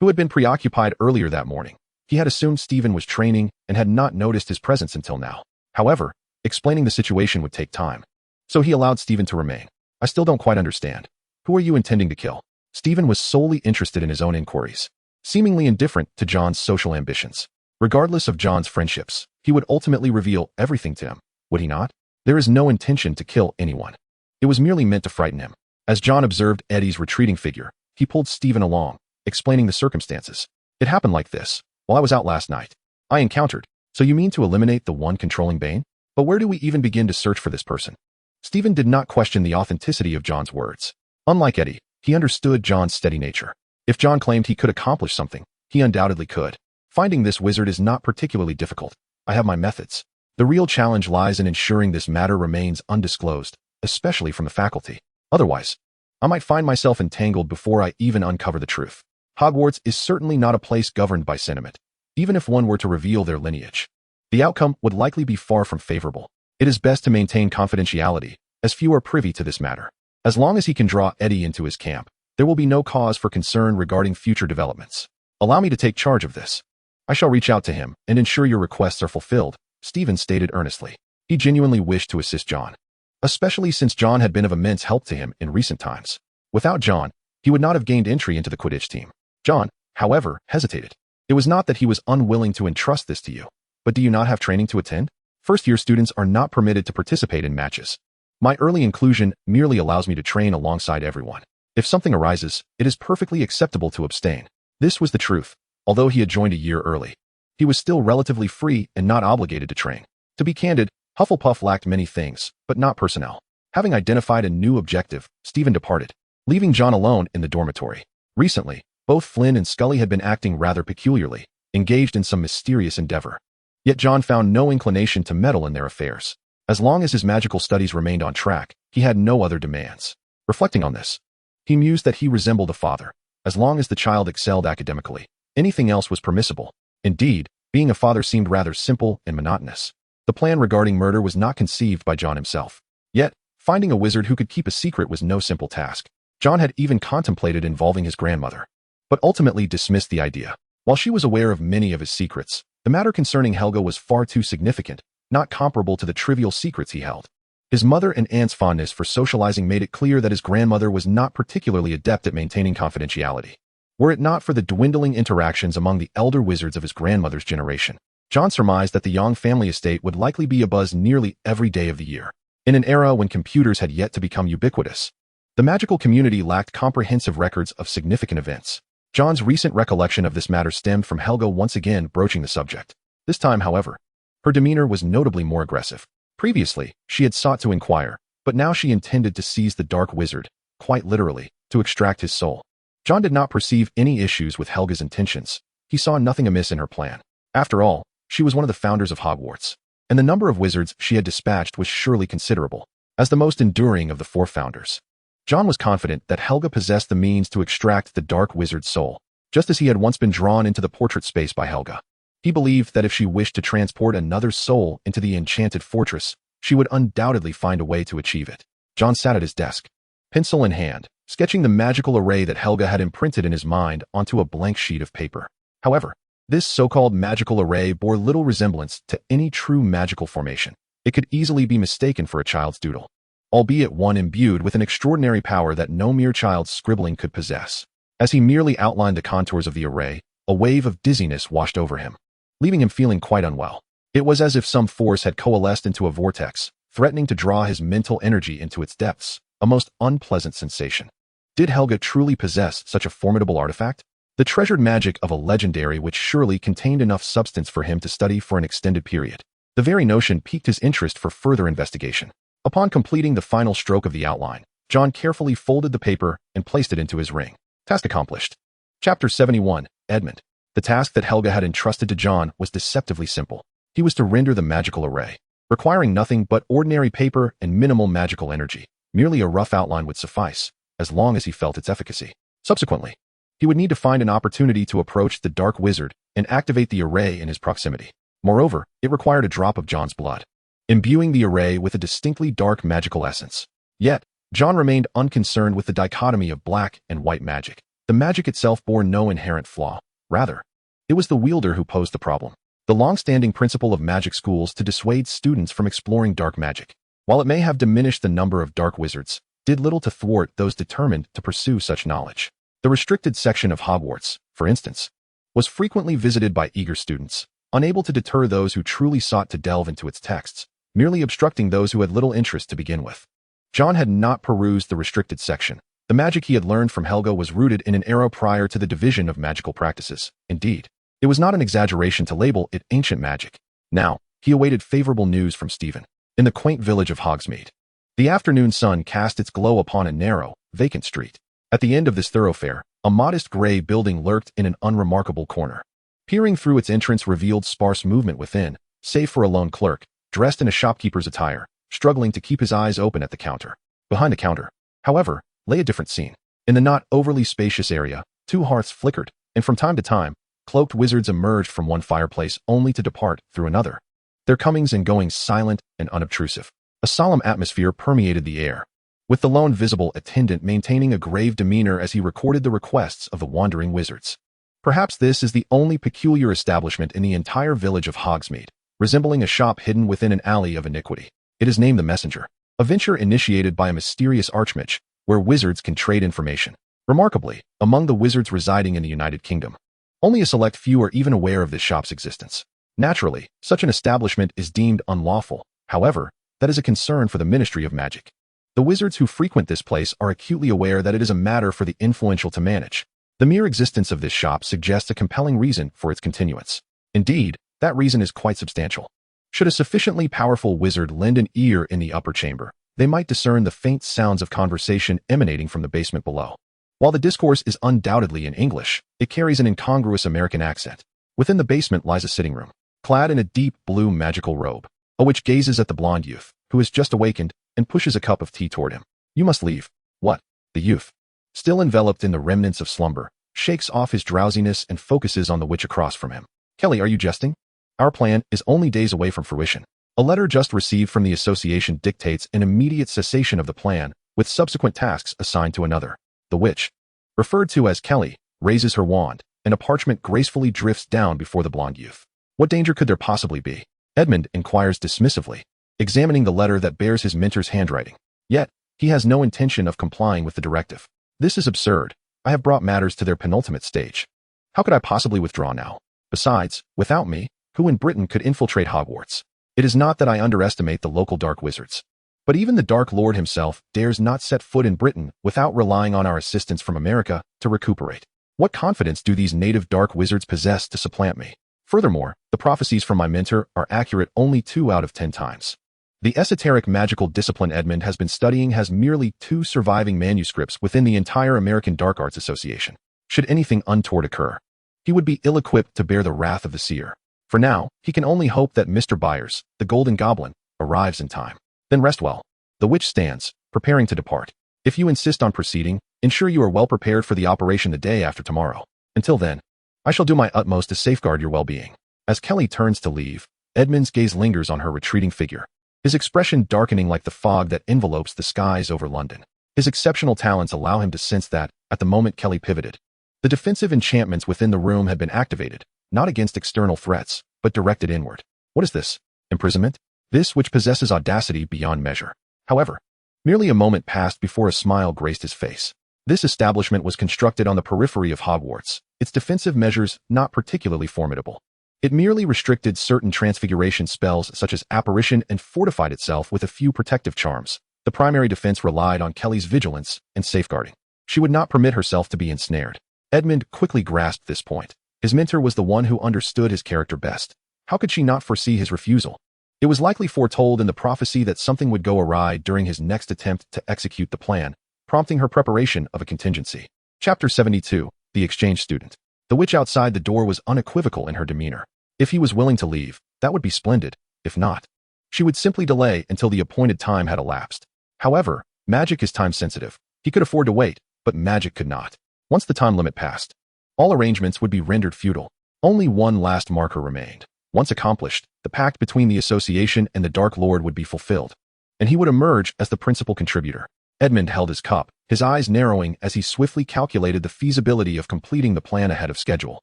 who had been preoccupied earlier that morning. He had assumed Stephen was training and had not noticed his presence until now. However, explaining the situation would take time. So he allowed Stephen to remain. I still don't quite understand. Who are you intending to kill? Stephen was solely interested in his own inquiries, seemingly indifferent to John's social ambitions. Regardless of John's friendships, he would ultimately reveal everything to him, would he not? There is no intention to kill anyone. It was merely meant to frighten him. As John observed Eddie's retreating figure, he pulled Stephen along, explaining the circumstances. It happened like this. While I was out last night, I encountered. So you mean to eliminate the one controlling Bane? But where do we even begin to search for this person? Stephen did not question the authenticity of John's words. Unlike Eddie, he understood John's steady nature. If John claimed he could accomplish something, he undoubtedly could. Finding this wizard is not particularly difficult. I have my methods. The real challenge lies in ensuring this matter remains undisclosed, especially from the faculty. Otherwise, I might find myself entangled before I even uncover the truth. Hogwarts is certainly not a place governed by sentiment. Even if one were to reveal their lineage, the outcome would likely be far from favorable. It is best to maintain confidentiality, as few are privy to this matter. As long as he can draw Eddie into his camp, there will be no cause for concern regarding future developments. Allow me to take charge of this. I shall reach out to him and ensure your requests are fulfilled, Stephen stated earnestly. He genuinely wished to assist John, especially since John had been of immense help to him in recent times. Without John, he would not have gained entry into the Quidditch team. John, however, hesitated. It was not that he was unwilling to entrust this to you, but do you not have training to attend? First-year students are not permitted to participate in matches. My early inclusion merely allows me to train alongside everyone. If something arises, it is perfectly acceptable to abstain. This was the truth. Although he had joined a year early, he was still relatively free and not obligated to train. To be candid, Hufflepuff lacked many things, but not personnel. Having identified a new objective, Stephen departed, leaving John alone in the dormitory. Recently, both Flynn and Scully had been acting rather peculiarly, engaged in some mysterious endeavor. Yet John found no inclination to meddle in their affairs. As long as his magical studies remained on track, he had no other demands. Reflecting on this, he mused that he resembled a father. As long as the child excelled academically, anything else was permissible. Indeed, being a father seemed rather simple and monotonous. The plan regarding murder was not conceived by John himself. Yet, finding a wizard who could keep a secret was no simple task. John had even contemplated involving his grandmother, but ultimately dismissed the idea. While she was aware of many of his secrets, the matter concerning Helga was far too significant, not comparable to the trivial secrets he held. His mother and aunt's fondness for socializing made it clear that his grandmother was not particularly adept at maintaining confidentiality. Were it not for the dwindling interactions among the elder wizards of his grandmother's generation, John surmised that the Young family estate would likely be abuzz nearly every day of the year. In an era when computers had yet to become ubiquitous, the magical community lacked comprehensive records of significant events. John's recent recollection of this matter stemmed from Helga once again broaching the subject. This time, however, her demeanor was notably more aggressive. Previously, she had sought to inquire, but now she intended to seize the dark wizard, quite literally, to extract his soul. John did not perceive any issues with Helga's intentions. He saw nothing amiss in her plan. After all, she was one of the founders of Hogwarts, and the number of wizards she had dispatched was surely considerable. As the most enduring of the four founders, John was confident that Helga possessed the means to extract the dark wizard's soul, just as he had once been drawn into the portrait space by Helga. He believed that if she wished to transport another's soul into the enchanted fortress, she would undoubtedly find a way to achieve it. John sat at his desk, pencil in hand, sketching the magical array that Helga had imprinted in his mind onto a blank sheet of paper. However, this so-called magical array bore little resemblance to any true magical formation. It could easily be mistaken for a child's doodle, albeit one imbued with an extraordinary power that no mere child's scribbling could possess. As he merely outlined the contours of the array, a wave of dizziness washed over him, leaving him feeling quite unwell. It was as if some force had coalesced into a vortex, threatening to draw his mental energy into its depths, a most unpleasant sensation. Did Helga truly possess such a formidable artifact? The treasured magic of a legendary which surely contained enough substance for him to study for an extended period. The very notion piqued his interest for further investigation. Upon completing the final stroke of the outline, John carefully folded the paper and placed it into his ring. Task accomplished. Chapter 71, Edmund. The task that Helga had entrusted to John was deceptively simple. He was to render the magical array, requiring nothing but ordinary paper and minimal magical energy. Merely a rough outline would suffice, as long as he felt its efficacy. Subsequently, he would need to find an opportunity to approach the dark wizard and activate the array in his proximity. Moreover, it required a drop of John's blood, imbuing the array with a distinctly dark magical essence. Yet, John remained unconcerned with the dichotomy of black and white magic. The magic itself bore no inherent flaw. Rather, it was the wielder who posed the problem. The long-standing principle of magic schools to dissuade students from exploring dark magic, while it may have diminished the number of dark wizards, did little to thwart those determined to pursue such knowledge. The restricted section of Hogwarts, for instance, was frequently visited by eager students, unable to deter those who truly sought to delve into its texts, merely obstructing those who had little interest to begin with. John had not perused the restricted section. The magic he had learned from Helga was rooted in an era prior to the division of magical practices. Indeed, it was not an exaggeration to label it ancient magic. Now, he awaited favorable news from Stephen. In the quaint village of Hogsmeade, the afternoon sun cast its glow upon a narrow, vacant street. At the end of this thoroughfare, a modest gray building lurked in an unremarkable corner. Peering through its entrance revealed sparse movement within, save for a lone clerk, dressed in a shopkeeper's attire, struggling to keep his eyes open at the counter. Behind the counter, however, lay a different scene. In the not overly spacious area, two hearths flickered, and from time to time, cloaked wizards emerged from one fireplace only to depart through another. Their comings and goings silent and unobtrusive. A solemn atmosphere permeated the air, with the lone visible attendant maintaining a grave demeanor as he recorded the requests of the wandering wizards. Perhaps this is the only peculiar establishment in the entire village of Hogsmeade, resembling a shop hidden within an alley of iniquity. It is named the Messenger, a venture initiated by a mysterious archmage, where wizards can trade information. Remarkably, among the wizards residing in the United Kingdom, only a select few are even aware of this shop's existence. Naturally, such an establishment is deemed unlawful. However, that is a concern for the Ministry of Magic. The wizards who frequent this place are acutely aware that it is a matter for the influential to manage. The mere existence of this shop suggests a compelling reason for its continuance. Indeed, that reason is quite substantial. Should a sufficiently powerful wizard lend an ear in the upper chamber, they might discern the faint sounds of conversation emanating from the basement below. While the discourse is undoubtedly in English, it carries an incongruous American accent. Within the basement lies a sitting room, clad in a deep blue magical robe. A witch gazes at the blonde youth, who has just awakened, and pushes a cup of tea toward him. You must leave. What? The youth, still enveloped in the remnants of slumber, shakes off his drowsiness and focuses on the witch across from him. Kelly, are you jesting? Our plan is only days away from fruition. A letter just received from the association dictates an immediate cessation of the plan, with subsequent tasks assigned to another. The witch, referred to as Kelly, raises her wand, and a parchment gracefully drifts down before the blonde youth. What danger could there possibly be? Edmund inquires dismissively, examining the letter that bears his mentor's handwriting. Yet, he has no intention of complying with the directive. This is absurd. I have brought matters to their penultimate stage. How could I possibly withdraw now? Besides, without me, who in Britain could infiltrate Hogwarts? It is not that I underestimate the local dark wizards, but even the Dark Lord himself dares not set foot in Britain without relying on our assistance from America to recuperate. What confidence do these native dark wizards possess to supplant me? Furthermore, the prophecies from my mentor are accurate only 2 out of 10 times. The esoteric magical discipline Edmund has been studying has merely 2 surviving manuscripts within the entire American Dark Arts Association. Should anything untoward occur, he would be ill-equipped to bear the wrath of the seer. For now, he can only hope that Mr. Byers, the Golden Goblin, arrives in time. Then rest well. The witch stands, preparing to depart. If you insist on proceeding, ensure you are well prepared for the operation the day after tomorrow. Until then, I shall do my utmost to safeguard your well-being. As Kelly turns to leave, Edmund's gaze lingers on her retreating figure, his expression darkening like the fog that envelopes the skies over London. His exceptional talents allow him to sense that, at the moment Kelly pivoted, the defensive enchantments within the room had been activated, not against external threats, but directed inward. What is this? Imprisonment? This which possesses audacity beyond measure. However, merely a moment passed before a smile graced his face. This establishment was constructed on the periphery of Hogwarts, its defensive measures not particularly formidable. It merely restricted certain transfiguration spells such as apparition and fortified itself with a few protective charms. The primary defense relied on Kelly's vigilance and safeguarding. She would not permit herself to be ensnared. Edmund quickly grasped this point. His mentor was the one who understood his character best. How could she not foresee his refusal? It was likely foretold in the prophecy that something would go awry during his next attempt to execute the plan, prompting her preparation of a contingency. Chapter 72, The Exchange Student. The witch outside the door was unequivocal in her demeanor. If he was willing to leave, that would be splendid. If not, she would simply delay until the appointed time had elapsed. However, magic is time-sensitive. He could afford to wait, but magic could not. Once the time limit passed, all arrangements would be rendered futile. Only one last marker remained. Once accomplished, the pact between the association and the Dark Lord would be fulfilled, and he would emerge as the principal contributor. Edmund held his cup, his eyes narrowing as he swiftly calculated the feasibility of completing the plan ahead of schedule.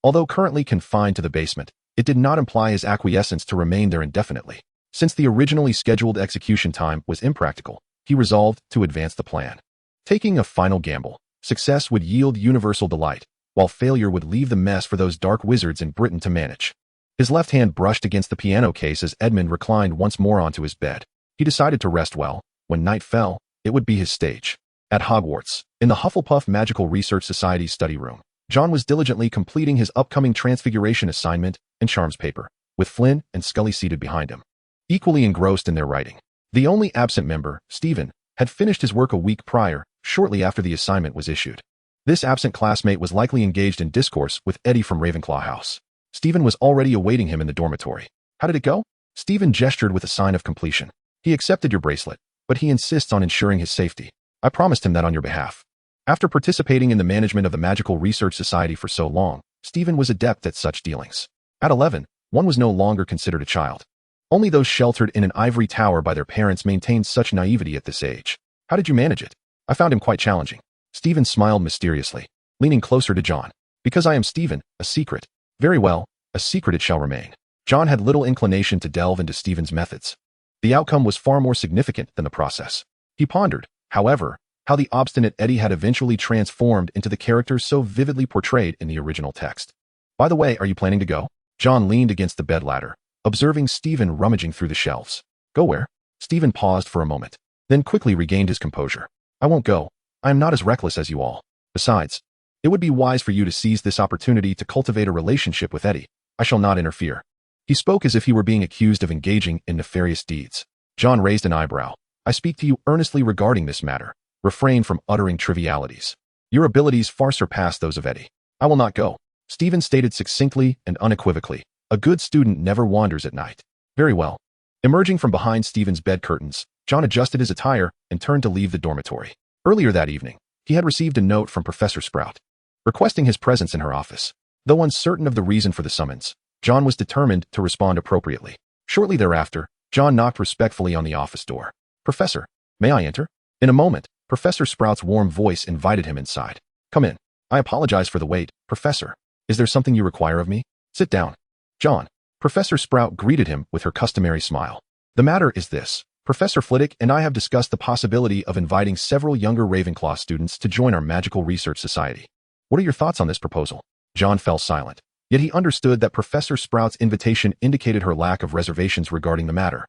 Although currently confined to the basement, it did not imply his acquiescence to remain there indefinitely. Since the originally scheduled execution time was impractical, he resolved to advance the plan. Taking a final gamble, success would yield universal delight, while failure would leave the mess for those dark wizards in Britain to manage. His left hand brushed against the piano case as Edmund reclined once more onto his bed. He decided to rest well. When night fell, it would be his stage. At Hogwarts, in the Hufflepuff Magical Research Society's study room, John was diligently completing his upcoming transfiguration assignment and charms paper, with Flynn and Scully seated behind him, equally engrossed in their writing. The only absent member, Stephen, had finished his work a week prior, shortly after the assignment was issued. This absent classmate was likely engaged in discourse with Eddie from Ravenclaw House. Stephen was already awaiting him in the dormitory. How did it go? Stephen gestured with a sign of completion. He accepted your bracelet, but he insists on ensuring his safety. I promised him that on your behalf. After participating in the management of the Magical Research Society for so long, Stephen was adept at such dealings. At 11, one was no longer considered a child. Only those sheltered in an ivory tower by their parents maintained such naivety at this age. How did you manage it? I found him quite challenging. Stephen smiled mysteriously, leaning closer to John. Because I am Stephen, a secret. Very well, a secret it shall remain. John had little inclination to delve into Stephen's methods. The outcome was far more significant than the process. He pondered, however, how the obstinate Eddie had eventually transformed into the character so vividly portrayed in the original text. By the way, are you planning to go? John leaned against the bed ladder, observing Stephen rummaging through the shelves. Go where? Stephen paused for a moment, then quickly regained his composure. I won't go. I am not as reckless as you all. Besides, it would be wise for you to seize this opportunity to cultivate a relationship with Eddie. I shall not interfere. He spoke as if he were being accused of engaging in nefarious deeds. John raised an eyebrow. I speak to you earnestly regarding this matter. Refrain from uttering trivialities. Your abilities far surpass those of Eddie. I will not go. Stephen stated succinctly and unequivocally. A good student never wanders at night. Very well. Emerging from behind Stephen's bed curtains, John adjusted his attire and turned to leave the dormitory. Earlier that evening, he had received a note from Professor Sprout, requesting his presence in her office. Though uncertain of the reason for the summons, John was determined to respond appropriately. Shortly thereafter, John knocked respectfully on the office door. Professor, may I enter? In a moment, Professor Sprout's warm voice invited him inside. Come in. I apologize for the wait, Professor. Is there something you require of me? Sit down. John. Professor Sprout greeted him with her customary smile. The matter is this. Professor Flitwick and I have discussed the possibility of inviting several younger Ravenclaw students to join our Magical Research Society. What are your thoughts on this proposal? John fell silent, yet he understood that Professor Sprout's invitation indicated her lack of reservations regarding the matter.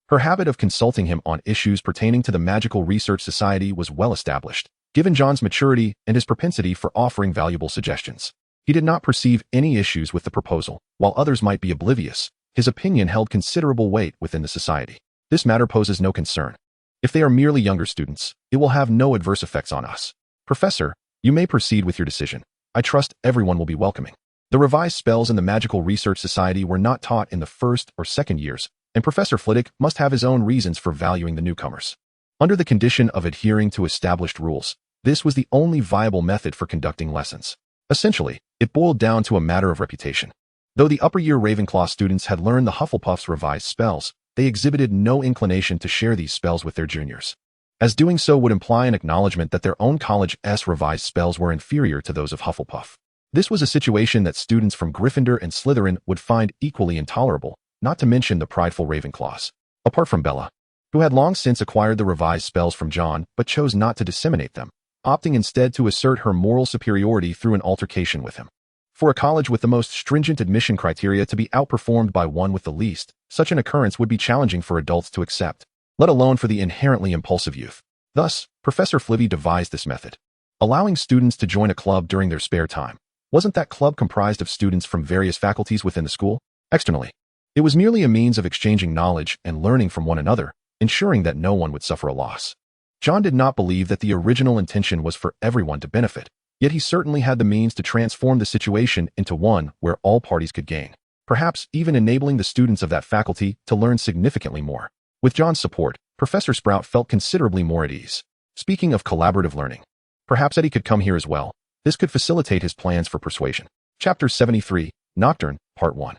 Her habit of consulting him on issues pertaining to the Magical Research Society was well established, given John's maturity and his propensity for offering valuable suggestions. He did not perceive any issues with the proposal, while others might be oblivious. His opinion held considerable weight within the society. This matter poses no concern. If they are merely younger students, it will have no adverse effects on us. Professor, you may proceed with your decision. I trust everyone will be welcoming. The revised spells in the Magical Research Society were not taught in the first or second years, and Professor Flitwick must have his own reasons for valuing the newcomers. Under the condition of adhering to established rules, this was the only viable method for conducting lessons. Essentially, it boiled down to a matter of reputation. Though the upper-year Ravenclaw students had learned the Hufflepuff's revised spells, they exhibited no inclination to share these spells with their juniors, as doing so would imply an acknowledgement that their own college's revised spells were inferior to those of Hufflepuff. This was a situation that students from Gryffindor and Slytherin would find equally intolerable, not to mention the prideful Ravenclaws. Apart from Bella, who had long since acquired the revised spells from John but chose not to disseminate them, opting instead to assert her moral superiority through an altercation with him. For a college with the most stringent admission criteria to be outperformed by one with the least, such an occurrence would be challenging for adults to accept, let alone for the inherently impulsive youth. Thus, Professor Flitwick devised this method, allowing students to join a club during their spare time. Wasn't that club comprised of students from various faculties within the school? Externally, it was merely a means of exchanging knowledge and learning from one another, ensuring that no one would suffer a loss. John did not believe that the original intention was for everyone to benefit, yet he certainly had the means to transform the situation into one where all parties could gain, perhaps even enabling the students of that faculty to learn significantly more. With John's support, Professor Sprout felt considerably more at ease. Speaking of collaborative learning, perhaps Eddie could come here as well. This could facilitate his plans for persuasion. Chapter 73, Nocturne, Part 1.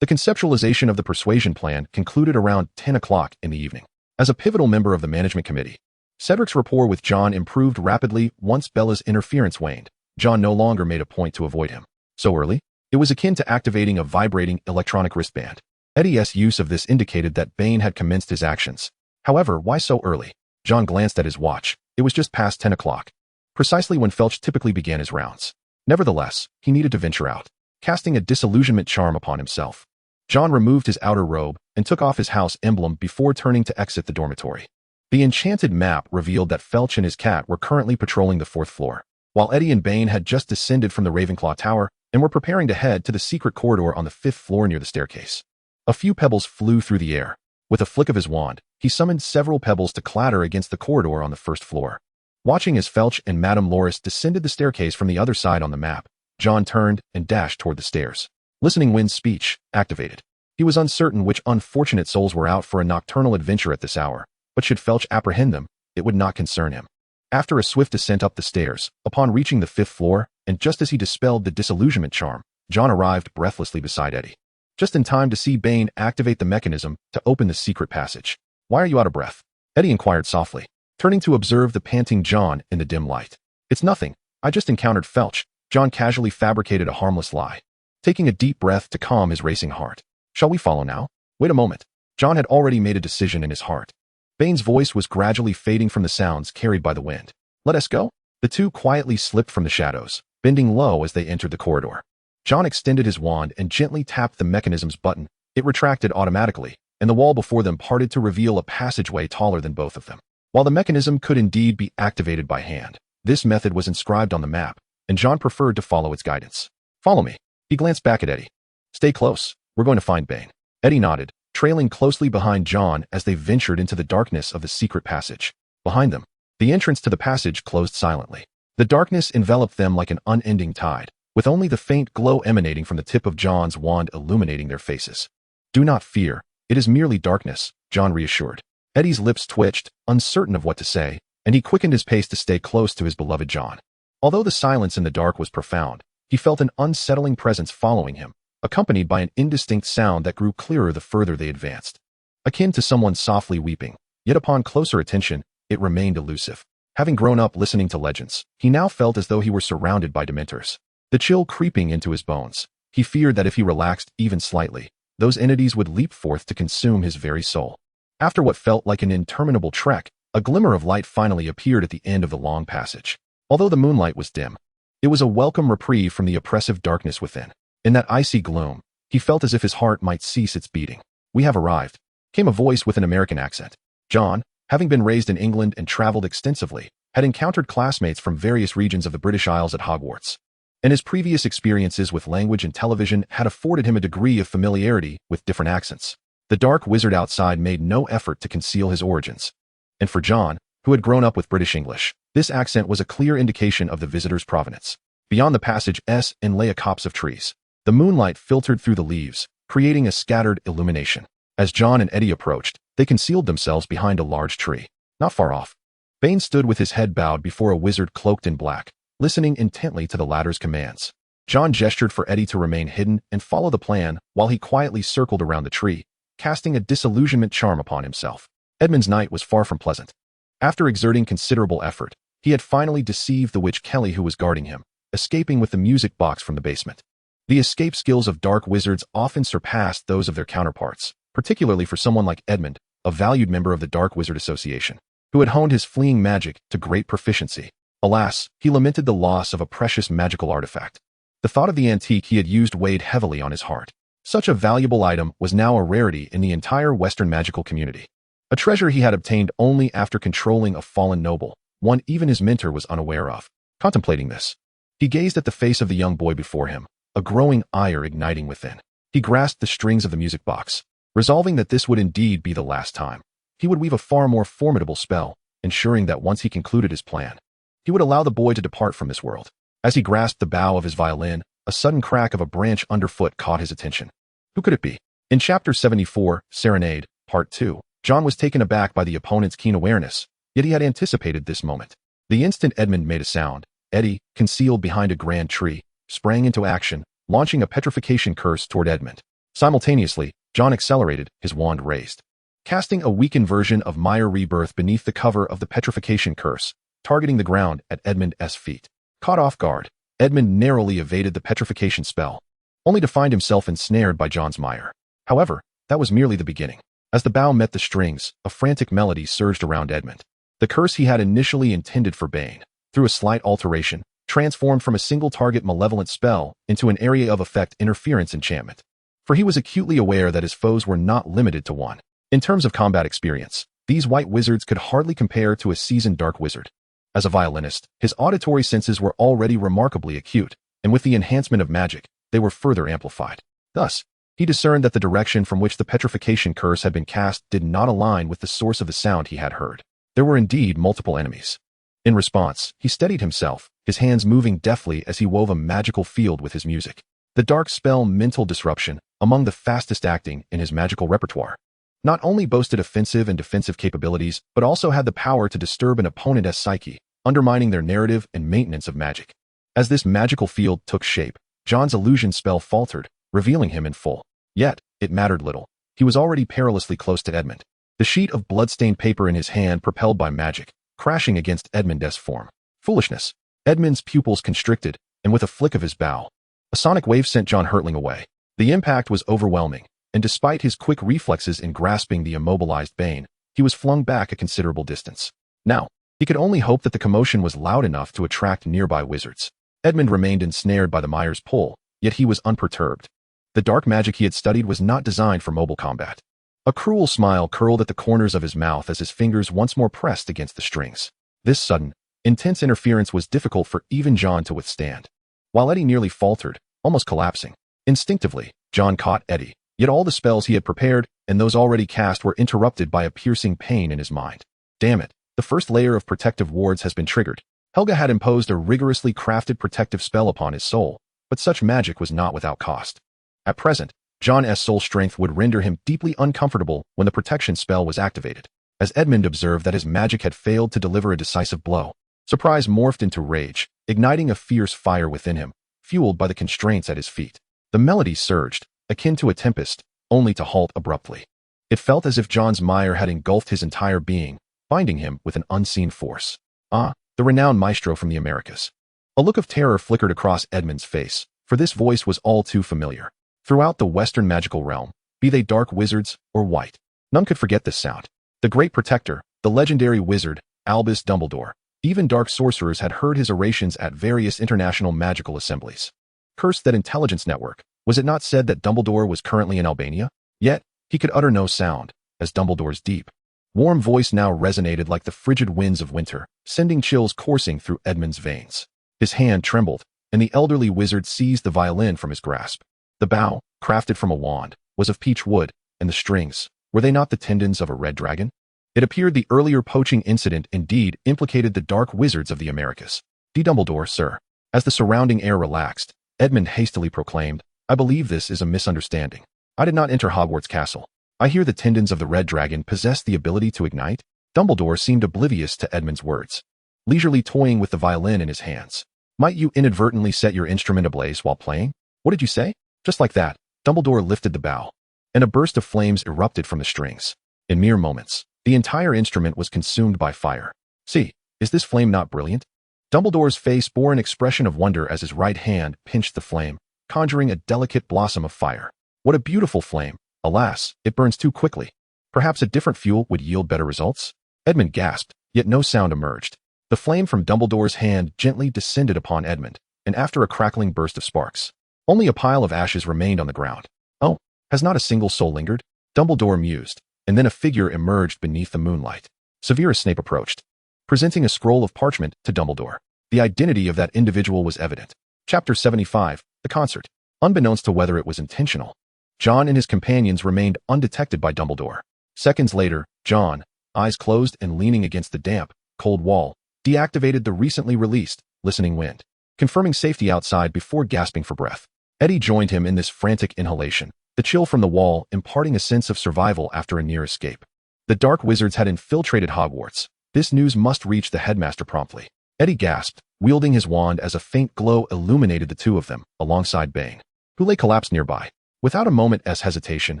The conceptualization of the persuasion plan concluded around 10 o'clock in the evening. As a pivotal member of the management committee, Cedric's rapport with John improved rapidly once Bella's interference waned. John no longer made a point to avoid him. So early? It was akin to activating a vibrating electronic wristband. Eddie's use of this indicated that Bane had commenced his actions. However, why so early? John glanced at his watch. It was just past 10 o'clock, precisely when Felch typically began his rounds. Nevertheless, he needed to venture out, casting a disillusionment charm upon himself. John removed his outer robe and took off his house emblem before turning to exit the dormitory. The enchanted map revealed that Felch and his cat were currently patrolling the 4th floor, while Eddie and Bane had just descended from the Ravenclaw Tower and were preparing to head to the secret corridor on the 5th floor near the staircase. A few pebbles flew through the air. With a flick of his wand, he summoned several pebbles to clatter against the corridor on the 1st floor. Watching as Felch and Madame Loris descended the staircase from the other side on the map, John turned and dashed toward the stairs. Listening Wind's speech activated. He was uncertain which unfortunate souls were out for a nocturnal adventure at this hour, but should Felch apprehend them, it would not concern him. After a swift descent up the stairs, upon reaching the 5th floor, and just as he dispelled the disillusionment charm, John arrived breathlessly beside Eddie. Just in time to see Bane activate the mechanism to open the secret passage. "Why are you out of breath?" Eddie inquired softly, turning to observe the panting John in the dim light. "It's nothing. I just encountered Felch." John casually fabricated a harmless lie, taking a deep breath to calm his racing heart. "Shall we follow now?" "Wait a moment." John had already made a decision in his heart. Bane's voice was gradually fading from the sounds carried by the wind. "Let us go." The two quietly slipped from the shadows, bending low as they entered the corridor. John extended his wand and gently tapped the mechanism's button. It retracted automatically, and the wall before them parted to reveal a passageway taller than both of them. While the mechanism could indeed be activated by hand, this method was inscribed on the map, and John preferred to follow its guidance. "Follow me." He glanced back at Eddie. "Stay close. We're going to find Bane." Eddie nodded, trailing closely behind John as they ventured into the darkness of the secret passage. Behind them, the entrance to the passage closed silently. The darkness enveloped them like an unending tide, with only the faint glow emanating from the tip of John's wand illuminating their faces. "Do not fear. It is merely darkness," John reassured. Eddie's lips twitched, uncertain of what to say, and he quickened his pace to stay close to his beloved John. Although the silence in the dark was profound, he felt an unsettling presence following him, accompanied by an indistinct sound that grew clearer the further they advanced. Akin to someone softly weeping, yet upon closer attention, it remained elusive. Having grown up listening to legends, he now felt as though he were surrounded by dementors. The chill creeping into his bones, he feared that if he relaxed even slightly, those entities would leap forth to consume his very soul. After what felt like an interminable trek, a glimmer of light finally appeared at the end of the long passage. Although the moonlight was dim, it was a welcome reprieve from the oppressive darkness within. In that icy gloom, he felt as if his heart might cease its beating. "We have arrived," came a voice with an American accent. John, having been raised in England and traveled extensively, had encountered classmates from various regions of the British Isles at Hogwarts, and his previous experiences with language and television had afforded him a degree of familiarity with different accents. The dark wizard outside made no effort to conceal his origins. And for John, who had grown up with British English, this accent was a clear indication of the visitor's provenance. Beyond the passage lay a copse of trees. The moonlight filtered through the leaves, creating a scattered illumination. As John and Eddie approached, they concealed themselves behind a large tree. Not far off, Bane stood with his head bowed before a wizard cloaked in black, listening intently to the latter's commands. John gestured for Eddie to remain hidden and follow the plan while he quietly circled around the tree, casting a disillusionment charm upon himself. Edmund's night was far from pleasant. After exerting considerable effort, he had finally deceived the witch Kelly who was guarding him, escaping with the music box from the basement. The escape skills of dark wizards often surpassed those of their counterparts, particularly for someone like Edmund, a valued member of the Dark Wizard Association, who had honed his fleeing magic to great proficiency. Alas, he lamented the loss of a precious magical artifact. The thought of the antique he had used weighed heavily on his heart. Such a valuable item was now a rarity in the entire Western magical community. A treasure he had obtained only after controlling a fallen noble, one even his mentor was unaware of. Contemplating this, he gazed at the face of the young boy before him, a growing ire igniting within. He grasped the strings of the music box, resolving that this would indeed be the last time. He would weave a far more formidable spell, ensuring that once he concluded his plan, he would allow the boy to depart from this world. As he grasped the bow of his violin, a sudden crack of a branch underfoot caught his attention. Who could it be? In Chapter 74, Serenade, Part 2, John was taken aback by the opponent's keen awareness, yet he had anticipated this moment. The instant Edmund made a sound, Eddie, concealed behind a grand tree, sprang into action, launching a petrification curse toward Edmund. Simultaneously, John accelerated, his wand raised. casting a weakened version of Mire Rebirth beneath the cover of the Petrification Curse, targeting the ground at Edmund's feet. Caught off guard, Edmund narrowly evaded the petrification spell, only to find himself ensnared by John's mire. However, that was merely the beginning. As the bow met the strings, a frantic melody surged around Edmund. The curse he had initially intended for Bane, through a slight alteration, transformed from a single-target malevolent spell into an area of effect interference enchantment. For he was acutely aware that his foes were not limited to one. In terms of combat experience, these white wizards could hardly compare to a seasoned dark wizard. As a violinist, his auditory senses were already remarkably acute, and with the enhancement of magic, they were further amplified. Thus, he discerned that the direction from which the petrification curse had been cast did not align with the source of the sound he had heard. There were indeed multiple enemies. In response, he steadied himself, his hands moving deftly as he wove a magical field with his music. The dark spell Mental Disruption, among the fastest acting in his magical repertoire, not only boasted offensive and defensive capabilities, but also had the power to disturb an opponent's psyche, undermining their narrative and maintenance of magic. As this magical field took shape, John's illusion spell faltered, revealing him in full. Yet, it mattered little. He was already perilously close to Edmund. The sheet of blood-stained paper in his hand propelled by magic, crashing against Edmund's form. Foolishness. Edmund's pupils constricted, and with a flick of his bow, a sonic wave sent John hurtling away. The impact was overwhelming, and despite his quick reflexes in grasping the immobilized Bane, he was flung back a considerable distance. Now, he could only hope that the commotion was loud enough to attract nearby wizards. Edmund remained ensnared by the mire's pull, yet he was unperturbed. The dark magic he had studied was not designed for mobile combat. A cruel smile curled at the corners of his mouth as his fingers once more pressed against the strings. This sudden, intense interference was difficult for even John to withstand. While Eddie nearly faltered, almost collapsing, instinctively, John caught Eddie. Yet all the spells he had prepared, and those already cast, were interrupted by a piercing pain in his mind. Damn it, the first layer of protective wards has been triggered. Helga had imposed a rigorously crafted protective spell upon his soul, but such magic was not without cost. At present, John's soul strength would render him deeply uncomfortable when the protection spell was activated. As Edmund observed that his magic had failed to deliver a decisive blow, surprise morphed into rage, igniting a fierce fire within him, fueled by the constraints at his feet. The melody surged, akin to a tempest, only to halt abruptly. It felt as if John's mire had engulfed his entire being, binding him with an unseen force. Ah, the renowned maestro from the Americas. A look of terror flickered across Edmund's face, for this voice was all too familiar. Throughout the Western magical realm, be they dark wizards or white, none could forget this sound. The great protector, the legendary wizard, Albus Dumbledore, even dark sorcerers had heard his orations at various international magical assemblies. Curse that intelligence network. Was it not said that Dumbledore was currently in Albania? Yet, he could utter no sound, as Dumbledore's deep, warm voice now resonated like the frigid winds of winter, sending chills coursing through Edmund's veins. His hand trembled, and the elderly wizard seized the violin from his grasp. The bow, crafted from a wand, was of peach wood, and the strings, were they not the tendons of a red dragon? It appeared the earlier poaching incident indeed implicated the dark wizards of the Americas. Dumbledore, sir. As the surrounding air relaxed, Edmund hastily proclaimed, I believe this is a misunderstanding. I did not enter Hogwarts Castle. I hear the tendons of the red dragon possess the ability to ignite. Dumbledore seemed oblivious to Edmund's words, leisurely toying with the violin in his hands. Might you inadvertently set your instrument ablaze while playing? What did you say? Just like that, Dumbledore lifted the bow, and a burst of flames erupted from the strings. In mere moments, the entire instrument was consumed by fire. See, is this flame not brilliant? Dumbledore's face bore an expression of wonder as his right hand pinched the flame, conjuring a delicate blossom of fire. What a beautiful flame! Alas, it burns too quickly. Perhaps a different fuel would yield better results? Edmund gasped, yet no sound emerged. The flame from Dumbledore's hand gently descended upon Edmund, and after a crackling burst of sparks, only a pile of ashes remained on the ground. Oh, has not a single soul lingered? Dumbledore mused, and then a figure emerged beneath the moonlight. Severus Snape approached, presenting a scroll of parchment to Dumbledore. The identity of that individual was evident. Chapter 75, The Concert. Unbeknownst to whether it was intentional, John and his companions remained undetected by Dumbledore. Seconds later, John, eyes closed and leaning against the damp, cold wall, deactivated the recently released listening wind, confirming safety outside before gasping for breath. Eddie joined him in this frantic inhalation, the chill from the wall imparting a sense of survival after a near escape. The dark wizards had infiltrated Hogwarts. This news must reach the headmaster promptly. Eddie gasped, wielding his wand as a faint glow illuminated the two of them, alongside Bane, who lay collapsed nearby. Without a moment's hesitation,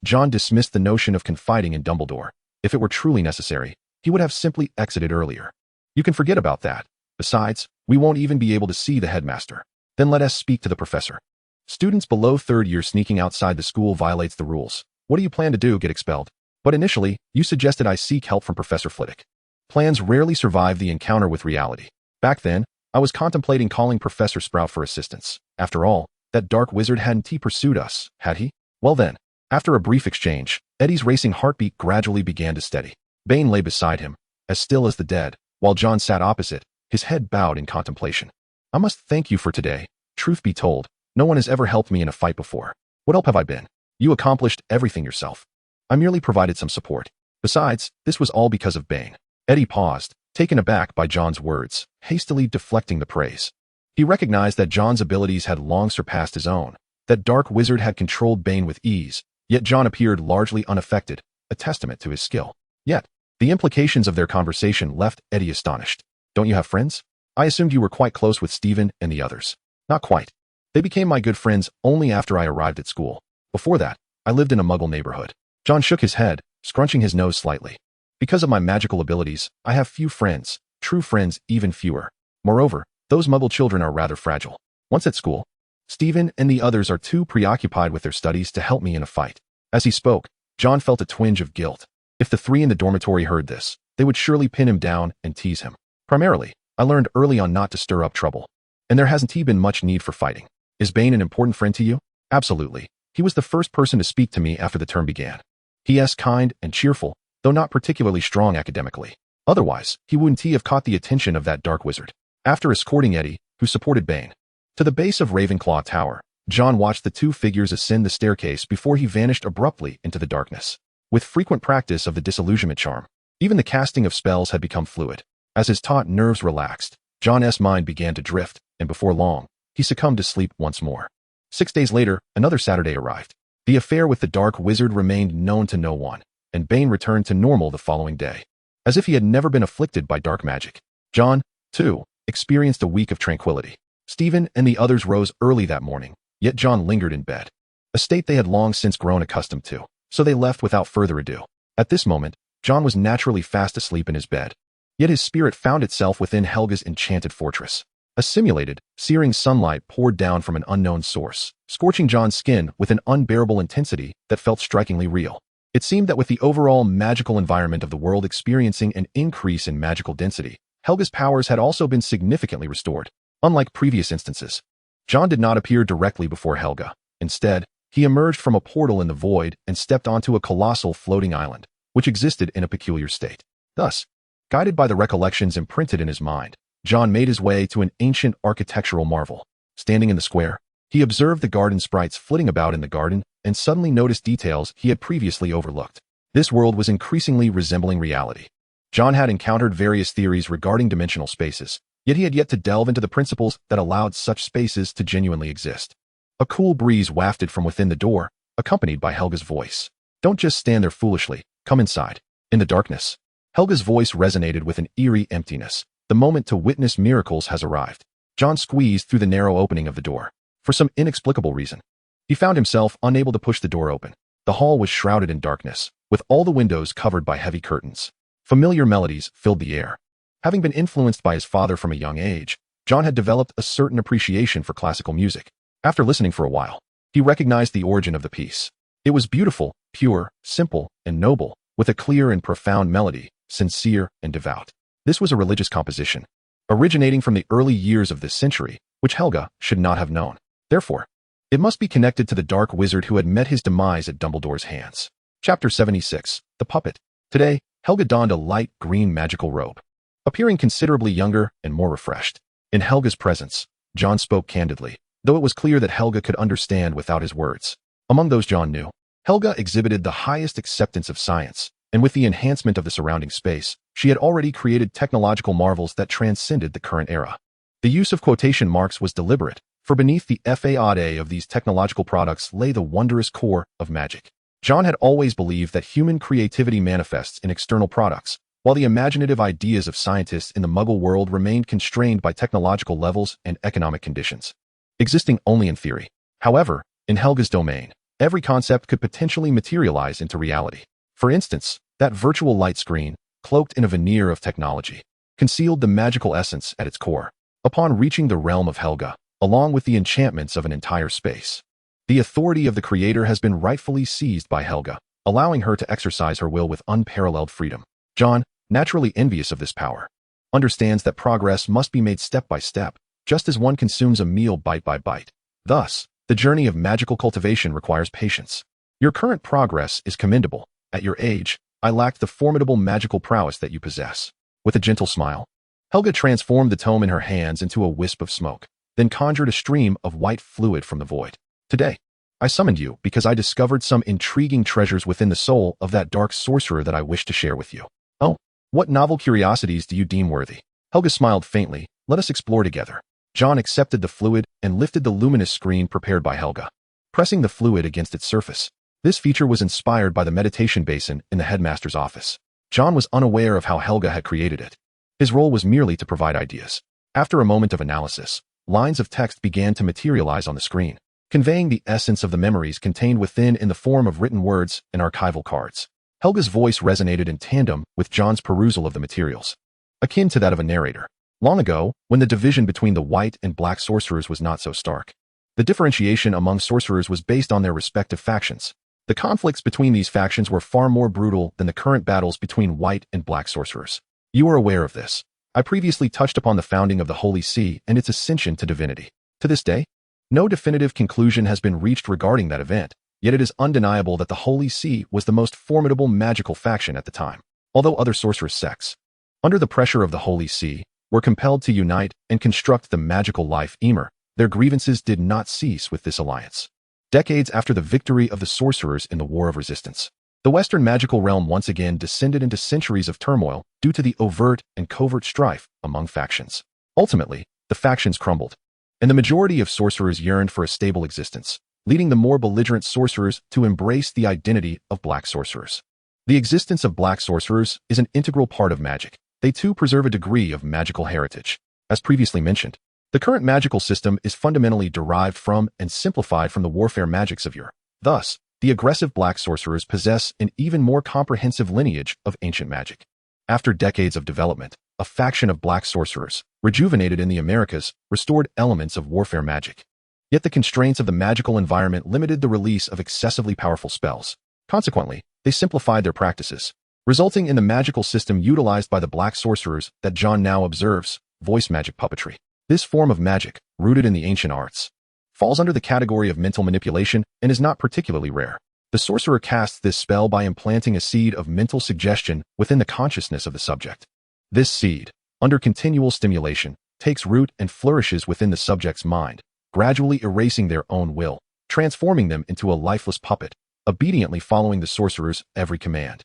John dismissed the notion of confiding in Dumbledore. If it were truly necessary, he would have simply exited earlier. You can forget about that. Besides, we won't even be able to see the headmaster. Then let us speak to the professor. Students below third year sneaking outside the school violates the rules. What do you plan to do, get expelled? But initially, you suggested I seek help from Professor Flitwick. Plans rarely survive the encounter with reality. Back then, I was contemplating calling Professor Sprout for assistance. After all, that dark wizard hadn't pursued us, had he? Well then, after a brief exchange, Eddie's racing heartbeat gradually began to steady. Bane lay beside him, as still as the dead, while John sat opposite, his head bowed in contemplation. I must thank you for today. Truth be told, no one has ever helped me in a fight before. What help have I been? You accomplished everything yourself. I merely provided some support. Besides, this was all because of Bane. Eddie paused, taken aback by John's words, hastily deflecting the praise. He recognized that John's abilities had long surpassed his own, that Dark Wizard had controlled Bane with ease, yet John appeared largely unaffected, a testament to his skill. Yet, the implications of their conversation left Eddie astonished. Don't you have friends? I assumed you were quite close with Stephen and the others. Not quite. They became my good friends only after I arrived at school. Before that, I lived in a Muggle neighborhood. John shook his head, scrunching his nose slightly. Because of my magical abilities, I have few friends, true friends even fewer. Moreover, those Muggle children are rather fragile. Once at school, Stephen and the others are too preoccupied with their studies to help me in a fight. As he spoke, John felt a twinge of guilt. If the three in the dormitory heard this, they would surely pin him down and tease him. Primarily, I learned early on not to stir up trouble. And there hasn't been much need for fighting. Is Bane an important friend to you? Absolutely. He was the first person to speak to me after the term began. He is kind and cheerful, though not particularly strong academically. Otherwise, he wouldn't have caught the attention of that dark wizard. After escorting Eddie, who supported Bane, to the base of Ravenclaw Tower, John watched the two figures ascend the staircase before he vanished abruptly into the darkness. With frequent practice of the disillusionment charm, even the casting of spells had become fluid. As his taut nerves relaxed, John's mind began to drift, and before long, he succumbed to sleep once more. 6 days later, another Saturday arrived. The affair with the dark wizard remained known to no one, and Bane returned to normal the following day. As if he had never been afflicted by dark magic, John, too, experienced a week of tranquility. Stephen and the others rose early that morning, yet John lingered in bed, a state they had long since grown accustomed to, so they left without further ado. At this moment, John was naturally fast asleep in his bed, yet his spirit found itself within Helga's enchanted fortress. A simulated, searing sunlight poured down from an unknown source, scorching John's skin with an unbearable intensity that felt strikingly real. It seemed that with the overall magical environment of the world experiencing an increase in magical density, Helga's powers had also been significantly restored. Unlike previous instances, John did not appear directly before Helga. Instead, he emerged from a portal in the void and stepped onto a colossal floating island, which existed in a peculiar state. Thus, guided by the recollections imprinted in his mind, John made his way to an ancient architectural marvel. Standing in the square, he observed the garden sprites flitting about in the garden and suddenly noticed details he had previously overlooked. This world was increasingly resembling reality. John had encountered various theories regarding dimensional spaces, yet he had yet to delve into the principles that allowed such spaces to genuinely exist. A cool breeze wafted from within the door, accompanied by Helga's voice. Don't just stand there foolishly, come inside. In the darkness, Helga's voice resonated with an eerie emptiness. The moment to witness miracles has arrived. John squeezed through the narrow opening of the door. For some inexplicable reason, he found himself unable to push the door open. The hall was shrouded in darkness, with all the windows covered by heavy curtains. Familiar melodies filled the air. Having been influenced by his father from a young age, John had developed a certain appreciation for classical music. After listening for a while, he recognized the origin of the piece. It was beautiful, pure, simple, and noble, with a clear and profound melody, sincere and devout. This was a religious composition, originating from the early years of this century, which Helga should not have known. Therefore, it must be connected to the dark wizard who had met his demise at Dumbledore's hands. Chapter 76, The Puppet. Today, Helga donned a light green magical robe, appearing considerably younger and more refreshed. In Helga's presence, John spoke candidly, though it was clear that Helga could understand without his words. Among those John knew, Helga exhibited the highest acceptance of science, and with the enhancement of the surrounding space, she had already created technological marvels that transcended the current era. The use of quotation marks was deliberate, for beneath the facade of these technological products lay the wondrous core of magic. John had always believed that human creativity manifests in external products, while the imaginative ideas of scientists in the Muggle world remained constrained by technological levels and economic conditions, existing only in theory. However, in Helga's domain, Every concept could potentially materialize into reality. For instance, that virtual light screen, cloaked in a veneer of technology, concealed the magical essence at its core. Upon reaching the realm of Helga, along with the enchantments of an entire space, the authority of the creator has been rightfully seized by Helga, allowing her to exercise her will with unparalleled freedom. John, naturally envious of this power, understands that progress must be made step by step, just as one consumes a meal bite by bite. Thus, the journey of magical cultivation requires patience. Your current progress is commendable. At your age, I lacked the formidable magical prowess that you possess. With a gentle smile, Helga transformed the tome in her hands into a wisp of smoke, then conjured a stream of white fluid from the void. Today, I summoned you because I discovered some intriguing treasures within the soul of that dark sorcerer that I wish to share with you. Oh, what novel curiosities do you deem worthy? Helga smiled faintly. Let us explore together. John accepted the fluid and lifted the luminous screen prepared by Helga, pressing the fluid against its surface. This feature was inspired by the meditation basin in the headmaster's office. John was unaware of how Helga had created it. His role was merely to provide ideas. After a moment of analysis, lines of text began to materialize on the screen, conveying the essence of the memories contained within in the form of written words and archival cards. Helga's voice resonated in tandem with John's perusal of the materials, akin to that of a narrator. Long ago, when the division between the white and black sorcerers was not so stark, the differentiation among sorcerers was based on their respective factions. The conflicts between these factions were far more brutal than the current battles between white and black sorcerers. You are aware of this. I previously touched upon the founding of the Holy See and its ascension to divinity. To this day, no definitive conclusion has been reached regarding that event, yet it is undeniable that the Holy See was the most formidable magical faction at the time. Although other sorcerous sects, under the pressure of the Holy See, were compelled to unite and construct the magical life Emer, their grievances did not cease with this alliance. Decades after the victory of the sorcerers in the War of Resistance, the Western magical realm once again descended into centuries of turmoil due to the overt and covert strife among factions. Ultimately, the factions crumbled, and the majority of sorcerers yearned for a stable existence, leading the more belligerent sorcerers to embrace the identity of black sorcerers. The existence of black sorcerers is an integral part of magic. They too preserve a degree of magical heritage. As previously mentioned, the current magical system is fundamentally derived from and simplified from the warfare magics of yore. Thus, the aggressive black sorcerers possess an even more comprehensive lineage of ancient magic. After decades of development, a faction of black sorcerers, rejuvenated in the Americas, restored elements of warfare magic. Yet the constraints of the magical environment limited the release of excessively powerful spells. Consequently, they simplified their practices, resulting in the magical system utilized by the black sorcerers that John now observes, voice magic puppetry. This form of magic, rooted in the ancient arts, falls under the category of mental manipulation and is not particularly rare. The sorcerer casts this spell by implanting a seed of mental suggestion within the consciousness of the subject. This seed, under continual stimulation, takes root and flourishes within the subject's mind, gradually erasing their own will, transforming them into a lifeless puppet, obediently following the sorcerer's every command,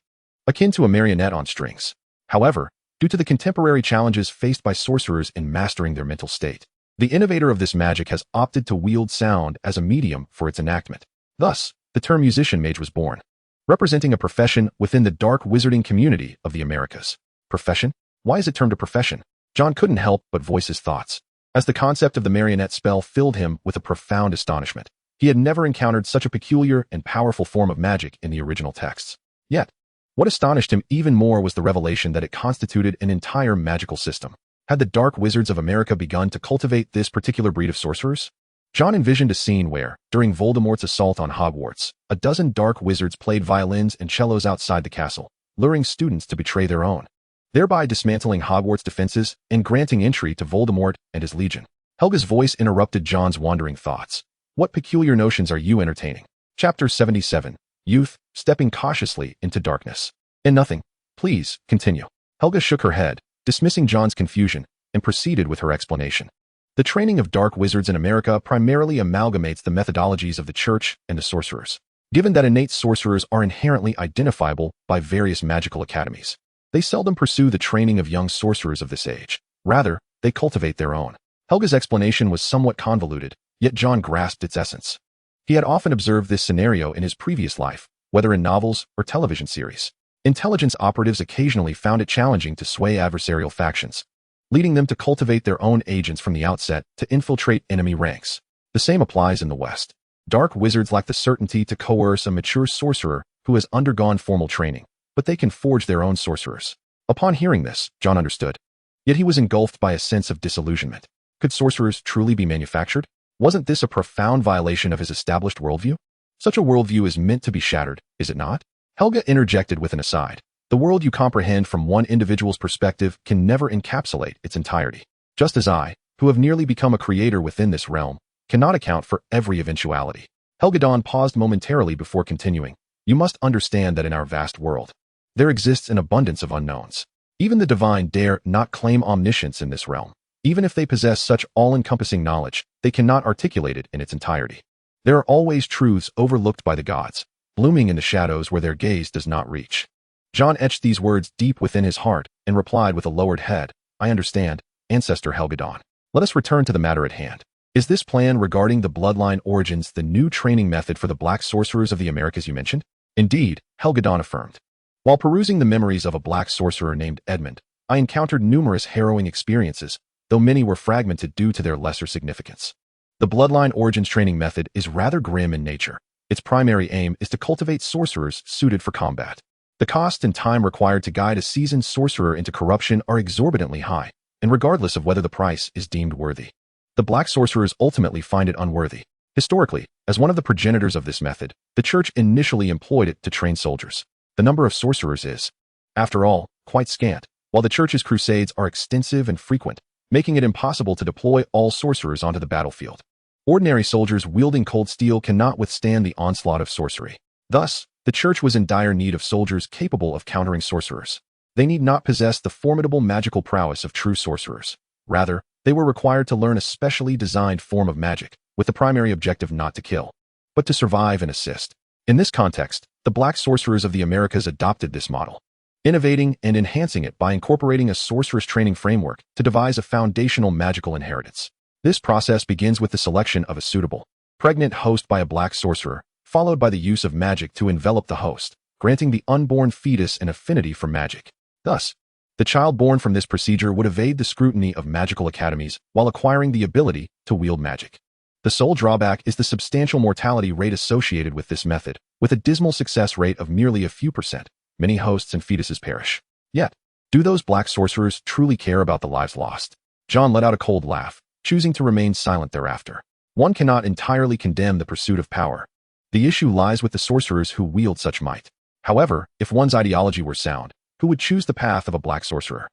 akin to a marionette on strings. However, due to the contemporary challenges faced by sorcerers in mastering their mental state, the innovator of this magic has opted to wield sound as a medium for its enactment. Thus, the term musician mage was born, representing a profession within the dark wizarding community of the Americas. Profession? Why is it termed a profession? John couldn't help but voice his thoughts, as the concept of the marionette spell filled him with a profound astonishment. He had never encountered such a peculiar and powerful form of magic in the original texts. Yet, what astonished him even more was the revelation that it constituted an entire magical system. Had the dark wizards of America begun to cultivate this particular breed of sorcerers? John envisioned a scene where, during Voldemort's assault on Hogwarts, a dozen dark wizards played violins and cellos outside the castle, luring students to betray their own, thereby dismantling Hogwarts' defenses and granting entry to Voldemort and his legion. Helga's voice interrupted John's wandering thoughts. What peculiar notions are you entertaining? Chapter 77. Youth, stepping cautiously into darkness. In nothing. Please, continue. Helga shook her head, dismissing John's confusion, and proceeded with her explanation. The training of dark wizards in America primarily amalgamates the methodologies of the church and the sorcerers. Given that innate sorcerers are inherently identifiable by various magical academies, they seldom pursue the training of young sorcerers of this age. Rather, they cultivate their own. Helga's explanation was somewhat convoluted, yet John grasped its essence. He had often observed this scenario in his previous life, whether in novels or television series. Intelligence operatives occasionally found it challenging to sway adversarial factions, leading them to cultivate their own agents from the outset to infiltrate enemy ranks. The same applies in the West. Dark wizards lack the certainty to coerce a mature sorcerer who has undergone formal training, but they can forge their own sorcerers. Upon hearing this, John understood. Yet he was engulfed by a sense of disillusionment. Could sorcerers truly be manufactured? Wasn't this a profound violation of his established worldview? Such a worldview is meant to be shattered, is it not? Helga interjected with an aside. The world you comprehend from one individual's perspective can never encapsulate its entirety. Just as I, who have nearly become a creator within this realm, cannot account for every eventuality. Helgadon paused momentarily before continuing. You must understand that in our vast world, there exists an abundance of unknowns. Even the divine dare not claim omniscience in this realm. Even if they possess such all-encompassing knowledge, they cannot articulate it in its entirety. There are always truths overlooked by the gods, blooming in the shadows where their gaze does not reach. John etched these words deep within his heart and replied with a lowered head, I understand, Ancestor Helgadon. Let us return to the matter at hand. Is this plan regarding the bloodline origins the new training method for the black sorcerers of the Americas you mentioned? Indeed, Helgadon affirmed. While perusing the memories of a black sorcerer named Edmund, I encountered numerous harrowing experiences, though many were fragmented due to their lesser significance. The bloodline origins training method is rather grim in nature. Its primary aim is to cultivate sorcerers suited for combat. The cost and time required to guide a seasoned sorcerer into corruption are exorbitantly high, and regardless of whether the price is deemed worthy. The black sorcerers ultimately find it unworthy. Historically, as one of the progenitors of this method, the church initially employed it to train soldiers. The number of sorcerers is, after all, quite scant, while the church's crusades are extensive and frequent, making it impossible to deploy all sorcerers onto the battlefield. Ordinary soldiers wielding cold steel cannot withstand the onslaught of sorcery. Thus, the church was in dire need of soldiers capable of countering sorcerers. They need not possess the formidable magical prowess of true sorcerers. Rather, they were required to learn a specially designed form of magic, with the primary objective not to kill, but to survive and assist. In this context, the black sorcerers of the Americas adopted this model, innovating and enhancing it by incorporating a sorceress training framework to devise a foundational magical inheritance. This process begins with the selection of a suitable, pregnant host by a black sorcerer, followed by the use of magic to envelop the host, granting the unborn fetus an affinity for magic. Thus, the child born from this procedure would evade the scrutiny of magical academies while acquiring the ability to wield magic. The sole drawback is the substantial mortality rate associated with this method, with a dismal success rate of merely a few percent. Many hosts and fetuses perish. Yet, do those black sorcerers truly care about the lives lost? John let out a cold laugh, choosing to remain silent thereafter. One cannot entirely condemn the pursuit of power. The issue lies with the sorcerers who wield such might. However, if one's ideology were sound, who would choose the path of a black sorcerer?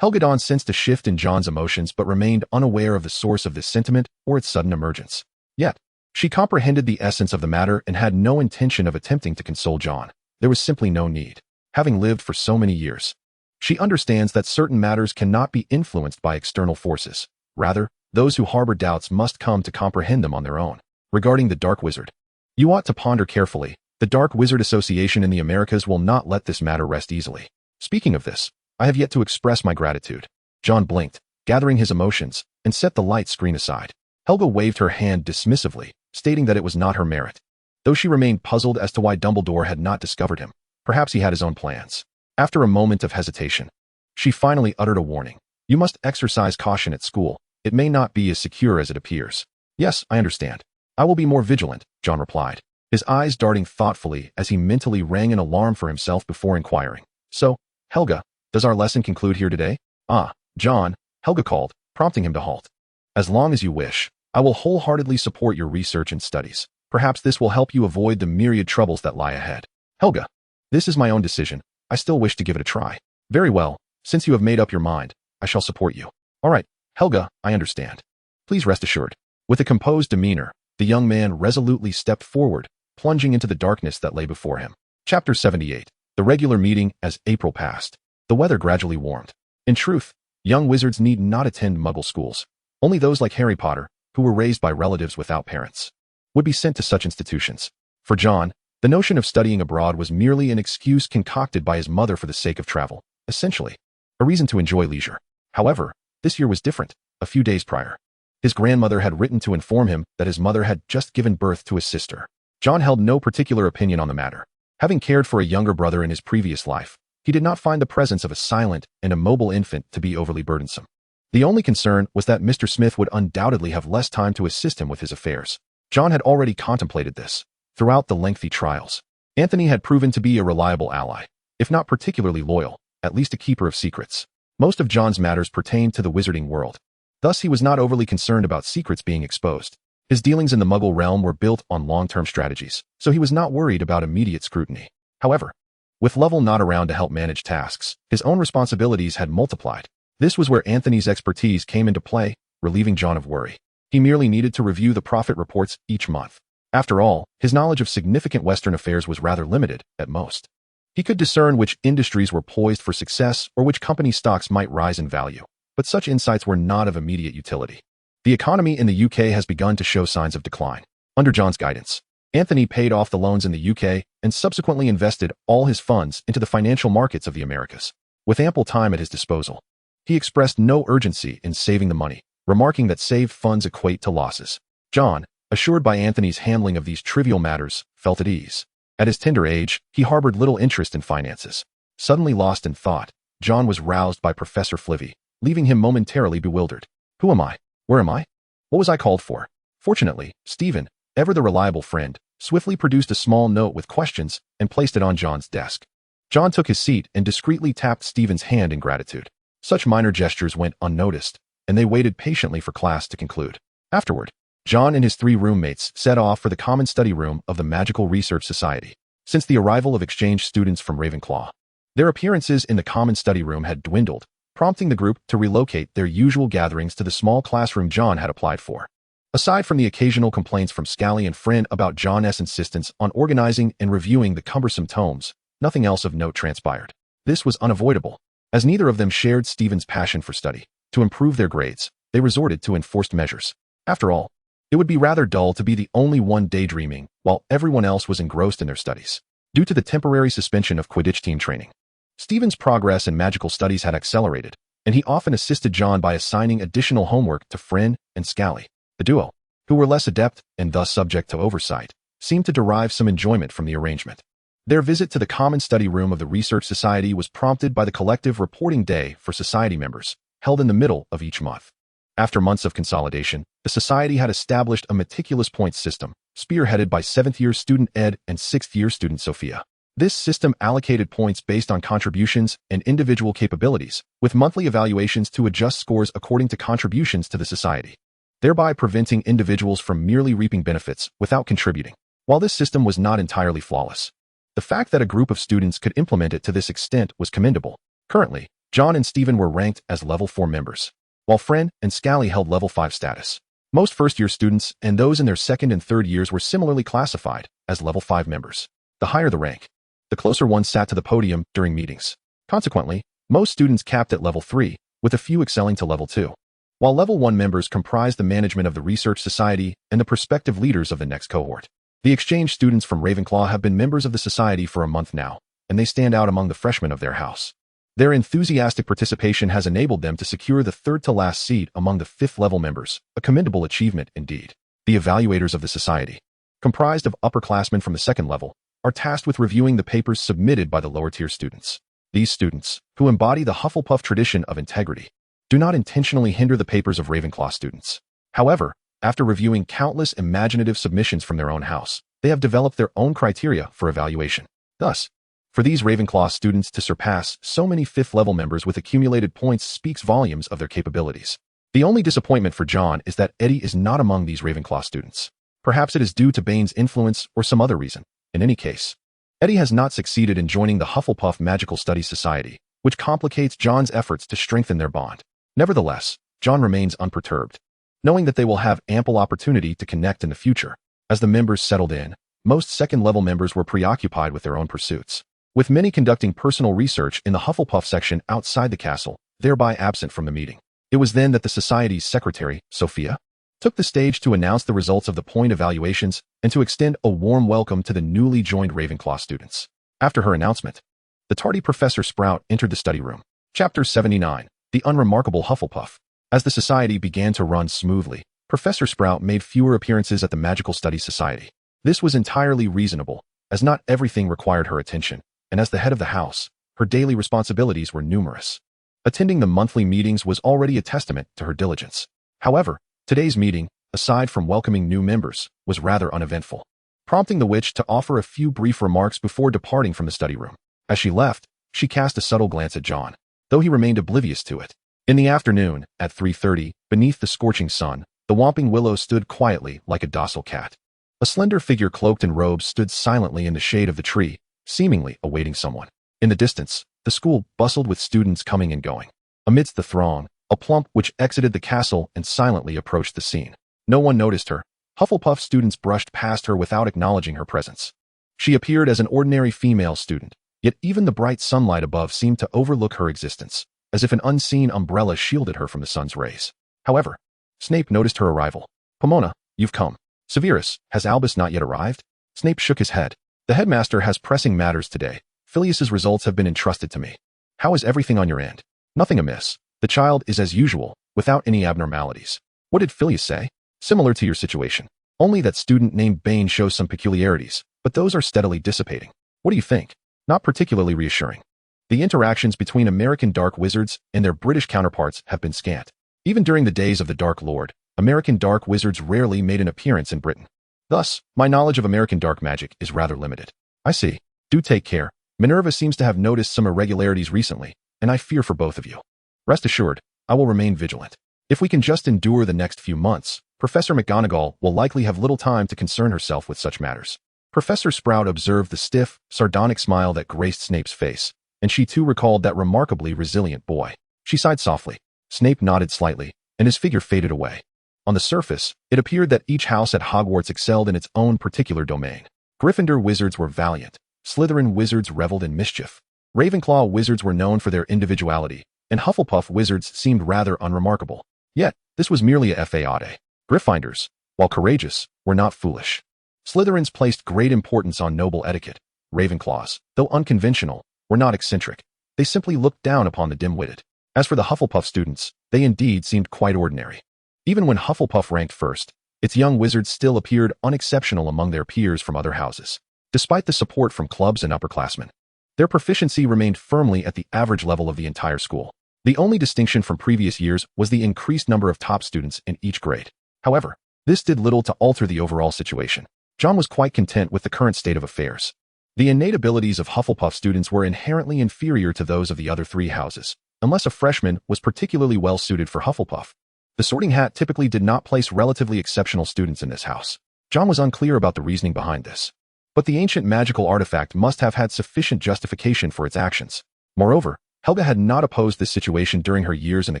Helgadon sensed a shift in John's emotions but remained unaware of the source of this sentiment or its sudden emergence. Yet, she comprehended the essence of the matter and had no intention of attempting to console John. There was simply no need. Having lived for so many years, she understands that certain matters cannot be influenced by external forces. Rather, those who harbor doubts must come to comprehend them on their own. Regarding the Dark Wizard, you ought to ponder carefully. The Dark Wizard Association in the Americas will not let this matter rest easily. Speaking of this, I have yet to express my gratitude. John blinked, gathering his emotions, and set the light screen aside. Helga waved her hand dismissively, stating that it was not her merit. Though she remained puzzled as to why Dumbledore had not discovered him, perhaps he had his own plans. After a moment of hesitation, she finally uttered a warning. You must exercise caution at school. It may not be as secure as it appears. Yes, I understand. I will be more vigilant, John replied, his eyes darting thoughtfully as he mentally rang an alarm for himself before inquiring. So, Helga, does our lesson conclude here today? Ah, John, Helga called, prompting him to halt. As long as you wish, I will wholeheartedly support your research and studies. Perhaps this will help you avoid the myriad troubles that lie ahead. Helga, this is my own decision. I still wish to give it a try. Very well, since you have made up your mind, I shall support you. All right, Helga, I understand. Please rest assured. With a composed demeanor, the young man resolutely stepped forward, plunging into the darkness that lay before him. Chapter 78. The regular meeting. As April passed, the weather gradually warmed. In truth, young wizards need not attend Muggle schools. Only those like Harry Potter, who were raised by relatives without parents, would be sent to such institutions. For John, the notion of studying abroad was merely an excuse concocted by his mother for the sake of travel, essentially a reason to enjoy leisure. However, this year was different. A few days prior, his grandmother had written to inform him that his mother had just given birth to his sister. John held no particular opinion on the matter. Having cared for a younger brother in his previous life, he did not find the presence of a silent and immobile infant to be overly burdensome. The only concern was that Mr. Smith would undoubtedly have less time to assist him with his affairs. John had already contemplated this. Throughout the lengthy trials, Anthony had proven to be a reliable ally, if not particularly loyal, at least a keeper of secrets. Most of John's matters pertained to the wizarding world. Thus, he was not overly concerned about secrets being exposed. His dealings in the Muggle realm were built on long-term strategies, so he was not worried about immediate scrutiny. However, with Lovell not around to help manage tasks, his own responsibilities had multiplied. This was where Anthony's expertise came into play, relieving John of worry. He merely needed to review the profit reports each month. After all, his knowledge of significant Western affairs was rather limited, at most. He could discern which industries were poised for success or which company stocks might rise in value, but such insights were not of immediate utility. The economy in the UK has begun to show signs of decline. Under John's guidance, Anthony paid off the loans in the UK and subsequently invested all his funds into the financial markets of the Americas. With ample time at his disposal, he expressed no urgency in saving the money, remarking that saved funds equate to losses. John, assured by Anthony's handling of these trivial matters, felt at ease. At his tender age, he harbored little interest in finances. Suddenly lost in thought, John was roused by Professor Flivy, leaving him momentarily bewildered. Who am I? Where am I? What was I called for? Fortunately, Stephen, ever the reliable friend, swiftly produced a small note with questions and placed it on John's desk. John took his seat and discreetly tapped Stephen's hand in gratitude. Such minor gestures went unnoticed, and they waited patiently for class to conclude. Afterward, John and his 3 roommates set off for the common study room of the Magical Research Society. Since the arrival of exchange students from Ravenclaw, their appearances in the common study room had dwindled, prompting the group to relocate their usual gatherings to the small classroom John had applied for. Aside from the occasional complaints from Scally and Friend about John's insistence on organizing and reviewing the cumbersome tomes, nothing else of note transpired. This was unavoidable, as neither of them shared Stephen's passion for study. To improve their grades, they resorted to enforced measures. After all, it would be rather dull to be the only one daydreaming while everyone else was engrossed in their studies. Due to the temporary suspension of Quidditch team training, Stephen's progress in magical studies had accelerated, and he often assisted John by assigning additional homework to Friend and Scally. The duo, who were less adept and thus subject to oversight, seemed to derive some enjoyment from the arrangement. Their visit to the common study room of the Research Society was prompted by the collective reporting day for society members, held in the middle of each month. After months of consolidation, the society had established a meticulous points system, spearheaded by 7th-year student Ed and 6th-year student Sophia. This system allocated points based on contributions and individual capabilities, with monthly evaluations to adjust scores according to contributions to the society, thereby preventing individuals from merely reaping benefits without contributing. While this system was not entirely flawless, the fact that a group of students could implement it to this extent was commendable. Currently, John and Stephen were ranked as Level 4 members, while Friend and Scally held Level 5 status. Most first-year students and those in their 2nd and 3rd years were similarly classified as Level 5 members. The higher the rank, the closer one sat to the podium during meetings. Consequently, most students capped at Level 3, with a few excelling to Level 2. While Level 1 members comprised the management of the Research Society and the prospective leaders of the next cohort. The exchange students from Ravenclaw have been members of the society for a month now, and they stand out among the freshmen of their house. Their enthusiastic participation has enabled them to secure the 3rd-to-last seat among the 5th-level members, a commendable achievement indeed. The evaluators of the society, comprised of upperclassmen from the 2nd level, are tasked with reviewing the papers submitted by the lower-tier students. These students, who embody the Hufflepuff tradition of integrity, do not intentionally hinder the papers of Ravenclaw students. However, after reviewing countless imaginative submissions from their own house, they have developed their own criteria for evaluation. Thus, for these Ravenclaw students to surpass so many 5th-level members with accumulated points speaks volumes of their capabilities. The only disappointment for John is that Eddie is not among these Ravenclaw students. Perhaps it is due to Bane's influence or some other reason. In any case, Eddie has not succeeded in joining the Hufflepuff Magical Studies Society, which complicates John's efforts to strengthen their bond. Nevertheless, John remains unperturbed, knowing that they will have ample opportunity to connect in the future. As the members settled in, most 2nd-level members were preoccupied with their own pursuits, with many conducting personal research in the Hufflepuff section outside the castle, thereby absent from the meeting. It was then that the society's secretary, Sophia, took the stage to announce the results of the point evaluations and to extend a warm welcome to the newly joined Ravenclaw students. After her announcement, the tardy Professor Sprout entered the study room. Chapter 79, The Unremarkable Hufflepuff. As the society began to run smoothly, Professor Sprout made fewer appearances at the Magical Studies Society. This was entirely reasonable, as not everything required her attention, and as the head of the house, her daily responsibilities were numerous. Attending the monthly meetings was already a testament to her diligence. However, today's meeting, aside from welcoming new members, was rather uneventful, prompting the witch to offer a few brief remarks before departing from the study room. As she left, she cast a subtle glance at John, though he remained oblivious to it. In the afternoon, at 3:30, beneath the scorching sun, the Whomping Willow stood quietly like a docile cat. A slender figure cloaked in robes stood silently in the shade of the tree, seemingly awaiting someone. In the distance, the school bustled with students coming and going. Amidst the throng, a plump witch exited the castle and silently approached the scene. No one noticed her. Hufflepuff students brushed past her without acknowledging her presence. She appeared as an ordinary female student, yet even the bright sunlight above seemed to overlook her existence, as if an unseen umbrella shielded her from the sun's rays. However, Snape noticed her arrival. "Pomona, you've come. Severus, has Albus not yet arrived?" Snape shook his head. "The headmaster has pressing matters today. Filius's results have been entrusted to me. How is everything on your end?" "Nothing amiss. The child is as usual, without any abnormalities." "What did Filius say?" "Similar to your situation. Only that student named Bane shows some peculiarities, but those are steadily dissipating." "What do you think?" "Not particularly reassuring. The interactions between American dark wizards and their British counterparts have been scant. Even during the days of the Dark Lord, American dark wizards rarely made an appearance in Britain. Thus, my knowledge of American dark magic is rather limited." "I see. Do take care. Minerva seems to have noticed some irregularities recently, and I fear for both of you. Rest assured, I will remain vigilant. If we can just endure the next few months, Professor McGonagall will likely have little time to concern herself with such matters." Professor Sprout observed the stiff, sardonic smile that graced Snape's face, and she too recalled that remarkably resilient boy. She sighed softly. Snape nodded slightly, and his figure faded away. On the surface, it appeared that each house at Hogwarts excelled in its own particular domain. Gryffindor wizards were valiant. Slytherin wizards reveled in mischief. Ravenclaw wizards were known for their individuality, and Hufflepuff wizards seemed rather unremarkable. Yet, this was merely a fade. Gryffindors, while courageous, were not foolish. Slytherins placed great importance on noble etiquette. Ravenclaws, though unconventional, were not eccentric. They simply looked down upon the dim-witted. As for the Hufflepuff students, they indeed seemed quite ordinary. Even when Hufflepuff ranked first, its young wizards still appeared unexceptional among their peers from other houses. Despite the support from clubs and upperclassmen, their proficiency remained firmly at the average level of the entire school. The only distinction from previous years was the increased number of top students in each grade. However, this did little to alter the overall situation. John was quite content with the current state of affairs. The innate abilities of Hufflepuff students were inherently inferior to those of the other three houses, unless a freshman was particularly well suited for Hufflepuff. The Sorting Hat typically did not place relatively exceptional students in this house. John was unclear about the reasoning behind this. But the ancient magical artifact must have had sufficient justification for its actions. Moreover, Helga had not opposed this situation during her years in the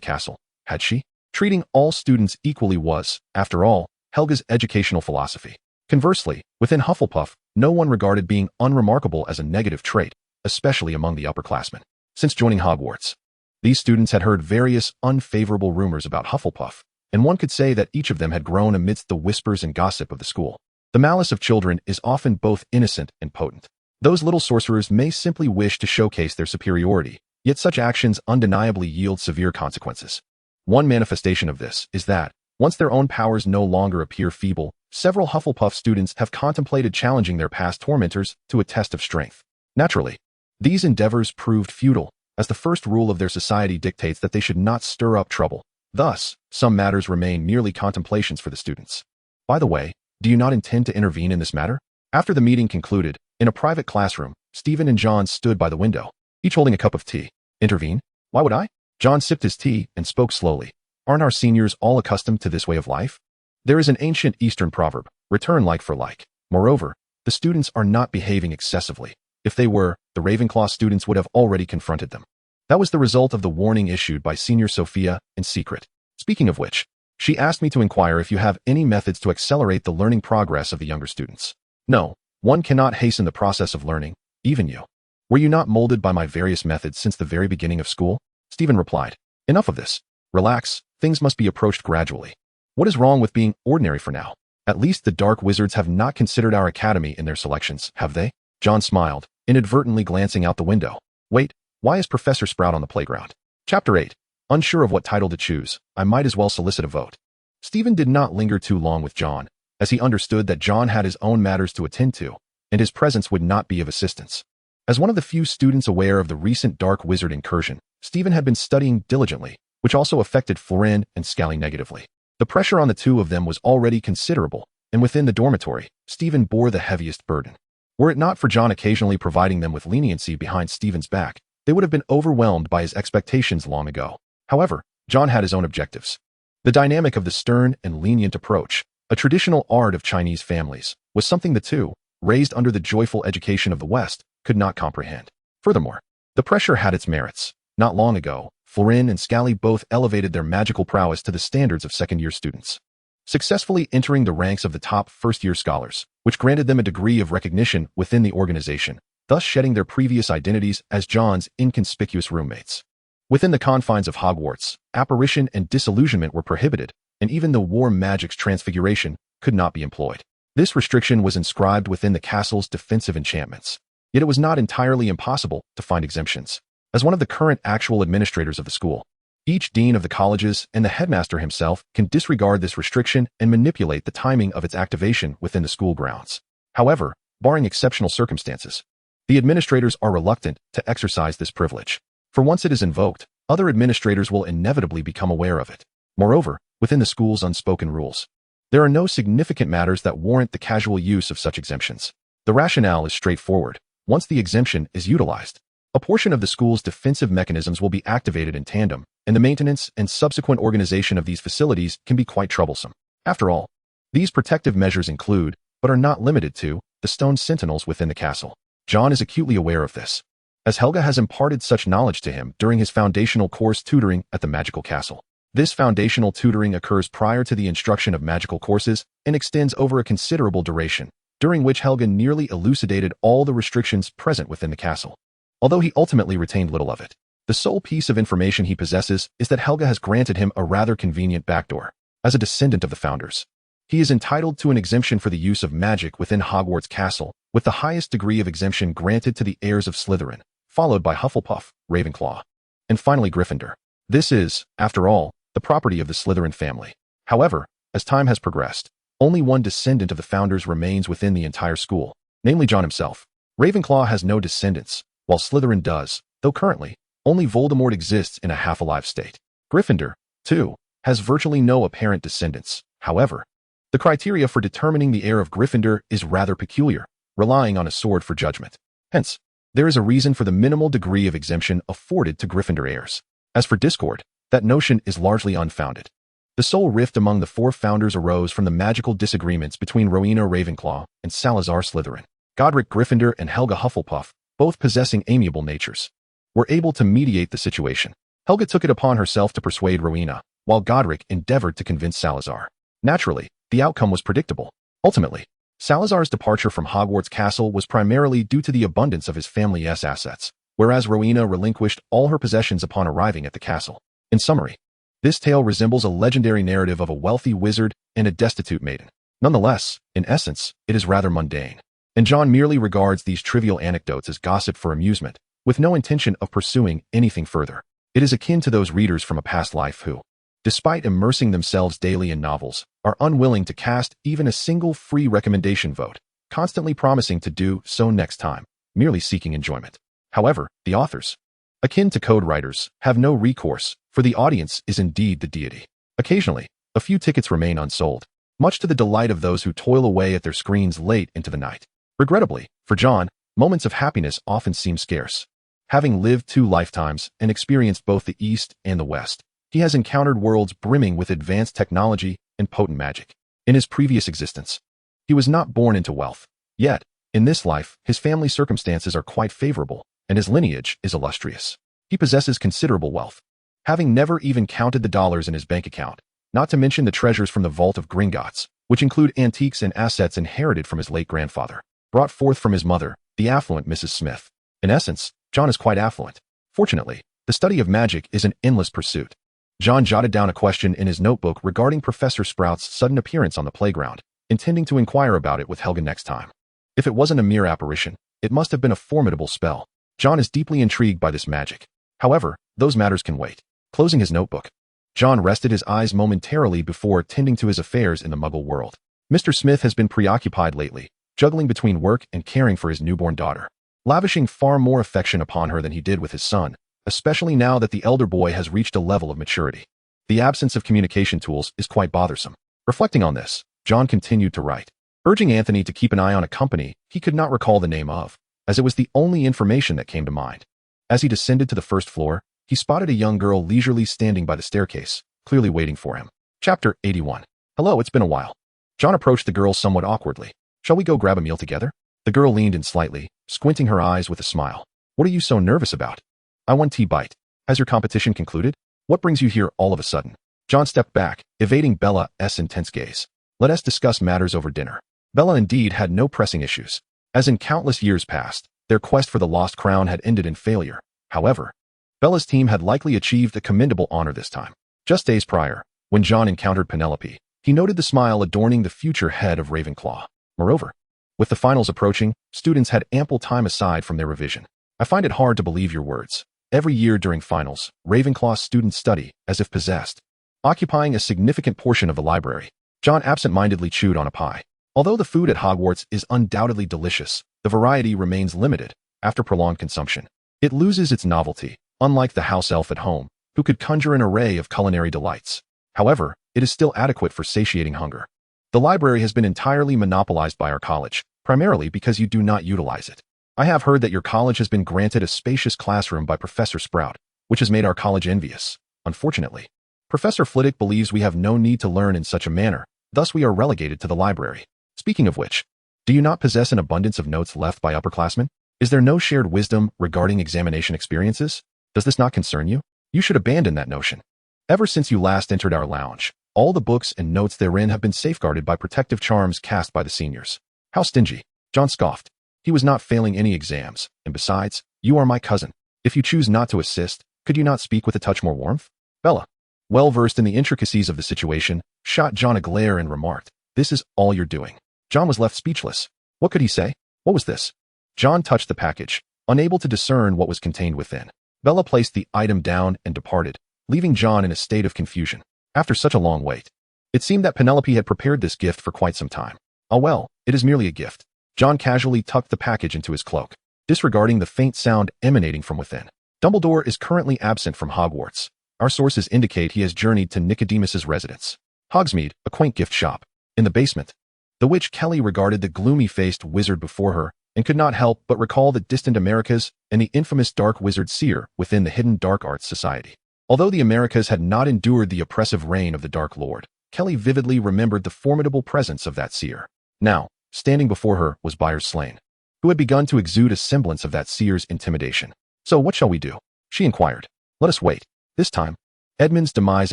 castle, had she? Treating all students equally was, after all, Helga's educational philosophy. Conversely, within Hufflepuff, no one regarded being unremarkable as a negative trait, especially among the upperclassmen. Since joining Hogwarts, these students had heard various unfavorable rumors about Hufflepuff, and one could say that each of them had grown amidst the whispers and gossip of the school. The malice of children is often both innocent and potent. Those little sorcerers may simply wish to showcase their superiority, yet such actions undeniably yield severe consequences. One manifestation of this is that, once their own powers no longer appear feeble, several Hufflepuff students have contemplated challenging their past tormentors to a test of strength. Naturally, these endeavors proved futile, as the first rule of their society dictates that they should not stir up trouble. Thus, some matters remain merely contemplations for the students. By the way, do you not intend to intervene in this matter? After the meeting concluded, in a private classroom, Stephen and John stood by the window, each holding a cup of tea. Intervene? Why would I? John sipped his tea and spoke slowly. Aren't our seniors all accustomed to this way of life? There is an ancient Eastern proverb, return like for like. Moreover, the students are not behaving excessively. If they were, the Ravenclaw students would have already confronted them. That was the result of the warning issued by Senior Sophia in secret. Speaking of which, she asked me to inquire if you have any methods to accelerate the learning progress of the younger students. No, one cannot hasten the process of learning, even you. Were you not molded by my various methods since the very beginning of school? Stephen replied. Enough of this. Relax, things must be approached gradually. What is wrong with being ordinary for now? At least the Dark Wizards have not considered our academy in their selections, have they? John smiled, inadvertently glancing out the window. Wait, why is Professor Sprout on the playground? Chapter 8. Unsure of what title to choose, I might as well solicit a vote. Stephen did not linger too long with John, as he understood that John had his own matters to attend to, and his presence would not be of assistance. As one of the few students aware of the recent Dark Wizard incursion, Stephen had been studying diligently, which also affected Florine and Scally negatively. The pressure on the two of them was already considerable, and within the dormitory, Stephen bore the heaviest burden. Were it not for John occasionally providing them with leniency behind Stephen's back, they would have been overwhelmed by his expectations long ago. However, John had his own objectives. The dynamic of the stern and lenient approach, a traditional art of Chinese families, was something the two, raised under the joyful education of the West, could not comprehend. Furthermore, the pressure had its merits. Not long ago, Florin and Scally both elevated their magical prowess to the standards of second-year students, successfully entering the ranks of the top first-year scholars, which granted them a degree of recognition within the organization, thus shedding their previous identities as John's inconspicuous roommates. Within the confines of Hogwarts, apparition and disillusionment were prohibited, and even the war magic's transfiguration could not be employed. This restriction was inscribed within the castle's defensive enchantments. Yet it was not entirely impossible to find exemptions. As one of the current actual administrators of the school, each dean of the colleges and the headmaster himself can disregard this restriction and manipulate the timing of its activation within the school grounds. However, barring exceptional circumstances, the administrators are reluctant to exercise this privilege. For once it is invoked, other administrators will inevitably become aware of it. Moreover, within the school's unspoken rules, there are no significant matters that warrant the casual use of such exemptions. The rationale is straightforward. Once the exemption is utilized, a portion of the school's defensive mechanisms will be activated in tandem, and the maintenance and subsequent organization of these facilities can be quite troublesome. After all, these protective measures include, but are not limited to, the stone sentinels within the castle. John is acutely aware of this, as Helga has imparted such knowledge to him during his foundational course tutoring at the magical castle. This foundational tutoring occurs prior to the instruction of magical courses and extends over a considerable duration, during which Helga nearly elucidated all the restrictions present within the castle. Although he ultimately retained little of it, the sole piece of information he possesses is that Helga has granted him a rather convenient backdoor. As a descendant of the founders, he is entitled to an exemption for the use of magic within Hogwarts Castle, with the highest degree of exemption granted to the heirs of Slytherin, followed by Hufflepuff, Ravenclaw, and finally Gryffindor. This is, after all, the property of the Slytherin family. However, as time has progressed, only one descendant of the founders remains within the entire school, namely John himself. Ravenclaw has no descendants, while Slytherin does, though currently, only Voldemort exists in a half-alive state. Gryffindor, too, has virtually no apparent descendants. However, the criteria for determining the heir of Gryffindor is rather peculiar, relying on a sword for judgment. Hence, there is a reason for the minimal degree of exemption afforded to Gryffindor heirs. As for discord, that notion is largely unfounded. The sole rift among the four founders arose from the magical disagreements between Rowena Ravenclaw and Salazar Slytherin. Godric Gryffindor and Helga Hufflepuff, both possessing amiable natures, were able to mediate the situation. Helga took it upon herself to persuade Rowena, while Godric endeavored to convince Salazar. Naturally, the outcome was predictable. Ultimately, Salazar's departure from Hogwarts Castle was primarily due to the abundance of his family's assets, whereas Rowena relinquished all her possessions upon arriving at the castle. In summary, this tale resembles a legendary narrative of a wealthy wizard and a destitute maiden. Nonetheless, in essence, it is rather mundane, and John merely regards these trivial anecdotes as gossip for amusement, with no intention of pursuing anything further. It is akin to those readers from a past life who, despite immersing themselves daily in novels, are unwilling to cast even a single free recommendation vote, constantly promising to do so next time, merely seeking enjoyment. However, the authors, akin to code writers, have no recourse, for the audience is indeed the deity. Occasionally, a few tickets remain unsold, much to the delight of those who toil away at their screens late into the night. Regrettably, for John, moments of happiness often seem scarce. Having lived 2 lifetimes and experienced both the East and the West, he has encountered worlds brimming with advanced technology and potent magic. In his previous existence, he was not born into wealth. Yet, in this life, his family circumstances are quite favorable, and his lineage is illustrious. He possesses considerable wealth, having never even counted the dollars in his bank account, not to mention the treasures from the vault of Gringotts, which include antiques and assets inherited from his late grandfather, brought forth from his mother, the affluent Mrs. Smith. In essence, John is quite affluent. Fortunately, the study of magic is an endless pursuit. John jotted down a question in his notebook regarding Professor Sprout's sudden appearance on the playground, intending to inquire about it with Helga next time. If it wasn't a mere apparition, it must have been a formidable spell. John is deeply intrigued by this magic. However, those matters can wait. Closing his notebook, John rested his eyes momentarily before tending to his affairs in the Muggle world. Mr. Smith has been preoccupied lately, juggling between work and caring for his newborn daughter, lavishing far more affection upon her than he did with his son, especially now that the elder boy has reached a level of maturity. The absence of communication tools is quite bothersome. Reflecting on this, John continued to write, urging Anthony to keep an eye on a company he could not recall the name of, as it was the only information that came to mind. As he descended to the first floor, he spotted a young girl leisurely standing by the staircase, clearly waiting for him. Chapter 81. Hello, it's been a while. John approached the girl somewhat awkwardly. Shall we go grab a meal together? The girl leaned in slightly, squinting her eyes with a smile. What are you so nervous about? I won T-Bite. Has your competition concluded? What brings you here all of a sudden? John stepped back, evading Bella's intense gaze. Let us discuss matters over dinner. Bella indeed had no pressing issues. As in countless years past, their quest for the lost crown had ended in failure. However, Bella's team had likely achieved a commendable honor this time. Just days prior, when John encountered Penelope, he noted the smile adorning the future head of Ravenclaw. Moreover, with the finals approaching, students had ample time aside from their revision. I find it hard to believe your words. Every year during finals, Ravenclaw students study as if possessed, occupying a significant portion of the library. John absent-mindedly chewed on a pie. Although the food at Hogwarts is undoubtedly delicious, the variety remains limited. After prolonged consumption, it loses its novelty, unlike the house elf at home, who could conjure an array of culinary delights. However, it is still adequate for satiating hunger. The library has been entirely monopolized by our college, primarily because you do not utilize it. I have heard that your college has been granted a spacious classroom by Professor Sprout, which has made our college envious. Unfortunately, Professor Flitwick believes we have no need to learn in such a manner, thus we are relegated to the library. Speaking of which, do you not possess an abundance of notes left by upperclassmen? Is there no shared wisdom regarding examination experiences? Does this not concern you? You should abandon that notion. Ever since you last entered our lounge, all the books and notes therein have been safeguarded by protective charms cast by the seniors. How stingy. John scoffed. He was not failing any exams, and besides, you are my cousin. If you choose not to assist, could you not speak with a touch more warmth? Bella, well versed in the intricacies of the situation, shot John a glare and remarked, this is all you're doing. John was left speechless. What could he say? What was this? John touched the package, unable to discern what was contained within. Bella placed the item down and departed, leaving John in a state of confusion. After such a long wait, it seemed that Penelope had prepared this gift for quite some time. Oh well, it is merely a gift. John casually tucked the package into his cloak, disregarding the faint sound emanating from within. Dumbledore is currently absent from Hogwarts. Our sources indicate he has journeyed to Nicodemus's residence, Hogsmeade, a quaint gift shop. In the basement, the witch Kelly regarded the gloomy-faced wizard before her and could not help but recall the distant Americas and the infamous dark wizard seer within the hidden dark arts society. Although the Americas had not endured the oppressive reign of the Dark Lord, Kelly vividly remembered the formidable presence of that seer. Now, standing before her was Byers Slane, who had begun to exude a semblance of that seer's intimidation. So what shall we do? She inquired. Let us wait. This time, Edmund's demise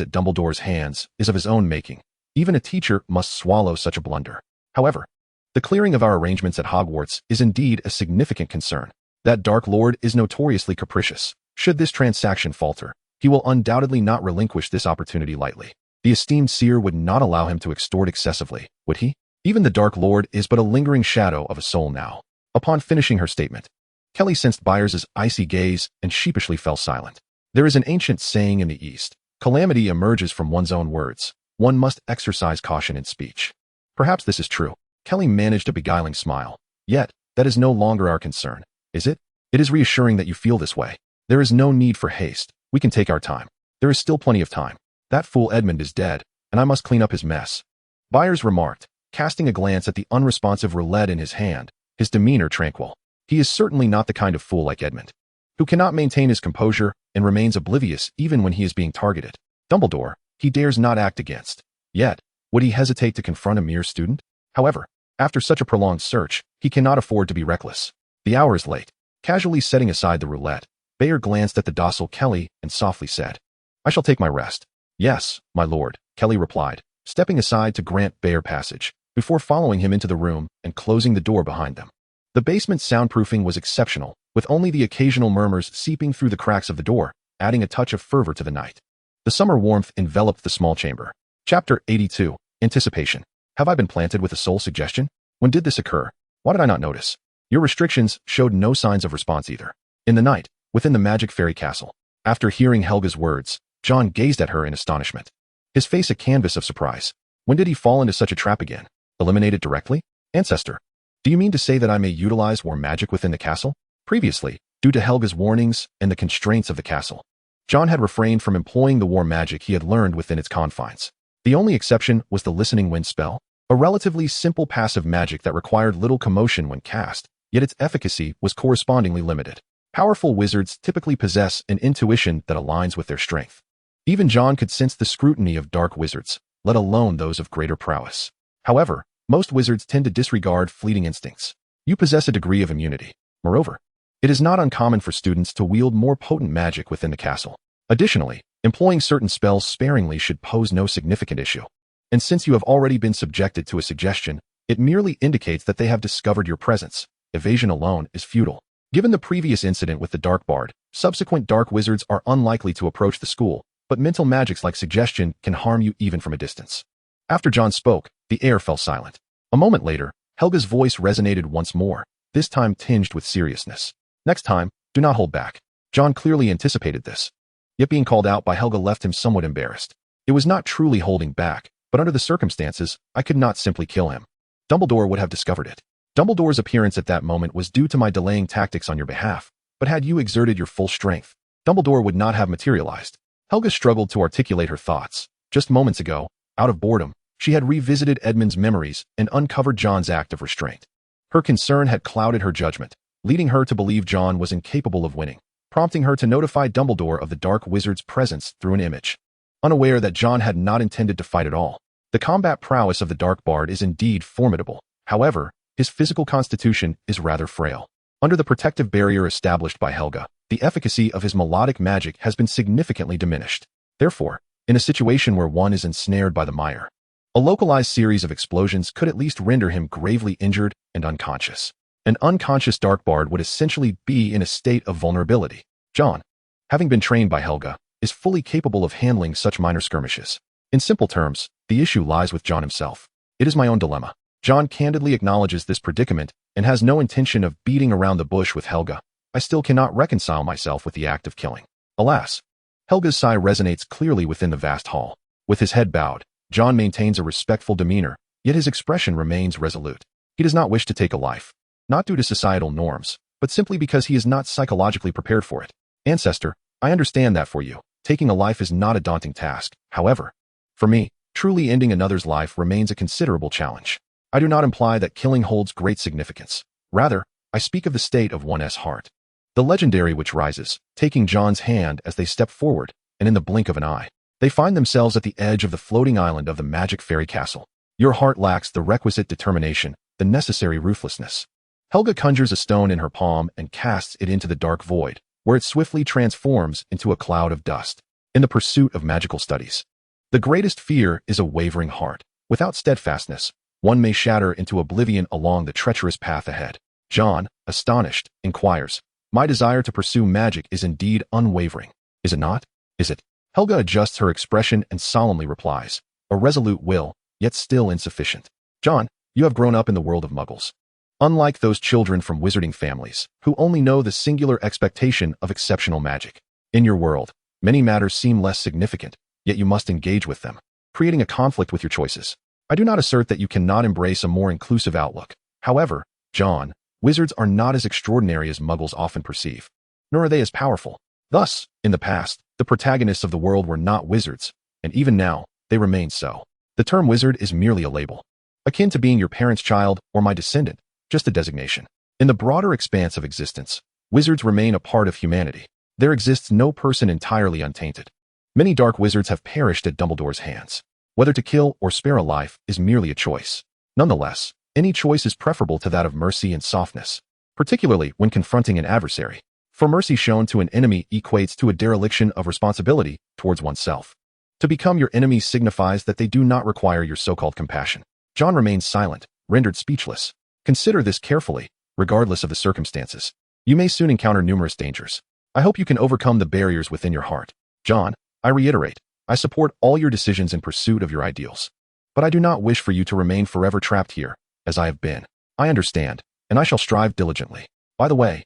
at Dumbledore's hands is of his own making. Even a teacher must swallow such a blunder. However, the clearing of our arrangements at Hogwarts is indeed a significant concern. That Dark Lord is notoriously capricious. Should this transaction falter, he will undoubtedly not relinquish this opportunity lightly. The esteemed seer would not allow him to extort excessively, would he? Even the Dark Lord is but a lingering shadow of a soul now. Upon finishing her statement, Kelly sensed Byers's icy gaze and sheepishly fell silent. There is an ancient saying in the East, calamity emerges from one's own words. One must exercise caution in speech. Perhaps this is true. Kelly managed a beguiling smile. Yet, that is no longer our concern, is it? It is reassuring that you feel this way. There is no need for haste. We can take our time. There is still plenty of time. That fool Edmund is dead, and I must clean up his mess. Byers remarked, casting a glance at the unresponsive roulette in his hand, his demeanor tranquil. He is certainly not the kind of fool like Edmund, who cannot maintain his composure and remains oblivious even when he is being targeted. Dumbledore, he dares not act against. Yet, would he hesitate to confront a mere student? However, after such a prolonged search, he cannot afford to be reckless. The hour is late. Casually setting aside the roulette, Bayer glanced at the docile Kelly and softly said, I shall take my rest. Yes, my lord, Kelly replied, stepping aside to grant Bayer passage, before following him into the room and closing the door behind them. The basement soundproofing was exceptional, with only the occasional murmurs seeping through the cracks of the door, adding a touch of fervor to the night. The summer warmth enveloped the small chamber. Chapter 82. Anticipation. Have I been planted with a soul suggestion? When did this occur? Why did I not notice? Your restrictions showed no signs of response either. In the night, within the magic fairy castle, after hearing Helga's words, John gazed at her in astonishment, his face a canvas of surprise. When did he fall into such a trap again? Eliminated directly? Ancestor, do you mean to say that I may utilize war magic within the castle? Previously, due to Helga's warnings and the constraints of the castle, John had refrained from employing the war magic he had learned within its confines. The only exception was the Listening Wind spell, a relatively simple passive magic that required little commotion when cast, yet its efficacy was correspondingly limited. Powerful wizards typically possess an intuition that aligns with their strength. Even John could sense the scrutiny of dark wizards, let alone those of greater prowess. However, most wizards tend to disregard fleeting instincts. You possess a degree of immunity. Moreover, it is not uncommon for students to wield more potent magic within the castle. Additionally, employing certain spells sparingly should pose no significant issue. And since you have already been subjected to a suggestion, it merely indicates that they have discovered your presence. Evasion alone is futile. Given the previous incident with the Dark Bard, subsequent dark wizards are unlikely to approach the school, but mental magics like suggestion can harm you even from a distance. After John spoke, the air fell silent. A moment later, Helga's voice resonated once more, this time tinged with seriousness. Next time, do not hold back. John clearly anticipated this. Yet being called out by Helga left him somewhat embarrassed. It was not truly holding back, but under the circumstances, I could not simply kill him. Dumbledore would have discovered it. Dumbledore's appearance at that moment was due to my delaying tactics on your behalf, but had you exerted your full strength, Dumbledore would not have materialized. Helga struggled to articulate her thoughts. Just moments ago, out of boredom, she had revisited Edmund's memories and uncovered John's act of restraint. Her concern had clouded her judgment, leading her to believe John was incapable of winning, prompting her to notify Dumbledore of the dark wizard's presence through an image. Unaware that John had not intended to fight at all, the combat prowess of the Dark Bard is indeed formidable. However, his physical constitution is rather frail. Under the protective barrier established by Helga, the efficacy of his melodic magic has been significantly diminished. Therefore, in a situation where one is ensnared by the mire, a localized series of explosions could at least render him gravely injured and unconscious. An unconscious Dark Bard would essentially be in a state of vulnerability. John, having been trained by Helga, is fully capable of handling such minor skirmishes. In simple terms, the issue lies with John himself. It is my own dilemma. John candidly acknowledges this predicament and has no intention of beating around the bush with Helga. I still cannot reconcile myself with the act of killing. Alas, Helga's sigh resonates clearly within the vast hall. With his head bowed, John maintains a respectful demeanor, yet his expression remains resolute. He does not wish to take a life, not due to societal norms, but simply because he is not psychologically prepared for it. Ancestor, I understand that for you, taking a life is not a daunting task. However, for me, truly ending another's life remains a considerable challenge. I do not imply that killing holds great significance. Rather, I speak of the state of one's heart. The legendary which rises, taking John's hand as they step forward, and in the blink of an eye, they find themselves at the edge of the floating island of the magic fairy castle. Your heart lacks the requisite determination, the necessary ruthlessness. Helga conjures a stone in her palm and casts it into the dark void, where it swiftly transforms into a cloud of dust. In the pursuit of magical studies, the greatest fear is a wavering heart. Without steadfastness, one may shatter into oblivion along the treacherous path ahead. John, astonished, inquires, my desire to pursue magic is indeed unwavering. Is it not? Is it? Helga adjusts her expression and solemnly replies, a resolute will, yet still insufficient. John, you have grown up in the world of muggles. Unlike those children from wizarding families, who only know the singular expectation of exceptional magic. In your world, many matters seem less significant, yet you must engage with them, creating a conflict with your choices. I do not assert that you cannot embrace a more inclusive outlook. However, John, wizards are not as extraordinary as muggles often perceive, nor are they as powerful. Thus, in the past, the protagonists of the world were not wizards, and even now, they remain so. The term wizard is merely a label, akin to being your parent's child or my descendant, just a designation. In the broader expanse of existence, wizards remain a part of humanity. There exists no person entirely untainted. Many dark wizards have perished at Dumbledore's hands. Whether to kill or spare a life is merely a choice. Nonetheless, any choice is preferable to that of mercy and softness, particularly when confronting an adversary. For mercy shown to an enemy equates to a dereliction of responsibility towards oneself. To become your enemy signifies that they do not require your so-called compassion. John remains silent, rendered speechless. Consider this carefully, regardless of the circumstances. You may soon encounter numerous dangers. I hope you can overcome the barriers within your heart. John, I reiterate, I support all your decisions in pursuit of your ideals. But I do not wish for you to remain forever trapped here, as I have been. I understand, and I shall strive diligently. By the way,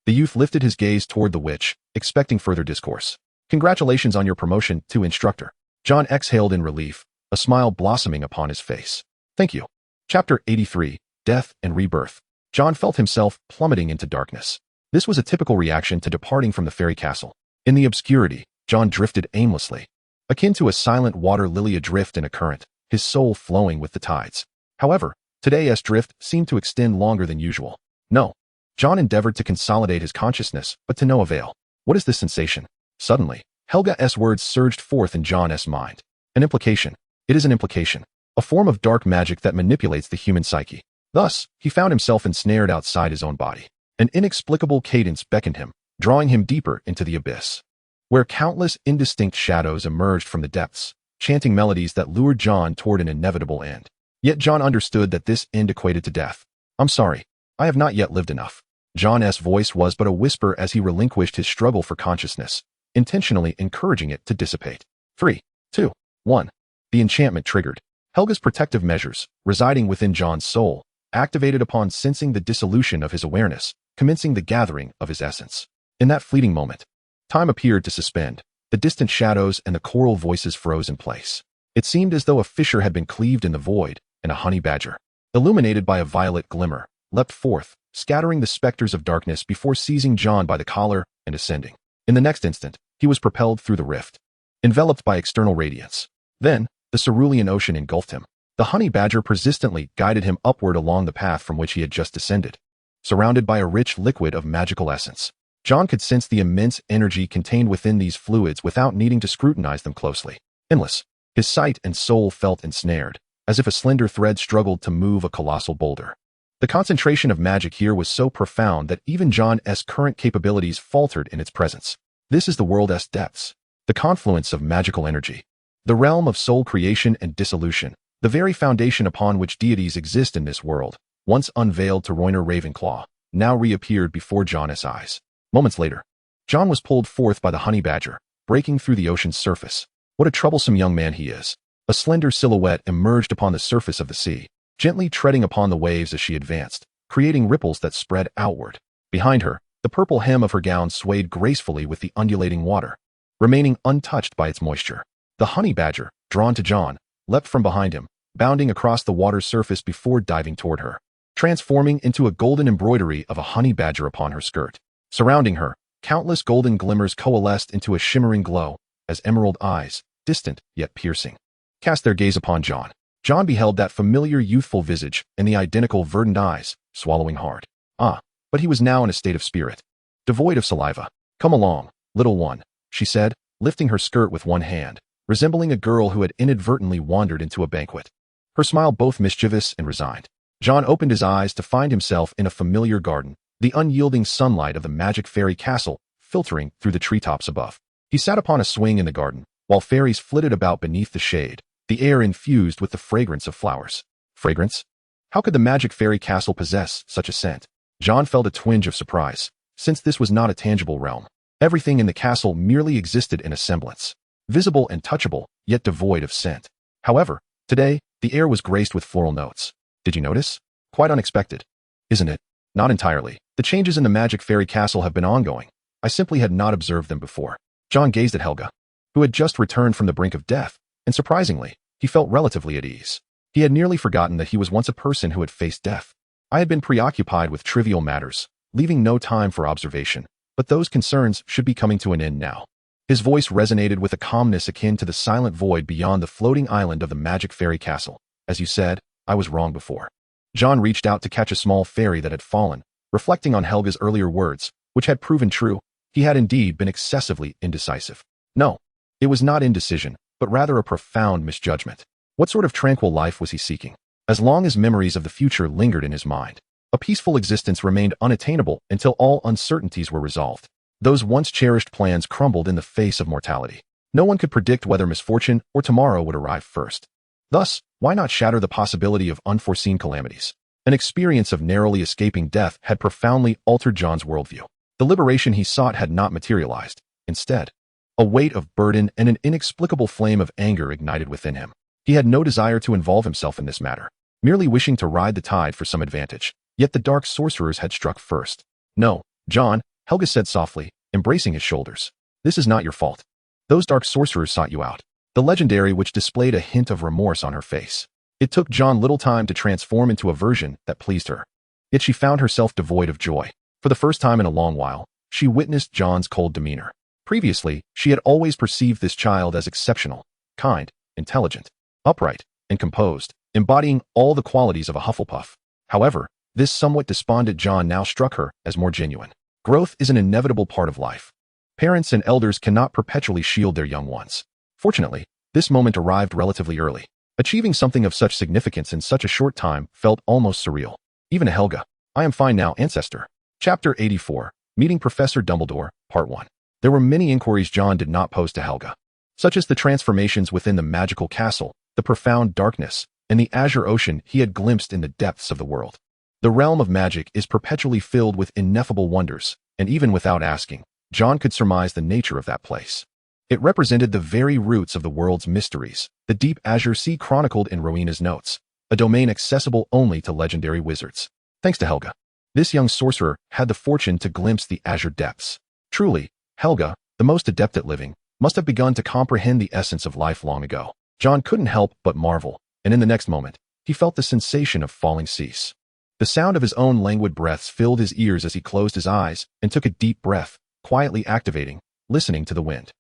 The youth lifted his gaze toward the witch, expecting further discourse. Congratulations on your promotion to instructor. John exhaled in relief, a smile blossoming upon his face. Thank you. Chapter 83, Death and Rebirth. John felt himself plummeting into darkness. This was a typical reaction to departing from the fairy castle. In the obscurity, John drifted aimlessly, akin to a silent water lily adrift in a current, his soul flowing with the tides. However, today's drift seemed to extend longer than usual. No. John endeavored to consolidate his consciousness, but to no avail. What is this sensation? Suddenly, Helga's words surged forth in John's mind. An implication. It is an implication. A form of dark magic that manipulates the human psyche. Thus, he found himself ensnared outside his own body. An inexplicable cadence beckoned him, drawing him deeper into the abyss, where countless indistinct shadows emerged from the depths, chanting melodies that lured John toward an inevitable end. Yet John understood that this end equated to death. I'm sorry. I have not yet lived enough. John's voice was but a whisper as he relinquished his struggle for consciousness, intentionally encouraging it to dissipate. 3, 2, 1. The enchantment triggered. Helga's protective measures, residing within John's soul, activated upon sensing the dissolution of his awareness, commencing the gathering of his essence. In that fleeting moment, time appeared to suspend. The distant shadows and the choral voices froze in place. It seemed as though a fissure had been cleaved in the void, and a honey badger, illuminated by a violet glimmer, leapt forth, scattering the specters of darkness before seizing John by the collar and ascending. In the next instant, he was propelled through the rift, enveloped by external radiance. Then, the cerulean ocean engulfed him. The honey badger persistently guided him upward along the path from which he had just descended. Surrounded by a rich liquid of magical essence, John could sense the immense energy contained within these fluids without needing to scrutinize them closely. Endless. His sight and soul felt ensnared, as if a slender thread struggled to move a colossal boulder. The concentration of magic here was so profound that even John's current capabilities faltered in its presence. This is the world's depths, the confluence of magical energy, the realm of soul creation and dissolution, the very foundation upon which deities exist in this world, once unveiled to Royner Ravenclaw, now reappeared before John's eyes. Moments later, John was pulled forth by the honey badger, breaking through the ocean's surface. What a troublesome young man he is. A slender silhouette emerged upon the surface of the sea, gently treading upon the waves as she advanced, creating ripples that spread outward. Behind her, the purple hem of her gown swayed gracefully with the undulating water, remaining untouched by its moisture. The honey badger, drawn to John, leapt from behind him, bounding across the water's surface before diving toward her, transforming into a golden embroidery of a honey badger upon her skirt. Surrounding her, countless golden glimmers coalesced into a shimmering glow, as emerald eyes, distant yet piercing, cast their gaze upon John. John beheld that familiar youthful visage and the identical verdant eyes, swallowing hard. But he was now in a state of spirit, devoid of saliva. Come along, little one, she said, lifting her skirt with one hand, resembling a girl who had inadvertently wandered into a banquet. Her smile both mischievous and resigned. John opened his eyes to find himself in a familiar garden, the unyielding sunlight of the magic fairy castle filtering through the treetops above. He sat upon a swing in the garden, while fairies flitted about beneath the shade, the air infused with the fragrance of flowers. Fragrance? How could the magic fairy castle possess such a scent? John felt a twinge of surprise, since this was not a tangible realm. Everything in the castle merely existed in a semblance, visible and touchable, yet devoid of scent. However, today, the air was graced with floral notes. Did you notice? Quite unexpected, isn't it? Not entirely. The changes in the magic fairy castle have been ongoing. I simply had not observed them before. John gazed at Helga, who had just returned from the brink of death, and surprisingly, he felt relatively at ease. He had nearly forgotten that he was once a person who had faced death. I had been preoccupied with trivial matters, leaving no time for observation, but those concerns should be coming to an end now. His voice resonated with a calmness akin to the silent void beyond the floating island of the magic fairy castle. As you said, I was wrong before. John reached out to catch a small fairy that had fallen, reflecting on Helga's earlier words, which had proven true. He had indeed been excessively indecisive. No, it was not indecision, but rather a profound misjudgment. What sort of tranquil life was he seeking? As long as memories of the future lingered in his mind, a peaceful existence remained unattainable until all uncertainties were resolved. Those once cherished plans crumbled in the face of mortality. No one could predict whether misfortune or tomorrow would arrive first. Thus, why not shatter the possibility of unforeseen calamities? An experience of narrowly escaping death had profoundly altered John's worldview. The liberation he sought had not materialized. Instead, a weight of burden and an inexplicable flame of anger ignited within him. He had no desire to involve himself in this matter, merely wishing to ride the tide for some advantage. Yet the dark sorcerers had struck first. No, John, Helga said softly, embracing his shoulders. This is not your fault. Those dark sorcerers sought you out. The legendary which displayed a hint of remorse on her face. It took John little time to transform into a version that pleased her. Yet she found herself devoid of joy. For the first time in a long while, she witnessed John's cold demeanor. Previously, she had always perceived this child as exceptional, kind, intelligent, upright, and composed, embodying all the qualities of a Hufflepuff. However, this somewhat despondent John now struck her as more genuine. Growth is an inevitable part of life. Parents and elders cannot perpetually shield their young ones. Fortunately, this moment arrived relatively early. Achieving something of such significance in such a short time felt almost surreal. Even to Helga. I am fine now, ancestor. Chapter 84. Meeting Professor Dumbledore, Part 1. There were many inquiries John did not pose to Helga, such as the transformations within the magical castle, the profound darkness, and the azure ocean he had glimpsed in the depths of the world. The realm of magic is perpetually filled with ineffable wonders, and even without asking, John could surmise the nature of that place. It represented the very roots of the world's mysteries, the deep azure sea chronicled in Rowena's notes, a domain accessible only to legendary wizards. Thanks to Helga, this young sorcerer had the fortune to glimpse the azure depths. Truly, Helga, the most adept at living, must have begun to comprehend the essence of life long ago. John couldn't help but marvel, and in the next moment, he felt the sensation of falling cease. The sound of his own languid breaths filled his ears as he closed his eyes and took a deep breath, quietly activating, listening to the wind.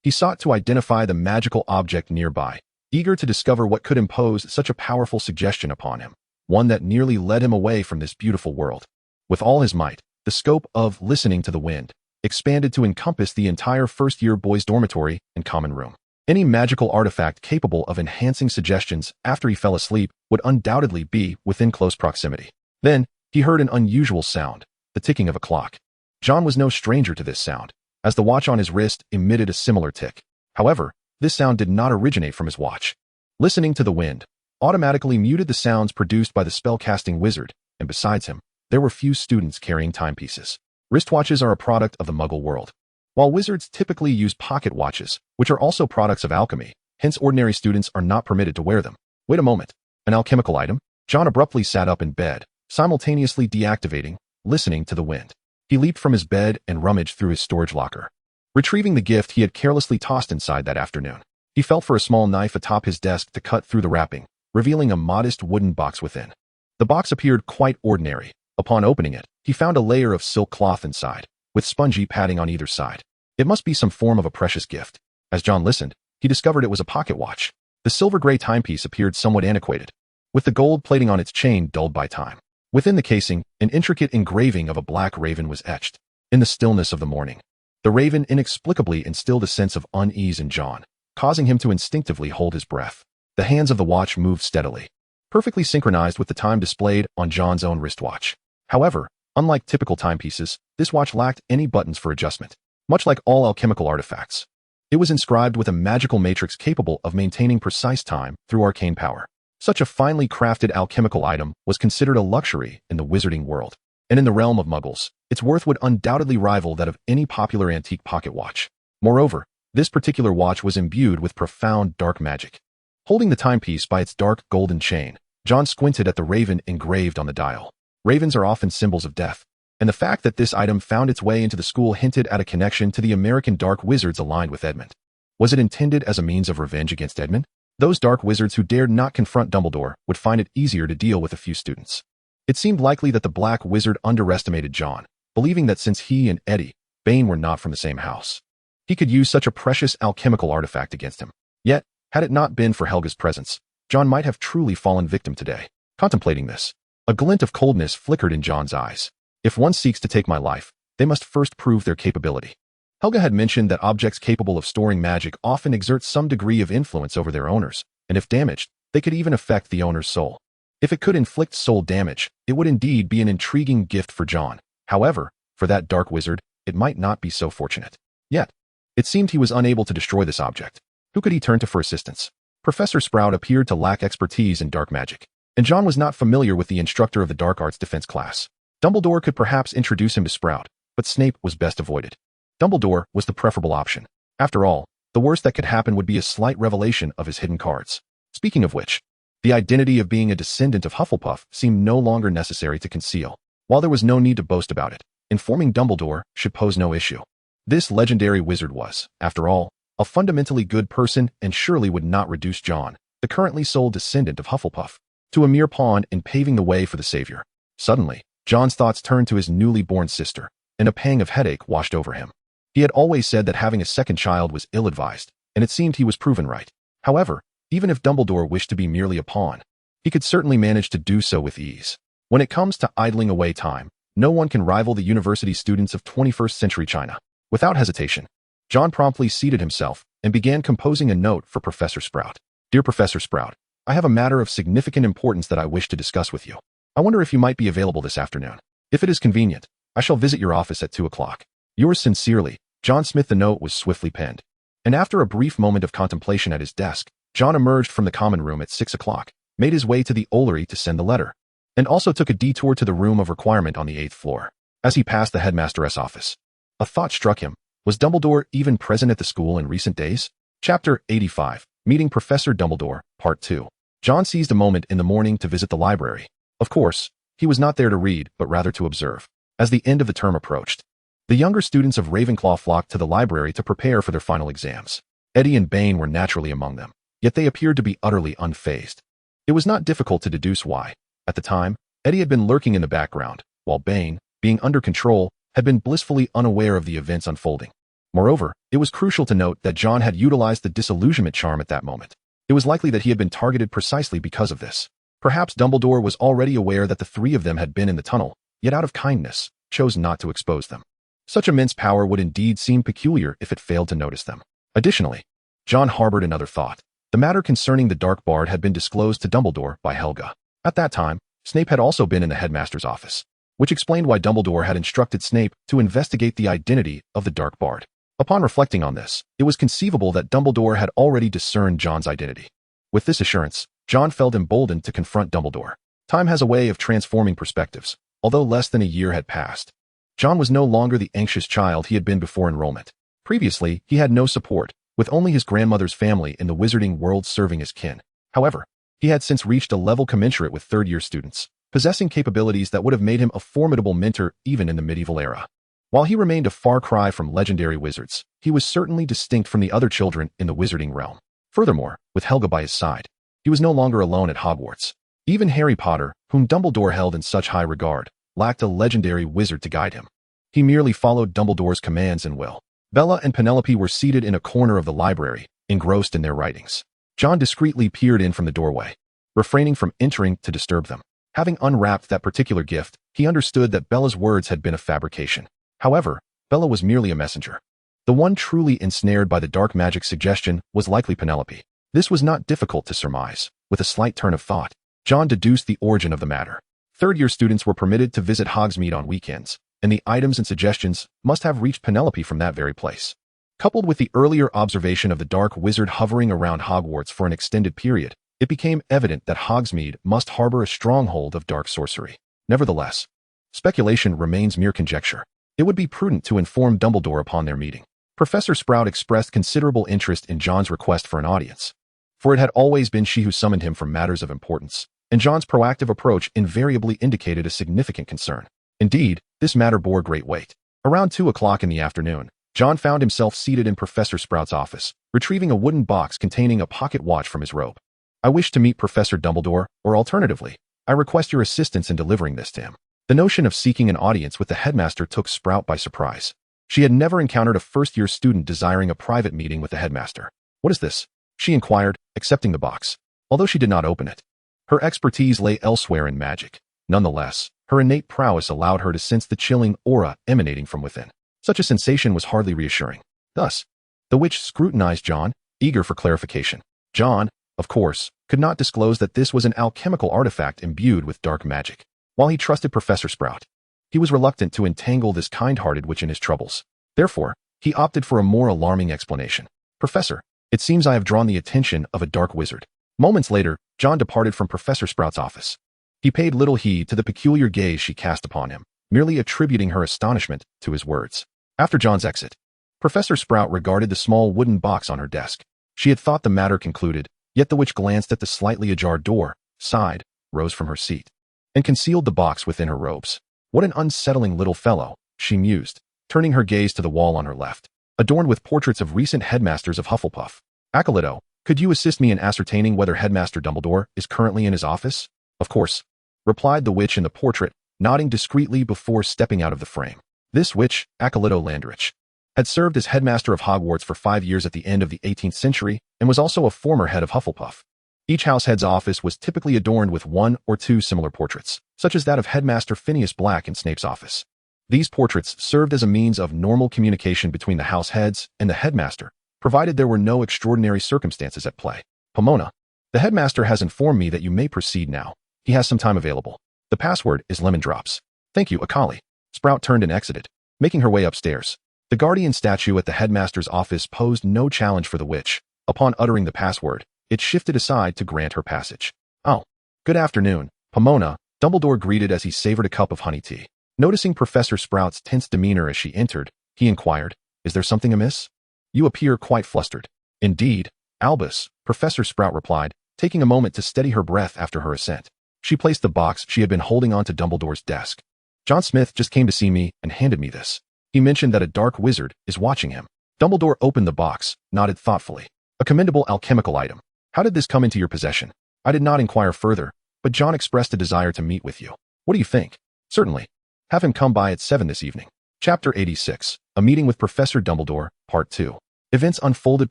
He sought to identify the magical object nearby, eager to discover what could impose such a powerful suggestion upon him, one that nearly led him away from this beautiful world. With all his might, the scope of listening to the wind expanded to encompass the entire first-year boys' dormitory and common room. Any magical artifact capable of enhancing suggestions after he fell asleep would undoubtedly be within close proximity. Then, he heard an unusual sound, the ticking of a clock. John was no stranger to this sound, as the watch on his wrist emitted a similar tick. However, this sound did not originate from his watch. Listening to the wind automatically muted the sounds produced by the spell-casting wizard, and besides him, there were few students carrying timepieces. Wristwatches are a product of the Muggle world. While wizards typically use pocket watches, which are also products of alchemy, hence ordinary students are not permitted to wear them. Wait a moment. An alchemical item? John abruptly sat up in bed, simultaneously deactivating, listening to the wind. He leaped from his bed and rummaged through his storage locker, retrieving the gift he had carelessly tossed inside that afternoon. He felt for a small knife atop his desk to cut through the wrapping, revealing a modest wooden box within. The box appeared quite ordinary. Upon opening it, he found a layer of silk cloth inside, with spongy padding on either side. It must be some form of a precious gift. As John listened, he discovered it was a pocket watch. The silver-gray timepiece appeared somewhat antiquated, with the gold plating on its chain dulled by time. Within the casing, an intricate engraving of a black raven was etched. In the stillness of the morning, the raven inexplicably instilled a sense of unease in John, causing him to instinctively hold his breath. The hands of the watch moved steadily, perfectly synchronized with the time displayed on John's own wristwatch. However, unlike typical timepieces, this watch lacked any buttons for adjustment. Much like all alchemical artifacts, it was inscribed with a magical matrix capable of maintaining precise time through arcane power. Such a finely crafted alchemical item was considered a luxury in the wizarding world, and in the realm of muggles, its worth would undoubtedly rival that of any popular antique pocket watch. Moreover, this particular watch was imbued with profound dark magic. Holding the timepiece by its dark golden chain, John squinted at the raven engraved on the dial. Ravens are often symbols of death, and the fact that this item found its way into the school hinted at a connection to the American dark wizards aligned with Edmund. Was it intended as a means of revenge against Edmund? Those dark wizards who dared not confront Dumbledore would find it easier to deal with a few students. It seemed likely that the black wizard underestimated John, believing that since he and Eddie Bane were not from the same house, he could use such a precious alchemical artifact against him. Yet, had it not been for Helga's presence, John might have truly fallen victim today. Contemplating this, a glint of coldness flickered in John's eyes. If one seeks to take my life, they must first prove their capability. Helga had mentioned that objects capable of storing magic often exert some degree of influence over their owners, and if damaged, they could even affect the owner's soul. If it could inflict soul damage, it would indeed be an intriguing gift for John. However, for that dark wizard, it might not be so fortunate. Yet, it seemed he was unable to destroy this object. Who could he turn to for assistance? Professor Sprout appeared to lack expertise in dark magic, and John was not familiar with the instructor of the dark arts defense class. Dumbledore could perhaps introduce him to Sprout, but Snape was best avoided. Dumbledore was the preferable option. After all, the worst that could happen would be a slight revelation of his hidden cards. Speaking of which, the identity of being a descendant of Hufflepuff seemed no longer necessary to conceal. While there was no need to boast about it, informing Dumbledore should pose no issue. This legendary wizard was, after all, a fundamentally good person and surely would not reduce John, the currently sole descendant of Hufflepuff, to a mere pawn in paving the way for the savior. Suddenly, John's thoughts turned to his newly born sister, and a pang of headache washed over him. He had always said that having a second child was ill-advised, and it seemed he was proven right. However, even if Dumbledore wished to be merely a pawn, he could certainly manage to do so with ease. When it comes to idling away time, no one can rival the university students of 21st century China. Without hesitation, John promptly seated himself and began composing a note for Professor Sprout. Dear Professor Sprout, I have a matter of significant importance that I wish to discuss with you. I wonder if you might be available this afternoon. If it is convenient, I shall visit your office at 2 o'clock. Yours sincerely, John Smith. The note was swiftly penned. And after a brief moment of contemplation at his desk, John emerged from the common room at 6 o'clock, made his way to the Ollery to send the letter, and also took a detour to the room of requirement on the 8th floor. As he passed the headmaster's office, a thought struck him. Was Dumbledore even present at the school in recent days? Chapter 85, Meeting Professor Dumbledore, Part 2. John seized a moment in the morning to visit the library. Of course, he was not there to read, but rather to observe. As the end of the term approached, the younger students of Ravenclaw flocked to the library to prepare for their final exams. Eddie and Bane were naturally among them, yet they appeared to be utterly unfazed. It was not difficult to deduce why. At the time, Eddie had been lurking in the background, while Bane, being under control, had been blissfully unaware of the events unfolding. Moreover, it was crucial to note that John had utilized the disillusionment charm at that moment. It was likely that he had been targeted precisely because of this. Perhaps Dumbledore was already aware that the three of them had been in the tunnel, yet out of kindness, chose not to expose them. Such immense power would indeed seem peculiar if it failed to notice them. Additionally, John harbored another thought. The matter concerning the Dark Bard had been disclosed to Dumbledore by Helga. At that time, Snape had also been in the headmaster's office, which explained why Dumbledore had instructed Snape to investigate the identity of the Dark Bard. Upon reflecting on this, it was conceivable that Dumbledore had already discerned John's identity. With this assurance, John felt emboldened to confront Dumbledore. Time has a way of transforming perspectives. Although less than a year had passed, John was no longer the anxious child he had been before enrollment. Previously, he had no support, with only his grandmother's family in the Wizarding World serving as kin. However, he had since reached a level commensurate with third-year students, possessing capabilities that would have made him a formidable mentor even in the medieval era. While he remained a far cry from legendary wizards, he was certainly distinct from the other children in the wizarding realm. Furthermore, with Helga by his side, he was no longer alone at Hogwarts. Even Harry Potter, whom Dumbledore held in such high regard, lacked a legendary wizard to guide him. He merely followed Dumbledore's commands and will. Bella and Penelope were seated in a corner of the library, engrossed in their writings. John discreetly peered in from the doorway, refraining from entering to disturb them. Having unwrapped that particular gift, he understood that Bella's words had been a fabrication. However, Bella was merely a messenger. The one truly ensnared by the dark magic suggestion was likely Penelope. This was not difficult to surmise. With a slight turn of thought, John deduced the origin of the matter. Third-year students were permitted to visit Hogsmeade on weekends, and the items and suggestions must have reached Penelope from that very place. Coupled with the earlier observation of the dark wizard hovering around Hogwarts for an extended period, it became evident that Hogsmeade must harbor a stronghold of dark sorcery. Nevertheless, speculation remains mere conjecture. It would be prudent to inform Dumbledore upon their meeting. Professor Sprout expressed considerable interest in John's request for an audience, for it had always been she who summoned him for matters of importance, and John's proactive approach invariably indicated a significant concern. Indeed, this matter bore great weight. Around 2 o'clock in the afternoon, John found himself seated in Professor Sprout's office, retrieving a wooden box containing a pocket watch from his robe. I wish to meet Professor Dumbledore, or alternatively, I request your assistance in delivering this to him. The notion of seeking an audience with the headmaster took Sprout by surprise. She had never encountered a first-year student desiring a private meeting with the headmaster. What is this? She inquired, accepting the box, although she did not open it. Her expertise lay elsewhere in magic. Nonetheless, her innate prowess allowed her to sense the chilling aura emanating from within. Such a sensation was hardly reassuring. Thus, the witch scrutinized John, eager for clarification. John, of course, could not disclose that this was an alchemical artifact imbued with dark magic. While he trusted Professor Sprout, he was reluctant to entangle this kind-hearted witch in his troubles. Therefore, he opted for a more alarming explanation. Professor, it seems I have drawn the attention of a dark wizard. Moments later, John departed from Professor Sprout's office. He paid little heed to the peculiar gaze she cast upon him, merely attributing her astonishment to his words. After John's exit, Professor Sprout regarded the small wooden box on her desk. She had thought the matter concluded, yet the witch glanced at the slightly ajar door, sighed, rose from her seat, and concealed the box within her robes. What an unsettling little fellow, she mused, turning her gaze to the wall on her left, adorned with portraits of recent headmasters of Hufflepuff. Acolyto, could you assist me in ascertaining whether Headmaster Dumbledore is currently in his office? Of course, replied the witch in the portrait, nodding discreetly before stepping out of the frame. This witch, Acolyto Landrich, had served as headmaster of Hogwarts for 5 years at the end of the 18th century and was also a former head of Hufflepuff. Each house head's office was typically adorned with one or two similar portraits, such as that of Headmaster Phineas Black in Snape's office. These portraits served as a means of normal communication between the house heads and the headmaster, provided there were no extraordinary circumstances at play. Pomona, the headmaster has informed me that you may proceed now. He has some time available. The password is lemon drops. Thank you, Akali. Sprout turned and exited, making her way upstairs. The guardian statue at the headmaster's office posed no challenge for the witch. Upon uttering the password, it shifted aside to grant her passage. Oh, good afternoon, Pomona, Dumbledore greeted as he savored a cup of honey tea. Noticing Professor Sprout's tense demeanor as she entered, he inquired, "Is there something amiss? You appear quite flustered." "Indeed, Albus," Professor Sprout replied, taking a moment to steady her breath after her ascent. She placed the box she had been holding onto Dumbledore's desk. "John Smith just came to see me and handed me this. He mentioned that a dark wizard is watching him." Dumbledore opened the box, nodded thoughtfully. "A commendable alchemical item. How did this come into your possession?" "I did not inquire further, but John expressed a desire to meet with you. What do you think?" "Certainly. Have him come by at 7 this evening." Chapter 86, A Meeting with Professor Dumbledore, Part 2. Events unfolded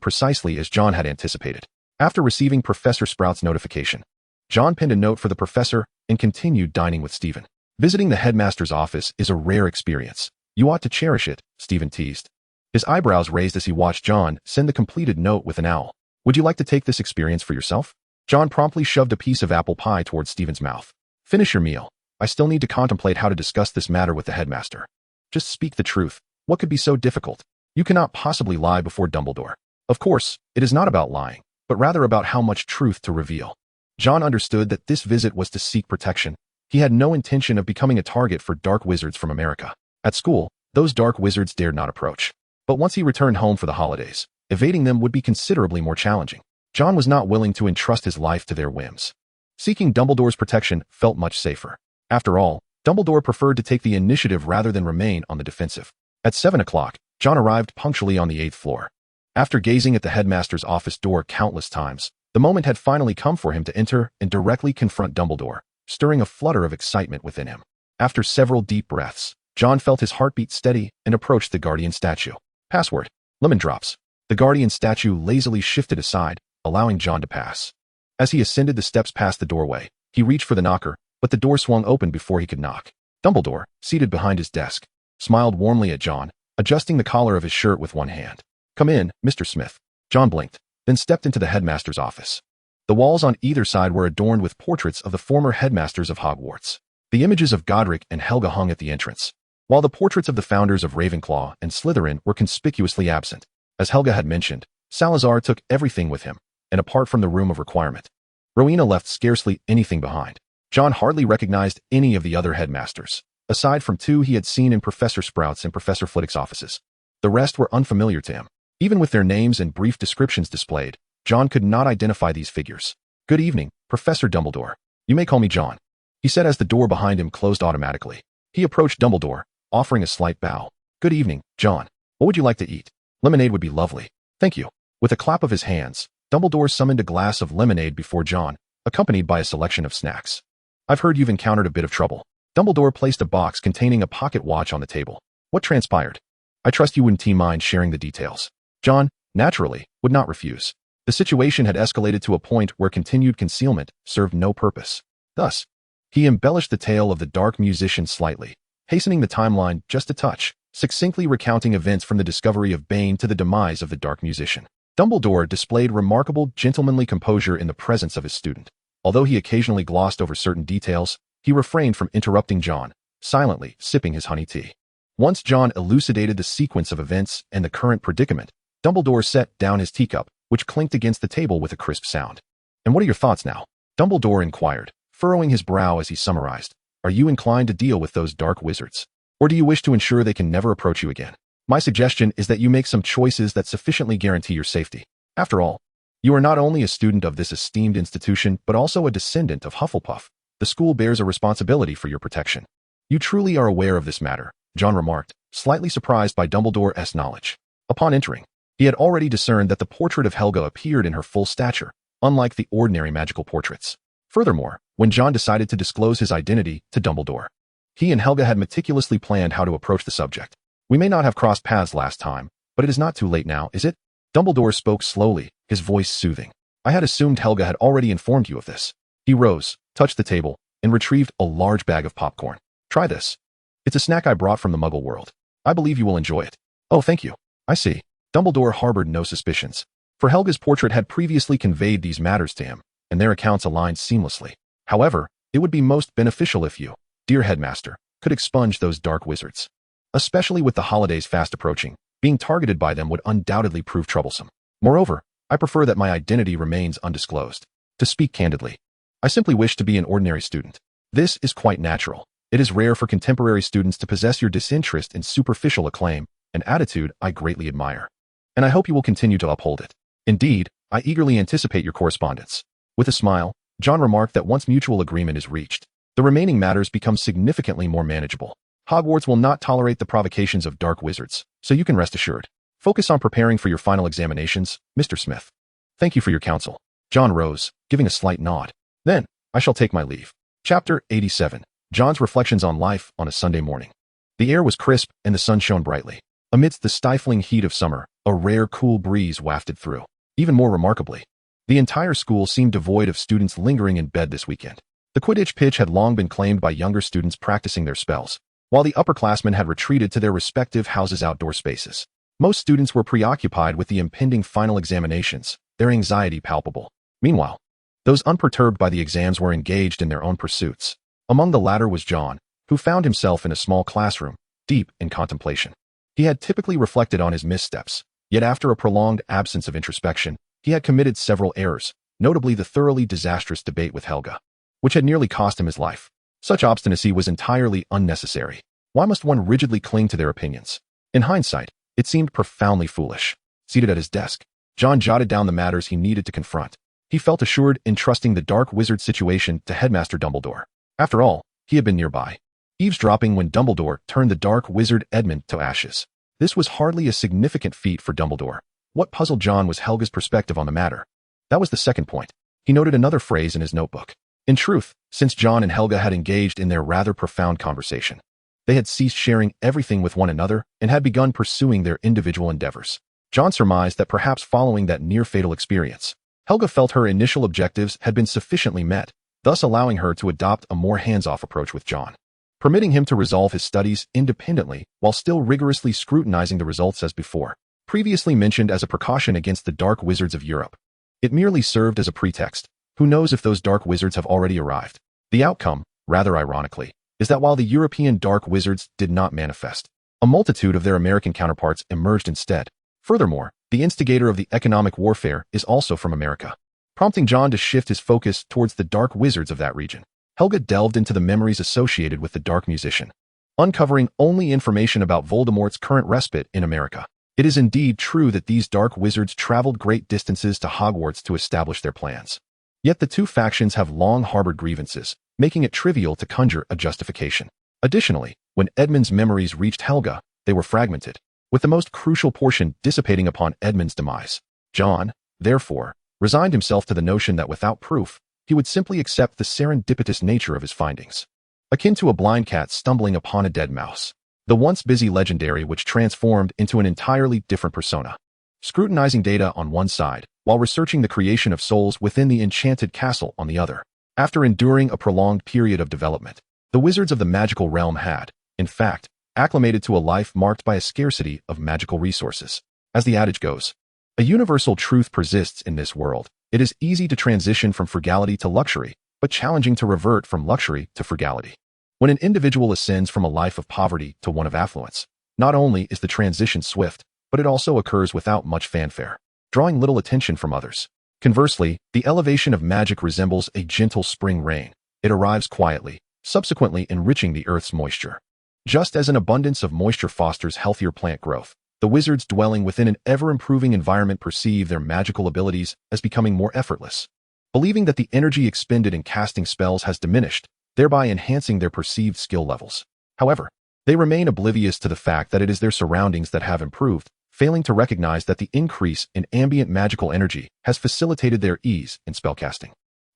precisely as John had anticipated. After receiving Professor Sprout's notification, John penned a note for the professor and continued dining with Stephen. Visiting the headmaster's office is a rare experience. You ought to cherish it, Stephen teased. His eyebrows raised as he watched John send the completed note with an owl. "Would you like to take this experience for yourself?" John promptly shoved a piece of apple pie towards Stephen's mouth. "Finish your meal. I still need to contemplate how to discuss this matter with the headmaster." "Just speak the truth. What could be so difficult? You cannot possibly lie before Dumbledore." "Of course, it is not about lying, but rather about how much truth to reveal." John understood that this visit was to seek protection. He had no intention of becoming a target for dark wizards from America. At school, those dark wizards dared not approach. But once he returned home for the holidays, evading them would be considerably more challenging. John was not willing to entrust his life to their whims. Seeking Dumbledore's protection felt much safer. After all, Dumbledore preferred to take the initiative rather than remain on the defensive. At 7 o'clock, John arrived punctually on the 8th floor. After gazing at the headmaster's office door countless times, the moment had finally come for him to enter and directly confront Dumbledore, stirring a flutter of excitement within him. After several deep breaths, John felt his heartbeat steady and approached the guardian statue. Password: lemon drops. The guardian statue lazily shifted aside, allowing John to pass. As he ascended the steps past the doorway, he reached for the knocker, but the door swung open before he could knock. Dumbledore, seated behind his desk, smiled warmly at John, adjusting the collar of his shirt with one hand. "Come in, Mr. Smith." John blinked, then stepped into the headmaster's office. The walls on either side were adorned with portraits of the former headmasters of Hogwarts. The images of Godric and Helga hung at the entrance, while the portraits of the founders of Ravenclaw and Slytherin were conspicuously absent. As Helga had mentioned, Salazar took everything with him, and apart from the room of requirement, Rowena left scarcely anything behind. John hardly recognized any of the other headmasters, aside from two he had seen in Professor Sprout's and Professor Flitwick's offices. The rest were unfamiliar to him. Even with their names and brief descriptions displayed, John could not identify these figures. "Good evening, Professor Dumbledore. You may call me John," he said as the door behind him closed automatically. He approached Dumbledore, offering a slight bow. "Good evening, John. What would you like to eat?" "Lemonade would be lovely. Thank you." With a clap of his hands, Dumbledore summoned a glass of lemonade before John, accompanied by a selection of snacks. "I've heard you've encountered a bit of trouble." Dumbledore placed a box containing a pocket watch on the table. "What transpired?" "I trust you wouldn't mind sharing the details." John, naturally, would not refuse. The situation had escalated to a point where continued concealment served no purpose. Thus, he embellished the tale of the dark musician slightly, hastening the timeline just a touch, succinctly recounting events from the discovery of Bane to the demise of the dark musician. Dumbledore displayed remarkable gentlemanly composure in the presence of his student. Although he occasionally glossed over certain details, he refrained from interrupting John, silently sipping his honey tea. Once John elucidated the sequence of events and the current predicament, Dumbledore set down his teacup, which clinked against the table with a crisp sound. "And what are your thoughts now?" Dumbledore inquired, furrowing his brow as he summarized. "Are you inclined to deal with those dark wizards? Or do you wish to ensure they can never approach you again? My suggestion is that you make some choices that sufficiently guarantee your safety. After all, you are not only a student of this esteemed institution, but also a descendant of Hufflepuff. The school bears a responsibility for your protection." "You truly are aware of this matter," John remarked, slightly surprised by Dumbledore's knowledge. Upon entering, he had already discerned that the portrait of Helga appeared in her full stature, unlike the ordinary magical portraits. Furthermore, when John decided to disclose his identity to Dumbledore, he and Helga had meticulously planned how to approach the subject. We may not have crossed paths last time, but it is not too late now, is it? Dumbledore spoke slowly, his voice soothing. I had assumed Helga had already informed you of this. He rose, touched the table, and retrieved a large bag of popcorn. Try this. It's a snack I brought from the Muggle world. I believe you will enjoy it. Oh, thank you. I see. Dumbledore harbored no suspicions. For Helga's portrait had previously conveyed these matters to him, and their accounts aligned seamlessly. However, it would be most beneficial if you, dear headmaster, could expunge those dark wizards. Especially with the holidays fast approaching, being targeted by them would undoubtedly prove troublesome. Moreover, I prefer that my identity remains undisclosed. To speak candidly, I simply wish to be an ordinary student. This is quite natural. It is rare for contemporary students to possess your disinterest in superficial acclaim, an attitude I greatly admire. And I hope you will continue to uphold it. Indeed, I eagerly anticipate your correspondence. With a smile, John remarked that once mutual agreement is reached, the remaining matters become significantly more manageable. Hogwarts will not tolerate the provocations of dark wizards, so you can rest assured. Focus on preparing for your final examinations, Mr. Smith. Thank you for your counsel. John rose, giving a slight nod. Then, I shall take my leave. Chapter 87. John's Reflections on Life on a Sunday Morning. The air was crisp and the sun shone brightly. Amidst the stifling heat of summer, a rare cool breeze wafted through. Even more remarkably, the entire school seemed devoid of students lingering in bed this weekend. The Quidditch pitch had long been claimed by younger students practicing their spells, while the upperclassmen had retreated to their respective houses' outdoor spaces. Most students were preoccupied with the impending final examinations, their anxiety palpable. Meanwhile, those unperturbed by the exams were engaged in their own pursuits. Among the latter was John, who found himself in a small classroom, deep in contemplation. He had typically reflected on his missteps, yet after a prolonged absence of introspection, he had committed several errors, notably the thoroughly disastrous debate with Helga, which had nearly cost him his life. Such obstinacy was entirely unnecessary. Why must one rigidly cling to their opinions? In hindsight, it seemed profoundly foolish. Seated at his desk, John jotted down the matters he needed to confront. He felt assured in trusting the dark wizard situation to Headmaster Dumbledore. After all, he had been nearby, eavesdropping when Dumbledore turned the dark wizard Edmund to ashes. This was hardly a significant feat for Dumbledore. What puzzled John was Helga's perspective on the matter. That was the second point. He noted another phrase in his notebook. In truth, since John and Helga had engaged in their rather profound conversation, they had ceased sharing everything with one another and had begun pursuing their individual endeavors. John surmised that perhaps following that near-fatal experience, Helga felt her initial objectives had been sufficiently met, thus allowing her to adopt a more hands-off approach with John, permitting him to resolve his studies independently while still rigorously scrutinizing the results as before. Previously mentioned as a precaution against the dark wizards of Europe, it merely served as a pretext. Who knows if those dark wizards have already arrived? The outcome, rather ironically, is that while the European dark wizards did not manifest, a multitude of their American counterparts emerged instead. Furthermore, the instigator of the economic warfare is also from America, prompting John to shift his focus towards the dark wizards of that region. Helga delved into the memories associated with the dark musician, uncovering only information about Voldemort's current respite in America. It is indeed true that these dark wizards traveled great distances to Hogwarts to establish their plans. Yet the two factions have long harbored grievances, making it trivial to conjure a justification. Additionally, when Edmund's memories reached Helga, they were fragmented, with the most crucial portion dissipating upon Edmund's demise. John, therefore, resigned himself to the notion that without proof, he would simply accept the serendipitous nature of his findings, akin to a blind cat stumbling upon a dead mouse. The once busy legendary which transformed into an entirely different persona, scrutinizing data on one side, while researching the creation of souls within the enchanted castle on the other. After enduring a prolonged period of development, the wizards of the magical realm had, in fact, acclimated to a life marked by a scarcity of magical resources. As the adage goes, a universal truth persists in this world. It is easy to transition from frugality to luxury, but challenging to revert from luxury to frugality. When an individual ascends from a life of poverty to one of affluence, not only is the transition swift, but it also occurs without much fanfare, drawing little attention from others. Conversely, the elevation of magic resembles a gentle spring rain. It arrives quietly, subsequently enriching the earth's moisture. Just as an abundance of moisture fosters healthier plant growth, the wizards dwelling within an ever-improving environment perceive their magical abilities as becoming more effortless, believing that the energy expended in casting spells has diminished, thereby enhancing their perceived skill levels. However, they remain oblivious to the fact that it is their surroundings that have improved, failing to recognize that the increase in ambient magical energy has facilitated their ease in spellcasting.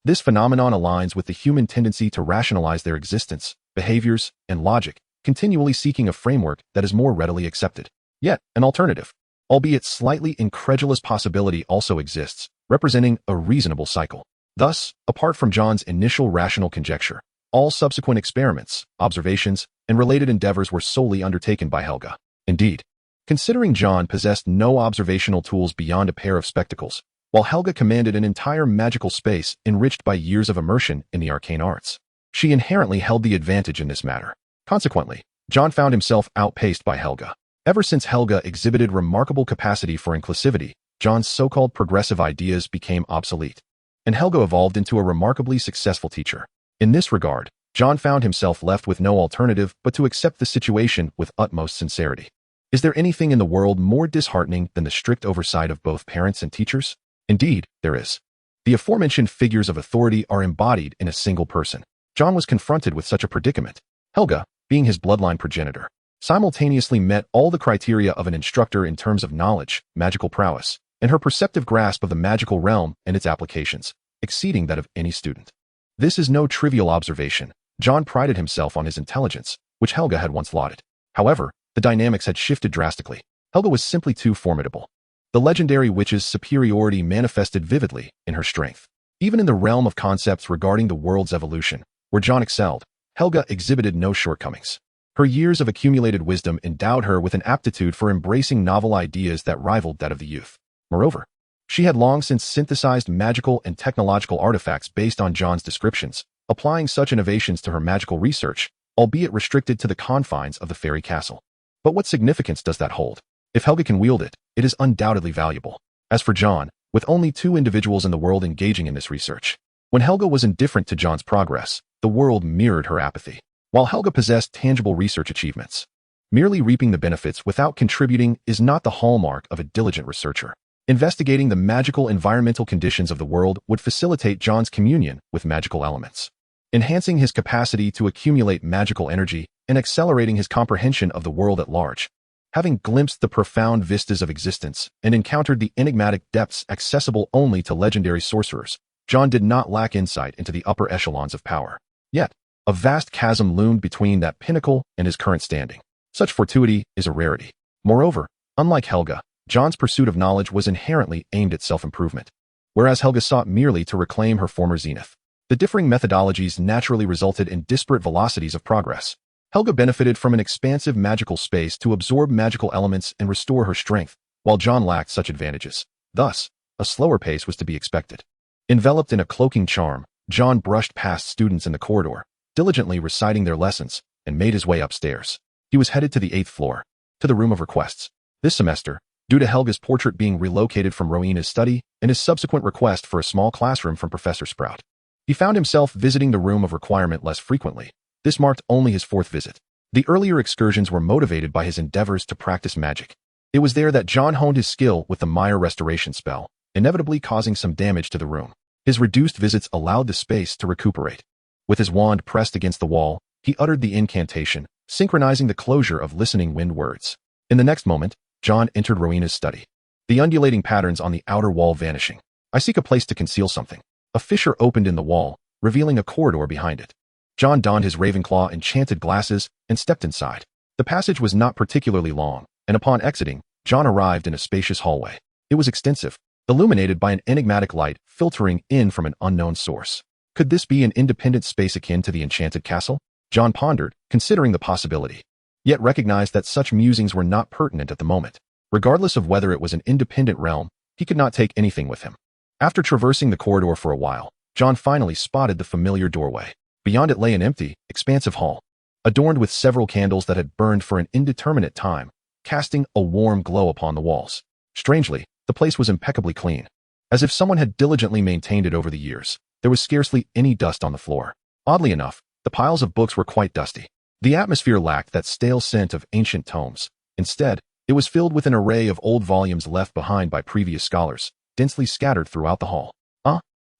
This phenomenon aligns with the human tendency to rationalize their existence, behaviors, and logic, continually seeking a framework that is more readily accepted. Yet, an alternative, albeit slightly incredulous possibility also exists, representing a reasonable cycle. Thus, apart from John's initial rational conjecture, all subsequent experiments, observations, and related endeavors were solely undertaken by Helga. Indeed, considering John possessed no observational tools beyond a pair of spectacles, while Helga commanded an entire magical space enriched by years of immersion in the arcane arts, she inherently held the advantage in this matter. Consequently, John found himself outpaced by Helga. Ever since Helga exhibited remarkable capacity for inclusivity, John's so-called progressive ideas became obsolete, and Helga evolved into a remarkably successful teacher. In this regard, John found himself left with no alternative but to accept the situation with utmost sincerity. Is there anything in the world more disheartening than the strict oversight of both parents and teachers? Indeed, there is. The aforementioned figures of authority are embodied in a single person. John was confronted with such a predicament. Helga, being his bloodline progenitor, simultaneously met all the criteria of an instructor in terms of knowledge, magical prowess, and her perceptive grasp of the magical realm and its applications, exceeding that of any student. This is no trivial observation. John prided himself on his intelligence, which Helga had once lauded. However, the dynamics had shifted drastically. Helga was simply too formidable. The legendary witch's superiority manifested vividly in her strength. Even in the realm of concepts regarding the world's evolution, where John excelled, Helga exhibited no shortcomings. Her years of accumulated wisdom endowed her with an aptitude for embracing novel ideas that rivaled that of the youth. Moreover, she had long since synthesized magical and technological artifacts based on John's descriptions, applying such innovations to her magical research, albeit restricted to the confines of the fairy castle. But what significance does that hold? If Helga can wield it, it is undoubtedly valuable. As for John, with only 2 individuals in the world engaging in this research, when Helga was indifferent to John's progress, the world mirrored her apathy. While Helga possessed tangible research achievements, merely reaping the benefits without contributing is not the hallmark of a diligent researcher. Investigating the magical environmental conditions of the world would facilitate John's communion with magical elements, enhancing his capacity to accumulate magical energy and accelerating his comprehension of the world at large. Having glimpsed the profound vistas of existence and encountered the enigmatic depths accessible only to legendary sorcerers, John did not lack insight into the upper echelons of power. Yet, a vast chasm loomed between that pinnacle and his current standing. Such fortuity is a rarity. Moreover, unlike Helga, John's pursuit of knowledge was inherently aimed at self-improvement, whereas Helga sought merely to reclaim her former zenith. The differing methodologies naturally resulted in disparate velocities of progress. Helga benefited from an expansive magical space to absorb magical elements and restore her strength, while John lacked such advantages. Thus, a slower pace was to be expected. Enveloped in a cloaking charm, John brushed past students in the corridor, diligently reciting their lessons, and made his way upstairs. He was headed to the 8th floor, to the room of requests. This semester, due to Helga's portrait being relocated from Rowena's study and his subsequent request for a small classroom from Professor Sprout, he found himself visiting the room of requirement less frequently. This marked only his 4th visit. The earlier excursions were motivated by his endeavors to practice magic. It was there that John honed his skill with the Mire restoration spell, inevitably causing some damage to the room. His reduced visits allowed the space to recuperate. With his wand pressed against the wall, he uttered the incantation, synchronizing the closure of listening wind words. In the next moment, John entered Rowena's study, the undulating patterns on the outer wall vanishing. I seek a place to conceal something. A fissure opened in the wall, revealing a corridor behind it. John donned his Ravenclaw enchanted glasses and stepped inside. The passage was not particularly long, and upon exiting, John arrived in a spacious hallway. It was extensive, illuminated by an enigmatic light filtering in from an unknown source. Could this be an independent space akin to the enchanted castle? John pondered, considering the possibility, yet recognized that such musings were not pertinent at the moment. Regardless of whether it was an independent realm, he could not take anything with him. After traversing the corridor for a while, John finally spotted the familiar doorway. Beyond it lay an empty, expansive hall, adorned with several candles that had burned for an indeterminate time, casting a warm glow upon the walls. Strangely, the place was impeccably clean. As if someone had diligently maintained it over the years, there was scarcely any dust on the floor. Oddly enough, the piles of books were quite dusty. The atmosphere lacked that stale scent of ancient tomes. Instead, it was filled with an array of old volumes left behind by previous scholars, densely scattered throughout the hall.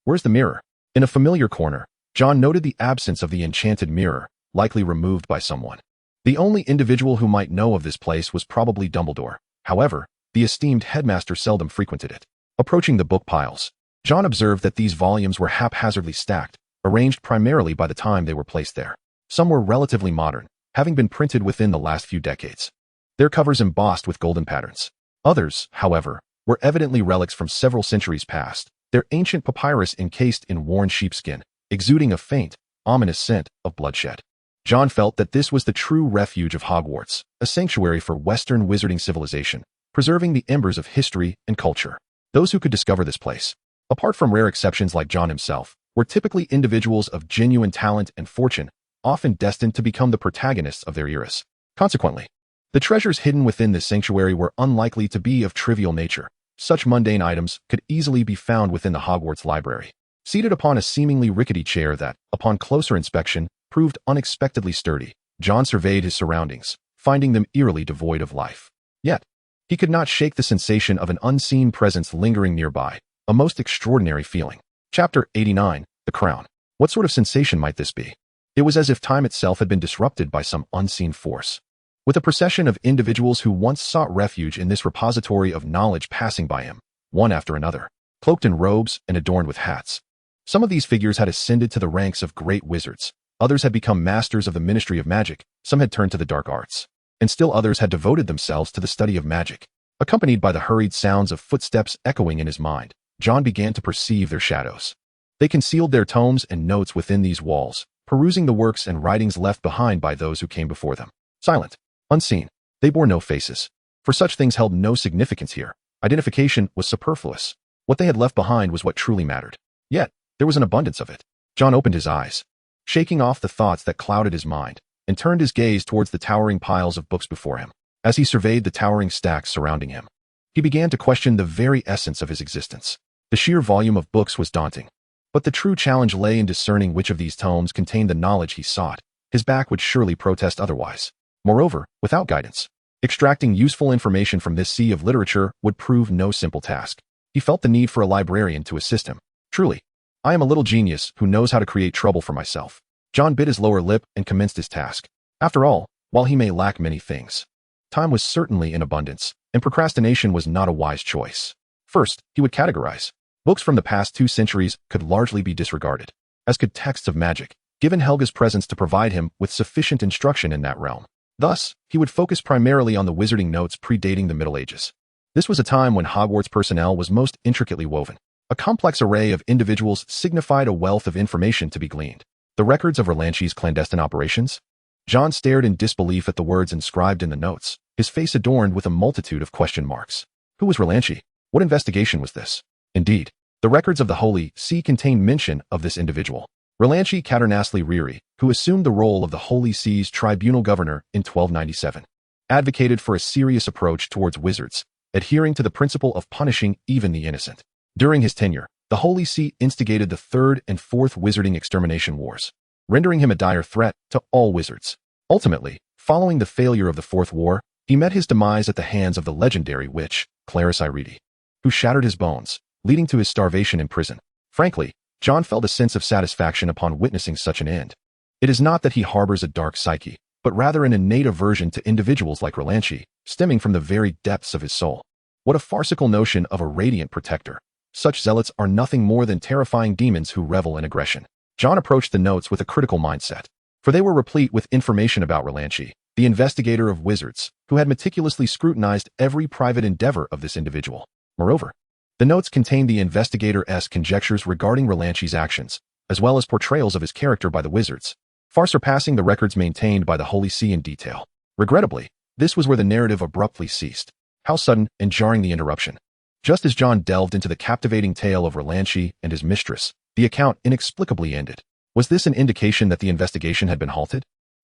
Where's the mirror? In a familiar corner, John noted the absence of the enchanted mirror, likely removed by someone. The only individual who might know of this place was probably Dumbledore. However, the esteemed headmaster seldom frequented it. Approaching the book piles, John observed that these volumes were haphazardly stacked, arranged primarily by the time they were placed there. Some were relatively modern, having been printed within the last few decades, their covers embossed with golden patterns. Others, however, were evidently relics from several centuries past, their ancient papyrus encased in worn sheepskin, exuding a faint, ominous scent of bloodshed. John felt that this was the true refuge of Hogwarts, a sanctuary for Western wizarding civilization, preserving the embers of history and culture. Those who could discover this place, apart from rare exceptions like John himself, were typically individuals of genuine talent and fortune, often destined to become the protagonists of their eras. Consequently, the treasures hidden within this sanctuary were unlikely to be of trivial nature. Such mundane items could easily be found within the Hogwarts library, seated upon a seemingly rickety chair that, upon closer inspection, proved unexpectedly sturdy. John surveyed his surroundings, finding them eerily devoid of life. Yet, he could not shake the sensation of an unseen presence lingering nearby, a most extraordinary feeling. Chapter 89, The Crown. What sort of sensation might this be? It was as if time itself had been disrupted by some unseen force. With a procession of individuals who once sought refuge in this repository of knowledge passing by him, one after another, cloaked in robes and adorned with hats. Some of these figures had ascended to the ranks of great wizards, others had become masters of the Ministry of Magic, some had turned to the dark arts, and still others had devoted themselves to the study of magic. Accompanied by the hurried sounds of footsteps echoing in his mind, John began to perceive their shadows. They concealed their tomes and notes within these walls, perusing the works and writings left behind by those who came before them. Silent, unseen, they bore no faces, for such things held no significance here. Identification was superfluous. What they had left behind was what truly mattered. Yet, there was an abundance of it. John opened his eyes, shaking off the thoughts that clouded his mind, and turned his gaze towards the towering piles of books before him. As he surveyed the towering stacks surrounding him, he began to question the very essence of his existence. The sheer volume of books was daunting, but the true challenge lay in discerning which of these tomes contained the knowledge he sought. His back would surely protest otherwise. Moreover, without guidance, extracting useful information from this sea of literature would prove no simple task. He felt the need for a librarian to assist him. Truly, I am a little genius who knows how to create trouble for myself. John bit his lower lip and commenced his task. After all, while he may lack many things, time was certainly in abundance, and procrastination was not a wise choice. First, he would categorize. Books from the past 2 centuries could largely be disregarded, as could texts of magic, given Helga's presence to provide him with sufficient instruction in that realm. Thus, he would focus primarily on the wizarding notes predating the Middle Ages. This was a time when Hogwarts personnel was most intricately woven. A complex array of individuals signified a wealth of information to be gleaned. The records of Relanchi's clandestine operations? John stared in disbelief at the words inscribed in the notes, his face adorned with a multitude of question marks. Who was Relanchi? What investigation was this? Indeed, the records of the Holy See contain mention of this individual, Relanchi Caternasli Riri, who assumed the role of the Holy See's tribunal governor in 1297, advocated for a serious approach towards wizards, adhering to the principle of punishing even the innocent. During his tenure, the Holy See instigated the Third and Fourth Wizarding Extermination Wars, rendering him a dire threat to all wizards. Ultimately, following the failure of the Fourth War, he met his demise at the hands of the legendary witch, Clarice Iridi, who shattered his bones, leading to his starvation in prison. Frankly, John felt a sense of satisfaction upon witnessing such an end. It is not that he harbors a dark psyche, but rather an innate aversion to individuals like Relanchi, stemming from the very depths of his soul. What a farcical notion of a radiant protector. Such zealots are nothing more than terrifying demons who revel in aggression. John approached the notes with a critical mindset, for they were replete with information about Relanchi, the investigator of wizards, who had meticulously scrutinized every private endeavor of this individual. Moreover, the notes contained the investigator's conjectures regarding Relanchi's actions, as well as portrayals of his character by the wizards, far surpassing the records maintained by the Holy See in detail. Regrettably, this was where the narrative abruptly ceased. How sudden and jarring the interruption. Just as John delved into the captivating tale of Relanchi and his mistress, the account inexplicably ended. Was this an indication that the investigation had been halted?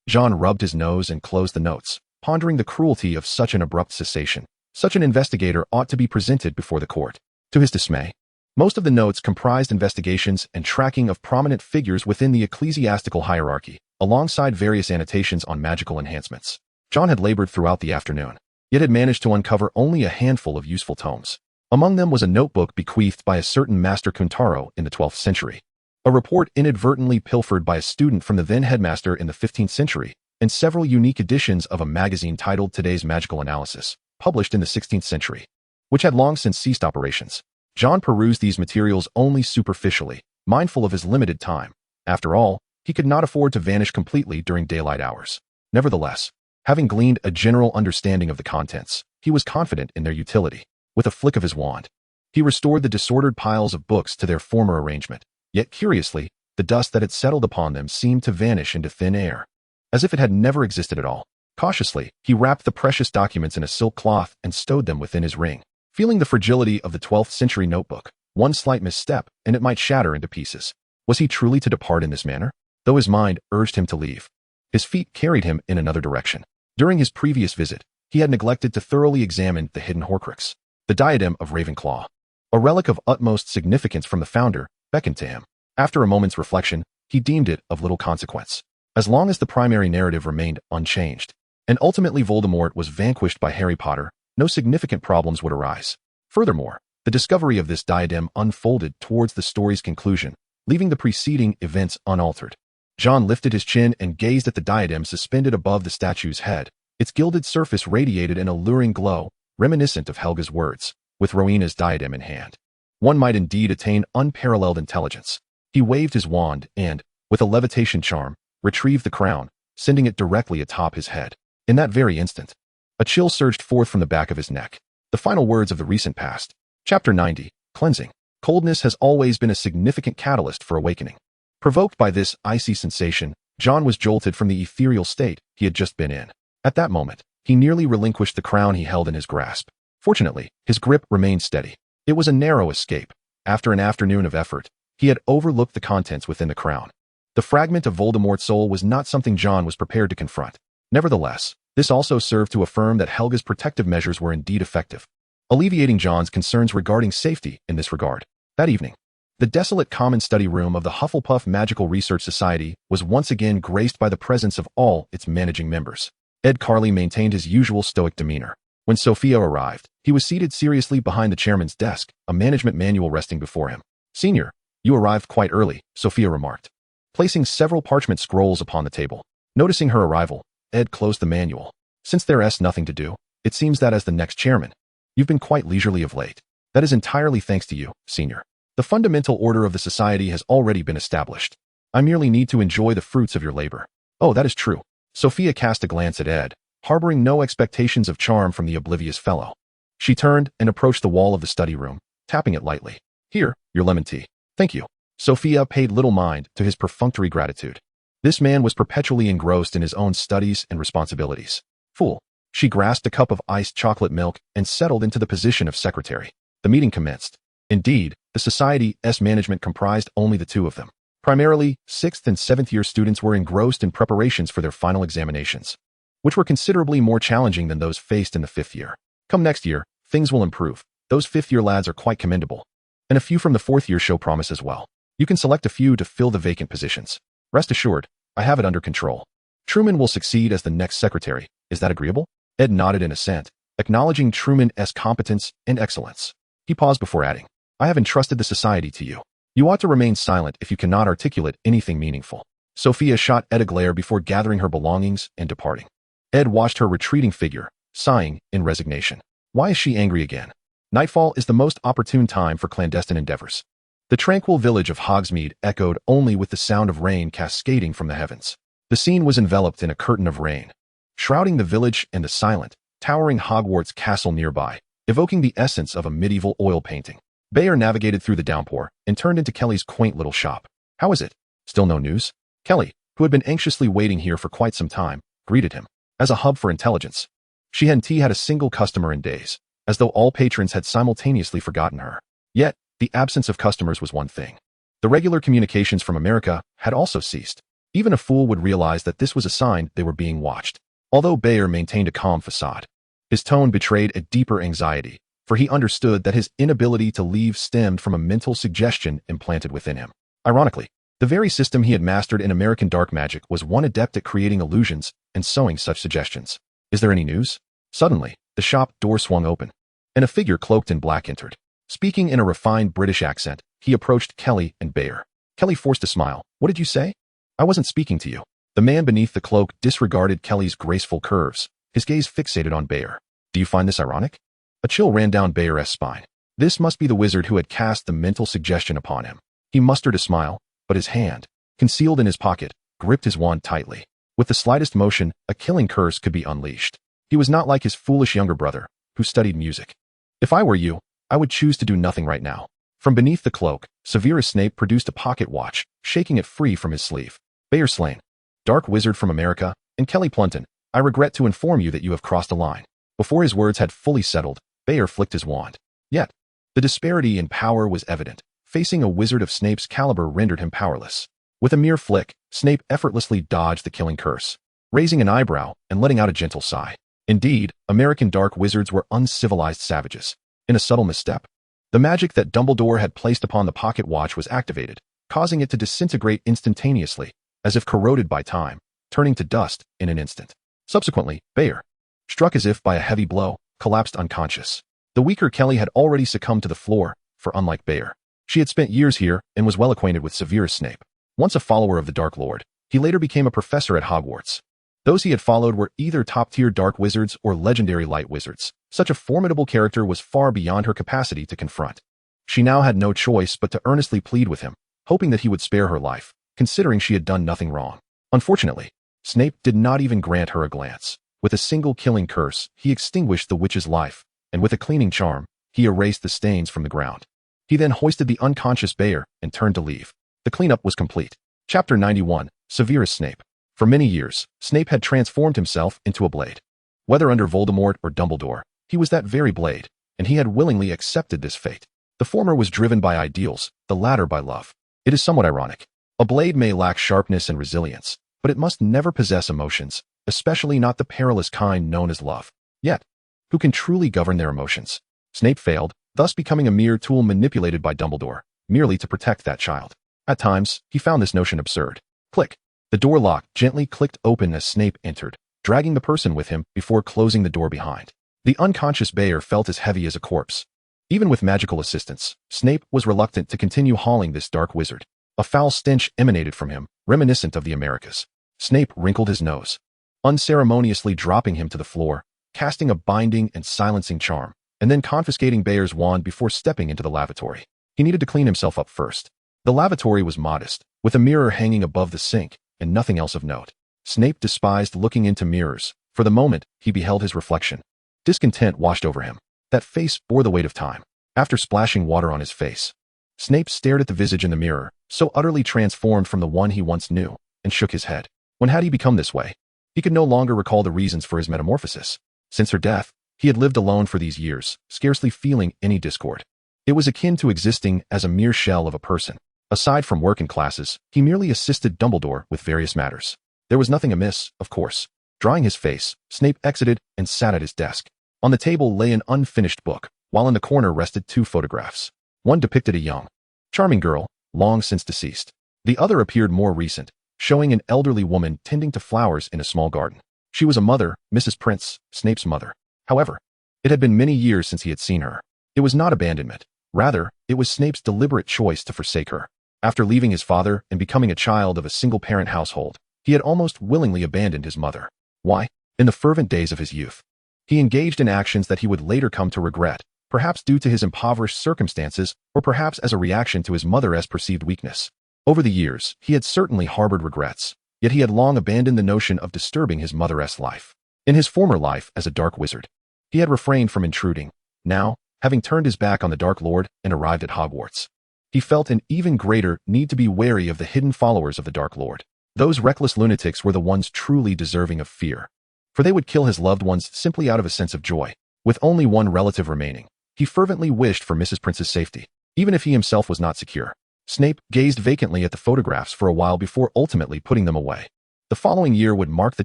John rubbed his nose and closed the notes, pondering the cruelty of such an abrupt cessation. Such an investigator ought to be presented before the court. To his dismay, most of the notes comprised investigations and tracking of prominent figures within the ecclesiastical hierarchy, alongside various annotations on magical enhancements. John had labored throughout the afternoon, yet had managed to uncover only a handful of useful tomes. Among them was a notebook bequeathed by a certain Master Kuntaro in the 12th century, a report inadvertently pilfered by a student from the then headmaster in the 15th century, and several unique editions of a magazine titled Today's Magical Analysis, published in the 16th century, which had long since ceased operations. John perused these materials only superficially, mindful of his limited time. After all, he could not afford to vanish completely during daylight hours. Nevertheless, having gleaned a general understanding of the contents, he was confident in their utility. With a flick of his wand, he restored the disordered piles of books to their former arrangement. Yet curiously, the dust that had settled upon them seemed to vanish into thin air, as if it had never existed at all. Cautiously, he wrapped the precious documents in a silk cloth and stowed them within his ring. Feeling the fragility of the 12th century notebook, one slight misstep, and it might shatter into pieces. Was he truly to depart in this manner? Though his mind urged him to leave, his feet carried him in another direction. During his previous visit, he had neglected to thoroughly examine the hidden Horcrux. The diadem of Ravenclaw, a relic of utmost significance from the founder, beckoned to him. After a moment's reflection, he deemed it of little consequence, as long as the primary narrative remained unchanged, and ultimately Voldemort was vanquished by Harry Potter. No significant problems would arise. Furthermore, the discovery of this diadem unfolded towards the story's conclusion, leaving the preceding events unaltered. John lifted his chin and gazed at the diadem suspended above the statue's head. Its gilded surface radiated an alluring glow, reminiscent of Helga's words, with Rowena's diadem in hand. One might indeed attain unparalleled intelligence. He waved his wand and, with a levitation charm, retrieved the crown, sending it directly atop his head. In that very instant, a chill surged forth from the back of his neck. The final words of the recent past. Chapter 90, Cleansing. Coldness has always been a significant catalyst for awakening. Provoked by this icy sensation, John was jolted from the ethereal state he had just been in. At that moment, he nearly relinquished the crown he held in his grasp. Fortunately, his grip remained steady. It was a narrow escape. After an afternoon of effort, he had overlooked the contents within the crown. The fragment of Voldemort's soul was not something John was prepared to confront. Nevertheless, this also served to affirm that Helga's protective measures were indeed effective, alleviating John's concerns regarding safety in this regard. That evening, the desolate common study room of the Hufflepuff Magical Research Society was once again graced by the presence of all its managing members. Ed Carley maintained his usual stoic demeanor. When Sophia arrived, he was seated seriously behind the chairman's desk, a management manual resting before him. "Senior, you arrived quite early," Sophia remarked, placing several parchment scrolls upon the table. Noticing her arrival, Ed closed the manual. "Since there's nothing to do, it seems that as the next chairman, you've been quite leisurely of late. That is entirely thanks to you, Senior. The fundamental order of the society has already been established. I merely need to enjoy the fruits of your labor." "Oh, that is true." Sophia cast a glance at Ed, harboring no expectations of charm from the oblivious fellow. She turned and approached the wall of the study room, tapping it lightly. "Here, your lemon tea." "Thank you." Sophia paid little mind to his perfunctory gratitude. This man was perpetually engrossed in his own studies and responsibilities. Fool. She grasped a cup of iced chocolate milk and settled into the position of secretary. The meeting commenced. Indeed, the Society's management comprised only the two of them. Primarily, 6th and 7th year students were engrossed in preparations for their final examinations, which were considerably more challenging than those faced in the 5th year. Come next year, things will improve. Those 5th year lads are quite commendable, and a few from the 4th year show promise as well. You can select a few to fill the vacant positions. Rest assured, I have it under control. Truman will succeed as the next secretary. Is that agreeable? Ed nodded in assent, acknowledging Truman's competence and excellence. He paused before adding, "I have entrusted the society to you. You ought to remain silent if you cannot articulate anything meaningful." Sophia shot Ed a glare before gathering her belongings and departing. Ed watched her retreating figure, sighing in resignation. Why is she angry again? Nightfall is the most opportune time for clandestine endeavors. The tranquil village of Hogsmeade echoed only with the sound of rain cascading from the heavens. The scene was enveloped in a curtain of rain, shrouding the village and the silent, towering Hogwarts castle nearby, evoking the essence of a medieval oil painting. Bayer navigated through the downpour and turned into Kelly's quaint little shop. "How is it? Still no news?" Kelly, who had been anxiously waiting here for quite some time, greeted him. As a hub for intelligence, she hadn't had a single customer in days, as though all patrons had simultaneously forgotten her. Yet, the absence of customers was one thing. The regular communications from America had also ceased. Even a fool would realize that this was a sign they were being watched. Although Bayer maintained a calm facade, his tone betrayed a deeper anxiety, for he understood that his inability to leave stemmed from a mental suggestion implanted within him. Ironically, the very system he had mastered in American dark magic was one adept at creating illusions and sowing such suggestions. "Is there any news?" Suddenly, the shop door swung open, and a figure cloaked in black entered. Speaking in a refined British accent, he approached Kelly and Bayer. Kelly forced a smile. "What did you say?" "I wasn't speaking to you." The man beneath the cloak disregarded Kelly's graceful curves, his gaze fixated on Bayer. "Do you find this ironic?" A chill ran down Bayer's spine. This must be the wizard who had cast the mental suggestion upon him. He mustered a smile, but his hand, concealed in his pocket, gripped his wand tightly. With the slightest motion, a killing curse could be unleashed. He was not like his foolish younger brother, who studied music. If I were you, I would choose to do nothing right now. From beneath the cloak, Severus Snape produced a pocket watch, shaking it free from his sleeve. Bayard Slane, Dark Wizard from America, and Kelly Plunton, I regret to inform you that you have crossed a line. Before his words had fully settled, Bayard flicked his wand. Yet, the disparity in power was evident. Facing a wizard of Snape's caliber rendered him powerless. With a mere flick, Snape effortlessly dodged the killing curse, raising an eyebrow and letting out a gentle sigh. Indeed, American dark wizards were uncivilized savages. In a subtle misstep, the magic that Dumbledore had placed upon the pocket watch was activated, causing it to disintegrate instantaneously, as if corroded by time, turning to dust in an instant. Subsequently, Bayard, struck as if by a heavy blow, collapsed unconscious. The weaker Kelly had already succumbed to the floor, for unlike Bayard, she had spent years here and was well acquainted with Severus Snape. Once a follower of the Dark Lord, he later became a professor at Hogwarts. Those he had followed were either top-tier dark wizards or legendary light wizards. Such a formidable character was far beyond her capacity to confront. She now had no choice but to earnestly plead with him, hoping that he would spare her life, considering she had done nothing wrong. Unfortunately, Snape did not even grant her a glance. With a single killing curse, he extinguished the witch's life, and with a cleaning charm, he erased the stains from the ground. He then hoisted the unconscious Bayard and turned to leave. The cleanup was complete. Chapter 91, Severus Snape. For many years, Snape had transformed himself into a blade. Whether under Voldemort or Dumbledore, he was that very blade, and he had willingly accepted this fate. The former was driven by ideals, the latter by love. It is somewhat ironic. A blade may lack sharpness and resilience, but it must never possess emotions, especially not the perilous kind known as love. Yet, who can truly govern their emotions? Snape failed, thus becoming a mere tool manipulated by Dumbledore, merely to protect that child. At times, he found this notion absurd. Click. The door lock gently clicked open as Snape entered, dragging the person with him before closing the door behind. The unconscious Bayard felt as heavy as a corpse. Even with magical assistance, Snape was reluctant to continue hauling this dark wizard. A foul stench emanated from him, reminiscent of the Americas. Snape wrinkled his nose, unceremoniously dropping him to the floor, casting a binding and silencing charm, and then confiscating Bayard's wand before stepping into the lavatory. He needed to clean himself up first. The lavatory was modest, with a mirror hanging above the sink, and nothing else of note. Snape despised looking into mirrors. For the moment, he beheld his reflection. Discontent washed over him. That face bore the weight of time. After splashing water on his face, Snape stared at the visage in the mirror, so utterly transformed from the one he once knew, and shook his head. When had he become this way? He could no longer recall the reasons for his metamorphosis. Since her death, he had lived alone for these years, scarcely feeling any discord. It was akin to existing as a mere shell of a person. Aside from work and classes, he merely assisted Dumbledore with various matters. There was nothing amiss, of course. Drying his face, Snape exited and sat at his desk. On the table lay an unfinished book, while in the corner rested two photographs. One depicted a young, charming girl, long since deceased. The other appeared more recent, showing an elderly woman tending to flowers in a small garden. She was a mother, Mrs. Prince, Snape's mother. However, it had been many years since he had seen her. It was not abandonment. Rather, it was Snape's deliberate choice to forsake her. After leaving his father and becoming a child of a single-parent household, he had almost willingly abandoned his mother. Why? In the fervent days of his youth, he engaged in actions that he would later come to regret, perhaps due to his impoverished circumstances or perhaps as a reaction to his mother's perceived weakness. Over the years, he had certainly harbored regrets, yet he had long abandoned the notion of disturbing his mother's life. In his former life as a dark wizard, he had refrained from intruding. Now, having turned his back on the Dark Lord and arrived at Hogwarts, he felt an even greater need to be wary of the hidden followers of the Dark Lord. Those reckless lunatics were the ones truly deserving of fear, for they would kill his loved ones simply out of a sense of joy. With only one relative remaining, he fervently wished for Mrs. Prince's safety, even if he himself was not secure. Snape gazed vacantly at the photographs for a while before ultimately putting them away. The following year would mark the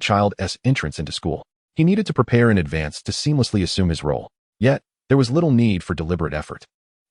child's entrance into school. He needed to prepare in advance to seamlessly assume his role. Yet, there was little need for deliberate effort.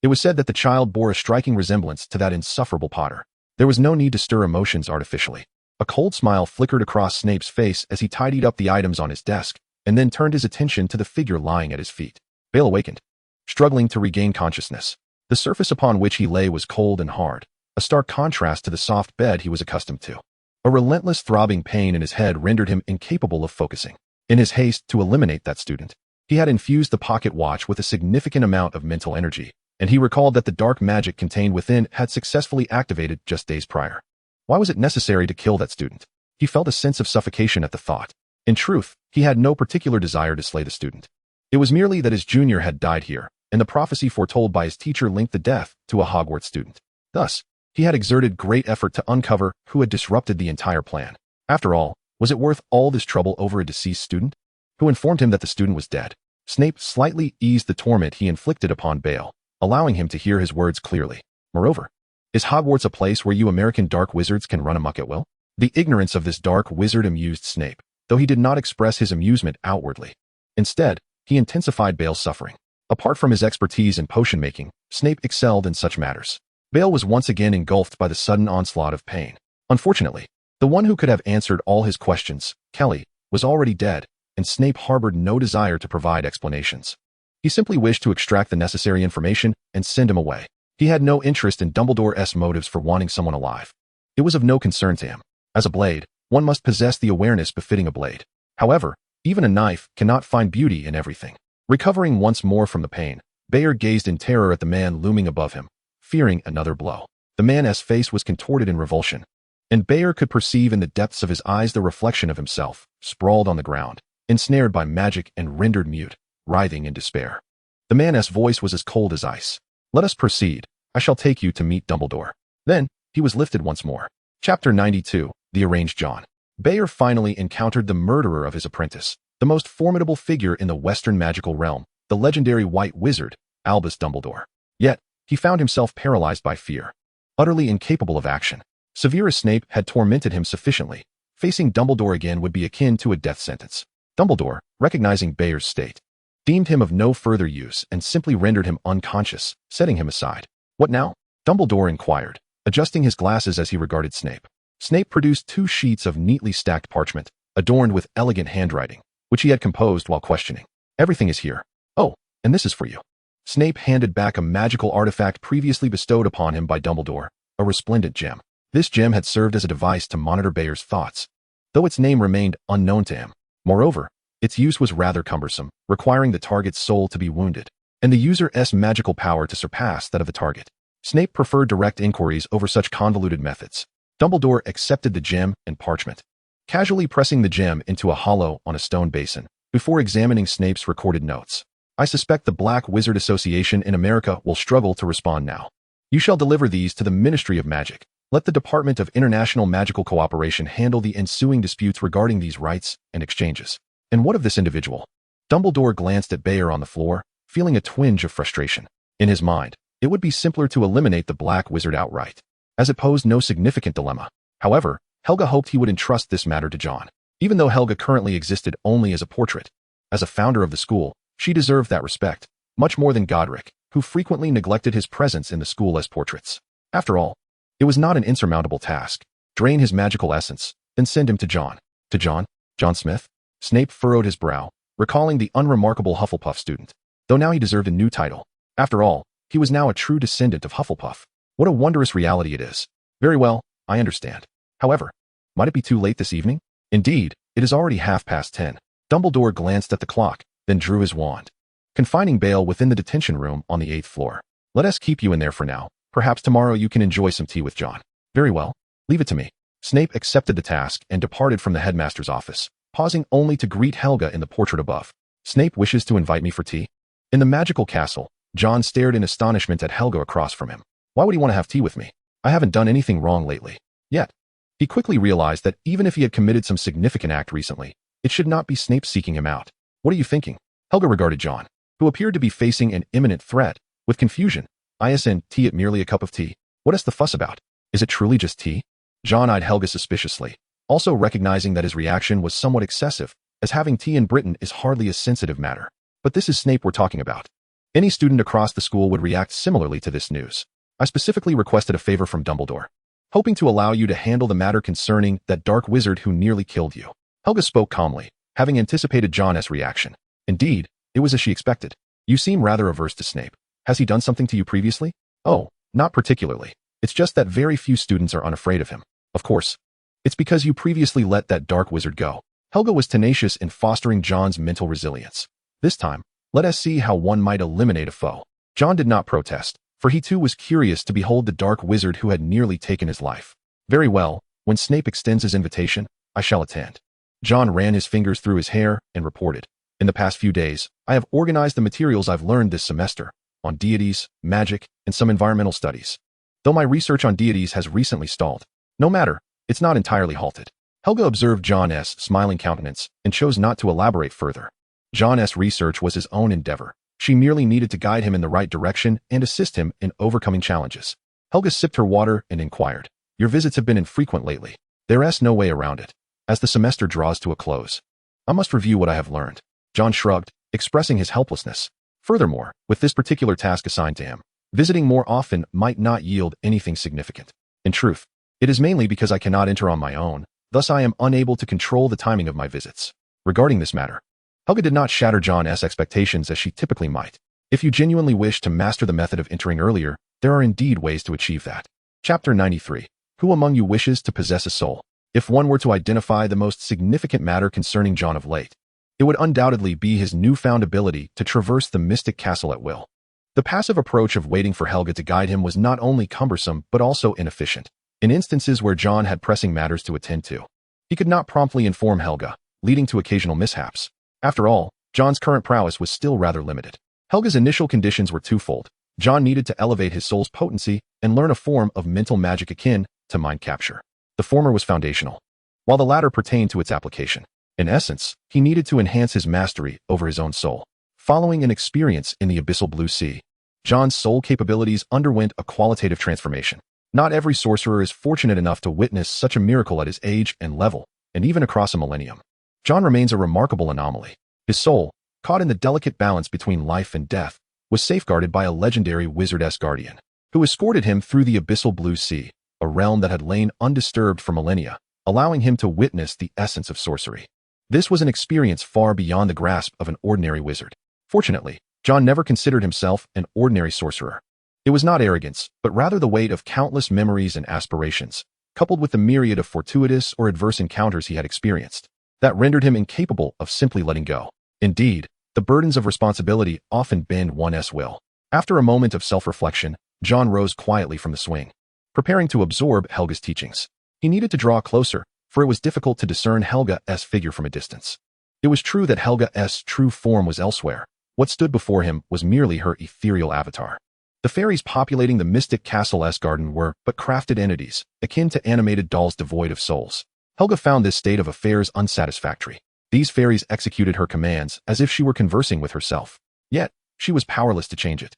It was said that the child bore a striking resemblance to that insufferable Potter. There was no need to stir emotions artificially. A cold smile flickered across Snape's face as he tidied up the items on his desk, and then turned his attention to the figure lying at his feet. Bale awakened, struggling to regain consciousness. The surface upon which he lay was cold and hard, a stark contrast to the soft bed he was accustomed to. A relentless throbbing pain in his head rendered him incapable of focusing. In his haste to eliminate that student, he had infused the pocket watch with a significant amount of mental energy, and he recalled that the dark magic contained within had successfully activated just days prior. Why was it necessary to kill that student? He felt a sense of suffocation at the thought. In truth, he had no particular desire to slay the student. It was merely that his junior had died here, and the prophecy foretold by his teacher linked the death to a Hogwarts student. Thus, he had exerted great effort to uncover who had disrupted the entire plan. After all, was it worth all this trouble over a deceased student? Who informed him that the student was dead? Snape slightly eased the torment he inflicted upon Bale, allowing him to hear his words clearly. Moreover, is Hogwarts a place where you American dark wizards can run amok at will? The ignorance of this dark wizard amused Snape, though he did not express his amusement outwardly. Instead, he intensified Bale's suffering. Apart from his expertise in potion-making, Snape excelled in such matters. Bale was once again engulfed by the sudden onslaught of pain. Unfortunately, the one who could have answered all his questions, Kelly, was already dead, and Snape harbored no desire to provide explanations. He simply wished to extract the necessary information and send him away. He had no interest in Dumbledore's motives for wanting someone alive. It was of no concern to him. As a blade, one must possess the awareness befitting a blade. However, even a knife cannot find beauty in everything. Recovering once more from the pain, Bayer gazed in terror at the man looming above him, fearing another blow. The man's face was contorted in revulsion, and Bayer could perceive in the depths of his eyes the reflection of himself, sprawled on the ground, ensnared by magic and rendered mute, writhing in despair. The man's voice was as cold as ice. Let us proceed. I shall take you to meet Dumbledore. Then, he was lifted once more. Chapter 92, The Arranged John. Bayer finally encountered the murderer of his apprentice, the most formidable figure in the Western magical realm, the legendary White Wizard, Albus Dumbledore. Yet, he found himself paralyzed by fear, utterly incapable of action. Severus Snape had tormented him sufficiently. Facing Dumbledore again would be akin to a death sentence. Dumbledore, recognizing Bayer's state, deemed him of no further use and simply rendered him unconscious, setting him aside. What now? Dumbledore inquired, adjusting his glasses as he regarded Snape. Snape produced 2 sheets of neatly stacked parchment, adorned with elegant handwriting, which he had composed while questioning. Everything is here. Oh, and this is for you. Snape handed back a magical artifact previously bestowed upon him by Dumbledore, a resplendent gem. This gem had served as a device to monitor Bayer's thoughts, though its name remained unknown to him. Moreover, its use was rather cumbersome, requiring the target's soul to be wounded, and the user's magical power to surpass that of the target. Snape preferred direct inquiries over such convoluted methods. Dumbledore accepted the gem and parchment, casually pressing the gem into a hollow on a stone basin, before examining Snape's recorded notes. I suspect the Black Wizard Association in America will struggle to respond now. You shall deliver these to the Ministry of Magic. Let the Department of International Magical Cooperation handle the ensuing disputes regarding these rights and exchanges. And what of this individual? Dumbledore glanced at Bayer on the floor, feeling a twinge of frustration. In his mind, it would be simpler to eliminate the Black Wizard outright, as it posed no significant dilemma. However, Helga hoped he would entrust this matter to John. Even though Helga currently existed only as a portrait, as a founder of the school, she deserved that respect, much more than Godric, who frequently neglected his presence in the school as portraits. After all, it was not an insurmountable task. Drain his magical essence, then send him to John. To John? John Smith? Snape furrowed his brow, recalling the unremarkable Hufflepuff student, though now he deserved a new title. After all, he was now a true descendant of Hufflepuff. What a wondrous reality it is. Very well, I understand. However, might it be too late this evening? Indeed, it is already 10:30. Dumbledore glanced at the clock, then drew his wand, confining Bale within the detention room on the 8th floor. Let us keep you in there for now. Perhaps tomorrow you can enjoy some tea with John. Very well. Leave it to me. Snape accepted the task and departed from the headmaster's office, pausing only to greet Helga in the portrait above. Snape wishes to invite me for tea? In the magical castle, John stared in astonishment at Helga across from him. Why would he want to have tea with me? I haven't done anything wrong lately. Yet, he quickly realized that even if he had committed some significant act recently, it should not be Snape seeking him out. What are you thinking? Helga regarded John, who appeared to be facing an imminent threat, with confusion. Isn't tea merely a cup of tea? What is the fuss about? Is it truly just tea? John eyed Helga suspiciously, also recognizing that his reaction was somewhat excessive, as having tea in Britain is hardly a sensitive matter. But this is Snape we're talking about. Any student across the school would react similarly to this news. I specifically requested a favor from Dumbledore, hoping to allow you to handle the matter concerning that dark wizard who nearly killed you. Helga spoke calmly, having anticipated John's reaction. Indeed, it was as she expected. You seem rather averse to Snape. Has he done something to you previously? Oh, not particularly. It's just that very few students are unafraid of him. Of course, it's because you previously let that dark wizard go. Helga was tenacious in fostering John's mental resilience. This time, let us see how one might eliminate a foe. John did not protest, for he too was curious to behold the dark wizard who had nearly taken his life. Very well, when Snape extends his invitation, I shall attend. John ran his fingers through his hair and reported, in the past few days, I have organized the materials I've learned this semester on deities, magic, and some environmental studies. Though my research on deities has recently stalled, no matter, it's not entirely halted. Helga observed John's smiling countenance and chose not to elaborate further. John's research was his own endeavor. She merely needed to guide him in the right direction and assist him in overcoming challenges. Helga sipped her water and inquired, Your visits have been infrequent lately. There's no way around it. As the semester draws to a close, I must review what I have learned. John shrugged, expressing his helplessness. Furthermore, with this particular task assigned to him, visiting more often might not yield anything significant. In truth, it is mainly because I cannot enter on my own, thus I am unable to control the timing of my visits. Regarding this matter, Helga did not shatter John's expectations as she typically might. If you genuinely wish to master the method of entering earlier, there are indeed ways to achieve that. Chapter 93. Who among you wishes to possess a soul? If one were to identify the most significant matter concerning John of late, it would undoubtedly be his newfound ability to traverse the mystic castle at will. The passive approach of waiting for Helga to guide him was not only cumbersome but also inefficient. In instances where John had pressing matters to attend to, he could not promptly inform Helga, leading to occasional mishaps. After all, John's current prowess was still rather limited. Helga's initial conditions were twofold. John needed to elevate his soul's potency and learn a form of mental magic akin to mind capture. The former was foundational, while the latter pertained to its application. In essence, he needed to enhance his mastery over his own soul. Following an experience in the abyssal blue sea, John's soul capabilities underwent a qualitative transformation. Not every sorcerer is fortunate enough to witness such a miracle at his age and level, and even across a millennium. John remains a remarkable anomaly. His soul, caught in the delicate balance between life and death, was safeguarded by a legendary wizardess guardian, who escorted him through the abyssal blue sea, a realm that had lain undisturbed for millennia, allowing him to witness the essence of sorcery. This was an experience far beyond the grasp of an ordinary wizard. Fortunately, John never considered himself an ordinary sorcerer. It was not arrogance, but rather the weight of countless memories and aspirations, coupled with the myriad of fortuitous or adverse encounters he had experienced, that rendered him incapable of simply letting go. Indeed, the burdens of responsibility often bend one's will. After a moment of self-reflection, John rose quietly from the swing, preparing to absorb Helga's teachings. He needed to draw closer, for it was difficult to discern Helga's figure from a distance. It was true that Helga's true form was elsewhere. What stood before him was merely her ethereal avatar. The fairies populating the mystic castle's garden were but crafted entities, akin to animated dolls devoid of souls. Helga found this state of affairs unsatisfactory. These fairies executed her commands as if she were conversing with herself. Yet, she was powerless to change it.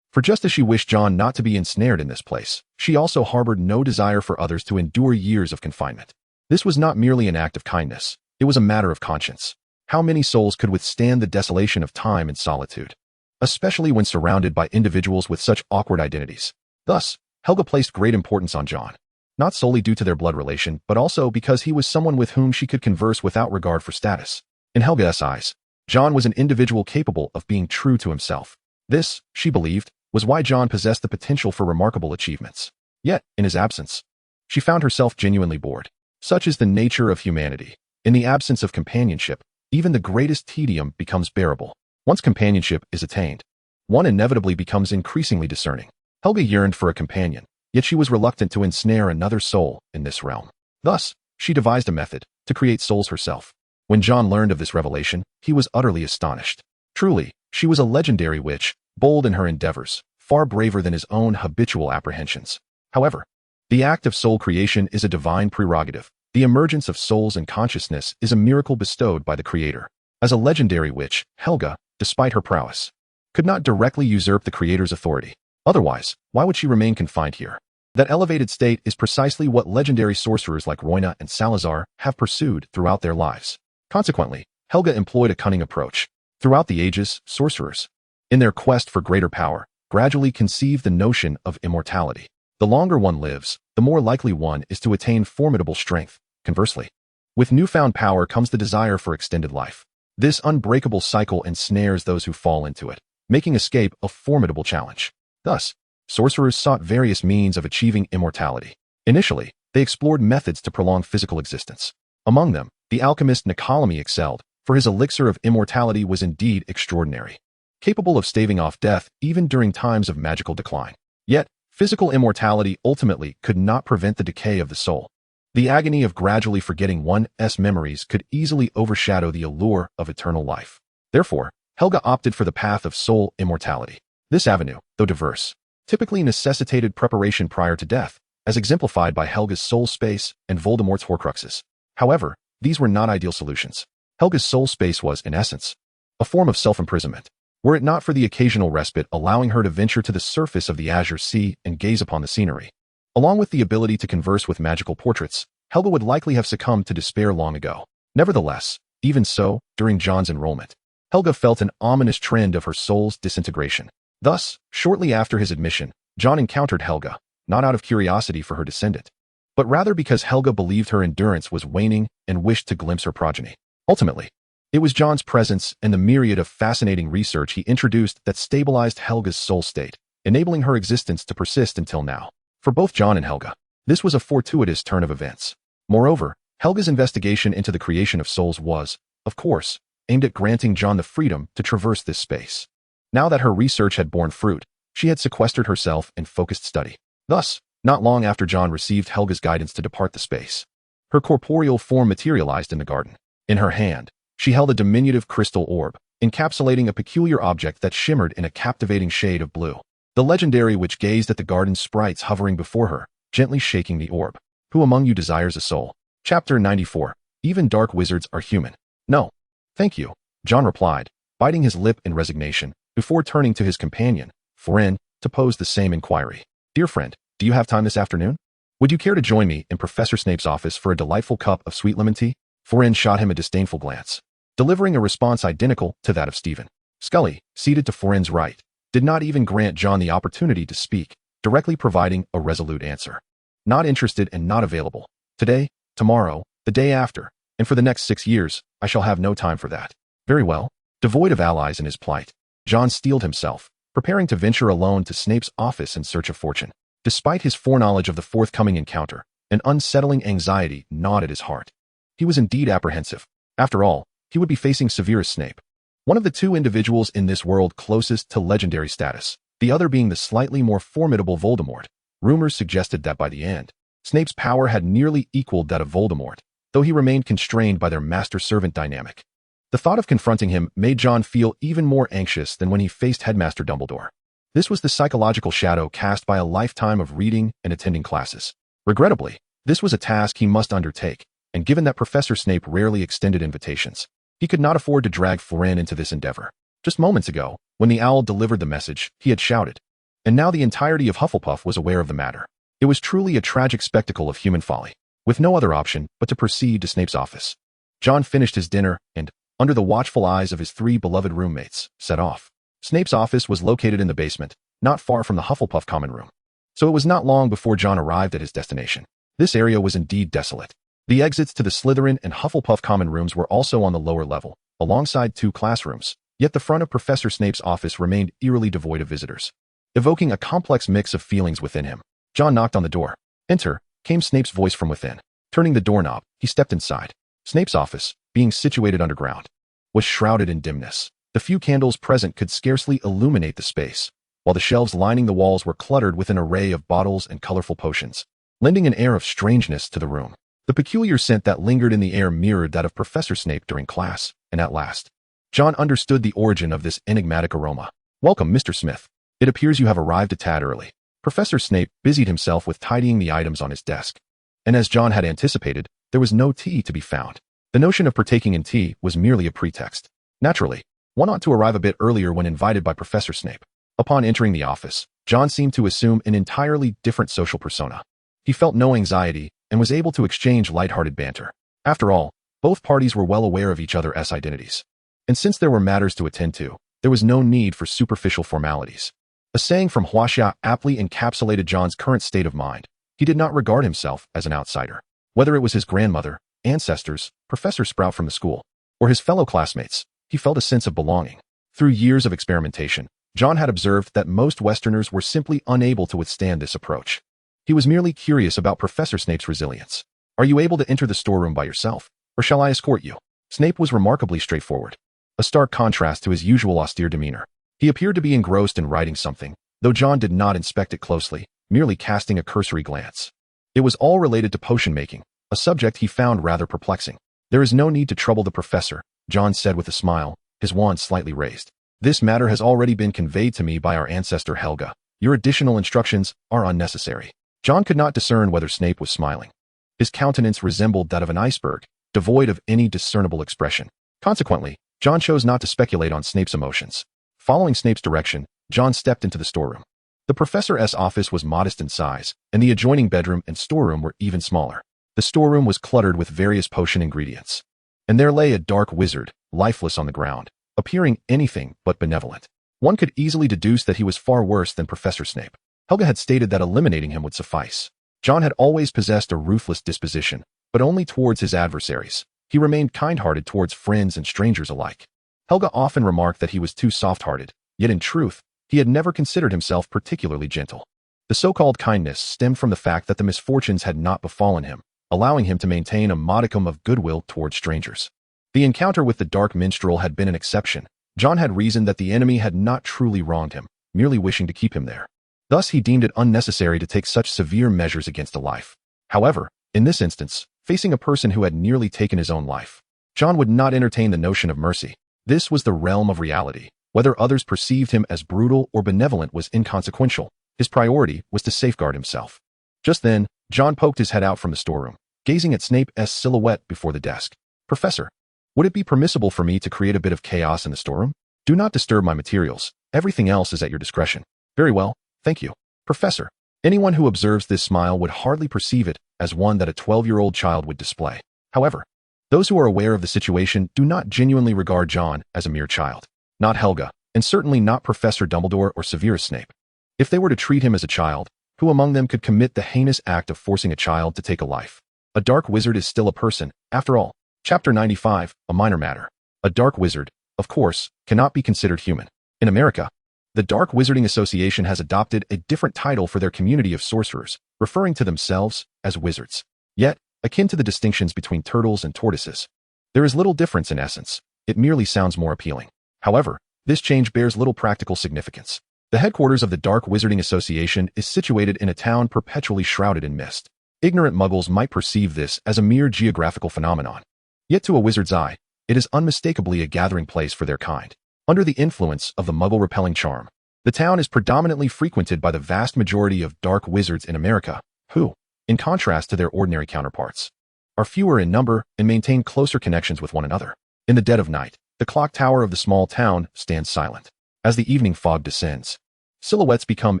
For just as she wished John not to be ensnared in this place, she also harbored no desire for others to endure years of confinement. This was not merely an act of kindness, it was a matter of conscience. How many souls could withstand the desolation of time and solitude, especially when surrounded by individuals with such awkward identities? Thus, Helga placed great importance on John, not solely due to their blood relation, but also because he was someone with whom she could converse without regard for status. In Helga's eyes, John was an individual capable of being true to himself. This, she believed, was why John possessed the potential for remarkable achievements. Yet, in his absence, she found herself genuinely bored. Such is the nature of humanity. In the absence of companionship, even the greatest tedium becomes bearable. Once companionship is attained, one inevitably becomes increasingly discerning. Helga yearned for a companion, yet she was reluctant to ensnare another soul in this realm. Thus, she devised a method to create souls herself. When John learned of this revelation, he was utterly astonished. Truly, she was a legendary witch, bold in her endeavors, far braver than his own habitual apprehensions. However, the act of soul creation is a divine prerogative. The emergence of souls and consciousness is a miracle bestowed by the Creator. As a legendary witch, Helga, despite her prowess, could not directly usurp the Creator's authority. Otherwise, why would she remain confined here? That elevated state is precisely what legendary sorcerers like Roina and Salazar have pursued throughout their lives. Consequently, Helga employed a cunning approach. Throughout the ages, sorcerers, in their quest for greater power, gradually conceived the notion of immortality. The longer one lives, the more likely one is to attain formidable strength. Conversely, with newfound power comes the desire for extended life. This unbreakable cycle ensnares those who fall into it, making escape a formidable challenge. Thus, sorcerers sought various means of achieving immortality. Initially, they explored methods to prolong physical existence. Among them, the alchemist Nicolami excelled, for his elixir of immortality was indeed extraordinary, capable of staving off death even during times of magical decline. Yet, physical immortality ultimately could not prevent the decay of the soul. The agony of gradually forgetting one's memories could easily overshadow the allure of eternal life. Therefore, Helga opted for the path of soul immortality. This avenue, though diverse, typically necessitated preparation prior to death, as exemplified by Helga's soul space and Voldemort's Horcruxes. However, these were not ideal solutions. Helga's soul space was, in essence, a form of self-imprisonment. Were it not for the occasional respite allowing her to venture to the surface of the azure sea and gaze upon the scenery, along with the ability to converse with magical portraits, Helga would likely have succumbed to despair long ago. Nevertheless, even so, during John's enrollment, Helga felt an ominous trend of her soul's disintegration. Thus, shortly after his admission, John encountered Helga, not out of curiosity for her descendant, but rather because Helga believed her endurance was waning and wished to glimpse her progeny. Ultimately, it was John's presence and the myriad of fascinating research he introduced that stabilized Helga's soul state, enabling her existence to persist until now. For both John and Helga, this was a fortuitous turn of events. Moreover, Helga's investigation into the creation of souls was, of course, aimed at granting John the freedom to traverse this space. Now that her research had borne fruit, she had sequestered herself in focused study. Thus, not long after John received Helga's guidance to depart the space, her corporeal form materialized in the garden. In her hand, she held a diminutive crystal orb, encapsulating a peculiar object that shimmered in a captivating shade of blue. The legendary witch gazed at the garden sprites hovering before her, gently shaking the orb. Who among you desires a soul? Chapter 94. Even dark wizards are human. No. Thank you, John replied, biting his lip in resignation, before turning to his companion, Flynn, to pose the same inquiry. Dear friend, do you have time this afternoon? Would you care to join me in Professor Snape's office for a delightful cup of sweet lemon tea? Flynn shot him a disdainful glance, delivering a response identical to that of Stephen. Scully, seated to Flynn's right, did not even grant John the opportunity to speak, directly providing a resolute answer. Not interested and not available. Today, tomorrow, the day after, and for the next 6 years, I shall have no time for that. Very well. Devoid of allies in his plight, John steeled himself, preparing to venture alone to Snape's office in search of fortune. Despite his foreknowledge of the forthcoming encounter, an unsettling anxiety gnawed at his heart. He was indeed apprehensive. After all, he would be facing Severus Snape, one of the two individuals in this world closest to legendary status, the other being the slightly more formidable Voldemort. Rumors suggested that by the end, Snape's power had nearly equaled that of Voldemort, though he remained constrained by their master-servant dynamic. The thought of confronting him made John feel even more anxious than when he faced Headmaster Dumbledore. This was the psychological shadow cast by a lifetime of reading and attending classes. Regrettably, this was a task he must undertake, and given that Professor Snape rarely extended invitations, he could not afford to drag Flynn into this endeavor. Just moments ago, when the owl delivered the message, he had shouted, and now the entirety of Hufflepuff was aware of the matter. It was truly a tragic spectacle of human folly, with no other option but to proceed to Snape's office. John finished his dinner and, under the watchful eyes of his 3 beloved roommates, set off. Snape's office was located in the basement, not far from the Hufflepuff common room. So it was not long before John arrived at his destination. This area was indeed desolate. The exits to the Slytherin and Hufflepuff common rooms were also on the lower level, alongside 2 classrooms, yet the front of Professor Snape's office remained eerily devoid of visitors, evoking a complex mix of feelings within him. John knocked on the door. Enter, came Snape's voice from within. Turning the doorknob, he stepped inside. Snape's office, being situated underground, was shrouded in dimness. The few candles present could scarcely illuminate the space, while the shelves lining the walls were cluttered with an array of bottles and colorful potions, lending an air of strangeness to the room. The peculiar scent that lingered in the air mirrored that of Professor Snape during class, and at last, John understood the origin of this enigmatic aroma. Welcome, Mr. Smith. It appears you have arrived a tad early. Professor Snape busied himself with tidying the items on his desk. And as John had anticipated, there was no tea to be found. The notion of partaking in tea was merely a pretext. Naturally, one ought to arrive a bit earlier when invited by Professor Snape. Upon entering the office, John seemed to assume an entirely different social persona. He felt no anxiety and was able to exchange lighthearted banter. After all, both parties were well aware of each other's identities. And since there were matters to attend to, there was no need for superficial formalities. A saying from Huaxia aptly encapsulated John's current state of mind. He did not regard himself as an outsider. Whether it was his grandmother, ancestors, Professor Sprout from the school, or his fellow classmates, he felt a sense of belonging. Through years of experimentation, John had observed that most Westerners were simply unable to withstand this approach. He was merely curious about Professor Snape's resilience. Are you able to enter the storeroom by yourself, or shall I escort you? Snape was remarkably straightforward, a stark contrast to his usual austere demeanor. He appeared to be engrossed in writing something, though John did not inspect it closely, merely casting a cursory glance. It was all related to potion making, a subject he found rather perplexing. "There is no need to trouble the professor," John said with a smile, his wand slightly raised. "This matter has already been conveyed to me by our ancestor Helga. Your additional instructions are unnecessary." John could not discern whether Snape was smiling. His countenance resembled that of an iceberg, devoid of any discernible expression. Consequently, John chose not to speculate on Snape's emotions. Following Snape's direction, John stepped into the storeroom. The professor's office was modest in size, and the adjoining bedroom and storeroom were even smaller. The storeroom was cluttered with various potion ingredients. And there lay a dark wizard, lifeless on the ground, appearing anything but benevolent. One could easily deduce that he was far worse than Professor Snape. Helga had stated that eliminating him would suffice. John had always possessed a ruthless disposition, but only towards his adversaries. He remained kind-hearted towards friends and strangers alike. Helga often remarked that he was too soft-hearted, yet in truth, he had never considered himself particularly gentle. The so-called kindness stemmed from the fact that the misfortunes had not befallen him, allowing him to maintain a modicum of goodwill towards strangers. The encounter with the dark minstrel had been an exception. John had reasoned that the enemy had not truly wronged him, merely wishing to keep him there. Thus he deemed it unnecessary to take such severe measures against a life. However, in this instance, facing a person who had nearly taken his own life, John would not entertain the notion of mercy. This was the realm of reality. Whether others perceived him as brutal or benevolent was inconsequential. His priority was to safeguard himself. Just then, John poked his head out from the storeroom, gazing at Snape's silhouette before the desk. "Professor, would it be permissible for me to create a bit of chaos in the storeroom? Do not disturb my materials. Everything else is at your discretion." "Very well, thank you, Professor." Anyone who observes this smile would hardly perceive it as one that a 12-year-old child would display. However, those who are aware of the situation do not genuinely regard John as a mere child. Not Helga, and certainly not Professor Dumbledore or Severus Snape. If they were to treat him as a child, who among them could commit the heinous act of forcing a child to take a life? A dark wizard is still a person, after all. Chapter 95, a minor matter. A dark wizard, of course, cannot be considered human. In America, the Dark Wizarding Association has adopted a different title for their community of sorcerers, referring to themselves as wizards. Yet, akin to the distinctions between turtles and tortoises, there is little difference in essence. It merely sounds more appealing. However, this change bears little practical significance. The headquarters of the Dark Wizarding Association is situated in a town perpetually shrouded in mist. Ignorant muggles might perceive this as a mere geographical phenomenon. Yet to a wizard's eye, it is unmistakably a gathering place for their kind. Under the influence of the muggle-repelling charm, the town is predominantly frequented by the vast majority of dark wizards in America, who, in contrast to their ordinary counterparts, are fewer in number and maintain closer connections with one another. In the dead of night, the clock tower of the small town stands silent. As the evening fog descends, silhouettes become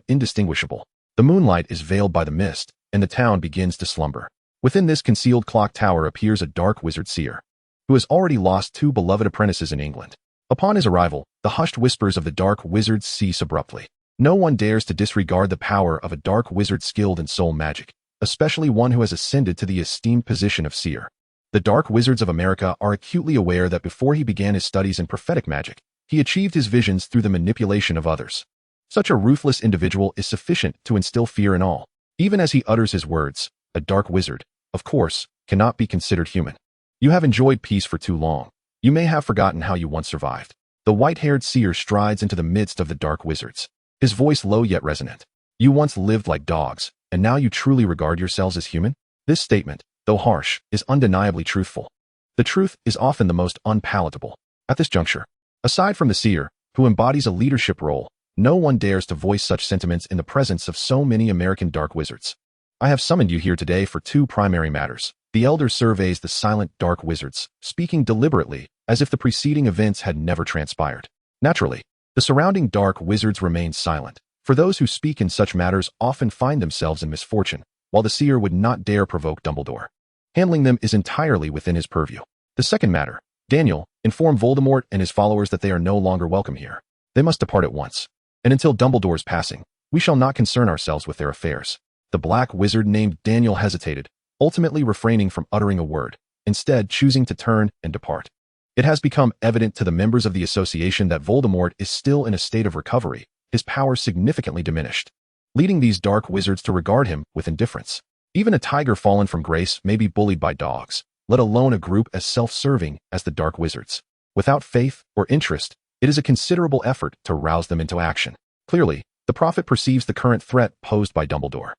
indistinguishable. The moonlight is veiled by the mist, and the town begins to slumber. Within this concealed clock tower appears a dark wizard seer, who has already lost 2 beloved apprentices in England. Upon his arrival, the hushed whispers of the dark wizard cease abruptly. No one dares to disregard the power of a dark wizard skilled in soul magic, especially one who has ascended to the esteemed position of seer. The dark wizards of America are acutely aware that before he began his studies in prophetic magic, he achieved his visions through the manipulation of others. Such a ruthless individual is sufficient to instill fear in all. Even as he utters his words, a dark wizard, of course, cannot be considered human. You have enjoyed peace for too long. You may have forgotten how you once survived. The white-haired seer strides into the midst of the dark wizards, his voice low yet resonant. You once lived like dogs, and now you truly regard yourselves as human? This statement, though harsh, is undeniably truthful. The truth is often the most unpalatable. At this juncture, aside from the seer, who embodies a leadership role, no one dares to voice such sentiments in the presence of so many American dark wizards. I have summoned you here today for 2 primary matters. The elder surveys the silent dark wizards, speaking deliberately, as if the preceding events had never transpired. Naturally, the surrounding dark wizards remain silent, for those who speak in such matters often find themselves in misfortune, while the seer would not dare provoke Dumbledore. Handling them is entirely within his purview. The second matter, Daniel, inform Voldemort and his followers that they are no longer welcome here. They must depart at once. And until Dumbledore's passing, we shall not concern ourselves with their affairs. The black wizard named Daniel hesitated, ultimately refraining from uttering a word, instead choosing to turn and depart. It has become evident to the members of the association that Voldemort is still in a state of recovery, his powers significantly diminished, leading these dark wizards to regard him with indifference. Even a tiger fallen from grace may be bullied by dogs, let alone a group as self-serving as the dark wizards. Without faith or interest, it is a considerable effort to rouse them into action. Clearly, the prophet perceives the current threat posed by Dumbledore.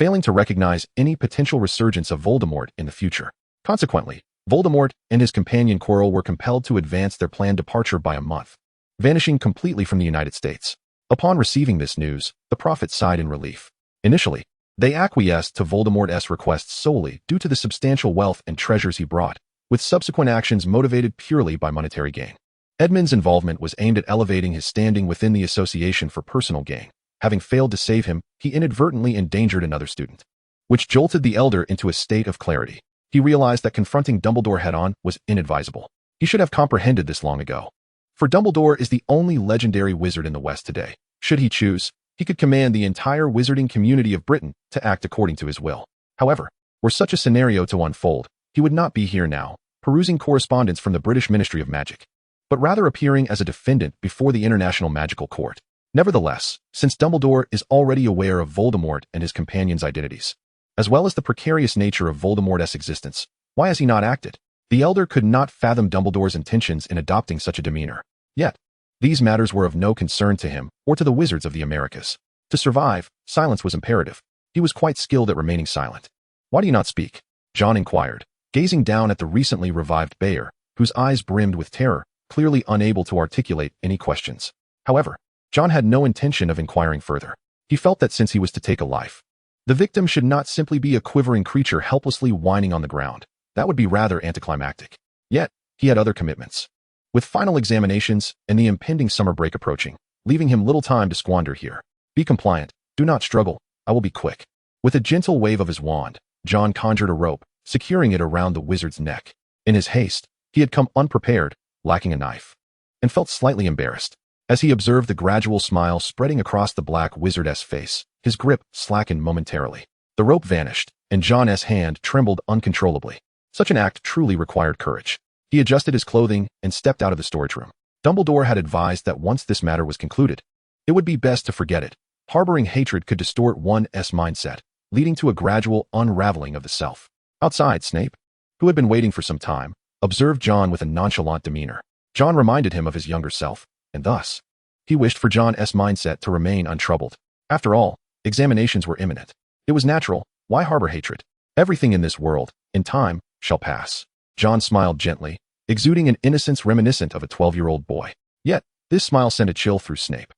failing to recognize any potential resurgence of Voldemort in the future. Consequently, Voldemort and his companion Quirrell were compelled to advance their planned departure by a month, vanishing completely from the United States. Upon receiving this news, the Prophet sighed in relief. Initially, they acquiesced to Voldemort's requests solely due to the substantial wealth and treasures he brought, with subsequent actions motivated purely by monetary gain. Edmund's involvement was aimed at elevating his standing within the association for personal gain. Having failed to save him, he inadvertently endangered another student, which jolted the elder into a state of clarity. He realized that confronting Dumbledore head-on was inadvisable. He should have comprehended this long ago. For Dumbledore is the only legendary wizard in the West today. Should he choose, he could command the entire wizarding community of Britain to act according to his will. However, were such a scenario to unfold, he would not be here now, perusing correspondence from the British Ministry of Magic, but rather appearing as a defendant before the International Magical Court. Nevertheless, since Dumbledore is already aware of Voldemort and his companions' identities, as well as the precarious nature of Voldemort's existence, why has he not acted? The elder could not fathom Dumbledore's intentions in adopting such a demeanor. Yet, these matters were of no concern to him or to the wizards of the Americas. To survive, silence was imperative. He was quite skilled at remaining silent. Why do you not speak? John inquired, gazing down at the recently revived Bayer, whose eyes brimmed with terror, clearly unable to articulate any questions. However, John had no intention of inquiring further. He felt that since he was to take a life, the victim should not simply be a quivering creature helplessly whining on the ground. That would be rather anticlimactic. Yet, he had other commitments. With final examinations and the impending summer break approaching, leaving him little time to squander here. Be compliant. Do not struggle. I will be quick. With a gentle wave of his wand, John conjured a rope, securing it around the wizard's neck. In his haste, he had come unprepared, lacking a knife, and felt slightly embarrassed. As he observed the gradual smile spreading across the black wizard's face, his grip slackened momentarily. The rope vanished, and John's hand trembled uncontrollably. Such an act truly required courage. He adjusted his clothing and stepped out of the storage room. Dumbledore had advised that once this matter was concluded, it would be best to forget it. Harboring hatred could distort one's mindset, leading to a gradual unraveling of the self. Outside, Snape, who had been waiting for some time, observed John with a nonchalant demeanor. John reminded him of his younger self, and thus, he wished for John's mindset to remain untroubled. After all, examinations were imminent. It was natural. Why harbor hatred? Everything in this world, in time, shall pass. John smiled gently, exuding an innocence reminiscent of a 12-year-old boy. Yet, this smile sent a chill through Snape.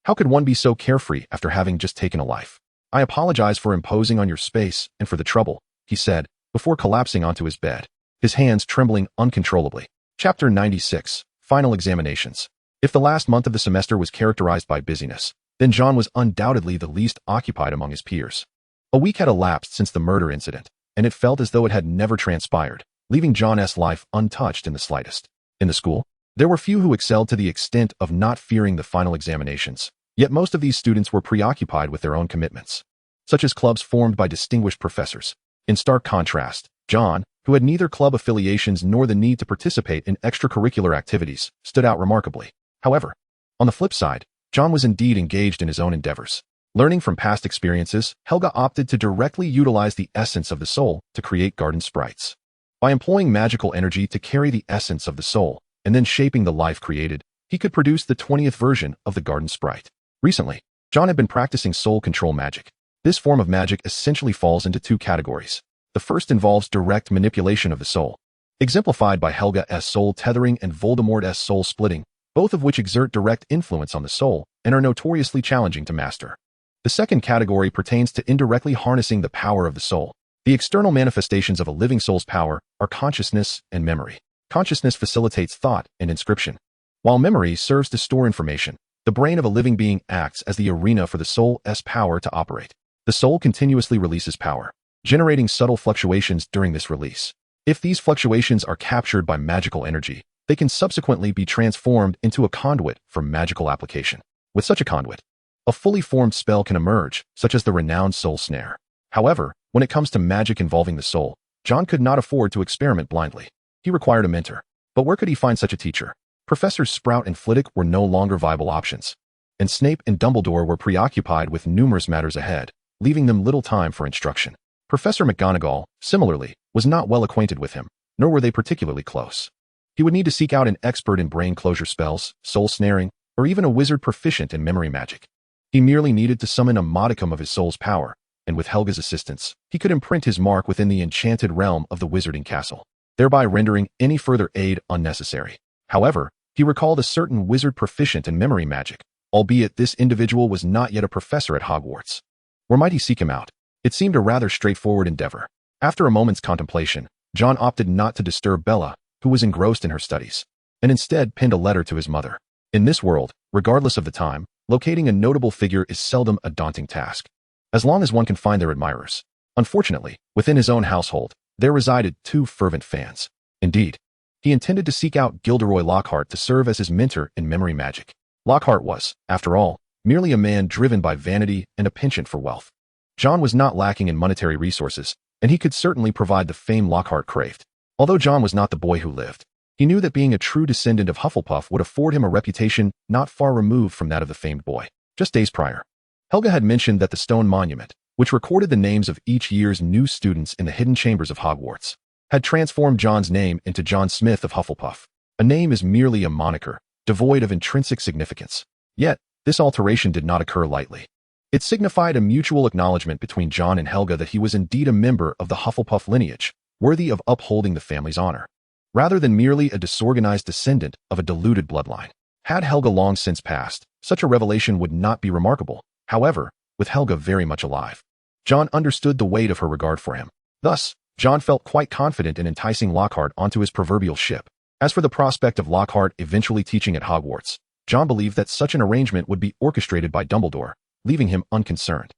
How could one be so carefree after having just taken a life? I apologize for imposing on your space and for the trouble, he said, before collapsing onto his bed, his hands trembling uncontrollably. Chapter 96, Final Examinations. If the last month of the semester was characterized by busyness, then John was undoubtedly the least occupied among his peers. A week had elapsed since the murder incident, and it felt as though it had never transpired, leaving John's life untouched in the slightest. In the school, there were few who excelled to the extent of not fearing the final examinations, yet most of these students were preoccupied with their own commitments, such as clubs formed by distinguished professors. In stark contrast, John, who had neither club affiliations nor the need to participate in extracurricular activities, stood out remarkably. However, on the flip side, John was indeed engaged in his own endeavors. Learning from past experiences, Helga opted to directly utilize the essence of the soul to create garden sprites. By employing magical energy to carry the essence of the soul, and then shaping the life created, he could produce the 20th version of the garden sprite. Recently, John had been practicing soul control magic. This form of magic essentially falls into two categories. The first involves direct manipulation of the soul, exemplified by Helga's soul tethering and Voldemort's soul splitting, both of which exert direct influence on the soul and are notoriously challenging to master. The second category pertains to indirectly harnessing the power of the soul. The external manifestations of a living soul's power are consciousness and memory. Consciousness facilitates thought and inscription, while memory serves to store information. The brain of a living being acts as the arena for the soul's power to operate. The soul continuously releases power, generating subtle fluctuations during this release. If these fluctuations are captured by magical energy, they can subsequently be transformed into a conduit for magical application. With such a conduit, a fully formed spell can emerge, such as the renowned Soul Snare. However, when it comes to magic involving the soul, John could not afford to experiment blindly. He required a mentor. But where could he find such a teacher? Professors Sprout and Flitwick were no longer viable options, and Snape and Dumbledore were preoccupied with numerous matters ahead, leaving them little time for instruction. Professor McGonagall, similarly, was not well acquainted with him, nor were they particularly close. He would need to seek out an expert in brain closure spells, soul snaring, or even a wizard proficient in memory magic. He merely needed to summon a modicum of his soul's power, and with Helga's assistance, he could imprint his mark within the enchanted realm of the Wizarding Castle, thereby rendering any further aid unnecessary. However, he recalled a certain wizard proficient in memory magic, albeit this individual was not yet a professor at Hogwarts. Where might he seek him out? It seemed a rather straightforward endeavor. After a moment's contemplation, John opted not to disturb Bella, who was engrossed in her studies, and instead penned a letter to his mother. In this world, regardless of the time, locating a notable figure is seldom a daunting task, as long as one can find their admirers. Unfortunately, within his own household, there resided two fervent fans. Indeed, he intended to seek out Gilderoy Lockhart to serve as his mentor in memory magic. Lockhart was, after all, merely a man driven by vanity and a penchant for wealth. John was not lacking in monetary resources, and he could certainly provide the fame Lockhart craved. Although John was not the boy who lived, he knew that being a true descendant of Hufflepuff would afford him a reputation not far removed from that of the famed boy. Just days prior, Helga had mentioned that the stone monument, which recorded the names of each year's new students in the hidden chambers of Hogwarts, had transformed John's name into John Smith of Hufflepuff. A name is merely a moniker, devoid of intrinsic significance. Yet, this alteration did not occur lightly. It signified a mutual acknowledgement between John and Helga that he was indeed a member of the Hufflepuff lineage, worthy of upholding the family's honor, rather than merely a disorganized descendant of a diluted bloodline. Had Helga long since passed, such a revelation would not be remarkable. However, with Helga very much alive, John understood the weight of her regard for him. Thus, John felt quite confident in enticing Lockhart onto his proverbial ship. As for the prospect of Lockhart eventually teaching at Hogwarts, John believed that such an arrangement would be orchestrated by Dumbledore, leaving him unconcerned.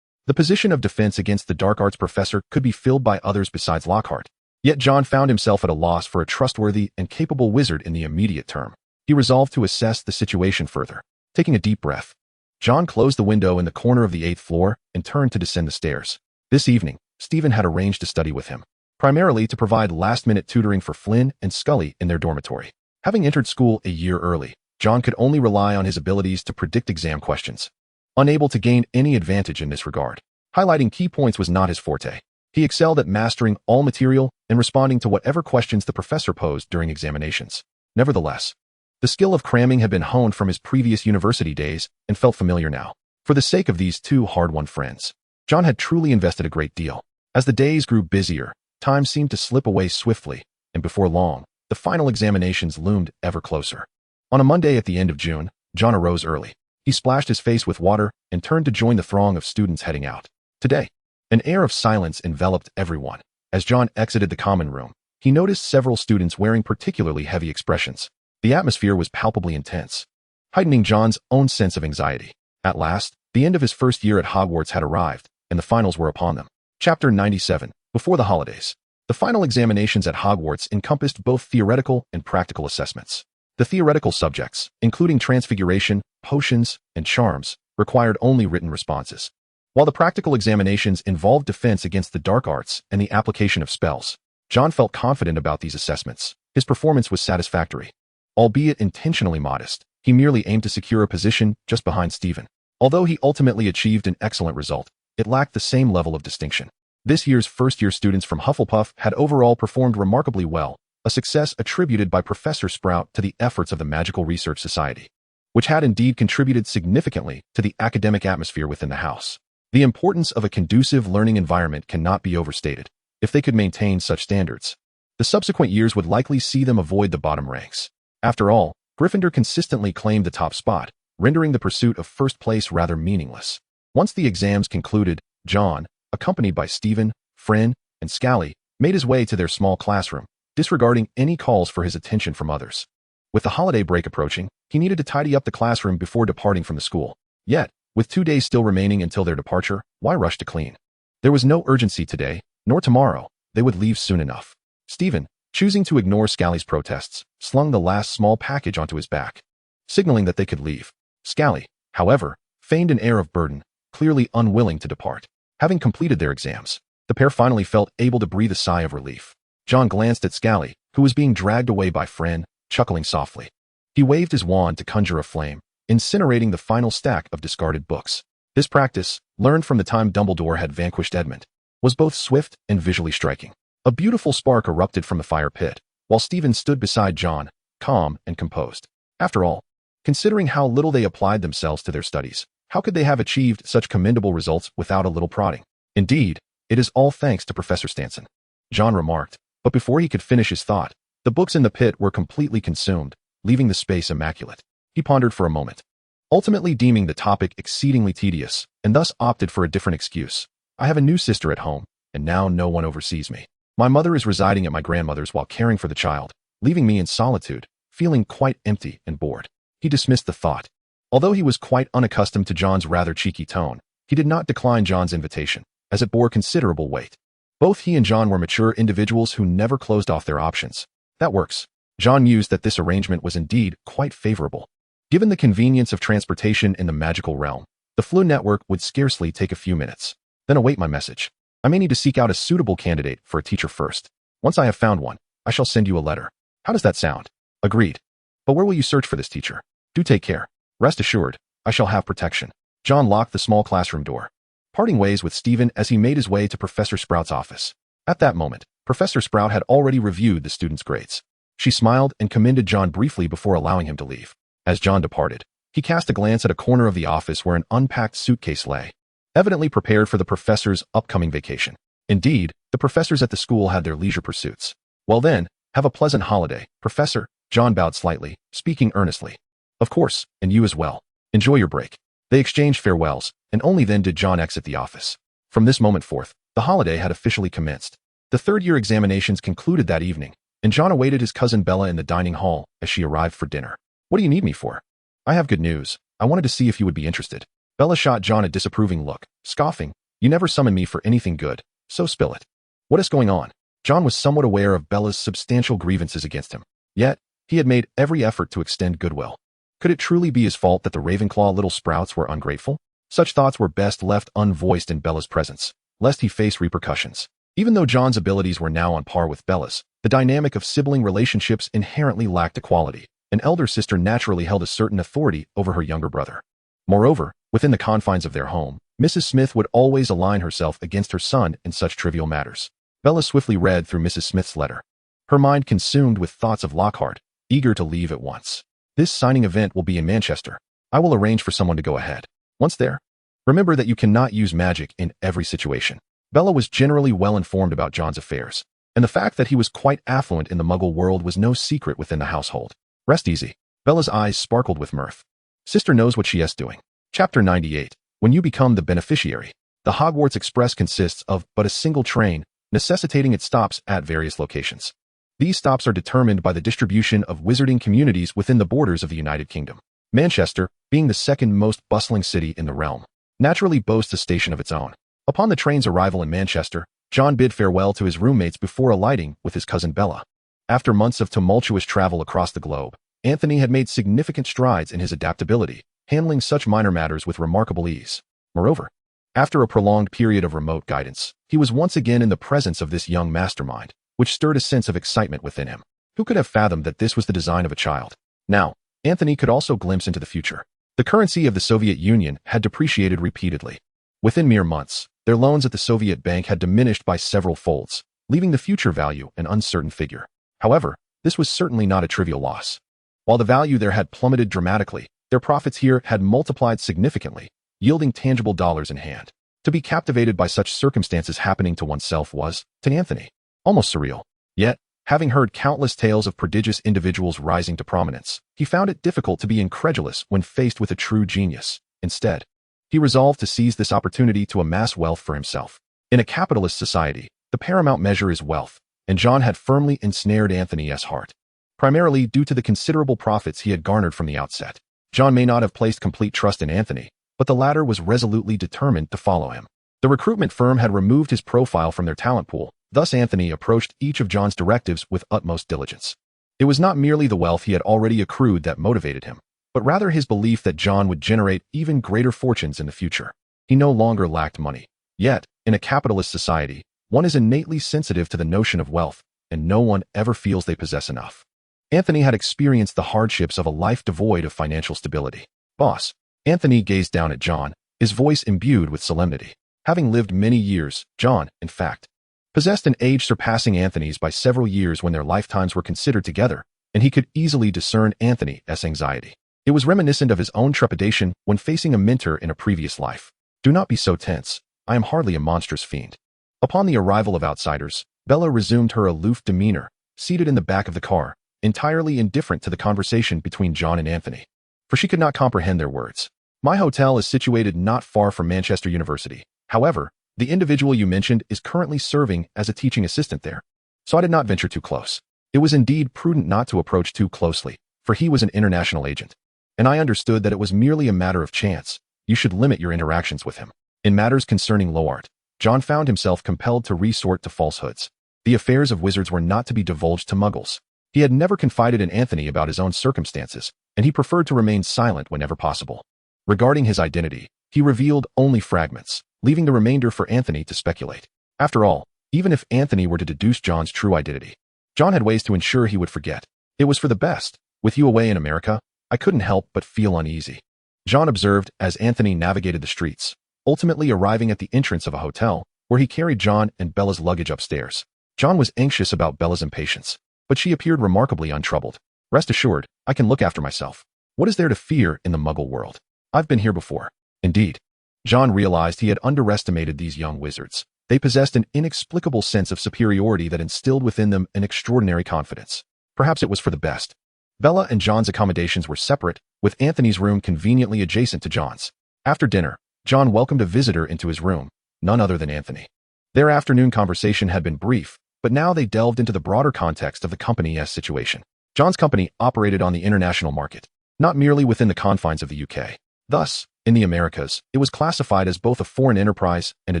The position of defense against the dark arts professor could be filled by others besides Lockhart. Yet John found himself at a loss for a trustworthy and capable wizard in the immediate term. He resolved to assess the situation further. Taking a deep breath, John closed the window in the corner of the 8th floor and turned to descend the stairs. This evening, Stephen had arranged to study with him, primarily to provide last-minute tutoring for Flynn and Scully in their dormitory. Having entered school a year early, John could only rely on his abilities to predict exam questions. Unable to gain any advantage in this regard, highlighting key points was not his forte. He excelled at mastering all material and responding to whatever questions the professor posed during examinations. Nevertheless, the skill of cramming had been honed from his previous university days and felt familiar now. For the sake of these two hard-won friends, John had truly invested a great deal. As the days grew busier, time seemed to slip away swiftly, and before long, the final examinations loomed ever closer. On a Monday at the end of June, John arose early. He splashed his face with water and turned to join the throng of students heading out. Today, an air of silence enveloped everyone. As John exited the common room, he noticed several students wearing particularly heavy expressions. The atmosphere was palpably intense, heightening John's own sense of anxiety. At last, the end of his first year at Hogwarts had arrived, and the finals were upon them. Chapter 97. Before the holidays. The final examinations at Hogwarts encompassed both theoretical and practical assessments. The theoretical subjects, including transfiguration, potions, and charms, required only written responses, while the practical examinations involved defense against the dark arts and the application of spells. John felt confident about these assessments. His performance was satisfactory. Albeit intentionally modest, he merely aimed to secure a position just behind Stephen. Although he ultimately achieved an excellent result, it lacked the same level of distinction. This year's first-year students from Hufflepuff had overall performed remarkably well, a success attributed by Professor Sprout to the efforts of the Magical Research Society, which had indeed contributed significantly to the academic atmosphere within the house. The importance of a conducive learning environment cannot be overstated. If they could maintain such standards, the subsequent years would likely see them avoid the bottom ranks. After all, Gryffindor consistently claimed the top spot, rendering the pursuit of first place rather meaningless. Once the exams concluded, John, accompanied by Stephen, Flynn, and Scully, made his way to their small classroom, disregarding any calls for his attention from others. With the holiday break approaching, he needed to tidy up the classroom before departing from the school. Yet, with 2 days still remaining until their departure, why rush to clean? There was no urgency today, nor tomorrow. They would leave soon enough. Stephen, choosing to ignore Scully's protests, slung the last small package onto his back, signaling that they could leave. Scully, however, feigned an air of burden, clearly unwilling to depart. Having completed their exams, the pair finally felt able to breathe a sigh of relief. John glanced at Scully, who was being dragged away by Flynn, chuckling softly. He waved his wand to conjure a flame, incinerating the final stack of discarded books. This practice, learned from the time Dumbledore had vanquished Edmund, was both swift and visually striking. A beautiful spark erupted from the fire pit, while Stephen stood beside John, calm and composed. After all, considering how little they applied themselves to their studies, how could they have achieved such commendable results without a little prodding? Indeed, it is all thanks to Professor Stanson, John remarked, but before he could finish his thought, the books in the pit were completely consumed, leaving the space immaculate. He pondered for a moment, ultimately deeming the topic exceedingly tedious, and thus opted for a different excuse. I have a new sister at home, and now no one oversees me. My mother is residing at my grandmother's while caring for the child, leaving me in solitude, feeling quite empty and bored. He dismissed the thought. Although he was quite unaccustomed to John's rather cheeky tone, he did not decline John's invitation, as it bore considerable weight. Both he and John were mature individuals who never closed off their options. That works. John mused that this arrangement was indeed quite favorable. Given the convenience of transportation in the magical realm, the Flu network would scarcely take a few minutes. Then await my message. I may need to seek out a suitable candidate for a teacher first. Once I have found one, I shall send you a letter. How does that sound? Agreed. But where will you search for this teacher? Do take care. Rest assured, I shall have protection. John locked the small classroom door, parting ways with Stephen as he made his way to Professor Sprout's office. At that moment, Professor Sprout had already reviewed the students' grades. She smiled and commended John briefly before allowing him to leave. As John departed, he cast a glance at a corner of the office where an unpacked suitcase lay, evidently prepared for the professor's upcoming vacation. Indeed, the professors at the school had their leisure pursuits. Well then, have a pleasant holiday, Professor. John bowed slightly, speaking earnestly. Of course, and you as well. Enjoy your break. They exchanged farewells, and only then did John exit the office. From this moment forth, the holiday had officially commenced. The third-year examinations concluded that evening, and John awaited his cousin Bella in the dining hall as she arrived for dinner. What do you need me for? I have good news. I wanted to see if you would be interested. Bella shot John a disapproving look, scoffing. You never summon me for anything good, so spill it. What is going on? John was somewhat aware of Bella's substantial grievances against him. Yet, he had made every effort to extend goodwill. Could it truly be his fault that the Ravenclaw little sprouts were ungrateful? Such thoughts were best left unvoiced in Bella's presence, lest he face repercussions. Even though John's abilities were now on par with Bella's, the dynamic of sibling relationships inherently lacked equality. An elder sister naturally held a certain authority over her younger brother. Moreover, within the confines of their home, Mrs. Smith would always align herself against her son in such trivial matters. Bella swiftly read through Mrs. Smith's letter, her mind consumed with thoughts of Lockhart, eager to leave at once. This signing event will be in Manchester. I will arrange for someone to go ahead. Once there, remember that you cannot use magic in every situation. Bella was generally well informed about John's affairs, and the fact that he was quite affluent in the Muggle world was no secret within the household. Rest easy. Bella's eyes sparkled with mirth. Sister knows what she is doing. Chapter 98. When you become the beneficiary. The Hogwarts Express consists of but a single train, necessitating its stops at various locations. These stops are determined by the distribution of wizarding communities within the borders of the United Kingdom. Manchester, being the second most bustling city in the realm, naturally boasts a station of its own. Upon the train's arrival in Manchester, John bid farewell to his roommates before alighting with his cousin Bella. After months of tumultuous travel across the globe, Anthony had made significant strides in his adaptability, handling such minor matters with remarkable ease. Moreover, after a prolonged period of remote guidance, he was once again in the presence of this young mastermind, which stirred a sense of excitement within him. Who could have fathomed that this was the design of a child? Now, Anthony could also glimpse into the future. The currency of the Soviet Union had depreciated repeatedly. Within mere months, their loans at the Soviet bank had diminished by several folds, leaving the future value an uncertain figure. However, this was certainly not a trivial loss. While the value there had plummeted dramatically, their profits here had multiplied significantly, yielding tangible dollars in hand. To be captivated by such circumstances happening to oneself was, to Anthony, almost surreal. Yet, having heard countless tales of prodigious individuals rising to prominence, he found it difficult to be incredulous when faced with a true genius. Instead, he resolved to seize this opportunity to amass wealth for himself. In a capitalist society, the paramount measure is wealth, and John had firmly ensnared Anthony's heart, primarily due to the considerable profits he had garnered from the outset. John may not have placed complete trust in Anthony, but the latter was resolutely determined to follow him. The recruitment firm had removed his profile from their talent pool, thus Anthony approached each of John's directives with utmost diligence. It was not merely the wealth he had already accrued that motivated him, but rather his belief that John would generate even greater fortunes in the future. He no longer lacked money. Yet, in a capitalist society, one is innately sensitive to the notion of wealth, and no one ever feels they possess enough. Anthony had experienced the hardships of a life devoid of financial stability. Boss. Anthony gazed down at John, his voice imbued with solemnity. Having lived many years, John, in fact, possessed an age surpassing Anthony's by several years when their lifetimes were considered together, and he could easily discern Anthony's anxiety. It was reminiscent of his own trepidation when facing a mentor in a previous life. Do not be so tense. I am hardly a monstrous fiend. Upon the arrival of outsiders, Bella resumed her aloof demeanor, seated in the back of the car, entirely indifferent to the conversation between John and Anthony, for she could not comprehend their words. My hotel is situated not far from Manchester University. However, the individual you mentioned is currently serving as a teaching assistant there, so I did not venture too close. It was indeed prudent not to approach too closely, for he was an international agent, and I understood that it was merely a matter of chance. You should limit your interactions with him. In matters concerning Loart, John found himself compelled to resort to falsehoods. The affairs of wizards were not to be divulged to muggles. He had never confided in Anthony about his own circumstances, and he preferred to remain silent whenever possible. Regarding his identity, he revealed only fragments, leaving the remainder for Anthony to speculate. After all, even if Anthony were to deduce John's true identity, John had ways to ensure he would forget. It was for the best. With you away in America, I couldn't help but feel uneasy, John observed as Anthony navigated the streets, ultimately arriving at the entrance of a hotel, where he carried John and Bella's luggage upstairs. John was anxious about Bella's impatience, but she appeared remarkably untroubled. Rest assured, I can look after myself. What is there to fear in the Muggle world? I've been here before. Indeed. John realized he had underestimated these young wizards. They possessed an inexplicable sense of superiority that instilled within them an extraordinary confidence. Perhaps it was for the best. Bella and John's accommodations were separate, with Anthony's room conveniently adjacent to John's. After dinner, John welcomed a visitor into his room, none other than Anthony. Their afternoon conversation had been brief, but now they delved into the broader context of the company's situation. John's company operated on the international market, not merely within the confines of the UK. Thus, in the Americas, it was classified as both a foreign enterprise and a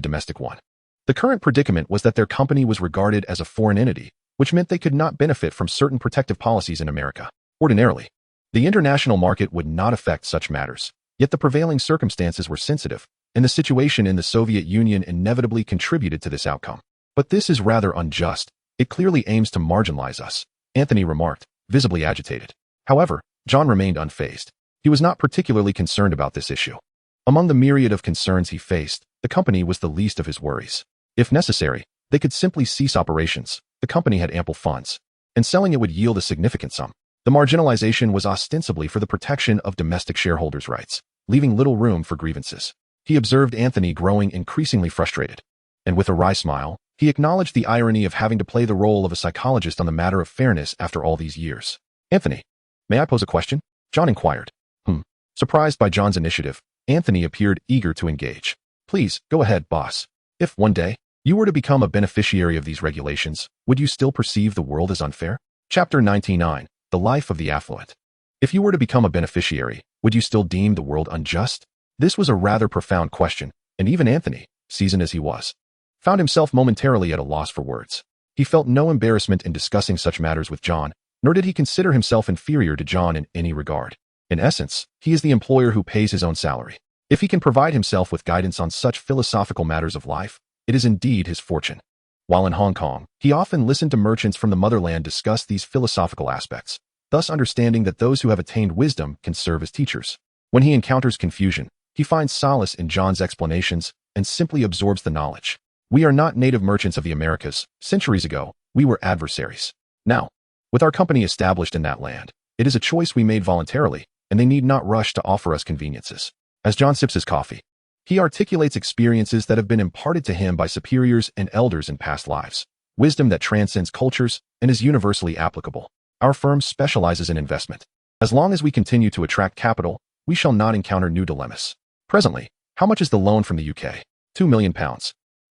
domestic one. The current predicament was that their company was regarded as a foreign entity, which meant they could not benefit from certain protective policies in America. Ordinarily, the international market would not affect such matters, yet the prevailing circumstances were sensitive, and the situation in the Soviet Union inevitably contributed to this outcome. But this is rather unjust. It clearly aims to marginalize us, Anthony remarked, visibly agitated. However, John remained unfazed. He was not particularly concerned about this issue. Among the myriad of concerns he faced, the company was the least of his worries. If necessary, they could simply cease operations. The company had ample funds, and selling it would yield a significant sum. The marginalization was ostensibly for the protection of domestic shareholders' rights, leaving little room for grievances. He observed Anthony growing increasingly frustrated, and with a wry smile, he acknowledged the irony of having to play the role of a psychologist on the matter of fairness after all these years. Anthony, may I pose a question? John inquired. Surprised by John's initiative, Anthony appeared eager to engage. Please, go ahead, boss. If one day you were to become a beneficiary of these regulations, would you still perceive the world as unfair? Chapter 99. The Life of the Affluent. If you were to become a beneficiary, would you still deem the world unjust? This was a rather profound question, and even Anthony, seasoned as he was, found himself momentarily at a loss for words. He felt no embarrassment in discussing such matters with John, nor did he consider himself inferior to John in any regard. In essence, he is the employer who pays his own salary. If he can provide himself with guidance on such philosophical matters of life, it is indeed his fortune. While in Hong Kong, he often listened to merchants from the motherland discuss these philosophical aspects, thus understanding that those who have attained wisdom can serve as teachers. When he encounters confusion, he finds solace in John's explanations and simply absorbs the knowledge. We are not native merchants of the Americas. Centuries ago, we were adversaries. Now, with our company established in that land, it is a choice we made voluntarily, and they need not rush to offer us conveniences. As John sips his coffee, he articulates experiences that have been imparted to him by superiors and elders in past lives, wisdom that transcends cultures and is universally applicable. Our firm specializes in investment. As long as we continue to attract capital, we shall not encounter new dilemmas. Presently, how much is the loan from the UK? £2 million.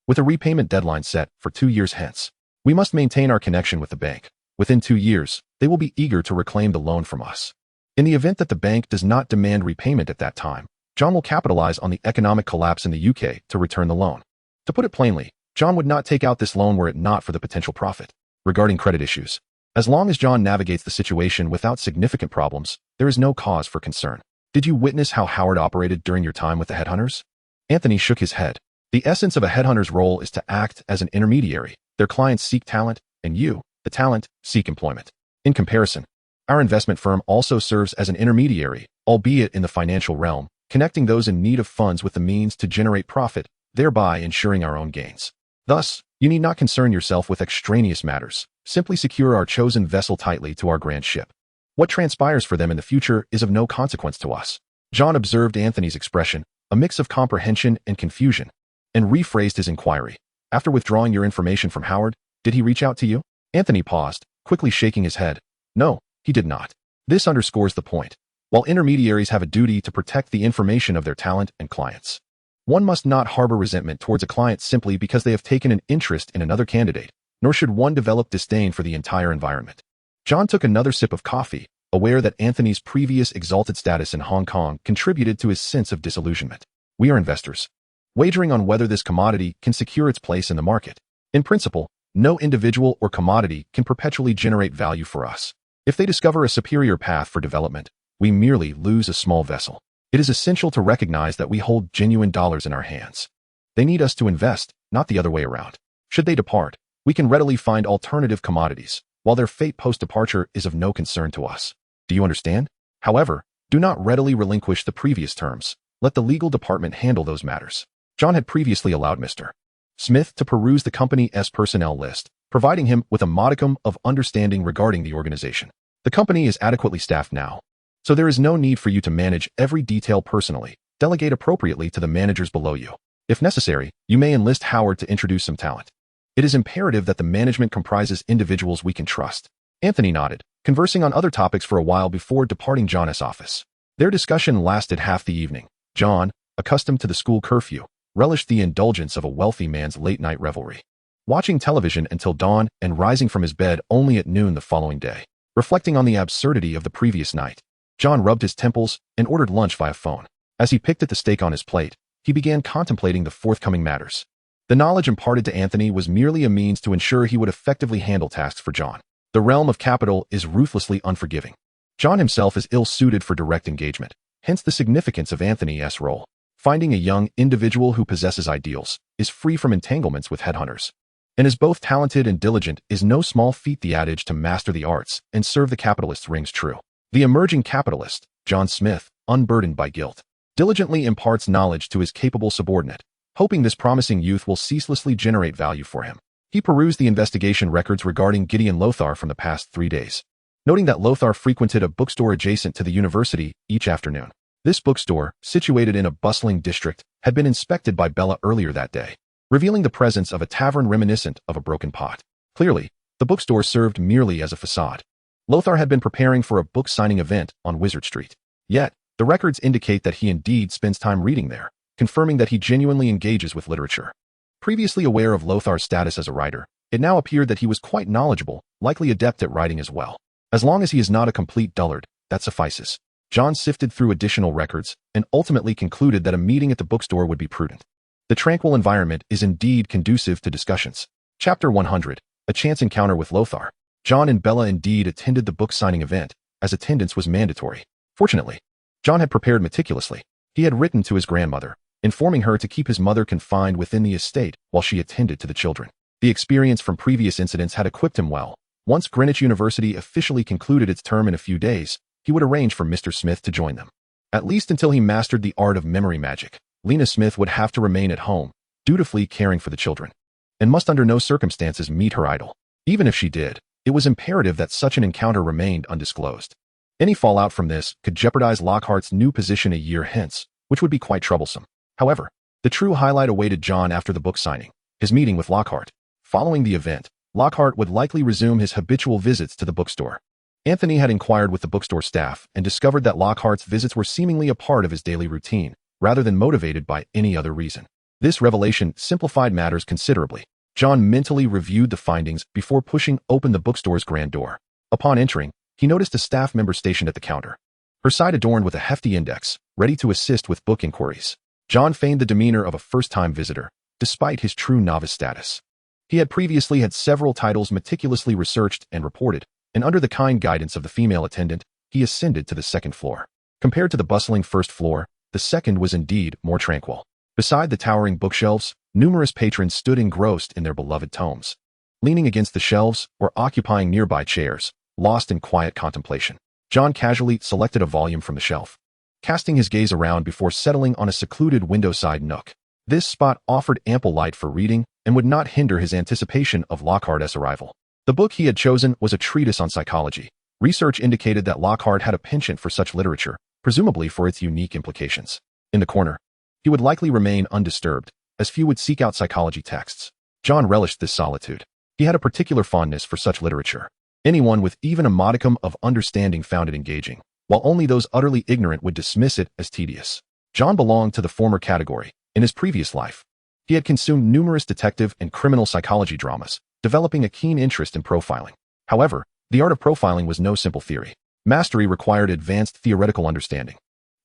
With a repayment deadline set for 2 years hence, we must maintain our connection with the bank. Within 2 years, they will be eager to reclaim the loan from us. In the event that the bank does not demand repayment at that time, John will capitalize on the economic collapse in the UK to return the loan. To put it plainly, John would not take out this loan were it not for the potential profit. Regarding credit issues, as long as John navigates the situation without significant problems, there is no cause for concern. Did you witness how Howard operated during your time with the headhunters? Anthony shook his head. The essence of a headhunter's role is to act as an intermediary. Their clients seek talent, and you, the talent, seek employment. In comparison, our investment firm also serves as an intermediary, albeit in the financial realm, connecting those in need of funds with the means to generate profit, thereby ensuring our own gains. Thus, you need not concern yourself with extraneous matters. Simply secure our chosen vessel tightly to our grand ship. What transpires for them in the future is of no consequence to us. John observed Anthony's expression, a mix of comprehension and confusion, and rephrased his inquiry. After withdrawing your information from Howard, did he reach out to you? Anthony paused, quickly shaking his head. No, he did not. This underscores the point. While intermediaries have a duty to protect the information of their talent and clients, one must not harbor resentment towards a client simply because they have taken an interest in another candidate, nor should one develop disdain for the entire environment. John took another sip of coffee, aware that Anthony's previous exalted status in Hong Kong contributed to his sense of disillusionment. We are investors, wagering on whether this commodity can secure its place in the market. In principle, no individual or commodity can perpetually generate value for us. If they discover a superior path for development, we merely lose a small vessel. It is essential to recognize that we hold genuine dollars in our hands. They need us to invest, not the other way around. Should they depart, we can readily find alternative commodities, while their fate post-departure is of no concern to us. Do you understand? However, do not readily relinquish the previous terms. Let the legal department handle those matters. John had previously allowed Mr. Smith to peruse the company's personnel list, providing him with a modicum of understanding regarding the organization. The company is adequately staffed now, so there is no need for you to manage every detail personally. Delegate appropriately to the managers below you. If necessary, you may enlist Howard to introduce some talent. It is imperative that the management comprises individuals we can trust. Anthony nodded, conversing on other topics for a while before departing John's office. Their discussion lasted half the evening. John, accustomed to the school curfew, relished the indulgence of a wealthy man's late-night revelry, watching television until dawn and rising from his bed only at noon the following day. Reflecting on the absurdity of the previous night, John rubbed his temples and ordered lunch via phone. As he picked at the steak on his plate, he began contemplating the forthcoming matters. The knowledge imparted to Anthony was merely a means to ensure he would effectively handle tasks for John. The realm of capital is ruthlessly unforgiving. John himself is ill-suited for direct engagement, hence the significance of Anthony's role. Finding a young individual who possesses ideals, is free from entanglements with headhunters, and is both talented and diligent is no small feat. The adage to master the arts and serve the capitalists rings true. The emerging capitalist, John Smith, unburdened by guilt, diligently imparts knowledge to his capable subordinate, hoping this promising youth will ceaselessly generate value for him. He perused the investigation records regarding Gideon Lothar from the past 3 days, noting that Lothar frequented a bookstore adjacent to the university each afternoon. This bookstore, situated in a bustling district, had been inspected by Bella earlier that day, revealing the presence of a tavern reminiscent of a broken pot. Clearly, the bookstore served merely as a facade. Lothar had been preparing for a book signing event on Wizard Street. Yet, the records indicate that he indeed spends time reading there, confirming that he genuinely engages with literature. Previously aware of Lothar's status as a writer, it now appeared that he was quite knowledgeable, likely adept at writing as well. As long as he is not a complete dullard, that suffices. John sifted through additional records and ultimately concluded that a meeting at the bookstore would be prudent. The tranquil environment is indeed conducive to discussions. Chapter 100, A Chance Encounter with Lothar. John and Bella indeed attended the book signing event, as attendance was mandatory. Fortunately, John had prepared meticulously. He had written to his grandmother, informing her to keep his mother confined within the estate while she attended to the children. The experience from previous incidents had equipped him well. Once Greenwich University officially concluded its term in a few days, he would arrange for Mr. Smith to join them. At least until he mastered the art of memory magic, Lena Smith would have to remain at home, dutifully caring for the children, and must under no circumstances meet her idol. Even if she did, it was imperative that such an encounter remained undisclosed. Any fallout from this could jeopardize Lockhart's new position a year hence, which would be quite troublesome. However, the true highlight awaited John after the book signing, his meeting with Lockhart. Following the event, Lockhart would likely resume his habitual visits to the bookstore. Anthony had inquired with the bookstore staff and discovered that Lockhart's visits were seemingly a part of his daily routine, rather than motivated by any other reason. This revelation simplified matters considerably. John mentally reviewed the findings before pushing open the bookstore's grand door. Upon entering, he noticed a staff member stationed at the counter, her side adorned with a hefty index, ready to assist with book inquiries. John feigned the demeanor of a first-time visitor, despite his true novice status. He had previously had several titles meticulously researched and reported, and under the kind guidance of the female attendant, he ascended to the second floor. Compared to the bustling first floor, the second was indeed more tranquil. Beside the towering bookshelves, numerous patrons stood engrossed in their beloved tomes, leaning against the shelves or occupying nearby chairs, lost in quiet contemplation. John casually selected a volume from the shelf, casting his gaze around before settling on a secluded window-side nook. This spot offered ample light for reading and would not hinder his anticipation of Lockhart's arrival. The book he had chosen was a treatise on psychology. Research indicated that Lockhart had a penchant for such literature, presumably for its unique implications. In the corner, he would likely remain undisturbed, as few would seek out psychology texts. John relished this solitude. He had a particular fondness for such literature. Anyone with even a modicum of understanding found it engaging, while only those utterly ignorant would dismiss it as tedious. John belonged to the former category. In his previous life, he had consumed numerous detective and criminal psychology dramas, developing a keen interest in profiling. However, the art of profiling was no simple theory. Mastery required advanced theoretical understanding.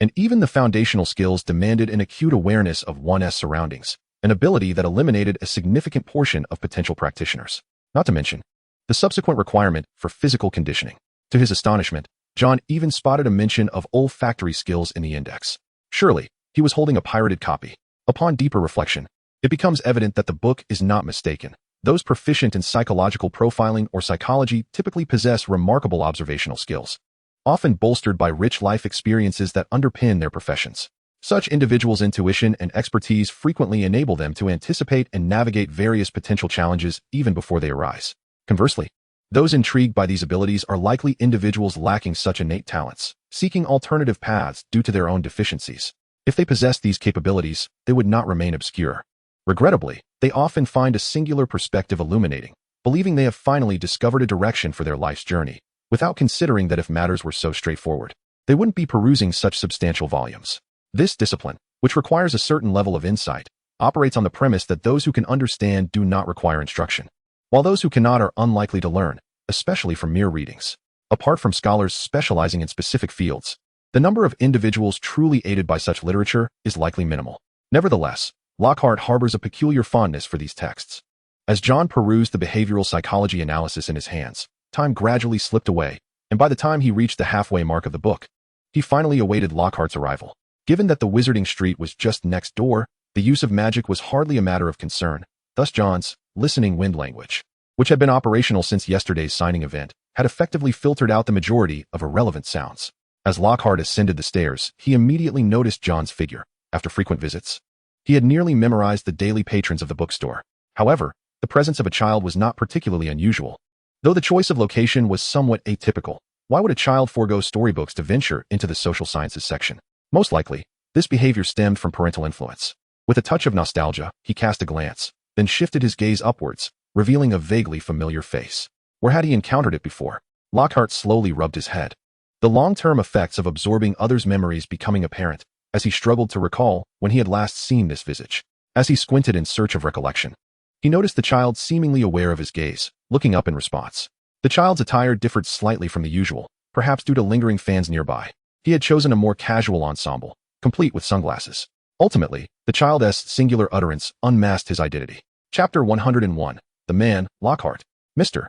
And even the foundational skills demanded an acute awareness of one's surroundings, an ability that eliminated a significant portion of potential practitioners. Not to mention the subsequent requirement for physical conditioning. To his astonishment, John even spotted a mention of olfactory skills in the index. Surely, he was holding a pirated copy. Upon deeper reflection, it becomes evident that the book is not mistaken. Those proficient in psychological profiling or psychology typically possess remarkable observational skills, often bolstered by rich life experiences that underpin their professions. Such individuals' intuition and expertise frequently enable them to anticipate and navigate various potential challenges even before they arise. Conversely, those intrigued by these abilities are likely individuals lacking such innate talents, seeking alternative paths due to their own deficiencies. If they possessed these capabilities, they would not remain obscure. Regrettably, they often find a singular perspective illuminating, believing they have finally discovered a direction for their life's journey, without considering that if matters were so straightforward, they wouldn't be perusing such substantial volumes. This discipline, which requires a certain level of insight, operates on the premise that those who can understand do not require instruction, while those who cannot are unlikely to learn, especially from mere readings. Apart from scholars specializing in specific fields, the number of individuals truly aided by such literature is likely minimal. Nevertheless, Lockhart harbors a peculiar fondness for these texts. As John perused the behavioral psychology analysis in his hands, time gradually slipped away, and by the time he reached the halfway mark of the book, he finally awaited Lockhart's arrival. Given that the Wizarding Street was just next door, the use of magic was hardly a matter of concern. Thus John's listening wind language, which had been operational since yesterday's signing event, had effectively filtered out the majority of irrelevant sounds. As Lockhart ascended the stairs, he immediately noticed John's figure. After frequent visits, he had nearly memorized the daily patrons of the bookstore. However, the presence of a child was not particularly unusual. Though the choice of location was somewhat atypical, why would a child forego storybooks to venture into the social sciences section? Most likely, this behavior stemmed from parental influence. With a touch of nostalgia, he cast a glance, then shifted his gaze upwards, revealing a vaguely familiar face. Where had he encountered it before? Lockhart slowly rubbed his head, the long-term effects of absorbing others' memories becoming apparent as he struggled to recall when he had last seen this visage. As he squinted in search of recollection, he noticed the child seemingly aware of his gaze, looking up in response. The child's attire differed slightly from the usual, perhaps due to lingering fans nearby. He had chosen a more casual ensemble, complete with sunglasses. Ultimately, the child's singular utterance unmasked his identity. Chapter 101. The Man, Lockhart. Mr.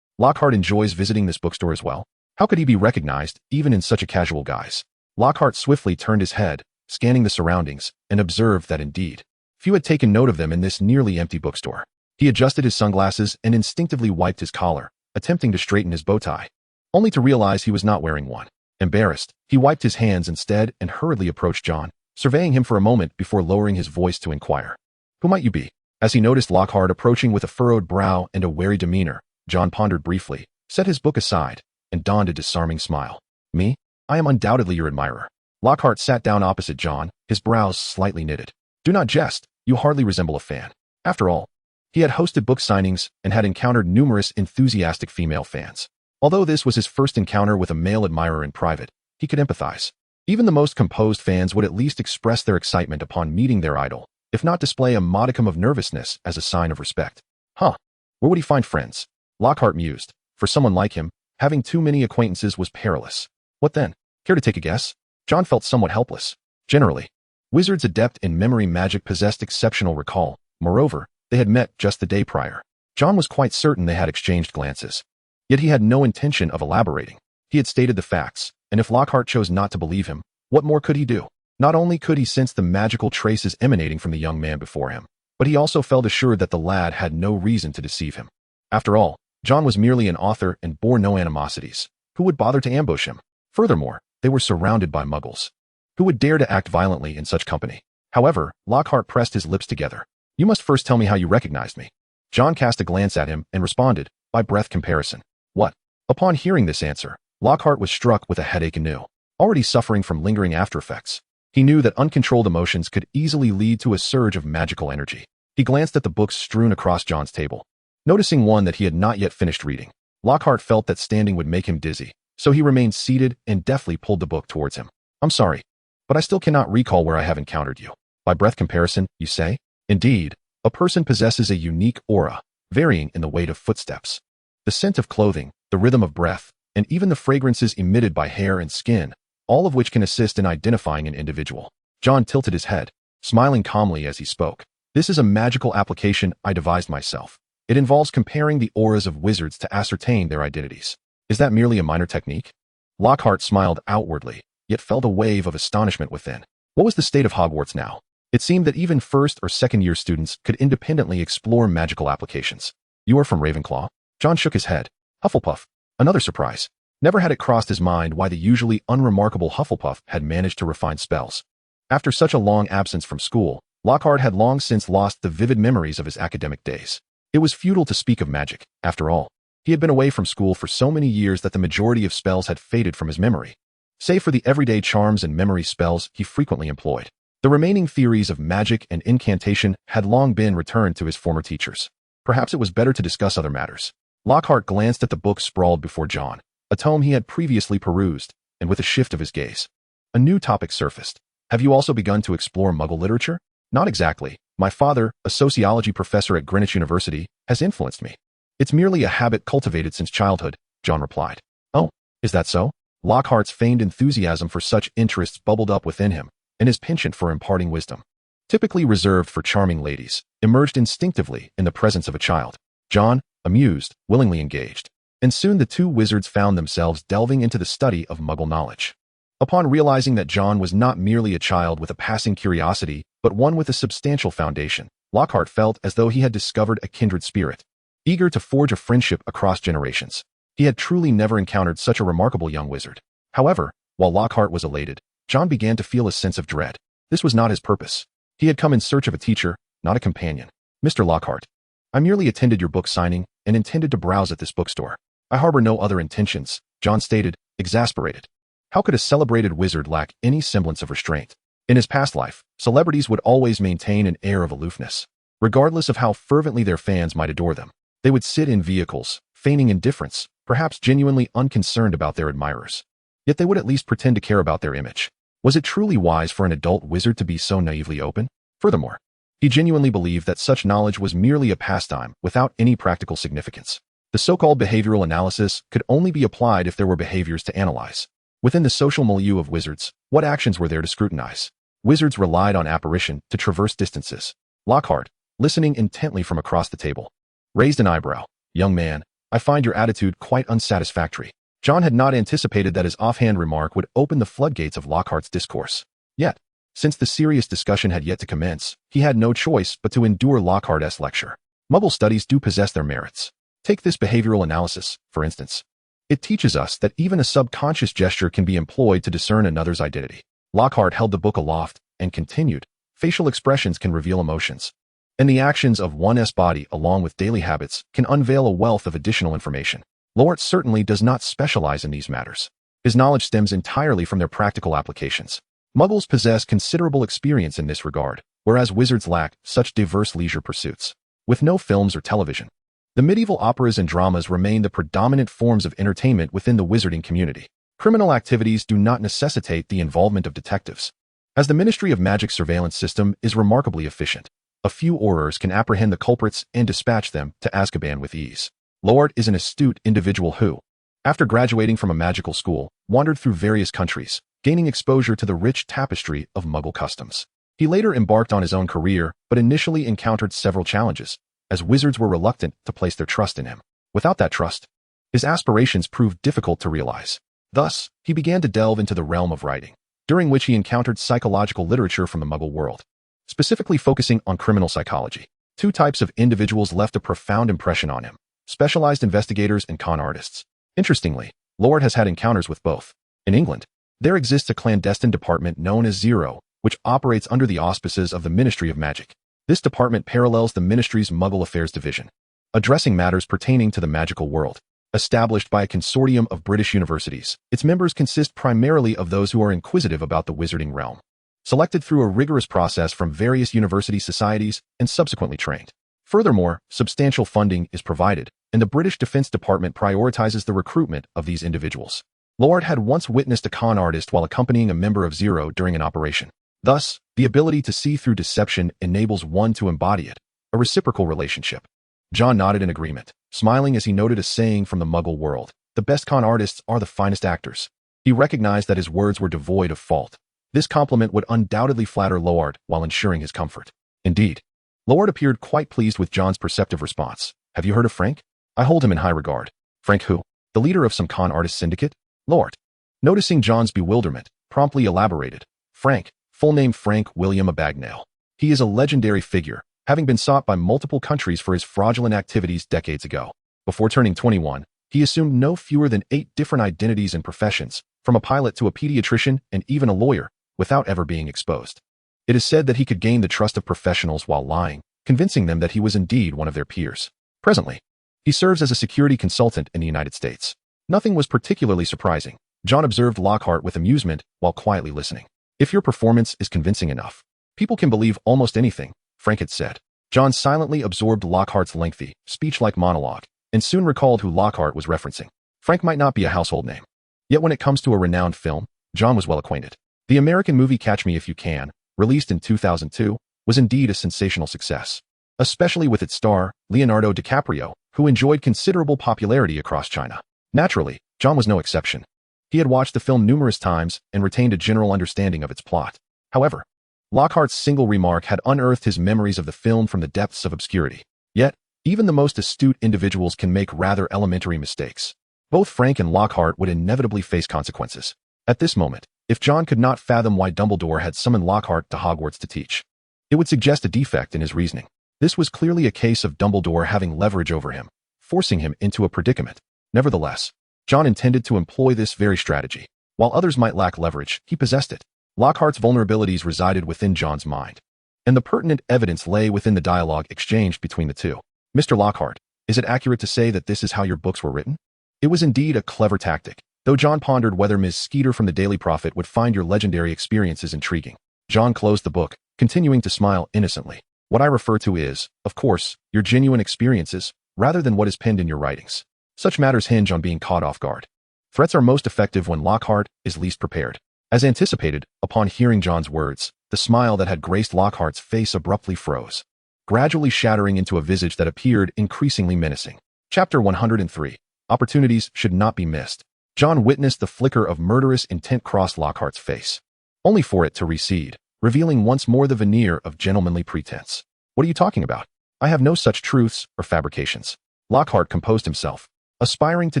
Lockhart enjoys visiting this bookstore as well. How could he be recognized, even in such a casual guise? Lockhart swiftly turned his head, scanning the surroundings, and observed that indeed few had taken note of them in this nearly empty bookstore. He adjusted his sunglasses and instinctively wiped his collar, attempting to straighten his bow tie, only to realize he was not wearing one. Embarrassed, he wiped his hands instead and hurriedly approached John, surveying him for a moment before lowering his voice to inquire, "Who might you be?" As he noticed Lockhart approaching with a furrowed brow and a wary demeanor, John pondered briefly, set his book aside, and donned a disarming smile. "Me? I am undoubtedly your admirer." Lockhart sat down opposite John, his brows slightly knitted. "Do not jest, you hardly resemble a fan." After all, he had hosted book signings and had encountered numerous enthusiastic female fans. Although this was his first encounter with a male admirer in private, he could empathize. Even the most composed fans would at least express their excitement upon meeting their idol, if not display a modicum of nervousness as a sign of respect. Where would he find friends? Lockhart mused. For someone like him, having too many acquaintances was perilous. What then? Care to take a guess? John felt somewhat helpless. Generally, wizards adept in memory magic possessed exceptional recall. Moreover, they had met just the day prior. John was quite certain they had exchanged glances. Yet he had no intention of elaborating. He had stated the facts, and if Lockhart chose not to believe him, what more could he do? Not only could he sense the magical traces emanating from the young man before him, but he also felt assured that the lad had no reason to deceive him. After all, John was merely an author and bore no animosities. Who would bother to ambush him? Furthermore, they were surrounded by muggles. Who would dare to act violently in such company? However, Lockhart pressed his lips together. "You must first tell me how you recognized me." John cast a glance at him and responded, by breath comparison. "What?" Upon hearing this answer, Lockhart was struck with a headache anew. Already suffering from lingering after effects, He knew that uncontrolled emotions could easily lead to a surge of magical energy. He glanced at the books strewn across John's table. Noticing one that he had not yet finished reading, Lockhart felt that standing would make him dizzy, so he remained seated and deftly pulled the book towards him. I'm sorry, but I still cannot recall where I have encountered you. By breath comparison, you say? Indeed, a person possesses a unique aura, varying in the weight of footsteps, the scent of clothing, the rhythm of breath, and even the fragrances emitted by hair and skin, all of which can assist in identifying an individual. John tilted his head, smiling calmly as he spoke. This is a magical application I devised myself. It involves comparing the auras of wizards to ascertain their identities. Is that merely a minor technique? Lockhart smiled outwardly, yet felt a wave of astonishment within. What was the state of Hogwarts now? It seemed that even first or second year students could independently explore magical applications. You are from Ravenclaw? John shook his head. Hufflepuff. Another surprise. Never had it crossed his mind why the usually unremarkable Hufflepuff had managed to refine spells. After such a long absence from school, Lockhart had long since lost the vivid memories of his academic days. It was futile to speak of magic, after all. He had been away from school for so many years that the majority of spells had faded from his memory. Save for the everyday charms and memory spells he frequently employed, the remaining theories of magic and incantation had long been returned to his former teachers. Perhaps it was better to discuss other matters. Lockhart glanced at the book sprawled before John, a tome he had previously perused, and with a shift of his gaze, a new topic surfaced. Have you also begun to explore Muggle literature? Not exactly. My father, a sociology professor at Greenwich University, has influenced me. It's merely a habit cultivated since childhood, John replied. Oh, is that so? Lockhart's feigned enthusiasm for such interests bubbled up within him, and his penchant for imparting wisdom, typically reserved for charming ladies, emerged instinctively in the presence of a child. John, amused, willingly engaged, and soon the two wizards found themselves delving into the study of Muggle knowledge. Upon realizing that John was not merely a child with a passing curiosity, but one with a substantial foundation, Lockhart felt as though he had discovered a kindred spirit, eager to forge a friendship across generations. He had truly never encountered such a remarkable young wizard. However, while Lockhart was elated, John began to feel a sense of dread. This was not his purpose. He had come in search of a teacher, not a companion. Mr. Lockhart, I merely attended your book signing and intended to browse at this bookstore. I harbor no other intentions, John stated, exasperated. How could a celebrated wizard lack any semblance of restraint? In his past life, celebrities would always maintain an air of aloofness. Regardless of how fervently their fans might adore them, they would sit in vehicles, feigning indifference, perhaps genuinely unconcerned about their admirers. Yet they would at least pretend to care about their image. Was it truly wise for an adult wizard to be so naively open? Furthermore, he genuinely believed that such knowledge was merely a pastime without any practical significance. The so-called behavioral analysis could only be applied if there were behaviors to analyze. Within the social milieu of wizards, what actions were there to scrutinize? Wizards relied on apparition to traverse distances. Lockhart, listening intently from across the table, raised an eyebrow. Young man, I find your attitude quite unsatisfactory. John had not anticipated that his offhand remark would open the floodgates of Lockhart's discourse. Yet, since the serious discussion had yet to commence, he had no choice but to endure Lockhart's lecture. Muggle studies do possess their merits. Take this behavioral analysis, for instance. It teaches us that even a subconscious gesture can be employed to discern another's identity. Lockhart held the book aloft and continued, facial expressions can reveal emotions, and the actions of one's body along with daily habits can unveil a wealth of additional information. Lort certainly does not specialize in these matters. His knowledge stems entirely from their practical applications. Muggles possess considerable experience in this regard, whereas wizards lack such diverse leisure pursuits. With no films or television, the medieval operas and dramas remain the predominant forms of entertainment within the wizarding community. Criminal activities do not necessitate the involvement of detectives, as the Ministry of Magic surveillance system is remarkably efficient. A few aurors can apprehend the culprits and dispatch them to Azkaban with ease. Lord is an astute individual who, after graduating from a magical school, wandered through various countries, gaining exposure to the rich tapestry of Muggle customs. He later embarked on his own career, but initially encountered several challenges, as wizards were reluctant to place their trust in him. Without that trust, his aspirations proved difficult to realize. Thus, he began to delve into the realm of writing, during which he encountered psychological literature from the Muggle world, specifically focusing on criminal psychology. Two types of individuals left a profound impression on him: specialized investigators and con artists. Interestingly, Lord has had encounters with both. In England, there exists a clandestine department known as Zero, which operates under the auspices of the Ministry of Magic. This department parallels the Ministry's Muggle Affairs Division, addressing matters pertaining to the magical world. Established by a consortium of British universities, its members consist primarily of those who are inquisitive about the wizarding realm. selected through a rigorous process from various university societies, and subsequently trained. Furthermore, substantial funding is provided, and the British Defense Department prioritizes the recruitment of these individuals. Lord had once witnessed a con artist while accompanying a member of Zero during an operation. Thus, the ability to see through deception enables one to embody it, a reciprocal relationship. John nodded in agreement, smiling as he noted a saying from the Muggle world: "The best con artists are the finest actors." He recognized that his words were devoid of fault. This compliment would undoubtedly flatter Lord while ensuring his comfort. Indeed, Lord appeared quite pleased with John's perceptive response. "Have you heard of Frank? I hold him in high regard." "Frank who? The leader of some con artist syndicate?" Lord, noticing John's bewilderment, promptly elaborated. "Frank, full name Frank William Abagnale. He is a legendary figure, having been sought by multiple countries for his fraudulent activities decades ago. Before turning 21, he assumed no fewer than 8 different identities and professions, from a pilot to a pediatrician and even a lawyer, without ever being exposed. It is said that he could gain the trust of professionals while lying, convincing them that he was indeed one of their peers. Presently, he serves as a security consultant in the United States. Nothing was particularly surprising. John observed Lockhart with amusement while quietly listening. "If your performance is convincing enough, people can believe almost anything," Frank had said. John silently absorbed Lockhart's lengthy, speech-like monologue, and soon recalled who Lockhart was referencing. Frank might not be a household name. Yet when it comes to a renowned film, John was well acquainted. The American movie Catch Me If You Can, released in 2002, was indeed a sensational success, especially with its star, Leonardo DiCaprio, who enjoyed considerable popularity across China. Naturally, John was no exception. He had watched the film numerous times and retained a general understanding of its plot. However, Lockhart's single remark had unearthed his memories of the film from the depths of obscurity. Yet, even the most astute individuals can make rather elementary mistakes. Both Frank and Lockhart would inevitably face consequences. At this moment, if John could not fathom why Dumbledore had summoned Lockhart to Hogwarts to teach, it would suggest a defect in his reasoning. This was clearly a case of Dumbledore having leverage over him, forcing him into a predicament. Nevertheless, John intended to employ this very strategy. While others might lack leverage, he possessed it. Lockhart's vulnerabilities resided within John's mind, and the pertinent evidence lay within the dialogue exchanged between the two. "Mr. Lockhart, is it accurate to say that this is how your books were written?" It was indeed a clever tactic, though John pondered whether Ms. Skeeter from the Daily Prophet would find your legendary experiences intriguing. John closed the book, continuing to smile innocently. "What I refer to is, of course, your genuine experiences, rather than what is penned in your writings. Such matters hinge on being caught off guard. Threats are most effective when Lockhart is least prepared." As anticipated, upon hearing John's words, the smile that had graced Lockhart's face abruptly froze, gradually shattering into a visage that appeared increasingly menacing. Chapter 103. Opportunities should not be missed. John witnessed the flicker of murderous intent cross Lockhart's face, only for it to recede, revealing once more the veneer of gentlemanly pretense. "What are you talking about? I have no such truths or fabrications." Lockhart composed himself, aspiring to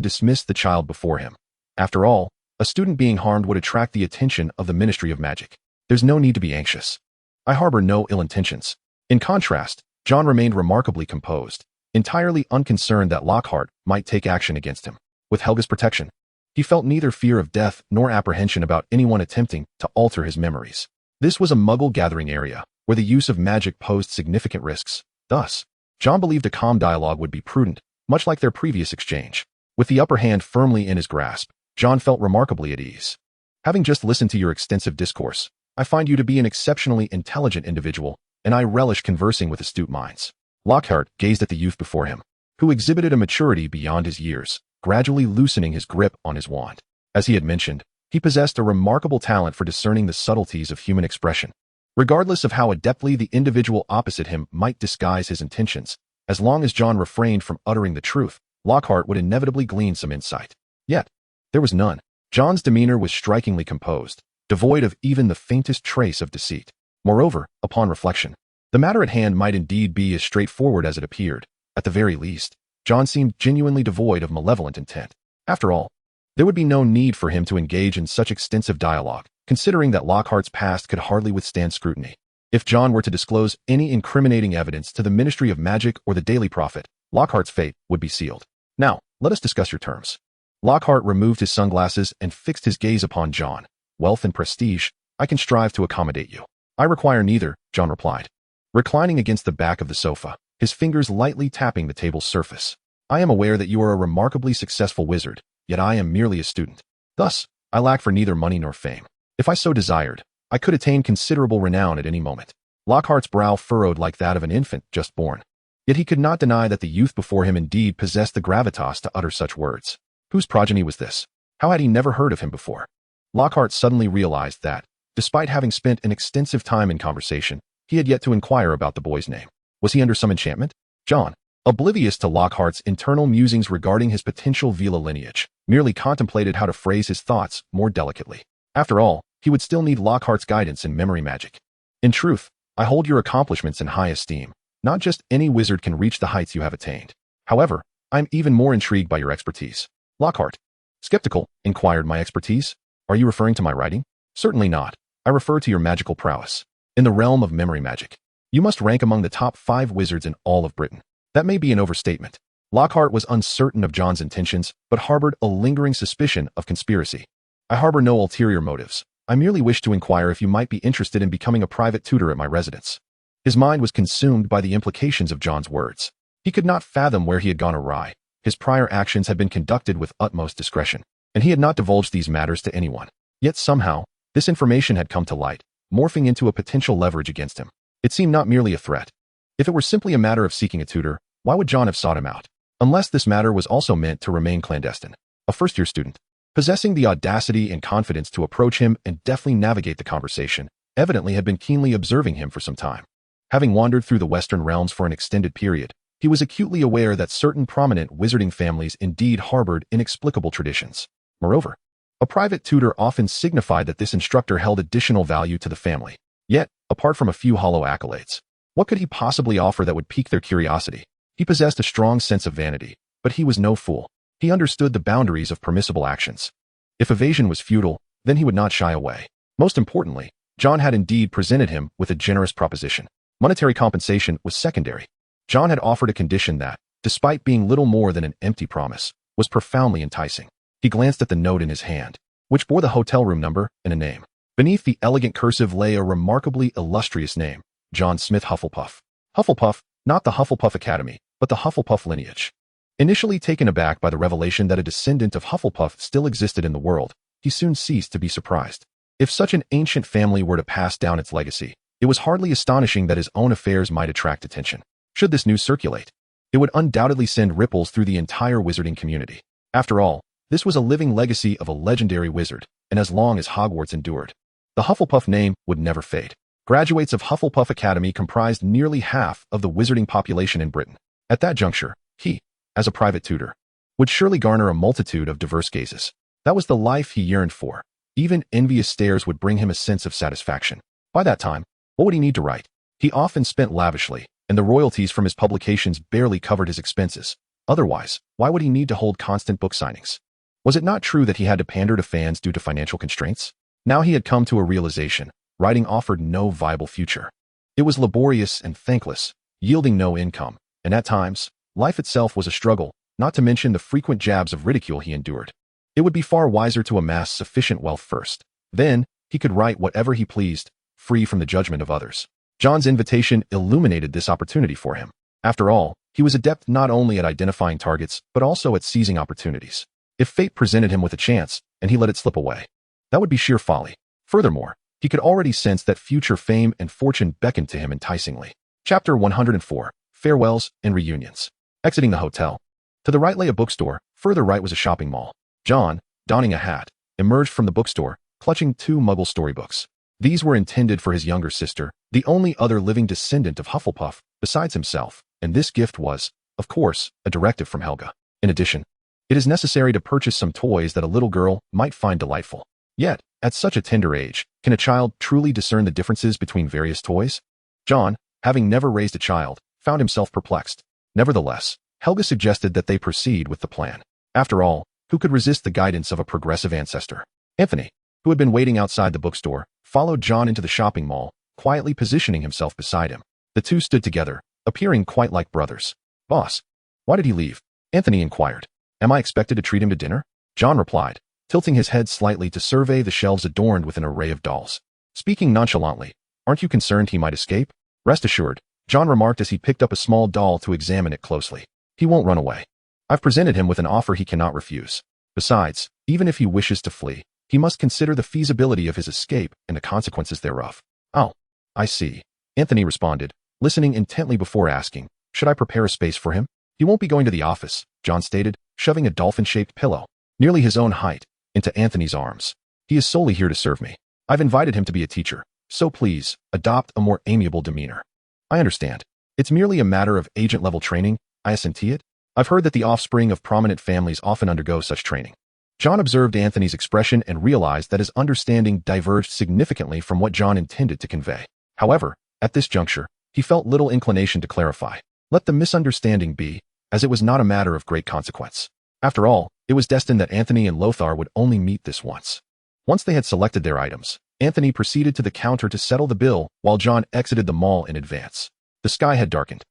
dismiss the child before him. After all, a student being harmed would attract the attention of the Ministry of Magic. "There's no need to be anxious. I harbor no ill intentions." In contrast, John remained remarkably composed, entirely unconcerned that Lockhart might take action against him. With Helga's protection, he felt neither fear of death nor apprehension about anyone attempting to alter his memories. This was a Muggle gathering area, where the use of magic posed significant risks. Thus, John believed a calm dialogue would be prudent, much like their previous exchange. With the upper hand firmly in his grasp, John felt remarkably at ease. "Having just listened to your extensive discourse, I find you to be an exceptionally intelligent individual, and I relish conversing with astute minds." Lockhart gazed at the youth before him, who exhibited a maturity beyond his years, gradually loosening his grip on his wand. As he had mentioned, he possessed a remarkable talent for discerning the subtleties of human expression. Regardless of how adeptly the individual opposite him might disguise his intentions, as long as John refrained from uttering the truth, Lockhart would inevitably glean some insight. Yet, there was none. John's demeanor was strikingly composed, devoid of even the faintest trace of deceit. Moreover, upon reflection, the matter at hand might indeed be as straightforward as it appeared. At the very least, John seemed genuinely devoid of malevolent intent. After all, there would be no need for him to engage in such extensive dialogue, considering that Lockhart's past could hardly withstand scrutiny. If John were to disclose any incriminating evidence to the Ministry of Magic or the Daily Prophet, Lockhart's fate would be sealed. "Now, let us discuss your terms." Lockhart removed his sunglasses and fixed his gaze upon John. "Wealth and prestige, I can strive to accommodate you." "I require neither," John replied, reclining against the back of the sofa, his fingers lightly tapping the table's surface. "I am aware that you are a remarkably successful wizard, yet I am merely a student. Thus, I lack for neither money nor fame. If I so desired, I could attain considerable renown at any moment. Lockhart's brow furrowed like that of an infant just born. Yet he could not deny that the youth before him indeed possessed the gravitas to utter such words. Whose progeny was this? How had he never heard of him before? Lockhart suddenly realized that, despite having spent an extensive time in conversation, he had yet to inquire about the boy's name. Was he under some enchantment? John, oblivious to Lockhart's internal musings regarding his potential Vila lineage, merely contemplated how to phrase his thoughts more delicately. After all, he would still need Lockhart's guidance in memory magic. In truth, I hold your accomplishments in high esteem. Not just any wizard can reach the heights you have attained. However, I am even more intrigued by your expertise. Lockhart. Skeptical, inquired. My expertise? Are you referring to my writing? Certainly not. I refer to your magical prowess. In the realm of memory magic, you must rank among the top 5 wizards in all of Britain. That may be an overstatement. Lockhart was uncertain of John's intentions, but harbored a lingering suspicion of conspiracy. I harbor no ulterior motives. I merely wish to inquire if you might be interested in becoming a private tutor at my residence. His mind was consumed by the implications of John's words. He could not fathom where he had gone awry. His prior actions had been conducted with utmost discretion, and he had not divulged these matters to anyone. Yet somehow, this information had come to light, morphing into a potential leverage against him. It seemed not merely a threat. If it were simply a matter of seeking a tutor, why would John have sought him out? Unless this matter was also meant to remain clandestine. A first-year student, possessing the audacity and confidence to approach him and deftly navigate the conversation, evidently had been keenly observing him for some time. Having wandered through the Western realms for an extended period, he was acutely aware that certain prominent wizarding families indeed harbored inexplicable traditions. Moreover, a private tutor often signified that this instructor held additional value to the family. Yet, apart from a few hollow accolades, what could he possibly offer that would pique their curiosity? He possessed a strong sense of vanity, but he was no fool. He understood the boundaries of permissible actions. If evasion was futile, then he would not shy away. Most importantly, John had indeed presented him with a generous proposition. Monetary compensation was secondary. John had offered a condition that, despite being little more than an empty promise, was profoundly enticing. He glanced at the note in his hand, which bore the hotel room number and a name. Beneath the elegant cursive lay a remarkably illustrious name, John Smith Hufflepuff. Hufflepuff, not the Hufflepuff Academy, but the Hufflepuff lineage. Initially taken aback by the revelation that a descendant of Hufflepuff still existed in the world, he soon ceased to be surprised. If such an ancient family were to pass down its legacy, it was hardly astonishing that his own affairs might attract attention. Should this news circulate, it would undoubtedly send ripples through the entire wizarding community. After all, this was a living legacy of a legendary wizard, and as long as Hogwarts endured, the Hufflepuff name would never fade. Graduates of Hufflepuff Academy comprised nearly half of the wizarding population in Britain. At that juncture, he, as a private tutor, would surely garner a multitude of diverse gazes. That was the life he yearned for. Even envious stares would bring him a sense of satisfaction. By that time, what would he need to write? He often spent lavishly, and the royalties from his publications barely covered his expenses. Otherwise, why would he need to hold constant book signings? Was it not true that he had to pander to fans due to financial constraints? Now he had come to a realization. Writing offered no viable future. It was laborious and thankless, yielding no income, and at times, life itself was a struggle, not to mention the frequent jabs of ridicule he endured. It would be far wiser to amass sufficient wealth first. Then, he could write whatever he pleased, free from the judgment of others. John's invitation illuminated this opportunity for him. After all, he was adept not only at identifying targets, but also at seizing opportunities. If fate presented him with a chance, and he let it slip away, that would be sheer folly. Furthermore, he could already sense that future fame and fortune beckoned to him enticingly. Chapter 104. Farewells and Reunions. Exiting the hotel. To the right lay a bookstore, further right was a shopping mall. John, donning a hat, emerged from the bookstore, clutching 2 Muggle storybooks. These were intended for his younger sister, the only other living descendant of Hufflepuff, besides himself, and this gift was, of course, a directive from Helga. In addition, it is necessary to purchase some toys that a little girl might find delightful. Yet, at such a tender age, can a child truly discern the differences between various toys? John, having never raised a child, found himself perplexed. Nevertheless, Helga suggested that they proceed with the plan. After all, who could resist the guidance of a progressive ancestor? Anthony, who had been waiting outside the bookstore, followed John into the shopping mall, quietly positioning himself beside him. The two stood together, appearing quite like brothers. "Boss, why did he leave?" Anthony inquired. "Am I expected to treat him to dinner?" John replied, tilting his head slightly to survey the shelves adorned with an array of dolls. Speaking nonchalantly, "Aren't you concerned he might escape?" "Rest assured," John remarked as he picked up a small doll to examine it closely. "He won't run away. I've presented him with an offer he cannot refuse. Besides, even if he wishes to flee, He must consider the feasibility of his escape and the consequences thereof. Oh, I see, Anthony responded, listening intently before asking, should I prepare a space for him? He won't be going to the office, John stated, shoving a dolphin-shaped pillow, nearly his own height, into Anthony's arms. He is solely here to serve me. I've invited him to be a teacher, so please, adopt a more amiable demeanor. I understand. It's merely a matter of agent-level training, I assent it. I've heard that the offspring of prominent families often undergo such training. John observed Anthony's expression and realized that his understanding diverged significantly from what John intended to convey. However, at this juncture, he felt little inclination to clarify. Let the misunderstanding be, as it was not a matter of great consequence. After all, it was destined that Anthony and Lothar would only meet this once. Once they had selected their items, Anthony proceeded to the counter to settle the bill while John exited the mall in advance. The sky had darkened.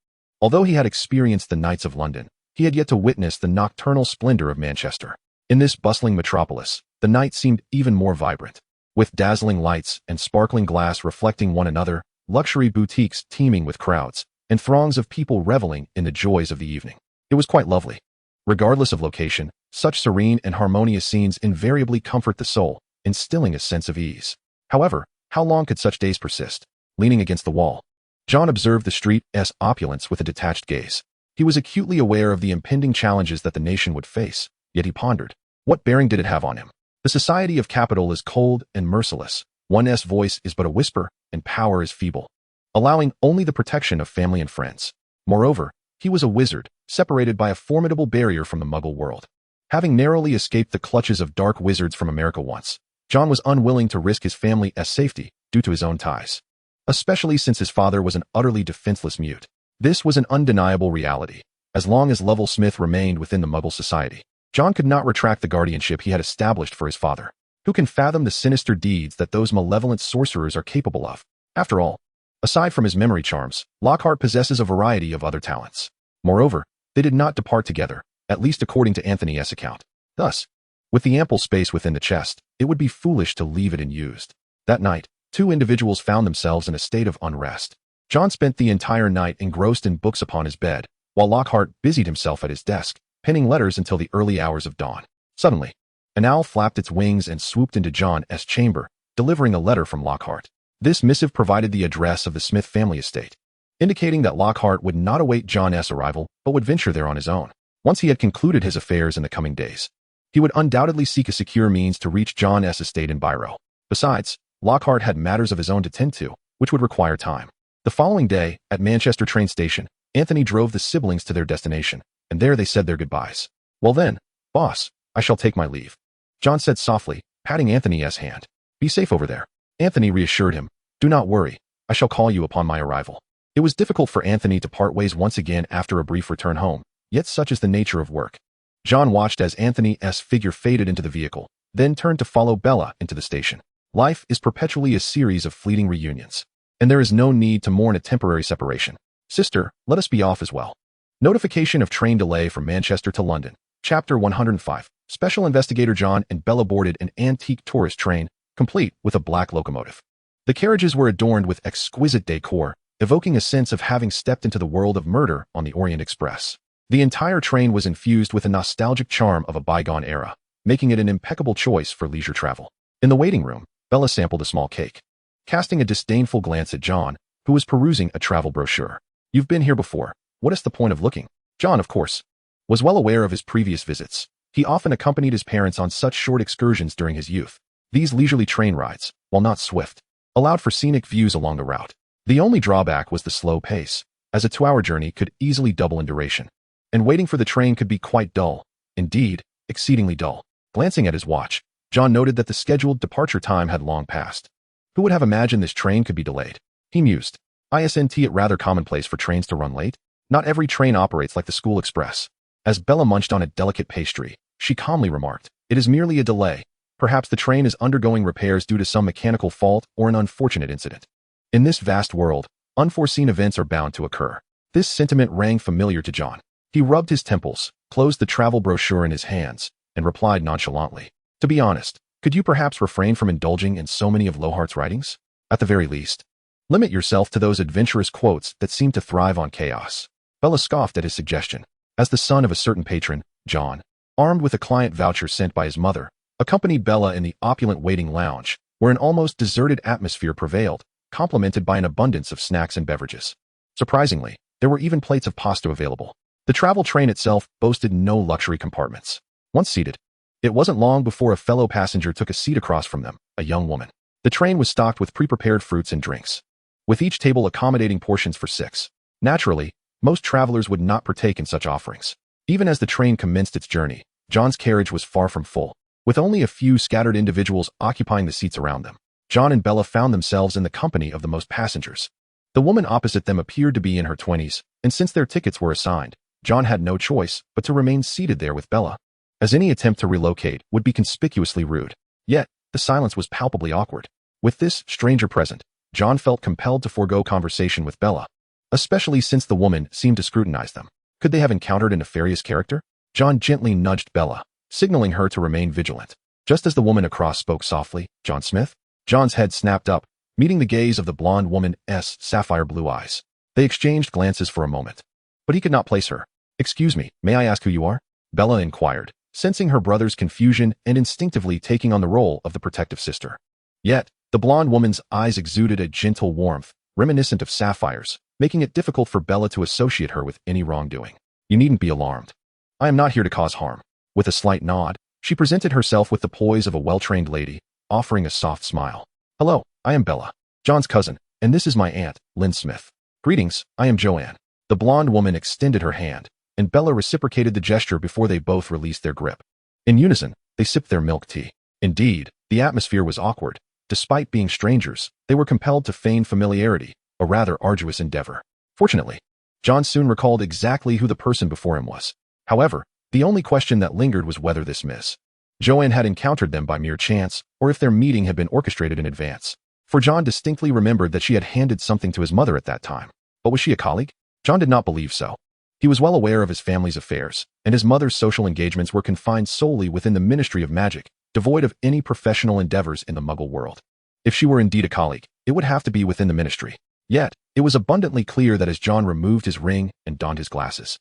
Although he had experienced the nights of London, he had yet to witness the nocturnal splendor of Manchester. In this bustling metropolis, the night seemed even more vibrant. With dazzling lights and sparkling glass reflecting one another, luxury boutiques teeming with crowds, and throngs of people reveling in the joys of the evening. It was quite lovely. Regardless of location, such serene and harmonious scenes invariably comfort the soul, instilling a sense of ease. However, how long could such days persist? Leaning against the wall, John observed the street's opulence with a detached gaze. He was acutely aware of the impending challenges that the nation would face, yet he pondered. What bearing did it have on him? The society of capital is cold and merciless. One's voice is but a whisper, and power is feeble, allowing only the protection of family and friends. Moreover, he was a wizard, separated by a formidable barrier from the Muggle world. Having narrowly escaped the clutches of dark wizards from America once, John was unwilling to risk his family's safety due to his own ties, especially since his father was an utterly defenseless mute. This was an undeniable reality. As long as Lovell Smith remained within the Muggle society, John could not retract the guardianship he had established for his father. Who can fathom the sinister deeds that those malevolent sorcerers are capable of? After all, aside from his memory charms, Lockhart possesses a variety of other talents. Moreover, they did not depart together, at least according to Anthony's account. Thus, with the ample space within the chest, it would be foolish to leave it unused. That night, two individuals found themselves in a state of unrest. John spent the entire night engrossed in books upon his bed, while Lockhart busied himself at his desk, penning letters until the early hours of dawn. Suddenly, an owl flapped its wings and swooped into John's chamber, delivering a letter from Lockhart. This missive provided the address of the Smith family estate, indicating that Lockhart would not await John's arrival, but would venture there on his own. Once he had concluded his affairs in the coming days, he would undoubtedly seek a secure means to reach John's estate in Biro. Besides, Lockhart had matters of his own to tend to, which would require time. The following day, at Manchester train station, Anthony drove the siblings to their destination, and there they said their goodbyes. Well then, boss, I shall take my leave, John said softly, patting Anthony's hand. Be safe over there. Anthony reassured him. Do not worry, I shall call you upon my arrival. It was difficult for Anthony to part ways once again after a brief return home, yet such is the nature of work. John watched as Anthony's figure faded into the vehicle, then turned to follow Bella into the station. Life is perpetually a series of fleeting reunions, and there is no need to mourn a temporary separation. Sister, let us be off as well. Notification of train delay from Manchester to London. Chapter 105. Special Investigator John and Bella boarded an antique tourist train, complete with a black locomotive. The carriages were adorned with exquisite decor, evoking a sense of having stepped into the world of murder on the Orient Express. The entire train was infused with a nostalgic charm of a bygone era, making it an impeccable choice for leisure travel. In the waiting room, Bella sampled a small cake, casting a disdainful glance at John, who was perusing a travel brochure. You've been here before. What is the point of looking? John, of course, was well aware of his previous visits. He often accompanied his parents on such short excursions during his youth. These leisurely train rides, while not swift, allowed for scenic views along the route. The only drawback was the slow pace, as a 2-hour journey could easily double in duration, and waiting for the train could be quite dull, indeed, exceedingly dull. Glancing at his watch, John noted that the scheduled departure time had long passed. Who would have imagined this train could be delayed? He mused. Isn't it rather commonplace for trains to run late? Not every train operates like the school express. As Bella munched on a delicate pastry, she calmly remarked, it is merely a delay. Perhaps the train is undergoing repairs due to some mechanical fault or an unfortunate incident. In this vast world, unforeseen events are bound to occur. This sentiment rang familiar to John. He rubbed his temples, closed the travel brochure in his hands, and replied nonchalantly, to be honest, could you perhaps refrain from indulging in so many of Lockhart's writings? At the very least, limit yourself to those adventurous quotes that seem to thrive on chaos. Bella scoffed at his suggestion. As the son of a certain patron, John, armed with a client voucher sent by his mother, accompanied Bella in the opulent waiting lounge, where an almost deserted atmosphere prevailed, complemented by an abundance of snacks and beverages. Surprisingly, there were even plates of pasta available. The travel train itself boasted no luxury compartments. Once seated, it wasn't long before a fellow passenger took a seat across from them, a young woman. The train was stocked with pre-prepared fruits and drinks, with each table accommodating portions for 6. Naturally, most travelers would not partake in such offerings. Even as the train commenced its journey, John's carriage was far from full, with only a few scattered individuals occupying the seats around them. John and Bella found themselves in the company of the most passengers. The woman opposite them appeared to be in her 20s, and since their tickets were assigned, John had no choice but to remain seated there with Bella, as any attempt to relocate would be conspicuously rude. Yet, the silence was palpably awkward. With this stranger present, John felt compelled to forego conversation with Bella, especially since the woman seemed to scrutinize them. Could they have encountered a nefarious character? John gently nudged Bella, signaling her to remain vigilant. Just as the woman across spoke softly, "John Smith?" John's head snapped up, meeting the gaze of the blonde woman's sapphire blue eyes. They exchanged glances for a moment, but he could not place her. "Excuse me, may I ask who you are?" Bella inquired, sensing her brother's confusion and instinctively taking on the role of the protective sister. Yet, the blonde woman's eyes exuded a gentle warmth, reminiscent of sapphires, making it difficult for Bella to associate her with any wrongdoing. "You needn't be alarmed. I am not here to cause harm." With a slight nod, she presented herself with the poise of a well-trained lady, offering a soft smile. "Hello, I am Bella, John's cousin, and this is my aunt, Lynn Smith. Greetings, I am Joanne." The blonde woman extended her hand, and Bella reciprocated the gesture before they both released their grip. In unison, they sipped their milk tea. Indeed, the atmosphere was awkward. Despite being strangers, they were compelled to feign familiarity, a rather arduous endeavor. Fortunately, John soon recalled exactly who the person before him was. However, the only question that lingered was whether this Miss Joanne had encountered them by mere chance, or if their meeting had been orchestrated in advance. For John distinctly remembered that she had handed something to his mother at that time. But was she a colleague? John did not believe so. He was well aware of his family's affairs, and his mother's social engagements were confined solely within the Ministry of Magic, devoid of any professional endeavors in the Muggle world. If she were indeed a colleague, it would have to be within the ministry. Yet, it was abundantly clear that as John removed his ring and donned his glasses,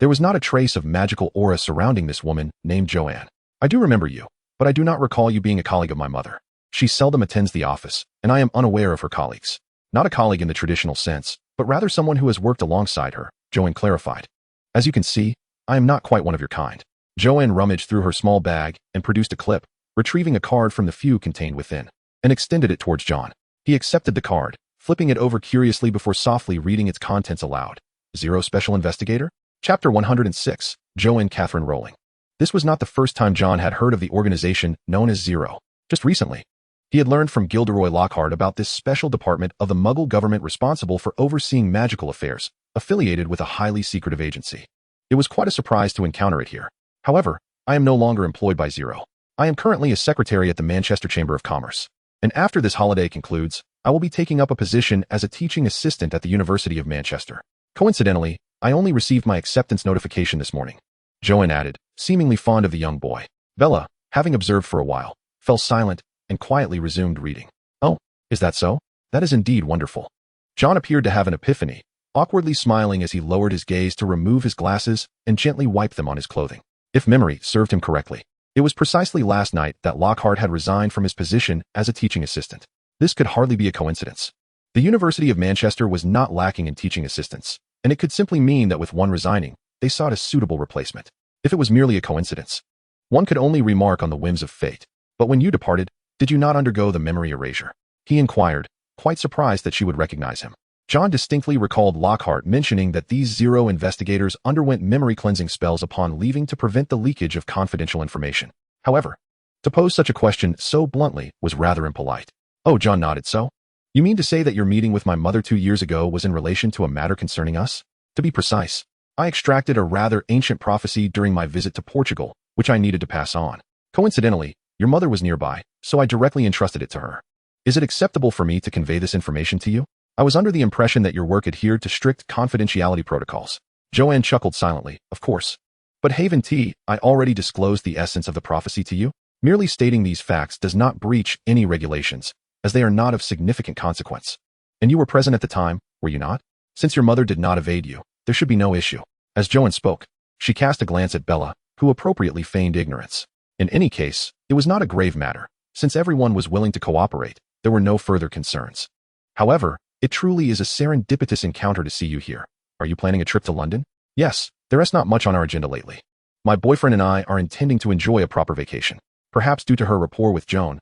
there was not a trace of magical aura surrounding this woman named Joanne. "I do remember you, but I do not recall you being a colleague of my mother. She seldom attends the office, and I am unaware of her colleagues." "Not a colleague in the traditional sense, but rather someone who has worked alongside her," Joanne clarified. "As you can see, I am not quite one of your kind." Joanne rummaged through her small bag and produced a clip, retrieving a card from the few contained within, and extended it towards John. He accepted the card, flipping it over curiously before softly reading its contents aloud. "Zero Special Investigator?" Chapter 106, Joanne Catherine Rowling. This was not the first time John had heard of the organization known as Zero. Just recently, he had learned from Gilderoy Lockhart about this special department of the Muggle government responsible for overseeing magical affairs, affiliated with a highly secretive agency. It was quite a surprise to encounter it here. "However, I am no longer employed by Zero. I am currently a secretary at the Manchester Chamber of Commerce, and after this holiday concludes, I will be taking up a position as a teaching assistant at the University of Manchester. Coincidentally, I only received my acceptance notification this morning," Joanne added, seemingly fond of the young boy. Bella, having observed for a while, fell silent and quietly resumed reading. "Oh, is that so? That is indeed wonderful." John appeared to have an epiphany, awkwardly smiling as he lowered his gaze to remove his glasses and gently wipe them on his clothing. If memory served him correctly, it was precisely last night that Lockhart had resigned from his position as a teaching assistant. This could hardly be a coincidence. The University of Manchester was not lacking in teaching assistants, and it could simply mean that with one resigning, they sought a suitable replacement. If it was merely a coincidence, one could only remark on the whims of fate. "But when you departed, did you not undergo the memory erasure?" he inquired, quite surprised that she would recognize him. John distinctly recalled Lockhart mentioning that these Zero investigators underwent memory cleansing spells upon leaving to prevent the leakage of confidential information. However, to pose such a question so bluntly was rather impolite. "Oh," John nodded. "So? You mean to say that your meeting with my mother 2 years ago was in relation to a matter concerning us? To be precise, I extracted a rather ancient prophecy during my visit to Portugal, which I needed to pass on. Coincidentally, your mother was nearby, so I directly entrusted it to her. Is it acceptable for me to convey this information to you? I was under the impression that your work adhered to strict confidentiality protocols." Joanne chuckled silently. "Of course. But Haven T, I already disclosed the essence of the prophecy to you. Merely stating these facts does not breach any regulations, as they are not of significant consequence. And you were present at the time, were you not? Since your mother did not evade you, there should be no issue." As Joanne spoke, she cast a glance at Bella, who appropriately feigned ignorance. In any case, it was not a grave matter. Since everyone was willing to cooperate, there were no further concerns. However, it truly is a serendipitous encounter to see you here. Are you planning a trip to London? Yes, there is not much on our agenda lately. My boyfriend and I are intending to enjoy a proper vacation. Perhaps due to her rapport with Joanne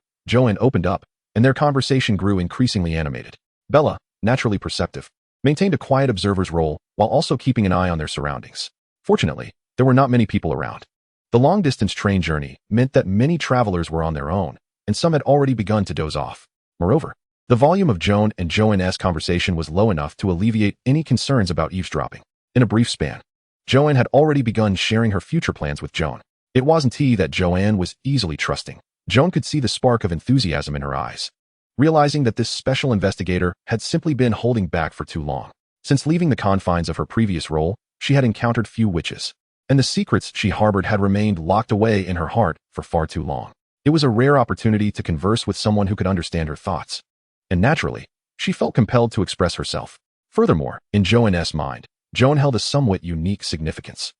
opened up, and their conversation grew increasingly animated. Bella, naturally perceptive, maintained a quiet observer's role while also keeping an eye on their surroundings. Fortunately, there were not many people around. The long-distance train journey meant that many travelers were on their own, and some had already begun to doze off. Moreover, the volume of Joan and Joanne's conversation was low enough to alleviate any concerns about eavesdropping. In a brief span, Joanne had already begun sharing her future plans with Joan. It wasn't that Joanne was easily trusting. Joan could see the spark of enthusiasm in her eyes, realizing that this special investigator had simply been holding back for too long. Since leaving the confines of her previous role, she had encountered few witches, and the secrets she harbored had remained locked away in her heart for far too long. It was a rare opportunity to converse with someone who could understand her thoughts, and naturally, she felt compelled to express herself. Furthermore, in Joanne's mind, Joan held a somewhat unique significance.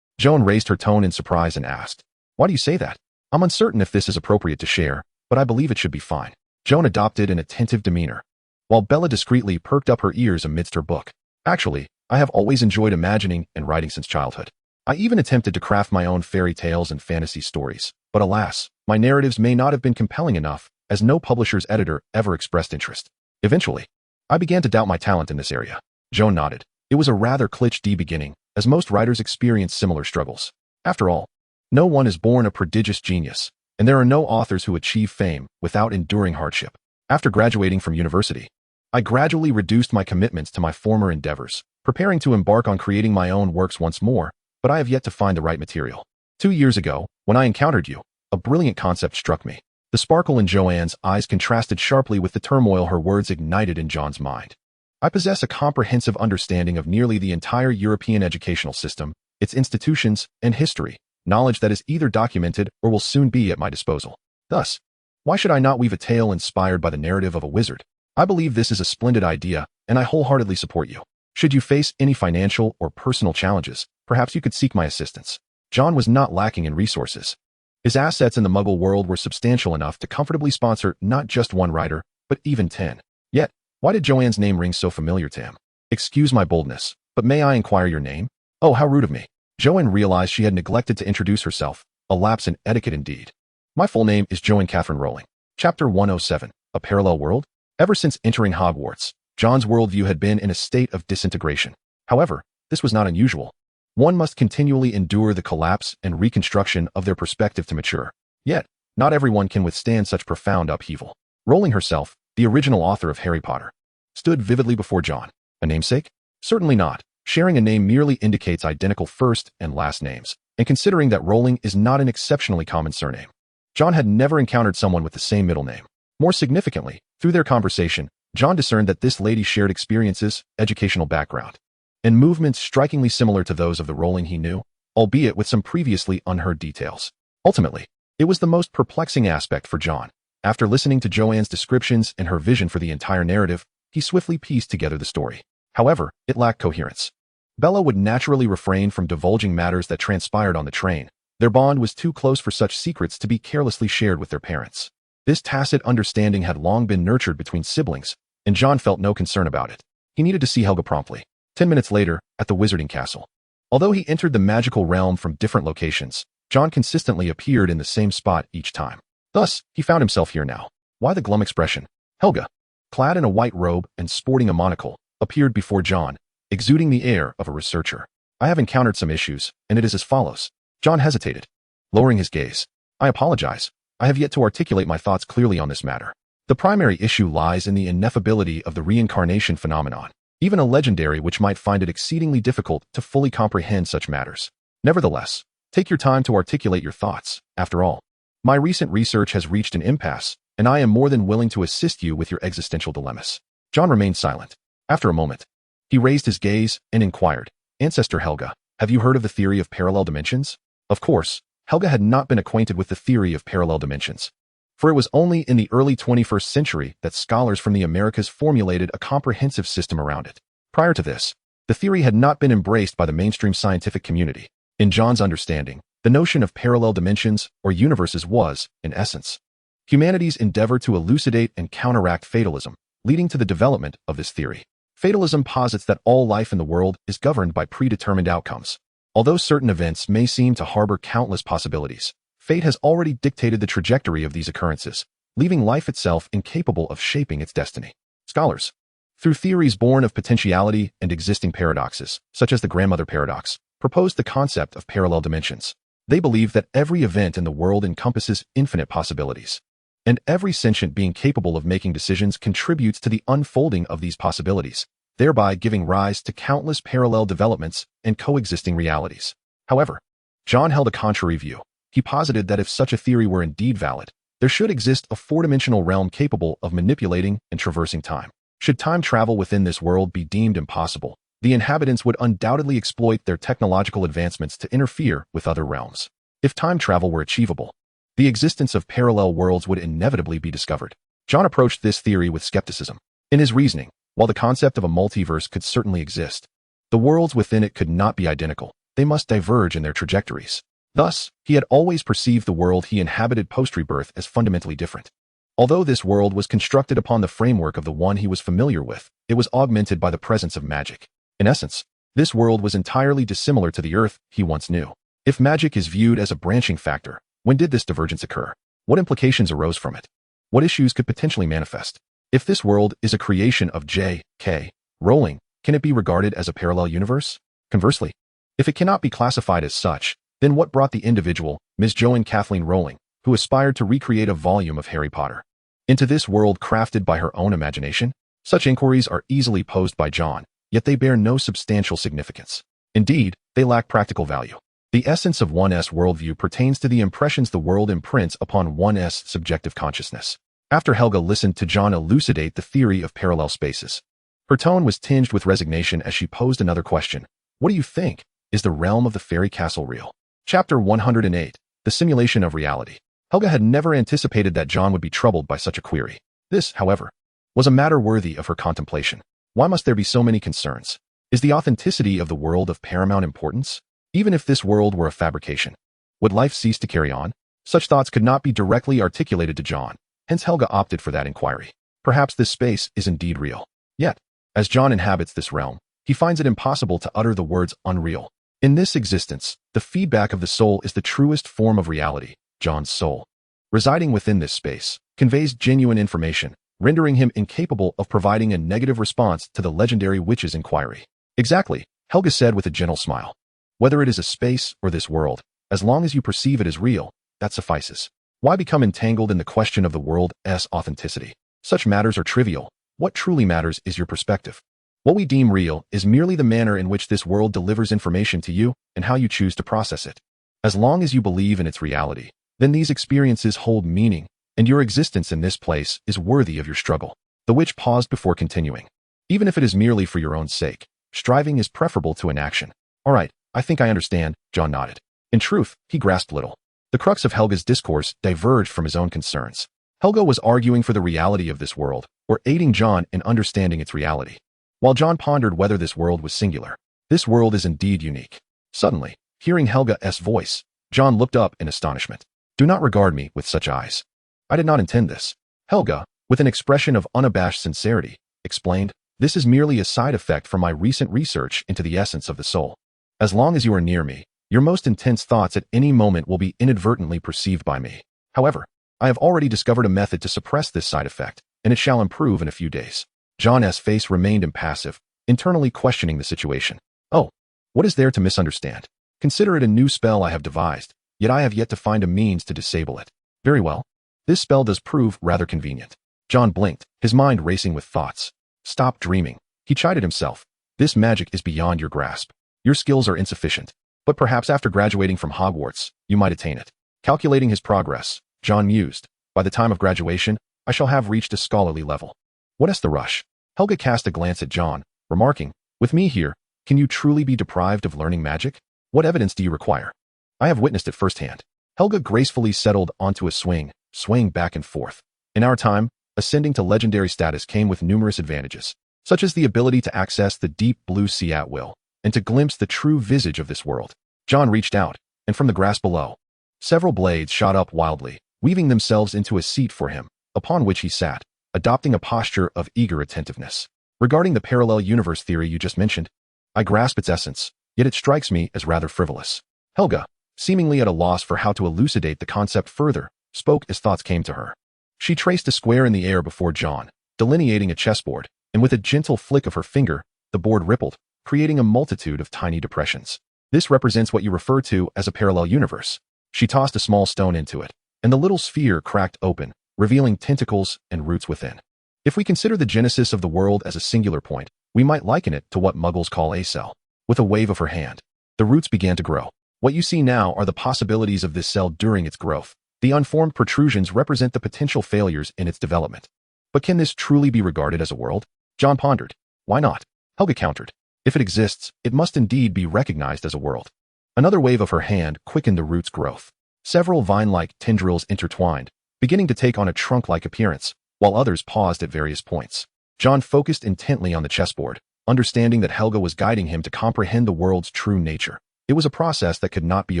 Joan raised her tone in surprise and asked, "Why do you say that? I'm uncertain if this is appropriate to share, but I believe it should be fine." Joan adopted an attentive demeanor, while Bella discreetly perked up her ears amidst her book. "Actually, I have always enjoyed imagining and writing since childhood. I even attempted to craft my own fairy tales and fantasy stories, but alas, my narratives may not have been compelling enough, as no publisher's editor ever expressed interest. Eventually, I began to doubt my talent in this area." Joan nodded. It was a rather cliché beginning, as most writers experience similar struggles. After all, no one is born a prodigious genius, and there are no authors who achieve fame without enduring hardship. After graduating from university, I gradually reduced my commitments to my former endeavors, preparing to embark on creating my own works once more, but I have yet to find the right material. 2 years ago, when I encountered you, a brilliant concept struck me. The sparkle in Joanne's eyes contrasted sharply with the turmoil her words ignited in John's mind. "I possess a comprehensive understanding of nearly the entire European educational system, its institutions, and history, knowledge that is either documented or will soon be at my disposal. Thus, why should I not weave a tale inspired by the narrative of a wizard? I believe this is a splendid idea, and I wholeheartedly support you. Should you face any financial or personal challenges, perhaps you could seek my assistance." John was not lacking in resources. His assets in the Muggle world were substantial enough to comfortably sponsor not just one writer, but even 10. Yet, why did Joanne's name ring so familiar to him? "Excuse my boldness, but may I inquire your name?" "Oh, how rude of me." Joanne realized she had neglected to introduce herself, a lapse in etiquette indeed. "My full name is Joanne Catherine Rowling." Chapter 107, A Parallel World? Ever since entering Hogwarts, John's worldview had been in a state of disintegration. However, this was not unusual. One must continually endure the collapse and reconstruction of their perspective to mature. Yet, not everyone can withstand such profound upheaval. Rowling herself, the original author of Harry Potter, stood vividly before John. A namesake? Certainly not. Sharing a name merely indicates identical first and last names, and considering that Rowling is not an exceptionally common surname, John had never encountered someone with the same middle name. More significantly, through their conversation, John discerned that this lady shared experiences, educational background, and movements strikingly similar to those of the Rowling he knew, albeit with some previously unheard details. Ultimately, it was the most perplexing aspect for John. After listening to Joanne's descriptions and her vision for the entire narrative, he swiftly pieced together the story. However, it lacked coherence. Bella would naturally refrain from divulging matters that transpired on the train. Their bond was too close for such secrets to be carelessly shared with their parents. This tacit understanding had long been nurtured between siblings, and John felt no concern about it. He needed to see Helga promptly. 10 minutes later, at the Wizarding Castle. Although he entered the magical realm from different locations, John consistently appeared in the same spot each time. Thus, he found himself here now. Why the glum expression? Helga, clad in a white robe and sporting a monocle, appeared before John, exuding the air of a researcher. "I have encountered some issues, and it is as follows." John hesitated, lowering his gaze. "I apologize. I have yet to articulate my thoughts clearly on this matter. The primary issue lies in the ineffability of the reincarnation phenomenon. Even a legendary which might find it exceedingly difficult to fully comprehend such matters. Nevertheless, take your time to articulate your thoughts. After all, my recent research has reached an impasse, and I am more than willing to assist you with your existential dilemmas." John remained silent. After a moment, he raised his gaze and inquired, "Ancestor Helga, have you heard of the theory of parallel dimensions?" Of course, Helga had not been acquainted with the theory of parallel dimensions, for it was only in the early 21st century that scholars from the Americas formulated a comprehensive system around it. Prior to this, the theory had not been embraced by the mainstream scientific community. In John's understanding, The notion of parallel dimensions or universes was, in essence, humanity's endeavor to elucidate and counteract fatalism, leading to the development of this theory. Fatalism posits that all life in the world is governed by predetermined outcomes. Although certain events may seem to harbor countless possibilities, fate has already dictated the trajectory of these occurrences, leaving life itself incapable of shaping its destiny. Scholars, through theories born of potentiality and existing paradoxes, such as the grandmother paradox, proposed the concept of parallel dimensions. They believe that every event in the world encompasses infinite possibilities, and every sentient being capable of making decisions contributes to the unfolding of these possibilities, thereby giving rise to countless parallel developments and coexisting realities. However, John held a contrary view. He posited that if such a theory were indeed valid, there should exist a four-dimensional realm capable of manipulating and traversing time. Should time travel within this world be deemed impossible, the inhabitants would undoubtedly exploit their technological advancements to interfere with other realms. If time travel were achievable, the existence of parallel worlds would inevitably be discovered. John approached this theory with skepticism. In his reasoning, while the concept of a multiverse could certainly exist, the worlds within it could not be identical. They must diverge in their trajectories. Thus, he had always perceived the world he inhabited post-rebirth as fundamentally different. Although this world was constructed upon the framework of the one he was familiar with, it was augmented by the presence of magic. In essence, this world was entirely dissimilar to the Earth he once knew. If magic is viewed as a branching factor, when did this divergence occur? What implications arose from it? What issues could potentially manifest? If this world is a creation of J.K. Rowling, can it be regarded as a parallel universe? Conversely, if it cannot be classified as such, then what brought the individual, Ms. Joanne Kathleen Rowling, who aspired to recreate a volume of Harry Potter, into this world crafted by her own imagination? Such inquiries are easily posed by John, yet they bear no substantial significance. Indeed, they lack practical value. The essence of one's worldview pertains to the impressions the world imprints upon one's subjective consciousness. After Helga listened to John elucidate the theory of parallel spaces, her tone was tinged with resignation as she posed another question. What do you think? Is the realm of the fairy castle real? Chapter 108. The Simulation of Reality. Helga had never anticipated that John would be troubled by such a query. This, however, was a matter worthy of her contemplation. Why must there be so many concerns? Is the authenticity of the world of paramount importance? Even if this world were a fabrication, would life cease to carry on? Such thoughts could not be directly articulated to John, hence Helga opted for that inquiry. Perhaps this space is indeed real. Yet, as John inhabits this realm, he finds it impossible to utter the words unreal. In this existence, the feedback of the soul is the truest form of reality. John's soul, residing within this space, conveys genuine information, rendering him incapable of providing a negative response to the legendary witch's inquiry. Exactly, Helga said with a gentle smile. Whether it is a space or this world, as long as you perceive it as real, that suffices. Why become entangled in the question of the world's authenticity? Such matters are trivial. What truly matters is your perspective. What we deem real is merely the manner in which this world delivers information to you and how you choose to process it. As long as you believe in its reality, then these experiences hold meaning, and your existence in this place is worthy of your struggle. The witch paused before continuing. Even if it is merely for your own sake, striving is preferable to inaction. All right, I think I understand, John nodded. In truth, he grasped little. The crux of Helga's discourse diverged from his own concerns. Helga was arguing for the reality of this world, or aiding John in understanding its reality. While John pondered whether this world was singular, this world is indeed unique. Suddenly, hearing Helga's voice, John looked up in astonishment. Do not regard me with such eyes. I did not intend this. Helga, with an expression of unabashed sincerity, explained, this is merely a side effect from my recent research into the essence of the soul. As long as you are near me, your most intense thoughts at any moment will be inadvertently perceived by me. However, I have already discovered a method to suppress this side effect, and it shall improve in a few days. John's face remained impassive, internally questioning the situation. Oh, what is there to misunderstand? Consider it a new spell I have devised, yet I have yet to find a means to disable it. Very well. This spell does prove rather convenient. John blinked, his mind racing with thoughts. Stop dreaming. He chided himself. This magic is beyond your grasp. Your skills are insufficient. But perhaps after graduating from Hogwarts, you might attain it. Calculating his progress, John mused. By the time of graduation, I shall have reached a scholarly level. What is the rush? Helga cast a glance at John, remarking, with me here, can you truly be deprived of learning magic? What evidence do you require? I have witnessed it firsthand. Helga gracefully settled onto a swing, swaying back and forth. In our time, ascending to legendary status came with numerous advantages, such as the ability to access the deep blue sea at will, and to glimpse the true visage of this world. John reached out, and from the grass below, several blades shot up wildly, weaving themselves into a seat for him, upon which he sat, adopting a posture of eager attentiveness. Regarding the parallel universe theory you just mentioned, I grasp its essence, yet it strikes me as rather frivolous. Helga, seemingly at a loss for how to elucidate the concept further, spoke as thoughts came to her. She traced a square in the air before John, delineating a chessboard, and with a gentle flick of her finger, the board rippled, creating a multitude of tiny depressions. This represents what you refer to as a parallel universe. She tossed a small stone into it, and the little sphere cracked open, revealing tentacles and roots within. If we consider the genesis of the world as a singular point, we might liken it to what Muggles call a cell. With a wave of her hand, the roots began to grow. What you see now are the possibilities of this cell during its growth. The unformed protrusions represent the potential failures in its development. But can this truly be regarded as a world? John pondered. Why not? Helga countered. If it exists, it must indeed be recognized as a world. Another wave of her hand quickened the root's growth. Several vine-like tendrils intertwined, beginning to take on a trunk-like appearance, while others paused at various points. John focused intently on the chessboard, understanding that Helga was guiding him to comprehend the world's true nature. It was a process that could not be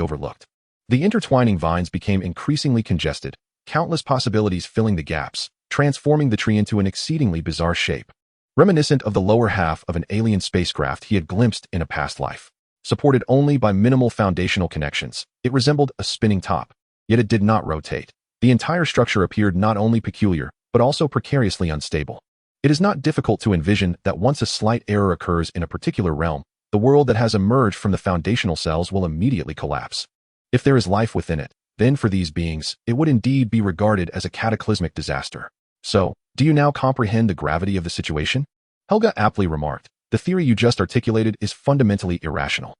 overlooked. The intertwining vines became increasingly congested, countless possibilities filling the gaps, transforming the tree into an exceedingly bizarre shape. Reminiscent of the lower half of an alien spacecraft he had glimpsed in a past life. Supported only by minimal foundational connections, it resembled a spinning top, yet it did not rotate. The entire structure appeared not only peculiar, but also precariously unstable. It is not difficult to envision that once a slight error occurs in a particular realm, the world that has emerged from the foundational cells will immediately collapse. If there is life within it, then for these beings, it would indeed be regarded as a cataclysmic disaster. So, do you now comprehend the gravity of the situation? Helga aptly remarked, the theory you just articulated is fundamentally irrational.